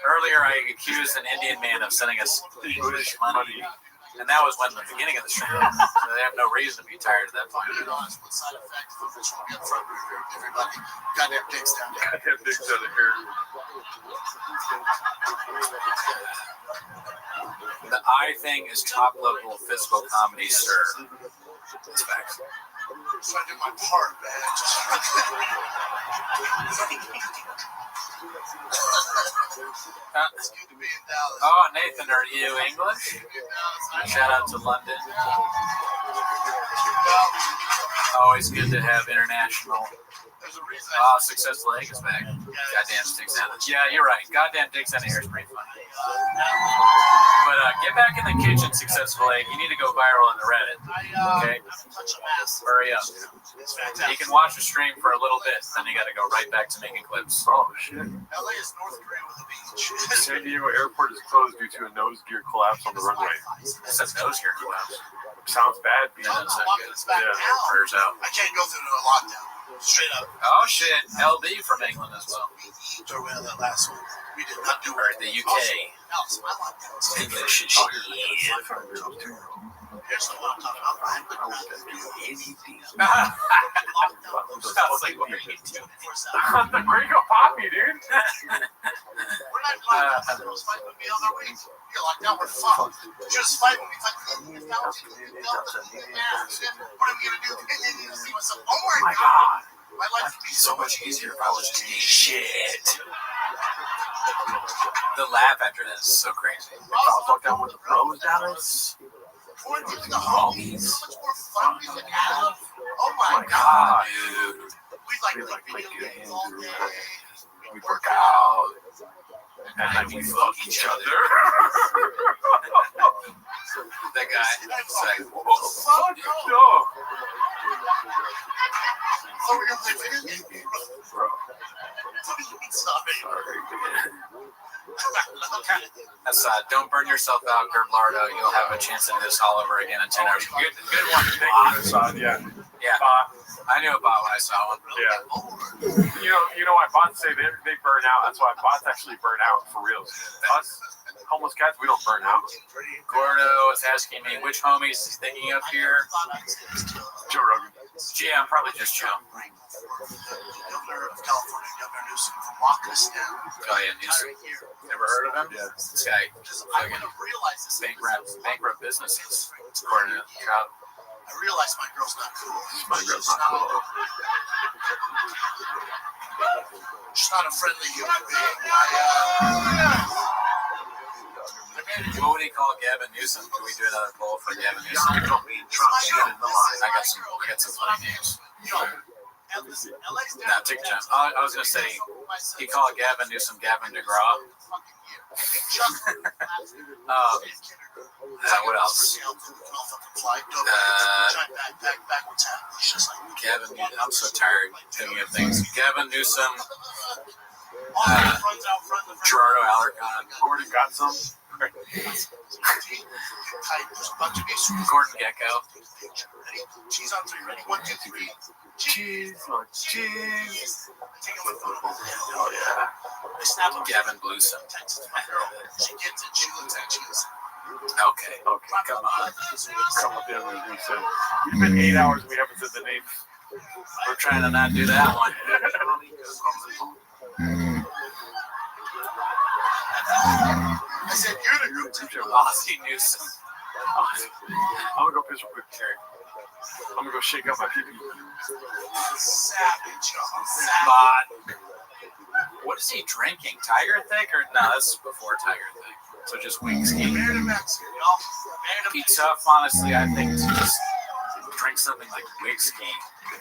Earlier, I accused an Indian man of sending us English money. And that was when the beginning of the stream. So they have no reason to be tired at that point. Everybody, goddamn dicks down there. Goddamn dicks down here. The eye thing is top level physical comedy, sir. It's facts. So I did my part, man. It's good to be in Dallas. Oh, Nathan, are you English? Shout out to London. Always good to have international. Successful Egg is back. Goddamn Sticks Out of Yeah, you're right. Goddamn Dicks Out of Here is pretty funny. But get back in the kitchen, Successful Egg. You need to go viral on the Reddit. Okay? Hurry up. You can watch the stream for a little bit, then you got to go right back to making clips. Oh, shit. LA is North Korea with a beach. San Diego Airport is closed due to a nose gear collapse on the runway. It's a nose gear collapse. Sounds bad, B. Yeah, prayers out. I can't go through a lockdown. Straight up. Oh, shit. LB from England as well. Or we had that last one. We did not do Or the UK. Else, my lockdown. English is Here's what I'm talking about. I would not do anything. Sounds like what you do. The Gringo Poppy, dude. We're not locked down. Girls fight with me other week. You're locked down. We're fucked. Just fight with me. What are we gonna do? See myself. Oh my god. My life would be so much easier if I was just eating shit. The laugh after this is so crazy. If I was locked down with the bros down We're doing the homies. How much more fun we could have. Oh my god, dude. We like video games all day. We work out. And then we fuck each other. That guy. It's like, Fuck no. So we're gonna play video games, bro. Sorry. That's don't burn yourself out, Gerlardo. You'll have a chance to do this all over again in 10 hours. Good one. Thank you, yeah. I knew about when I saw one. Yeah. You know why bots say they burn out? That's why bots actually burn out for real. Us homeless cats, we don't burn out. Gordo is asking me which homies he's thinking of here. Joe Rogan. Yeah, probably just Joe. Governor of California, Governor Newsom, from locking us down. Oh yeah, Newsom. Never heard of him? Yeah. This guy I want to realize this. bankrupt businesses. According to Trout. I realize my girl's not cool. My girl's not cool. She's not a friendly human being. What would he call Gavin Newsom? Can we do another poll for Gavin Newsom? I got some funny names. Nah, take your time. I was gonna say he called Gavin Newsom Gavin DeGraw. What else? Gavin, I'm so tired thinking of things. Gavin Newsom, Gerardo Alarcon, Gordon got some. Gordon Gecko. Cheese on three. Ready? 1, 2, 3. Cheese. Oh yeah. Gavin Bluesome. She gets it. She looks at cheese. Okay, come on. Come with the other we said. It's been 8 hours and we haven't said the name. We're trying to not do that one. I said, you're the group teacher. Aussie Newsom. I'm gonna go piss real quick. I'm gonna go shake out my pee-pee. Savage. What is he drinking? Tiger Thick or no? This is before Tiger Thick. So just whiskey. Be tough, honestly. I think to just drink something like whiskey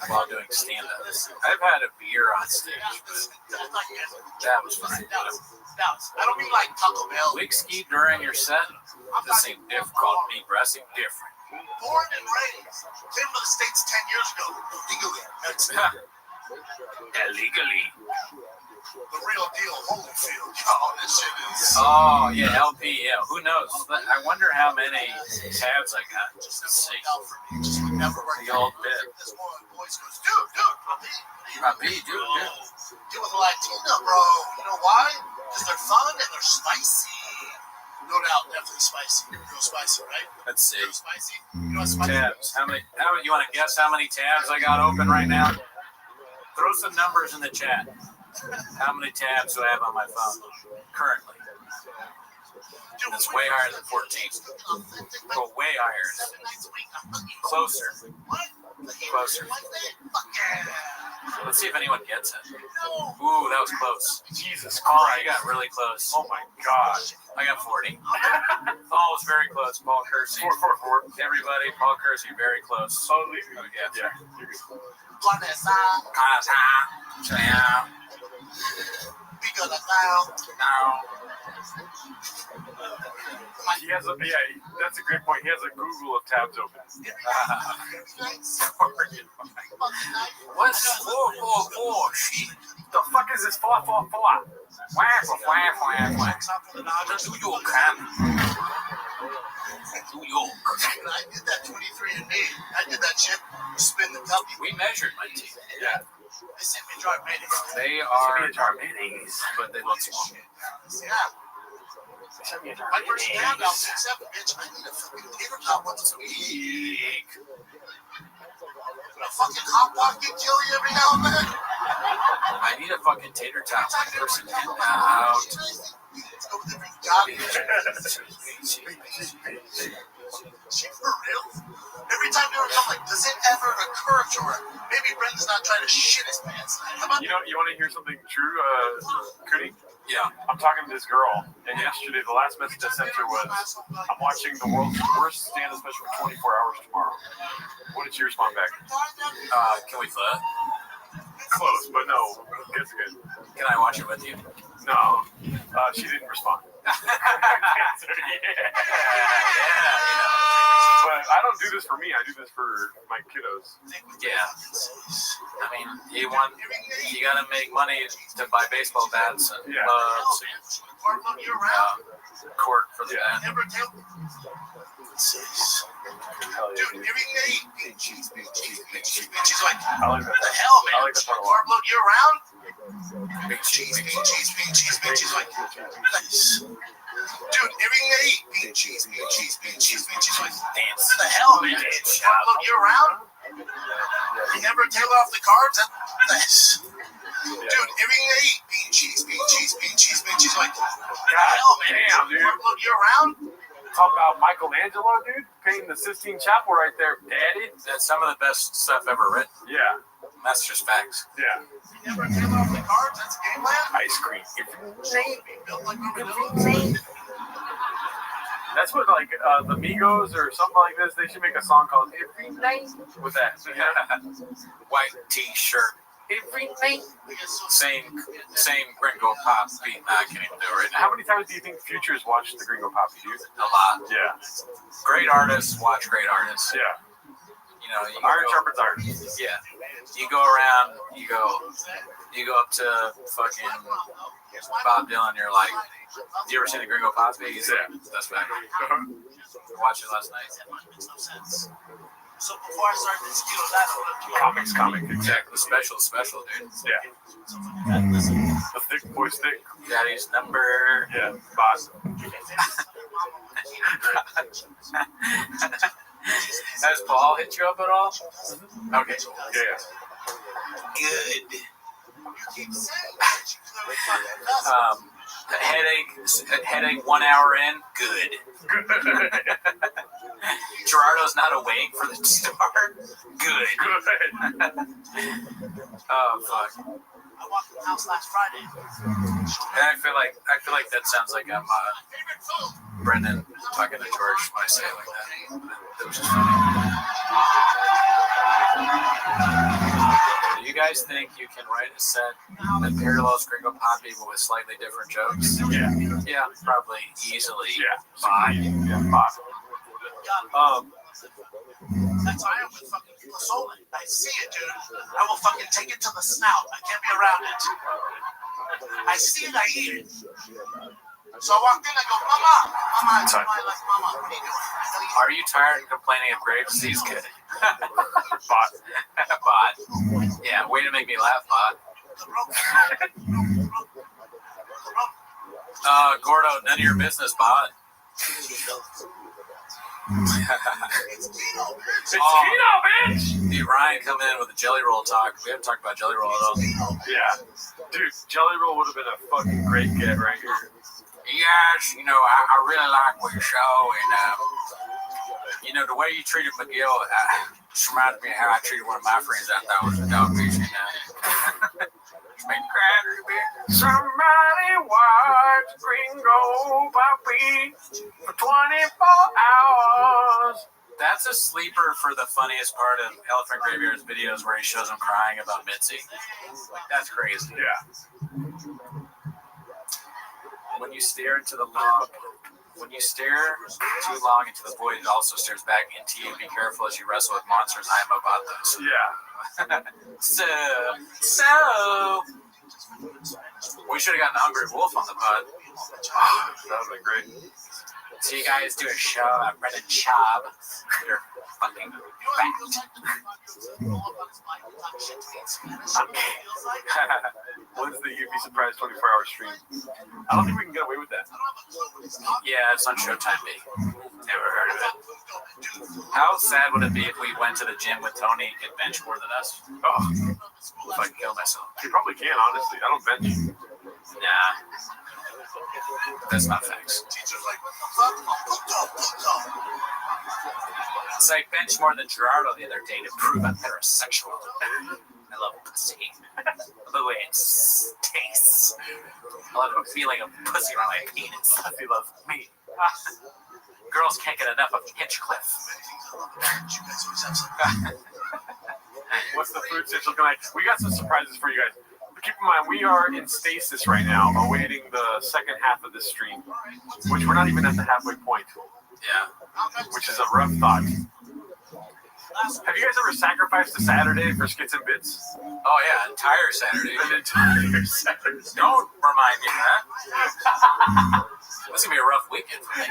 while doing stand-up. I've had a beer on stage, but that was fine. I don't mean like Taco Bell. Whiskey during your set? This ain't difficult. Me, bro. That's different. Born and raised. Came to the States 10 years ago. Legally. Illegally. The real deal, Holyfield. Oh, this shit is. Oh, yeah, LP. Yeah, who knows? I wonder how many tabs I got just to see. Just would never work. The old bit. This one, boy, voice goes, dude, Rabbi, dude. Get with Latina, bro. You know why? Because they're fun and they're spicy. No doubt, definitely spicy. Real spicy, right? Let's see. Real spicy. You know what's spicy? Tabs. How many? You want to guess how many tabs I got open right now? Throw some numbers in the chat. How many tabs do I have on my phone currently? It's way higher than 14. Well, way higher. Closer. Let's see if anyone gets it. Ooh, that was close. Jesus Paul, Christ. you got really close. Oh my God. I got 40. Paul was very close. Paul Kersey. 4. Everybody, Paul Kersey, very close. Oh, yeah. You're good. He has that's a great point. He has a Google of tabs open. What's 444? The fuck is this 444? New York, man. New York. I did that 23andMe. I did that shit. Spin the W. We measured my teeth. Yeah. They sent me diabetes. They are diabetes, but they look small. Yeah. My first tab out 6'7", bitch. I need a fucking tater tot once a week. A fucking hot pocket kill you every now and then. I need a fucking tater tot like person out. Let's go with every goddamn. She for real? Every time they were like, does it ever occur to her? Maybe Brendan's not trying to shit his pants. How about you want to hear something true, Cootie? Yeah. I'm talking to this girl, and yesterday the last message I sent her was, I'm watching the world's worst stand-up special for 24 hours tomorrow. What did she respond back? Can we flirt? Close, but no. It's good. Can I watch it with you? No. She didn't respond. But I don't do this for me. I do this for my kiddos. Yeah. I mean, you gotta make money to buy baseball bats and gloves and court for the bat. Dude, every day, big cheese. She's like, I like that. what the hell, man? I like that part a lot. Carb load year round? Big cheese. She's like, nice. Dude, every day, big cheese. She's like, dance. What the hell, man? Carb load year round? You never tail off the carbs? That's nice. Dude, every day, big cheese. She's like, what the hell, man? Damn, dude. Carb load year round? Talk about Michelangelo, dude, painting the Sistine Chapel right there, daddy. That's some of the best stuff ever written. Yeah. That's just facts. Yeah. You never tail off the carbs? That's game plan? Ice cream. Built like a That's what, like, the Migos or something like this, they should make a song called Every Night with that. White t-shirt. Every night. Same Gringo Pop beat. I can't even do it right now. How many times do you think Futures watched the Gringo Poppy, dude? A lot. Yeah. Great artists watch great artists. Yeah. You know, you Iron go, sharpens iron. Yeah. You go around, you go up to fucking Bob Dylan, you're like, you ever seen the Gringo Poppy? Yeah. That's back. Watched it last night. So before I start this skill, that's what I'm Comic, exactly. Special, dude. Yeah. The thick boy stick. Daddy's number. Yeah, boss. Has Paul hit you up at all? Okay. Yeah. Good. Headache 1 hour in, good. Gerardo's not awake for the start, good. Oh fuck. I walked in the house last Friday. And I feel like that sounds like I'm Brendan talking to George when I say it like that. That was just funny. Do you guys think you can write a set that parallels Gringo Poppy but with slightly different jokes? Yeah, probably easily. Yeah. 5. Yeah, 5. That's why I'm with fucking Soul. I see it, dude. I will fucking take it to the snout. I can't be around it. I see it, I eat it. So I walked in, I go, Mama, like, Mama, what are you doing? Are you tired of complaining of grave disease, kid? Bot. Bot. Yeah, way to make me laugh, Bot. Gordo, none of your business, Bot. It's Kino, bitch! Dude, Ryan coming in with a jelly roll talk. We haven't talked about jelly roll at all. Yeah. Dude, jelly roll would have been a fucking great get right here. Yes, you know, I really like what you show, and, you know, the way you treated McGill just reminds me of how I treated one of my friends I thought was a dog fish, you know. Just made me cry a little bit. Somebody watch Gringo Puppy for 24 hours. That's a sleeper for the funniest part of Elephant Graveyard's videos where he shows him crying about Mitzi. Like, that's crazy. Yeah. When you stare into the long, when you stare too long into the void, it also stares back into you. Be careful as you wrestle with monsters. I am about those. Yeah. So, we should have gotten Hungry Wolf on the pod. Oh, that would have been great. So you guys do a show about Brendan Schaub. You're fucking fat. When's the UV Surprise 24-hour stream? I don't think we can get away with that. Yeah, it's on Showtime B. Never heard of it. How sad would it be if we went to the gym with Tony and could bench more than us? Oh, if I could kill myself. You probably can, honestly. I don't bench. Nah. That's not facts. It's like bench more than Gerardo the other day to prove I'm heterosexual. I love pussy. I love the way it tastes. I love the feeling of pussy on my penis. Pussy loves me. Girls can't get enough of Hinchcliffe. What's the food situation looking like? We got some surprises for you guys. But keep in mind, we are in stasis right now, awaiting the second half of this stream, which we're not even at the halfway point. Yeah. Which is a rough thought. Have you guys ever sacrificed a Saturday for skits and bits? Oh yeah, entire Saturday. An entire Saturday. Don't remind me of that. This is gonna be a rough weekend for me.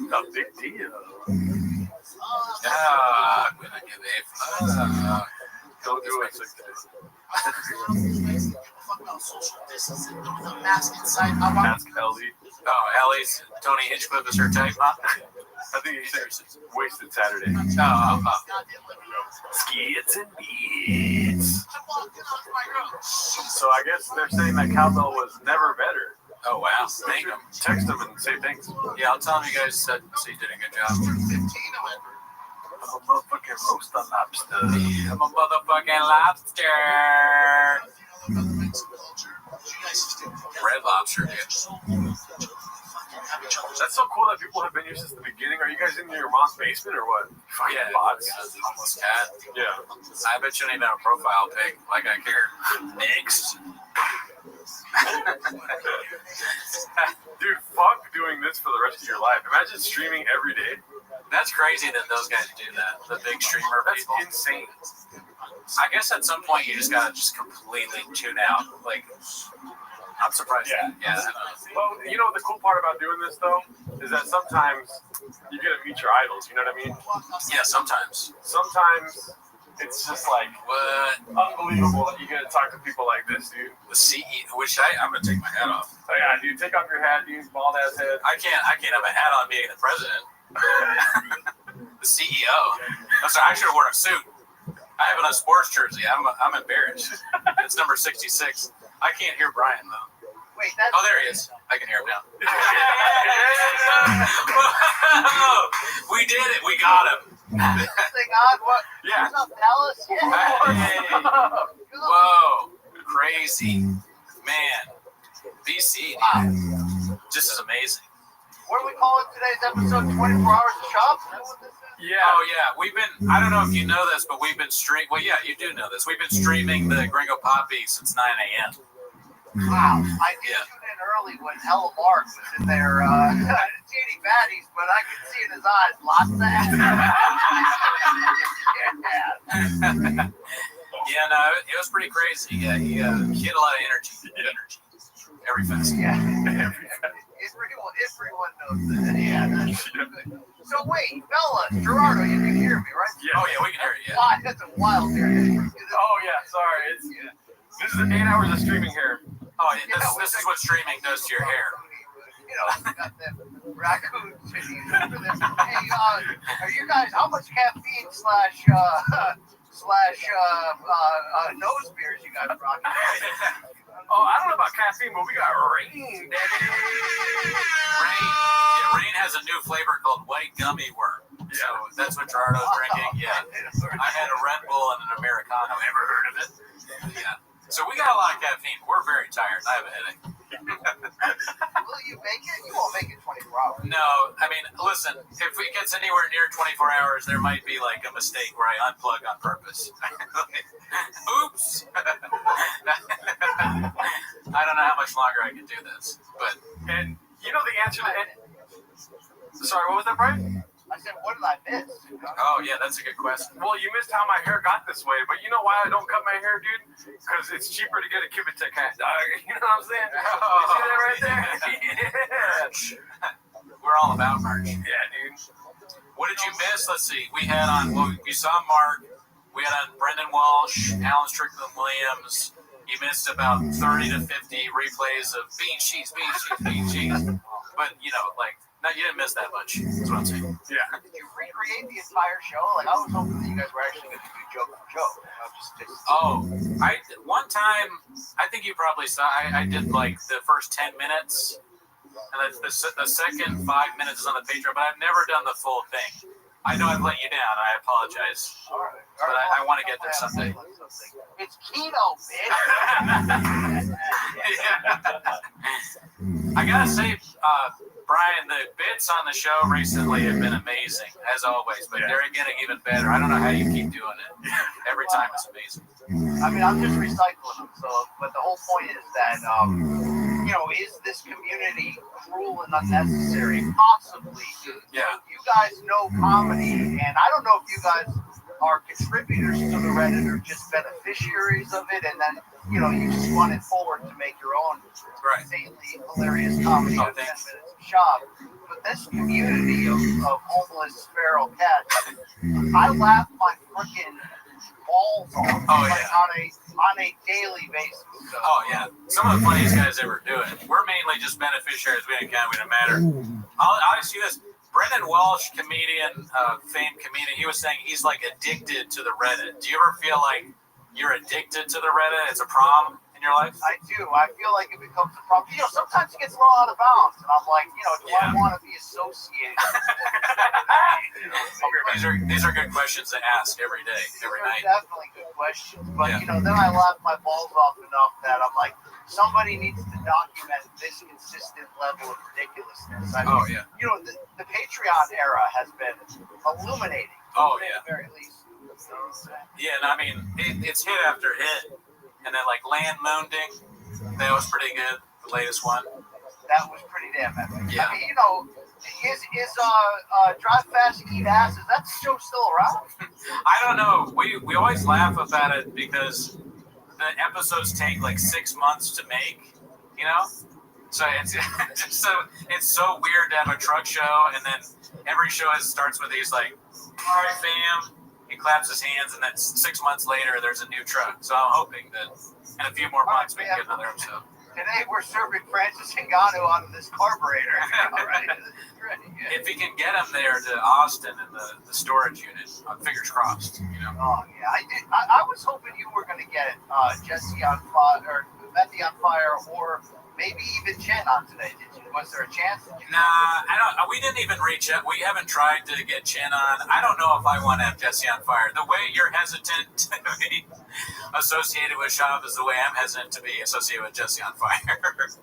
A big deal. I'm gonna give a fuck. Don't do it. Mask Ellie. Oh, Ellie's Tony Hinchcliffe is her type, huh? I think he said wasted Saturday. Oh. Skits and beats. So I guess they're saying that cowbell was never better. Oh wow, thank them. Text them and say thanks. Yeah, I'll tell them you guys said so you did a good job. I'm a motherfucking roaster lobster. I'm a motherfucking lobster. Red Lobster, dude. That's so cool that people have been here since the beginning. Are you guys in your mom's basement or what? Yeah, bots. Almost cat. Yeah. I bet you don't even have a profile pic. Like I care. Next. Dude, fuck doing this for the rest of your life. Imagine streaming every day. That's crazy that those guys do that. The big streamer people. That's insane. I guess at some point you just gotta just completely tune out. Like, I'm surprised. Yeah. Yeah. Well, you know the cool part about doing this though is that sometimes you get to meet your idols. You know what I mean? Yeah. Sometimes. Sometimes it's just like what? Unbelievable that you get to talk to people like this, dude. The CEO, which I'm gonna take my hat off. Oh yeah, dude, take off your hat, dude. Bald ass head. I can't have a hat on meeting the president. The CEO. I'm sorry, I should have worn a suit. I have a sports jersey. I'm embarrassed. It's number 66. I can't hear Brian though. Wait, that's... Oh, there he is. I can hear him now. We did it. We got him. Thing on what? Yeah. What's up, Dallas? Hey. Whoa. Crazy. Man. BC. Just is amazing. What are we calling today's episode? 24 Hours of Shop? Yeah. Oh, yeah. We've been, I don't know if you know this, but we've been streaming. Well, yeah, you do know this. We've been streaming the Gringo Poppy since 9 a.m. Wow. I did tune in early when Hella Mark was in there. I didn't see any baddies, but I could see in his eyes lots of ass. Yeah, no, it was pretty crazy. Yeah, he had a lot of energy. Every fest. Yeah. Every fest. Everyone knows that. Yeah, that's good. So wait, fellas, Gerardo, you can hear me, right? Yeah. Oh yeah, we can hear you. Wow, that's a wild area. Oh yeah, sorry. This is 8 hours of streaming here. Oh, this is what streaming does to your hair. You know, we got them raccoon titties over there. Hey, are you guys, how much caffeine slash nose beers you guys rocking? Oh, I don't know about caffeine, but we got rain, daddy. Rain has a new flavor called white gummy worm. So that's what Gerardo's drinking. Yeah. I had a Red Bull and an Americano. Ever heard of it? Yeah. So we got a lot of caffeine. We're very tired. I have a headache. Will you make it? You won't make it 24 hours. No, I mean, listen, if it gets anywhere near 24 hours, there might be like a mistake where I unplug on purpose. Oops. I don't know how much longer I can do this, but. And you know the answer to it? Sorry, what was that, Brian? I said, what did I miss? Oh, yeah, that's a good question. Well, you missed how my hair got this way, but you know why I don't cut my hair, dude? Because it's cheaper to get a Kibitek hat. You know what I'm saying? You see that right there? Yeah. We're all about merch. Yeah, dude. What did you miss? Let's see. We had on, well, we saw Mark. We had on Brendan Walsh, Alan Strickland Williams. You missed about 30 to 50 replays of bean cheese. But, you know, like, no, you didn't miss that much. That's what I'm saying. Yeah. Did you recreate the entire show? Like, I was hoping that you guys were actually going to do joke for joke. One time, I think you probably saw, I did like the first 10 minutes, and the second 5 minutes is on the Patreon, but I've never done the full thing. I know I've let you down. I apologize. All right. But I want to get there someday. It's keto, bitch. I gotta say, Brian, the bits on the show recently have been amazing, as always, but they're getting even better. I don't know how you keep doing it. Every time it's amazing. I mean, I'm just recycling them. So, but the whole point is that, you know, is this community cruel and unnecessary? Possibly. Yeah. You guys know comedy, and I don't know if you guys are contributors to the Reddit or just beneficiaries of it, and then, you know, you just run it forward to make your own insanely hilarious comedy of 10 minutes of shop. But this community of homeless feral cats, I laugh my freaking balls off on a daily basis. So. Oh, yeah. Some of the funniest guys ever do it. We're mainly just beneficiaries. We didn't count. We didn't matter. I'll see this. Brendan Walsh, comedian, famed comedian, he was saying he's like addicted to the Reddit. Do you ever feel like you're addicted to the Reddit? It's a problem in your life? I do. I feel like it becomes a problem. You know, sometimes it gets a little out of bounds, and I'm like, you know, do I want to be associated? These are good questions to ask every day, every night. Definitely good questions, but you know, then I laugh my balls off enough that I'm like, somebody needs to document this consistent level of ridiculousness. I mean, you know, the Patreon era has been illuminating. Oh, at the very least. Yeah, and I mean, it's hit after hit. And then, like, Land Moonding, that was pretty good, the latest one. That was pretty damn epic. Yeah. I mean, you know, is Drive Fast, Eat Ass, is that show still around? I don't know. We always laugh about it because the episodes take like 6 months to make, you know? So it's so weird to have a truck show, and then every show starts with these like, all right, fam. He claps his hands, and then 6 months later, there's a new truck. So I'm hoping that in a few more months we can get another episode. Today we're serving Francis Ngannou out of this carburetor. Right? If we can get him there to Austin in the storage unit, fingers crossed. You know. Oh yeah, I was hoping you were going to get Jesse on fire, or Methy on fire, or maybe even Chen on today. Was there a chance? Nah, I don't. We didn't even reach out. We haven't tried to get Chen on. I don't know if I want to have Jesse on fire. The way you're hesitant to be associated with Shop is the way I'm hesitant to be associated with Jesse on fire.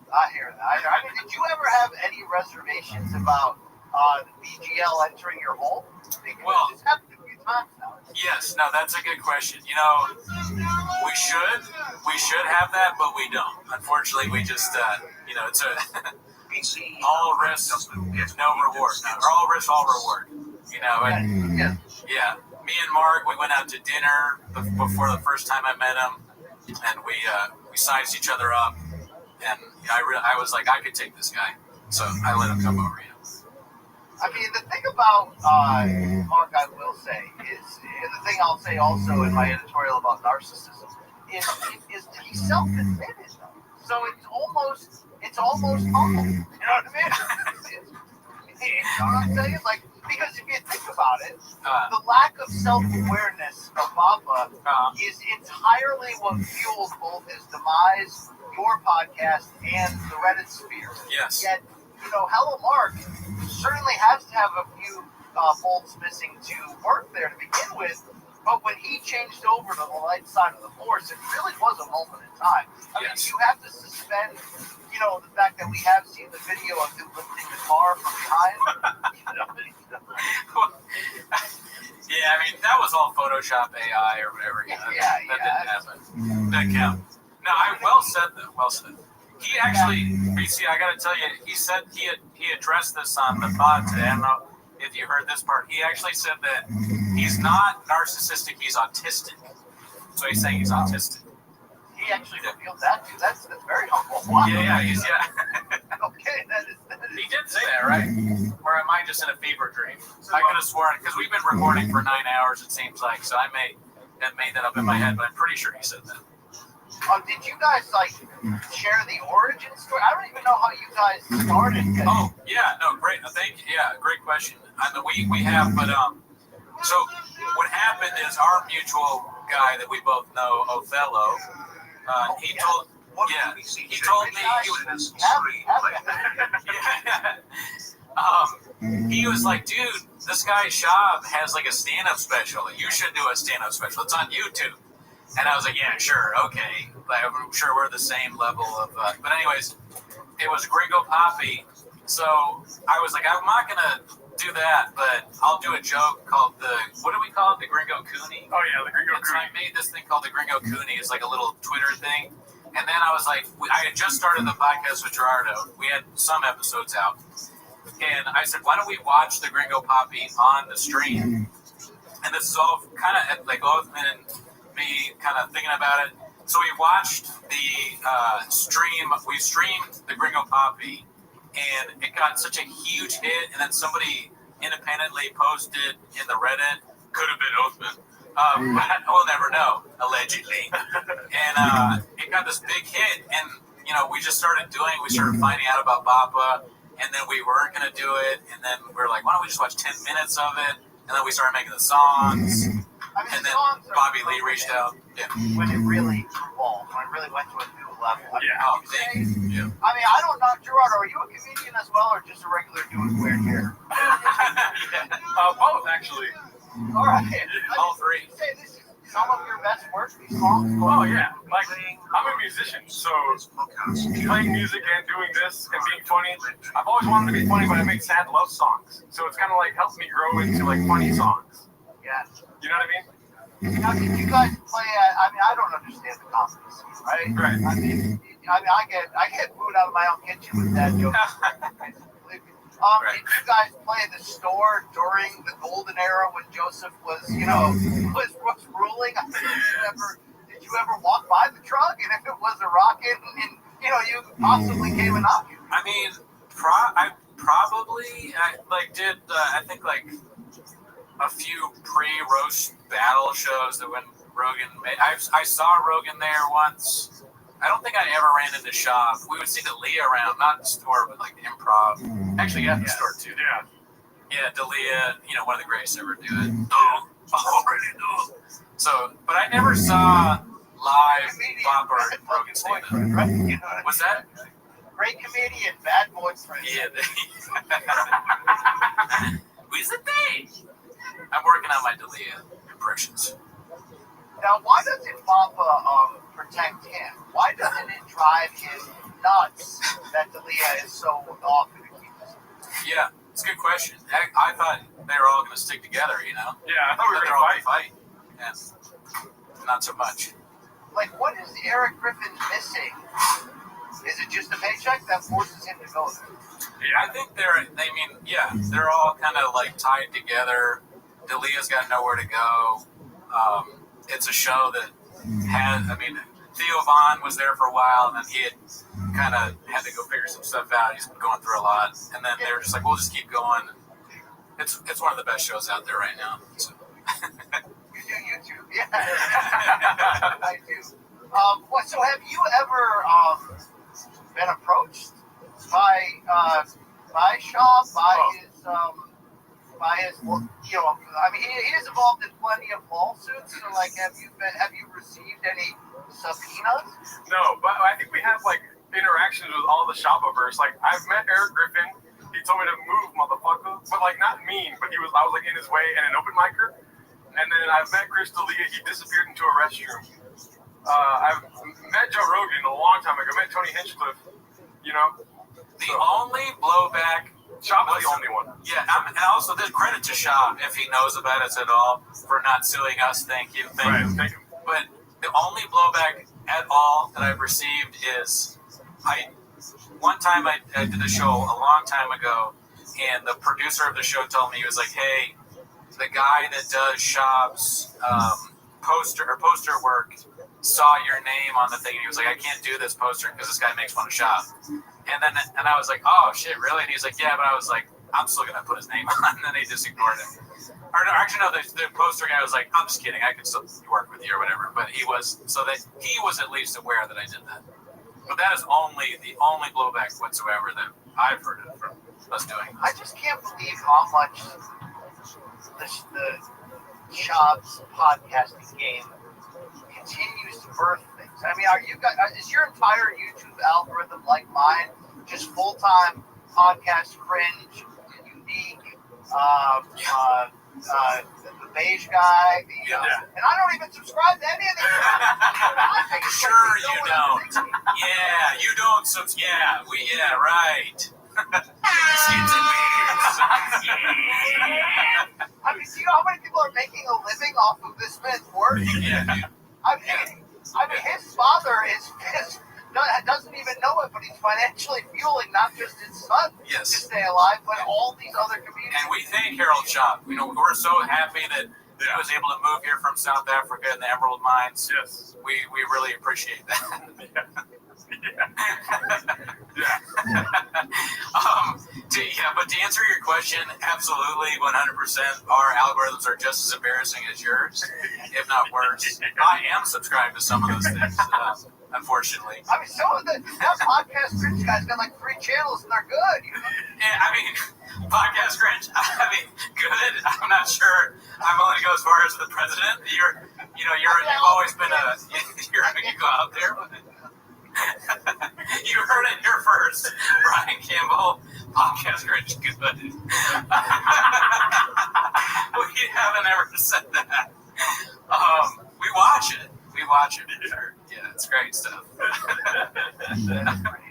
I hear that. I mean, did you ever have any reservations about the BGL entering your home? Because it's happened a few times now. Yes, no, that's a good question. You know, we should have that, but we don't. Unfortunately, we just, you know, it's a all risk, no reward. Or all risk, all reward. You know, and yeah. Me and Mark, we went out to dinner before the first time I met him, and we sized each other up. and I was like, I could take this guy, so I let him come over. I mean, the thing about Mark, I will say, is and the thing I'll say also in my editorial about narcissism is he's self-admitted. So it's almost humble. You know what I mean? You know what I'm saying? Like, because if you think about it, the lack of self-awareness of Papa is entirely what fuels both his demise, your podcast, and the Reddit sphere. Yes. Yet, Hello Mark certainly has to have a few bolts missing to work there to begin with, but when he changed over to the light side of the force, it really was a moment in time. I mean, you have to suspend, the fact that we have seen the video of him lifting the car from behind. Yeah, I mean, that was all Photoshop AI or whatever. That didn't happen. That count. No, well said, though. Well said. He actually, BC, I got to tell you, he said he addressed this on the pod today. I don't know if you heard this part. He actually said that he's not narcissistic, he's autistic. So he's saying he's autistic. He actually revealed that too. That's very humble. Wow. Yeah. Okay, that is. He did say that, right? Or am I just in a fever dream? I could have sworn, because we've been recording for 9 hours, it seems like, so I may have made that up in my head, but I'm pretty sure he said that. Did you guys share the origin story? I don't even know how you guys started. Oh yeah, no, great. Thank you. Yeah, great question. We have, but so what happened is our mutual guy that we both know, Othello. He told me he was like, dude, this guy Shab has like a stand-up special. You should do a stand-up special. It's on YouTube. And I was like, yeah, sure, okay. I'm sure we're the same level of... but anyways, it was Gringo Poppy. So I was like, I'm not going to do that, but I'll do a joke called the... What do we call it? The Gringo Cooney? Oh, yeah, the Gringo Cooney. So I made this thing called the Gringo Cooney. It's like a little Twitter thing. And then I was like... I had just started the podcast with Gerardo. We had some episodes out. And I said, why don't we watch the Gringo Poppy on the stream? And this is all kind of like Othman and me kind of thinking about it. So we watched the stream. We streamed the Gringo Poppy, and it got such a huge hit. And then somebody independently posted in the Reddit, could have been Othman. We'll never know, allegedly. And it got this big hit, and we just started finding out about Papa, and then we weren't gonna do it, and then we were like, why don't we just watch 10 minutes of it? And then we started making the songs. And then Bobby Lee reached out. Yeah. When it really evolved, when it really went to a new level. Thank you. I mean, I don't know, Gerardo, are you a comedian as well, or just a regular dude with weird hair? Both, actually. All right. All three. Say this is some of your best work, these songs. Oh, yeah. Like, I'm a musician, so playing music and doing this and being funny, I've always wanted to be funny, but I make sad love songs. So it's kind of like helped me grow into like funny songs. Yeah. You know what I mean? Now, did you guys play I don't understand the comedy scene, right? Right. I get food out of my own kitchen with that joke. Did you guys play the store during the golden era when Joseph was, was ruling? I mean, did you ever walk by the truck, and if it was a rocket, and you possibly came and knocked it? I mean, I did I think a few pre-roast battle shows that when Rogan made. I saw Rogan there once. I don't think I ever ran into Shop. We would see Dalia around, not in the store, but like Improv. Actually, at the store too. Yeah, Dalia, one of the greatest ever do it. Already do. So, but I never saw live Bob or Rogan stand up. What's that? Great comedian, bad boyfriend. Yeah. Who's the thing? I'm working on my Dalia impressions. Now, why doesn't Papa protect him? Why doesn't it drive him nuts that Dalia is so often accused? Yeah, it's a good question. I thought they were all going to stick together, Yeah, I thought we were going to fight. Yeah. Not so much. Like, what is Eric Griffin missing? Is it just a paycheck that forces him to go there? Yeah, I think they're all kind of like tied together. Dalia's got nowhere to go. It's a show that Theo Vaughn was there for a while, and then he had to go figure some stuff out. He's been going through a lot, and then they were just like, "We'll just keep going." It's one of the best shows out there right now. So. You do YouTube, yeah. I do. So have you ever been approached by Shaw, by his, I mean, he is involved in plenty of lawsuits. So, like, have you received any subpoenas? No, but I think we have like interactions with all the shopovers. Like, I've met Eric Griffin. He told me to move, motherfucker, but like not mean. But I was like in his way and an open micer. And then I've met Chris D'Elia. He disappeared into a restroom. I've met Joe Rogan a long time ago. I met Tony Hinchcliffe. The only blowback. Shop is the only one. Yeah, and also there's credit to Shop if he knows about us at all for not suing us. Thank you. Thank you. But the only blowback at all that I've received is one time I did a show a long time ago, and the producer of the show told me, he was like, "Hey, the guy that does Shop's poster work saw your name on the thing." And he was like, "I can't do this poster because this guy makes fun of Shop." And I was like, "Oh shit, really?" And he's like, "Yeah," but I was like, "I'm still gonna put his name on." And then he just ignored it. Or no, actually, no, the poster guy was like, "I'm just kidding. I can still work with you or whatever." But he was at least aware that I did that. But that is the only blowback whatsoever that I've heard of from us doing. I just can't believe how much the Shop's podcasting game continues to birth things. I mean, is your entire YouTube algorithm like mine? Just full-time podcast cringe, unique, the beige guy, and I don't even subscribe to any of these. Sure you don't. Yeah, you don't. Right. I mean, do you know how many people are making a living off of this man's work? Yeah. I mean, his father doesn't even know it, but he's financially fueling not just his son to stay alive, but all these other communities. And we thank Harold Shop. We're so happy that he was able to move here from South Africa in the Emerald Mines. Yes. We really appreciate that. But to answer your question, absolutely, 100%. Our algorithms are just as embarrassing as yours, if not worse. I am subscribed to some of those things, unfortunately. I mean, some of that podcast cringe guy's got like 3 channels and they're good. Yeah, I mean, podcast cringe. I mean, good. I'm not sure. I'm only go as far as the president. You've always been you go out there. You heard it here first. Brian Campbell, podcast cringe, good. We haven't ever said that. We watch it. Yeah, it's great stuff.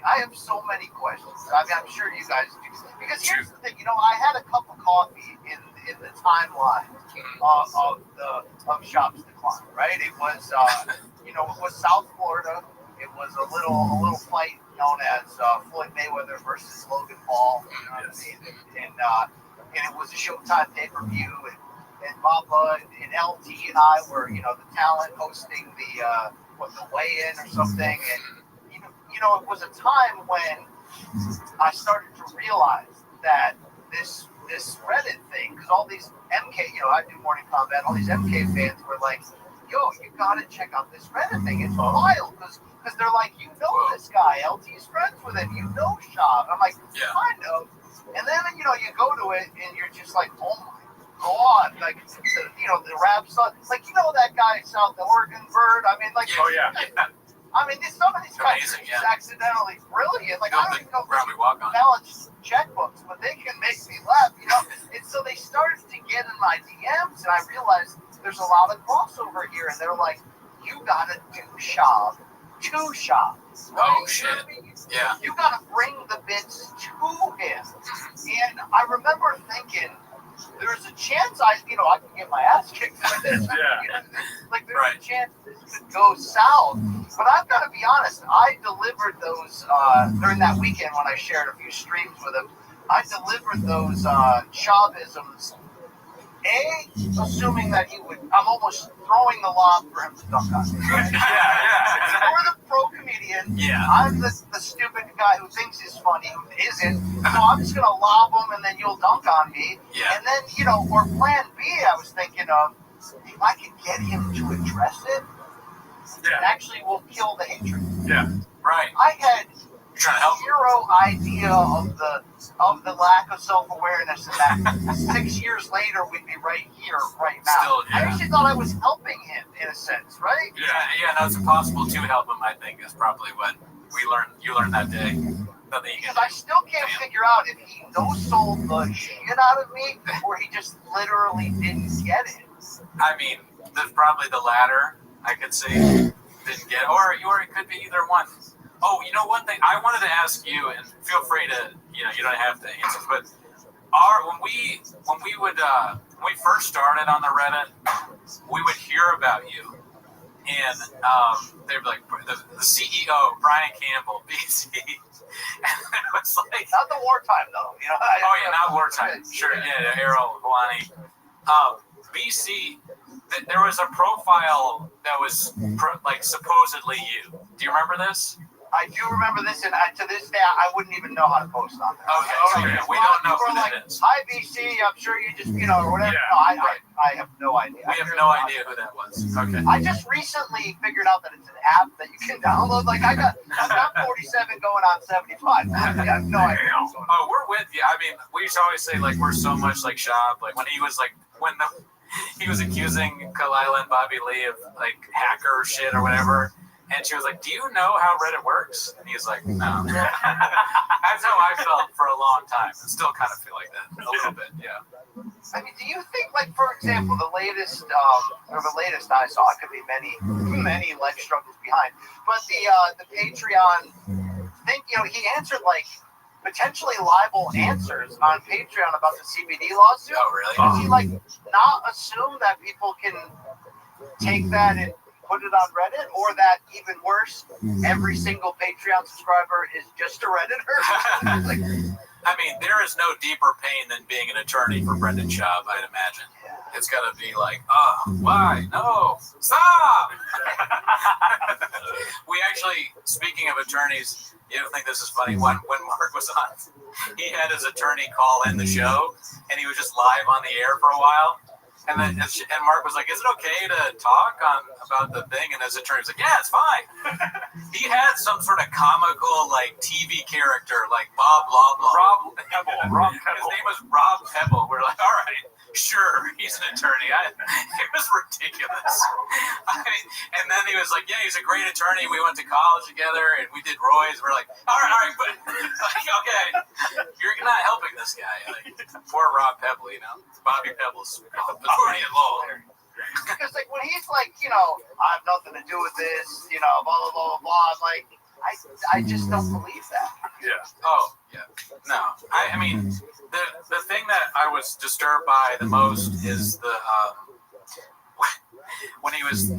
I have so many questions. I mean, I'm sure you guys do. Because here's the thing, I had a cup of coffee in the timeline of Shop's decline, right? It was, it was South Florida. It was a little fight known as Floyd Mayweather versus Logan Paul. You know what I mean? And it was a Showtime pay-per-view, and Mamba and LT and I were, the talent hosting the weigh-in or something. And it was a time when I started to realize that this Reddit thing, because all these MK, I do Morning Combat, all these MK fans were like, "Yo, you gotta check out this Reddit thing. It's wild," because they're like, this guy, LT's friends with him, Shop. I'm like, kind of. And then you go to it and you're just like, oh my god, like the rap stuff, like that guy in South Oregon Bird. I mean, like, oh yeah. I mean, some of these guys are just accidentally brilliant. Like, I don't even know balance checkbooks, but they can make me laugh, And so they started to get in my DMs, and I realized there's a lot of crossover here, and they're like, you gotta do Shop. 2 shops. Right? Oh shit! Yeah. You gotta bring the bits to him. And I remember thinking, there's a chance I can get my ass kicked for this. Yeah. Like there's a chance this could go south. But I've got to be honest. I delivered those during that weekend when I shared a few streams with him. I delivered those Chavisms assuming that he would, I'm almost throwing the lob for him to dunk on me. Right? You're the pro comedian. Yeah. I'm the stupid guy who thinks he's funny, who isn't. So I'm just going to lob him and then you'll dunk on me. Yeah. And then, you know, or plan B, I was thinking of, if I could get him to address it, it actually will kill the hatred. Yeah. Right. I had Trying to help zero idea of the lack of self-awareness and that 6 years later we'd be right here, right now. Still, I actually thought I was helping him in a sense, right? Yeah, no, it's impossible to help him, I think, is probably what you learned that day. Because I still can't figure out if he no-sold the shit out of me or he just literally didn't get it. I mean, there's probably the latter, I could say. Didn't get it. Or it could be either one. Oh, you know, one thing I wanted to ask you, and feel free to, you know, you don't have to answer, but when we first started on the Reddit, we would hear about you, and they'd be like, the CEO, Brian Campbell, BC, and it was like, not the wartime though, you know. Not wartime. Sure, yeah, Errol Hawani, BC. There was a profile that was like supposedly you. Do you remember this? I do remember this, and to this day, I wouldn't even know how to post on that. Okay. We don't know who that is. Hi, BC, I'm sure you just, you know, or whatever. Yeah, No, I have no idea. We have no idea who that was. Okay. I just recently figured out that it's an app that you can download. Like, I'm 47 going on 75. I have no idea. Oh, we're with you. I mean, we used to always say, like, we're so much like Shop. Like, when he was, like, he was accusing Kalila and Bobby Lee of, like, hacker shit or whatever. And she was like, do you know how Reddit works? And he's like, no. That's how I felt for a long time. And still kind of feel like that a little bit, yeah. I mean, do you think, like, for example, the latest I saw, it could be many life struggles behind, but the Patreon thing, you know, he answered, like, potentially liable answers on Patreon about the CBD lawsuit. Oh, really? Does he, like, not assume that people can take that and put it on Reddit, or that, even worse, every single Patreon subscriber is just a Redditor? Like, I mean, there is no deeper pain than being an attorney for Brendan Schaub, I'd imagine. It's got to be like, oh, why? No, stop! We actually, speaking of attorneys, you don't think this is funny? When Mark was on, he had his attorney call in the show, and he was just live on the air for a while. And then Mark was like, is it okay to talk about the thing? And his attorney was like, yeah, it's fine. He had some sort of comical, like, TV character, like Bob Loblaw. Rob Pebble. His name was Rob Pebble. We're like, all right, sure, he's an attorney. It was ridiculous. And then he was like, yeah, he's a great attorney. We went to college together, and we did Roy's. We're like, all right, but like, okay, you're not helping this guy. Like, poor Rob Pebble, you know, Bobby Pebble's attorney at law. Because, like, when he's like, you know, I have nothing to do with this, you know, blah, blah, blah, blah, I'm like, I just don't believe that. Yeah. Oh, yeah. No. I mean, the thing that I was disturbed by the most is when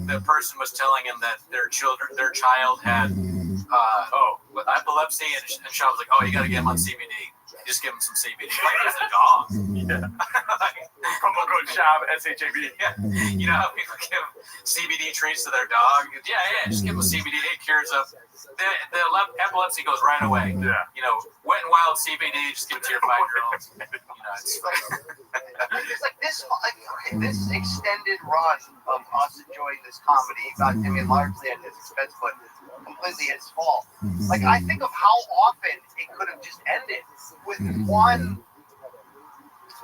the person was telling him that their child had epilepsy, and Sean was like, oh, you got to get him on CBD. Just give him some CBD. Like it's a dog. Yeah. Promo code SHAB, SHAB. Yeah. You know how people give CBD treats to their dog? Yeah. Just give them CBD. It cures up. The epilepsy goes right away. Yeah. You know, wet and wild CBD. Just give it to your 5-year-olds. You know, it's like this extended run of us enjoying this comedy. I mean, largely at his expense, but completely his fault. Like, I think of how often it could have just ended with one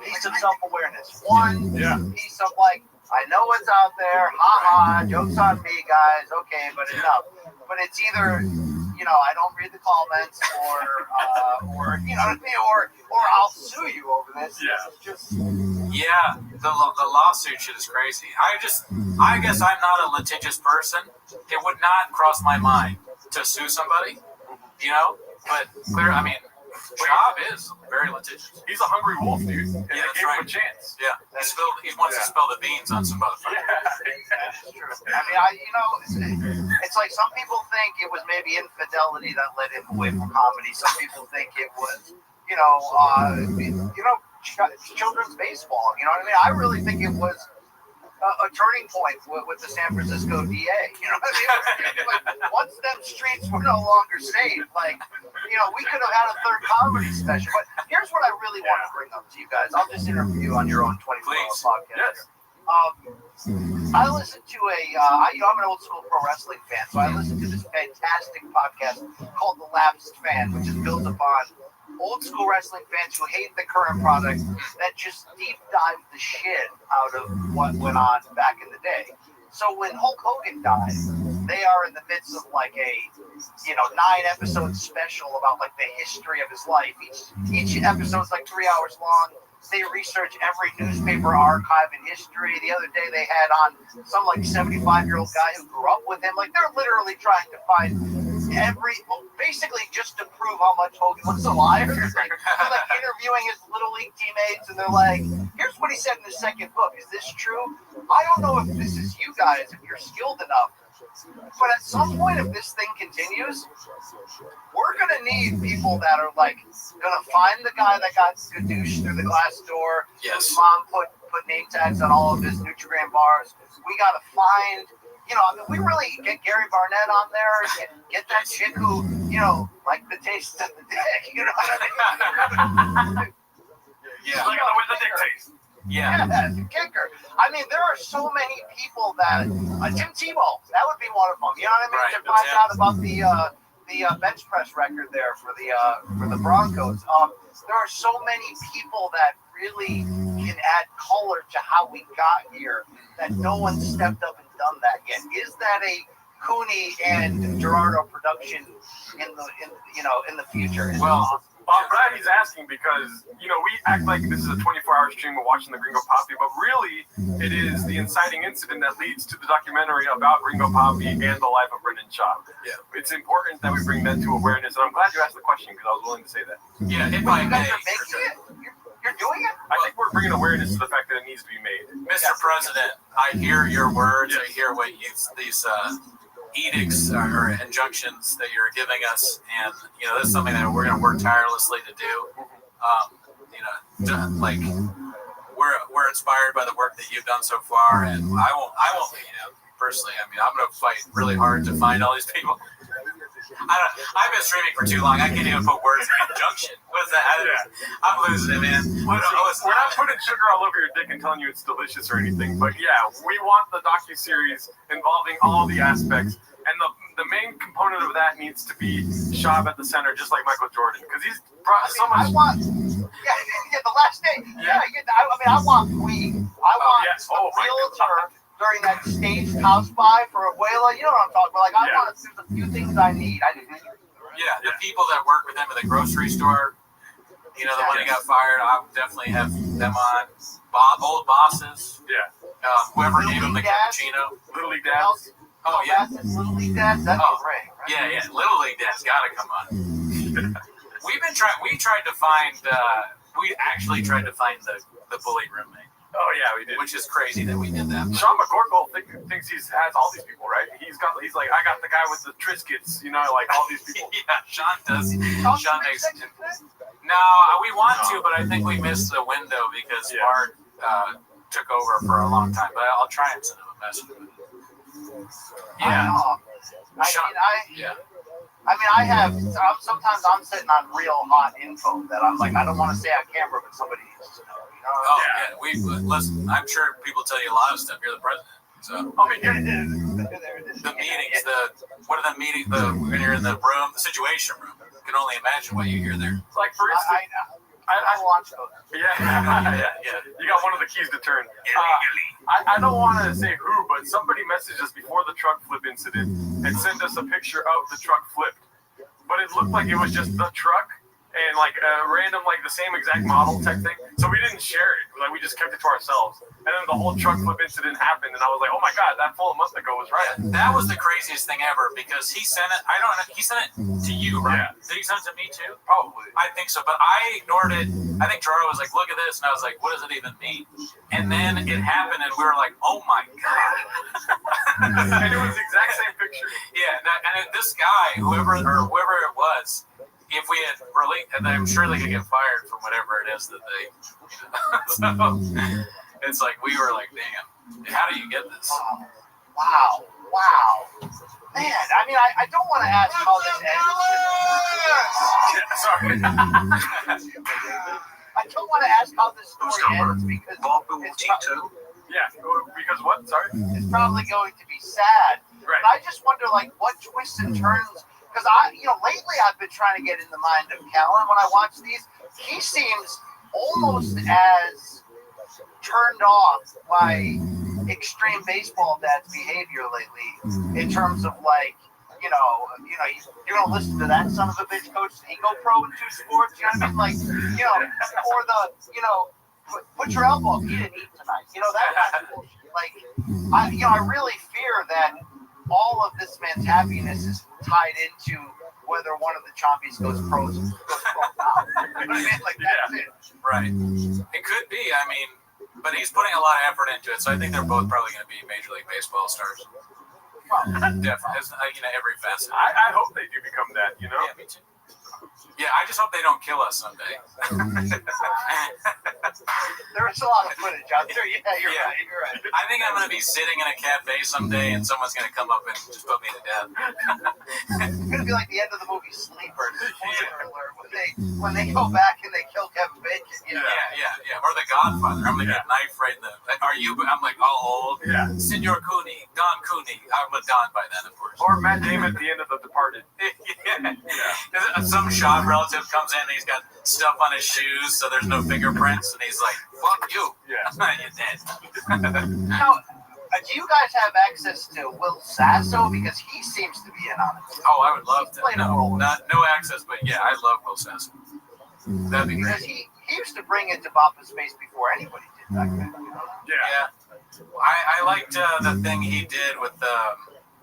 piece of self-awareness, one piece of, like, I know what's out there, haha, joke's on me, guys, okay, but enough. But it's either, you know, I don't read the comments, or you know what I mean, or I'll sue you over this. Yeah, the lawsuit shit is crazy. I guess I'm not a litigious person. It would not cross my mind to sue somebody, you know. But clear, I mean, Rob is very litigious. He's a hungry wolf, dude. And yeah, they gave him a chance. Yeah, he wants to spill the beans on some motherfucker. That is true. I mean, it's like some people think it was maybe infidelity that led him away from comedy. Some people think it was, children's baseball. You know what I mean? I really think it was a turning point with the San Francisco DA. You know what I mean? Like, once them streets were no longer safe, like, you know, we could have had a third comedy special. But here's what I really want to bring up to you guys. I'll just interview you on your own 24-hour podcast. Yes. I listen to I'm an old school pro wrestling fan, so I listen to this fantastic podcast called The Lapsed Fan, which is built upon old school wrestling fans who hate the current product that just deep dive the shit out of what went on back in the day. So when Hulk Hogan died, they are in the midst of like a 9-episode special about like the history of his life. Each episode's like 3 hours long. They research every newspaper archive in history. The other day they had on some like 75-year-old guy who grew up with him. Like they're literally trying to find basically just to prove how much Hogan was a liar. They're like interviewing his little league teammates, and they're like, "Here's what he said in the second book. Is this true? I don't know if this is you guys, if you're skilled enough, but at some point, if this thing continues, we're gonna need people that are like gonna find the guy that got skadoosh through the glass door. Yes. His mom put name tags on all of his Nutrigrain bars. We gotta find." We really get Gary Barnett on there, get that chick who, like the taste of the dick, you know what I mean? Yeah. Like the way the dick tastes. Yeah. The kicker. I mean, there are so many people that, Tim Tebow, that would be one of them, you know what I mean? Right, To find out about the bench press record there for the Broncos. There are so many people that really can add color to how we got here that no one stepped up and done that yet. Is that a Cooney and Gerardo production in the future? Well, I'm glad he's asking because, we act like this is a 24-hour stream of watching the Gringo Papi, but really it is the inciting incident that leads to the documentary about Gringo Papi and the life of Brendan Schaub. Yeah. It's important that we bring that to awareness, and I'm glad you asked the question because I was willing to say that. Yeah, if I may. You're doing it? I think we're bringing awareness to the fact that it needs to be made. Mr. President, I hear your words. I hear what these edicts or injunctions that you're giving us, and this is something that we're going to work tirelessly to do. We're inspired by the work that you've done so far, and I won't. Personally, I'm going to fight really hard to find all these people. I've been streaming for too long. I can't even put words in injunction. What's that? I'm losing it, man. We're not putting sugar all over your dick and telling you it's delicious or anything, but yeah, we want the docuseries involving all the aspects, and the main component of that needs to be Schaub at the center, just like Michael Jordan, because he's brought so much. The last day. I want Queen. I want a realtor during that staged house buy for Abuela. You know what I'm talking about? Like, I want to do the few things I need. The people that work with him at the grocery store, the one who got fired, I would definitely have them on. Old bosses. Yeah. Whoever gave him the cappuccino. Little League Dads. Oh, yeah. Little League Dads? That'd be great. Right? Yeah. Little League Dads got to come on. We actually tried to find the bully roommate. Oh yeah, we did. Which is crazy that we did that. Sean McCorkle thinks he has all these people, right? He's like, I got the guy with the Triscuits, like all these people. Yeah, Sean does. Sean makes it. No, we want to, but I think we missed the window because Mark took over for a long time. But I'll try and send him a message. Yeah. Sometimes I'm sitting on real hot info that I'm like, I don't want to say on camera, but somebody needs to know. Listen, I'm sure people tell you a lot of stuff. You're the president. So, the meetings, when you're in the room, the situation room, you can only imagine what you hear there. Like, for instance, I watch those. Yeah. You got one of the keys to turn. I don't want to say who, but somebody messaged us before the truck flip incident and sent us a picture of the truck flipped. But it looked like it was just the truck and like a random, like the same exact model type thing. So we didn't share it. Like, we just kept it to ourselves. And then the whole truck flip incident happened, and I was like, oh my God, that full a month ago was right. That was the craziest thing ever because he sent it. He sent it to you, right? Yeah. Did he send it to me too? Probably. I think so, but I ignored it. I think Gerardo was like, look at this. And I was like, what does it even mean? And then it happened, and we were like, oh my God. And it was the exact same picture. Yeah. This guy, whoever it was, if we had really, and I'm sure they could get fired from whatever it is that they. So it's like we were like, damn, how do you get this? Wow. Man, I mean, I don't want to ask how this ends. Sorry. I don't want to ask how this story ends because because what? Sorry? It's probably going to be sad. Right. But I just wonder, like, what twists and turns. Because lately I've been trying to get in the mind of Callan. When I watch these, he seems almost as turned off by extreme baseball dad's behavior lately, in terms of like, you're gonna listen to that son of a bitch coach and he go pro in 2 sports. You know what I mean? Like, or put your elbow up. He didn't eat tonight. That kind of bullshit. Like, I really fear that all of this man's happiness is tied into whether one of the chompies goes pro. You know what I mean? Like, that's it. Right. It could be. I mean, but he's putting a lot of effort into it, so I think they're both probably going to be Major League Baseball stars. Definitely, every facet. I hope they do become that. Yeah, me too. Yeah, I just hope they don't kill us someday. There's a lot of footage out there. Yeah, you're right. I think I'm going to be sitting in a cafe someday, and someone's going to come up and just put me to death. It's going to be like the end of the movie Sleepers. When they go back and they kill Kevin Bacon. Yeah. Or The Godfather. I'm going to get a knife right in the... Are you... I'm like, oh, yeah. Senor Cooney, Don Cooney. I'm a Don by then, of course. Or Matt Damon at the end of The Departed. Some shot relative comes in and he's got stuff on his shoes, so there's no fingerprints, and he's like, fuck you. Yeah. You're dead. Now, do you guys have access to Will Sasso? Because he seems to be in on it. Oh, I would love to. No access, but yeah, I love Will Sasso. That'd be great. Because he used to bring it to Boppa's Space before anybody did back then. Yeah. I liked the thing he did with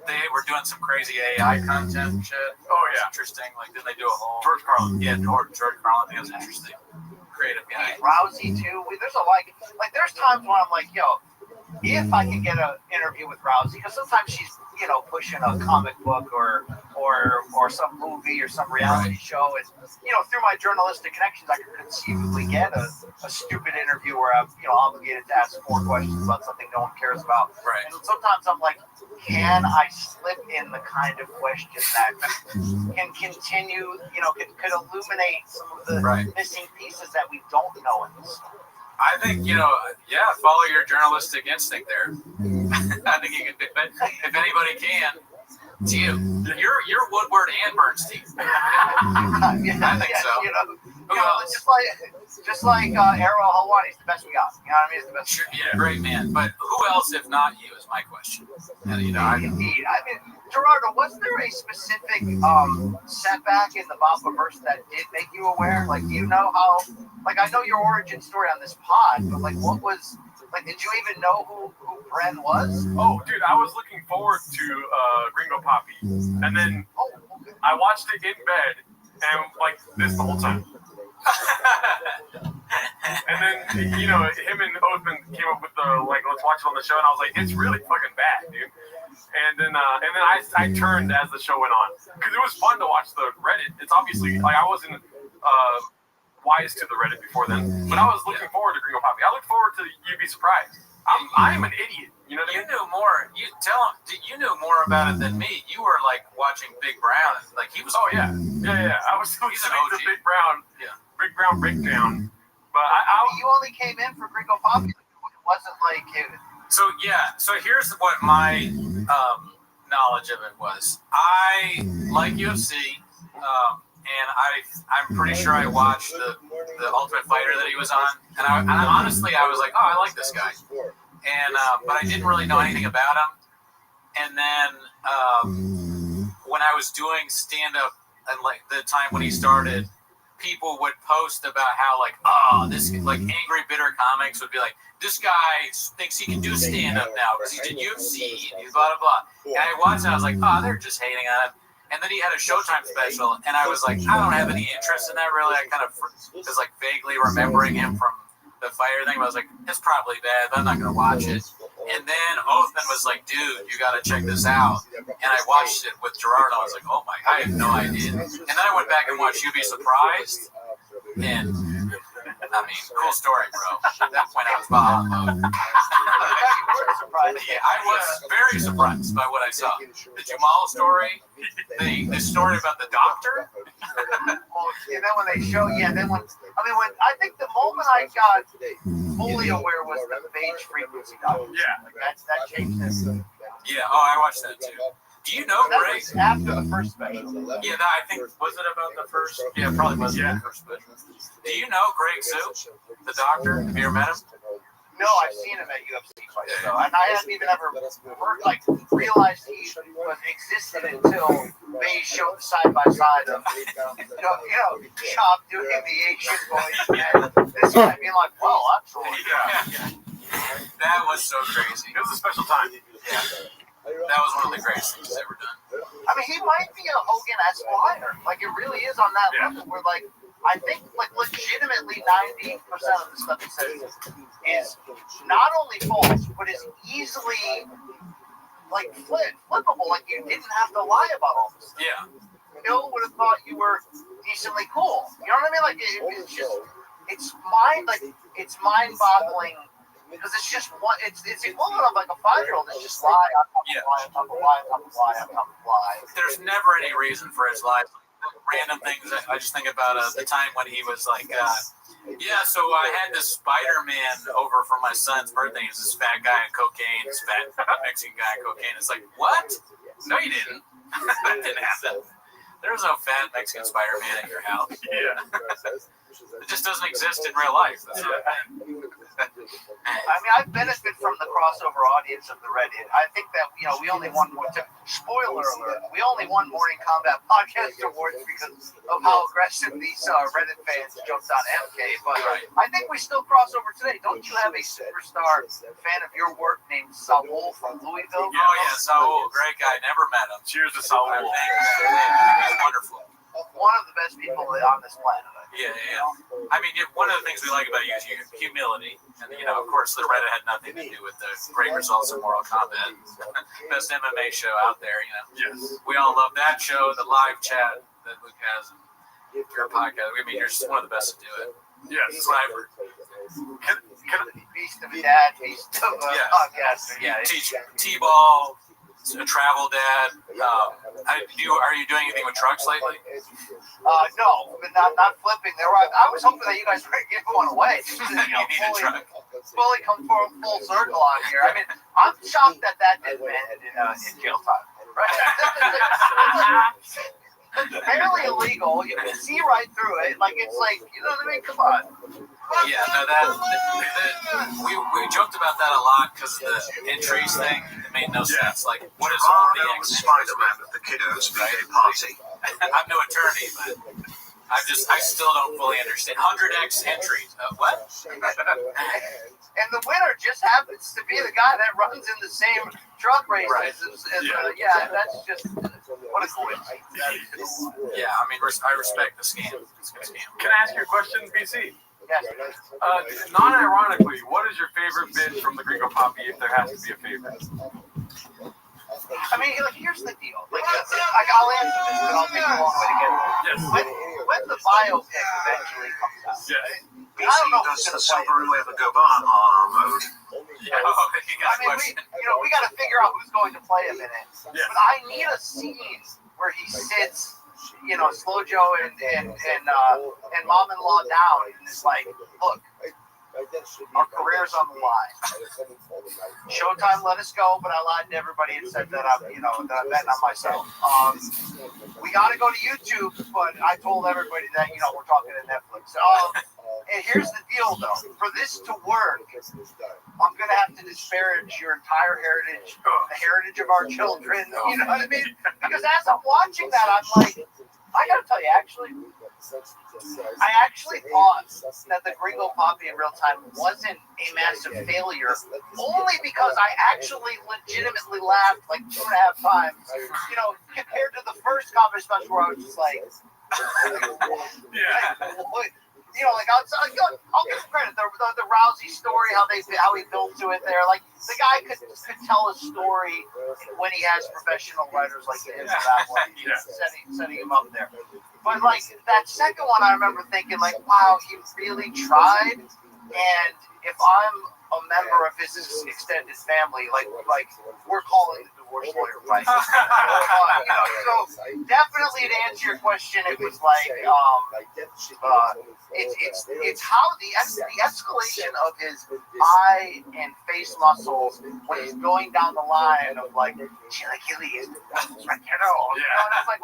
they were doing some crazy AI content and shit. Oh, yeah. Interesting. Like, did they do a whole... George Carlin. Yeah, George Carlin. I think it was interesting. Creative guy. Rousey, too. There's there's times when I'm like, yo, if I can get an interview with Rousey, because sometimes she's, pushing a comic book or some movie or some reality show, and, through my journalistic connections, I could conceivably get a stupid interview where I'm, obligated to ask 4 questions about something no one cares about. Right. And sometimes I'm like, can I slip in the kind of question that can continue, could illuminate some of the missing pieces that we don't know in this story? I think, follow your journalistic instinct there. I think you can do it. If anybody can, it's you. You're Woodward and Bernstein. I think so. Just like Arrow Helwani's the best we got. You know what I mean? It's the best. Sure, yeah, great man. But who else, if not you, is my question. Indeed. I mean, Gerardo, was there a specific setback in the Boppa verse that did make you aware? Like, do you know how? Like, I know your origin story on this pod, but like, what was? Like, did you even know who Bren was? Oh, dude, I was looking forward to Gringo Poppy, and then I watched it in bed, and like this the whole time. And then him and Othman came up with the let's watch it on the show, and I was like, it's really fucking bad, dude. And then I turned as the show went on because it was fun to watch the Reddit. It's obviously like I wasn't wise to the Reddit before then, but I was looking forward to Gringo Poppy. I look forward to You'd Be Surprised. I'm an idiot. You know what I mean? You knew more. You knew more about it than me. You were like watching Big Brown. Like he was. Oh yeah. I was listening to Big Brown. Yeah. Big Brown Breakdown. But you only came in for Gringo Poppy. It wasn't like it. So here's what my knowledge of it was. I like UFC, and I'm pretty sure I watched the Ultimate Fighter that he was on, and I honestly I was like, oh, I like this guy, and but I didn't really know anything about him. And then when I was doing stand up, and like the time when he started, people would post about how this angry bitter comics would be like, this guy thinks he can do stand up now because he did UFC and blah blah blah. And I watched and I was like, oh, they're just hating on him. And then he had a Showtime special, and I was like, I don't have any interest in that really. I kind of was like vaguely remembering him from the Fighter thing, but I was like, it's probably bad, but I'm not gonna watch it. And then Othman was like, dude, you got to check this out. And I watched it with Gerard. I was like, oh my, I had no idea. And then I went back and watched You Be Surprised. And I mean, cool story, bro. That's when I was behind. Yeah, I was very surprised by what I saw. The Jamal story, the story about the doctor. Well, and then when they show, when I think the moment I got fully aware was the phage frequency doctor. Yeah. Like that changed it. Yeah, I watched that too. Do you know That Greg? was after the first special. Yeah, I think, was it about the first? Yeah, probably was the first special. Do you know Greg Sue, the doctor? Have you ever met him? No, I've seen him at UFC fights, though, and I hadn't even ever realized he existed until they showed the side by side of Chop doing the Asian voice, and this guy being like, "Well, actually, Yeah. That was so crazy. It was a special time. Yeah. That was one of the greatest things ever done. I mean, he might be a Hogan Esquire. Like, it really is on that level where, like, I think, like, legitimately 90% of the stuff he says is not only false, but is easily, like, flippable. Like, you didn't have to lie about all this stuff. Yeah. Bill would have thought you were decently cool. You know what I mean? Like, it's just, it's mind-boggling. Because it's just one, it's equivalent of like a 5-year-old that's just lie on top of lie on top of lie on top of lie on top of lie. There's never any reason for his life. Random things. I just think about the time when he was like, so I had this Spider-Man over for my son's birthday. He's this fat guy on cocaine, this fat Mexican guy on cocaine. It's like, what? No, you didn't. That didn't happen. There was no fat Mexican Spider-Man at your house. Yeah. It just doesn't exist in real life. That's I mean, I benefit from the crossover audience of the Reddit. I think that, we only won more. Spoiler alert, we only won Morning Combat Podcast Awards because of how aggressive these Reddit fans jumped on MK. But I think we still cross over today. Don't you have a superstar fan of your work named Saul from Louisville? Oh, yeah, Saul. Great guy. Never met him. Cheers to Saul. He's wonderful. One of the best people on this planet. Yeah. I mean, one of the things we like about you is your humility. And, of course, the Reddit had nothing to do with the great results of Mortal Kombat. Best MMA show out there, Yes. We all love that show, the live chat that Luke has, and your podcast. I mean, you're just one of the best to do it. Yes. That's what I've heard. Beast of a dad, beast of a podcaster. Yeah. Teach T-ball, a travel dad. Are you doing anything with trucks lately? No, but not flipping. I was hoping that you guys were going to give one away. Fully come full circle on here. I mean, I'm shocked that didn't end in jail time. Right? It's barely illegal. You can see right through it. Like, it's like, you know what I mean? Come on. Yeah, no, we joked about that a lot because of the entries thing. It made no sense. Like, what is Arnold Spider-Man at the kiddos' birthday party. I'm no attorney, but I still don't fully understand. 100x entries. What? And the winner just happens to be the guy that runs in the same truck races. Right. That's just what a coincidence. Yeah, I mean, I respect the scam. It's a good scam. Can I ask you a question, BC? Yes. Non-ironically, what is your favorite bit from the Gringo Poppy, if there has to be a favorite? I mean, here's the deal. I'll answer this, but I'll take a long way to get there. Yes. When the biopic eventually comes out, Yes. I don't know Does the Subaru ever go Baja mode? Yeah. We got to figure out who's going to play him in it. Yes. But I need a scene where he sits, Slow Joe and Mom-in-Law down and is like, look, our career's on the line. Showtime let us go, but I lied to everybody and said that I'm betting on myself. We got to go to YouTube, but I told everybody that, we're talking to Netflix. And here's the deal, though. For this to work, I'm going to have to disparage your entire heritage, the heritage of our children. You know what I mean? Because as I'm watching that, I'm like, I got to tell you, I actually thought that the Gringo Poppy in real time wasn't a massive failure, only because I actually legitimately laughed like 2.5 times, compared to the first comedy special where I was just like, I'll give him credit. The Rousey story, how he built to it there. Like the guy could tell a story when he has professional writers like him that way, setting him up there. But like that second one, I remember thinking like, wow, he really tried. And if I'm a member of his extended family, like we're calling the divorce lawyer, right? So definitely to answer your question, it was like it's how the escalation of his eye and face muscles when he's going down the line of like Achilles, right there, and it's like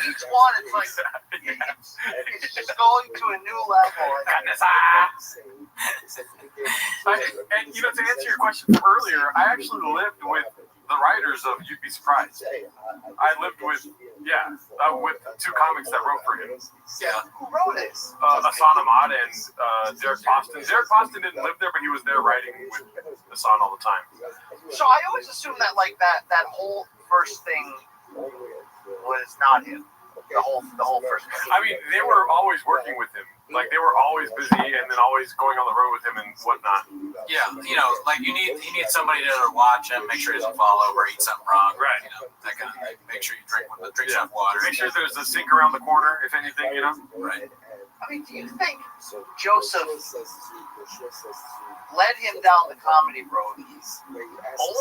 each one, it's like it's just going to a new level. And to answer your question from earlier, I actually lived with the writers of You'd Be Surprised. I lived with two comics that wrote for him. Yeah, who wrote it? Hassan Ahmad and Derek Boston. Derek Boston didn't live there, but he was there writing with Hassan all the time. So I always assumed that like that whole first thing was not him. The whole first thing. I mean, they were always working with him. Like they were always busy and then always going on the road with him and whatnot. Yeah, like you need somebody to watch him, make sure he doesn't fall over, eat something wrong, right? That kind of thing. Make sure you drink enough water. Make sure there's a sink around the corner, if anything, Right. I mean, do you think Joseph led him down the comedy road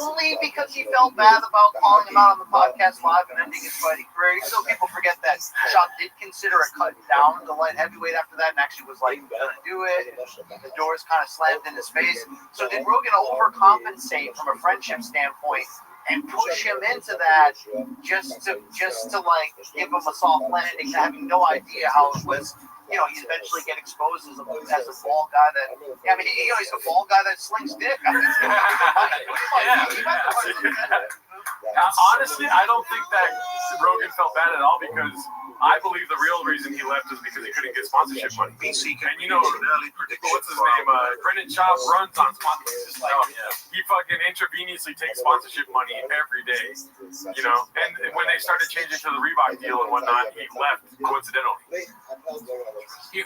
only because he felt bad about calling him out on the podcast live and ending his fighting career? Even though people forget that Shaw did consider a cut down to light heavyweight after that and actually was like, gonna do it. The doors kind of slammed in his face. So did Rogan overcompensate from a friendship standpoint and push him into that just to like give him a soft landing, having no idea how it was? He eventually get exposed as a ball guy that. I mean, he's a ball guy that slings dick. I mean, honestly, I don't think that Rogan felt bad at all because I believe the real reason he left is because he couldn't get sponsorship money. And what's his name? Brendan Schaub runs on sponsorship. He fucking intravenously takes sponsorship money every day. And when they started changing to the Reebok deal and whatnot, he left coincidentally.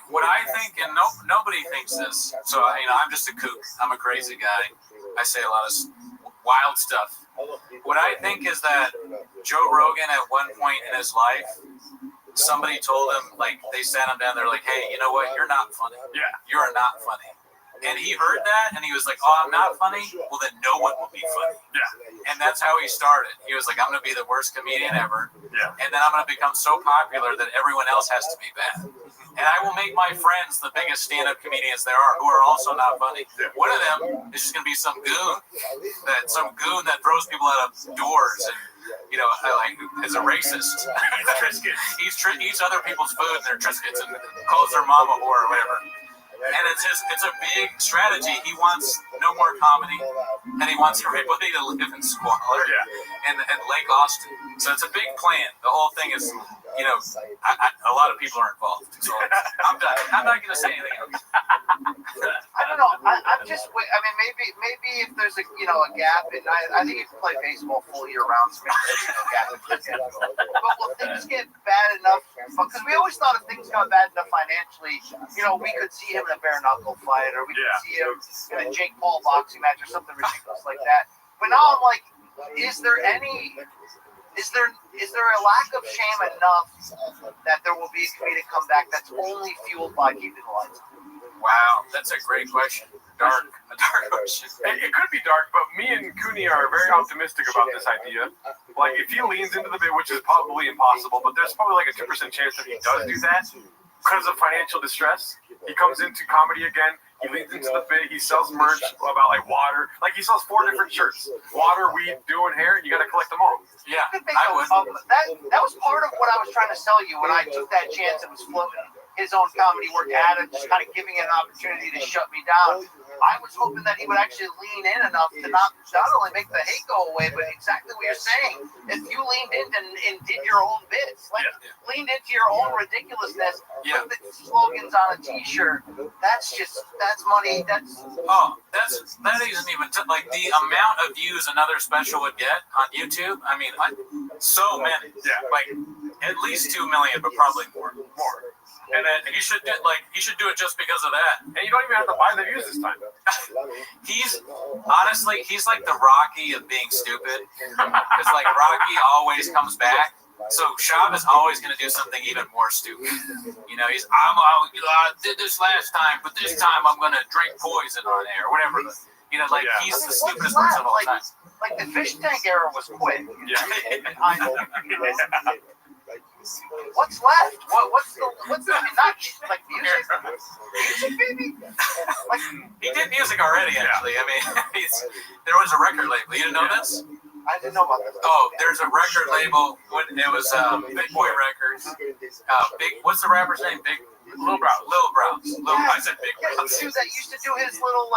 What I think, and nobody thinks this, so I'm just a kook. I'm a crazy guy. I say a lot of wild stuff. What I think is that Joe Rogan at one point in his life, somebody told him, like, they sat him down, they're like, hey, you know what, you're not funny. Yeah. You're not funny. And he heard that, and he was like, oh, I'm not funny? Well, then no one will be funny. Yeah. And that's how he started. He was like, I'm going to be the worst comedian ever. Yeah. And then I'm going to become so popular that everyone else has to be bad. And I will make my friends the biggest stand-up comedians there are, who are also not funny. One of them is just going to be some goon that throws people out of doors and, is a racist. He eats other people's food and their Triscuits and calls their mama whore or whatever. And it's a big strategy. He wants no more comedy, and he wants everybody to live in squalor and Lake Austin. So it's a big plan. The whole thing is, a lot of people are involved. So I'm done. I'm not going to say anything else. I don't know. I'm just. I mean, maybe if there's a gap, and I think you can play baseball full year round. So maybe there's a gap. But will things get bad enough? Because we always thought if things got bad enough financially, we could see him in a bare knuckle fight, or we could see him in a Jake Paul boxing match, or something ridiculous like that. But now I'm like, is there a lack of shame enough that there will be a comedic comeback that's only fueled by keeping the lights on? Wow, that's a great question. A dark question. It could be dark, but me and Cooney are very optimistic about this idea. Like, if he leans into the bit, which is probably impossible, but there's probably like a 2% chance that he does do that because of financial distress. He comes into comedy again. He leans into the bit. He sells merch about like water. Like he sells 4 different shirts: water, weed, doing hair. You got to collect them all. Yeah, I would. That was part of what I was trying to sell you when I took that chance and was floating his own comedy work at him, just kind of giving it an opportunity to shut me down. I was hoping that he would actually lean in enough to not only make the hate go away, but exactly what you're saying. If you leaned in and did your own bits, leaned into your own ridiculousness, put the slogans on a T-shirt, that's money. That isn't even like the amount of views another special would get on YouTube. I mean, so many. Yeah. Like at least 2 million, but probably more. And And then he should do it just because of that. And you don't even have to buy the views this time. He's like the Rocky of being stupid, because like Rocky always comes back. So Shab is always going to do something even more stupid. You know, I did this last time, but this time I'm going to drink poison on air or whatever. You know, like he's the stupidest person of all time. Like the fish tank era was quick. Yeah. What's left? What's I mean, not like music, baby. Like he did music already, actually. I mean, there was a record label. You didn't know this? I didn't know about this. Oh, there's a record label. It was Big Boy Records. What's the rapper's name? Lil Brows. I said Big Brows. Dude that used to do his little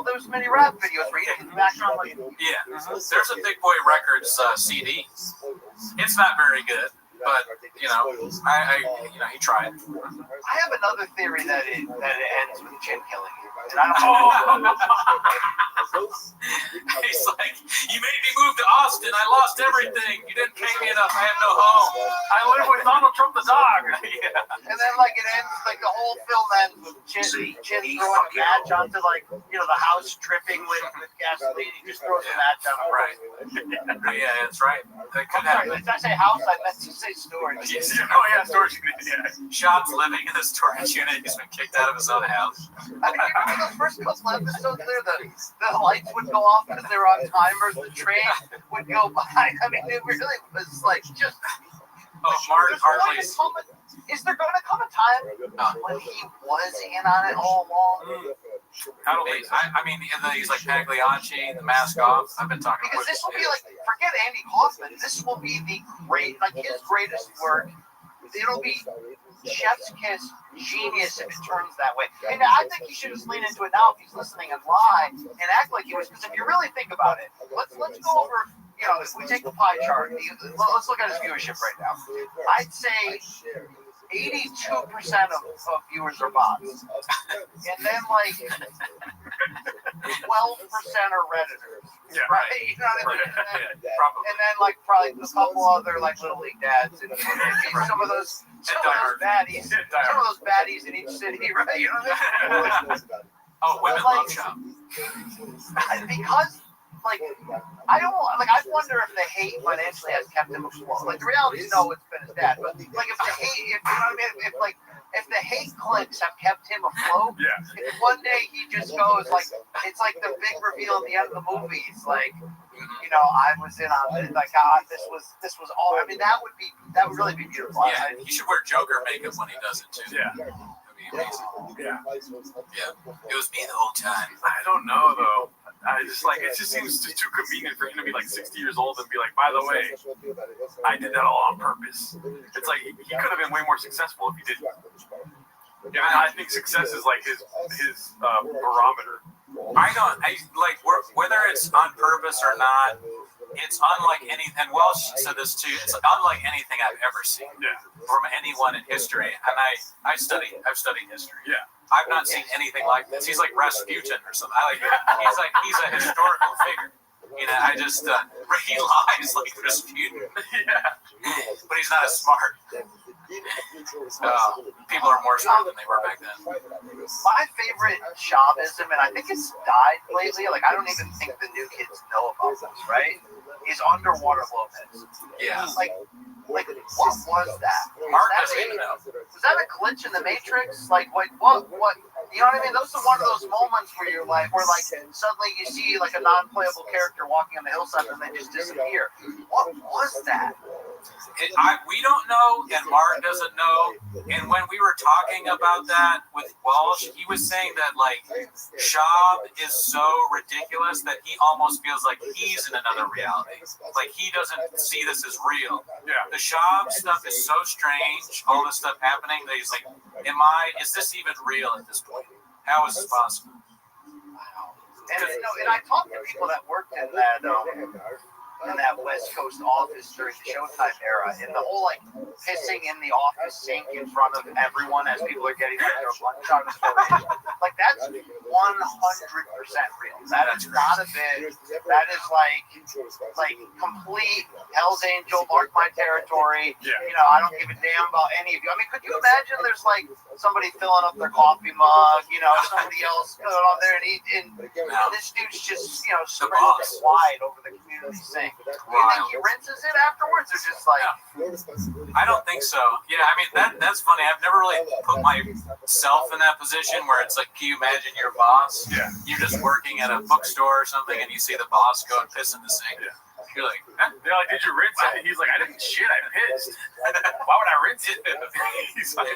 those mini rap videos where he did the background like. Yeah, there's a Big Boy Records CD. It's not very good, but he tried. I have another theory that it ends with Jim killing you, and I don't know. He's like, you made me move to Austin. I lost everything. You didn't pay me enough. I have no home. I live with Donald Trump the dog. Yeah. And then it ends the whole film ends with Jim throwing a match onto the house dripping with gasoline. He just throws a match on it. Right. Yeah, that's right. That could happen. Did I say house? I meant to say storage. Oh yeah, storage unit. Yeah. Shop's living in a storage unit. He's been kicked out of his own house. I mean, you remember those first couple episodes there? The lights would go off because they were on timers. The train would go by. I mean, it really was like just. Mark Hartley's. Is there going to come a time when he was in on it all along? I mean, he's like Pagliacci, the mask off. I've been talking because this will be forget Andy Kaufman. This will be his greatest work. It'll be chef's kiss genius if it turns that way. And I think he should just lean into it now if he's listening and lie and act like he was. Because if you really think about it, let's go over. If we take the pie chart, let's look at his viewership right now. I'd say 82% of viewers are bots, and then 12% are Redditors. Yeah, right. You know what I mean? And then probably a couple other little league dads, and some of those baddies, in each city, right? You know what I mean? Oh, women love Shop. Because. I wonder if the hate financially has kept him afloat. The reality is, no, it's been his dad. But if the hate, if the hate clicks have kept him afloat, if one day he just goes it's like the big reveal at the end of the movie. It's I was in on it. This was all. I mean, that would really be beautiful. Yeah, he should wear Joker makeup when he does it too. Yeah. Amazing. Yeah. It was me the whole time. I don't know though. I just it just seems too convenient for him to be 60 years old and be by the way, I did that all on purpose. It's he could have been way more successful if he didn't. Yeah, I think success is his barometer. Whether it's on purpose or not, it's unlike anything. And Welsh said this too. It's unlike anything I've ever seen from anyone in history. And I've studied history. Yeah. I've not seen anything like this. He's like Rasputin or something. He's a historical figure. I just he lies like Rasputin. But he's not as smart. People are more smart than they were back then. My favorite Chavism, and I think it's died lately. I don't even think the new kids know about this, right? Is Underwater Lopez. Yeah. What was that? Mark doesn't even know. Was that a glitch in the Matrix? What? You know what I mean? Those are one of those moments where you're suddenly you see a non-playable character walking on the hillside and they just disappear. What was that? We don't know, and Mark doesn't know. And when we were talking about that with Walsh, he was saying that Shab is so ridiculous that he almost feels like he's in another reality. He doesn't see this as real. Yeah. The Shab stuff is so strange, all this stuff happening, that he's is this even real at this point? How is this possible? And I talked to people that worked in that West Coast office during the Showtime era, and the whole pissing in the office sink in front of everyone as people are getting their lunch on the that's real. That is not a bit. That is like complete Hell's Angel, mark my territory. Yeah. You know, I don't give a damn about any of you. I mean, could you imagine there's like somebody filling up their coffee mug, you know, somebody else going on there, and this dude's just, you know, spreading it wide over the community sink. Do you think he rinses it afterwards, or just like? I don't think so. Yeah, I mean that's funny. I've never really put myself in that position where it's like, can you imagine your boss? Yeah. You're just working at a bookstore or something, and you see the boss go and piss in the sink. Yeah. You're like, huh? They're like, did you rinse it? He's like, I didn't shit, I pissed. Why would I rinse it? He's like,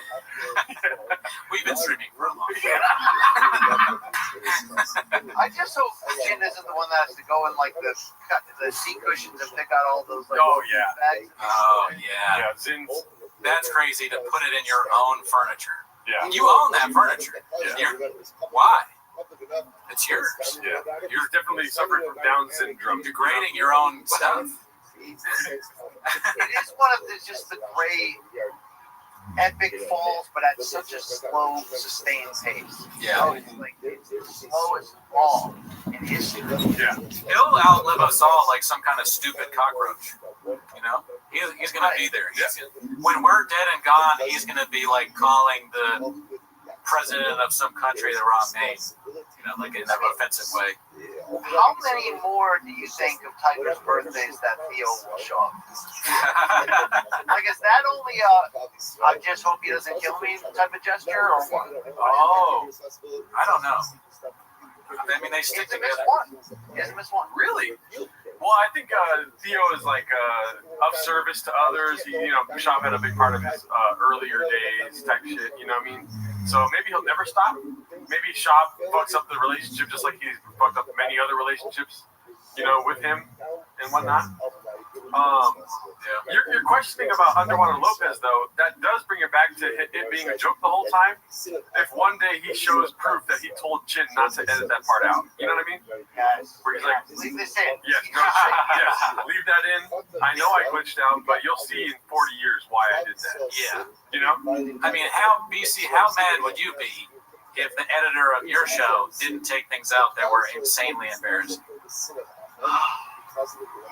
we've been streaming for a long time. I just hope Jin isn't the one that has to go in like the seat cushions and pick out all those. Like, bags. Oh yeah. Yeah, Zin's. That's crazy to put it in your own furniture. Yeah. You own that furniture. Yeah. Why? It's yours. Yeah. You're definitely suffering from Down syndrome. Degrading your own stuff. It is one of just the great epic falls, but at such a slow, sustained pace. Yeah. It's the slowest fall in history. Yeah. He'll outlive us all like some kind of stupid cockroach. You know? He's going to be there. When we're dead and gone, he's going to be like calling the president of some country the wrong name. You know, like in an offensive way. How many more do you think of Tiger's birthdays that Theo will show up? Like, is that only I just hope he doesn't kill me type of gesture, or what? Oh, I don't know. I mean, they stick together. He hasn't missed one. Really? Well, I think Theo is like of service to others. He, you know, Shop had a big part of his earlier days type shit. You know what I mean? So maybe he'll never stop. Maybe Shop fucks up the relationship just like he's fucked up many other relationships, you know, with him and whatnot. You're questioning about Underwater Lopez, though. That does bring it back to it being a joke the whole time. If one day he shows proof that he told Chin not to edit that part out, you know what I mean? Guys, where he's like, leave this in. Yes, no, yes, leave that in. I know I glitched out, but you'll see in 40 years why I did that. Yeah. You know? I mean, how mad would you be if the editor of your show didn't take things out that were insanely embarrassing?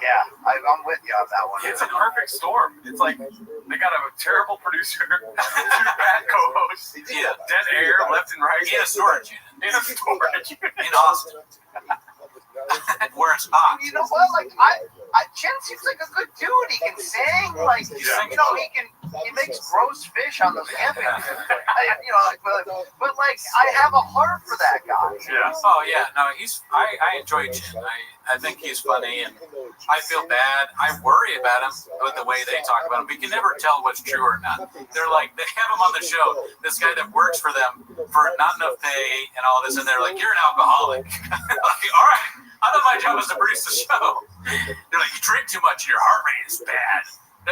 Yeah, I'm with you on that one. It's a perfect storm. It's like they got a terrible producer, 2 bad co-hosts, dead air left and right. In a storage unit. In a storage unit. In Austin. Where it's hot. You know what? Like, Chen seems like a good dude. He can sing. Like, you know, he makes gross fish on those camping. You know, but like, I have a heart for that guy. Yeah. Oh yeah. No, I enjoy Chen. I think he's funny, and I feel bad. I worry about him with the way they talk about him. We can never tell what's true or not. They're like, they have him on the show, this guy that works for them for not enough pay and all this, and they're like, you're an alcoholic. Like, all right, I thought my job was to produce the show. They're like, you drink too much, your heart rate is bad.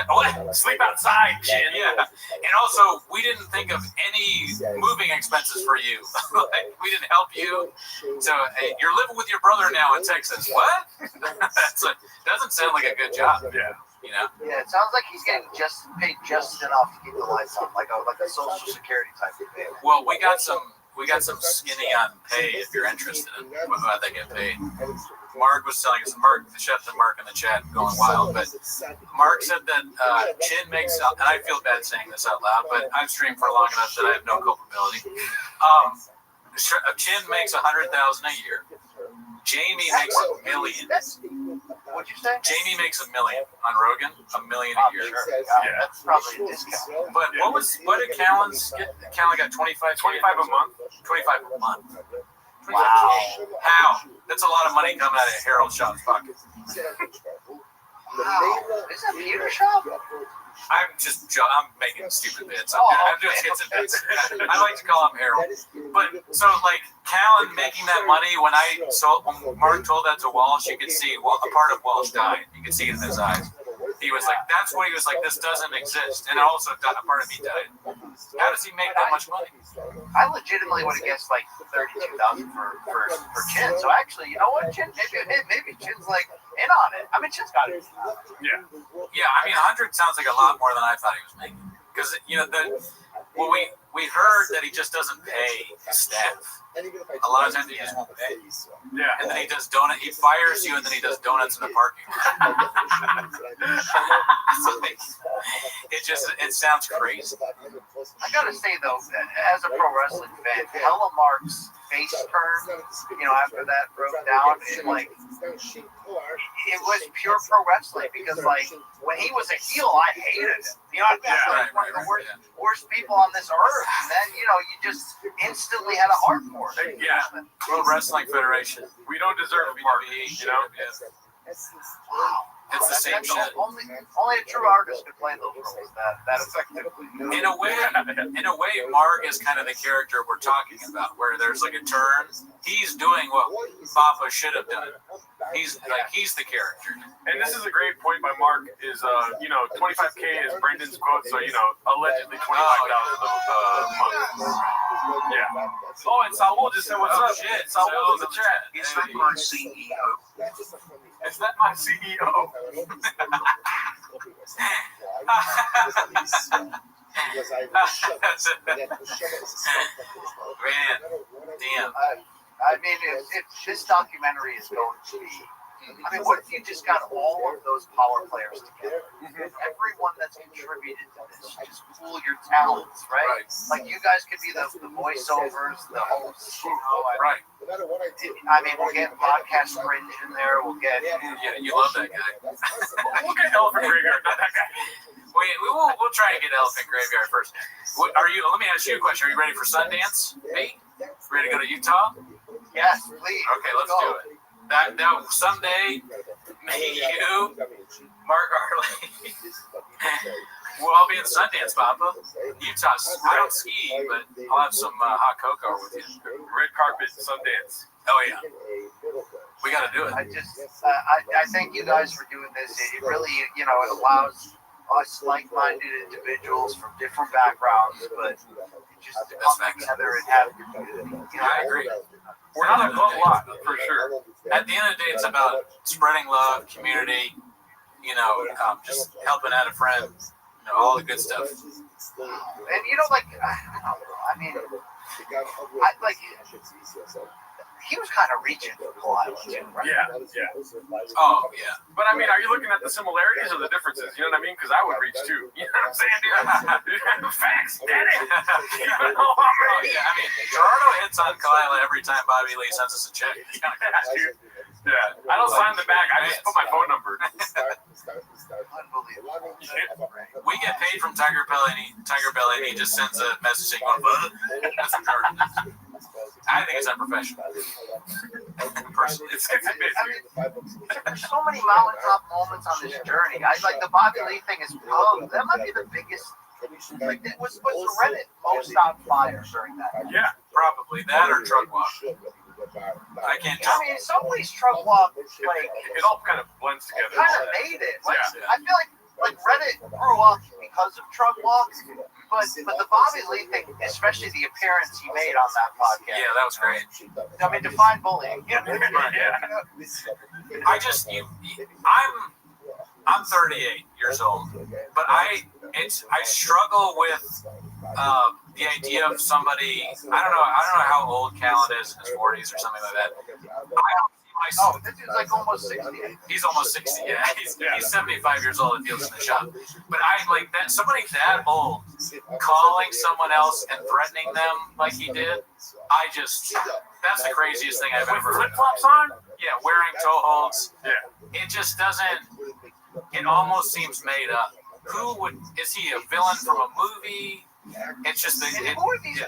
What? Sleep outside, Chin. Yeah. And also, we didn't think of any moving expenses for you. Like, we didn't help you. So, hey, you're living with your brother now in Texas. What? Doesn't sound like a good job. Yeah. You know? Yeah, it sounds like he's getting paid just enough to keep the lights on, like a Social Security type of thing. Well, we got some skinny on pay if you're interested in how they get paid. Mark was telling us, the chef and Mark in the chat going wild, but Mark said that Chin makes, and I feel bad saying this out loud, but I've streamed for long enough that I have no culpability. Chin makes $100,000 a year. Jamie makes $1 million. What'd you say? Jamie makes $1 million on Rogan, $1 million a year. Yeah, that's probably a discount. But what did Callan's get? Callan got 25 a month. 25 a month. Wow. How? That's a lot of money coming out of Harold Shop's pocket. Wow. Is that Peter Shop? I'm making stupid bits. I'm doing skits and bits. I like to call him Harold. But so like Callan making that money when Mark told that to Walsh, you could see a part of Walsh died. You could see it in his eyes. He was like, that's what he was like, this doesn't exist. And also a part of me died. How does he make that much money? I legitimately would have guessed like $32,000 for Chin. So actually, you know what, Chin? Maybe Chin's like in on it. I mean, Chin's got it. Yeah. Yeah, I mean, 100 sounds like a lot more than I thought he was making. Because, you know, we heard that he just doesn't pay his staff. A lot of times he just won't pay. Yeah. And then he does he fires you, and then he does donuts in the parking lot. It sounds crazy. I gotta say though, as a pro wrestling fan, Hella Mark's face turn, after that broke down, it was pure pro wrestling because when he was a heel, I hated him. One of the worst people on this earth. And then you just instantly had a heart for it. Yeah. World Wrestling Federation. We don't deserve Mark. Wow. It's the same shit. Only a true artist could play those roles that effectively. In a way, Mark is kind of the character we're talking about, where there's like a turn. He's doing what Papa should have done. He's the character. And this is a great point by Mark. Is 25K is Brendan's quote. So allegedly 25,000 a month. Yeah. Oh, and Saul just said, "What's up?" Shit, Saul's in the chat. Is that my CEO? Is that my CEO? Man, damn. I mean, if this documentary is going to be, what if you just got all of those power players together? Everyone that's contributed to this, just pool your talents, right? Like you guys could be the voiceovers, the hosts. Right. We'll get podcast Fringe in there. We'll get. Yeah, you love that guy. We'll get Elephant Graveyard, not that guy. We'll try to get Elephant Graveyard first. Let me ask you a question. Are you ready for Sundance? Hey, ready to go to Utah? Yes, please. Okay, let's do it. That someday, me, you, Mark Harley, we'll all be in Sundance, Papa. Utah. I don't ski, but I'll have some hot cocoa with you. Red carpet, Sundance. Oh yeah, we got to do it. I thank you guys for doing this. It really, it allows us like-minded individuals from different backgrounds, but just to come together and have a community. I agree. We're not a club lot, for sure. At the end of the day, it's about spreading love, community, just helping out a friend, all the good stuff. And I mean, he was kind of reaching for Kyle, right? Yeah. Oh, yeah. But are you looking at the similarities or the differences? You know what I mean? Because I would reach too. You know what I'm saying, dude? Facts, daddy. Gerardo hits on Kalila every time Bobby Lee sends us a check. Yeah, I don't sign the back. I just put my phone number. Unbelievable. We get paid from Tiger Belly, and he just sends a message saying, that's from Jordan. I think it's unprofessional. Personally, there's so many mountaintop moments on this journey. The Bobby Lee thing is that might be the biggest. Was Reddit most on fire during that? Yeah, probably that or Truck Walk. I can't tell. Some of these Truck Walk, it all kind of blends together. Kind of made it. I feel like Reddit grew up because of Truck Walk. But the Bobby Lee thing, especially the appearance he made on that podcast. Yeah, that was great. Define bullying. I'm 38 years old, but I struggle with the idea of somebody. I don't know how old Callan is, in his 40s or something like that. This is like almost 60. He's almost 60. Yeah, he's 75 years old and deals in the shop. But I like that somebody that old calling someone else and threatening them like he did. That's the craziest thing I've ever heard. Flip flops on? Yeah, wearing toe holds. Yeah. It just doesn't. It almost seems made up. Is he a villain from a movie? It's just who are these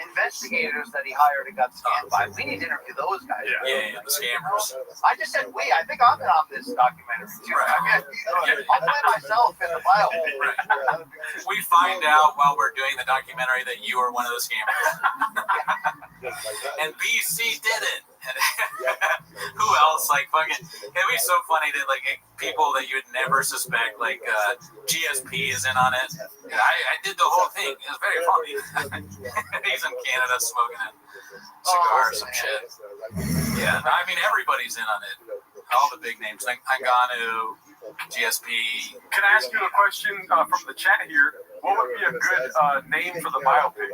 investigators that he hired and got scammed by? We need to interview those guys. Yeah, the scammers. I just said we. I think I'm on this documentary too. Right. I'll play myself in the bio. Right. We find out while we're doing the documentary that you are one of the scammers. And BC did it. Who else? It'd be so funny that people that you'd never suspect, GSP is in on it. I did the whole thing. It was very funny. He's in Canada smoking a cigar or some shit. Yeah, everybody's in on it. All the big names, like Anganu, GSP. Can I ask you a question from the chat here? What would be a good name for the biopic?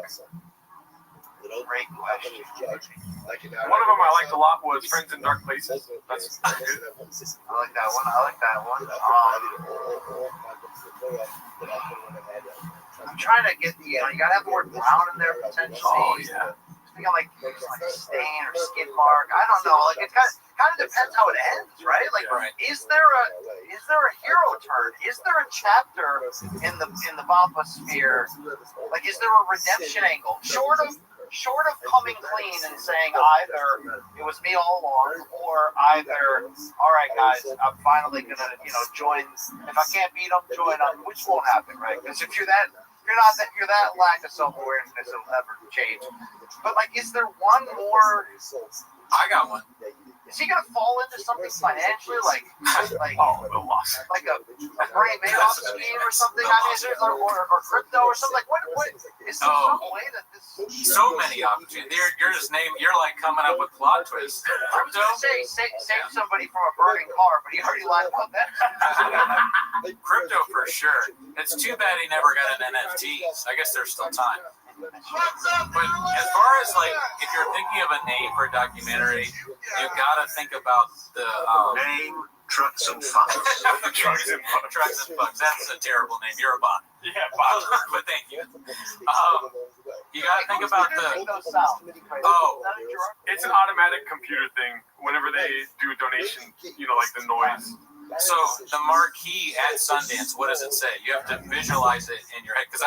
Great question. One of them I liked a lot was Friends in Dark Places. That's good. I like that one. I'm trying to get the, you gotta have the word brown in there potentially. Oh, yeah. Thinking like stain or skid mark. I don't know. Like it kind of depends how it ends, right? Like, is there a hero turn? Is there a chapter in the Bappa sphere? Like, is there a redemption angle? Short of coming clean and saying either it was me all along, or either, all right, guys, I'm finally gonna, join. If I can't beat them, join them, which won't happen, right? Because if you're that lack of self-awareness, it'll never change. But like, is there one more? I got one. Is he gonna fall into something financially, like the loss, like a Bernie Madoff scheme or something? I mean, is there, or crypto or something? Like, what is there some way that this? So many opportunities. You're like coming up with plot twists. I was gonna say save somebody from a burning car, but he already lied about that. Crypto for sure. It's too bad he never got an NFTs. I guess there's still time. But as far as like, if you're thinking of a name for a documentary, you gotta think about the name Trucks and Fucks. Trucks and Fucks. That's a terrible name. You're a bot. Yeah, bot. But thank you. You gotta think about it's an automatic computer thing. Whenever they do a donation, like the noise. So the marquee at Sundance, what does it say? You have to visualize it in your head, because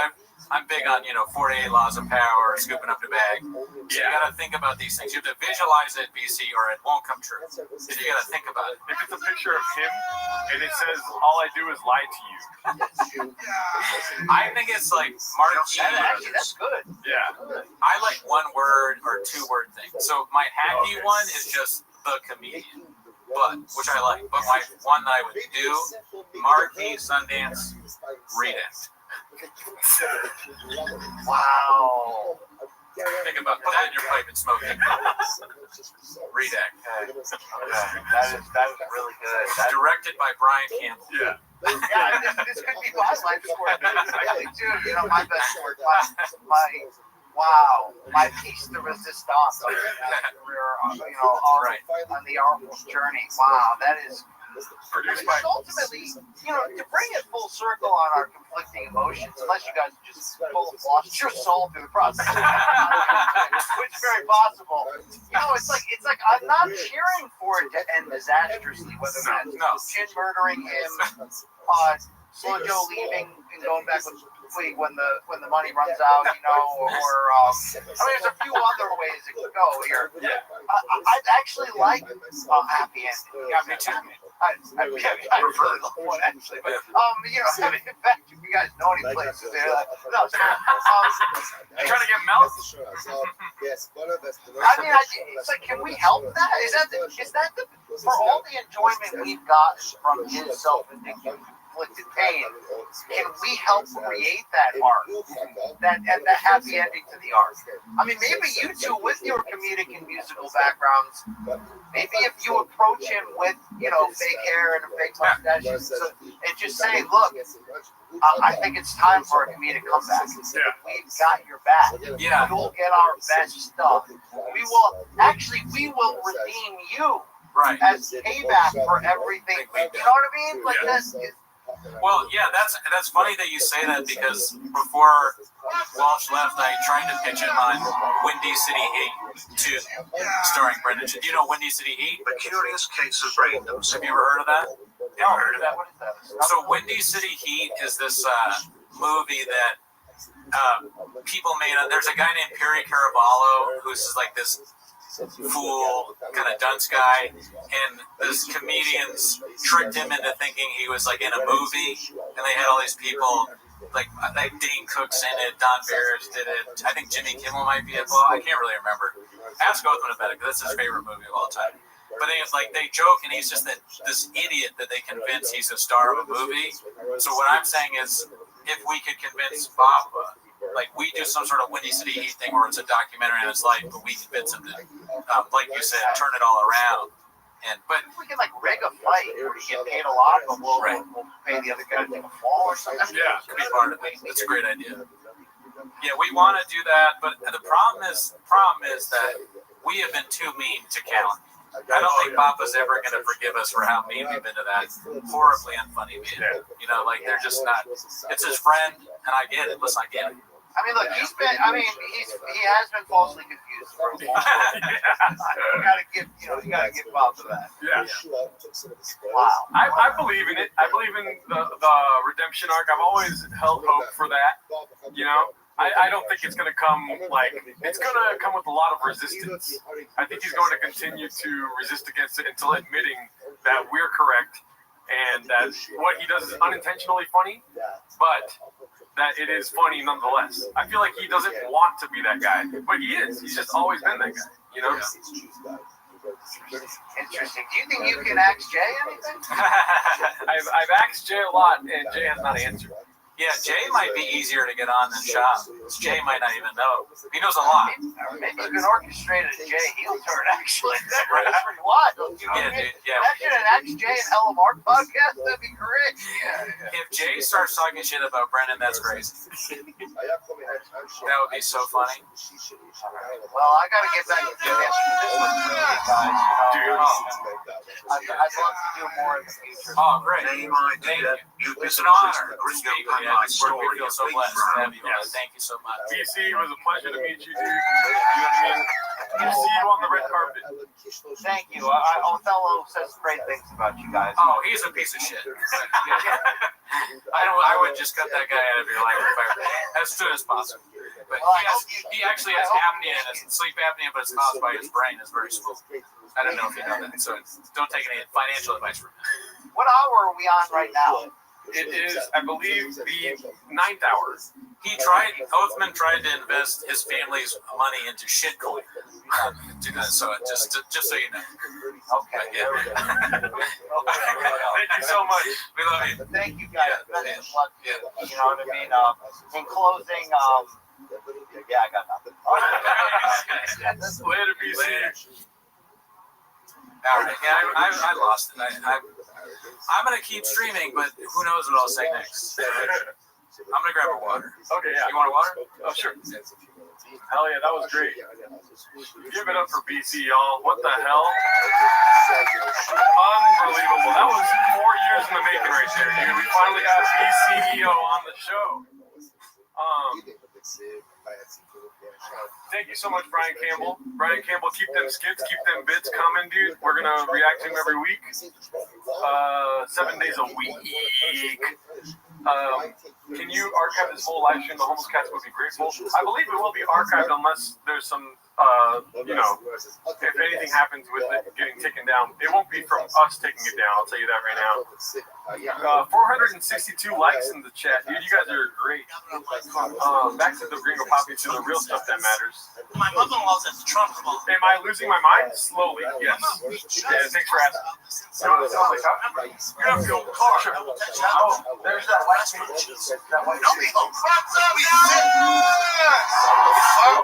I'm big on 48 laws of power, scooping up the bag. So you gotta think about these things. You have to visualize it, BC, or it won't come true. So you gotta think about it. If it's a picture of him and it says all I do is lie to you, I think it's like marquee. Actually, that's good. Yeah. I like one word or 2 word things. So my happy one is just the comedian. Which I like. But my one that I would do, marquee, Sundance, read it. Wow. Think about put that in your pipe and smoke it. Redact. Okay. That is really good. Directed by Brian Campbell. Yeah. This could be my life story. Actually, too. My best work. My piece de resistance on the artful journey. Wow, that is. Ultimately, to bring it full circle on our conflicting emotions, unless you guys just lost your soul through the process, which is very possible. It's like I'm not cheering for it to end disastrously, whether that's Chin murdering him, Slow Joe leaving and going back with when the money runs out, or there's a few other ways it could go here. Yeah. I'd actually like a happy ending. Yeah, me too. I prefer the one actually, but in fact, if you guys know any places there, trying to get milk. It's like, can we help that? Is that for all the enjoyment we've got from his self-inflicted pain, can we help create that arc, that happy ending to the arc? I mean, maybe you two, with your comedic and musical backgrounds, maybe if you approach him with, fake hair and a fake mustache, and just say, look, I think it's time for a comedic comeback. We've got your back. Yeah. You'll get our best stuff. We will redeem you as payback for everything. You know what I mean? Like that's. Well, yeah, that's funny that you say that, because before Walsh left, I tried to pitch him on Windy City Heat 2, starring Brendan. Do you know Windy City Heat? The Curious Case of Randoms. Have you ever heard of that? Never heard of that. What is that? So Windy City Heat is this movie that people made. There's a guy named Perry Caraballo who's like this fool, kind of dunce guy, and this comedians tricked him into thinking he was like in a movie, and they had all these people, like Dane Cook's in it, Don Barris did it, I think Jimmy Kimmel might be involved, I can't really remember. Ask Othman about it, because that's his favorite movie of all time. But they joke, and he's just this idiot that they convince he's a star of a movie. So what I'm saying is, if we could convince Bappa, like we do some sort of Windy City Heat thing where it's a documentary on his life, but we convince him to, like you said, turn it all around. But we can like rig a fight where we get paid a lot, but we'll pay the other guy to take a fall or something. Yeah, could be part of it. That's a great idea. Yeah, we want to do that, but the problem is that we have been too mean to Callan. I don't think Papa's ever going to forgive us for how mean we've been to that horribly unfunny man. You know, like they're just not. It's his friend, and I get it. Listen, I get it. I mean, look, he has been falsely confused for a long time. You gotta give Bob for that. Yeah. Wow. I believe in it. I believe in the redemption arc. I've always held hope for that. You know, I don't think it's gonna come it's gonna come with a lot of resistance. I think he's going to continue to resist against it until admitting that we're correct and that what he does is unintentionally funny, but that it is funny nonetheless. I feel like he doesn't want to be that guy, but he is. He's just always been that guy, you know? Interesting. Do you think you can ask Jay anything? I've asked Jay a lot, and Jay has not answered. Yeah, Jay might be easier to get on than Shop. Jay might not even know. He knows a lot. Maybe you can orchestrate a Jay heel turn, actually. That's pretty wild. Imagine an ex-Jay and Hella Mark podcast. That'd be great. If Jay starts talking shit about Brendan, that's crazy. That would be so funny. Well, I got to get back to doing this with you guys. I'd love to do more in the future. Oh, great. Thank you. It's an honor. We feel so blessed to have you. Thank you so much. BC, it was a pleasure to meet you, dude. You know what I mean? Good to see you on the red carpet. Thank you. Othello says great things about you guys. Oh, he's a piece of shit. I would just cut that guy out of your life as soon as possible. But he actually has apnea, and sleep apnea, but it's caused by his brain. It's very smooth. I don't know if you know that. So don't take any financial advice from him. What hour are we on right now? It is, I believe, the 9th hour. Oathman tried to invest his family's money into shitcoin. So just so you know. Okay. Thank you so much. We love you. Thank you guys. Best of luck. You know what I mean? In closing, yeah, I got nothing. Later, BC. All right. Yeah, I lost it. I'm going to keep streaming, but who knows what I'll say next. I'm going to grab a water. Okay, yeah. You want a water? Oh, sure. Hell yeah, that was great. Give it up for BC, y'all. What the hell? Unbelievable. That was 4 years in the making right there, dude. We finally got BCEO on the show. Thank you so much, Brian Campbell. Brian Campbell, keep them skits, keep them bits coming, dude. We're going to react to him every week. 7 days a week. Can you archive this whole live stream? The Homeless Cats would be grateful. I believe it will be archived unless there's some, if anything happens with it getting taken down. It won't be from us taking it down, I'll tell you that right now. 462 likes in the chat, dude. You guys are great. Back to the Gringo Poppy, to the real stuff that matters. My mother-in-law's at the Trump Club. Am I losing my mind? Slowly, yes. Yeah, thanks for asking. You want to tell me something? You have to go car. Sure. Oh, there's that white switch. That white switch.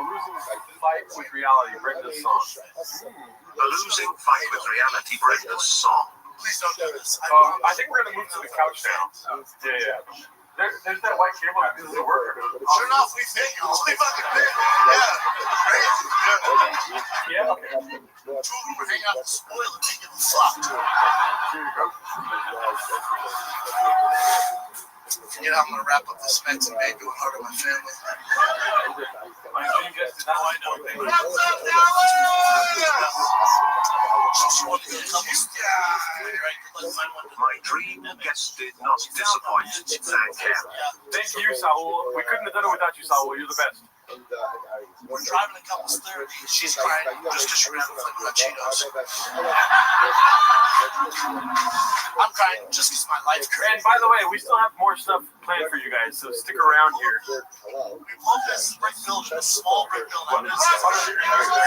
Losing fight with reality, Brenda's song. The losing fight with reality, Brenda's song. Please don't do this. I think we're gonna move to the couch now. Yeah. There's that white cable that does the work. Sure enough, we fit. We fucking fit. Yeah. Yeah. Okay. Two of them hang out and spoil it, make it fucked. You know, I'm gonna wrap up this Mets and baby with heart of my family. My dream guest is now I know. What's up, Dallas? My dream guest did not disappoint. Thank him. Thank you, Saul. We couldn't have done it without you, Saul. You're the best. We're driving a couple's therapy. She's crying just because she ran with like Cheetos. I'm crying just because my life. And by the way, we still have more stuff planned for you guys, so stick around here. We love this brick building, this small brick building. This small brick building.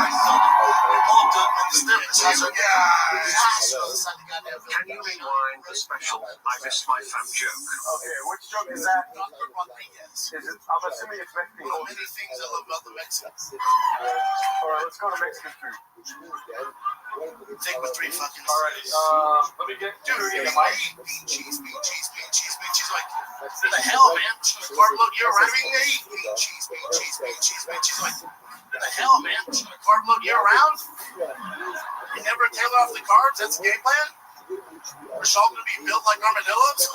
We pull up to the stairs. Can you rewind the special I Missed My Fam joke? Okay, which joke is that? Dr. Rodriguez. Is it? I'm assuming it's Mexican. One of many things I love about the Mexicans. All right, let's go to Mexican food. Take with 3 fucking. Alright, let me get Dude, the bean mic. cheese. Like, what the hell, man? I'm just gonna carb load year round. Everything they eat. Bean cheese. She's like, what the hell, man? I'm just gonna carb load year round. You never tail off the carbs. That's the game plan. We're all gonna be built like armadillos.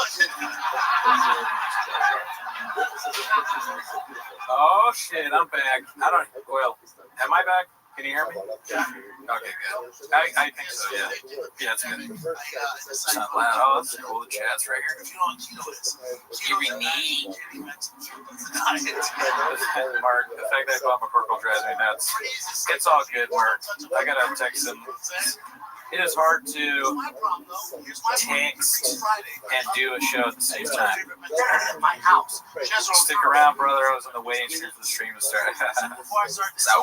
Oh shit, I'm back. Well, am I back? Can you hear me? Yeah. Okay, good. I think so, yeah. Yeah, it's good. It's not loud. Oh, that's cool. The chat's right here. Mark, the fact that I bought McCorkle drives me nuts. It's all good, Mark. I gotta text him. It is hard to text and do a show at the same time. Stick around, brother. I was on the waiting stream for the stream to start.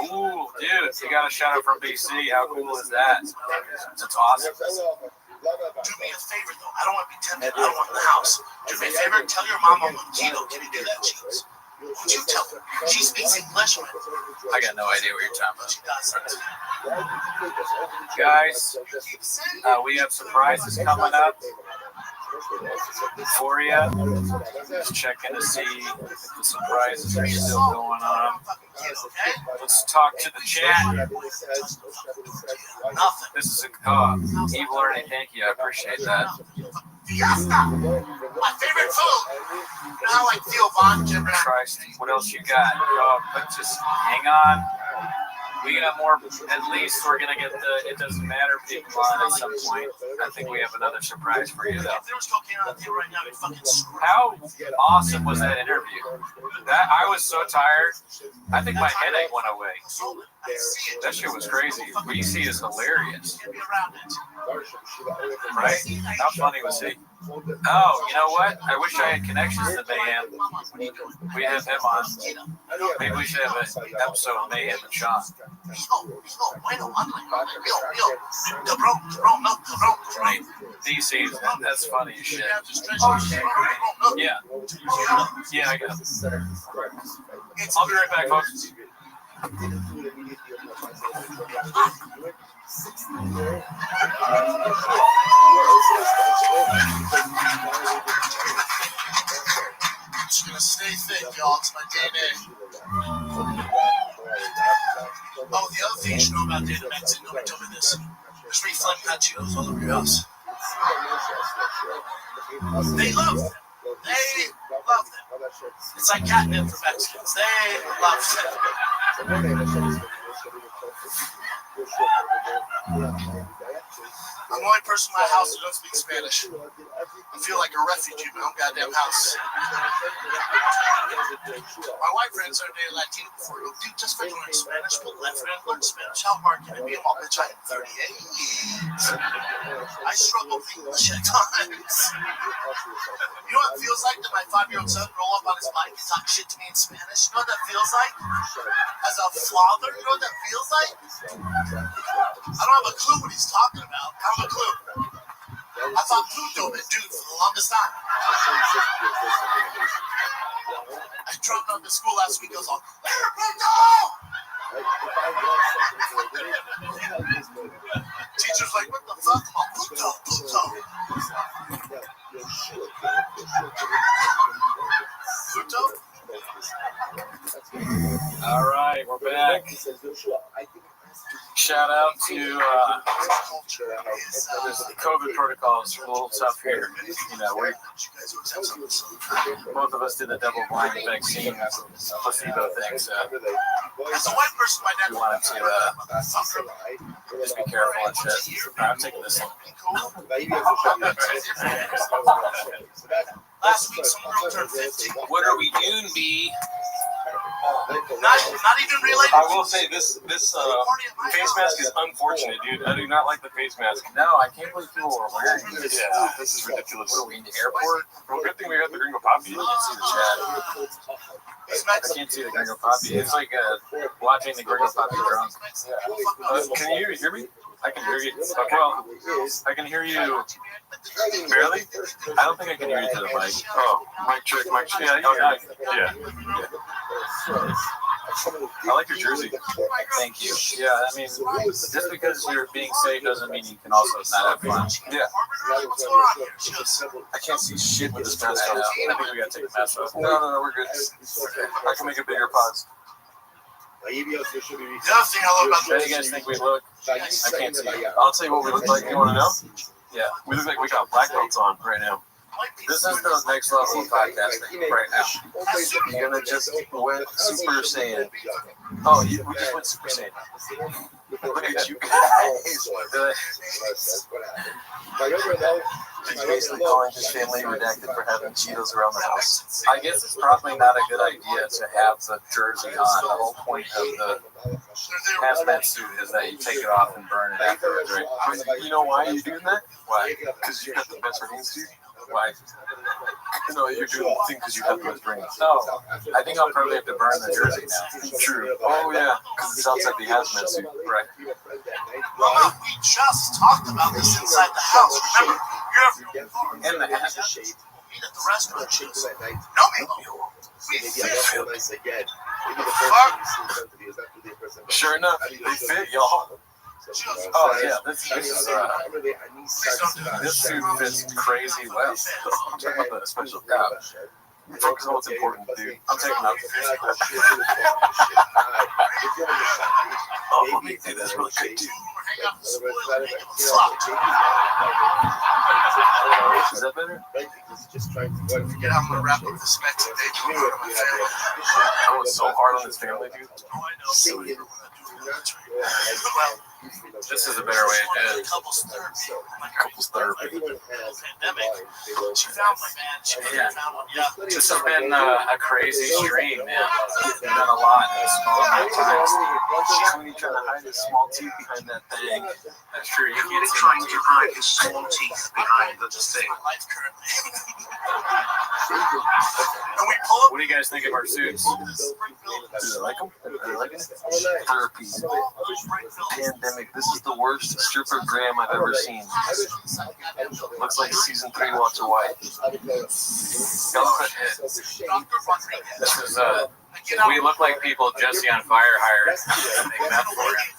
Ooh, dude, you got a shout out from BC. How cool is that? That's awesome. Do me a favor, though. I don't want to be tempted. I don't want in the house. Do me a favor. Tell your mom I'm Tito. Can you do that, Cheese? Would you tell her? She speaks English. I got no idea what you're talking about. Guys, we have surprises coming up for you. Just checking to see if the surprises are still going on. Let's talk to the chat. This is Evil Ernie, thank you. I appreciate that. Fiesta, my favorite food. Now I feel bond. Christ, what else you got? But just hang on. We got more. At least we're gonna get the "It Doesn't Matter" people on at some point. I think we have another surprise for you, though. How awesome was that interview? I was so tired. I think my headache went away. That shit was crazy. BC is hilarious. Right? How funny was he? Oh, you know what? I wish I had connections to Mayhem. We have him on. Maybe we should have an episode of Mayhem and Sean. DC, that's funny as shit. Yeah. Yeah, I got it. I'll be right back, folks. Just gonna stay thick, y'all. It's my DNA. Oh, the other thing you should know about data meds, and nobody told me this. There's refund hot Cheetos all over your house. They love them. They love them. It's like catnip for Mexicans. They love them. I'm the only person in my house who doesn't speak Spanish. I feel like a refugee in my own goddamn house. My white friends are dating Latino before. Dude, just for learning Spanish, but let friend learn Spanish. How hard can it be? I'm all bitch, I am 38. I struggle with English at times. You know what it feels like to my 5-year-old son roll up on his bike and talk shit to me in Spanish? You know what that feels like? As a father, you know what that feels like? I don't have a clue what he's talking about. I don't have a clue. I thought Pluto meant dude for the longest time. I dropped out of school last week. I was all, "Later, Pluto!" Teacher's like, "What the fuck?" I'm all, "Pluto, Pluto." Pluto? All right, we're back. Shout out to the COVID protocols are a little tough here. You know, both of us did the double-blind vaccine placebo thing, so as a white person, my dad we wanted to just be careful and shit. I'm taking this one. Last week, some girl turned 50. What are we doing, B? Not even related. I will say this face mask is unfortunate, dude. I do not like the face mask. No, I can't believe people are wearing this. Yeah, this is ridiculous. What are we in the airport? Well, good thing we got the Gringo Poppy. You can't see the chat. I can't see the Gringo Poppy. It's like watching the Gringo Poppy drunk. Can you hear me? I can hear you. Okay. Well, I can hear you barely. I don't think I can hear you through the mic. Oh, mic check, mic check. Yeah, Oh, yeah. I like your jersey. Thank you. Yeah, I mean, just because you're being safe doesn't mean you can also not have fun. Yeah. What's going on here? I can't see shit with this mask I on. know. I think we gotta take the mask off. No, we're good. I can make a bigger pause. The other thing I love about How do you guys think we look? I can't see. I'll tell you what we look like. You want to know? Yeah. We look like we got black belts on right now. This is the next level of podcasting right now. You're gonna just went Super Saiyan. Oh, we just went Super Saiyan. Look at you guys. He's basically calling his family redacted for having Cheetos around the house. I guess it's probably not a good idea to have the jersey on. The whole point of the hazmat suit is that you take it off and burn it afterwards, right? You know why you're doing that? Why? Because you got the best rings, dude. Why? No, you're doing the thing because you have the best rings. No, I think I'll probably have to burn the jersey now. True. Oh, yeah, because it's outside the hazmat suit. Right. Well, we just talked about this inside the house. Remember, you're In the hat. meet at the restaurant. No, Sure enough, they fit, y'all. Oh yeah, this suit fits crazy well. I'm talking about the special guy. Focus on what's important, dude. I'm taking off. Oh, let me do this really quick, dude. Is that better? Forget I'm gonna wrap up this next day. Going so hard on this family, dude. Silly. This is a better way to do it. Couples therapy. Couples therapy. Pandemic. She found my man. She found one. Yeah. This has been a crazy stream, man. We've done a lot in a small amount of time. Tony trying to hide his small teeth behind that thing. That's true. You can't see Trying to hide his small teeth behind the thing. Life currently. And we pull up. What do you guys think of our suits? Do they like them? Are they liking it? Therapy. Pandemic. This is the worst stripper gram I've ever seen. Looks like season 3 Walter White. This is we look like people Jesse on Fire hired to make meth for him.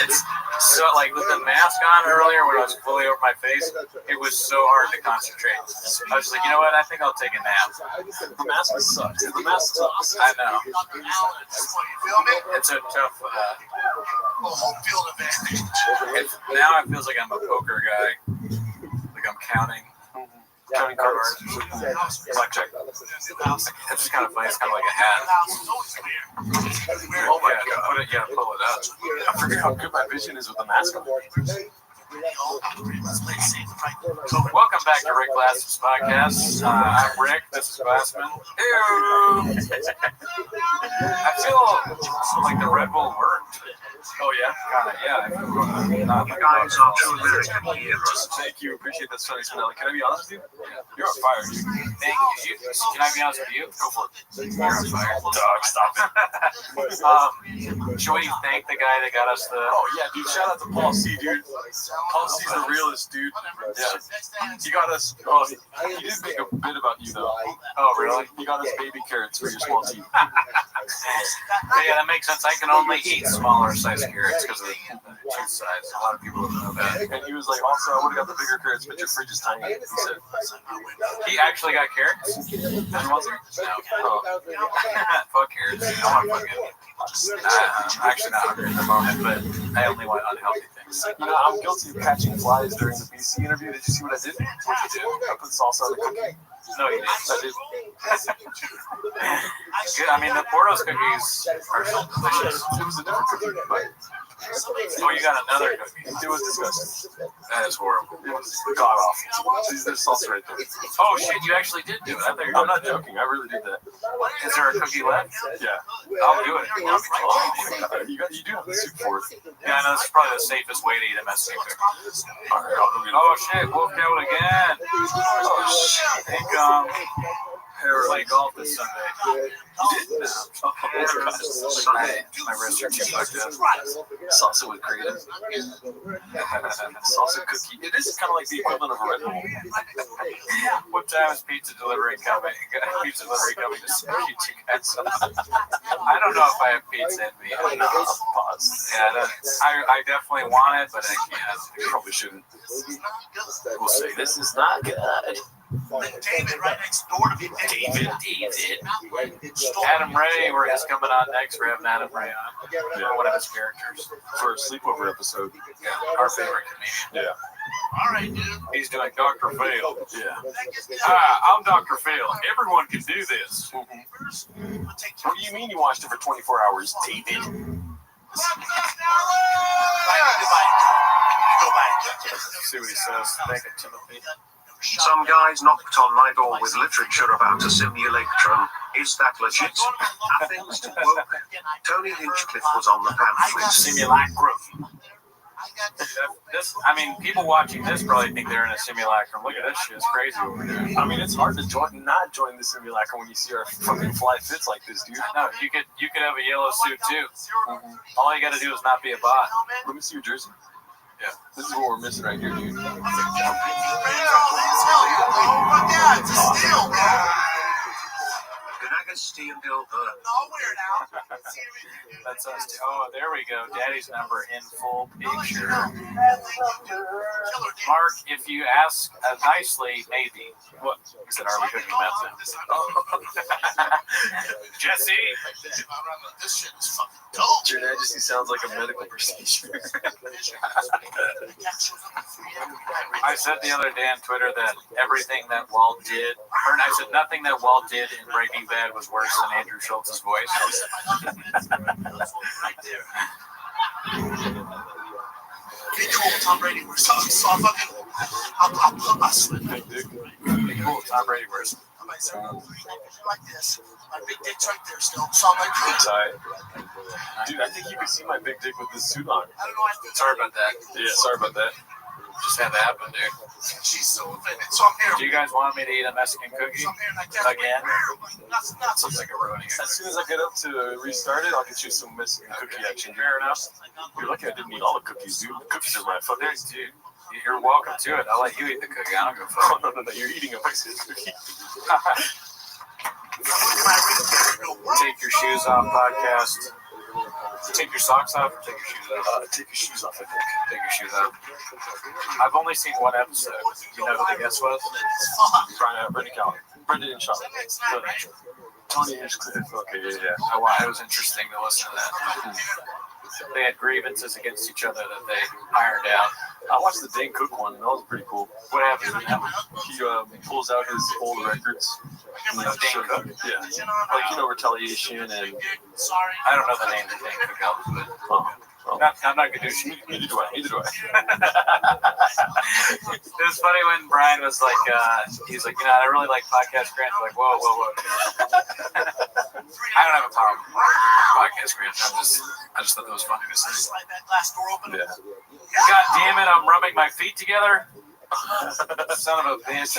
It's so like with the mask on earlier when I was fully over my face, it was so hard to concentrate. I was like, you know what? I think I'll take a nap. The mask sucks. The mask sucks. I know. It's a tough. Home field advantage. Now it feels like I'm a poker guy. Like I'm counting cards. Blackjack. It's just kind of funny. It's kind of like a hat. Oh my god. You gotta pull it up. I forget how good my vision is with the mask on. Welcome back to Rick Glassman's podcast. I'm Rick. This is Glassman. I feel like the Red Bull worked. Oh yeah, kind of. Yeah. Guys are two American heroes. Thank you. Appreciate that, Sonny Spinelli. Can I be honest with you? You're on fire, dude. Thank you. Can I be honest with you? Go for it. You're on fire. Dog, stop it. Should we thank the guy that got us the? Oh yeah, dude. Shout out to Paul C, dude. Paul C's the realest, dude. Yeah. He got us. Oh, he did make a bit about you though. Oh really? He got us baby carrots for your small teeth. Yeah, that makes sense. I can only eat smaller size carrots because of the tooth size. A lot of people don't know that. And he was like, also, I would have got the bigger carrots, but your fridge is tiny. He said. He actually got carrots? Did you want some? No. Fuck carrots. I want fucking. I'm actually not hungry at the moment, but I only want unhealthy things. You know, I'm guilty of catching flies during the BC interview. Did you see what I did? What'd you do? I put salsa on the cookie. No, you didn't. I did. Good. I mean, the Portos cookies are so delicious. It was a different cookie, but Oh, you got another cookie. it was disgusting. That is horrible. It was god awful. There's salsa right there. Oh shit, you actually did do it. I thought you were I'm not joking. I really did that. Is there a cookie left? Yeah. I'll do it. I'll be You do have the soup for it. Yeah, I know this is probably the safest way to eat a Mexican cookie. Alright, I'll go get it. Oh shit, wolfed out again. Oh shit. I think play golf this Sunday. My wrists are too fucked up. Salsa with cream. Salsa cookie. It is kind of like the equivalent of a Red Bull. What time is pizza delivery coming? Pizza delivery coming to see you guys. I don't know if I have pizza in me. Pause. Yeah, I definitely want it, but I can't. You probably shouldn't. We'll say this is not good. David right next door to me. David. Adam Ray, we're just coming on next. We're having Adam Ray on. Yeah. One of his characters. For a sleepover episode. Yeah, our favorite comedian. Yeah. All right, dude. He's doing Dr. Phil. Yeah. Hi, I'm Dr. Phil. Everyone can do this. What do you mean you watched it for 24 hours, David? See what he says. Thank you, Timothy. Some guys knocked on my door with literature about a simulacrum. Is that legit? Athens to woke. Tony Hinchcliffe was on the pamphlet. Simulacrum. I mean, people watching this probably think they're in a simulacrum. Look at this shit. It's crazy what we're doing. I mean, it's hard to not join the simulacrum when you see our fucking fly fits like this, dude. I know. You could have a yellow suit, too. All you got to do is not be a bot. Let me see your jersey. Yeah. This is what we're missing right here, dude. That's us too. Oh, there we go. Daddy's number in full picture. Mark, if you ask nicely, maybe. What? He said, are we cooking meth? Jesse! This shit is fucking dope. Your dad just sounds like a medical procedure. I said the other day on Twitter that everything that Walt did, or I said nothing that Walt did in Breaking Bad was worse than Andrew Schultz's voice. Be cool, Tom Brady. We're so fucking. I'll put my slip. Be cool, Tom Brady verse. Like this. My big dick's right there still. So I'm like, dude, I think you can see my big dick with this suit on. I don't know. Sorry about that. Yeah, sorry about that. Just had to happen, dude. She's so offended. So I'm here. Do you guys want me to eat a Mexican cookie again? Not Looks like a ruining. As soon as I get up to restart it, I'll get you some Mexican cookie action. Fair enough. You're lucky I didn't eat all the cookies, dude. The cookies are my fucking. Dude, you're welcome to it. I'll let you eat the cookie. I don't give a fuck. No, you're eating a Mexican cookie. Take your shoes off, podcast. Take your socks off or take your shoes off? Take your shoes off, I think. Take your shoes off. I've only seen one episode. You know who the guest was? Brendan Callen. Brendan and Sean. Tony Hinchcliffe. Okay, yeah. Oh, wow. It was interesting to listen to that. They had grievances against each other that they ironed out. I watched the Dane Cook one, and that was pretty cool. What happened in that one? He pulls out his old records. Dane Cook? Yeah. Like, Retaliation and... I don't know the name of Dane Cook album, but... I'm not going to do shit. Neither do I. It was funny when Brian was like, he's like, I really like podcast grants. Like, whoa. I don't have a problem with podcast grants. I just thought that was funny to say. Yeah. God damn it, I'm rubbing my feet together. Son of a bitch.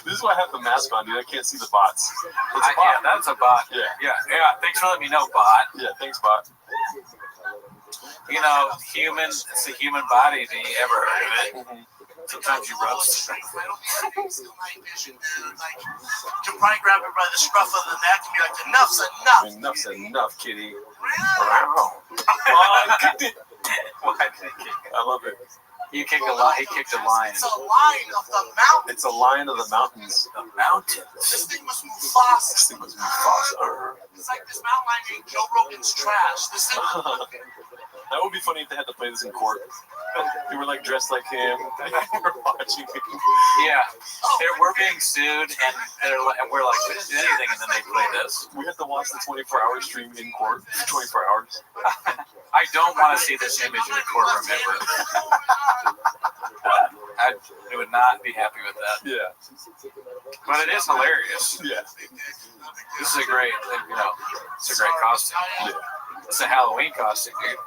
This is why I have the mask on, dude. I can't see the bots. It's a bot. Yeah, that's a bot. Yeah. Thanks for letting me know, bot. Yeah, thanks, bot. It's a human body. Have you ever heard of it? Sometimes you rub stuff. You can probably grab it by the scruff of the neck and be like, enough's enough. Enough's enough, kitty. Oh, I kicked it. Why did he kick it? I love it. He kicked a lion. He kicked a lion. It's a lion of the mountains. It's a lion of the mountains. The mountains. This thing was Mufasa. This thing was Mufasa. It's like this mountain lion being Joe Rogan's trash. This thing. That would be funny if they had to play this in court. They were like dressed like him. We're watching him. Yeah, we're being sued, and we're like, we didn't do anything, and then they play this. We have to watch the 24-hour stream in court for 24 hours. I don't want to see this image in the courtroom ever. I would not be happy with that. Yeah. But it is hilarious. Yeah. This is a great, it's a great costume. Yeah. It's a Halloween costume, dude.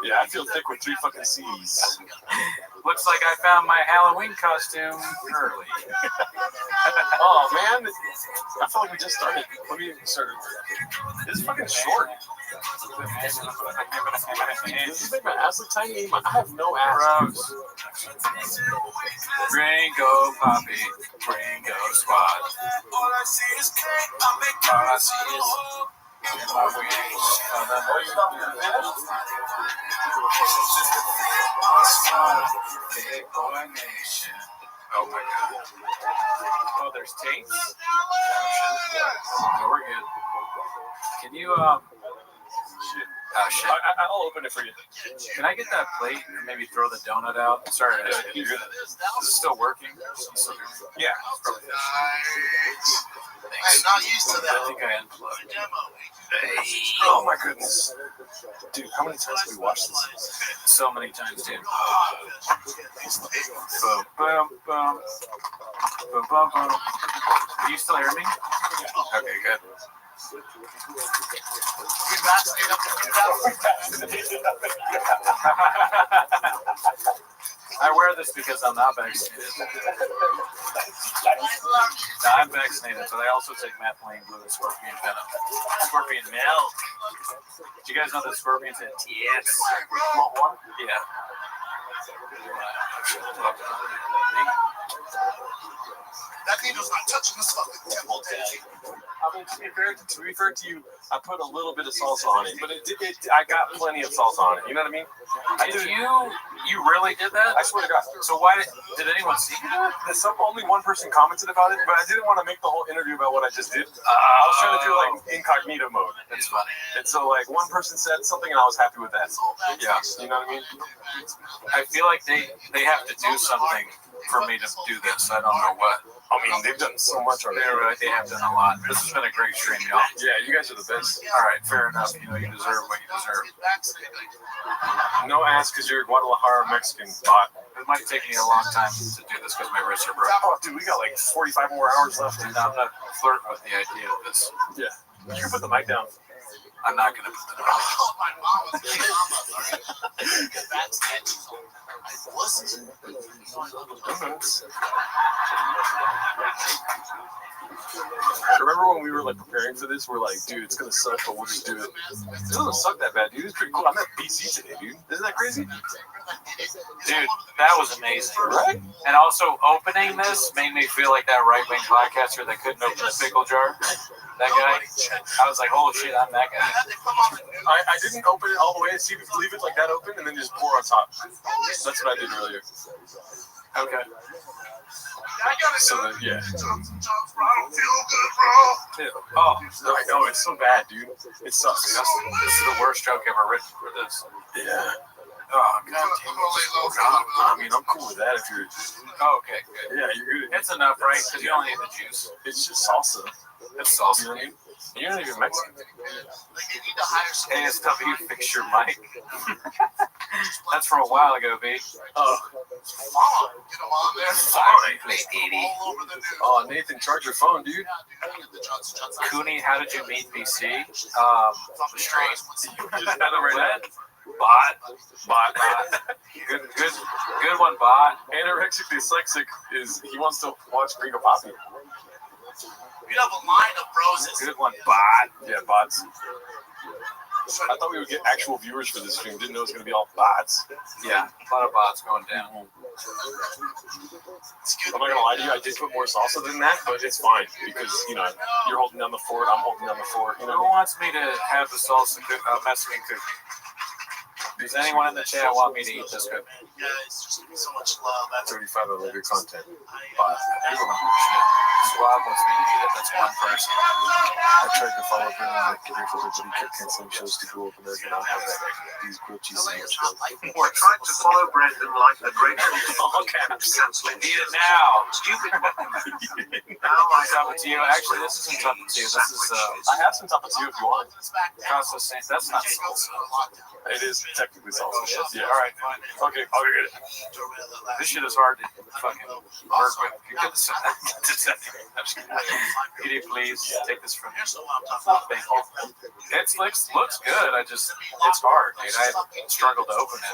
Yeah, I feel thick with 3 fucking C's. Looks like I found my Halloween costume early. Oh man, I feel like we just started. Let me start. This is fucking short. Does this make my ass look tiny? I have no ass. Gross. Ringo Poppy, Ringo Squad. All I see is cake. I make All I see is in my wings. Big boy nation. Oh my god. Oh, there's taints? No, we're good. Can you, shit. Oh, shit. I'll open it for you. Can I get that plate and maybe throw the donut out? Sorry, You're good. is this still working? Yeah. I'm not used to I that. think I unplugged. Oh my goodness. Dude, how many times have we watched this? So many times, dude. Boom, boom, boom. Boom, boom, boom. Can you still hear me? Okay, good. I wear this because I'm not vaccinated. No, I'm vaccinated, but I also take methylene blue and scorpion venom. Scorpion milk. Do you guys know that scorpions have TS? Yeah. That needle's not touching this fucking temple, Daddy. I mean, to be fair to you, I put a little bit of salsa on it, but I got plenty of salsa on it. You know what I mean? You really did that? I swear to God. So why did anyone see that? Only one person commented about it, but I didn't want to make the whole interview about what I just did. I was trying to do like incognito mode. That's funny. And so like one person said something, and I was happy with that. Yeah. You know what I mean? I feel like they have to do something for me to do this. I don't know what. I mean, they've done so much already. They have done a lot. This has been a great stream, y'all. Yeah, you guys are the best. All right, fair enough. You know, you deserve what you deserve. No ass because you're a Guadalajara Mexican bot. It might take me a long time to do this because my wrists are broken. Oh, dude, we got like 45 more hours left. Dude, I'm not flirting with the idea of this. Yeah. You can put the mic down. I'm not going to put the mic down. Remember when we were like preparing for this? We're like, dude, it's gonna suck, but we'll just do it. It doesn't suck that bad, dude. It's pretty cool. I'm at BC today, dude. Isn't that crazy? Dude, that was amazing. Right? And also, opening this made me feel like that right-wing podcaster that couldn't open a pickle jar. That guy. I was like, holy shit, I'm that guy. I didn't open it all the way. See, leave it like that open and then just pour on top. That's what I did earlier. Okay. So then, yeah. I don't feel good, bro. Yeah. Oh, I know. It's so bad, dude. It sucks. This is the worst joke ever written for this. Yeah. Oh, God damn it. I mean, I'm cool with that if you're... Oh, okay, good. Yeah, you're good. It's enough, right? Because you only need the juice. It's just salsa. It's salsa. You know what I mean? You're not even Mexican. ASW, fix your mic. That's from a while ago, B. Oh. Oh, Nathan, charge your phone, dude. Cooney, how did you meet BC? Restream. You just had him right at? Bot. Good one, Bot. Anorexic dyslexic is, he wants to watch Gringo Poppy. We have a line of roses. Good one, Bot. Yeah, bots. I thought we would get actual viewers for this stream. Didn't know it was going to be all bots. Yeah, a lot of bots going down. I'm not going to lie to you. I did put more salsa than that, but it's fine because, you know, you're holding down the fort. I'm holding down the fort. You know Who wants me to have the salsa Mexican cookie? Does anyone in the chat want me to eat this cookie? Guys, just give me so much love. That's 35 of your content. Swab wants me to eat it. That's one person. I tried to follow him and get for the but he kept canceling shows to go up and they're going to have these grilled cheese sandwiches. Or tried to follow Brendan like the great all caps. canceling Eat it now. stupid. Now I tapatio. Actually, this isn't tapatio. This is I have some tapatio if you want. Casa San. That's not salsa. It is technically technically salsa. Yeah. All right, fine. Okay, I'll go get it. This shit is hard to fucking work with. You get this. I'm just kidding. Could you please take this from me? Thank you. It looks good. It's hard, dude. I struggled to open it.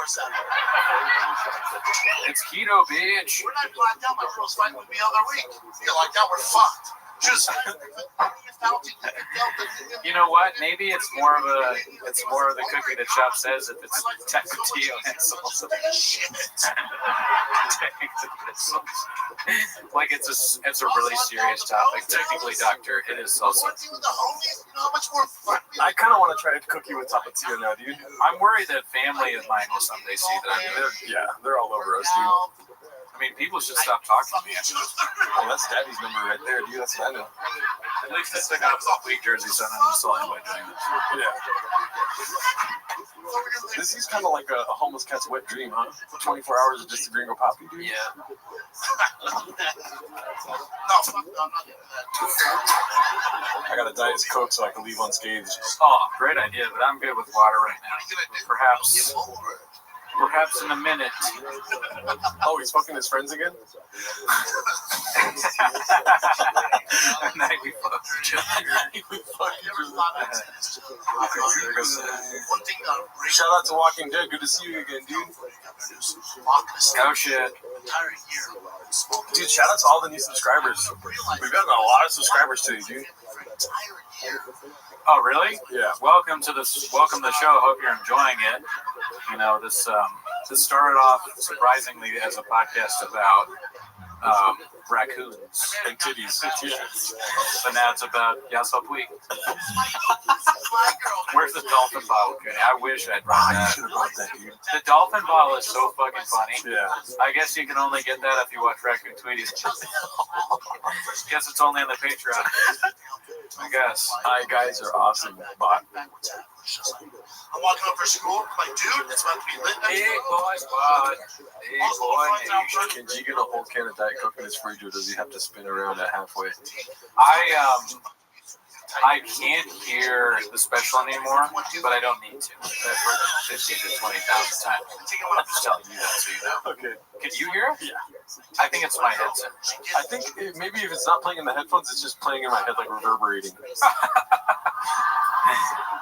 It's keto, bitch. We're not blacked out. My girl's fighting with me the other week. Feel like that we're fucked. Just you know what? Maybe it's more of the cookie that Chop says if it's Tapatio and salsa. Like it's a really serious topic. Technically, doctor, it is salsa. I kind of want to try a cookie with Tapatio now, dude. I'm worried that family of mine will someday see that. They're all over us, dude. I mean, people should stop talking to me. Oh, that's Daddy's number right there, dude. That's what I know. At least I still got a weak jersey, so I don't insult him by doing this. Yeah. This is kind of like a homeless cat's wet dream, huh? 24 hours of just a gringo poppy, dude? Yeah. I got a Diet Coke so I can leave unscathed. Oh, great idea, but I'm good with water right now. Perhaps in a minute. Oh, he's fucking his friends again? Night we fucked each Shout out to Walking Dead. Good to see you again, dude. Oh, shit. Dude, shout out to all the new subscribers. We've gotten a lot of subscribers today, dude. Oh, really? Yeah. Welcome to the show. Hope you're enjoying it. You know, this started off surprisingly as a podcast about raccoons and titties. But now it's about Yasopui. Where's the dolphin bottle? Okay, I wish I'd brought that. You should have brought that, dude. The dolphin bottle is so fucking funny. Yeah. I guess you can only get that if you watch Raccoon Tweeties. Guess it's only on the Patreon. I guess. Hi, guys are awesome. Bot. I'm walking up for school. I'm like, dude, it's about to be lit. Big boy squad. Big boy nation. Can G get a whole can of Diet Coke in his fridge, or does he have to spin around at halfway? I can't hear the special anymore, but I don't need to. I've heard it 15 to 20,000 times. I'm just telling you that so you know. Okay. Can you hear it? Yeah. I think it's my headset. I think maybe if it's not playing in the headphones, it's just playing in my head like reverberating.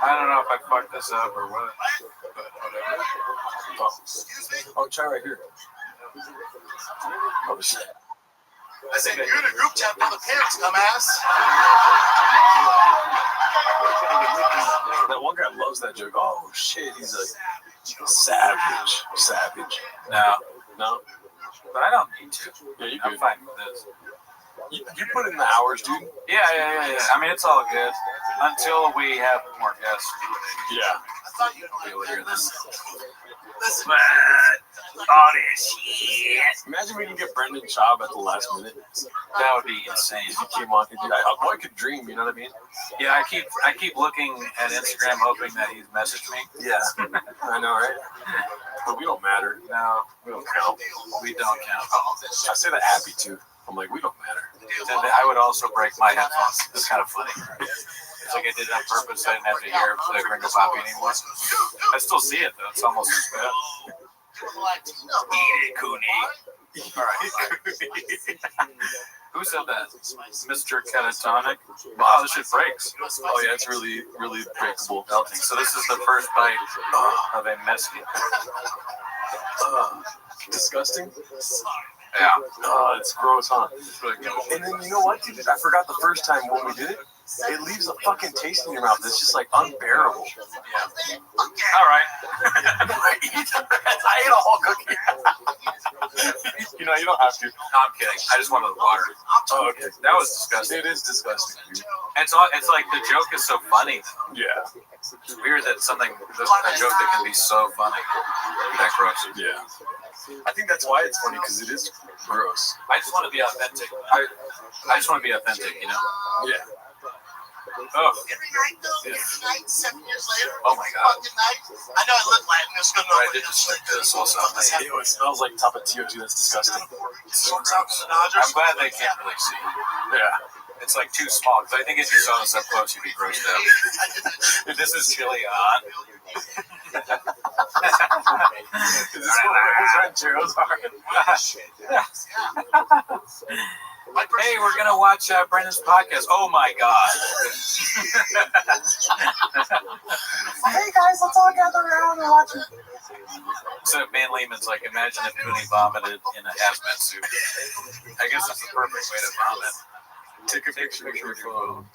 I don't know if I fucked this up or what, but whatever. Oh, try right here. Oh, shit. I said, you're in a group chat for the parents, dumbass. That one guy loves that joke. Oh, shit, he's a savage. No? But I don't need to. Yeah, you I'm fine with this. You put in the hours, dude. Yeah. I mean, it's all good until we have more guests. Yeah. I thought you'd be able to hear this. Listen. All this shit. Imagine we can get Brendan Schaub at the last minute. That would be insane. If he came on, I could dream, you know what I mean? Yeah, I keep looking at Instagram hoping that he's messaged me. Yeah. I know, right? But we don't matter. No, we don't count. We don't count. I say that happy too. I'm like, we don't matter. And I would also break my headphones. It's kind of funny. It's like I did it on purpose. I didn't have to hear the Gringo Poppy anymore. I still see it though. It's almost as bad. Eat it, Cooney. All right. Who said that? Mr. Catatonic? Wow, this shit breaks. Oh yeah, it's really, really breakable. Melting. So this is the first bite of a mesquite. Disgusting. Yeah. It's gross, huh? And then you know what, dude? I forgot the first time when we did it. It leaves a fucking taste in your mouth that's just like unbearable. Yeah. All right. I ate a whole cookie. You know, you don't have to. No, I'm kidding. I just wanted the water. Oh, okay. That was disgusting. It is disgusting, dude. It's like the joke is so funny. Yeah. It's weird that a joke that can be so funny that gross. Yeah. I think that's why it's funny, because it is gross. I just want to be authentic. I just want to be authentic, you know? Yeah. Oh. Every night, though. Yeah. Every night, 7 years later. Oh my God. Fucking night. I know I look like I'm just going to I did just like this also. It smells like Tapatio, too. That's disgusting. I'm glad they can't really see. Yeah. It's like too small, because I think if you saw this up close, you'd be grossed out. This is chili on. Is this what his rancheros are? Hey, we're gonna watch Brendan's podcast. Oh my god! Hey guys, let's all gather around and watch it. So Van Lehman's like, imagine if Cooney vomited in a hazmat suit. I guess that's the perfect way to vomit. Take a picture with your phone.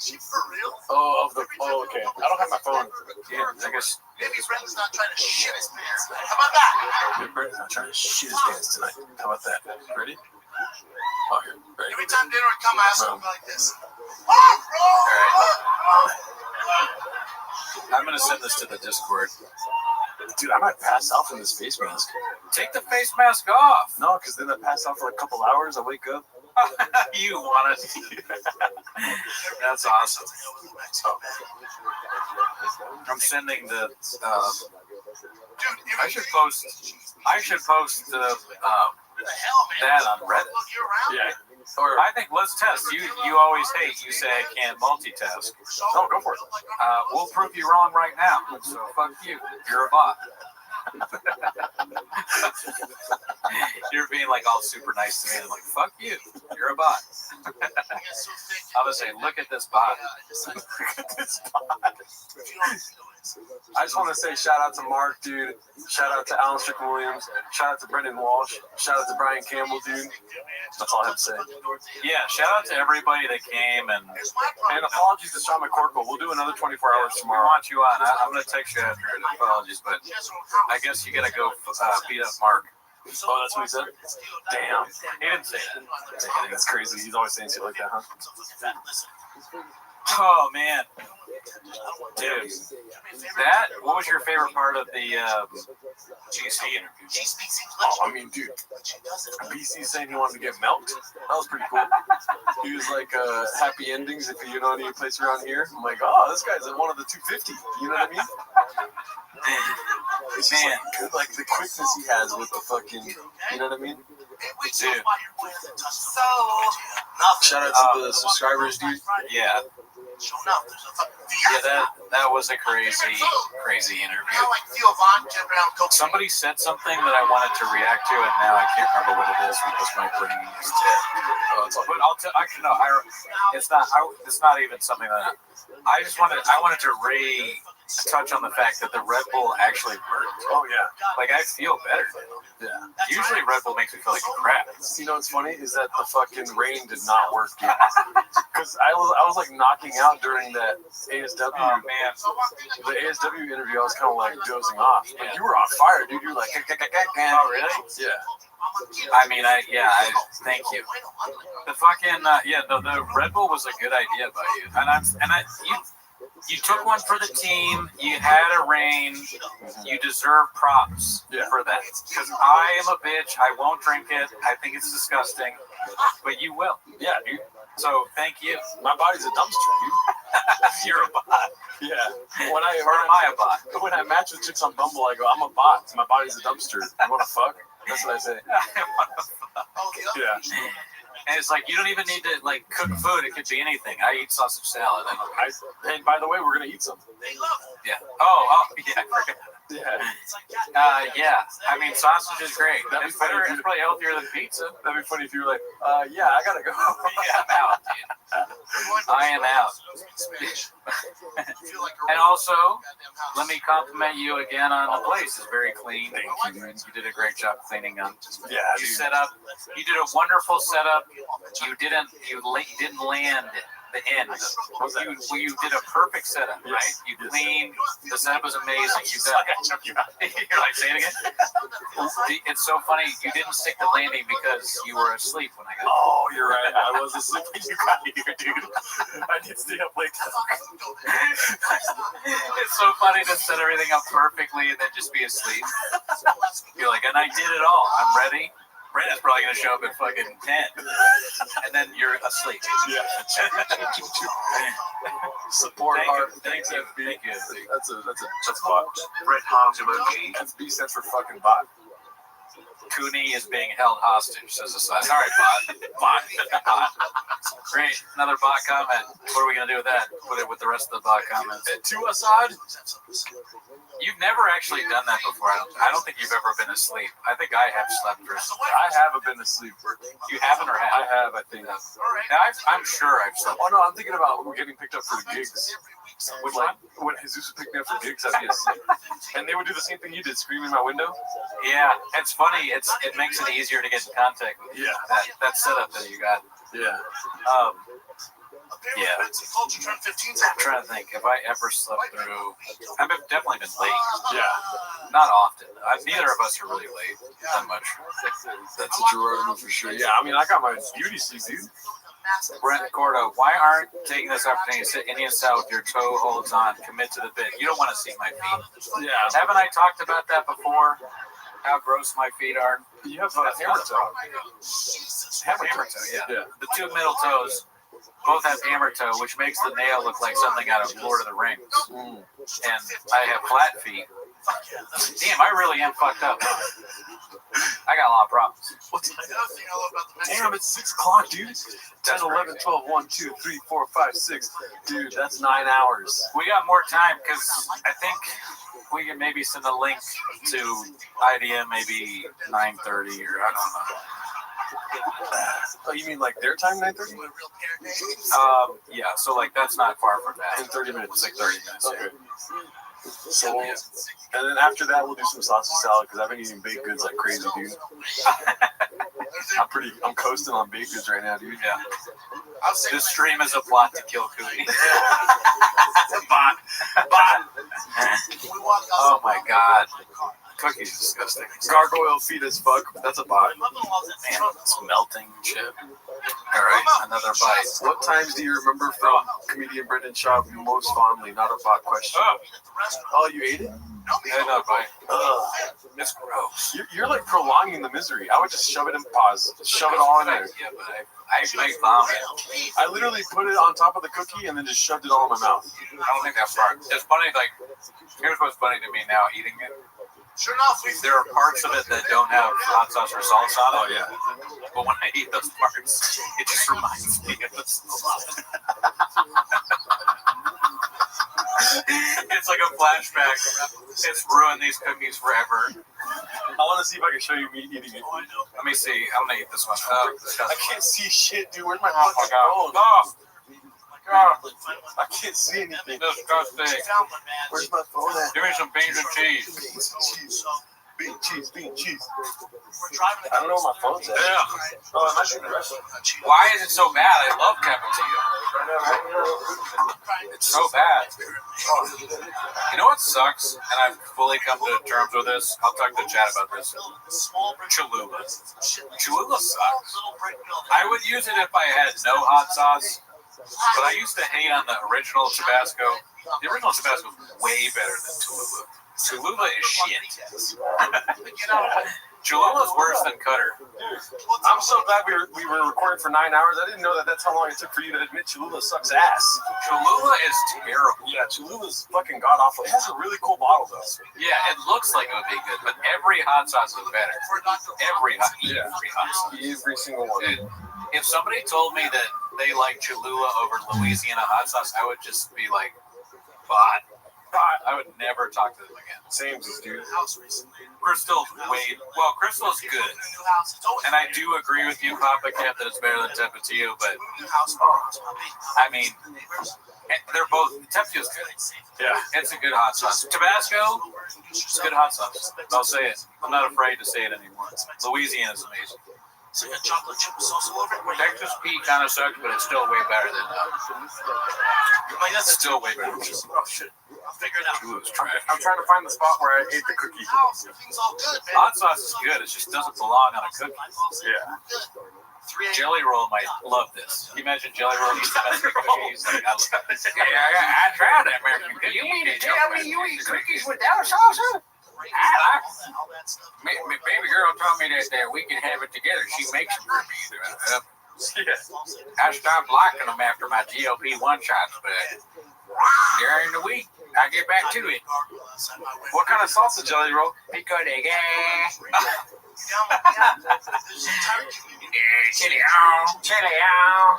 Oh, okay. I don't have my phone. Yeah, I guess. Maybe Brendan's not trying to shit his pants. How about that? Maybe Brendan's not trying to shit his pants tonight. How about that? Ready? Oh, here. Ready? Every time dinner would come, I ask him like this. I'm gonna send this to the Discord. Dude, I might pass out from this face mask. Take the face mask off. No, because then I pass out for a couple hours. I wake up. You want it? That's awesome. I'm sending the. I should post that on Reddit. Yeah. Or I think let's test. You always hate. You say I can't multitask. Oh, go for it. We'll prove you wrong right now. So fuck you. You're a bot. You're being like all super nice to me. I'm like, fuck you. You're a bot. I would say, look at this bot. Look at this bot. I just want to say shout out to Mark, dude. Shout out to Alan Strickland Williams. Shout out to Brendan Walsh. Shout out to Brian Campbell, dude. That's all I have to say. Yeah, shout out to everybody that came and apologies to Sean McCorkle. We'll do another 24 hours we tomorrow. want you on. I'm gonna text you after the apologies, but I guess you gotta go beat up Mark. Oh, that's what he said? Damn. He didn't say that. That's crazy. He's always saying shit like that, huh? Oh man, dude, what was your favorite part of the GC interview? Oh, I mean, dude, BC saying he wanted to get milked. That was pretty cool. He was like, happy endings if you know any place around here. I'm like, oh, this guy's at one of the 250. You know what I mean? It's just like the quickness he has with the fucking, you know what I mean? Dude. Shout out to the subscribers, dude. Yeah. Yeah, that was a crazy interview. Somebody said something that I wanted to react to, and now I can't remember what it is because my brain is dead. But actually, no, it's not even something that I wanted to touch on the fact that the Red Bull actually worked. Oh yeah, like I feel better. Yeah. Usually Red Bull makes me feel like crap. You know what's funny is that the fucking rain did not work. Because I was like knocking out during that ASW. Oh man, the ASW interview. I was kind of like dozing off. But you were on fire, dude. You were like, oh really? Yeah. I mean, I thank you. The fucking the Red Bull was a good idea by you, you took one for the team. You had a range. You deserve props for that. Because I am a bitch. I won't drink it. I think it's disgusting. But you will. Yeah, dude. So thank you. My body's a dumpster, dude. You're a bot. Yeah. When I am a bot? When I match with chicks on Bumble, I go, I'm a bot. My body's a dumpster. You want to fuck? That's what I say. Yeah. And it's like, you don't even need to like cook food. It could be anything. I eat sausage salad. And by the way, we're going to eat some. Yeah. Oh, yeah. Yeah. Yeah. I mean, sausage is great. It's better. It's probably healthier than pizza. That'd be funny if you were like, yeah, I gotta go. Yeah, I'm out, dude. I am out. And also, let me compliment you again on the place. It's very clean. Thank you. You did a great job cleaning up. Yeah. You did a wonderful setup. You didn't land the end. You did a perfect setup, right? You cleaned. The setup was amazing. You're like, say it again. It's so funny. You didn't stick the landing because you were asleep when I got. Oh, you're right. I was asleep when you got here, dude. I did stay up late. It's so funny to set everything up perfectly and then just be asleep. You're like, and I did it all. I'm ready. Brandon's probably going to show up at fucking 10. And then you're asleep. Yeah. Support art. Thank you. That's bot. Red heart emoji. That's B stands for fucking bot. Cooney is being held hostage, says Assad. All right, bot. Great. Another bot comment. What are we going to do with that? Put it with the rest of the bot comments. To Assad? You've never actually done that before. I don't think you've ever been asleep. I think I have slept through. I haven't been asleep. You haven't or have? I have, I think. I'm sure I've slept. Oh, no, I'm thinking about we're getting picked up for the gigs. Which one? When Jesus would pick me up for gigs, I'd be asleep. And they would do the same thing you did, scream in my window. Yeah, it's funny. It makes it easier to get in contact with you. Yeah. That setup that you got. Yeah. Yeah. I'm trying to think. Have I ever slept through? I've definitely been late. Yeah. Not often. Neither of us are really late that much. That's a Gerard move for sure. Yeah, I mean, I got my beauty sleep, dude. Brent Cordo, why aren't taking this opportunity to sit Indian style with your toe holds on, commit to the bit? You don't want to see my feet. Yeah. Haven't I talked about that before? How gross my feet are? You have a hammer toe. Hammer toe, yeah. The two middle toes both have hammer toe, which makes the nail look like something out of Lord of the Rings. And I have flat feet. Damn, I really am fucked up. I got a lot of problems. Damn, it's 6 o'clock, dude. 10, 11, 12, 1, 2, 3, 4, 5, 6. Dude, that's 9 hours. We got more time because I think we can maybe send a link to IDM maybe 9:30 or I don't know. Oh, you mean like their time, 9:30? Yeah, so like that's not far from that. In 30 minutes. It's like 30 minutes. Okay. So, and then after that, we'll do some sausage salad because I've been eating baked goods like crazy, dude. I'm coasting on baked goods right now, dude. Yeah. This stream is a plot to kill Cooney. Bot. Oh my god. Cookie's disgusting. Gargoyle feet as fuck. That's a bot. Man, it's melting shit. All right, another bite. What times do you remember from comedian Brendan Schaub most fondly? Not a bot question. Oh, you ate it? Yeah, no, bite. It's gross. You're like prolonging the misery. I would just shove it in pause. Shove it all in there. Yeah, but I make vomit. I literally put it on top of the cookie and then just shoved it all in my mouth. I don't think that's far. It's funny, like, here's what's funny to me now eating it. Sure enough, there are parts of it that don't have hot sauce or salsa on it. Oh, yeah. But when I eat those parts, it just reminds me of this. It's like a flashback. It's ruined these cookies forever. I want to see if I can show you me eating it. Let me see. I'm going to eat this one. I can't see shit, dude. Where's my phone? I can't see anything. Disgusting. Where's my phone at? Give me some beans and cheese. Bean cheese. I don't know where my phone's at. Yeah. Oh, I'm actually rushing. Why is it so bad? I love Cappuccino. It's so bad. You know what sucks? And I've fully come to terms with this. I'll talk to chat about this. Cholula. Cholula sucks. I would use it if I had no hot sauce. But I used to hate on the original Tabasco. The original Tabasco is way better than Cholula. Cholula is shit. Cholula is worse than Cutter. I'm so glad we were recording for 9 hours. I didn't know that's how long it took for you to admit Cholula sucks ass. Cholula is terrible. Yeah, Cholula's fucking god awful. It has a really cool bottle though. Yeah, it looks like it would be good, but every hot sauce is better. Every hot sauce. Every single one. If somebody told me that they like Cholula over Louisiana hot sauce, I would just be like, bot. I would never talk to them again. Same as dude. Crystal's Crystal's good. And I do agree with you, Papa Cat, that it's better than Tapatio, but I mean, they're both, Tapatio's good. Yeah. It's a good hot sauce. Tabasco, it's a good hot sauce. I'll say it. I'm not afraid to say it anymore. Louisiana's amazing. Texas Pete kind of sucks, but it's still way better than that's still way better. Oh shit! I'll figure it out. I'm trying to find the spot where I ate the cookie. Hot sauce is good. It just doesn't belong on a cookie. Yeah. Jelly Roll might love this. Can you imagine Jelly Roll eating domestic cookies? Like, I tried that American cookie. You mean to tell me you eat cookies without salsa? Baby girl told me that we can have it together. She makes them for me. I stopped liking them after my GLP-1 shots, but during the week, I get back to it. What kind of salsa, Jelly Roll? Pico de gas. Chili-o.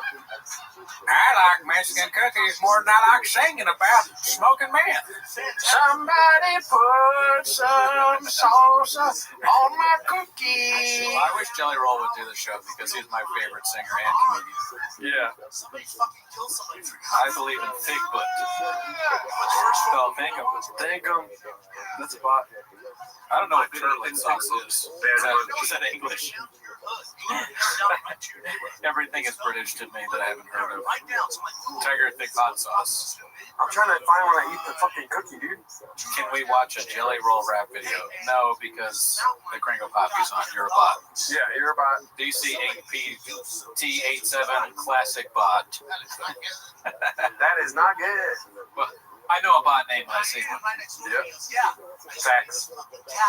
I like Mexican cookies more than I like singing about smoking meth. Somebody put some salsa on my cookie. I wish Jelly Roll would do the show because he's my favorite singer and comedian. Yeah. I believe in Figfoot. Oh, thank him. Thank him. That's a bot. I don't know what turtle sauce is. Is that English? Everything is British to me that I haven't heard of. Tiger thick hot sauce. I'm trying to find when I eat the fucking cookie, dude. Can we watch a Jelly Roll rap video? No, because the Kringle Poppy's on. You're a bot. Yeah, you're a bot. DC8PT87 classic bot. That is not good. Well, I know a bot name when I see one. Yep. Facts.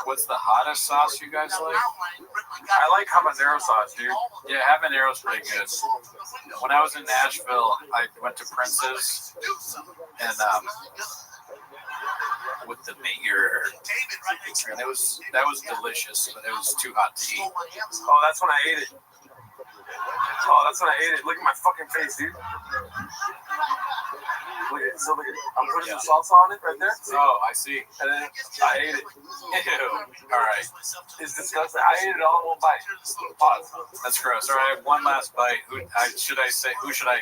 What's the hottest sauce you guys like? I like habanero sauce, dude. Yeah, habanero's pretty good. When I was in Nashville, I went to Prince's and with the mayor, and that was delicious, but it was too hot to eat. Oh, that's when I ate it. Look at my fucking face, dude. Look at it. So look at it. I'm putting some salsa on it right there. See? Oh, I see. And then I ate it. Ew. All right. It's disgusting. I ate it all in one bite. Pause. That's gross. All right, one last bite. Who should I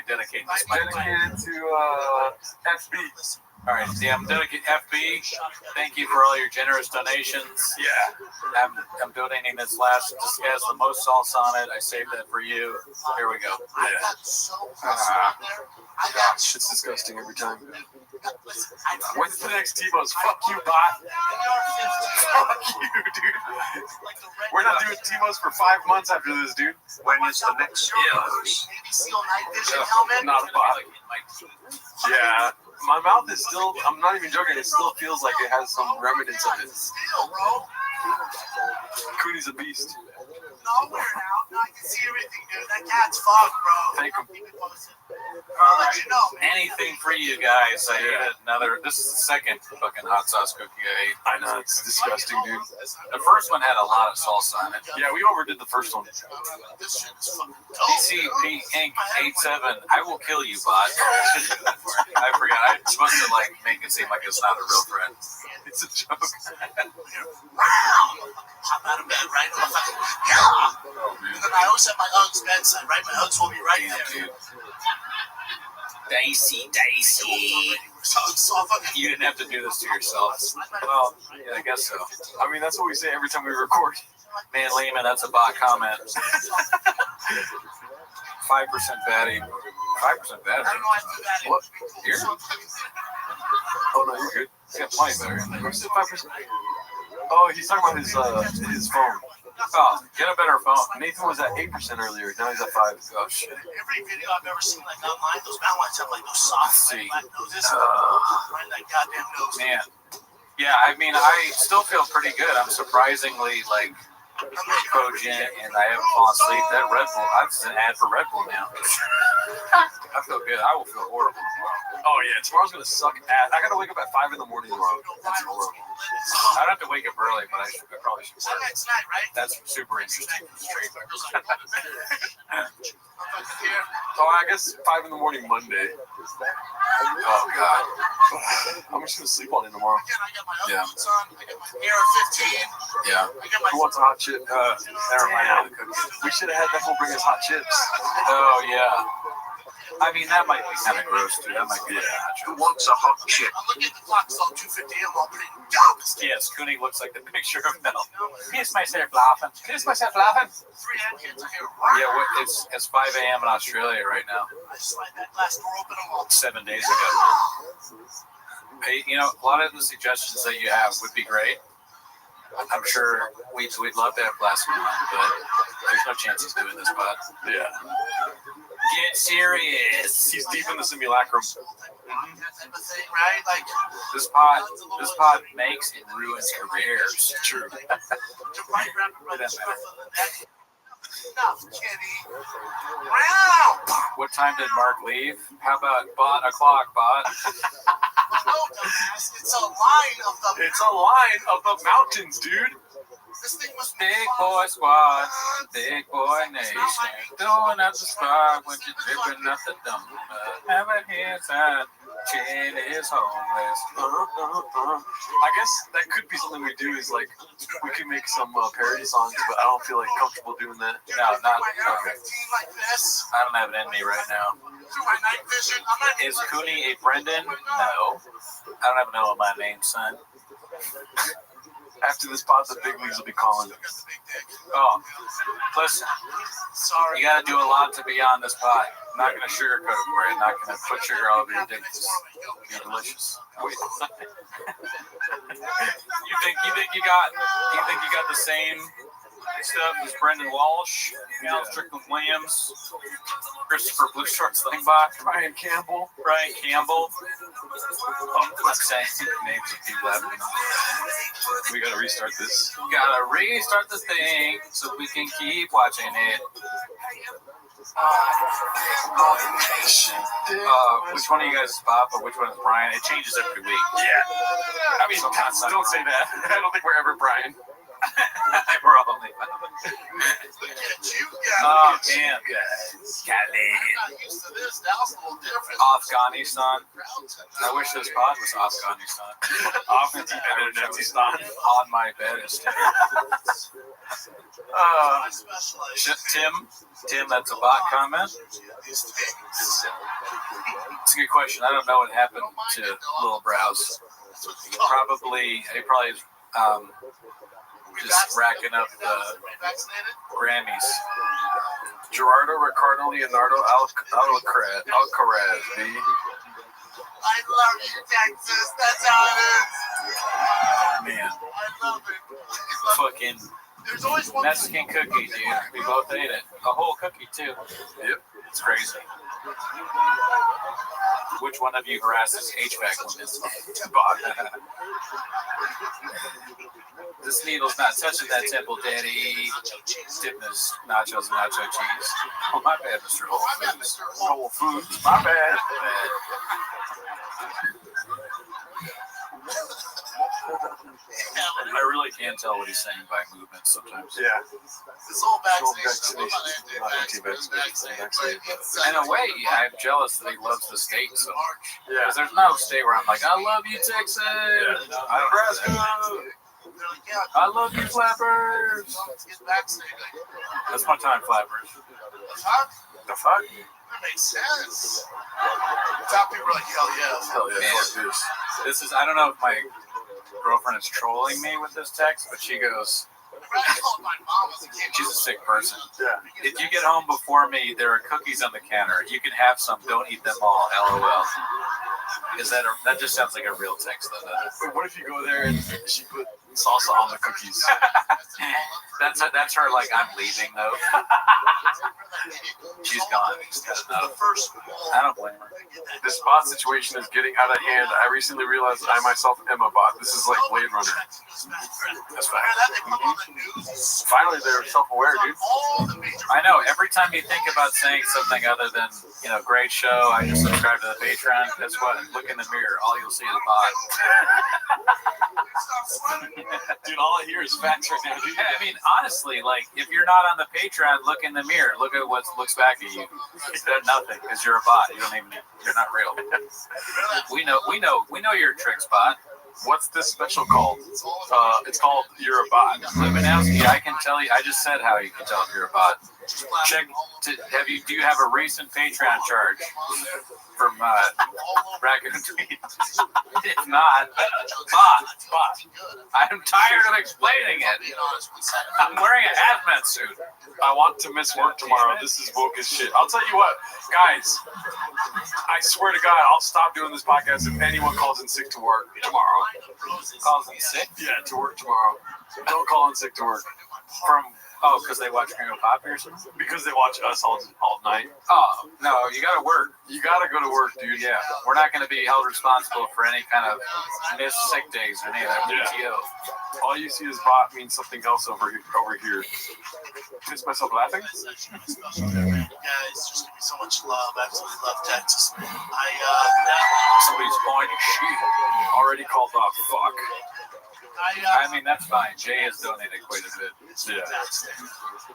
dedicate this bite to? Dedicated to FB. All right, yeah, I'm dedicated FB. Thank you for all your generous donations. Yeah. I'm donating this last. This has the most salsa on it. I saved that for you. Here we go. Yeah. Gosh, it's disgusting every time. When's the next T-Bo's? Fuck you, bot. Fuck you, dude. We're not doing T-Bo's for 5 months after this, dude. When is the next T-Bo's? Not a bot. Yeah. My mouth is still, I'm not even joking, it still feels like it has some remnants of it. Cooney's a beast. No, we're out. I can see everything, dude. That cat's fucked, bro. Thank him. I'll let you know, man. Anything for you guys. I ate another. This is the second fucking hot sauce cookie I ate. I know, it's disgusting, dude. The first one had a lot of salsa on it. Yeah, we overdid the first one. DCP Inc. 87. I will kill you, bot. I forgot. I'm supposed to make it seem like it's not a real friend. It's a joke. Hop out of bed, right? And then I always have my Uggs bedside, right? My Uggs will be right there. Dude. Dicey. You didn't have to do this to yourself. Well, yeah, I guess so. I mean, that's what we say every time we record. Man, Lehman, that's a bot comment. 5% batty. 5% battery. What? Here? Oh, no, you're good. You got plenty better in there. Where's the 5%? Oh, he's talking about his phone. Oh, get a better phone. Nathan was at 8% earlier. Now he's at 5. Oh, shit. Every video I've ever seen, online, those mountains have, those soft, noses. That goddamn nose. Man. Yeah, I mean, I still feel pretty good. I'm surprisingly, cogent, and I haven't fallen asleep. That Red Bull, I've an ad for Red Bull now. I feel good. I will feel horrible tomorrow. Oh, yeah. Tomorrow's going to suck ass. I got to wake up at 5 in the morning tomorrow. That's horrible. I don't have to wake up early, but I probably should work. That's super interesting. Oh, I guess 5 in the morning Monday. Oh, God. I'm just going to sleep on it tomorrow. Yeah. Air 15. Yeah. Who wants a hot chip? Never mind. We should have had that fool bring us hot chips. Oh, yeah. I mean, that might be kind of gross, too. That might be Who wants a hot chip? I'm looking at the clock, it's all 2:50. I'm all pretty dumb. Yes, Cooney looks like the picture of Mel. Kiss myself laughing. Kiss myself laughing. 3 AM kids are here. Yeah, it's 5 a.m. in Australia right now. I slide that glass door open. I'm all 7 days ago. Hey, a lot of the suggestions that you have would be great. I'm sure we'd love to have Blasphemy on, but there's no chance he's doing this, bud. Yeah. Get serious. He's deep in the simulacrum. right? This pod makes and ruins careers. True. What time did Mark leave? How about bot o'clock, bot? It's a line of the mountains, dude. This thing was Big boy squad, big boy nation. Doing up the spot when you're dripping up the dump. Have a haircut, chin is homeless. I guess that could be something we do. Is like we could make some parody songs, but I don't feel like comfortable doing that. No, not okay. like this. I don't have it in me right now. Through my night vision, I'm not Is Cooney a Brendan? No. I don't even know what my name's son. After this pod, the big leagues will be calling. Oh, listen. sorry. You gotta do a lot to be on this pod. I'm not gonna sugarcoat it for you. I'm not gonna put sugar all over your dick. It's be delicious. You think you got the same stuff as Brendan Walsh, Strickland Williams, Christopher Blue Shorts Lingbach, Brian Campbell. Oh, let's say names of people happening. We gotta restart this. Gotta restart the thing so we can keep watching it. Which one of you guys is Bob, or which one is Brian? It changes every week. Yeah. I mean, don't say that. I don't think we're ever Brian. We're all only Look at you guys. Oh, damn. I'm not used to this. That was a little different. Afghanistan. I wish this pod was Afghanistan. Afghanistan. On my bed instead. Tim, that's a bot comment. It's a good question. I don't know what happened to Little Brows. He probably just racking up the Grammys. Gerardo Ricardo Leonardo Alcaraz, B. I love you, Texas. That's how it is. Man, I love it. fucking There's always one Mexican cookie, dude. We both ate it. A whole cookie, too. Yep. It's crazy. Which one of you harasses HVAC women? This needle's not touching that temple, Daddy. Dipping his nachos and nacho cheese. Oh, my bad, Mr. Whole Foods. Whole Foods. My bad. I really can't tell what he's saying by movements sometimes. Yeah. This whole vaccination. Vaccination. In a way, I'm jealous that he loves the state so much. Yeah. Because there's no state where I'm like, I love you, Texas. Yeah. Nebraska. I love you, Flappers. That's my time, Flappers. The fuck? That makes sense. Top people are like, hell yes. Hell yeah. Man, this is, I don't know if my girlfriend is trolling me with this text, but she goes, she's a sick person. Yeah. If you get home before me, there are cookies on the counter. You can have some. Don't eat them all. LOL. Is that that just sounds like a real text though? Wait, what if you go there and she put salsa on the cookies? That's her like, I'm leaving though. She's gone. She's got enough. I don't blame her. This bot situation is getting out of hand. I recently realized I myself am a bot. This is like Blade Runner. That's fine. Finally, they're self-aware, dude. I know. Every time you think about saying something other than, great show, I just subscribe to the Patreon. Guess what? Look in the mirror. All you'll see is bot. Dude, all I hear is facts right now, dude. Yeah, I mean, honestly, like, if you're not on the Patreon, look in the mirror. Look at what looks back at you. They're nothing, because you're a bot. You're not real. We know your tricks, bot. What's this special called? It's called You're a Bot. Lebanowski, I can tell you. I just said how you can tell if you're a bot. Do you have a recent Patreon charge from Raccoon Tweet? If not, bot. I'm tired of explaining it. I'm wearing a hazmat suit. I want to miss work tomorrow. This is woke as shit. I'll tell you what, guys. I swear to God, I'll stop doing this podcast if anyone calls in sick to work tomorrow. Calls in sick? Yeah, to work tomorrow. Don't call in sick to work. Because they watch Gringo Poppy or something? Because they watch us all night. Oh, no, you gotta work. You gotta go to work, dude. Yeah, we're not gonna be held responsible for any kind of missed sick days or any of that PTO. All you see is bot means something else over here. Piss myself laughing? Guys, there's gonna be so much love. I absolutely love Texas. Somebody's pointing shit. Already called off. Fuck. I mean, that's fine. Jay has donated quite a bit. Yeah.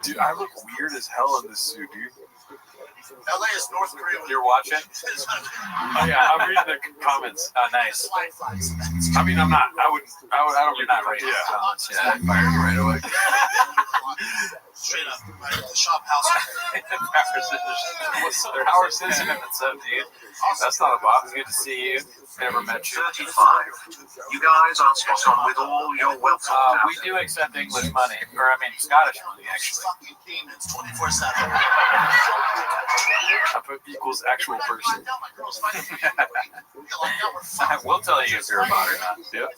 Dude, I look weird as hell in this suit, dude. LA is North Korea. You're watching? Oh yeah, I'm reading the comments. Oh, nice. I mean, I'm not. I don't. You're not reading the comments. Yeah, I fired you right away. Straight up, right at the shop house. What's up, Howard Simpson? What's up, dude? That's not a bot. Good to see you. Never met you. 35. You guys are spot on with all your wealth. We do accept English money, or I mean Scottish money, actually. Fucking demons, 24/7. I put equals actual person. We'll tell you if you're a bot or not. Yeah.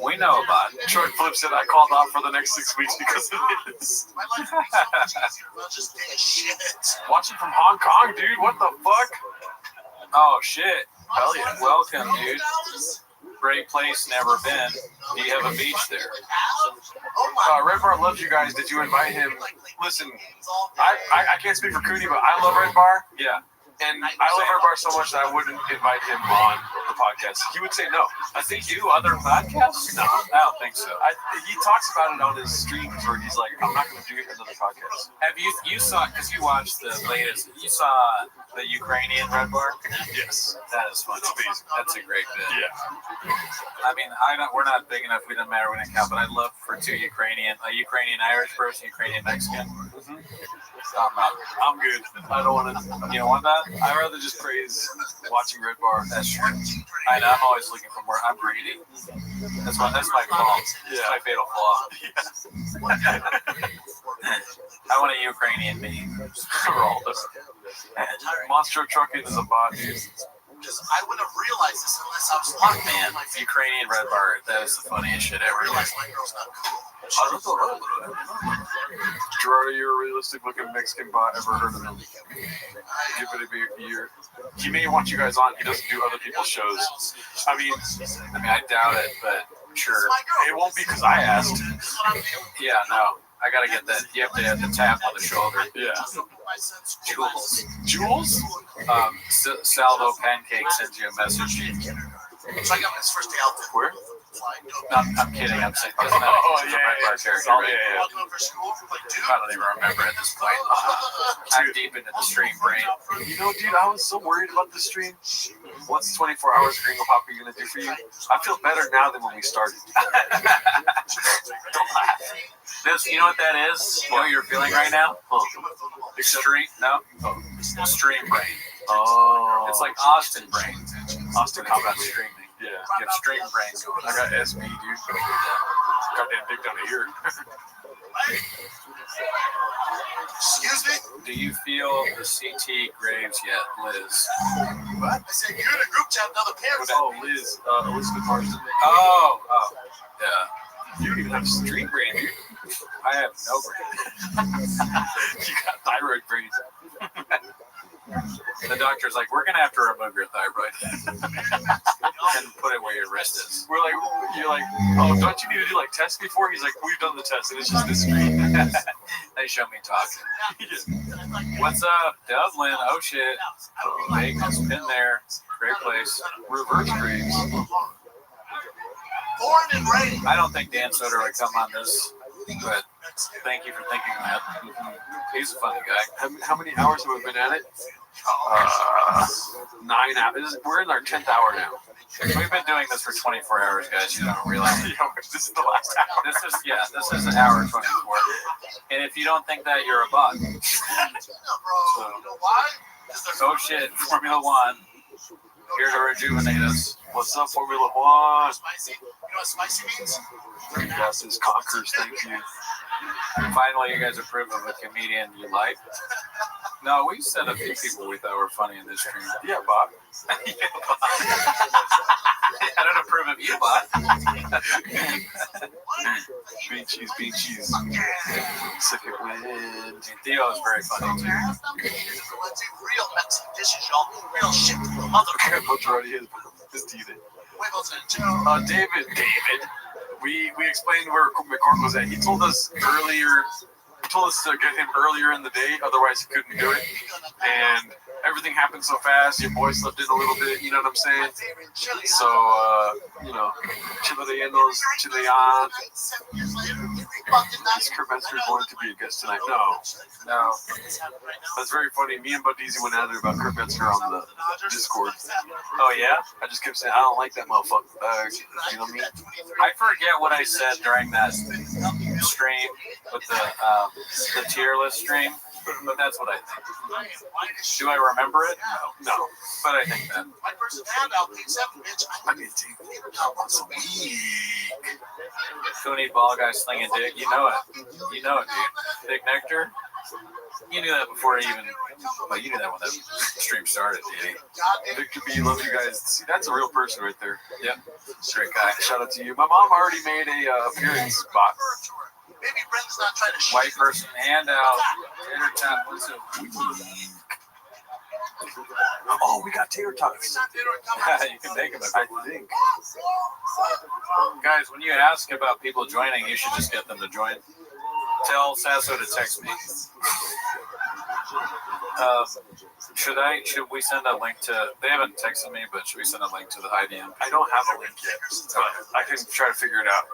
We know about it. Truck Flip said I called off for the next 6 weeks because of this. My life would be so much easier if I was just being shit. Watching from Hong Kong, dude. What the fuck? Oh shit! Hell yeah. Welcome, dude. Great place, never been. Do you have a beach there? Red Bar loves you guys. Did you invite him? Listen, I can't speak for Cooney, but I love Red Bar. Yeah. And I love Red Bar so much that I wouldn't invite him on the podcast. He would say no. Does he do other podcasts? No, I don't think so. He talks about it on his streams where he's like, I'm not going to do another podcast. Have you saw, because you watched the latest, you saw the Ukrainian Red Bar? Yes. That is fun. It's amazing. That's a great bit. Yeah. I mean, we're not big enough, we don't matter, we don't count, but I'd love for a Ukrainian Irish person, Ukrainian Mexican. Mm-hmm. I'm good. I don't want to. You don't want that? I'd rather just praise watching Red Bar. That's true. I know, I'm always looking for more. I'm greedy. That's my fault. Yeah. That's my fatal flaw. I want a Ukrainian meme. Monster Trucking is a bot, dude. Because I wouldn't have realized this unless I was locked Man, Ukrainian Red Bar, that is the funniest shit I ever. realized my girl's not cool. Gerardo, you're a realistic looking Mexican bot. Ever heard of him? Give it a year. He may want you guys on. He doesn't do other people's shows. I mean, I doubt it, but sure. It won't be because I asked. Yeah, no. I gotta get that. You have to have the tap on the shoulder. Yeah. Jules. Jules? Salvo Pancake sends you a message. So I got my first day out there. Where? I'm kidding. I'm saying, isn't that a Red Bar character? Oh, Right? yeah. Walking over school, like, dude. I don't even remember at this point. I'm deep into the stream brain. You know, dude, I was so worried about the stream. What's 24 hours Gringo Papa going to do for you? I feel better now than when we started. Don't laugh. You know what that is? You know what you're feeling right now? Extreme? No? Stream brain. Oh. It's like Austin brain. Austin How about streaming? Yeah. You have stream brain going. I got SB, dude. Goddamn dick down here. Excuse me? Do you feel the CT graves yet, Liz? What? I said, you're in a group chat with other parents. Oh, Liz. Elizabeth Marsden. Oh. Yeah. You don't even have stream brain, dude. I have no brain. You got thyroid brain. The doctor's like, we're gonna have to remove your thyroid and put it where your wrist is. You're like, oh, don't you need to do like tests before? He's like, we've done the test, and it's just this stream. They show me talking. What's up, Dublin? Oh shit. Vegas, been there. Great place. Reverse graves. Born and raised. I don't think Dan Soder would come on this, but thank you for thinking that. He's a funny guy. How many hours have we been at it? 9 hours. We're in our 10th hour now. We've been doing this for 24 hours, guys. You don't realize. This is the last hour. This is an hour 24. And if you don't think that, you're a bot. Bro, you know why? Oh shit, Formula One. Here to rejuvenate us. What's up, Formula One? Spicy. You know what spicy means? Yes, it's Conkers. Thank you. Finally, you guys approve of a comedian you like. No, we said a few people we thought were funny in this stream. Yeah, Bob. I don't approve of you, Bob. Bean cheese. Sick it wind. Theo is very funny too. Real Mexican dishes, y'all. Real shit from the mother. What's already his teeth. David. We explained where McCormick was at. He told us earlier. He told us to get him earlier in the day, otherwise he couldn't do it. And everything happened so fast. Your boy slept in a little bit. You know what I'm saying? So Chileanos, Chilean. Is Kurt Metzger going to be a guest tonight? No. That's very funny. Me and Budizi went at it about Kurt Metzger on the Discord. Oh yeah? I just kept saying I don't like that motherfucker. You know what I mean? I forget what I said during that stream with the tier list stream, but that's what I think. Do I remember it? No. But I think that. I need to take once a week. Cooney ball guy slinging dick. You know it, dude. Dick Nectar. You knew that before you knew that when that stream started, dude. Victor B, love you guys. See, that's a real person right there. Yep. Great guy. Shout out to you. My mom already made a appearance box. White person handout. Tater tot. What's it? Oh, we got tater tots. You can make them, I think. Guys, when you ask about people joining, you should just get them to join. Tell Sasso to text me. Should we send a link to? They haven't texted me, but should we send a link to the IDM? I don't have a link yet, but I can try to figure it out.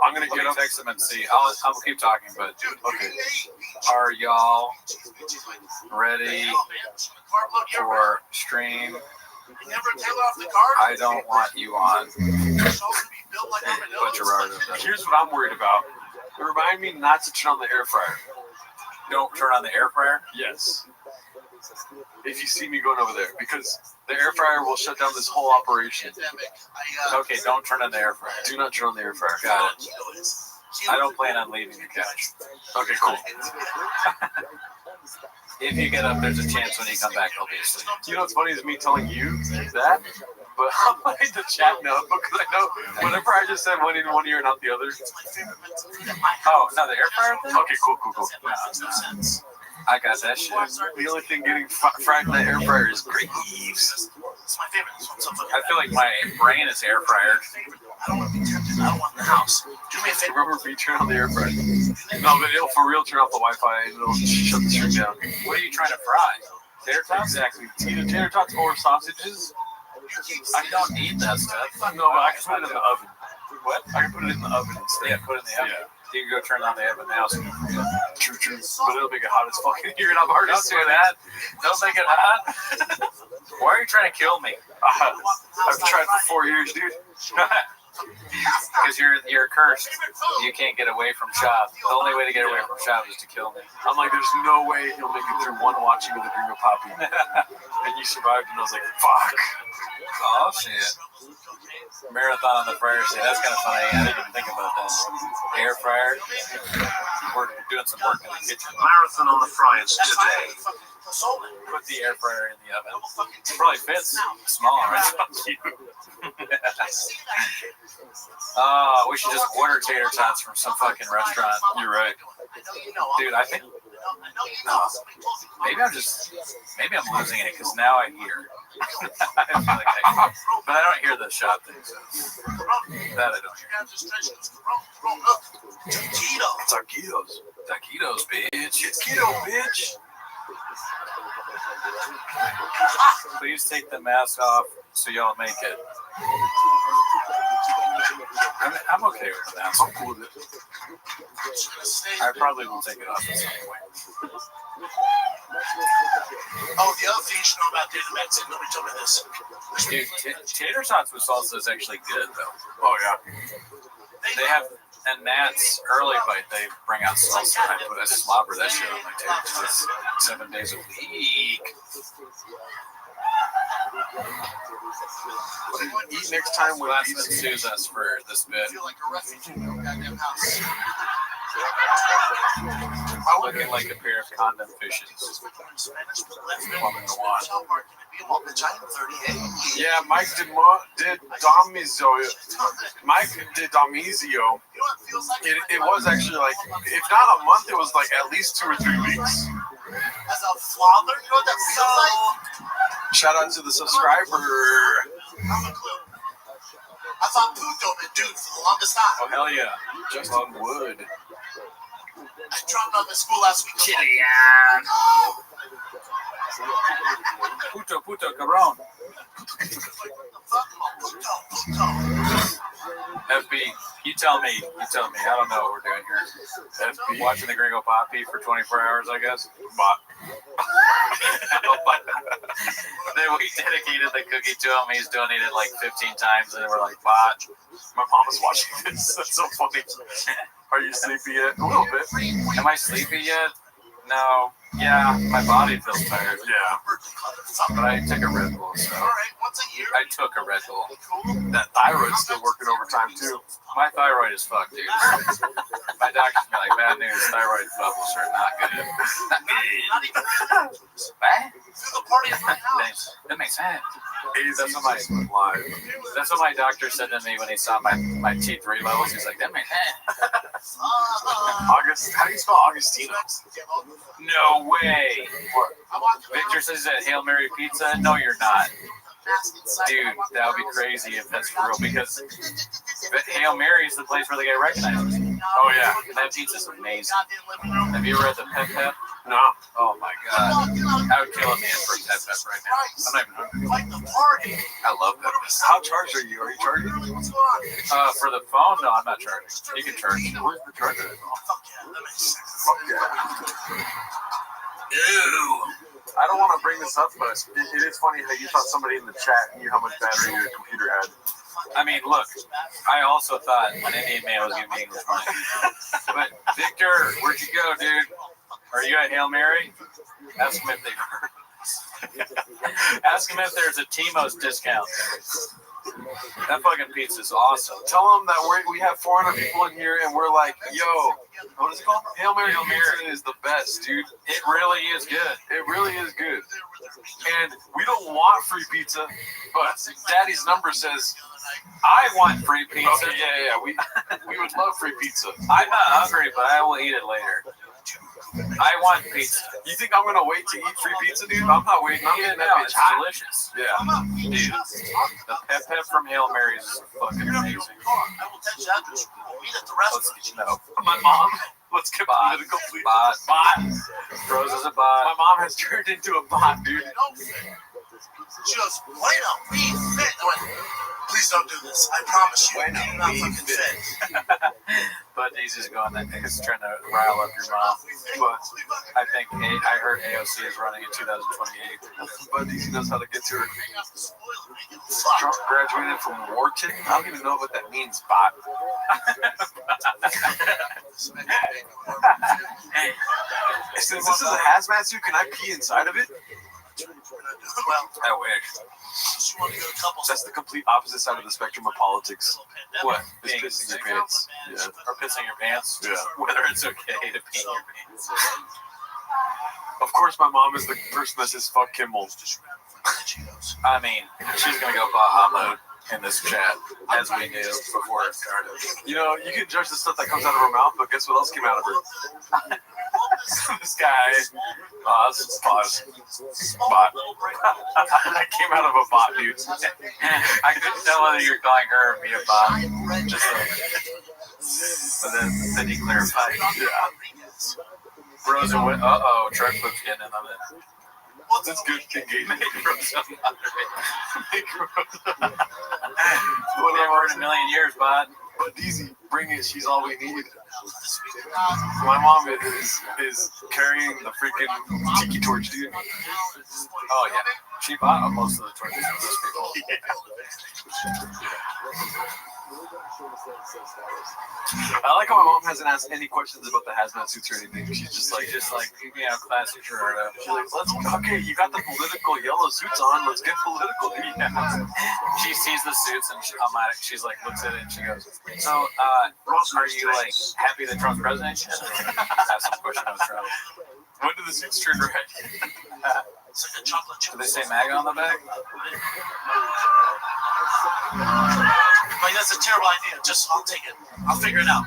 I'm gonna get text them and see. I'll keep talking, but okay. Are y'all ready for stream? I don't want you on. But Gerardo does. Here's what I'm worried about. Remind me not to turn on the air fryer. Don't turn on the air fryer? Yes. If you see me going over there, because the air fryer will shut down this whole operation. Okay, don't turn on the air fryer. Do not turn on the air fryer. Got it. I don't plan on leaving the couch. Okay, cool. If you get up, there's a chance when you come back, obviously. You know what's funny is me telling you that, but I'm letting the chat know, because I know whenever I just said one in one ear and out the other. Oh, no, the air fryer thing? Okay, cool. No. I got that shit. The only thing getting fried in the air fryer is graves. I feel like my brain is air fryer. I don't want to be tempted. I don't want the house. Do me a favor. Remember if you turn on the air fryer? No, but it'll for real turn off the Wi-Fi and it'll shut the stream down. What are you trying to fry? Tater tots? Exactly. Either tater tots or sausages. I don't need that stuff. No, but I can put it in the oven. What? I can put it in the oven instead. Yeah, put it in the oven. Yeah. You can go turn on the oven now. So True. But it'll make it hot as fucking here, and I'm already Don't do that. Don't make it hot. Why are you trying to kill me? I've tried for 4 years, dude. Because you're cursed. You can't get away from Shop. The only way to get away from Shop is to kill me. I'm like, there's no way he'll make it through one watching with a Gringo Poppy. And you survived, and I was like, fuck. Oh, shit. Marathon on the fryer. See, that's kind of funny. I didn't even think about that. Air fryer. We're doing some work in the kitchen. Marathon on the fryers today. Put the air fryer in the oven. It probably fits small, right? We should just order tater tots from some fucking restaurant. You're right. Dude, I think maybe I'm losing it because now I hear. I feel like but I don't hear the shop thing, so that I don't hear. Taquitos, bitch. It's keto, bitch. Please take the mask off so y'all make it. I'm okay with that. I'm cool with it. I probably will take it off in some way. Oh, the other thing you should know about Data Medicine, nobody told me this. Dude, tater tots with salsa is actually good, though. Oh, yeah. They have, and Nat's early bite, they bring out salsa. I slobber that shit on my tater tots 7 days a week. What do you eat next time with Glassman sues us for this bit. Looking like a pair of condom fishes. Yeah, Mike did Domizio. It was actually like, if not a month, it was like at least 2 or 3 weeks. As a father, you know what that feels like? Shout out to the subscriber. I'm a clue. I thought Puto been dude for the longest time. Oh, hell yeah. Justin Wood. I dropped out of school last week. Puto, cabrón. FB, you tell me. I don't know what we're doing here. FB, watching the Gringo Poppy for 24 hours, I guess. Bot. We dedicated the cookie to him. He's donated like 15 times, and we're like, bot. My mom is watching this. That's so funny. Are you sleepy yet? A little bit. Am I sleepy yet? No. Yeah, my body feels tired. Yeah. But I took a Red Bull, so. I took a Red Bull. That thyroid's still working overtime, too. My thyroid is fucked, dude. My doctor's been like, bad news, thyroid levels are not good. Not good. What? That makes sense. That's what my doctor said to me when he saw my T3 levels. He's like, that makes sense. August, how do you spell Augustino? No way. Victor says that Hail Mary pizza. No, you're not. Dude, that would be crazy if that's for real, because Hail Mary is the place where they get recognized. Oh, yeah. That pizza's amazing. Have you ever had the Pep? No. Oh, my God. I would kill a man for a Pep right now. I'm not even hungry. I love Pep. How charged are you? Are you charging? For the phone? No, I'm not charging. You can charge. Where's the charger? Fuck yeah. Ew. I don't want to bring this up, but it is funny how you thought somebody in the chat knew how much battery your computer had. I mean, look, I also thought an Indian man was giving me English money. But Victor, where'd you go, dude? Are you at Hail Mary? Ask him if there's a Timo's discount. That fucking pizza's awesome. Tell them that we have 400 people in here and we're like, yo, what is it called? Hail Mary pizza is the best, dude. It really is good. It really is good. And we don't want free pizza, but Daddy's number says, I want free pizza. Okay, yeah. We would love free pizza. I'm not hungry, but I will eat it later. I want pizza. You think I'm gonna wait to eat free pizza, dude? I'm not waiting. I'm getting that bitch it's hot. delicious. Yeah. Dude, the Pep from Hail Marys is fucking amazing. My mom. Let's get political, please. Bot. Rose is a bot. My mom has turned into a bot, dude. Just wait up, be fit. Please don't do this. I promise you. I'm not fucking fit. But Daisy's going that he's trying to rile up your mom. But I think I heard AOC is running in 2028. But Daisy knows how to get to her. Trump graduated from Wharton. I don't even know what that means, bot. Since this is a hazmat suit, can I pee inside of it? I wish. That's the complete opposite side of the spectrum of politics. What? Is pissing your pants. Yeah. Or pissing your pants? Yeah. Whether it's okay to pee in your pants. Of course, my mom is the person that says fuck Kimmel. I mean, she's gonna go Baja mode in this chat, as we knew before it started. You know, you can judge the stuff that comes out of her mouth, but guess what else came out of her? This guy, this is bot. That came out of a bot, dude. I couldn't tell whether you're calling her or me a bot. Just like, but then he clarified. Yeah. Rosa went, truck flips getting in on it. That's good thinking. Make Rosa Never in a million years, bud. But Deezy, bring it. She's all we need. My mom is carrying the freaking tiki torch, dude. Oh, yeah. She bought most of the torches for those people. I like how my mom hasn't asked any questions about the hazmat suits or anything. She's just like, classic Gerardo. She's like, okay, you got the political yellow suits on. Let's get political. Yeah. She sees the suits and she's like, looks at it and she goes, so, are you like happy that Trump's president? Have some question about Trump. When did the suits turn red? It's like a chocolate chip. Do they say MAGA on the back? Like, that's a terrible idea. I'll take it. I'll figure it out.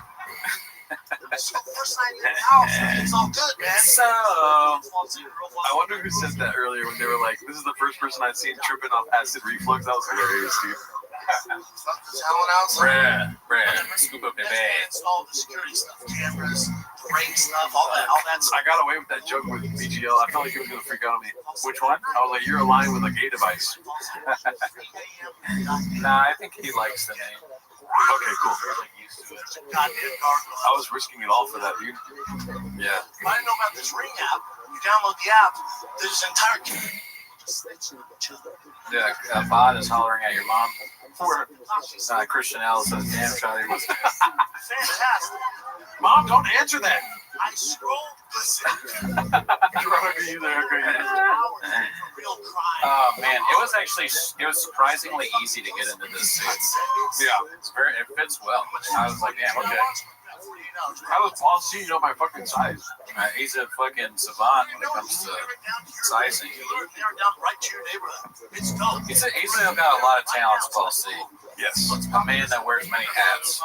It's the first night in the house. It's all good, man. So, I wonder who said that earlier when they were like, this is the first person I've seen tripping off acid reflux. That was hilarious, dude. talent outside. Brad, scoop up the bag. Install the security stuff, cameras, the brake stuff, all that stuff. I got away with that joke with BGL. I felt like he was gonna freak out on me. Which one? I was like, you're aligned with a gay device. Nah, I think he likes the name. Okay, cool. I was risking it all for that, dude. Yeah. I didn't know about this Ring app. You download the app, there's an entire Yeah, Bod is hollering at your mom. Christian L says, damn, Charlie was fantastic. Mom, don't answer that. I scrolled, listen. Oh man, it was surprisingly easy to get into this suit. Yeah, it fits well. I was like, damn, okay. I was Paul C, you know my fucking size. He's a fucking savant when it comes to sizing. He's got a lot of talents, Paul C. Yes. A man that wears many hats.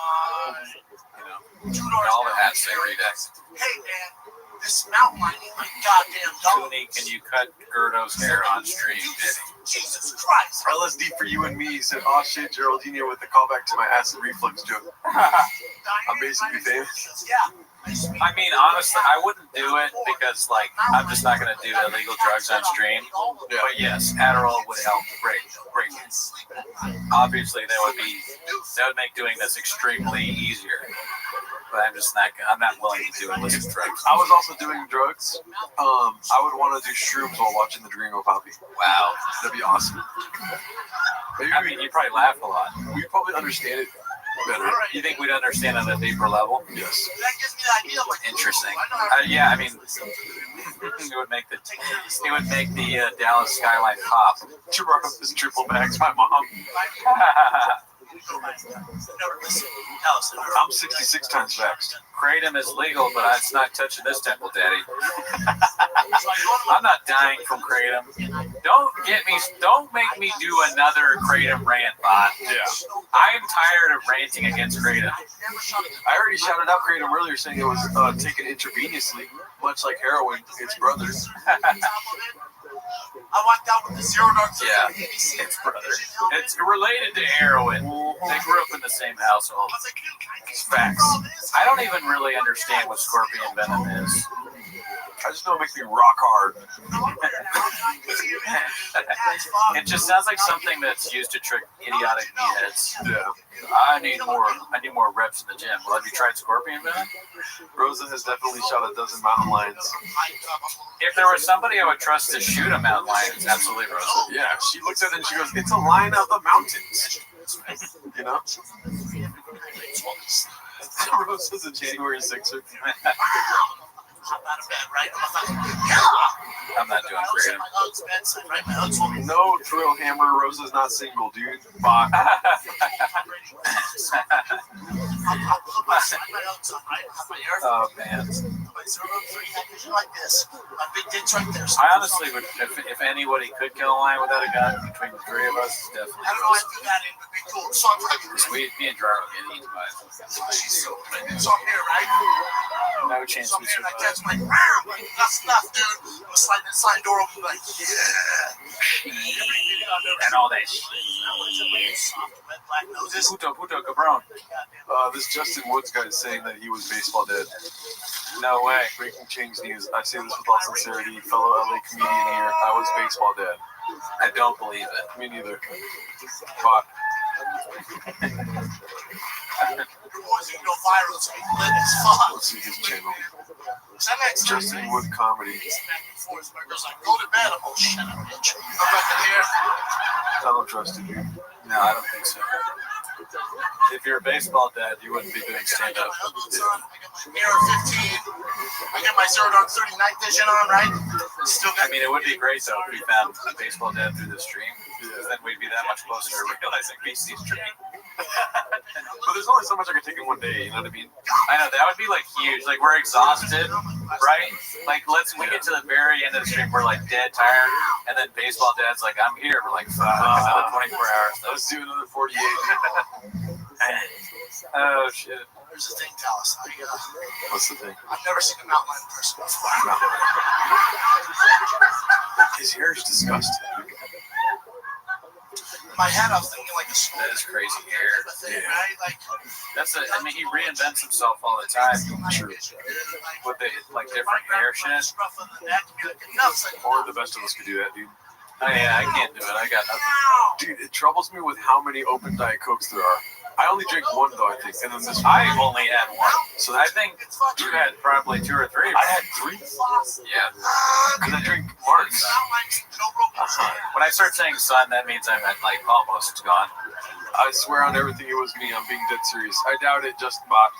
All the hats they read at. Hey man, this mountain lining my goddamn dog. Toonie, can you cut Gerdo's hair on stream, Daddy? Jesus Christ. LSD for you and me. He said, oh shit, Geraldine with the callback to my acid reflux joke. I'm basically famous. Yeah. I mean, honestly, I wouldn't do it because, like, I'm just not going to do illegal drugs on stream. Yeah. But yes, Adderall would help break it. Obviously, that would make doing this extremely easier. But I'm not willing to do illicit drugs. I was also doing drugs. I would want to do shrooms while watching the Dream of Poppy. Wow. That'd be awesome. I mean, you'd probably laugh a lot. We'd probably understand it better. You think we'd understand on a deeper level? Yes. That gives me the idea. Interesting. Yeah, I mean, it would make the Dallas skyline pop. Toronto is triple bags, my mom. I'm 66 times vaxxed. Kratom is legal, but it's not touching this temple, Daddy. I'm not dying from Kratom. Don't make me do another Kratom rant, Bot. Yeah. I'm tired of ranting against Kratom. I already shouted out Kratom earlier saying it was taken intravenously, much like heroin, its brothers. I walked out with the Zero Dark. Yeah, it's brother. It's related to heroin. They grew up in the same household. It's facts. I don't even really understand what scorpion venom is. I just know it makes me rock hard. It just sounds like something that's used to trick idiotic meatheads. Yeah. I need more reps in the gym. Well, have you tried scorpion venom? Rosa has definitely shot a dozen mountain lions. If there was somebody I would trust to shoot a mountain lion, it's absolutely Rosa. Yeah, she looks at it and she goes, "It's a lion of the mountains." You know? Rosa's a January 6er. I'm not doing Kratom. No thrill hammer. Rosa's not single, dude. Bye. Oh man. I honestly would, if anybody could kill a lion without a gun, between the three of us, it's definitely. I don't know. I do that. It would be cool. So me and Jaro get eaten by it. So I'm here, right? No chance we survive. That's like, that's enough, dude. I'm sliding the slide door open, like, yeah. And all that shit. Puto cabron. This Justin Woods guy is saying that he was baseball dead. No way. Breaking change news. I say this with all sincerity. Fellow LA comedian here. I was baseball dead. I don't believe it. Me neither. But let's see his channel. Justin Wood comedy. Go to bed. Oh shit, I'm rich. I'm back in here. I don't trust you. No, I don't think so. If you're a baseball dad, you wouldn't be doing stand-up. I got my Mirror 15. I got my Zero Dark 30 night vision on, right? Still got. I mean, it would be great though if we found a baseball dad through the stream. Because then we'd be that much closer to realizing BC's stream. But there's only so much I can take in one day, you know what I mean? I know, that would be like huge. Like, we're exhausted, right? Like, we get to the very end of the stream, we're like dead tired, and then baseball dad's like, I'm here. We're like, fuck, another 24 hours. Let's do another 48. Oh, shit. There's a thing, Dallas. What's the thing? I've never seen a mountain lion person before. No. His hair is disgusting. In my head, I was thinking like That is crazy hair. That's a. I mean, he reinvents himself all the time. True. With the different hair shit. Or the best of us could do that, dude. Oh yeah, I can't do it. I got nothing. Dude, it troubles me with how many open Diet Cokes there are. I only drink one though, I think, and then this. I only had one. So I think you had probably 2 or 3. I had 3. Yeah. Because I drink Marks. When I start saying sun, that means I'm at almost gone. I swear on everything it was me. I'm being dead serious. I doubt it. Just bot.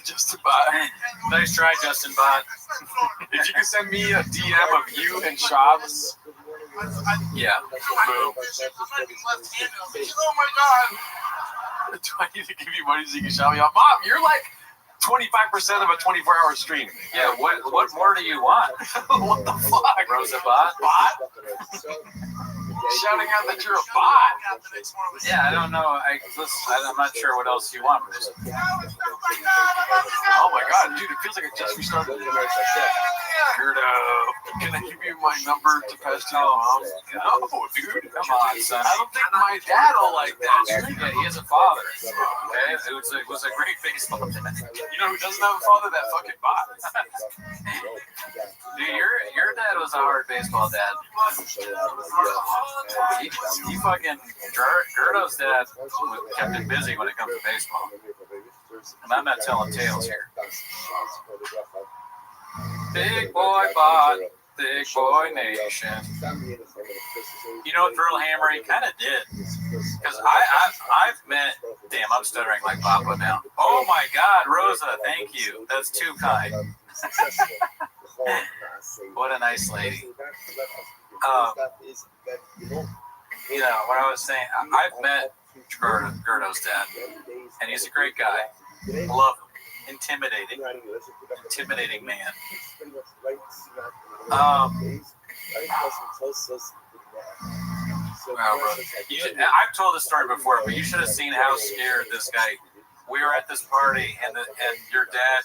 Just about. Nice try, Justin Bot. If you could send me a DM of you and Shabs. Yeah. Boom. Oh my god. Do I need to give you money so you can shout me out? Mom, you're like 25% of a 24-hour stream. Yeah, what more do you want? What the fuck? Rosa Bot? Shouting out that you're a bot. Yeah, I don't know. I'm not sure what else you want. Oh my god, dude, it feels like I just restarted. Gerdo, can I give you my number to pass to your mom? No, dude. Come on, son. I don't think my dad will like that. Yeah, he has a father. Okay, it was a great baseball dad. You know who doesn't have a father? That fucking bot. Dude, your dad was a hard baseball dad. He fucking Gerdo's dad kept him busy when it comes to baseball. And I'm not telling tales here. Big boy bot, big boy nation. You know what, Thrill Hammer, he kind of did. Because I've met. Damn, I'm stuttering like Papa now. Oh my God, Rosa, thank you. That's too kind. What a nice lady. You know, what I was saying, I've met Gerdo's dad, and he's a great guy. Love him. Intimidating man. Wow, I've told this story before, but you should have seen how scared this guy. We were at this party, and your dad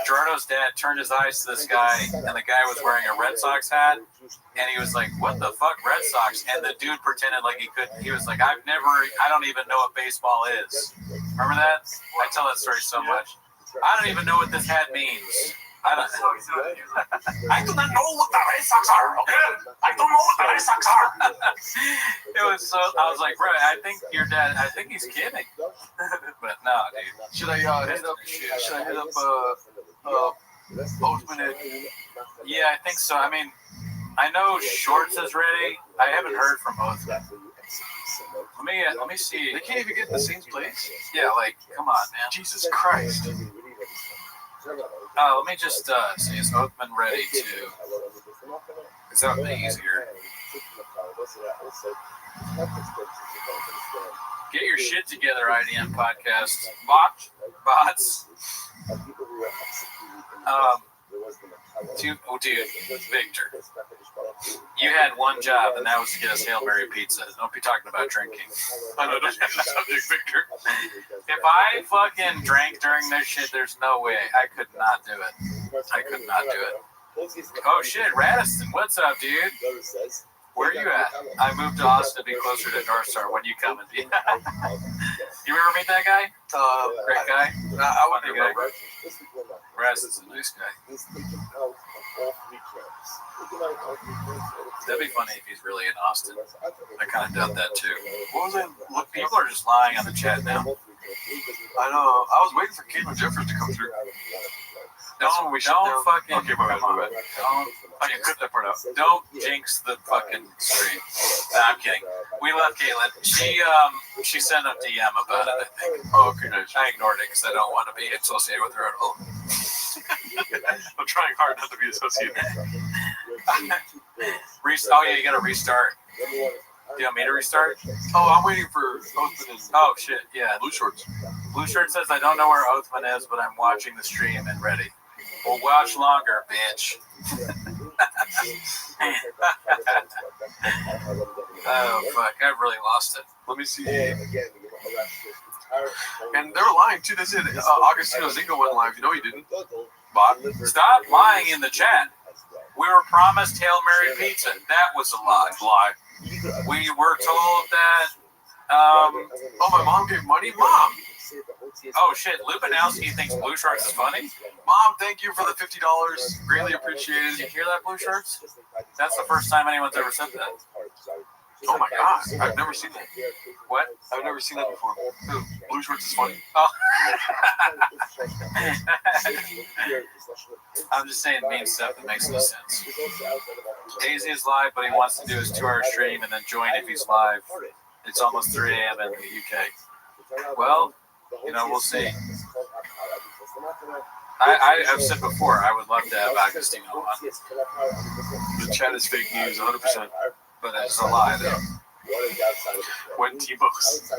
Gerdo's dad turned his eyes to this guy, and the guy was wearing a Red Sox hat, and he was like, "What the fuck, Red Sox?" And the dude pretended like he couldn't. He was like, I don't even know what baseball is. Remember that? I tell that story so much. I don't even know what this hat means. I do not know what the Red Sox are, okay? I don't know what the Red Sox are. It was so, I was like, bro, I think your dad, I think he's kidding. But no, dude. Should I hit up Postman? Yeah, I think so. I mean, I know Shorts is ready. I haven't heard from Oathman. Let me see. They can't even get in the same place? Yeah, like, come on, man. Jesus Christ. Let me just see, is Oathman ready to... Is that easier? Get your shit together, IDM podcast. Bots. Dude, Victor. You had one job, and that was to get us Hail Mary pizza. Don't be talking about drinking. I know, don't get the subject, Victor. If I fucking drank during this shit, there's no way. I could not do it. Oh shit, Radisson, what's up, dude? Where are you at? I moved to Austin to be closer to North Star. When you coming? You ever meet that guy? Great guy? I wouldn't remember. Radisson's a nice guy. That'd be funny if he's really in Austin. I kind of doubt that too. What was it? Look, people are just lying on the chat now. I know. I was waiting for Caitlin Jeffers to come through. Don't fucking. Okay, my bad. I can cut that part out. Don't jinx the fucking stream. Nah, I'm kidding. We love Caitlin. She sent a DM about it, I think. Oh, okay, nice. I ignored it because I don't want to be associated with her at all. I'm trying hard not to be associated. Oh yeah, you gotta restart. Do you want me to restart? Oh, I'm waiting for Oathman. Oh shit, yeah. Blue Shorts. Blue Shirt says, I don't know where Oathman is, but I'm watching the stream and ready. Well, watch longer, bitch. Oh, fuck. I've really lost it. Let me see. And they're lying, too. They said Augustino Zingo went live. You know he didn't. Bot. Stop lying in the chat. We were promised Hail Mary pizza. That was a lie. We were told that. Oh, my mom gave money? Mom! Oh shit, Lubinowski thinks Blue Shorts is funny? Mom, thank you for the $50. Greatly appreciated. Did you hear that, Blue Shorts? That's the first time anyone's ever said that. Oh my god, I've never seen that. What? I've never seen that before. Who? Blue Shorts is funny. Oh. I'm just saying mean stuff that makes no sense. Daisy is live, but he wants to do his 2-hour stream and then join if he's live. It's almost 3 a.m. in the UK. Well, we'll see. I've said before, I would love to have Agostino on. The chat is fake news, 100%. But it's a lie, though. When T-Box.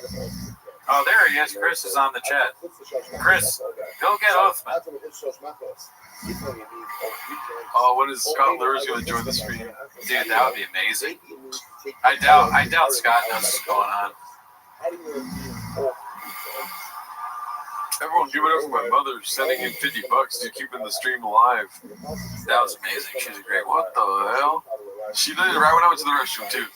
Oh, there he is. Chris is on the chat. Chris, go get Oathman. Oh, when is Scott Lurs going to join the stream? Dude, that would be amazing. I doubt Scott knows what's going on. Everyone give it up for my mother sending in $50 to keeping the stream alive. That was amazing. She's a great one. What the hell? She did it right when I went to the restroom, too.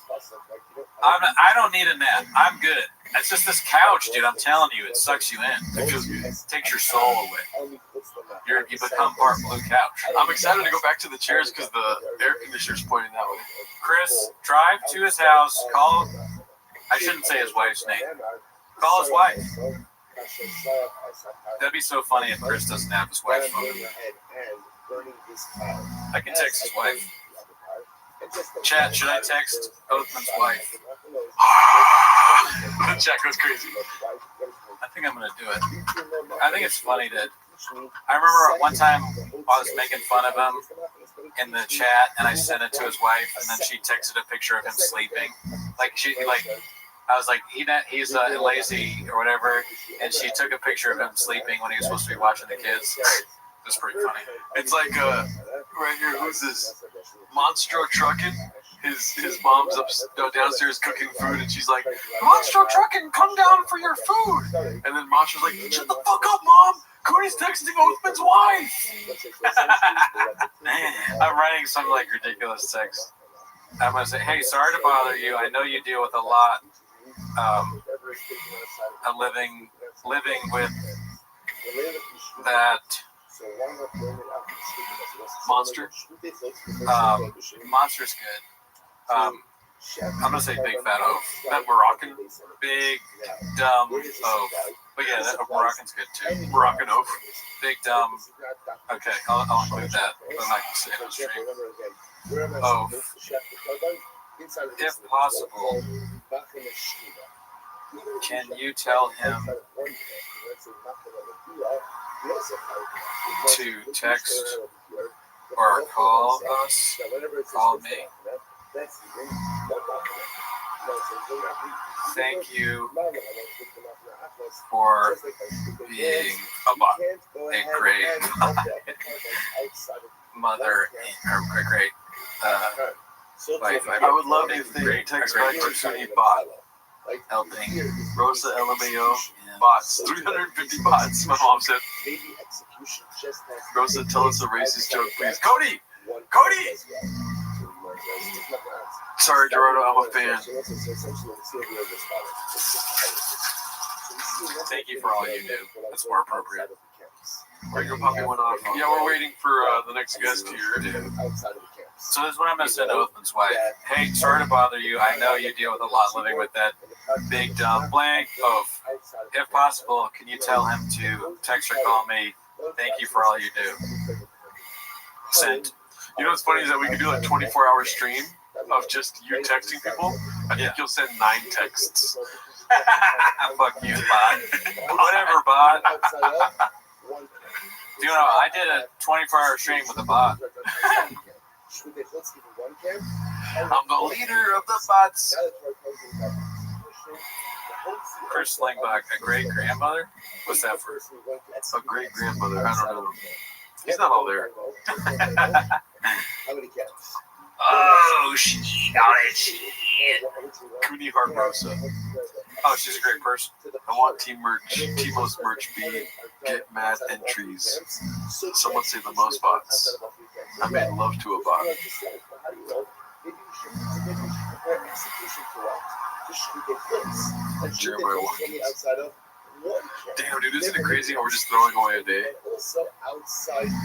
I don't need a nap. I'm good. It's just this couch, dude. I'm telling you, it sucks you in. It takes your soul away. You become part blue couch. I'm excited to go back to the chairs because the air conditioner's pointing that way. Chris, drive to his house. Call. I shouldn't say his wife's name. Call his wife. That'd be so funny if Chris doesn't have his wife's phone. I can text his wife. Chat, should I text Oathman's wife? The chat goes crazy. I think I'm going to do it. I think it's funny that I remember one time I was making fun of him in the chat and I sent it to his wife and then she texted a picture of him sleeping. I was like, he's lazy or whatever, and she took a picture of him sleeping when he was supposed to be watching the kids. It was pretty funny. It's like, right here, who's this? Monstro Truckin'? His mom's downstairs cooking food, and she's like, Monstro Truckin', come down for your food! And then Monstro's like, shut the fuck up, Mom! Cody's texting Oathman's wife! I'm writing some ridiculous text. I'm going to say, hey, sorry to bother you. I know you deal with a lot of living with that monster. Monster's good. I'm gonna say big fat oaf. That Moroccan, big dumb oaf. But yeah, that Moroccan's good too. Moroccan oaf. Big dumb. Okay, I'll include that. But I'm not gonna say it on stream. Oaf. If possible, can you tell him to text or call me? Thank you for being a great mother or a great wife. I would love if they text back to Sunny Bot. Helping Rosa LMAO bots. 350 bots, my mom said. Rosa, tell us a racist joke, please. Cody! Sorry, Gerardo, I'm a fan. Thank you for all you do. That's more appropriate. Regular Poppy went off. Yeah, we're waiting for the next guest here. So this is what I'm going to send to Oathman's wife. Hey, sorry to bother you. I know you deal with a lot living with that big dumb blank oaf. If possible, can you tell him to text or call me? Thank you for all you do. Sent. You know what's funny is that we could do like 24-hour stream of just you texting people. I think you'll send 9 texts. Fuck you, bot. Whatever, bot. I did a 24-hour stream with a bot. I'm the leader of the bots. Chris Langbach, a great grandmother? What's that for? A great grandmother. I don't know. He's not all there. Oh, shit. Cooney Rosa. Oh, she's a great person. I want team merch. T-most merch be get mad entries. Someone say the most bots. I made love to a bot. Jeremiah Watkins. Damn, dude, isn't it crazy how we're just throwing away a day?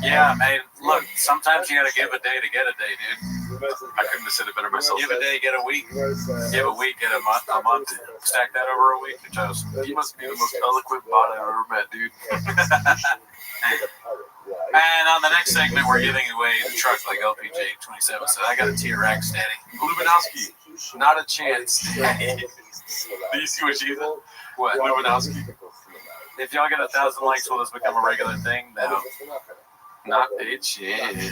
Yeah, man. Look, sometimes you gotta give a day to get a day, dude. I couldn't have said it better myself. Give a day, get a week. Give a week, get a month. Stack that over a week. He must be the most eloquent bot I've ever met, dude. And on the next segment, we're giving away the truck like LPJ 27. So I got a TRX, daddy. Lubinowski, not a chance. Do you see what she said? What? Lubinowski. If y'all get 1,000 likes, will this become a regular thing? No. Not a chance.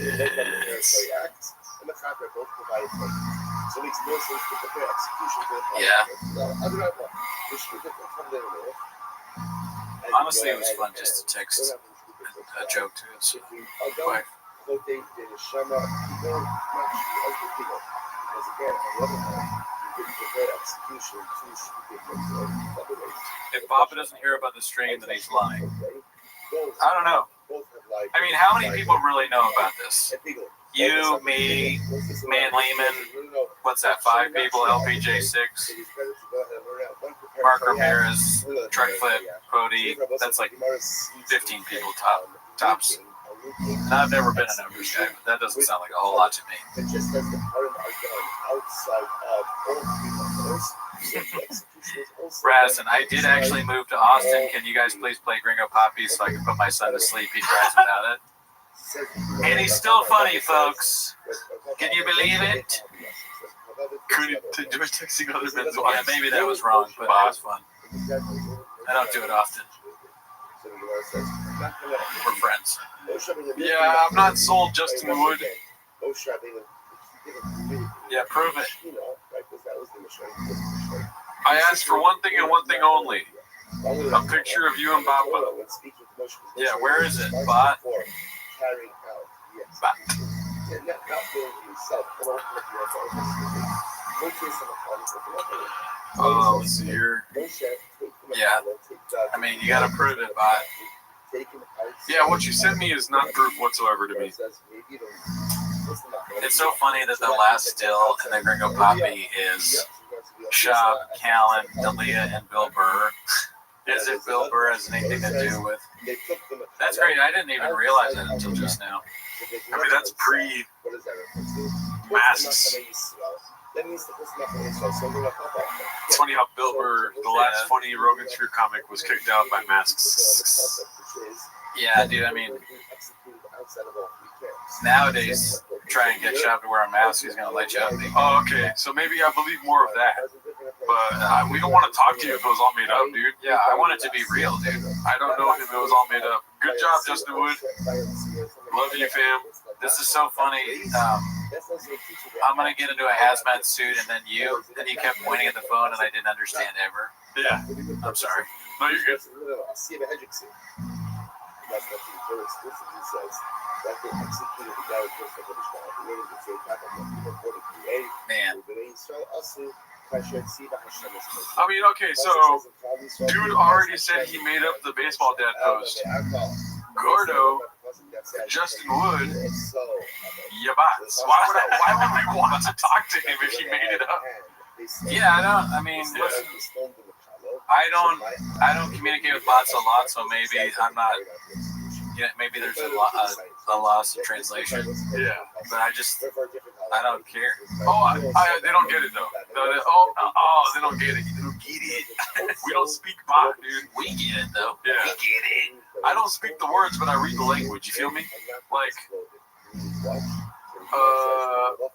Yeah. Honestly, it was fun just to text a joke to his wife. If Papa doesn't hear about the stream, then he's lying. I don't know. I mean, how many people really know about this? You, me, Man Lehman, what's that, 5 people, LPJ 6, Mark Ramirez, Truck Flip, Cody, that's like 15 people tops. And I've never been a numbers guy, but that doesn't sound like a whole lot to me. Radisson, I did actually move to Austin. Can you guys please play Gringo Poppy so I can put my son to sleep? He tries without it. And he's still funny, folks. Can you believe it? Could enjoy texting other men's Yeah, wives. maybe that was wrong, but it was fun. I don't do it often. We're friends. Yeah, I'm not sold Justin Wood. Yeah, prove it. I asked for one thing and one thing only. A picture of you and Papa. Yeah, where is it, bot? Bot. Let's see here. Yeah. I mean, you gotta prove it, bot. Yeah, what you sent me is not proof whatsoever to me. It's so funny that the last still in the Gringo Poppy is Shab, Callan, Dalia, and Bill Burr. As if Bill Burr has anything to do with. That's great. I didn't even realize that until just now. I mean, that's masks. It's funny how Bill Burr, the last funny Rogan Sphere comic, was kicked out by masks. Yeah, dude, I mean, nowadays, try and get Shab to wear a mask, he's going to let you out. Oh, okay, so maybe I believe more of that. But we don't want to talk to you if it was all made up, dude. Yeah, I want it to be real, dude. I don't know if it was all made up. Good job, Justin Wood. Love you, fam. This is so funny. I'm going to get into a hazmat suit, and then you kept pointing at the phone, and I didn't understand ever. Yeah. I'm sorry. No, you're good. Man. I mean, okay, so dude already said he made up the baseball dad post. Gordo, Justin Wood, Yabats. Why would we want to talk to him if he made it up? Yeah, I mean, listen, I don't communicate with bots a lot, so maybe I'm not. Yeah, maybe there's a loss of translation. Yeah, but I don't care. Oh, they don't get it though. They don't get it. They don't get it. We don't speak bot, dude. We get it though. Yeah. We get it. I don't speak the words, but I read the language. You feel me? Like,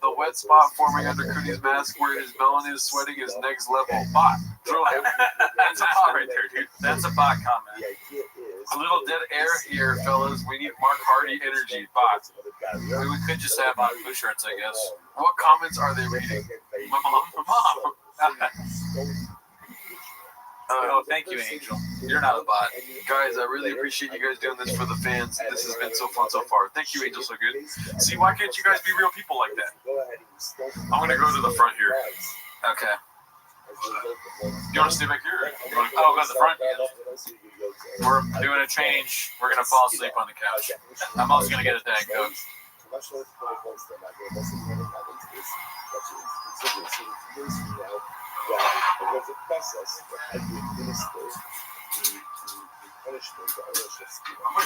the wet spot forming under Cooney's mask where his melon is sweating is next level. Bot. That's a bot right there, dude. That's a bot comment. A little dead air here, fellas. We need Mark Hardy energy. Bot. We could just have on blue shirts, I guess. What comments are they reading? My mom. Oh, thank you, Angel. You're not a bot. Guys, I really appreciate you guys doing this for the fans. This has been so fun so far. Thank you, Angel, so good. See, why can't you guys be real people like that? I'm going to go to the front here. Okay. You want to stay back here? Go to the front? We're doing a change. We're going to fall asleep on the couch. I'm also going to get a Diet Coke. this consider 2 years from now that there's a process for how you administer the punishment or ownership scheme. Oh,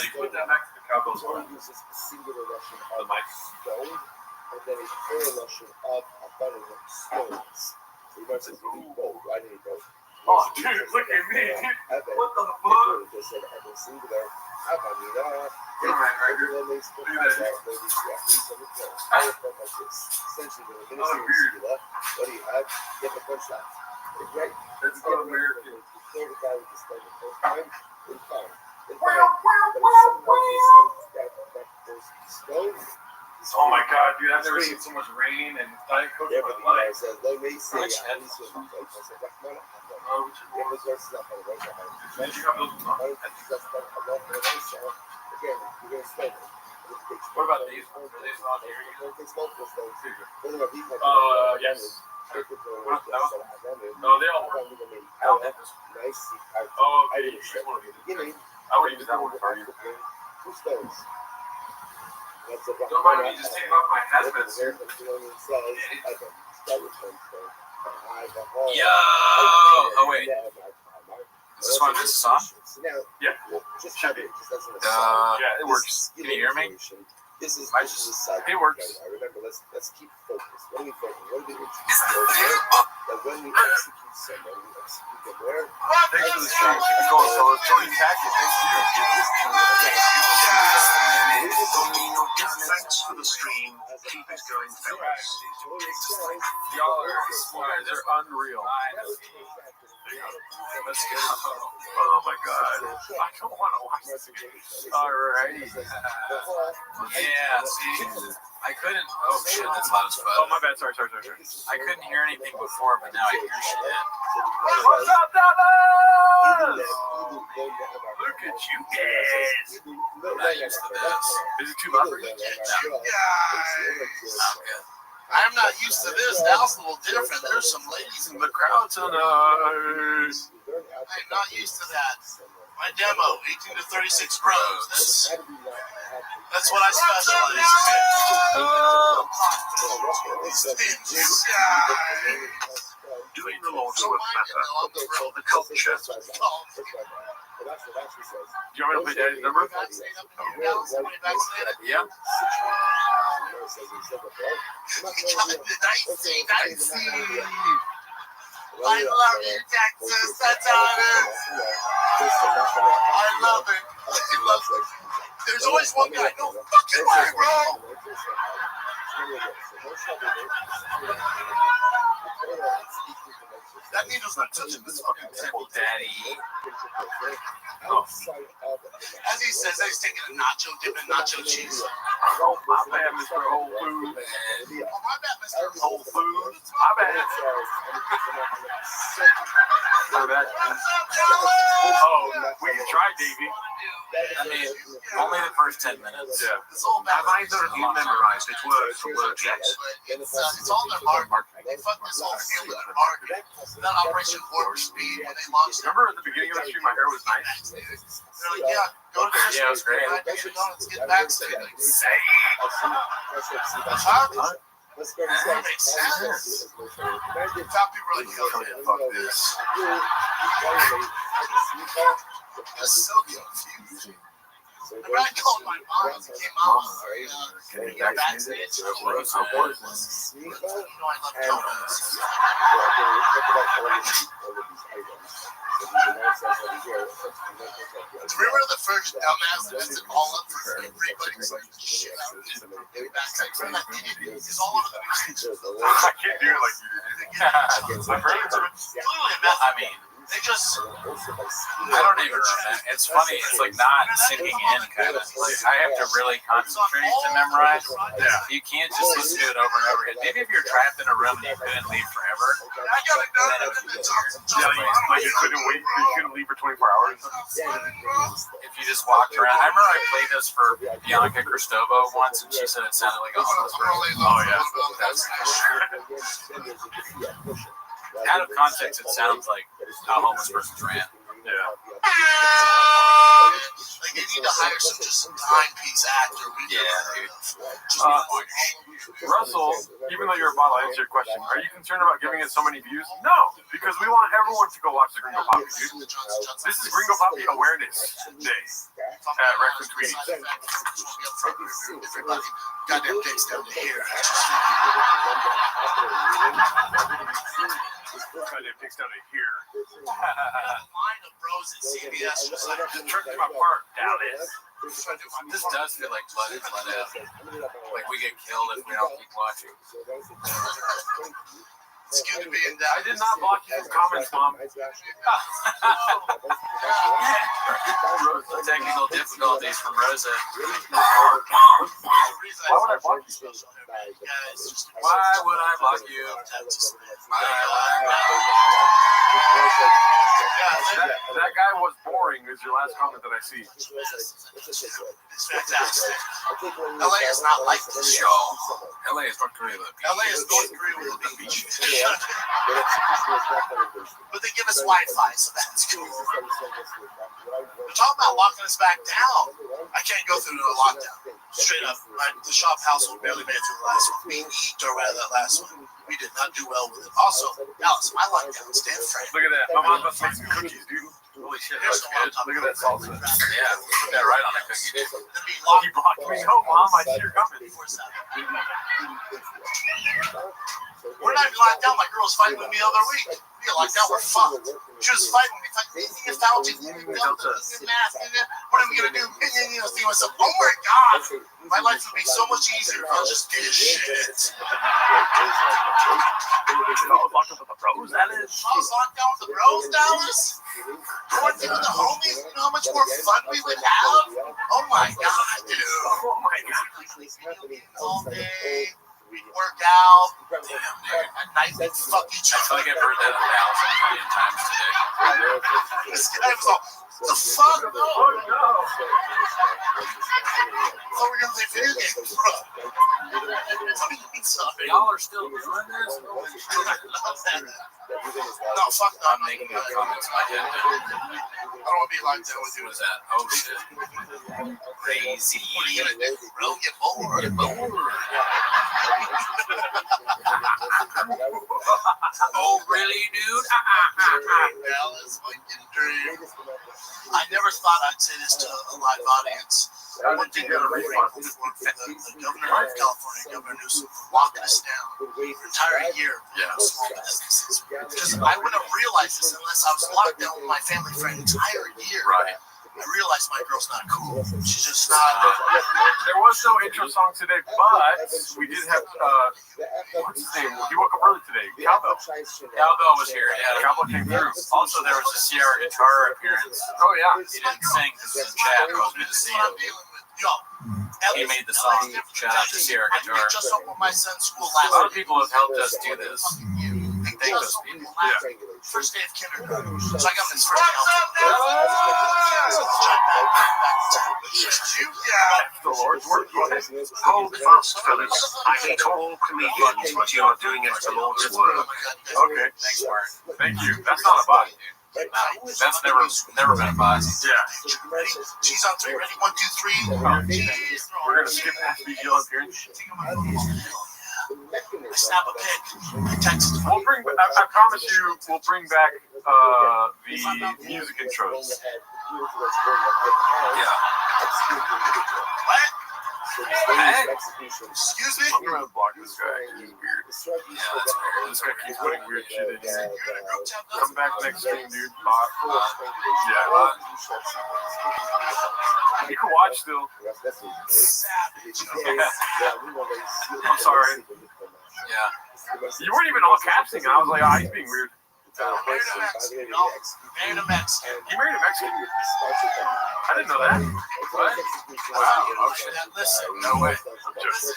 you put that back to the Cowboys. Uses a singular Russian of stone, and then a plural Russian of abundant stones. So you might say, you need both. I need both. Oh, dude, look at me. What the fuck? Just said, I can see there. Avanida. Essentially, when the minister is singular, what do you have? You have a punchline. Right? That's so American. You kill the guy with the stone the first time, then fine. But if someone that those stones. Oh my god, dude, I've never seen so much rain and Diet Coke in my life. Says, they may say, I need to Did you have those? What about these ones? Are these not here? Yes. No, they all work. I don't think this one. Oh, okay. I would use that one for you. Don't mind me just taking off my hazmat suit. Yo! Oh, wait. Is this one of this song? Yeah. Should be. Yeah, it works. Can you hear me? This is it works. Remember, let's keep focused. What are we focused? What are we doing? That when we execute somebody, we execute them where? Thanks for the stream. Keep it going, fellas. Tony Tackett, thanks to you. Thanks for the stream. Keep it going, fellas. Y'all guys are unreal. Let's go. Oh my god. I don't want to watch this again. Alrighty. Yeah, see? I couldn't. Oh shit, that's loud as fuck. Oh my bad. Sorry. I couldn't hear anything before, but now I hear shit. What's up, Dallas? Look at you guys. I'm not used to this. Is it too loud for you? No. I'm good. I'm not used to this. Dallas a little different. There's some ladies in the crowd tonight. I'm not used to that. My demo, 18 to 36 pros. That's what I specialize in. Doing the Lord's work better for the culture. Do you want me to play Daddy's number? Yeah. I love you, Texas. That's how it is. I love it. I love it. There's always one guy. No fucking way, bro. That needle's not touching this fucking table, Daddy. Oh. As he says, he's taking a nacho dip and nacho cheese. Oh, my bad, Mr. Whole Food. Oh, my bad, Mr. Whole Food. My bad. Oh, we can try, Davey. I mean, only the first 10 minutes. Yeah. Have either of you memorized it word for word yet? It's all their marketing. They fucked this whole field with their marketing. That Operation Warp Speed when they launched it. Remember at the beginning of the stream, my hair was nice? They're like, yeah, go to Christmas. Yeah, it was great. Let's get backstage. Let's go to that makes sense. Top people are like, Fuck this. That's so confusing. When I called my mom and came out, backstage, you know, I love remember the first dumbass that was all up for everybody's like shit out of backstage. It's all over the news. I can't do it like you did. My brother. I mean, they just. I don't even remember. It's funny. It's like not sinking in, kind of. Like I have to really concentrate to memorize. Yeah. You can't just listen to it over and over again. Maybe if you're trapped in a room and you couldn't leave forever. I gotta go. Yeah, like you couldn't wait. You couldn't leave for 24 hours. If you just walked around. I remember I played this for Bianca Cristovo once, and she said it sounded like a homeless person. Oh yeah. That's Out of context, it sounds like a homeless person's rant. Yeah. Like, they need to hire some just timepiece actor. Russell, even though you're a bot, I'll answer your question. Are you concerned about giving it so many views? No, because we want everyone to go watch the Gringo Poppy, dude. This is Gringo Poppy Awareness Day at Rex and Tweety. Everybody, goddamn dicks down to here. Goddamn dicks down to here. Line of bros at CBS was like, Trip to my park, Dallas. This does feel like blood in, blood out. Like we get killed if we don't keep watching. it's good to be in I did not block you from comments, Mom. Technical difficulties from Rosa. Why would I block you? Why would I block you? That guy was boring is your last comment that I see. It's fantastic. LA is not like this show. LA is North Korea. LA is North Korea with a beach. But they give us Wi-Fi, so that's cool. They're talking about locking us back down. I can't go through a lockdown. Straight up. The shop household barely made it through the last one. We eat or whatever that last one. We did not do well with it. Also, Dallas, my lockdown's damn frank. Look at that. My mom's about to make some cookies, dude. Holy shit, There's that's no good. Look at that salsa. Yeah, put that right on a cookie, dude. You blocked me. No, Mom, I see you're coming. We're not even locked down. My girl was fighting with me the other week. We got locked down. We're fucked. She was fighting with me. What are we going to do? I was thinking to myself, oh my God, my life would be so much easier if I just did shit. I was locked up with the bros, that is. I was locked down with the bros, Dallas. Quarantine with the homies. You know how much more fun we would have? Oh my God, dude. Oh my God. All day. Work out. Damn, dude. At night, we fuck each I feel other. like I've heard that 1,000 million times today. This guy was all, the fuck? No. So we're going to play video games, bro. Y'all are still doing this? No, fuck no. I'm making good comments in my head. I don't want to be locked down with you. What is that? Oh, shit. Crazy. What are you going to do, bro? Get bored. Get bored. Oh, really, dude? Dallas, fucking dream. I never thought I'd say this to a live audience. One thing that I'm grateful for the governor of California, Governor Newsom, for locking us down for an entire year of small businesses. Because I wouldn't have realized this unless I was locked down with my family for an entire year. Right. I realized my girl's not cool. She's just not. There was no intro song today, but we did have, what's his name? He woke up early today. Cowbell. Cowbell was here, yeah. Cowbell came through. Also, there was a Sierra guitar appearance. Oh, yeah. He didn't sing because in the chat, it was good to see him. He made the song. Shout out to Sierra Guitar. Just opened my son's school A last lot of people have helped us do this. Thank those people. First day of kindergarten. So I got this first day The Lord's work. Hold fast, fellas. I hate all comedians, but you are doing it the Lord's work. Okay. Thanks, Mark. Thank you. That's not a bot. That's never been a bot. Yeah. Cheese on three. Ready? 1, 2, 3. We're going to skip past the deal appearance. I snap a pic. I text. We'll bring. I promise you, we'll bring back the music intros. Yeah. What? Hey. Excuse me? I'm going to block this guy. He's weird. Yeah, that's weird. This guy keeps putting weird shit in here. Come back next stream, dude. Bot. Yeah. You can watch still. I'm sorry. Yeah. You weren't even all captioning. I was like, oh, he's being weird. He married a Mexican. He married a Mexican? I didn't know that. What? Wow. Okay. Listen. No way. Listen.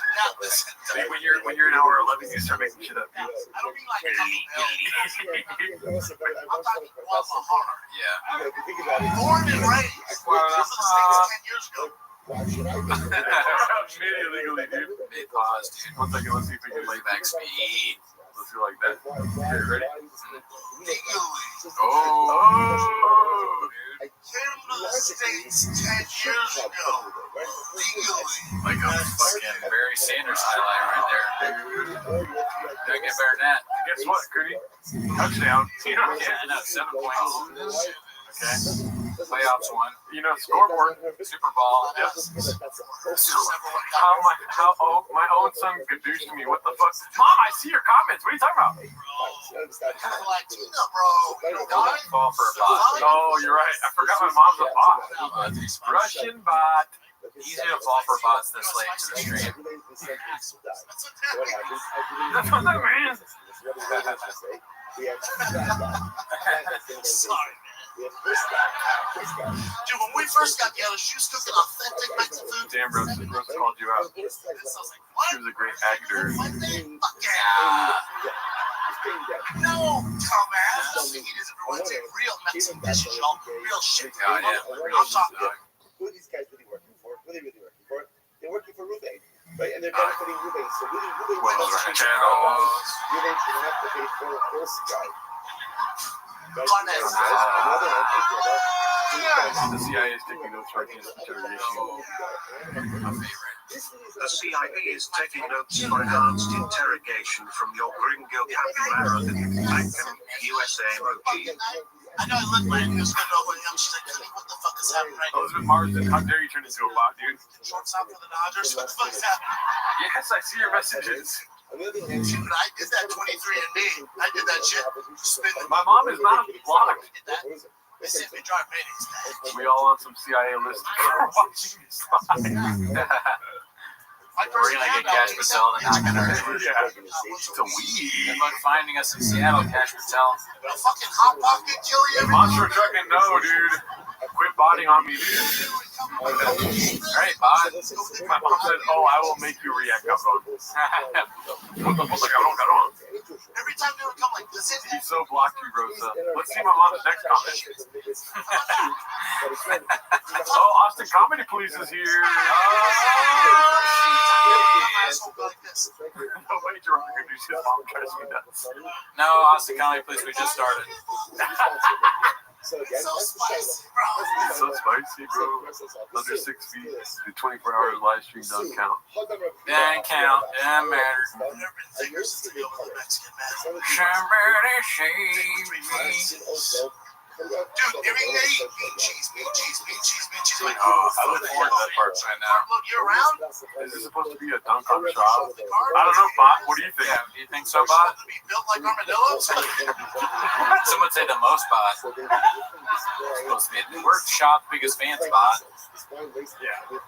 See, when you're in hour 11, you start making shit up. I don't mean like I'm talking Guadalajara. Yeah. Born and raised. From the States 10 years ago. Immediately, dude. Big pause, dude. 1 second, let's see if we can Playback speed. Let's do like that. Okay, ready? Oh. Oh. Came to the States 10 years ago. Legally. Like a fucking Barry Sanders highlight right there. Don't get better than that. Guess what, Cootie? Touchdown. You know, Yeah, I know. 7 points. Okay. Playoffs won. You know, scoreboard. Super Bowl. Yes. How my own son gadoosh to me. What the fuck? Mom, I see your comments. What are you talking about? Latina, bro. Don't fall for a bot. Oh, you're right. I forgot my mom's a bot. Russian bot. Easy to fall for bots this late to the stream. That's what that means. Sorry, man. Dude, when we first got together, she was cooking authentic Mexican food. Damn, Rose called you out. And so I was like, She was a great actor. Fuck yeah. No, dumbass. He doesn't want to take real Mexican dishes, y'all. Real shit. Oh, yeah. I'm talking about. Who are these guys really working for? Who are they really working for? They're working for Ruben, right? And they're benefiting Ruben. So Ruben should have to pay for this guy. The CIA is taking notes right now. The CIA is taking notes for enhanced interrogation from your gringo capybara, Lincoln, USA emoji. I know I look like he was going to open him. She's like, honey, what the fuck is happening right now? Elizabeth Marsden, how dare you turn into a bot, dude? Shortstop for the Dodgers? What the fuck is happening? Yes, I see your messages. Dude, I did that 23andMe. I did that shit. My mom is not blocked. They sent me dry paintings. We all on some CIA list for watching this live. We're gonna get Cash Patel and not gonna hurt. Yeah, it's a weed. Good luck finding us in Seattle, Cash Patel. A fucking hot pocket kill you. Monster trucking, no, dude. Quit botting on me, dude. Alright, bot. My mom said, "Oh, I will make you react, cabrón." What the fuck, cabrón? Every time they would come like this, He so blocked you, Rosa. Let's see my mom's next comment. Oh, Austin Comedy Police is here. Nobody drunk could do shit. Mom drives me nuts. No, Austin Comedy Police, we just started. So again, so spicy, bro. It's so spicy, bro. Under 6 feet. The 24-hour live stream don't count. Didn't count. Didn't matter. I've never been thicker since to be over the Mexican man. Somebody save me. Dude, every day, meat cheese. Like, I look forward to that part right now. Look, you're around? Is this supposed to be a dunk on shop? I don't know, Bot. What do you think? Yeah, you think so, Bot? To be built like armadillos? Some would say the most, Bot. Supposed to be a word shop, biggest fans, Bot. Yeah.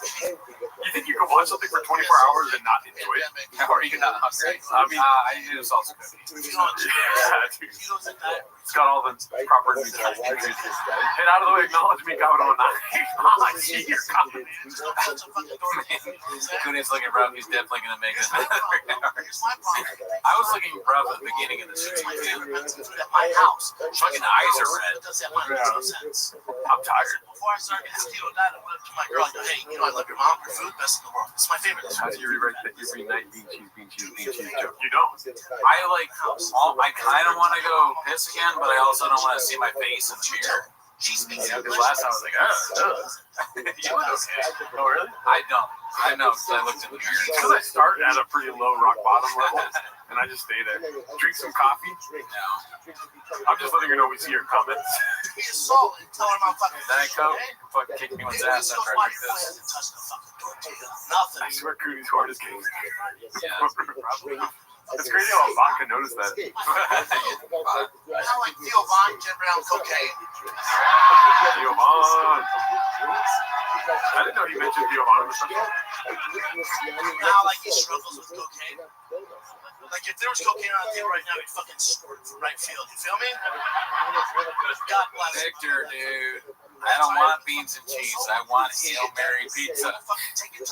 You think you could watch something for 24 hours and not enjoy it? Or are you not hungry? I mean, I do this also cookie. Yeah, dude. It's got all the proper nutrients. Get out of the way, acknowledge me, cabrón. I see your comment. Cooney's looking rough. He's definitely going to make it. I was looking rough at the beginning of the stream, too. At my house. Fucking eyes are red. I'm tired. Before I started getting steal that, I went up to my girl and go, hey, you know I love your mom, your food, best in the world. It's my favorite. How do you rewrite that every night bean cheese joke? You don't. I like, I kind of want to go piss again, but I also don't want to see my face in the mirror. Because last time I was like, you look okay. Oh, really? I don't. I know, because I looked in the mirror. Because I start at a pretty low rock bottom level, and I just stay there. Drink some coffee. No. I'm just letting you know we see your comments. Be a salt and tell her I'm fucking Diet Coke fucking kicked me with his ass after I drank this. Nothing. I swear Cooney's hard as game. Yeah. It's crazy how a vodka noticed that. I sound like Theo Von jumping around cocaine. Theo Von. I didn't know he mentioned Theo Von in the special. Now, like he struggles with cocaine. Like if there was cocaine on the table right now, he'd fucking squirt from right field. You feel me? God bless Victor, dude. I don't want beans and cheese. I want Hail Mary pizza.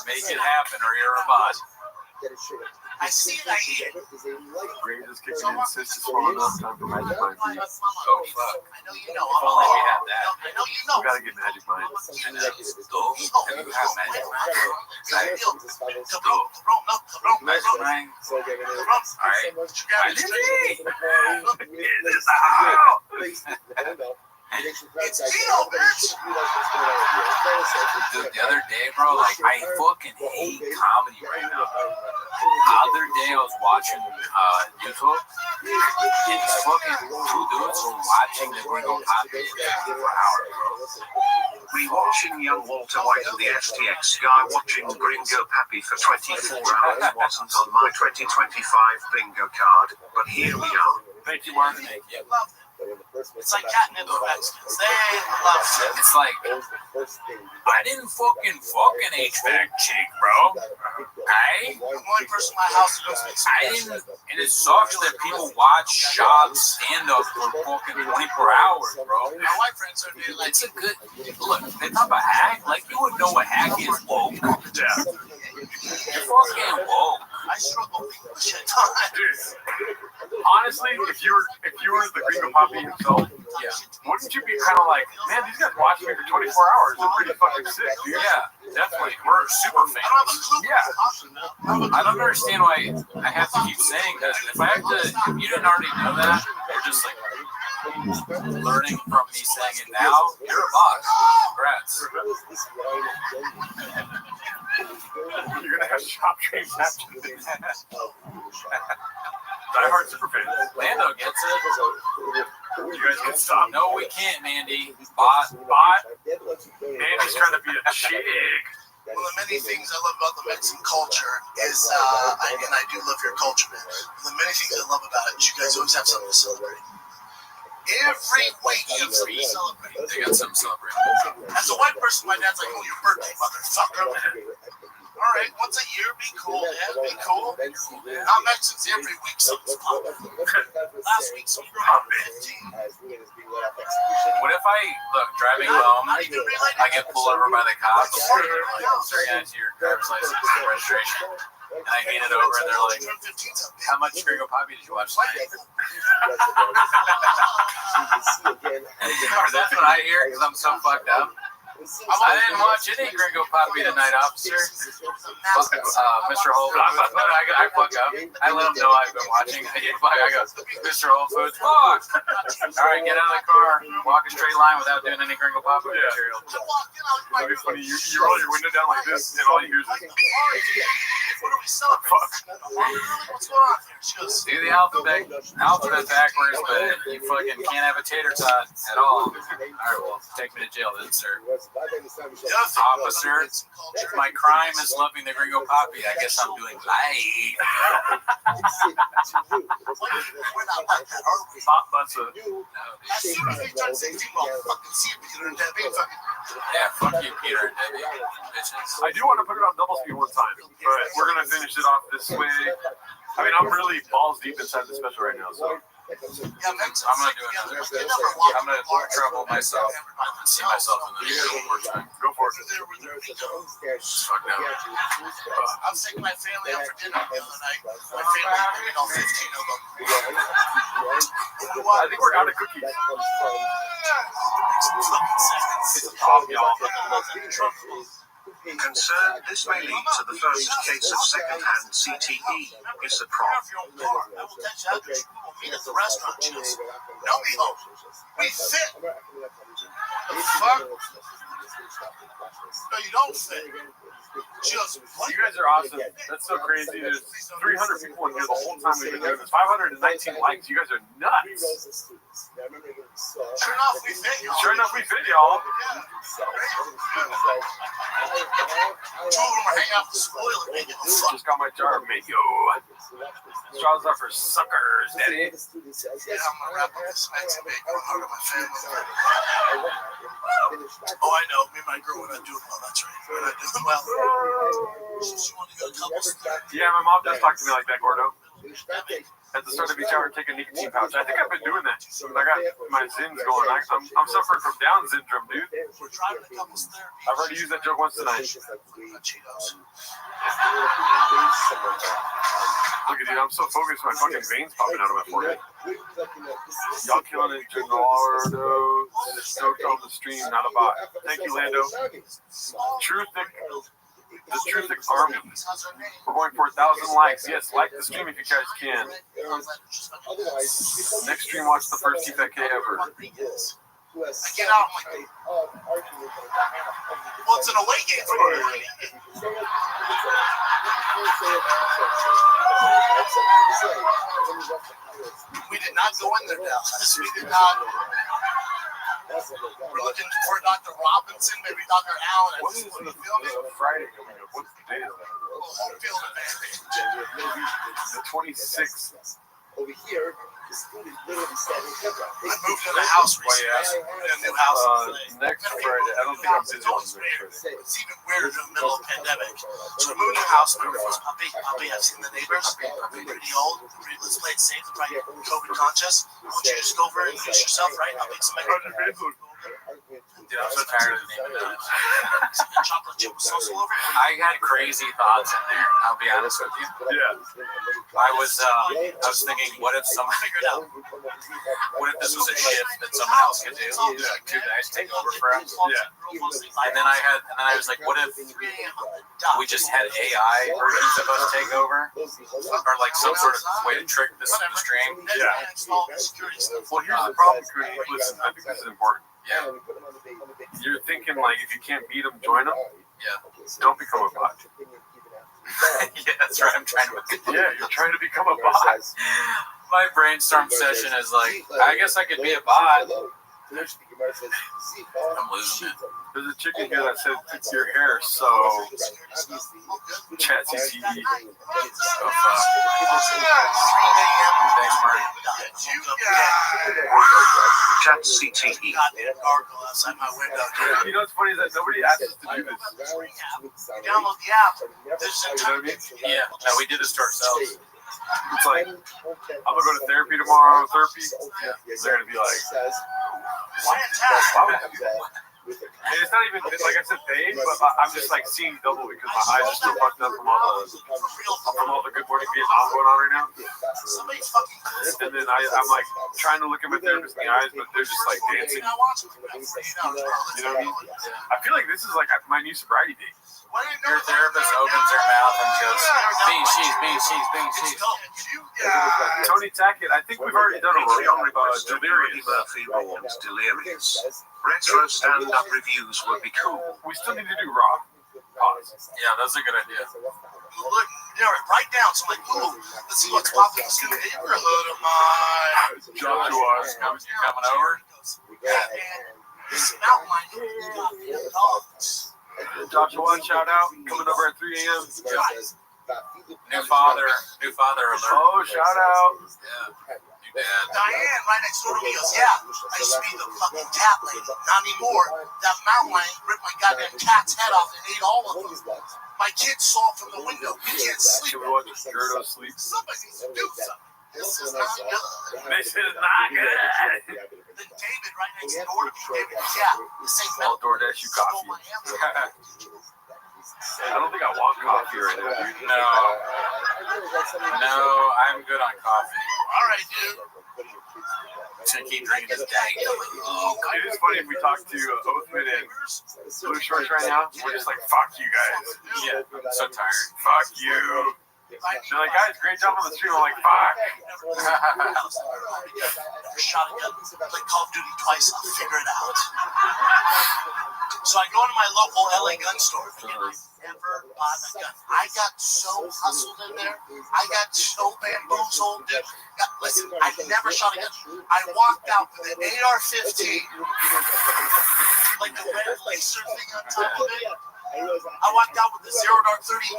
Make it happen or you're a bot. I see it, I eat it. Ray just kicking in, sis is swallowing up time for Magic Mind. Oh, fuck. I know you know. If only we had that. I know you know. We gotta get Magic Mind. I know. It's Tito, bitch. Dude, the other day, bro, like, I fucking hate comedy right now. The other day, I was watching YouTube, and these fucking two dudes were watching the Gringo Poppy for hours, bro. Rewatching young Walter White and the STX guy watching Gringo Pappy for 24 hours wasn't on my 2025 bingo card, but here we are. Thank you, Martin. It's like catnip for Mexicans. They love it. It's like, I didn't fucking HVAC chick, bro. I'm the only person in my house who goes Mexican. I didn't, and it sucks that people watch Shop stand up for fucking 24 hours, bro. My white friends are like, It's a good, look, they talk about hack, like you would know what hack is, woke. Yeah. You're fucking woke. I struggle with shit. Honestly, if you were the Gringo Poppy himself, wouldn't you be kind of like, man, these guys watch me for 24 hours. They're pretty fucking sick, dude. Yeah, definitely. We're super fans. Yeah. I don't understand why I have to keep saying that. If I have to, if you didn't already know that, you're just like learning from me saying it now. You're a boss. Congrats. You're gonna have shop trains after this. Die Hard super fan. Lando gets it. You guys can stop. No, we can't, Mandy. Bot. Mandy's trying to be a chick. One of the many things I love about the Mexican culture is, and I do love your culture, man. One of the many things I love about it is you guys always have something to celebrate. Every week you have something to celebrate. They got something celebrating. As a white person, my dad's like, oh, your birthday, motherfucker. All right, once a year, be cool, yeah, be cool. Not Mexicans, every week something's popping. Last week, some girl had 15. What if I, look, driving home, I get pulled over by the cops, they're going to your driver's license and registration, and I hand it over, and they're like, how much Gringo Poppy did you watch tonight? That's what I hear, because I'm so fucked up. I didn't watch any Gringo Poppy tonight, officer. Mr. Whole Foods. I fuck up. I let him know I've been watching. I go, Mr. Whole Foods, fuck. All right, get out of the car. Walk a straight line without doing any Gringo Poppy material. It'd be funny. You roll your window down like this, and all you hear is like, what are we celebrating? What's going on here? She goes, do the alphabet backwards, but you fucking can't have a tater tot at all. All right, well, take me to jail then, sir. Officer, my crime is loving the Gringo Poppy. I guess I'm doing life. we're not like that, are we? That's a... As soon as we turn 16, we'll fucking see Peter and Debbie. Yeah, fuck you, Peter and Debbie. Bitches. I do want to put it on double speed one time, but we're going to finish it off this way. I mean, I'm really balls deep inside the special right now, so... I'm gonna do another. I'm gonna trouble myself and see myself in the video one more time. Go for it. Fuck no. I was taking my family out for dinner the other night. My family, 15 of them. I think we're out of cookies. Concerned this may lead to the first case of second-hand CTE. Is the problem? I will text you address. We will meet at the restaurant. She goes, no, mijo. We fit. The fuck? No, you don't fit. She goes, what? You guys are awesome. That's so crazy. There's 300 people in here the whole time we've been doing this. 519 likes. You guys are nuts. Sure enough, we fit, y'all. Sure enough, we fit, y'all. Two of them are hanging out the spoiler, making the fuck. Just got my jar of mayo. Straws are for suckers, daddy. Yeah, I'm gonna wrap up this Mexican bacon hard on my family. Oh, I know. Me and my girl, we're not doing well. That's right. We're not doing well. She wanted to go to couples therapy. Yeah, my mom does talk to me like that, Gordo. At the start of each hour, take a nicotine pouch. I think I've been doing that. I got my Zins going. I'm suffering from Down syndrome, dude. We're driving to couples therapy. I've already used that joke once tonight. Cheetos. Look at you, I'm so focused, my fucking veins popping out of my forehead. Y'all killing it, Gordo. and it's stoked on the stream, not a bot. Thank you, Lando. The Truthic Army. We're going for 1,000 likes. Yes, like the stream if you guys can. Next stream, watch the first TFK ever. I get out, I'm like, well, it's an away game for you. We did not go in there, Dallas. We did not. We're looking for Dr. Robinson, maybe Dr. Allen. What is the Friday coming up? What's the date of that? Home field advantage. The 26th. Over here, the school is literally standing up. I moved in a house recently. In a new house. Next Friday. I don't think I'm busy on next Friday. It's even weirder in the middle of the pandemic. So we moved in a house. My first puppy. I've seen the neighbors. They're pretty old. Let's play it safe. They're probably COVID conscious. Why don't you just go over and introduce yourself, right? I'll make some Dude, I'm so tired of naming that. chocolate chip sauce all over. I had crazy thoughts in there. I'll be honest with you. Yeah. I was thinking, what if this was a shift that someone else could do? Like 2 guys take over for us. Yeah. And then I was like, what if we just had AI versions of us take over, or like some sort of way to trick the stream? Yeah. Well, here's the problem, Cody. Listen, I think this is important. Yeah. You're thinking like if you can't beat them, join them. Yeah. Don't become a bot. Yeah, that's right. I'm trying to. Yeah, you're trying to become a bot. My brainstorm session is like, I guess I could be a bot. I'm losing it. There's a chicken here that says it's your hair, so chat CCE. Thanks, Murray. Chat CTE. You You know what's funny is that nobody asked us to do this. download the app. There's You know what I mean? Yeah, no, we did this to ourselves. It's like, I'm gonna go to therapy tomorrow. They're gonna be like, and it's not even like I said they, but I'm just like seeing double because my eyes are still fucked up from all the Good Morning Vietnam going on right now. And then I'm like trying to look at my therapist in the eyes, but they're just like dancing. You know what I mean? I feel like this is like my new sobriety date. Your therapist opens her mouth and goes, she's. Tony Tackett, I think we've already done a Delirious. Murphy Rawns Delirious. Retro stand-up reviews would be cool. We still need to do Raw. Yeah, that's a good idea. Look, write down. So I'm like, ooh, let's see what's popping in this new neighborhood of mine. Joshua, you coming over? Yeah, man. This mountain line. Joshua, shout out. Coming over at 3 a.m. New father alert. Oh, shout out. Yeah. Diane, right next door to me, goes, yeah, I used to be the fucking cat lady. Not anymore. That mountain lion ripped my goddamn cat's head off and ate all of them. My kids saw it from the window. We can't sleep. Should we watch Gerdo sleep? Somebody needs to do something. This is not good. This is not good. Then David, right next door to me, David goes, yeah, the same I'll mountain DoorDash you stole coffee. my hamburger. I don't think I want coffee right now, dude. No, I'm good on coffee. All right, dude. To keep drinking this dang. It is funny if we talk to Oathman and Blue Shorts right now, we're just like, fuck you guys. Yeah, I'm so tired. Fuck you. They're like, guys, great job on the stream. I'm like, fuck. Shotgun, play Call of Duty twice, I'll figure it out. So I go into my local LA gun store. Never bought a gun. I got so hustled in there. I got so bamboozled, dude. Listen, I never shot a gun. I walked out with an AR-15, like the red laser thing on top of it. I walked out with the 0-30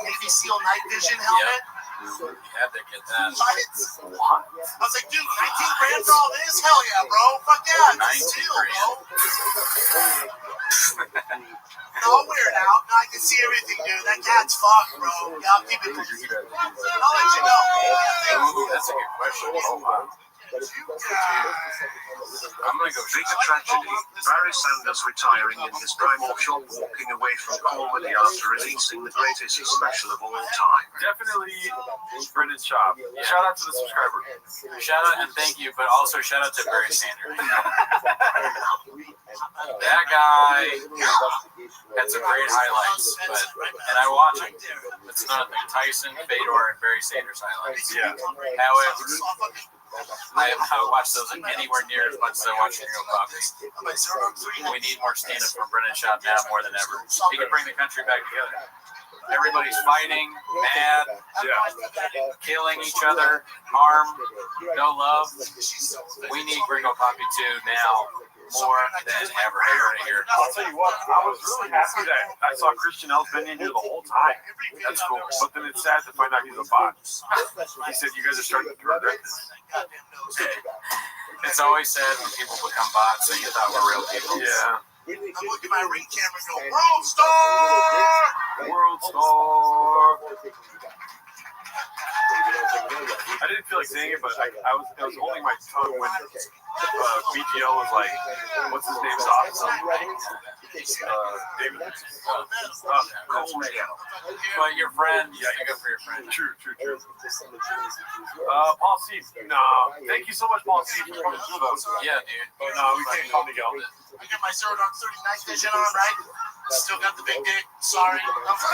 Navy SEAL night vision helmet. You had to get that. What? I was like, dude, 19 grand for all this? Hell yeah, bro. Fuck yeah, 19 bro. I'll wear it out. Now I can see everything, dude. That cat's fucked, bro. Yeah, I'll keep it. I'll let you know. Ooh, that's a good question. Oh, wow. I'm gonna go. Bigger tragedy. Barry Sanders retiring in his primordial, walking away from comedy after releasing the greatest special of all time. Definitely Brendan Schaub. Shout out to the subscriber. Shout out and thank you, but also shout out to Barry Sanders. That guy had some great highlights, and I watch him. It's another thing. Tyson, Fedor, and Barry Sanders highlights. Yeah. However, I have not watched those anywhere near as much as I watch Real Bobby. We need more stand-up from Brendan Schaub now more than ever. He can bring the country back together. Everybody's fighting, mad, killing each other, harm, no love. We need Gringo Poppy 2 now more than ever. Here. I'll tell you what, I was really happy that I saw Christian L's been in here the whole time. That's cool. But then it's sad to find out he's a bot. He said, you guys are starting to regret this. It's always sad when people become bots and you thought we're real people. Yeah. I'm looking at my ring camera and go, World Star! World Star! I didn't feel like saying it, but I was holding my tongue when BGL was like, what's his name? David. But your friend, you stick up for your friend. True. Paul C. No, thank you so much, Paul C. for coming through those. Yeah, dude. But no, we can't come together. I got my Zero Dark 39 vision on, right? Still got the big dick. Sorry.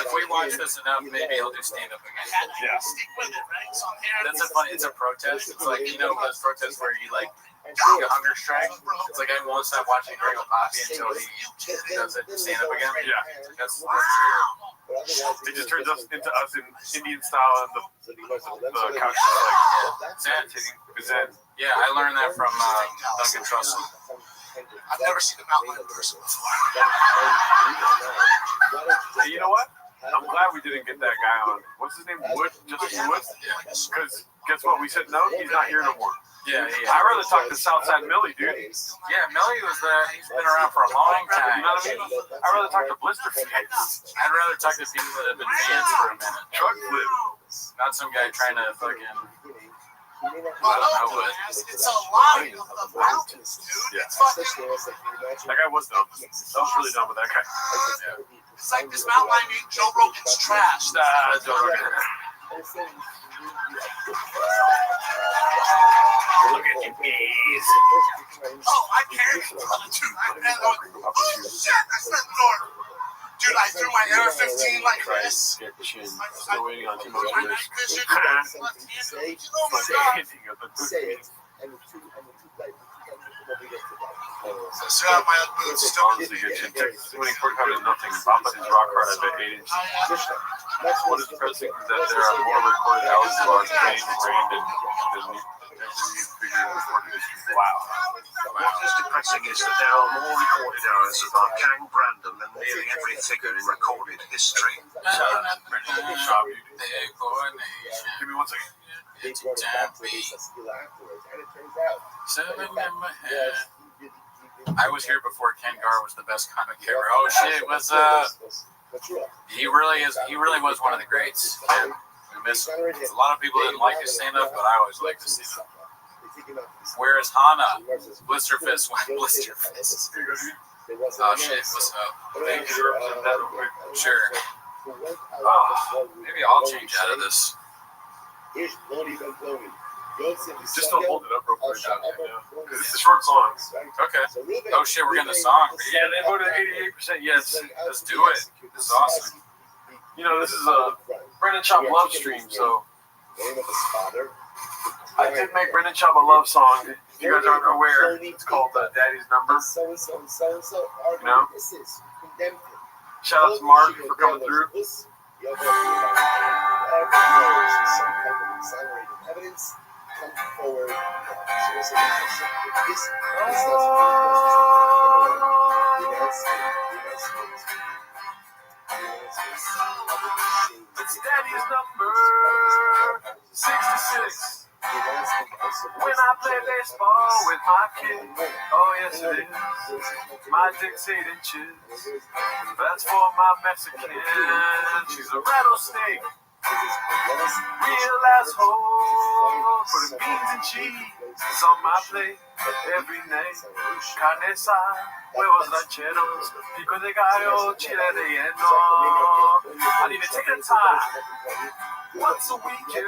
If we watch this enough, maybe he'll do stand up again. Yeah. Stick with it, right? So I'm here. That's a funny. It's a protest. It's like, you know, those protests where you like take a hunger strike. It's like I won't stop watching Gringo Poppy until he does it stand up again. Yeah. That's It just turns us into us in Indian style, and the couch is like Zen. Yeah, I learned that from Duncan Trussell. I've never seen him outline in person before. Hey, you know what? I'm glad we didn't get that guy on. What's his name? Wood? Justin Wood? Because guess what? We said no, he's not here no more. Yeah. I'd rather talk to Southside Millie, dude. Yeah, Millie was he's been around for a long time. You know what I mean? I'd rather talk to Blisterface. I'd rather talk to people that have been fans for a minute. Truck flip. Not some guy trying to fucking. I don't know what. It's a line of mountains, dude. Yeah. It's fucking. That guy was dumb. I was really dumb with that guy. Yeah. It's like this mountain line being Joe Rogan's trash. Nah, Joe Rogan. Look at you, bees. Oh, I can't. Dude, oh, shit, I spent the door. Dude, I threw my AR-15 like this. Still waiting on two more My night vision. Oh my god. I still have my own boots. Still Honestly, good shit. Texas winning 45 to nothing. Papa is rock hard at 8 inches. What is depressing is that there are more recorded hours of our Kane, Brandon, than every figure in recorded history. Wow. What is depressing is that there are more recorded hours of our Kang Brandon than nearly every figure in recorded history. Shout out to Brendan Schaub. Give me 1 second. I was here before Ken Gar was the best comic ever. Oh shit, was he really is? He really was one of the greats. Man, we miss him. A lot of people didn't like his stand-up, but I always liked his stand-up. Where is Hana? Blisterfist went Blisterfist. Oh shit, what's up? Thank you. Represent that real quick. Sure. Maybe I'll change out of this. Just don't hold it up real quick. Because it's a short song. Okay. Oh shit, we're getting a song. Yeah, they voted 88% yes. Let's do it. This is awesome. You know, this is a Brendan Schaub love stream, so I did make Brendan Schaub a love song. If you guys aren't aware, it's called Daddy's Number. You know? Shout out to Mark for coming through. Come forward. It's Daddy's Number 66. When I play baseball with my kid, oh yes it is. My dick's 8 inches. That's for my Mexican. She's a rattlesnake. Real asshole, putting beans and cheese It's on my plate every night. Carne asada, huevos rancheros, pico de gallo, chile relleno. I need to take a time. Once a week, yeah.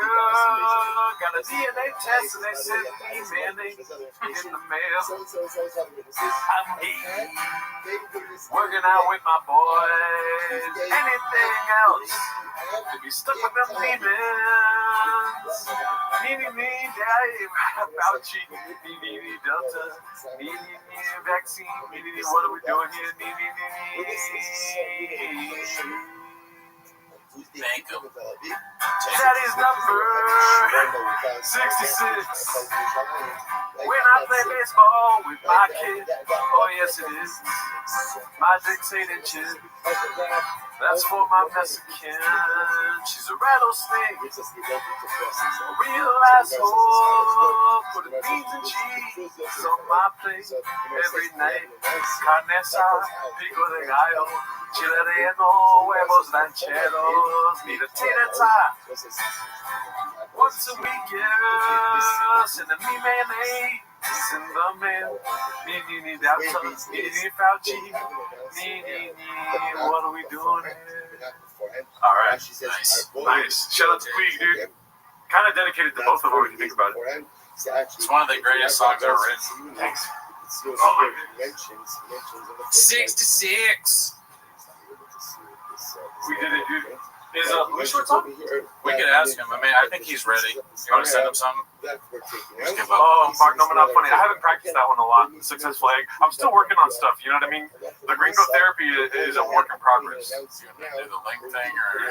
Got a DNA test and they sent me mayonnaise in the mail. I'm eating, working out with my boys. Anything else to be stuck with them demons. Me, daddy, Fauci, me, Delta, me, vaccine, me, what are we doing here? Me. Thank him. Daddy's number 66. When I play baseball with my kid, oh yes it is. My dick's 8 inches. That's for my Mexican. She's a rattlesnake, a real asshole. Putting beans and cheese on my plate every night. Carne asada, pico de gallo, chile relleno, huevos rancheros. Need a tater tot once a week, yeah. Sending me mayonnaise in the mail. Me, Delta, me, Fauci, me, what are we doing here? All right, nice. Shout out to Queeg, dude. Kind of dedicated to both of them when you think about it. It's one of the greatest songs ever written. Thanks. Oh, 66. We did it, dude. Is Blue Shorts on? We could ask him. I mean, I think he's ready. You want to send him something? Just give up. Oh, fuck, no, not funny. I haven't practiced that one a lot. Successful egg. I'm still working on stuff, you know what I mean? The gringo therapy is a work in progress. You gonna do the link thing or?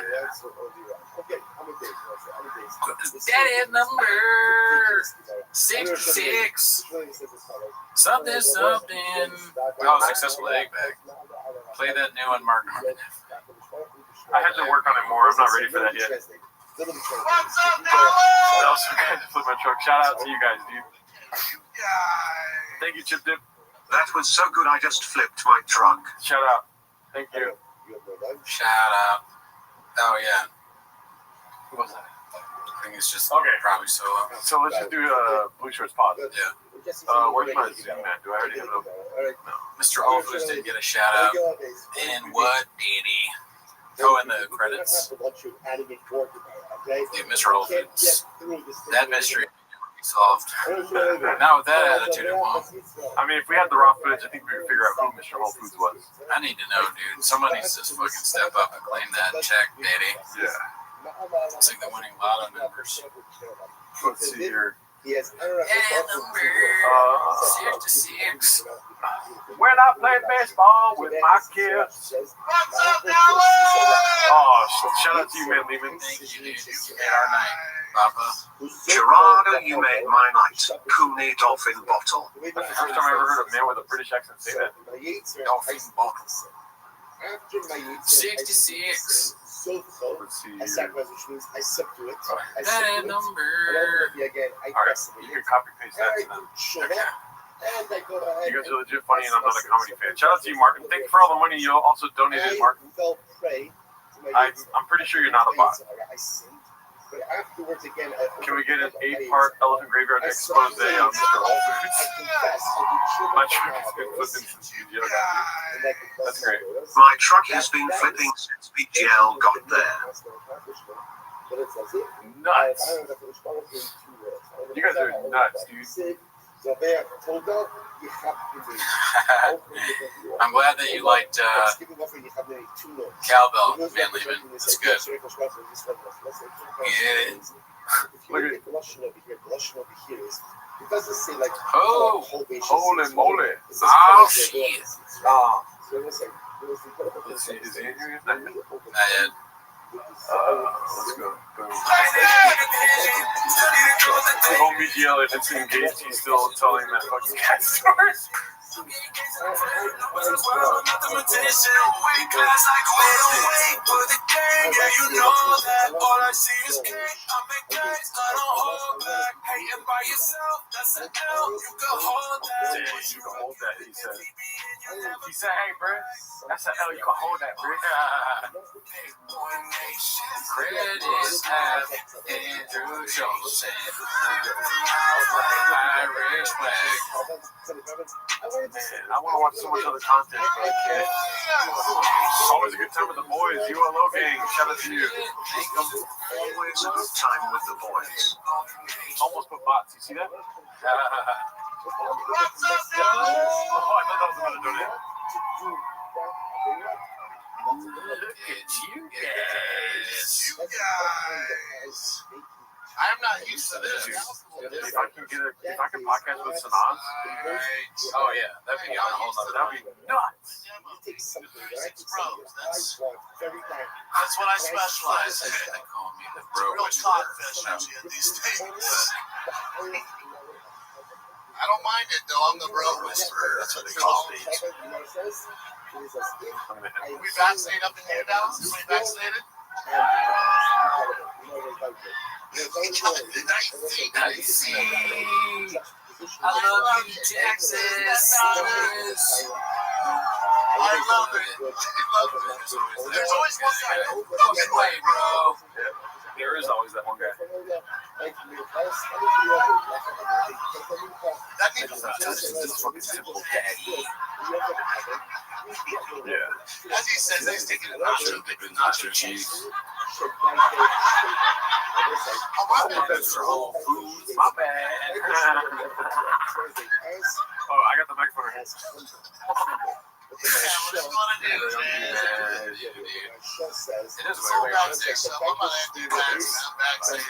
Daddy number 66. Something. Oh, successful egg bag. Play that new one, Mark Norman. I had to work on it more. I'm not ready for that yet. What's up, Dallas? I also got to flip my truck. Shout out to you guys, dude. Thank you, Chip Dip. That was so good, I just flipped my truck. Shout out. Thank you. Shout out. Oh, yeah. Who was that? I think it's just Okay. probably solo. So let's just do Blue Shorts pause. Yeah. Where's my Zoom at? Do I already have it open? No. Mr. Whole Foods didn't get a shout out. And what, Diddy? Oh, in the credits. Yeah, Mr. Whole Foods. That mystery solved. Not with that attitude, it won't. I mean, if we had the raw footage, I think we would figure out who Mr. Whole Foods was. I need to know, dude. Someone needs to fucking step up and claim that check, Diddy. Yeah. It's like the winning lotto numbers. Let's see here. Daddy number 66. When I play baseball with my kids. What's up, Dallas? Oh, shout out to you, man, Lehman. Thank you, dude. You made our night, Papa. Gerardo, you made my night. Cooney Dolphin Bottle. That's the first time I ever heard a man with a British accent say that. Dolphin Bottle. 66. Let's see here. That number. Alright, you can copy paste that to them. You guys are legit funny, and I'm not a comedy fan. Shout out to you, Martin. Thank you for all the money you also donated, Martin. I'm pretty sure you're not a bot. Can we get an 8-part Elephant Graveyard expose on Mr. Whole Foods? My truck has been flipping since BGL got here. That's great. My truck has been flipping since BGL got there. Nuts. You guys are nuts, dude. I'm glad that you liked Cowbell, man, Lehman. That's good. Yeah. Look at it. Oh, holy moly. Oh, shit. Let's see, is he in here? Not yet. Not yet. Let's go. Boom. Home BGL, if it's engaged, he's still telling that fucking cat story. You can hold that, he said. He said, hey, bro, that's an L, you can hold that, bro. Credits have Andrew Schultz and Irish flag. Man, I want to watch so much other content, but I can't. Always a good time with the boys. ULO gang, shout out to you. Always a good time with the boys. Almost put bots. You see that? What's Oh, I thought that was another donate. Look at you guys. I'm not used to this. If I can podcast with Sanaz, Oh yeah, that'd be on a whole nother. that'd be nuts. That's what I specialize in. They call me the It's bro. real codfish out here these days. I don't mind it though. I'm the bro whisperer. That's what they call me. Are we vaccinated up in here, Dallas? Are we vaccinated? Nice. I love you, Texas. I love it. There's always one guy. No good way, bro. There is always that one guy. That needs to Yeah. As he says, he's taking a nacho. Nacho cheese. Oh, my bad. That's for Whole Foods. My bad. Oh, I got the microphone. What you want to do, man? It is It's what all it about is. this. I'm not anti-vax.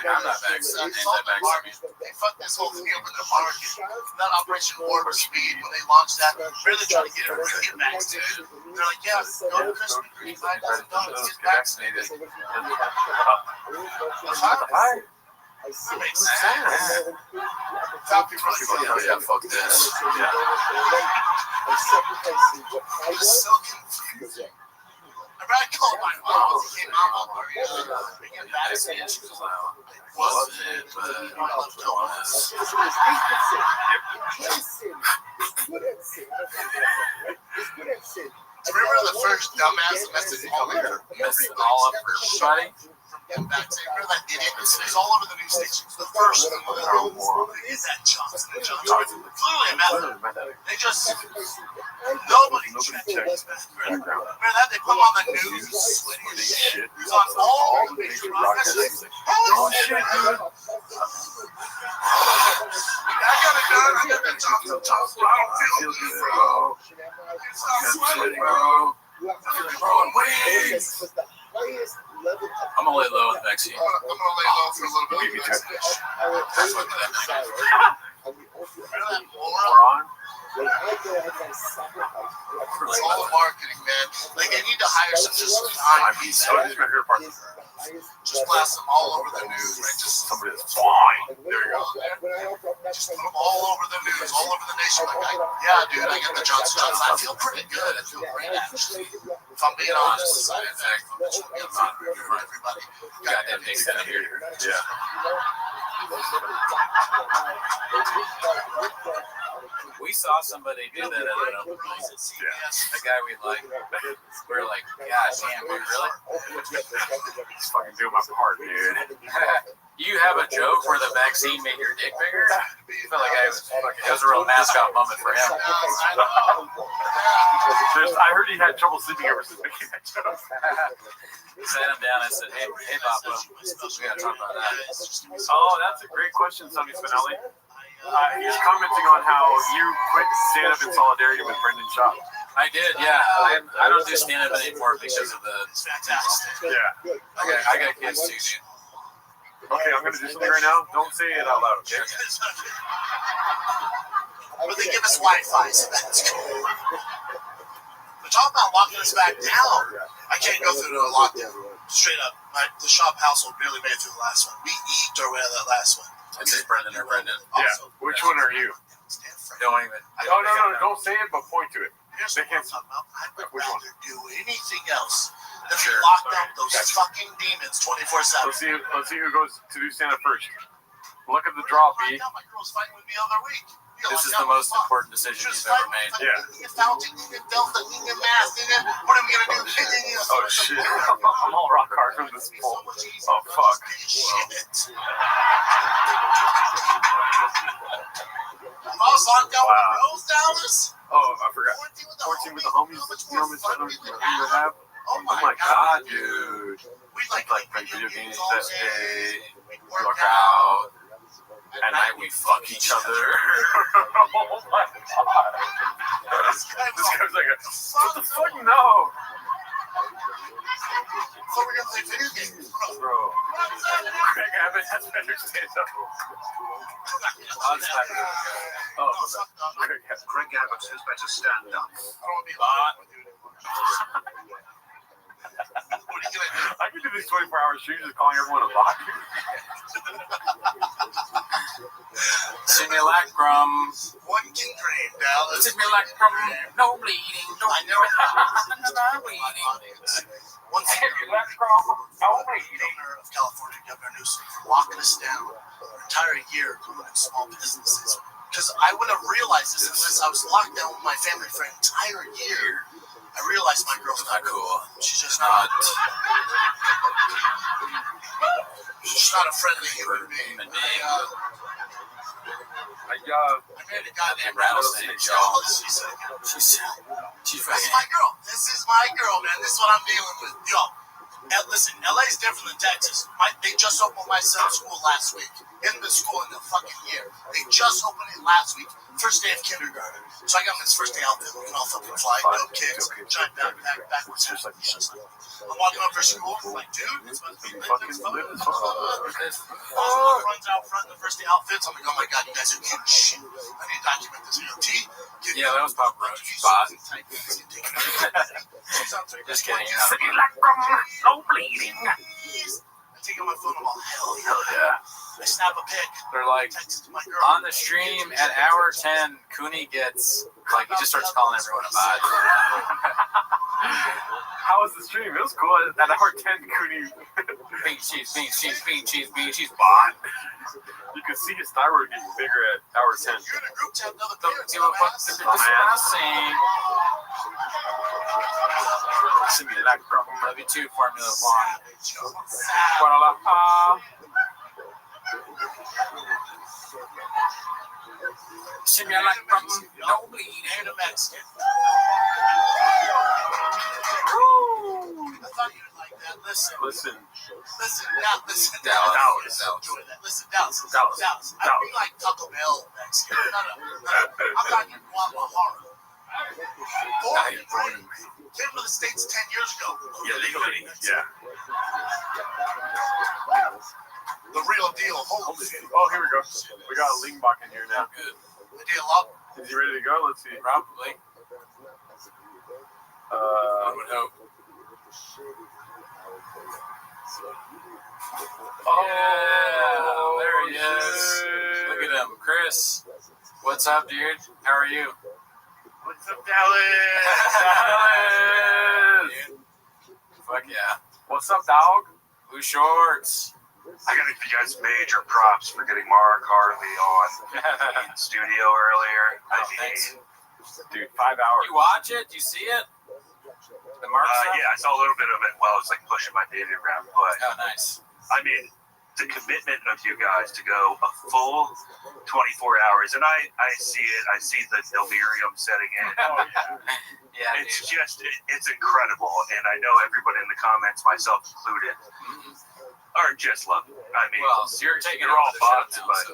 I'm not vaccinated. Anti-vaccinated. They fucked this whole thing up in the market. Not Operation Warp Speed when they launched that. Really trying to get everybody to get vaccinated. They're like, yeah, go to Krispy Kreme, $5,000, get vaccinated. Hi. That makes sense. Top people are like, Yeah, fuck this. Yeah. I'm just so confused. I called my mom. Hey, Mom, are you getting vaccinated? She was like, wasn't, but I love donuts. Remember the first dumbass message you called me? Messed it all up for everybody. Remember that idiot? It was all over the news stations. The first one is that Johnson and Johnson. It's literally a method. They just nobody checks background. Remember that? They put him on the news. He was on all the major broadcasts. Oh shit, dude! I got it done. I got the Johnson. I don't feel good, bro. It's not sweating, bro. I'm throwing wings. I'm gonna lay low with the vaccine. I'm gonna lay low for a little bit. Me too. That's what that means. Remember that We're moron? on. It's all the marketing, man. Like, they need to hire some just I'm behind so just my favorite part. just blast them all over the news, right? Just Somebody that's fine. There you go. Just put them all over the news, all over the nation. Like, yeah, dude, I got the Johnson Johnson. I feel pretty good. I feel great, actually. If I'm being honest, it's not good for everybody. Goddamn things down here. Yeah. We saw somebody do that at an open mic. A guy we like. We're like, God damn, dude, really? Just fucking doing my part, dude. You have a joke where the vaccine made your dick bigger? I feel like it was a real mascot moment for him. I heard he had trouble sleeping ever since making that joke. Sat him down and said, hey, Papa, we gotta talk about that. Oh, that's a great question, Sonny Spinelli. He's commenting on how you quit stand-up in solidarity with Brendan Schaub. I did, yeah. I don't do stand-up anymore because of the... It's fantastic. Yeah. I got kids too, dude. Okay, I'm going to do something right now. Don't say it out loud, okay? But they give us Wi-Fi, so that's cool. But talk about locking us back down. I can't go through the lockdown. Straight up. The shop household barely made it through the last one. We eat or whatever that last one. I'd say Brendan or Brendan. Yeah. Which one are you? Don't even. Oh, no. Don't say it, but point to it. Here's They what I'm can't. talking about. I would rather do anything else than be locked down with those fucking demons 24/7. Let's see who goes to do stand-up first. Look at the draw, B. My girl was fighting with me the other week. This is the most important decision you've ever made. Yeah. Oh shit! I'm all rock hard from this pool. Oh fuck! Wow. Oh, I forgot. 14 with the homies. You know how much you have? Oh my god, dude. We like video games that day. We work out. At night we fuck each other. Oh my god. This guy's like, what the fuck? No. So we're gonna play video games, bro. Craig Abbott has better stand-up. Oh, Craig Abbott has better stand up. I can do these 24-hour streams just calling everyone a bot. Simulacrum. One can drain, Dallas. Simulacrum. No bleeding. No bleeding. One Simulacrum. No bleeding. Governor of California, Governor Newsom, locking us down our entire year promoting small businesses. Because I wouldn't have realized this unless I was locked down with my family for an entire year. I realized my girl's not cool. She's just not. She's not a friendly human being. I made a guy named Rattlesnake. She's my girl. This is my girl, man. This is what I'm dealing with. Yo, listen, LA is different than Texas. They just opened my son's school last week. In the school in the fucking year. They just opened it last week. First day of kindergarten. So I got him his first day outfit looking all fucking fly. No kids. Giant backpack. Backwards. I'm walking up for school. I'm like, dude, it's supposed to be lit. Runs out front in the first day outfits. I'm like, oh my god, you guys are cute as shit. I need to document this. Yeah, that was Pop Roach. Bot. Just kidding. No bleeding. I take out my phone. I'm all, hell yeah. I snap a pic. They're like, on the stream at hour 10, Cooney gets, like, he just starts calling everyone a bot. How was the stream? It was cool. At hour 10, Cooney. Bean cheese, bot. You could see his thyroid getting bigger at hour 10. You're in a group chat with other parents. Simulacrum. W2 Formula One. Guadalajara. Simulacrum. No bleeding. And a Mexican. I thought you'd like that. Listen. Listen, Dallas. I'd be like Taco Bell Mexican. I'm not even Guadalajara. Came to the States 10 years ago. Yeah, legally. Yeah. The real deal. Holy shit. Oh, here we go. We got a Lingbach in here now. Good. The deal up. Is he ready to go? Let's see. Probably. I would hope. Oh, yeah, there he is. Look at him. Chris, what's up, dude? How are you? What's up, Dallas? Fuck yeah. What's up, dog? Blue shorts. I gotta give you guys major props for getting Mark Harley on the studio earlier. Thanks. Dude, 5 hours. You watch it? Do you see it? The Mark stuff? Yeah, I saw a little bit of it while I was like pushing my baby around. But oh, nice. I mean, the commitment of you guys to go a full 24 hours, and I see it. I see the delirium setting in. Oh, yeah. It's just, it's incredible. And I know everybody in the comments, myself included, are just loving it. I mean, well, you're taking they're all bots, now, but so.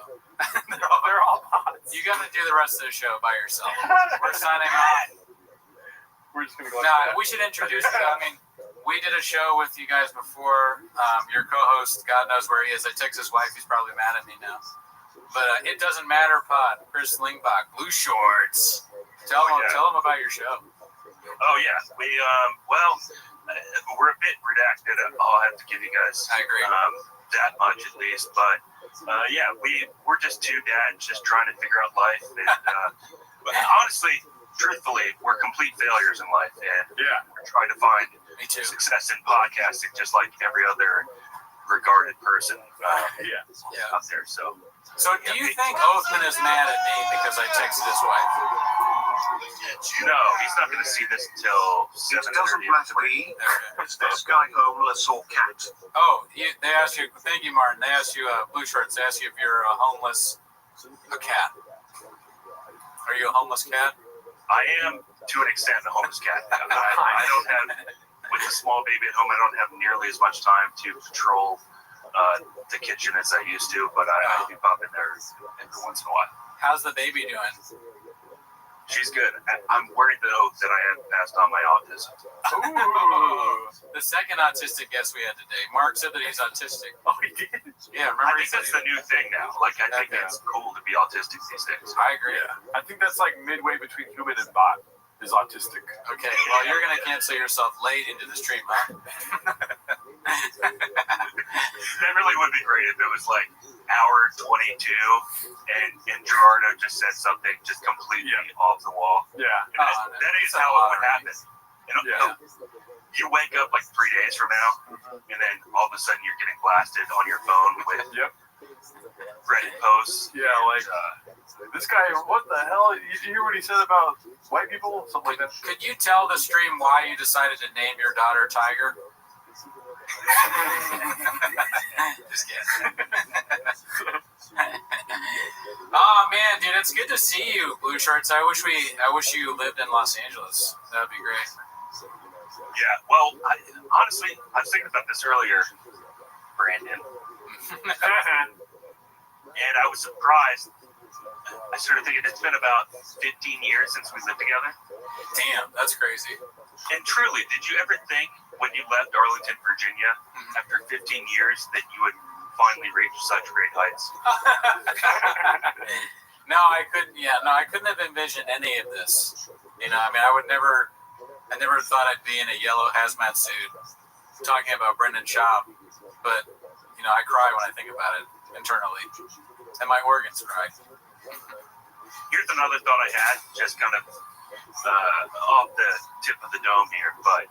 they're all bots. You got to do the rest of the show by yourself. We're signing off. We're just gonna go. We should introduce you. I mean, we did a show with you guys before. Your co-host, God knows where he is. I text his wife. He's probably mad at me now. But it doesn't matter, Pod. Chris Lingbach, Blue Shorts. Tell him about your show. Oh yeah, we're a bit redacted. I'll have to give you guys. I agree. That much at least, but we're just two dads just trying to figure out life, and honestly, truthfully, we're complete failures in life, and we're trying to find success in podcasting, just like every other regarded person Yeah. out there. So do you think Oathman is mad at me because I texted his wife? no, he's not going to see this until It 7:30. doesn't matter me. Is this guy homeless or cat? Oh, they asked you. Thank you, Martin. They asked you, Blue Shorts. They asked you if you're a homeless, a cat. Are you a homeless cat? I am, to an extent, a homeless cat. I don't have, with a small baby at home, I don't have nearly as much time to patrol the kitchen as I used to, but I do pop in there every once in a while. How's the baby doing? She's good. I'm worried, though, that I haven't passed on my autism. Ooh, the second autistic guest we had today. Mark said that he's autistic. Oh, he did? Yeah, I remember? think that's the new thing now. Like, I think it's cool to be autistic these days. I agree. I think that's like midway between human and bot is autistic. Okay, well, you're going to cancel yourself late into the stream, huh? It really would be great if it was like hour 22 and Gerardo just said something just completely off the wall. Yeah. That is how it would happen. You wake up like 3 days from now, and then all of a sudden you're getting blasted on your phone with Reddit posts. Yeah, like this guy, what the hell? You hear what he said about white people? Something like that. Could you tell the stream why you decided to name your daughter Tiger? Just kidding. Oh man, dude, it's good to see you, Blue Shirts. I wish you lived in Los Angeles. That'd be great. Yeah, well, honestly, I was thinking about this earlier, Brandon. And I was surprised. I started thinking it's been about 15 years since we lived together. Damn, that's crazy. And truly, did you ever think when you left Arlington, Virginia, after 15 years, that you would finally reach such great heights? No, I couldn't. Yeah, no, I couldn't have envisioned any of this. I mean, I never thought I'd be in a yellow hazmat suit talking about Brendan Schaub, but I cry when I think about it internally, and my organs cry. Here's another thought I had, just kind of off the tip of the dome here, but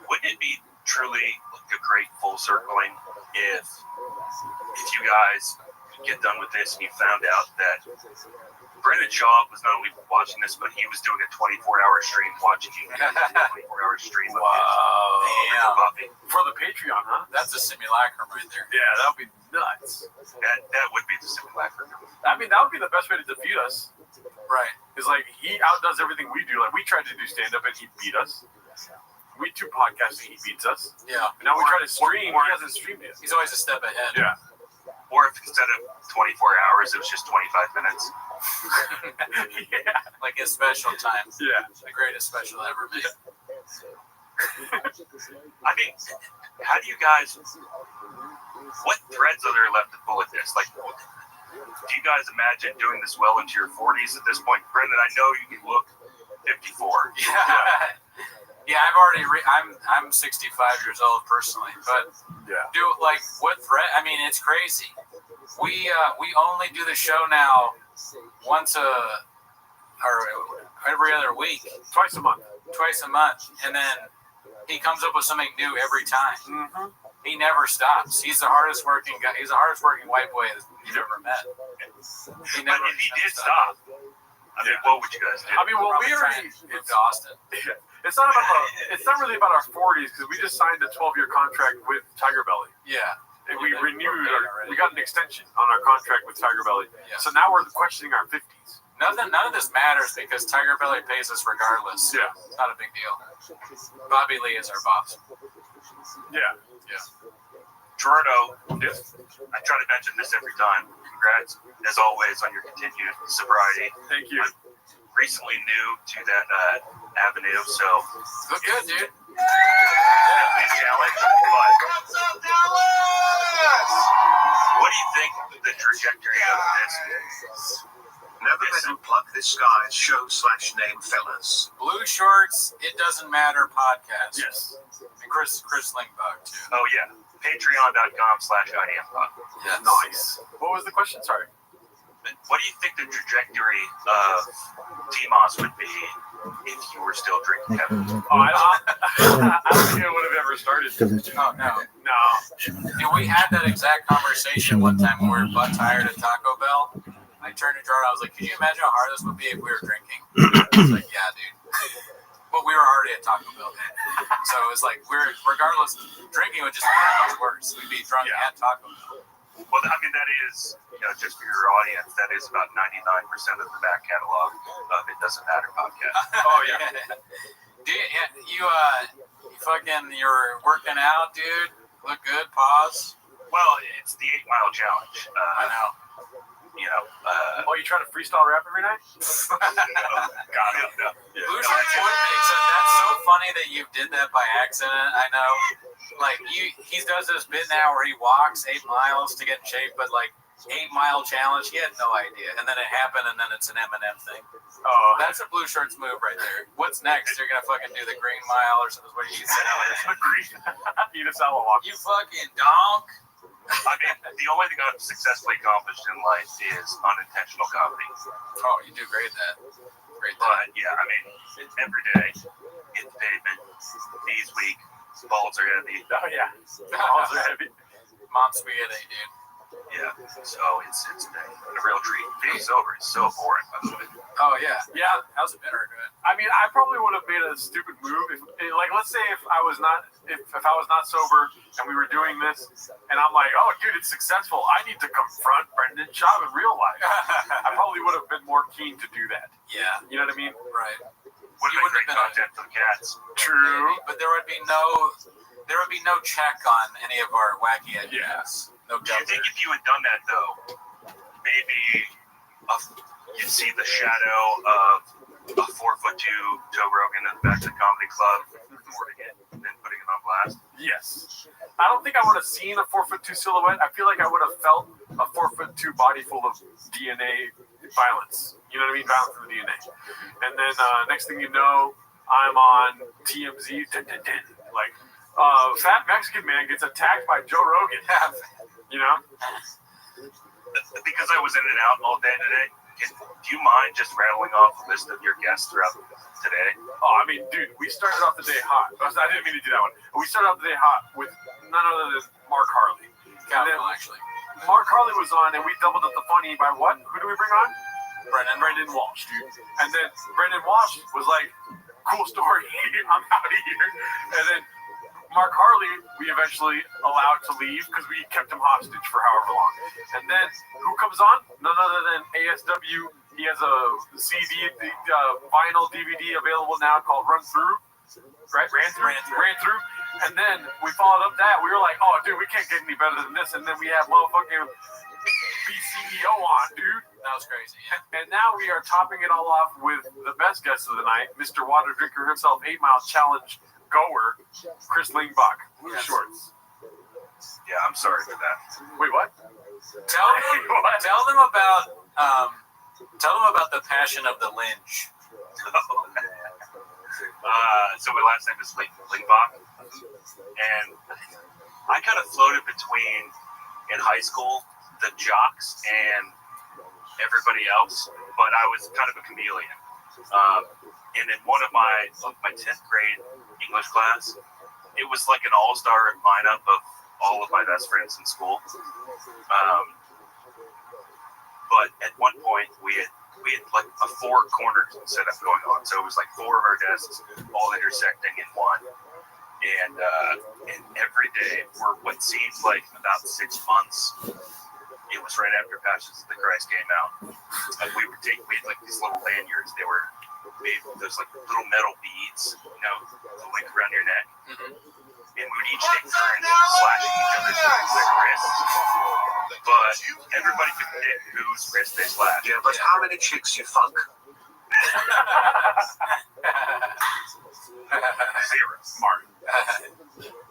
wouldn't it be truly a great full circling if you guys get done with this and you found out that Brendan Schaub was not only watching this, but he was doing a 24-hour stream watching you guys. 24-hour stream. Wow. Damn. For the Patreon, huh? That's a simulacrum right there. Yeah, that would be nuts. That would be the simulacrum. I mean, that would be the best way to defeat us. Right. It's like he outdoes everything we do. Like we tried to do stand-up and he beat us. We do podcasting, he beats us. Yeah. And now we try to stream, he hasn't streamed yet. He's always a step ahead. Yeah. Or if instead of 24 hours, it was just 25 minutes. Yeah. Like his special time. Yeah. The greatest special ever made. I mean, how do you guys, what threads are there left to pull at this? Like, do you guys imagine doing this well into your 40s at this point? Brendan, I know you can look 54. Yeah. Yeah, I've already. I'm 65 years old personally, but what threat? I mean, it's crazy. We only do the show now once or every other week, twice a month, and then he comes up with something new every time. Mm-hmm. He never stops. He's the hardest working guy. He's the hardest working white boy you've ever met. But if he did stop, I mean, what would you guys do? I mean, well, we already moved to Austin. Yeah. It's not really about our 40s because we just signed a 12-year contract with Tiger Belly. Yeah. And we renewed we got an extension on our contract with Tiger Belly. Yeah. So now we're questioning our 50s. None of this matters because Tiger Belly pays us regardless. Yeah. It's not a big deal. Bobby Lee is our boss. Yeah. Yeah. Gerardo, I try to mention this every time. Congrats, as always, on your continued sobriety. Thank you. I'm recently new to that avenue, so look good, dude. Definitely a challenge. But what do you think the trajectory of this is? Never let him plug this guy's show /name, fellas. Blue Shorts, It Doesn't Matter podcast. Yes. And Chris Lingbug, too. Oh, yeah. Patreon.com/IamPod. Yes. Nice. What was the question? Sorry. What do you think the trajectory of T-Moss would be if you were still drinking heavily? I don't think it would have ever started. Oh, no. No. Dude, we had that exact conversation one time when we were butt tired at Taco Bell. I turned to Jordan, I was like, can you imagine how hard this would be if we were drinking? He was like, yeah, dude. But we were already at Taco Bell. So it was like, regardless, drinking would just be much worse. We'd be drunk at Taco Bell. Well, I mean, that is, just for your audience, that is about 99% of the back catalog of It Doesn't Matter podcast. Oh, yeah. Dude, you you're working out, dude. Look good, pause. Well, it's the 8 Mile Challenge. I know. Oh, you trying to freestyle rap every night? God, no. Blue Shirts would make sense. That's so funny that you did that by accident. I know. Like, he does this bit now where he walks 8 miles to get in shape, but like 8 Mile Challenge, he had no idea. And then it happened, and then it's an Eminem thing. Oh, that's a Blue Shirts move right there. What's next? You're going to fucking do the Green Mile or something? What do you eat a salad walk. You fucking donk. I mean, the only thing I've successfully accomplished in life is unintentional comedy. Oh, you do great at that. But, yeah, I mean, every day, hit the pavement, knees weak, balls are heavy. Oh, yeah. Balls are heavy. Mom's spaghetti, dude. Yeah, so it's been a real treat. Being sober is so boring. Oh, yeah. Yeah, how's it been? I mean, I probably would have made a stupid move. Let's say if I was not sober and we were doing this, and I'm like, oh, dude, it's successful. I need to confront Brendan Schaub in real life. I probably would have been more keen to do that. Yeah. You know what I mean? Right. You wouldn't have been content for the cats. True. Maybe, but there would be no check on any of our wacky ideas. Yes. No. Do you think if you had done that though, maybe you'd see the shadow of a 4'2" Joe Rogan in the back of the comedy club recording it and then putting it on blast? Yes. I don't think I would have seen a 4'2" silhouette. I feel like I would have felt a 4'2" body full of DNA violence. You know what I mean? Violence from the DNA. And then next thing you know, I'm on TMZ. Like, fat Mexican man gets attacked by Joe Rogan. You know? Because I was in and out all day today, do you mind just rattling off a list of your guests throughout today? Oh, I mean, dude, we started off the day hot. I didn't mean to do that one. We started off the day hot with none other than Mark Harley. Actually. Mark Harley was on, and we doubled up the funny by what? Who do we bring on? Brendan Walsh, dude. And then Brendan Walsh was like, cool story. I'm out of here. And then Mark Harley, we eventually allowed to leave because we kept him hostage for however long. And then who comes on? None other than ASW. He has a CD, vinyl DVD available now called Run Through. Right? Ran through. And then we followed up that. We were like, oh, dude, we can't get any better than this. And then we have motherfucking BCEO on, dude. That was crazy. And now we are topping it all off with the best guest of the night, Mr. Water Drinker himself, 8 Mile Challenge goer, Chris Lingbach, Blue Shorts. Yeah, I'm sorry for that. Wait, what? Tell them about the passion of the lynch. So my last name is Lingbach, and I kind of floated between, in high school, the jocks and everybody else, but I was kind of a chameleon. And in one of my 10th grade English class, it was like an all-star lineup of all of my best friends in school. But at one point, we had like a 4-corner setup going on. So it was like 4 of our desks all intersecting in one. And every day for what seemed like about 6 months, it was right after Passions of the Christ came out. And we had like these little lanyards. They were made with those like little metal beads, to link around your neck. And we would each take turns slashing each other's wrists. But everybody could pick whose wrist they slashed. Yeah, but how many chicks you fuck? 0. Martin.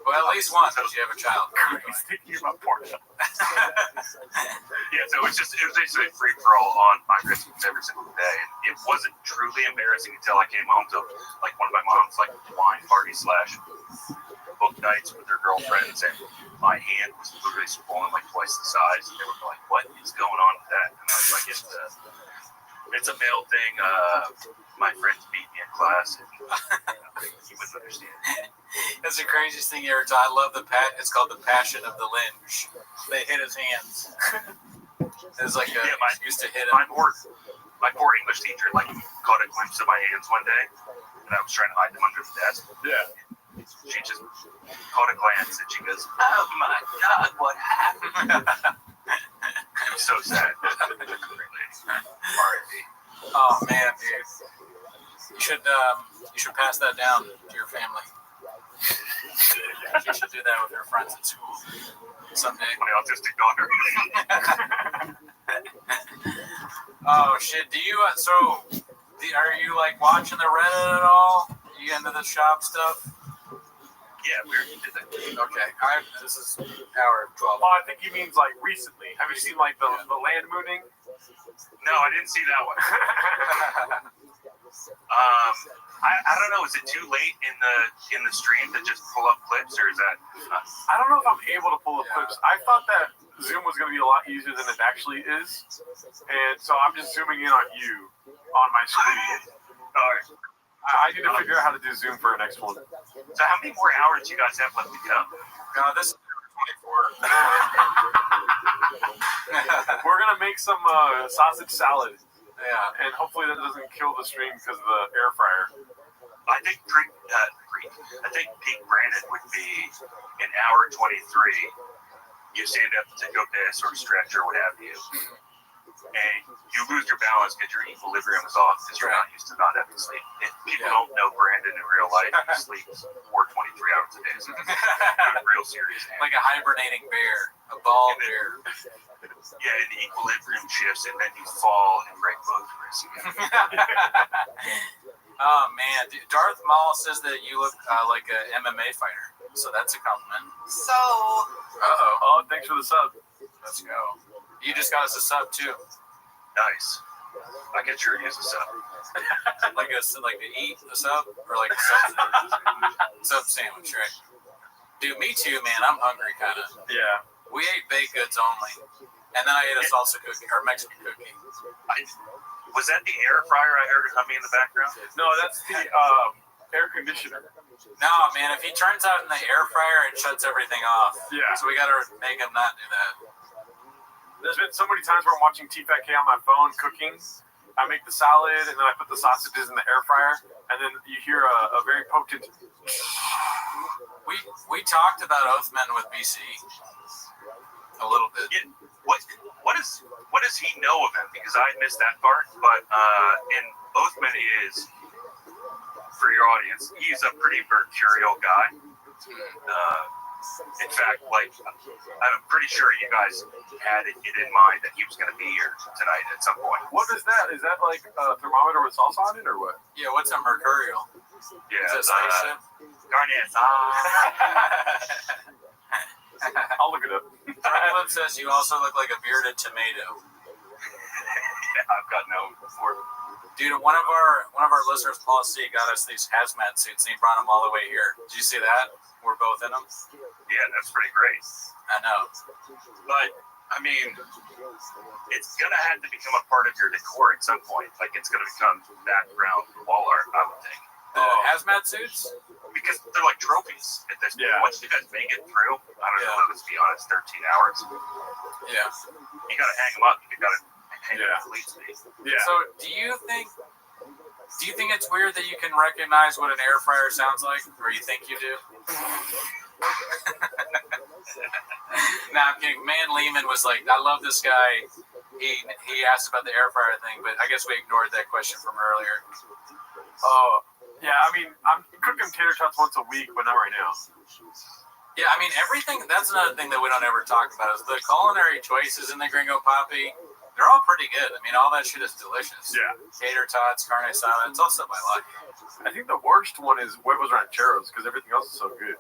Well, at least once because you have a child. He's thinking about porn. Yeah, so it was basically free for all on my wrist every single day. And it wasn't truly embarrassing until I came home to like one of my mom's like wine party / book nights with their girlfriends, and my hand was literally swollen like twice the size. And they were like, "What is going on with that?" And I was like it's a male thing. My friends beat me in class. And, you wouldn't understand. That's the craziest thing you ever taught. I love it's called the Passion of the Lynch. They hit his hands. It's like used to hit him. My poor English teacher caught a glimpse of my hands one day, and I was trying to hide them under the desk. Yeah. She just caught a glance and she goes, "Oh my God, what happened?" It was so sad. Oh man, dude. You should pass that down to your family. You should do that with your friends at school someday. My autistic daughter. Oh shit! Do you are you like watching the Reddit at all? Are you into the shop stuff? Yeah, we already did that. Okay, this is hour 12. Well, I think he means like recently. Have you seen like the land mooning? No, I didn't see that one. I don't know. Is it too late in the stream to just pull up clips, or is that? I don't know if I'm able to pull up clips. I thought that Zoom was going to be a lot easier than it actually is, and so I'm just zooming in on you on my screen. All right. I need to figure out how to do Zoom for our next one. So how many more hours do you guys have left to go? This is 24. We're going to make some sausage salad. Yeah. And hopefully that doesn't kill the stream because of the air fryer. I think peak Brandon would be an hour 23. You stand up to go piss or stretch or what have you. And you lose your balance because your equilibrium is off because you're not used to not having sleep. If people don't know Brandon in real life, he sleeps 23 hours a day. So it's real serious. Like a hibernating bear, a bald bear. Yeah, and the equilibrium shifts, and then you fall and break both wrists. Oh man, dude. Darth Maul says that you look like an MMA fighter, so that's a compliment. So. Oh, thanks for the sub. Let's go. You just got us a sub too. Nice. I can sure use a sub. like to eat a sub or like a sub sandwich, right? Dude, me too, man. I'm hungry, kind of. Yeah. We ate baked goods only, and then I ate a salsa cookie or Mexican cookie. Was that the air fryer I heard humming in the background? No, that's the air conditioner. No, man. If he turns out in the air fryer, it shuts everything off. Yeah. So we gotta make him not do that. There's been so many times where I'm watching TFATK on my phone cooking. I make the salad, and then I put the sausages in the air fryer, and then you hear a very potent. We talked about Oathman with BC a little bit. Yeah. What does he know of him? Because I missed that part. But and Oathman is, for your audience, he's a pretty mercurial guy. In fact, I'm pretty sure you guys had it in mind that he was going to be here tonight at some point. What is that? Is that like a thermometer with salsa on it, or what? Yeah, what's a mercurial? Yeah, is that Garnet. I'll look it up. Franklin says you also look like a bearded tomato. Yeah, I've got no before. Dude, one of our listeners, Paul C, got us these hazmat suits, and he brought them all the way here. Did you see that? We're both in them. Yeah, that's pretty great. I know. But I mean, it's gonna have to become a part of your decor at some point. Like it's gonna become background wall art, I would think. Hazmat suits? Because they're like trophies at this point. Once you guys make it through, I don't know, let's be honest, 13 hours. Yeah. You gotta hang them up. You gotta hang them at least. Yeah. So do you think it's weird that you can recognize what an air fryer sounds like? Or you think you do? Nah, I'm kidding. Man Lehman was like, I love this guy. He asked about the air fryer thing, but I guess we ignored that question from earlier. Oh, yeah, I mean, I'm cooking tater tots once a week, but not right now. Yeah, I mean, everything, that's another thing that we don't ever talk about is the culinary choices in the Gringo Poppy. They're all pretty good. I mean, all that shit is delicious. Yeah. Tater tots, carne asada, it's all stuff I like. I think the worst one is huevos rancheros because everything else is so good.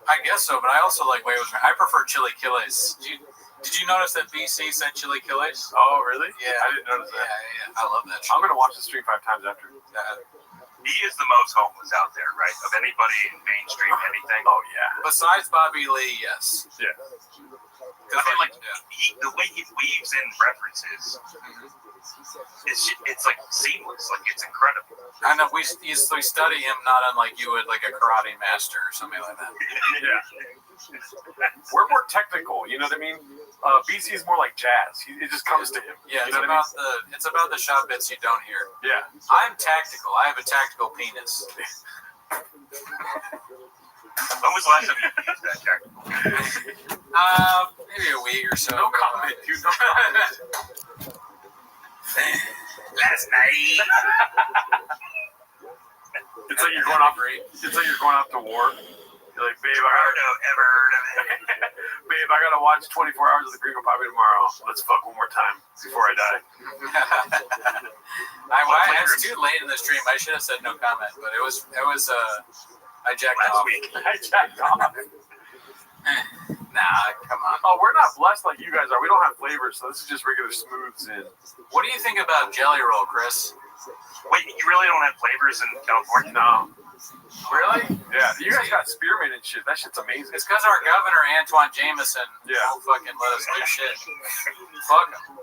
I guess so, but I also like huevos. I prefer chili quiles. Did you notice that BC said chili quiles? Oh, really? Yeah. I didn't notice that. Yeah. I love that shit. I'm going to watch the stream 5 times after. He is the most homeless out there, right? Of anybody in mainstream anything. Oh, yeah. Besides Bobby Lee, yes. Yeah. mean, like, the way he weaves in references, it's like seamless. Like, it's incredible. I know we study him not unlike you would like a karate master or something like that. Yeah. We're more technical, you know what I mean? BC is more like jazz. It just comes to him. Yeah, you know it's about the shot bits you don't hear. Yeah. I'm tactical. I have a tactical penis. When was the last time you used that tactical? Maybe a week or so. No comment, dude. No comment. Last night. It's like you're going off. It's like you're going off to war. You're like, babe, Ever heard of it? Babe, I gotta watch 24 hours of the Gringo Poppy tomorrow. Let's fuck one more time before I die. It's too late in the stream. I should have said no comment, but it was I jacked off. I jacked off. Nah, come on. Oh, we're not blessed like you guys are. We don't have flavors, so this is just regular smooths in. What do you think about Jelly Roll, Chris? Wait, you really don't have flavors in California? No. Really? Yeah, you guys got spearmint and shit. That shit's amazing. It's because our governor, Antoine Jameson, won't fucking let us do shit. Fuck him.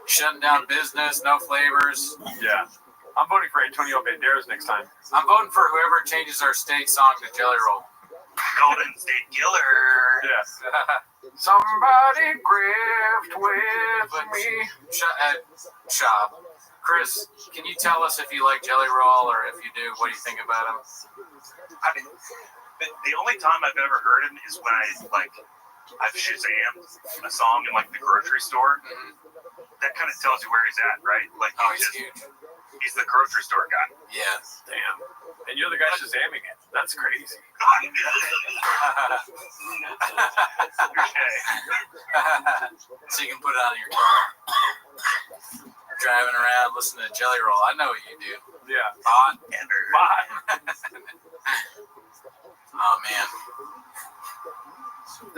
Shutting down business, no flavors. Yeah. I'm voting for Antonio Banderas next time. I'm voting for whoever changes our state song to Jelly Roll. Golden State Killer. Yes. Somebody grift with me. Shop. Chris, can you tell us if you like Jelly Roll, or if you do, what do you think about him? I mean, the only time I've ever heard him is when I've Shazammed a song in like the grocery store. That kind of tells you where he's at, right? Like, he's huge. He's the grocery store guy. Yeah. Damn. And you're the guy Shazamming it. That's crazy. So you can put it on your car. Driving around listening to Jelly Roll. I know what you do. Yeah. Hot. Bye. Oh, man.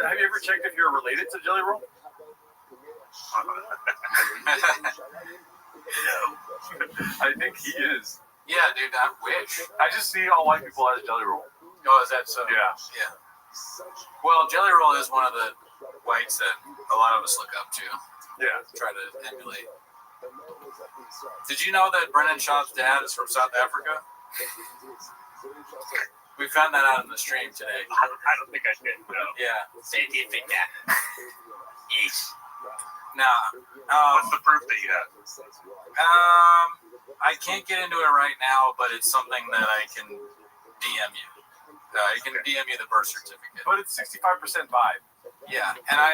Have you ever checked if you're related to Jelly Roll? I think he is. Yeah, dude, I wish. I just see all white people as Jelly Roll. Oh, is that so? Yeah. Yeah. Well, Jelly Roll is one of the whites that a lot of us look up to. Yeah. Try to emulate. Did you know that Brennan Schaub's dad is from South Africa? We found that out in the stream today. I don't think I did, no. Yeah. Scientific. Yes. Nah. What's the proof that you have? I can't get into it right now, but it's something that I can DM you. I can DM you the birth certificate. But it's 65% vibe. Yeah, and I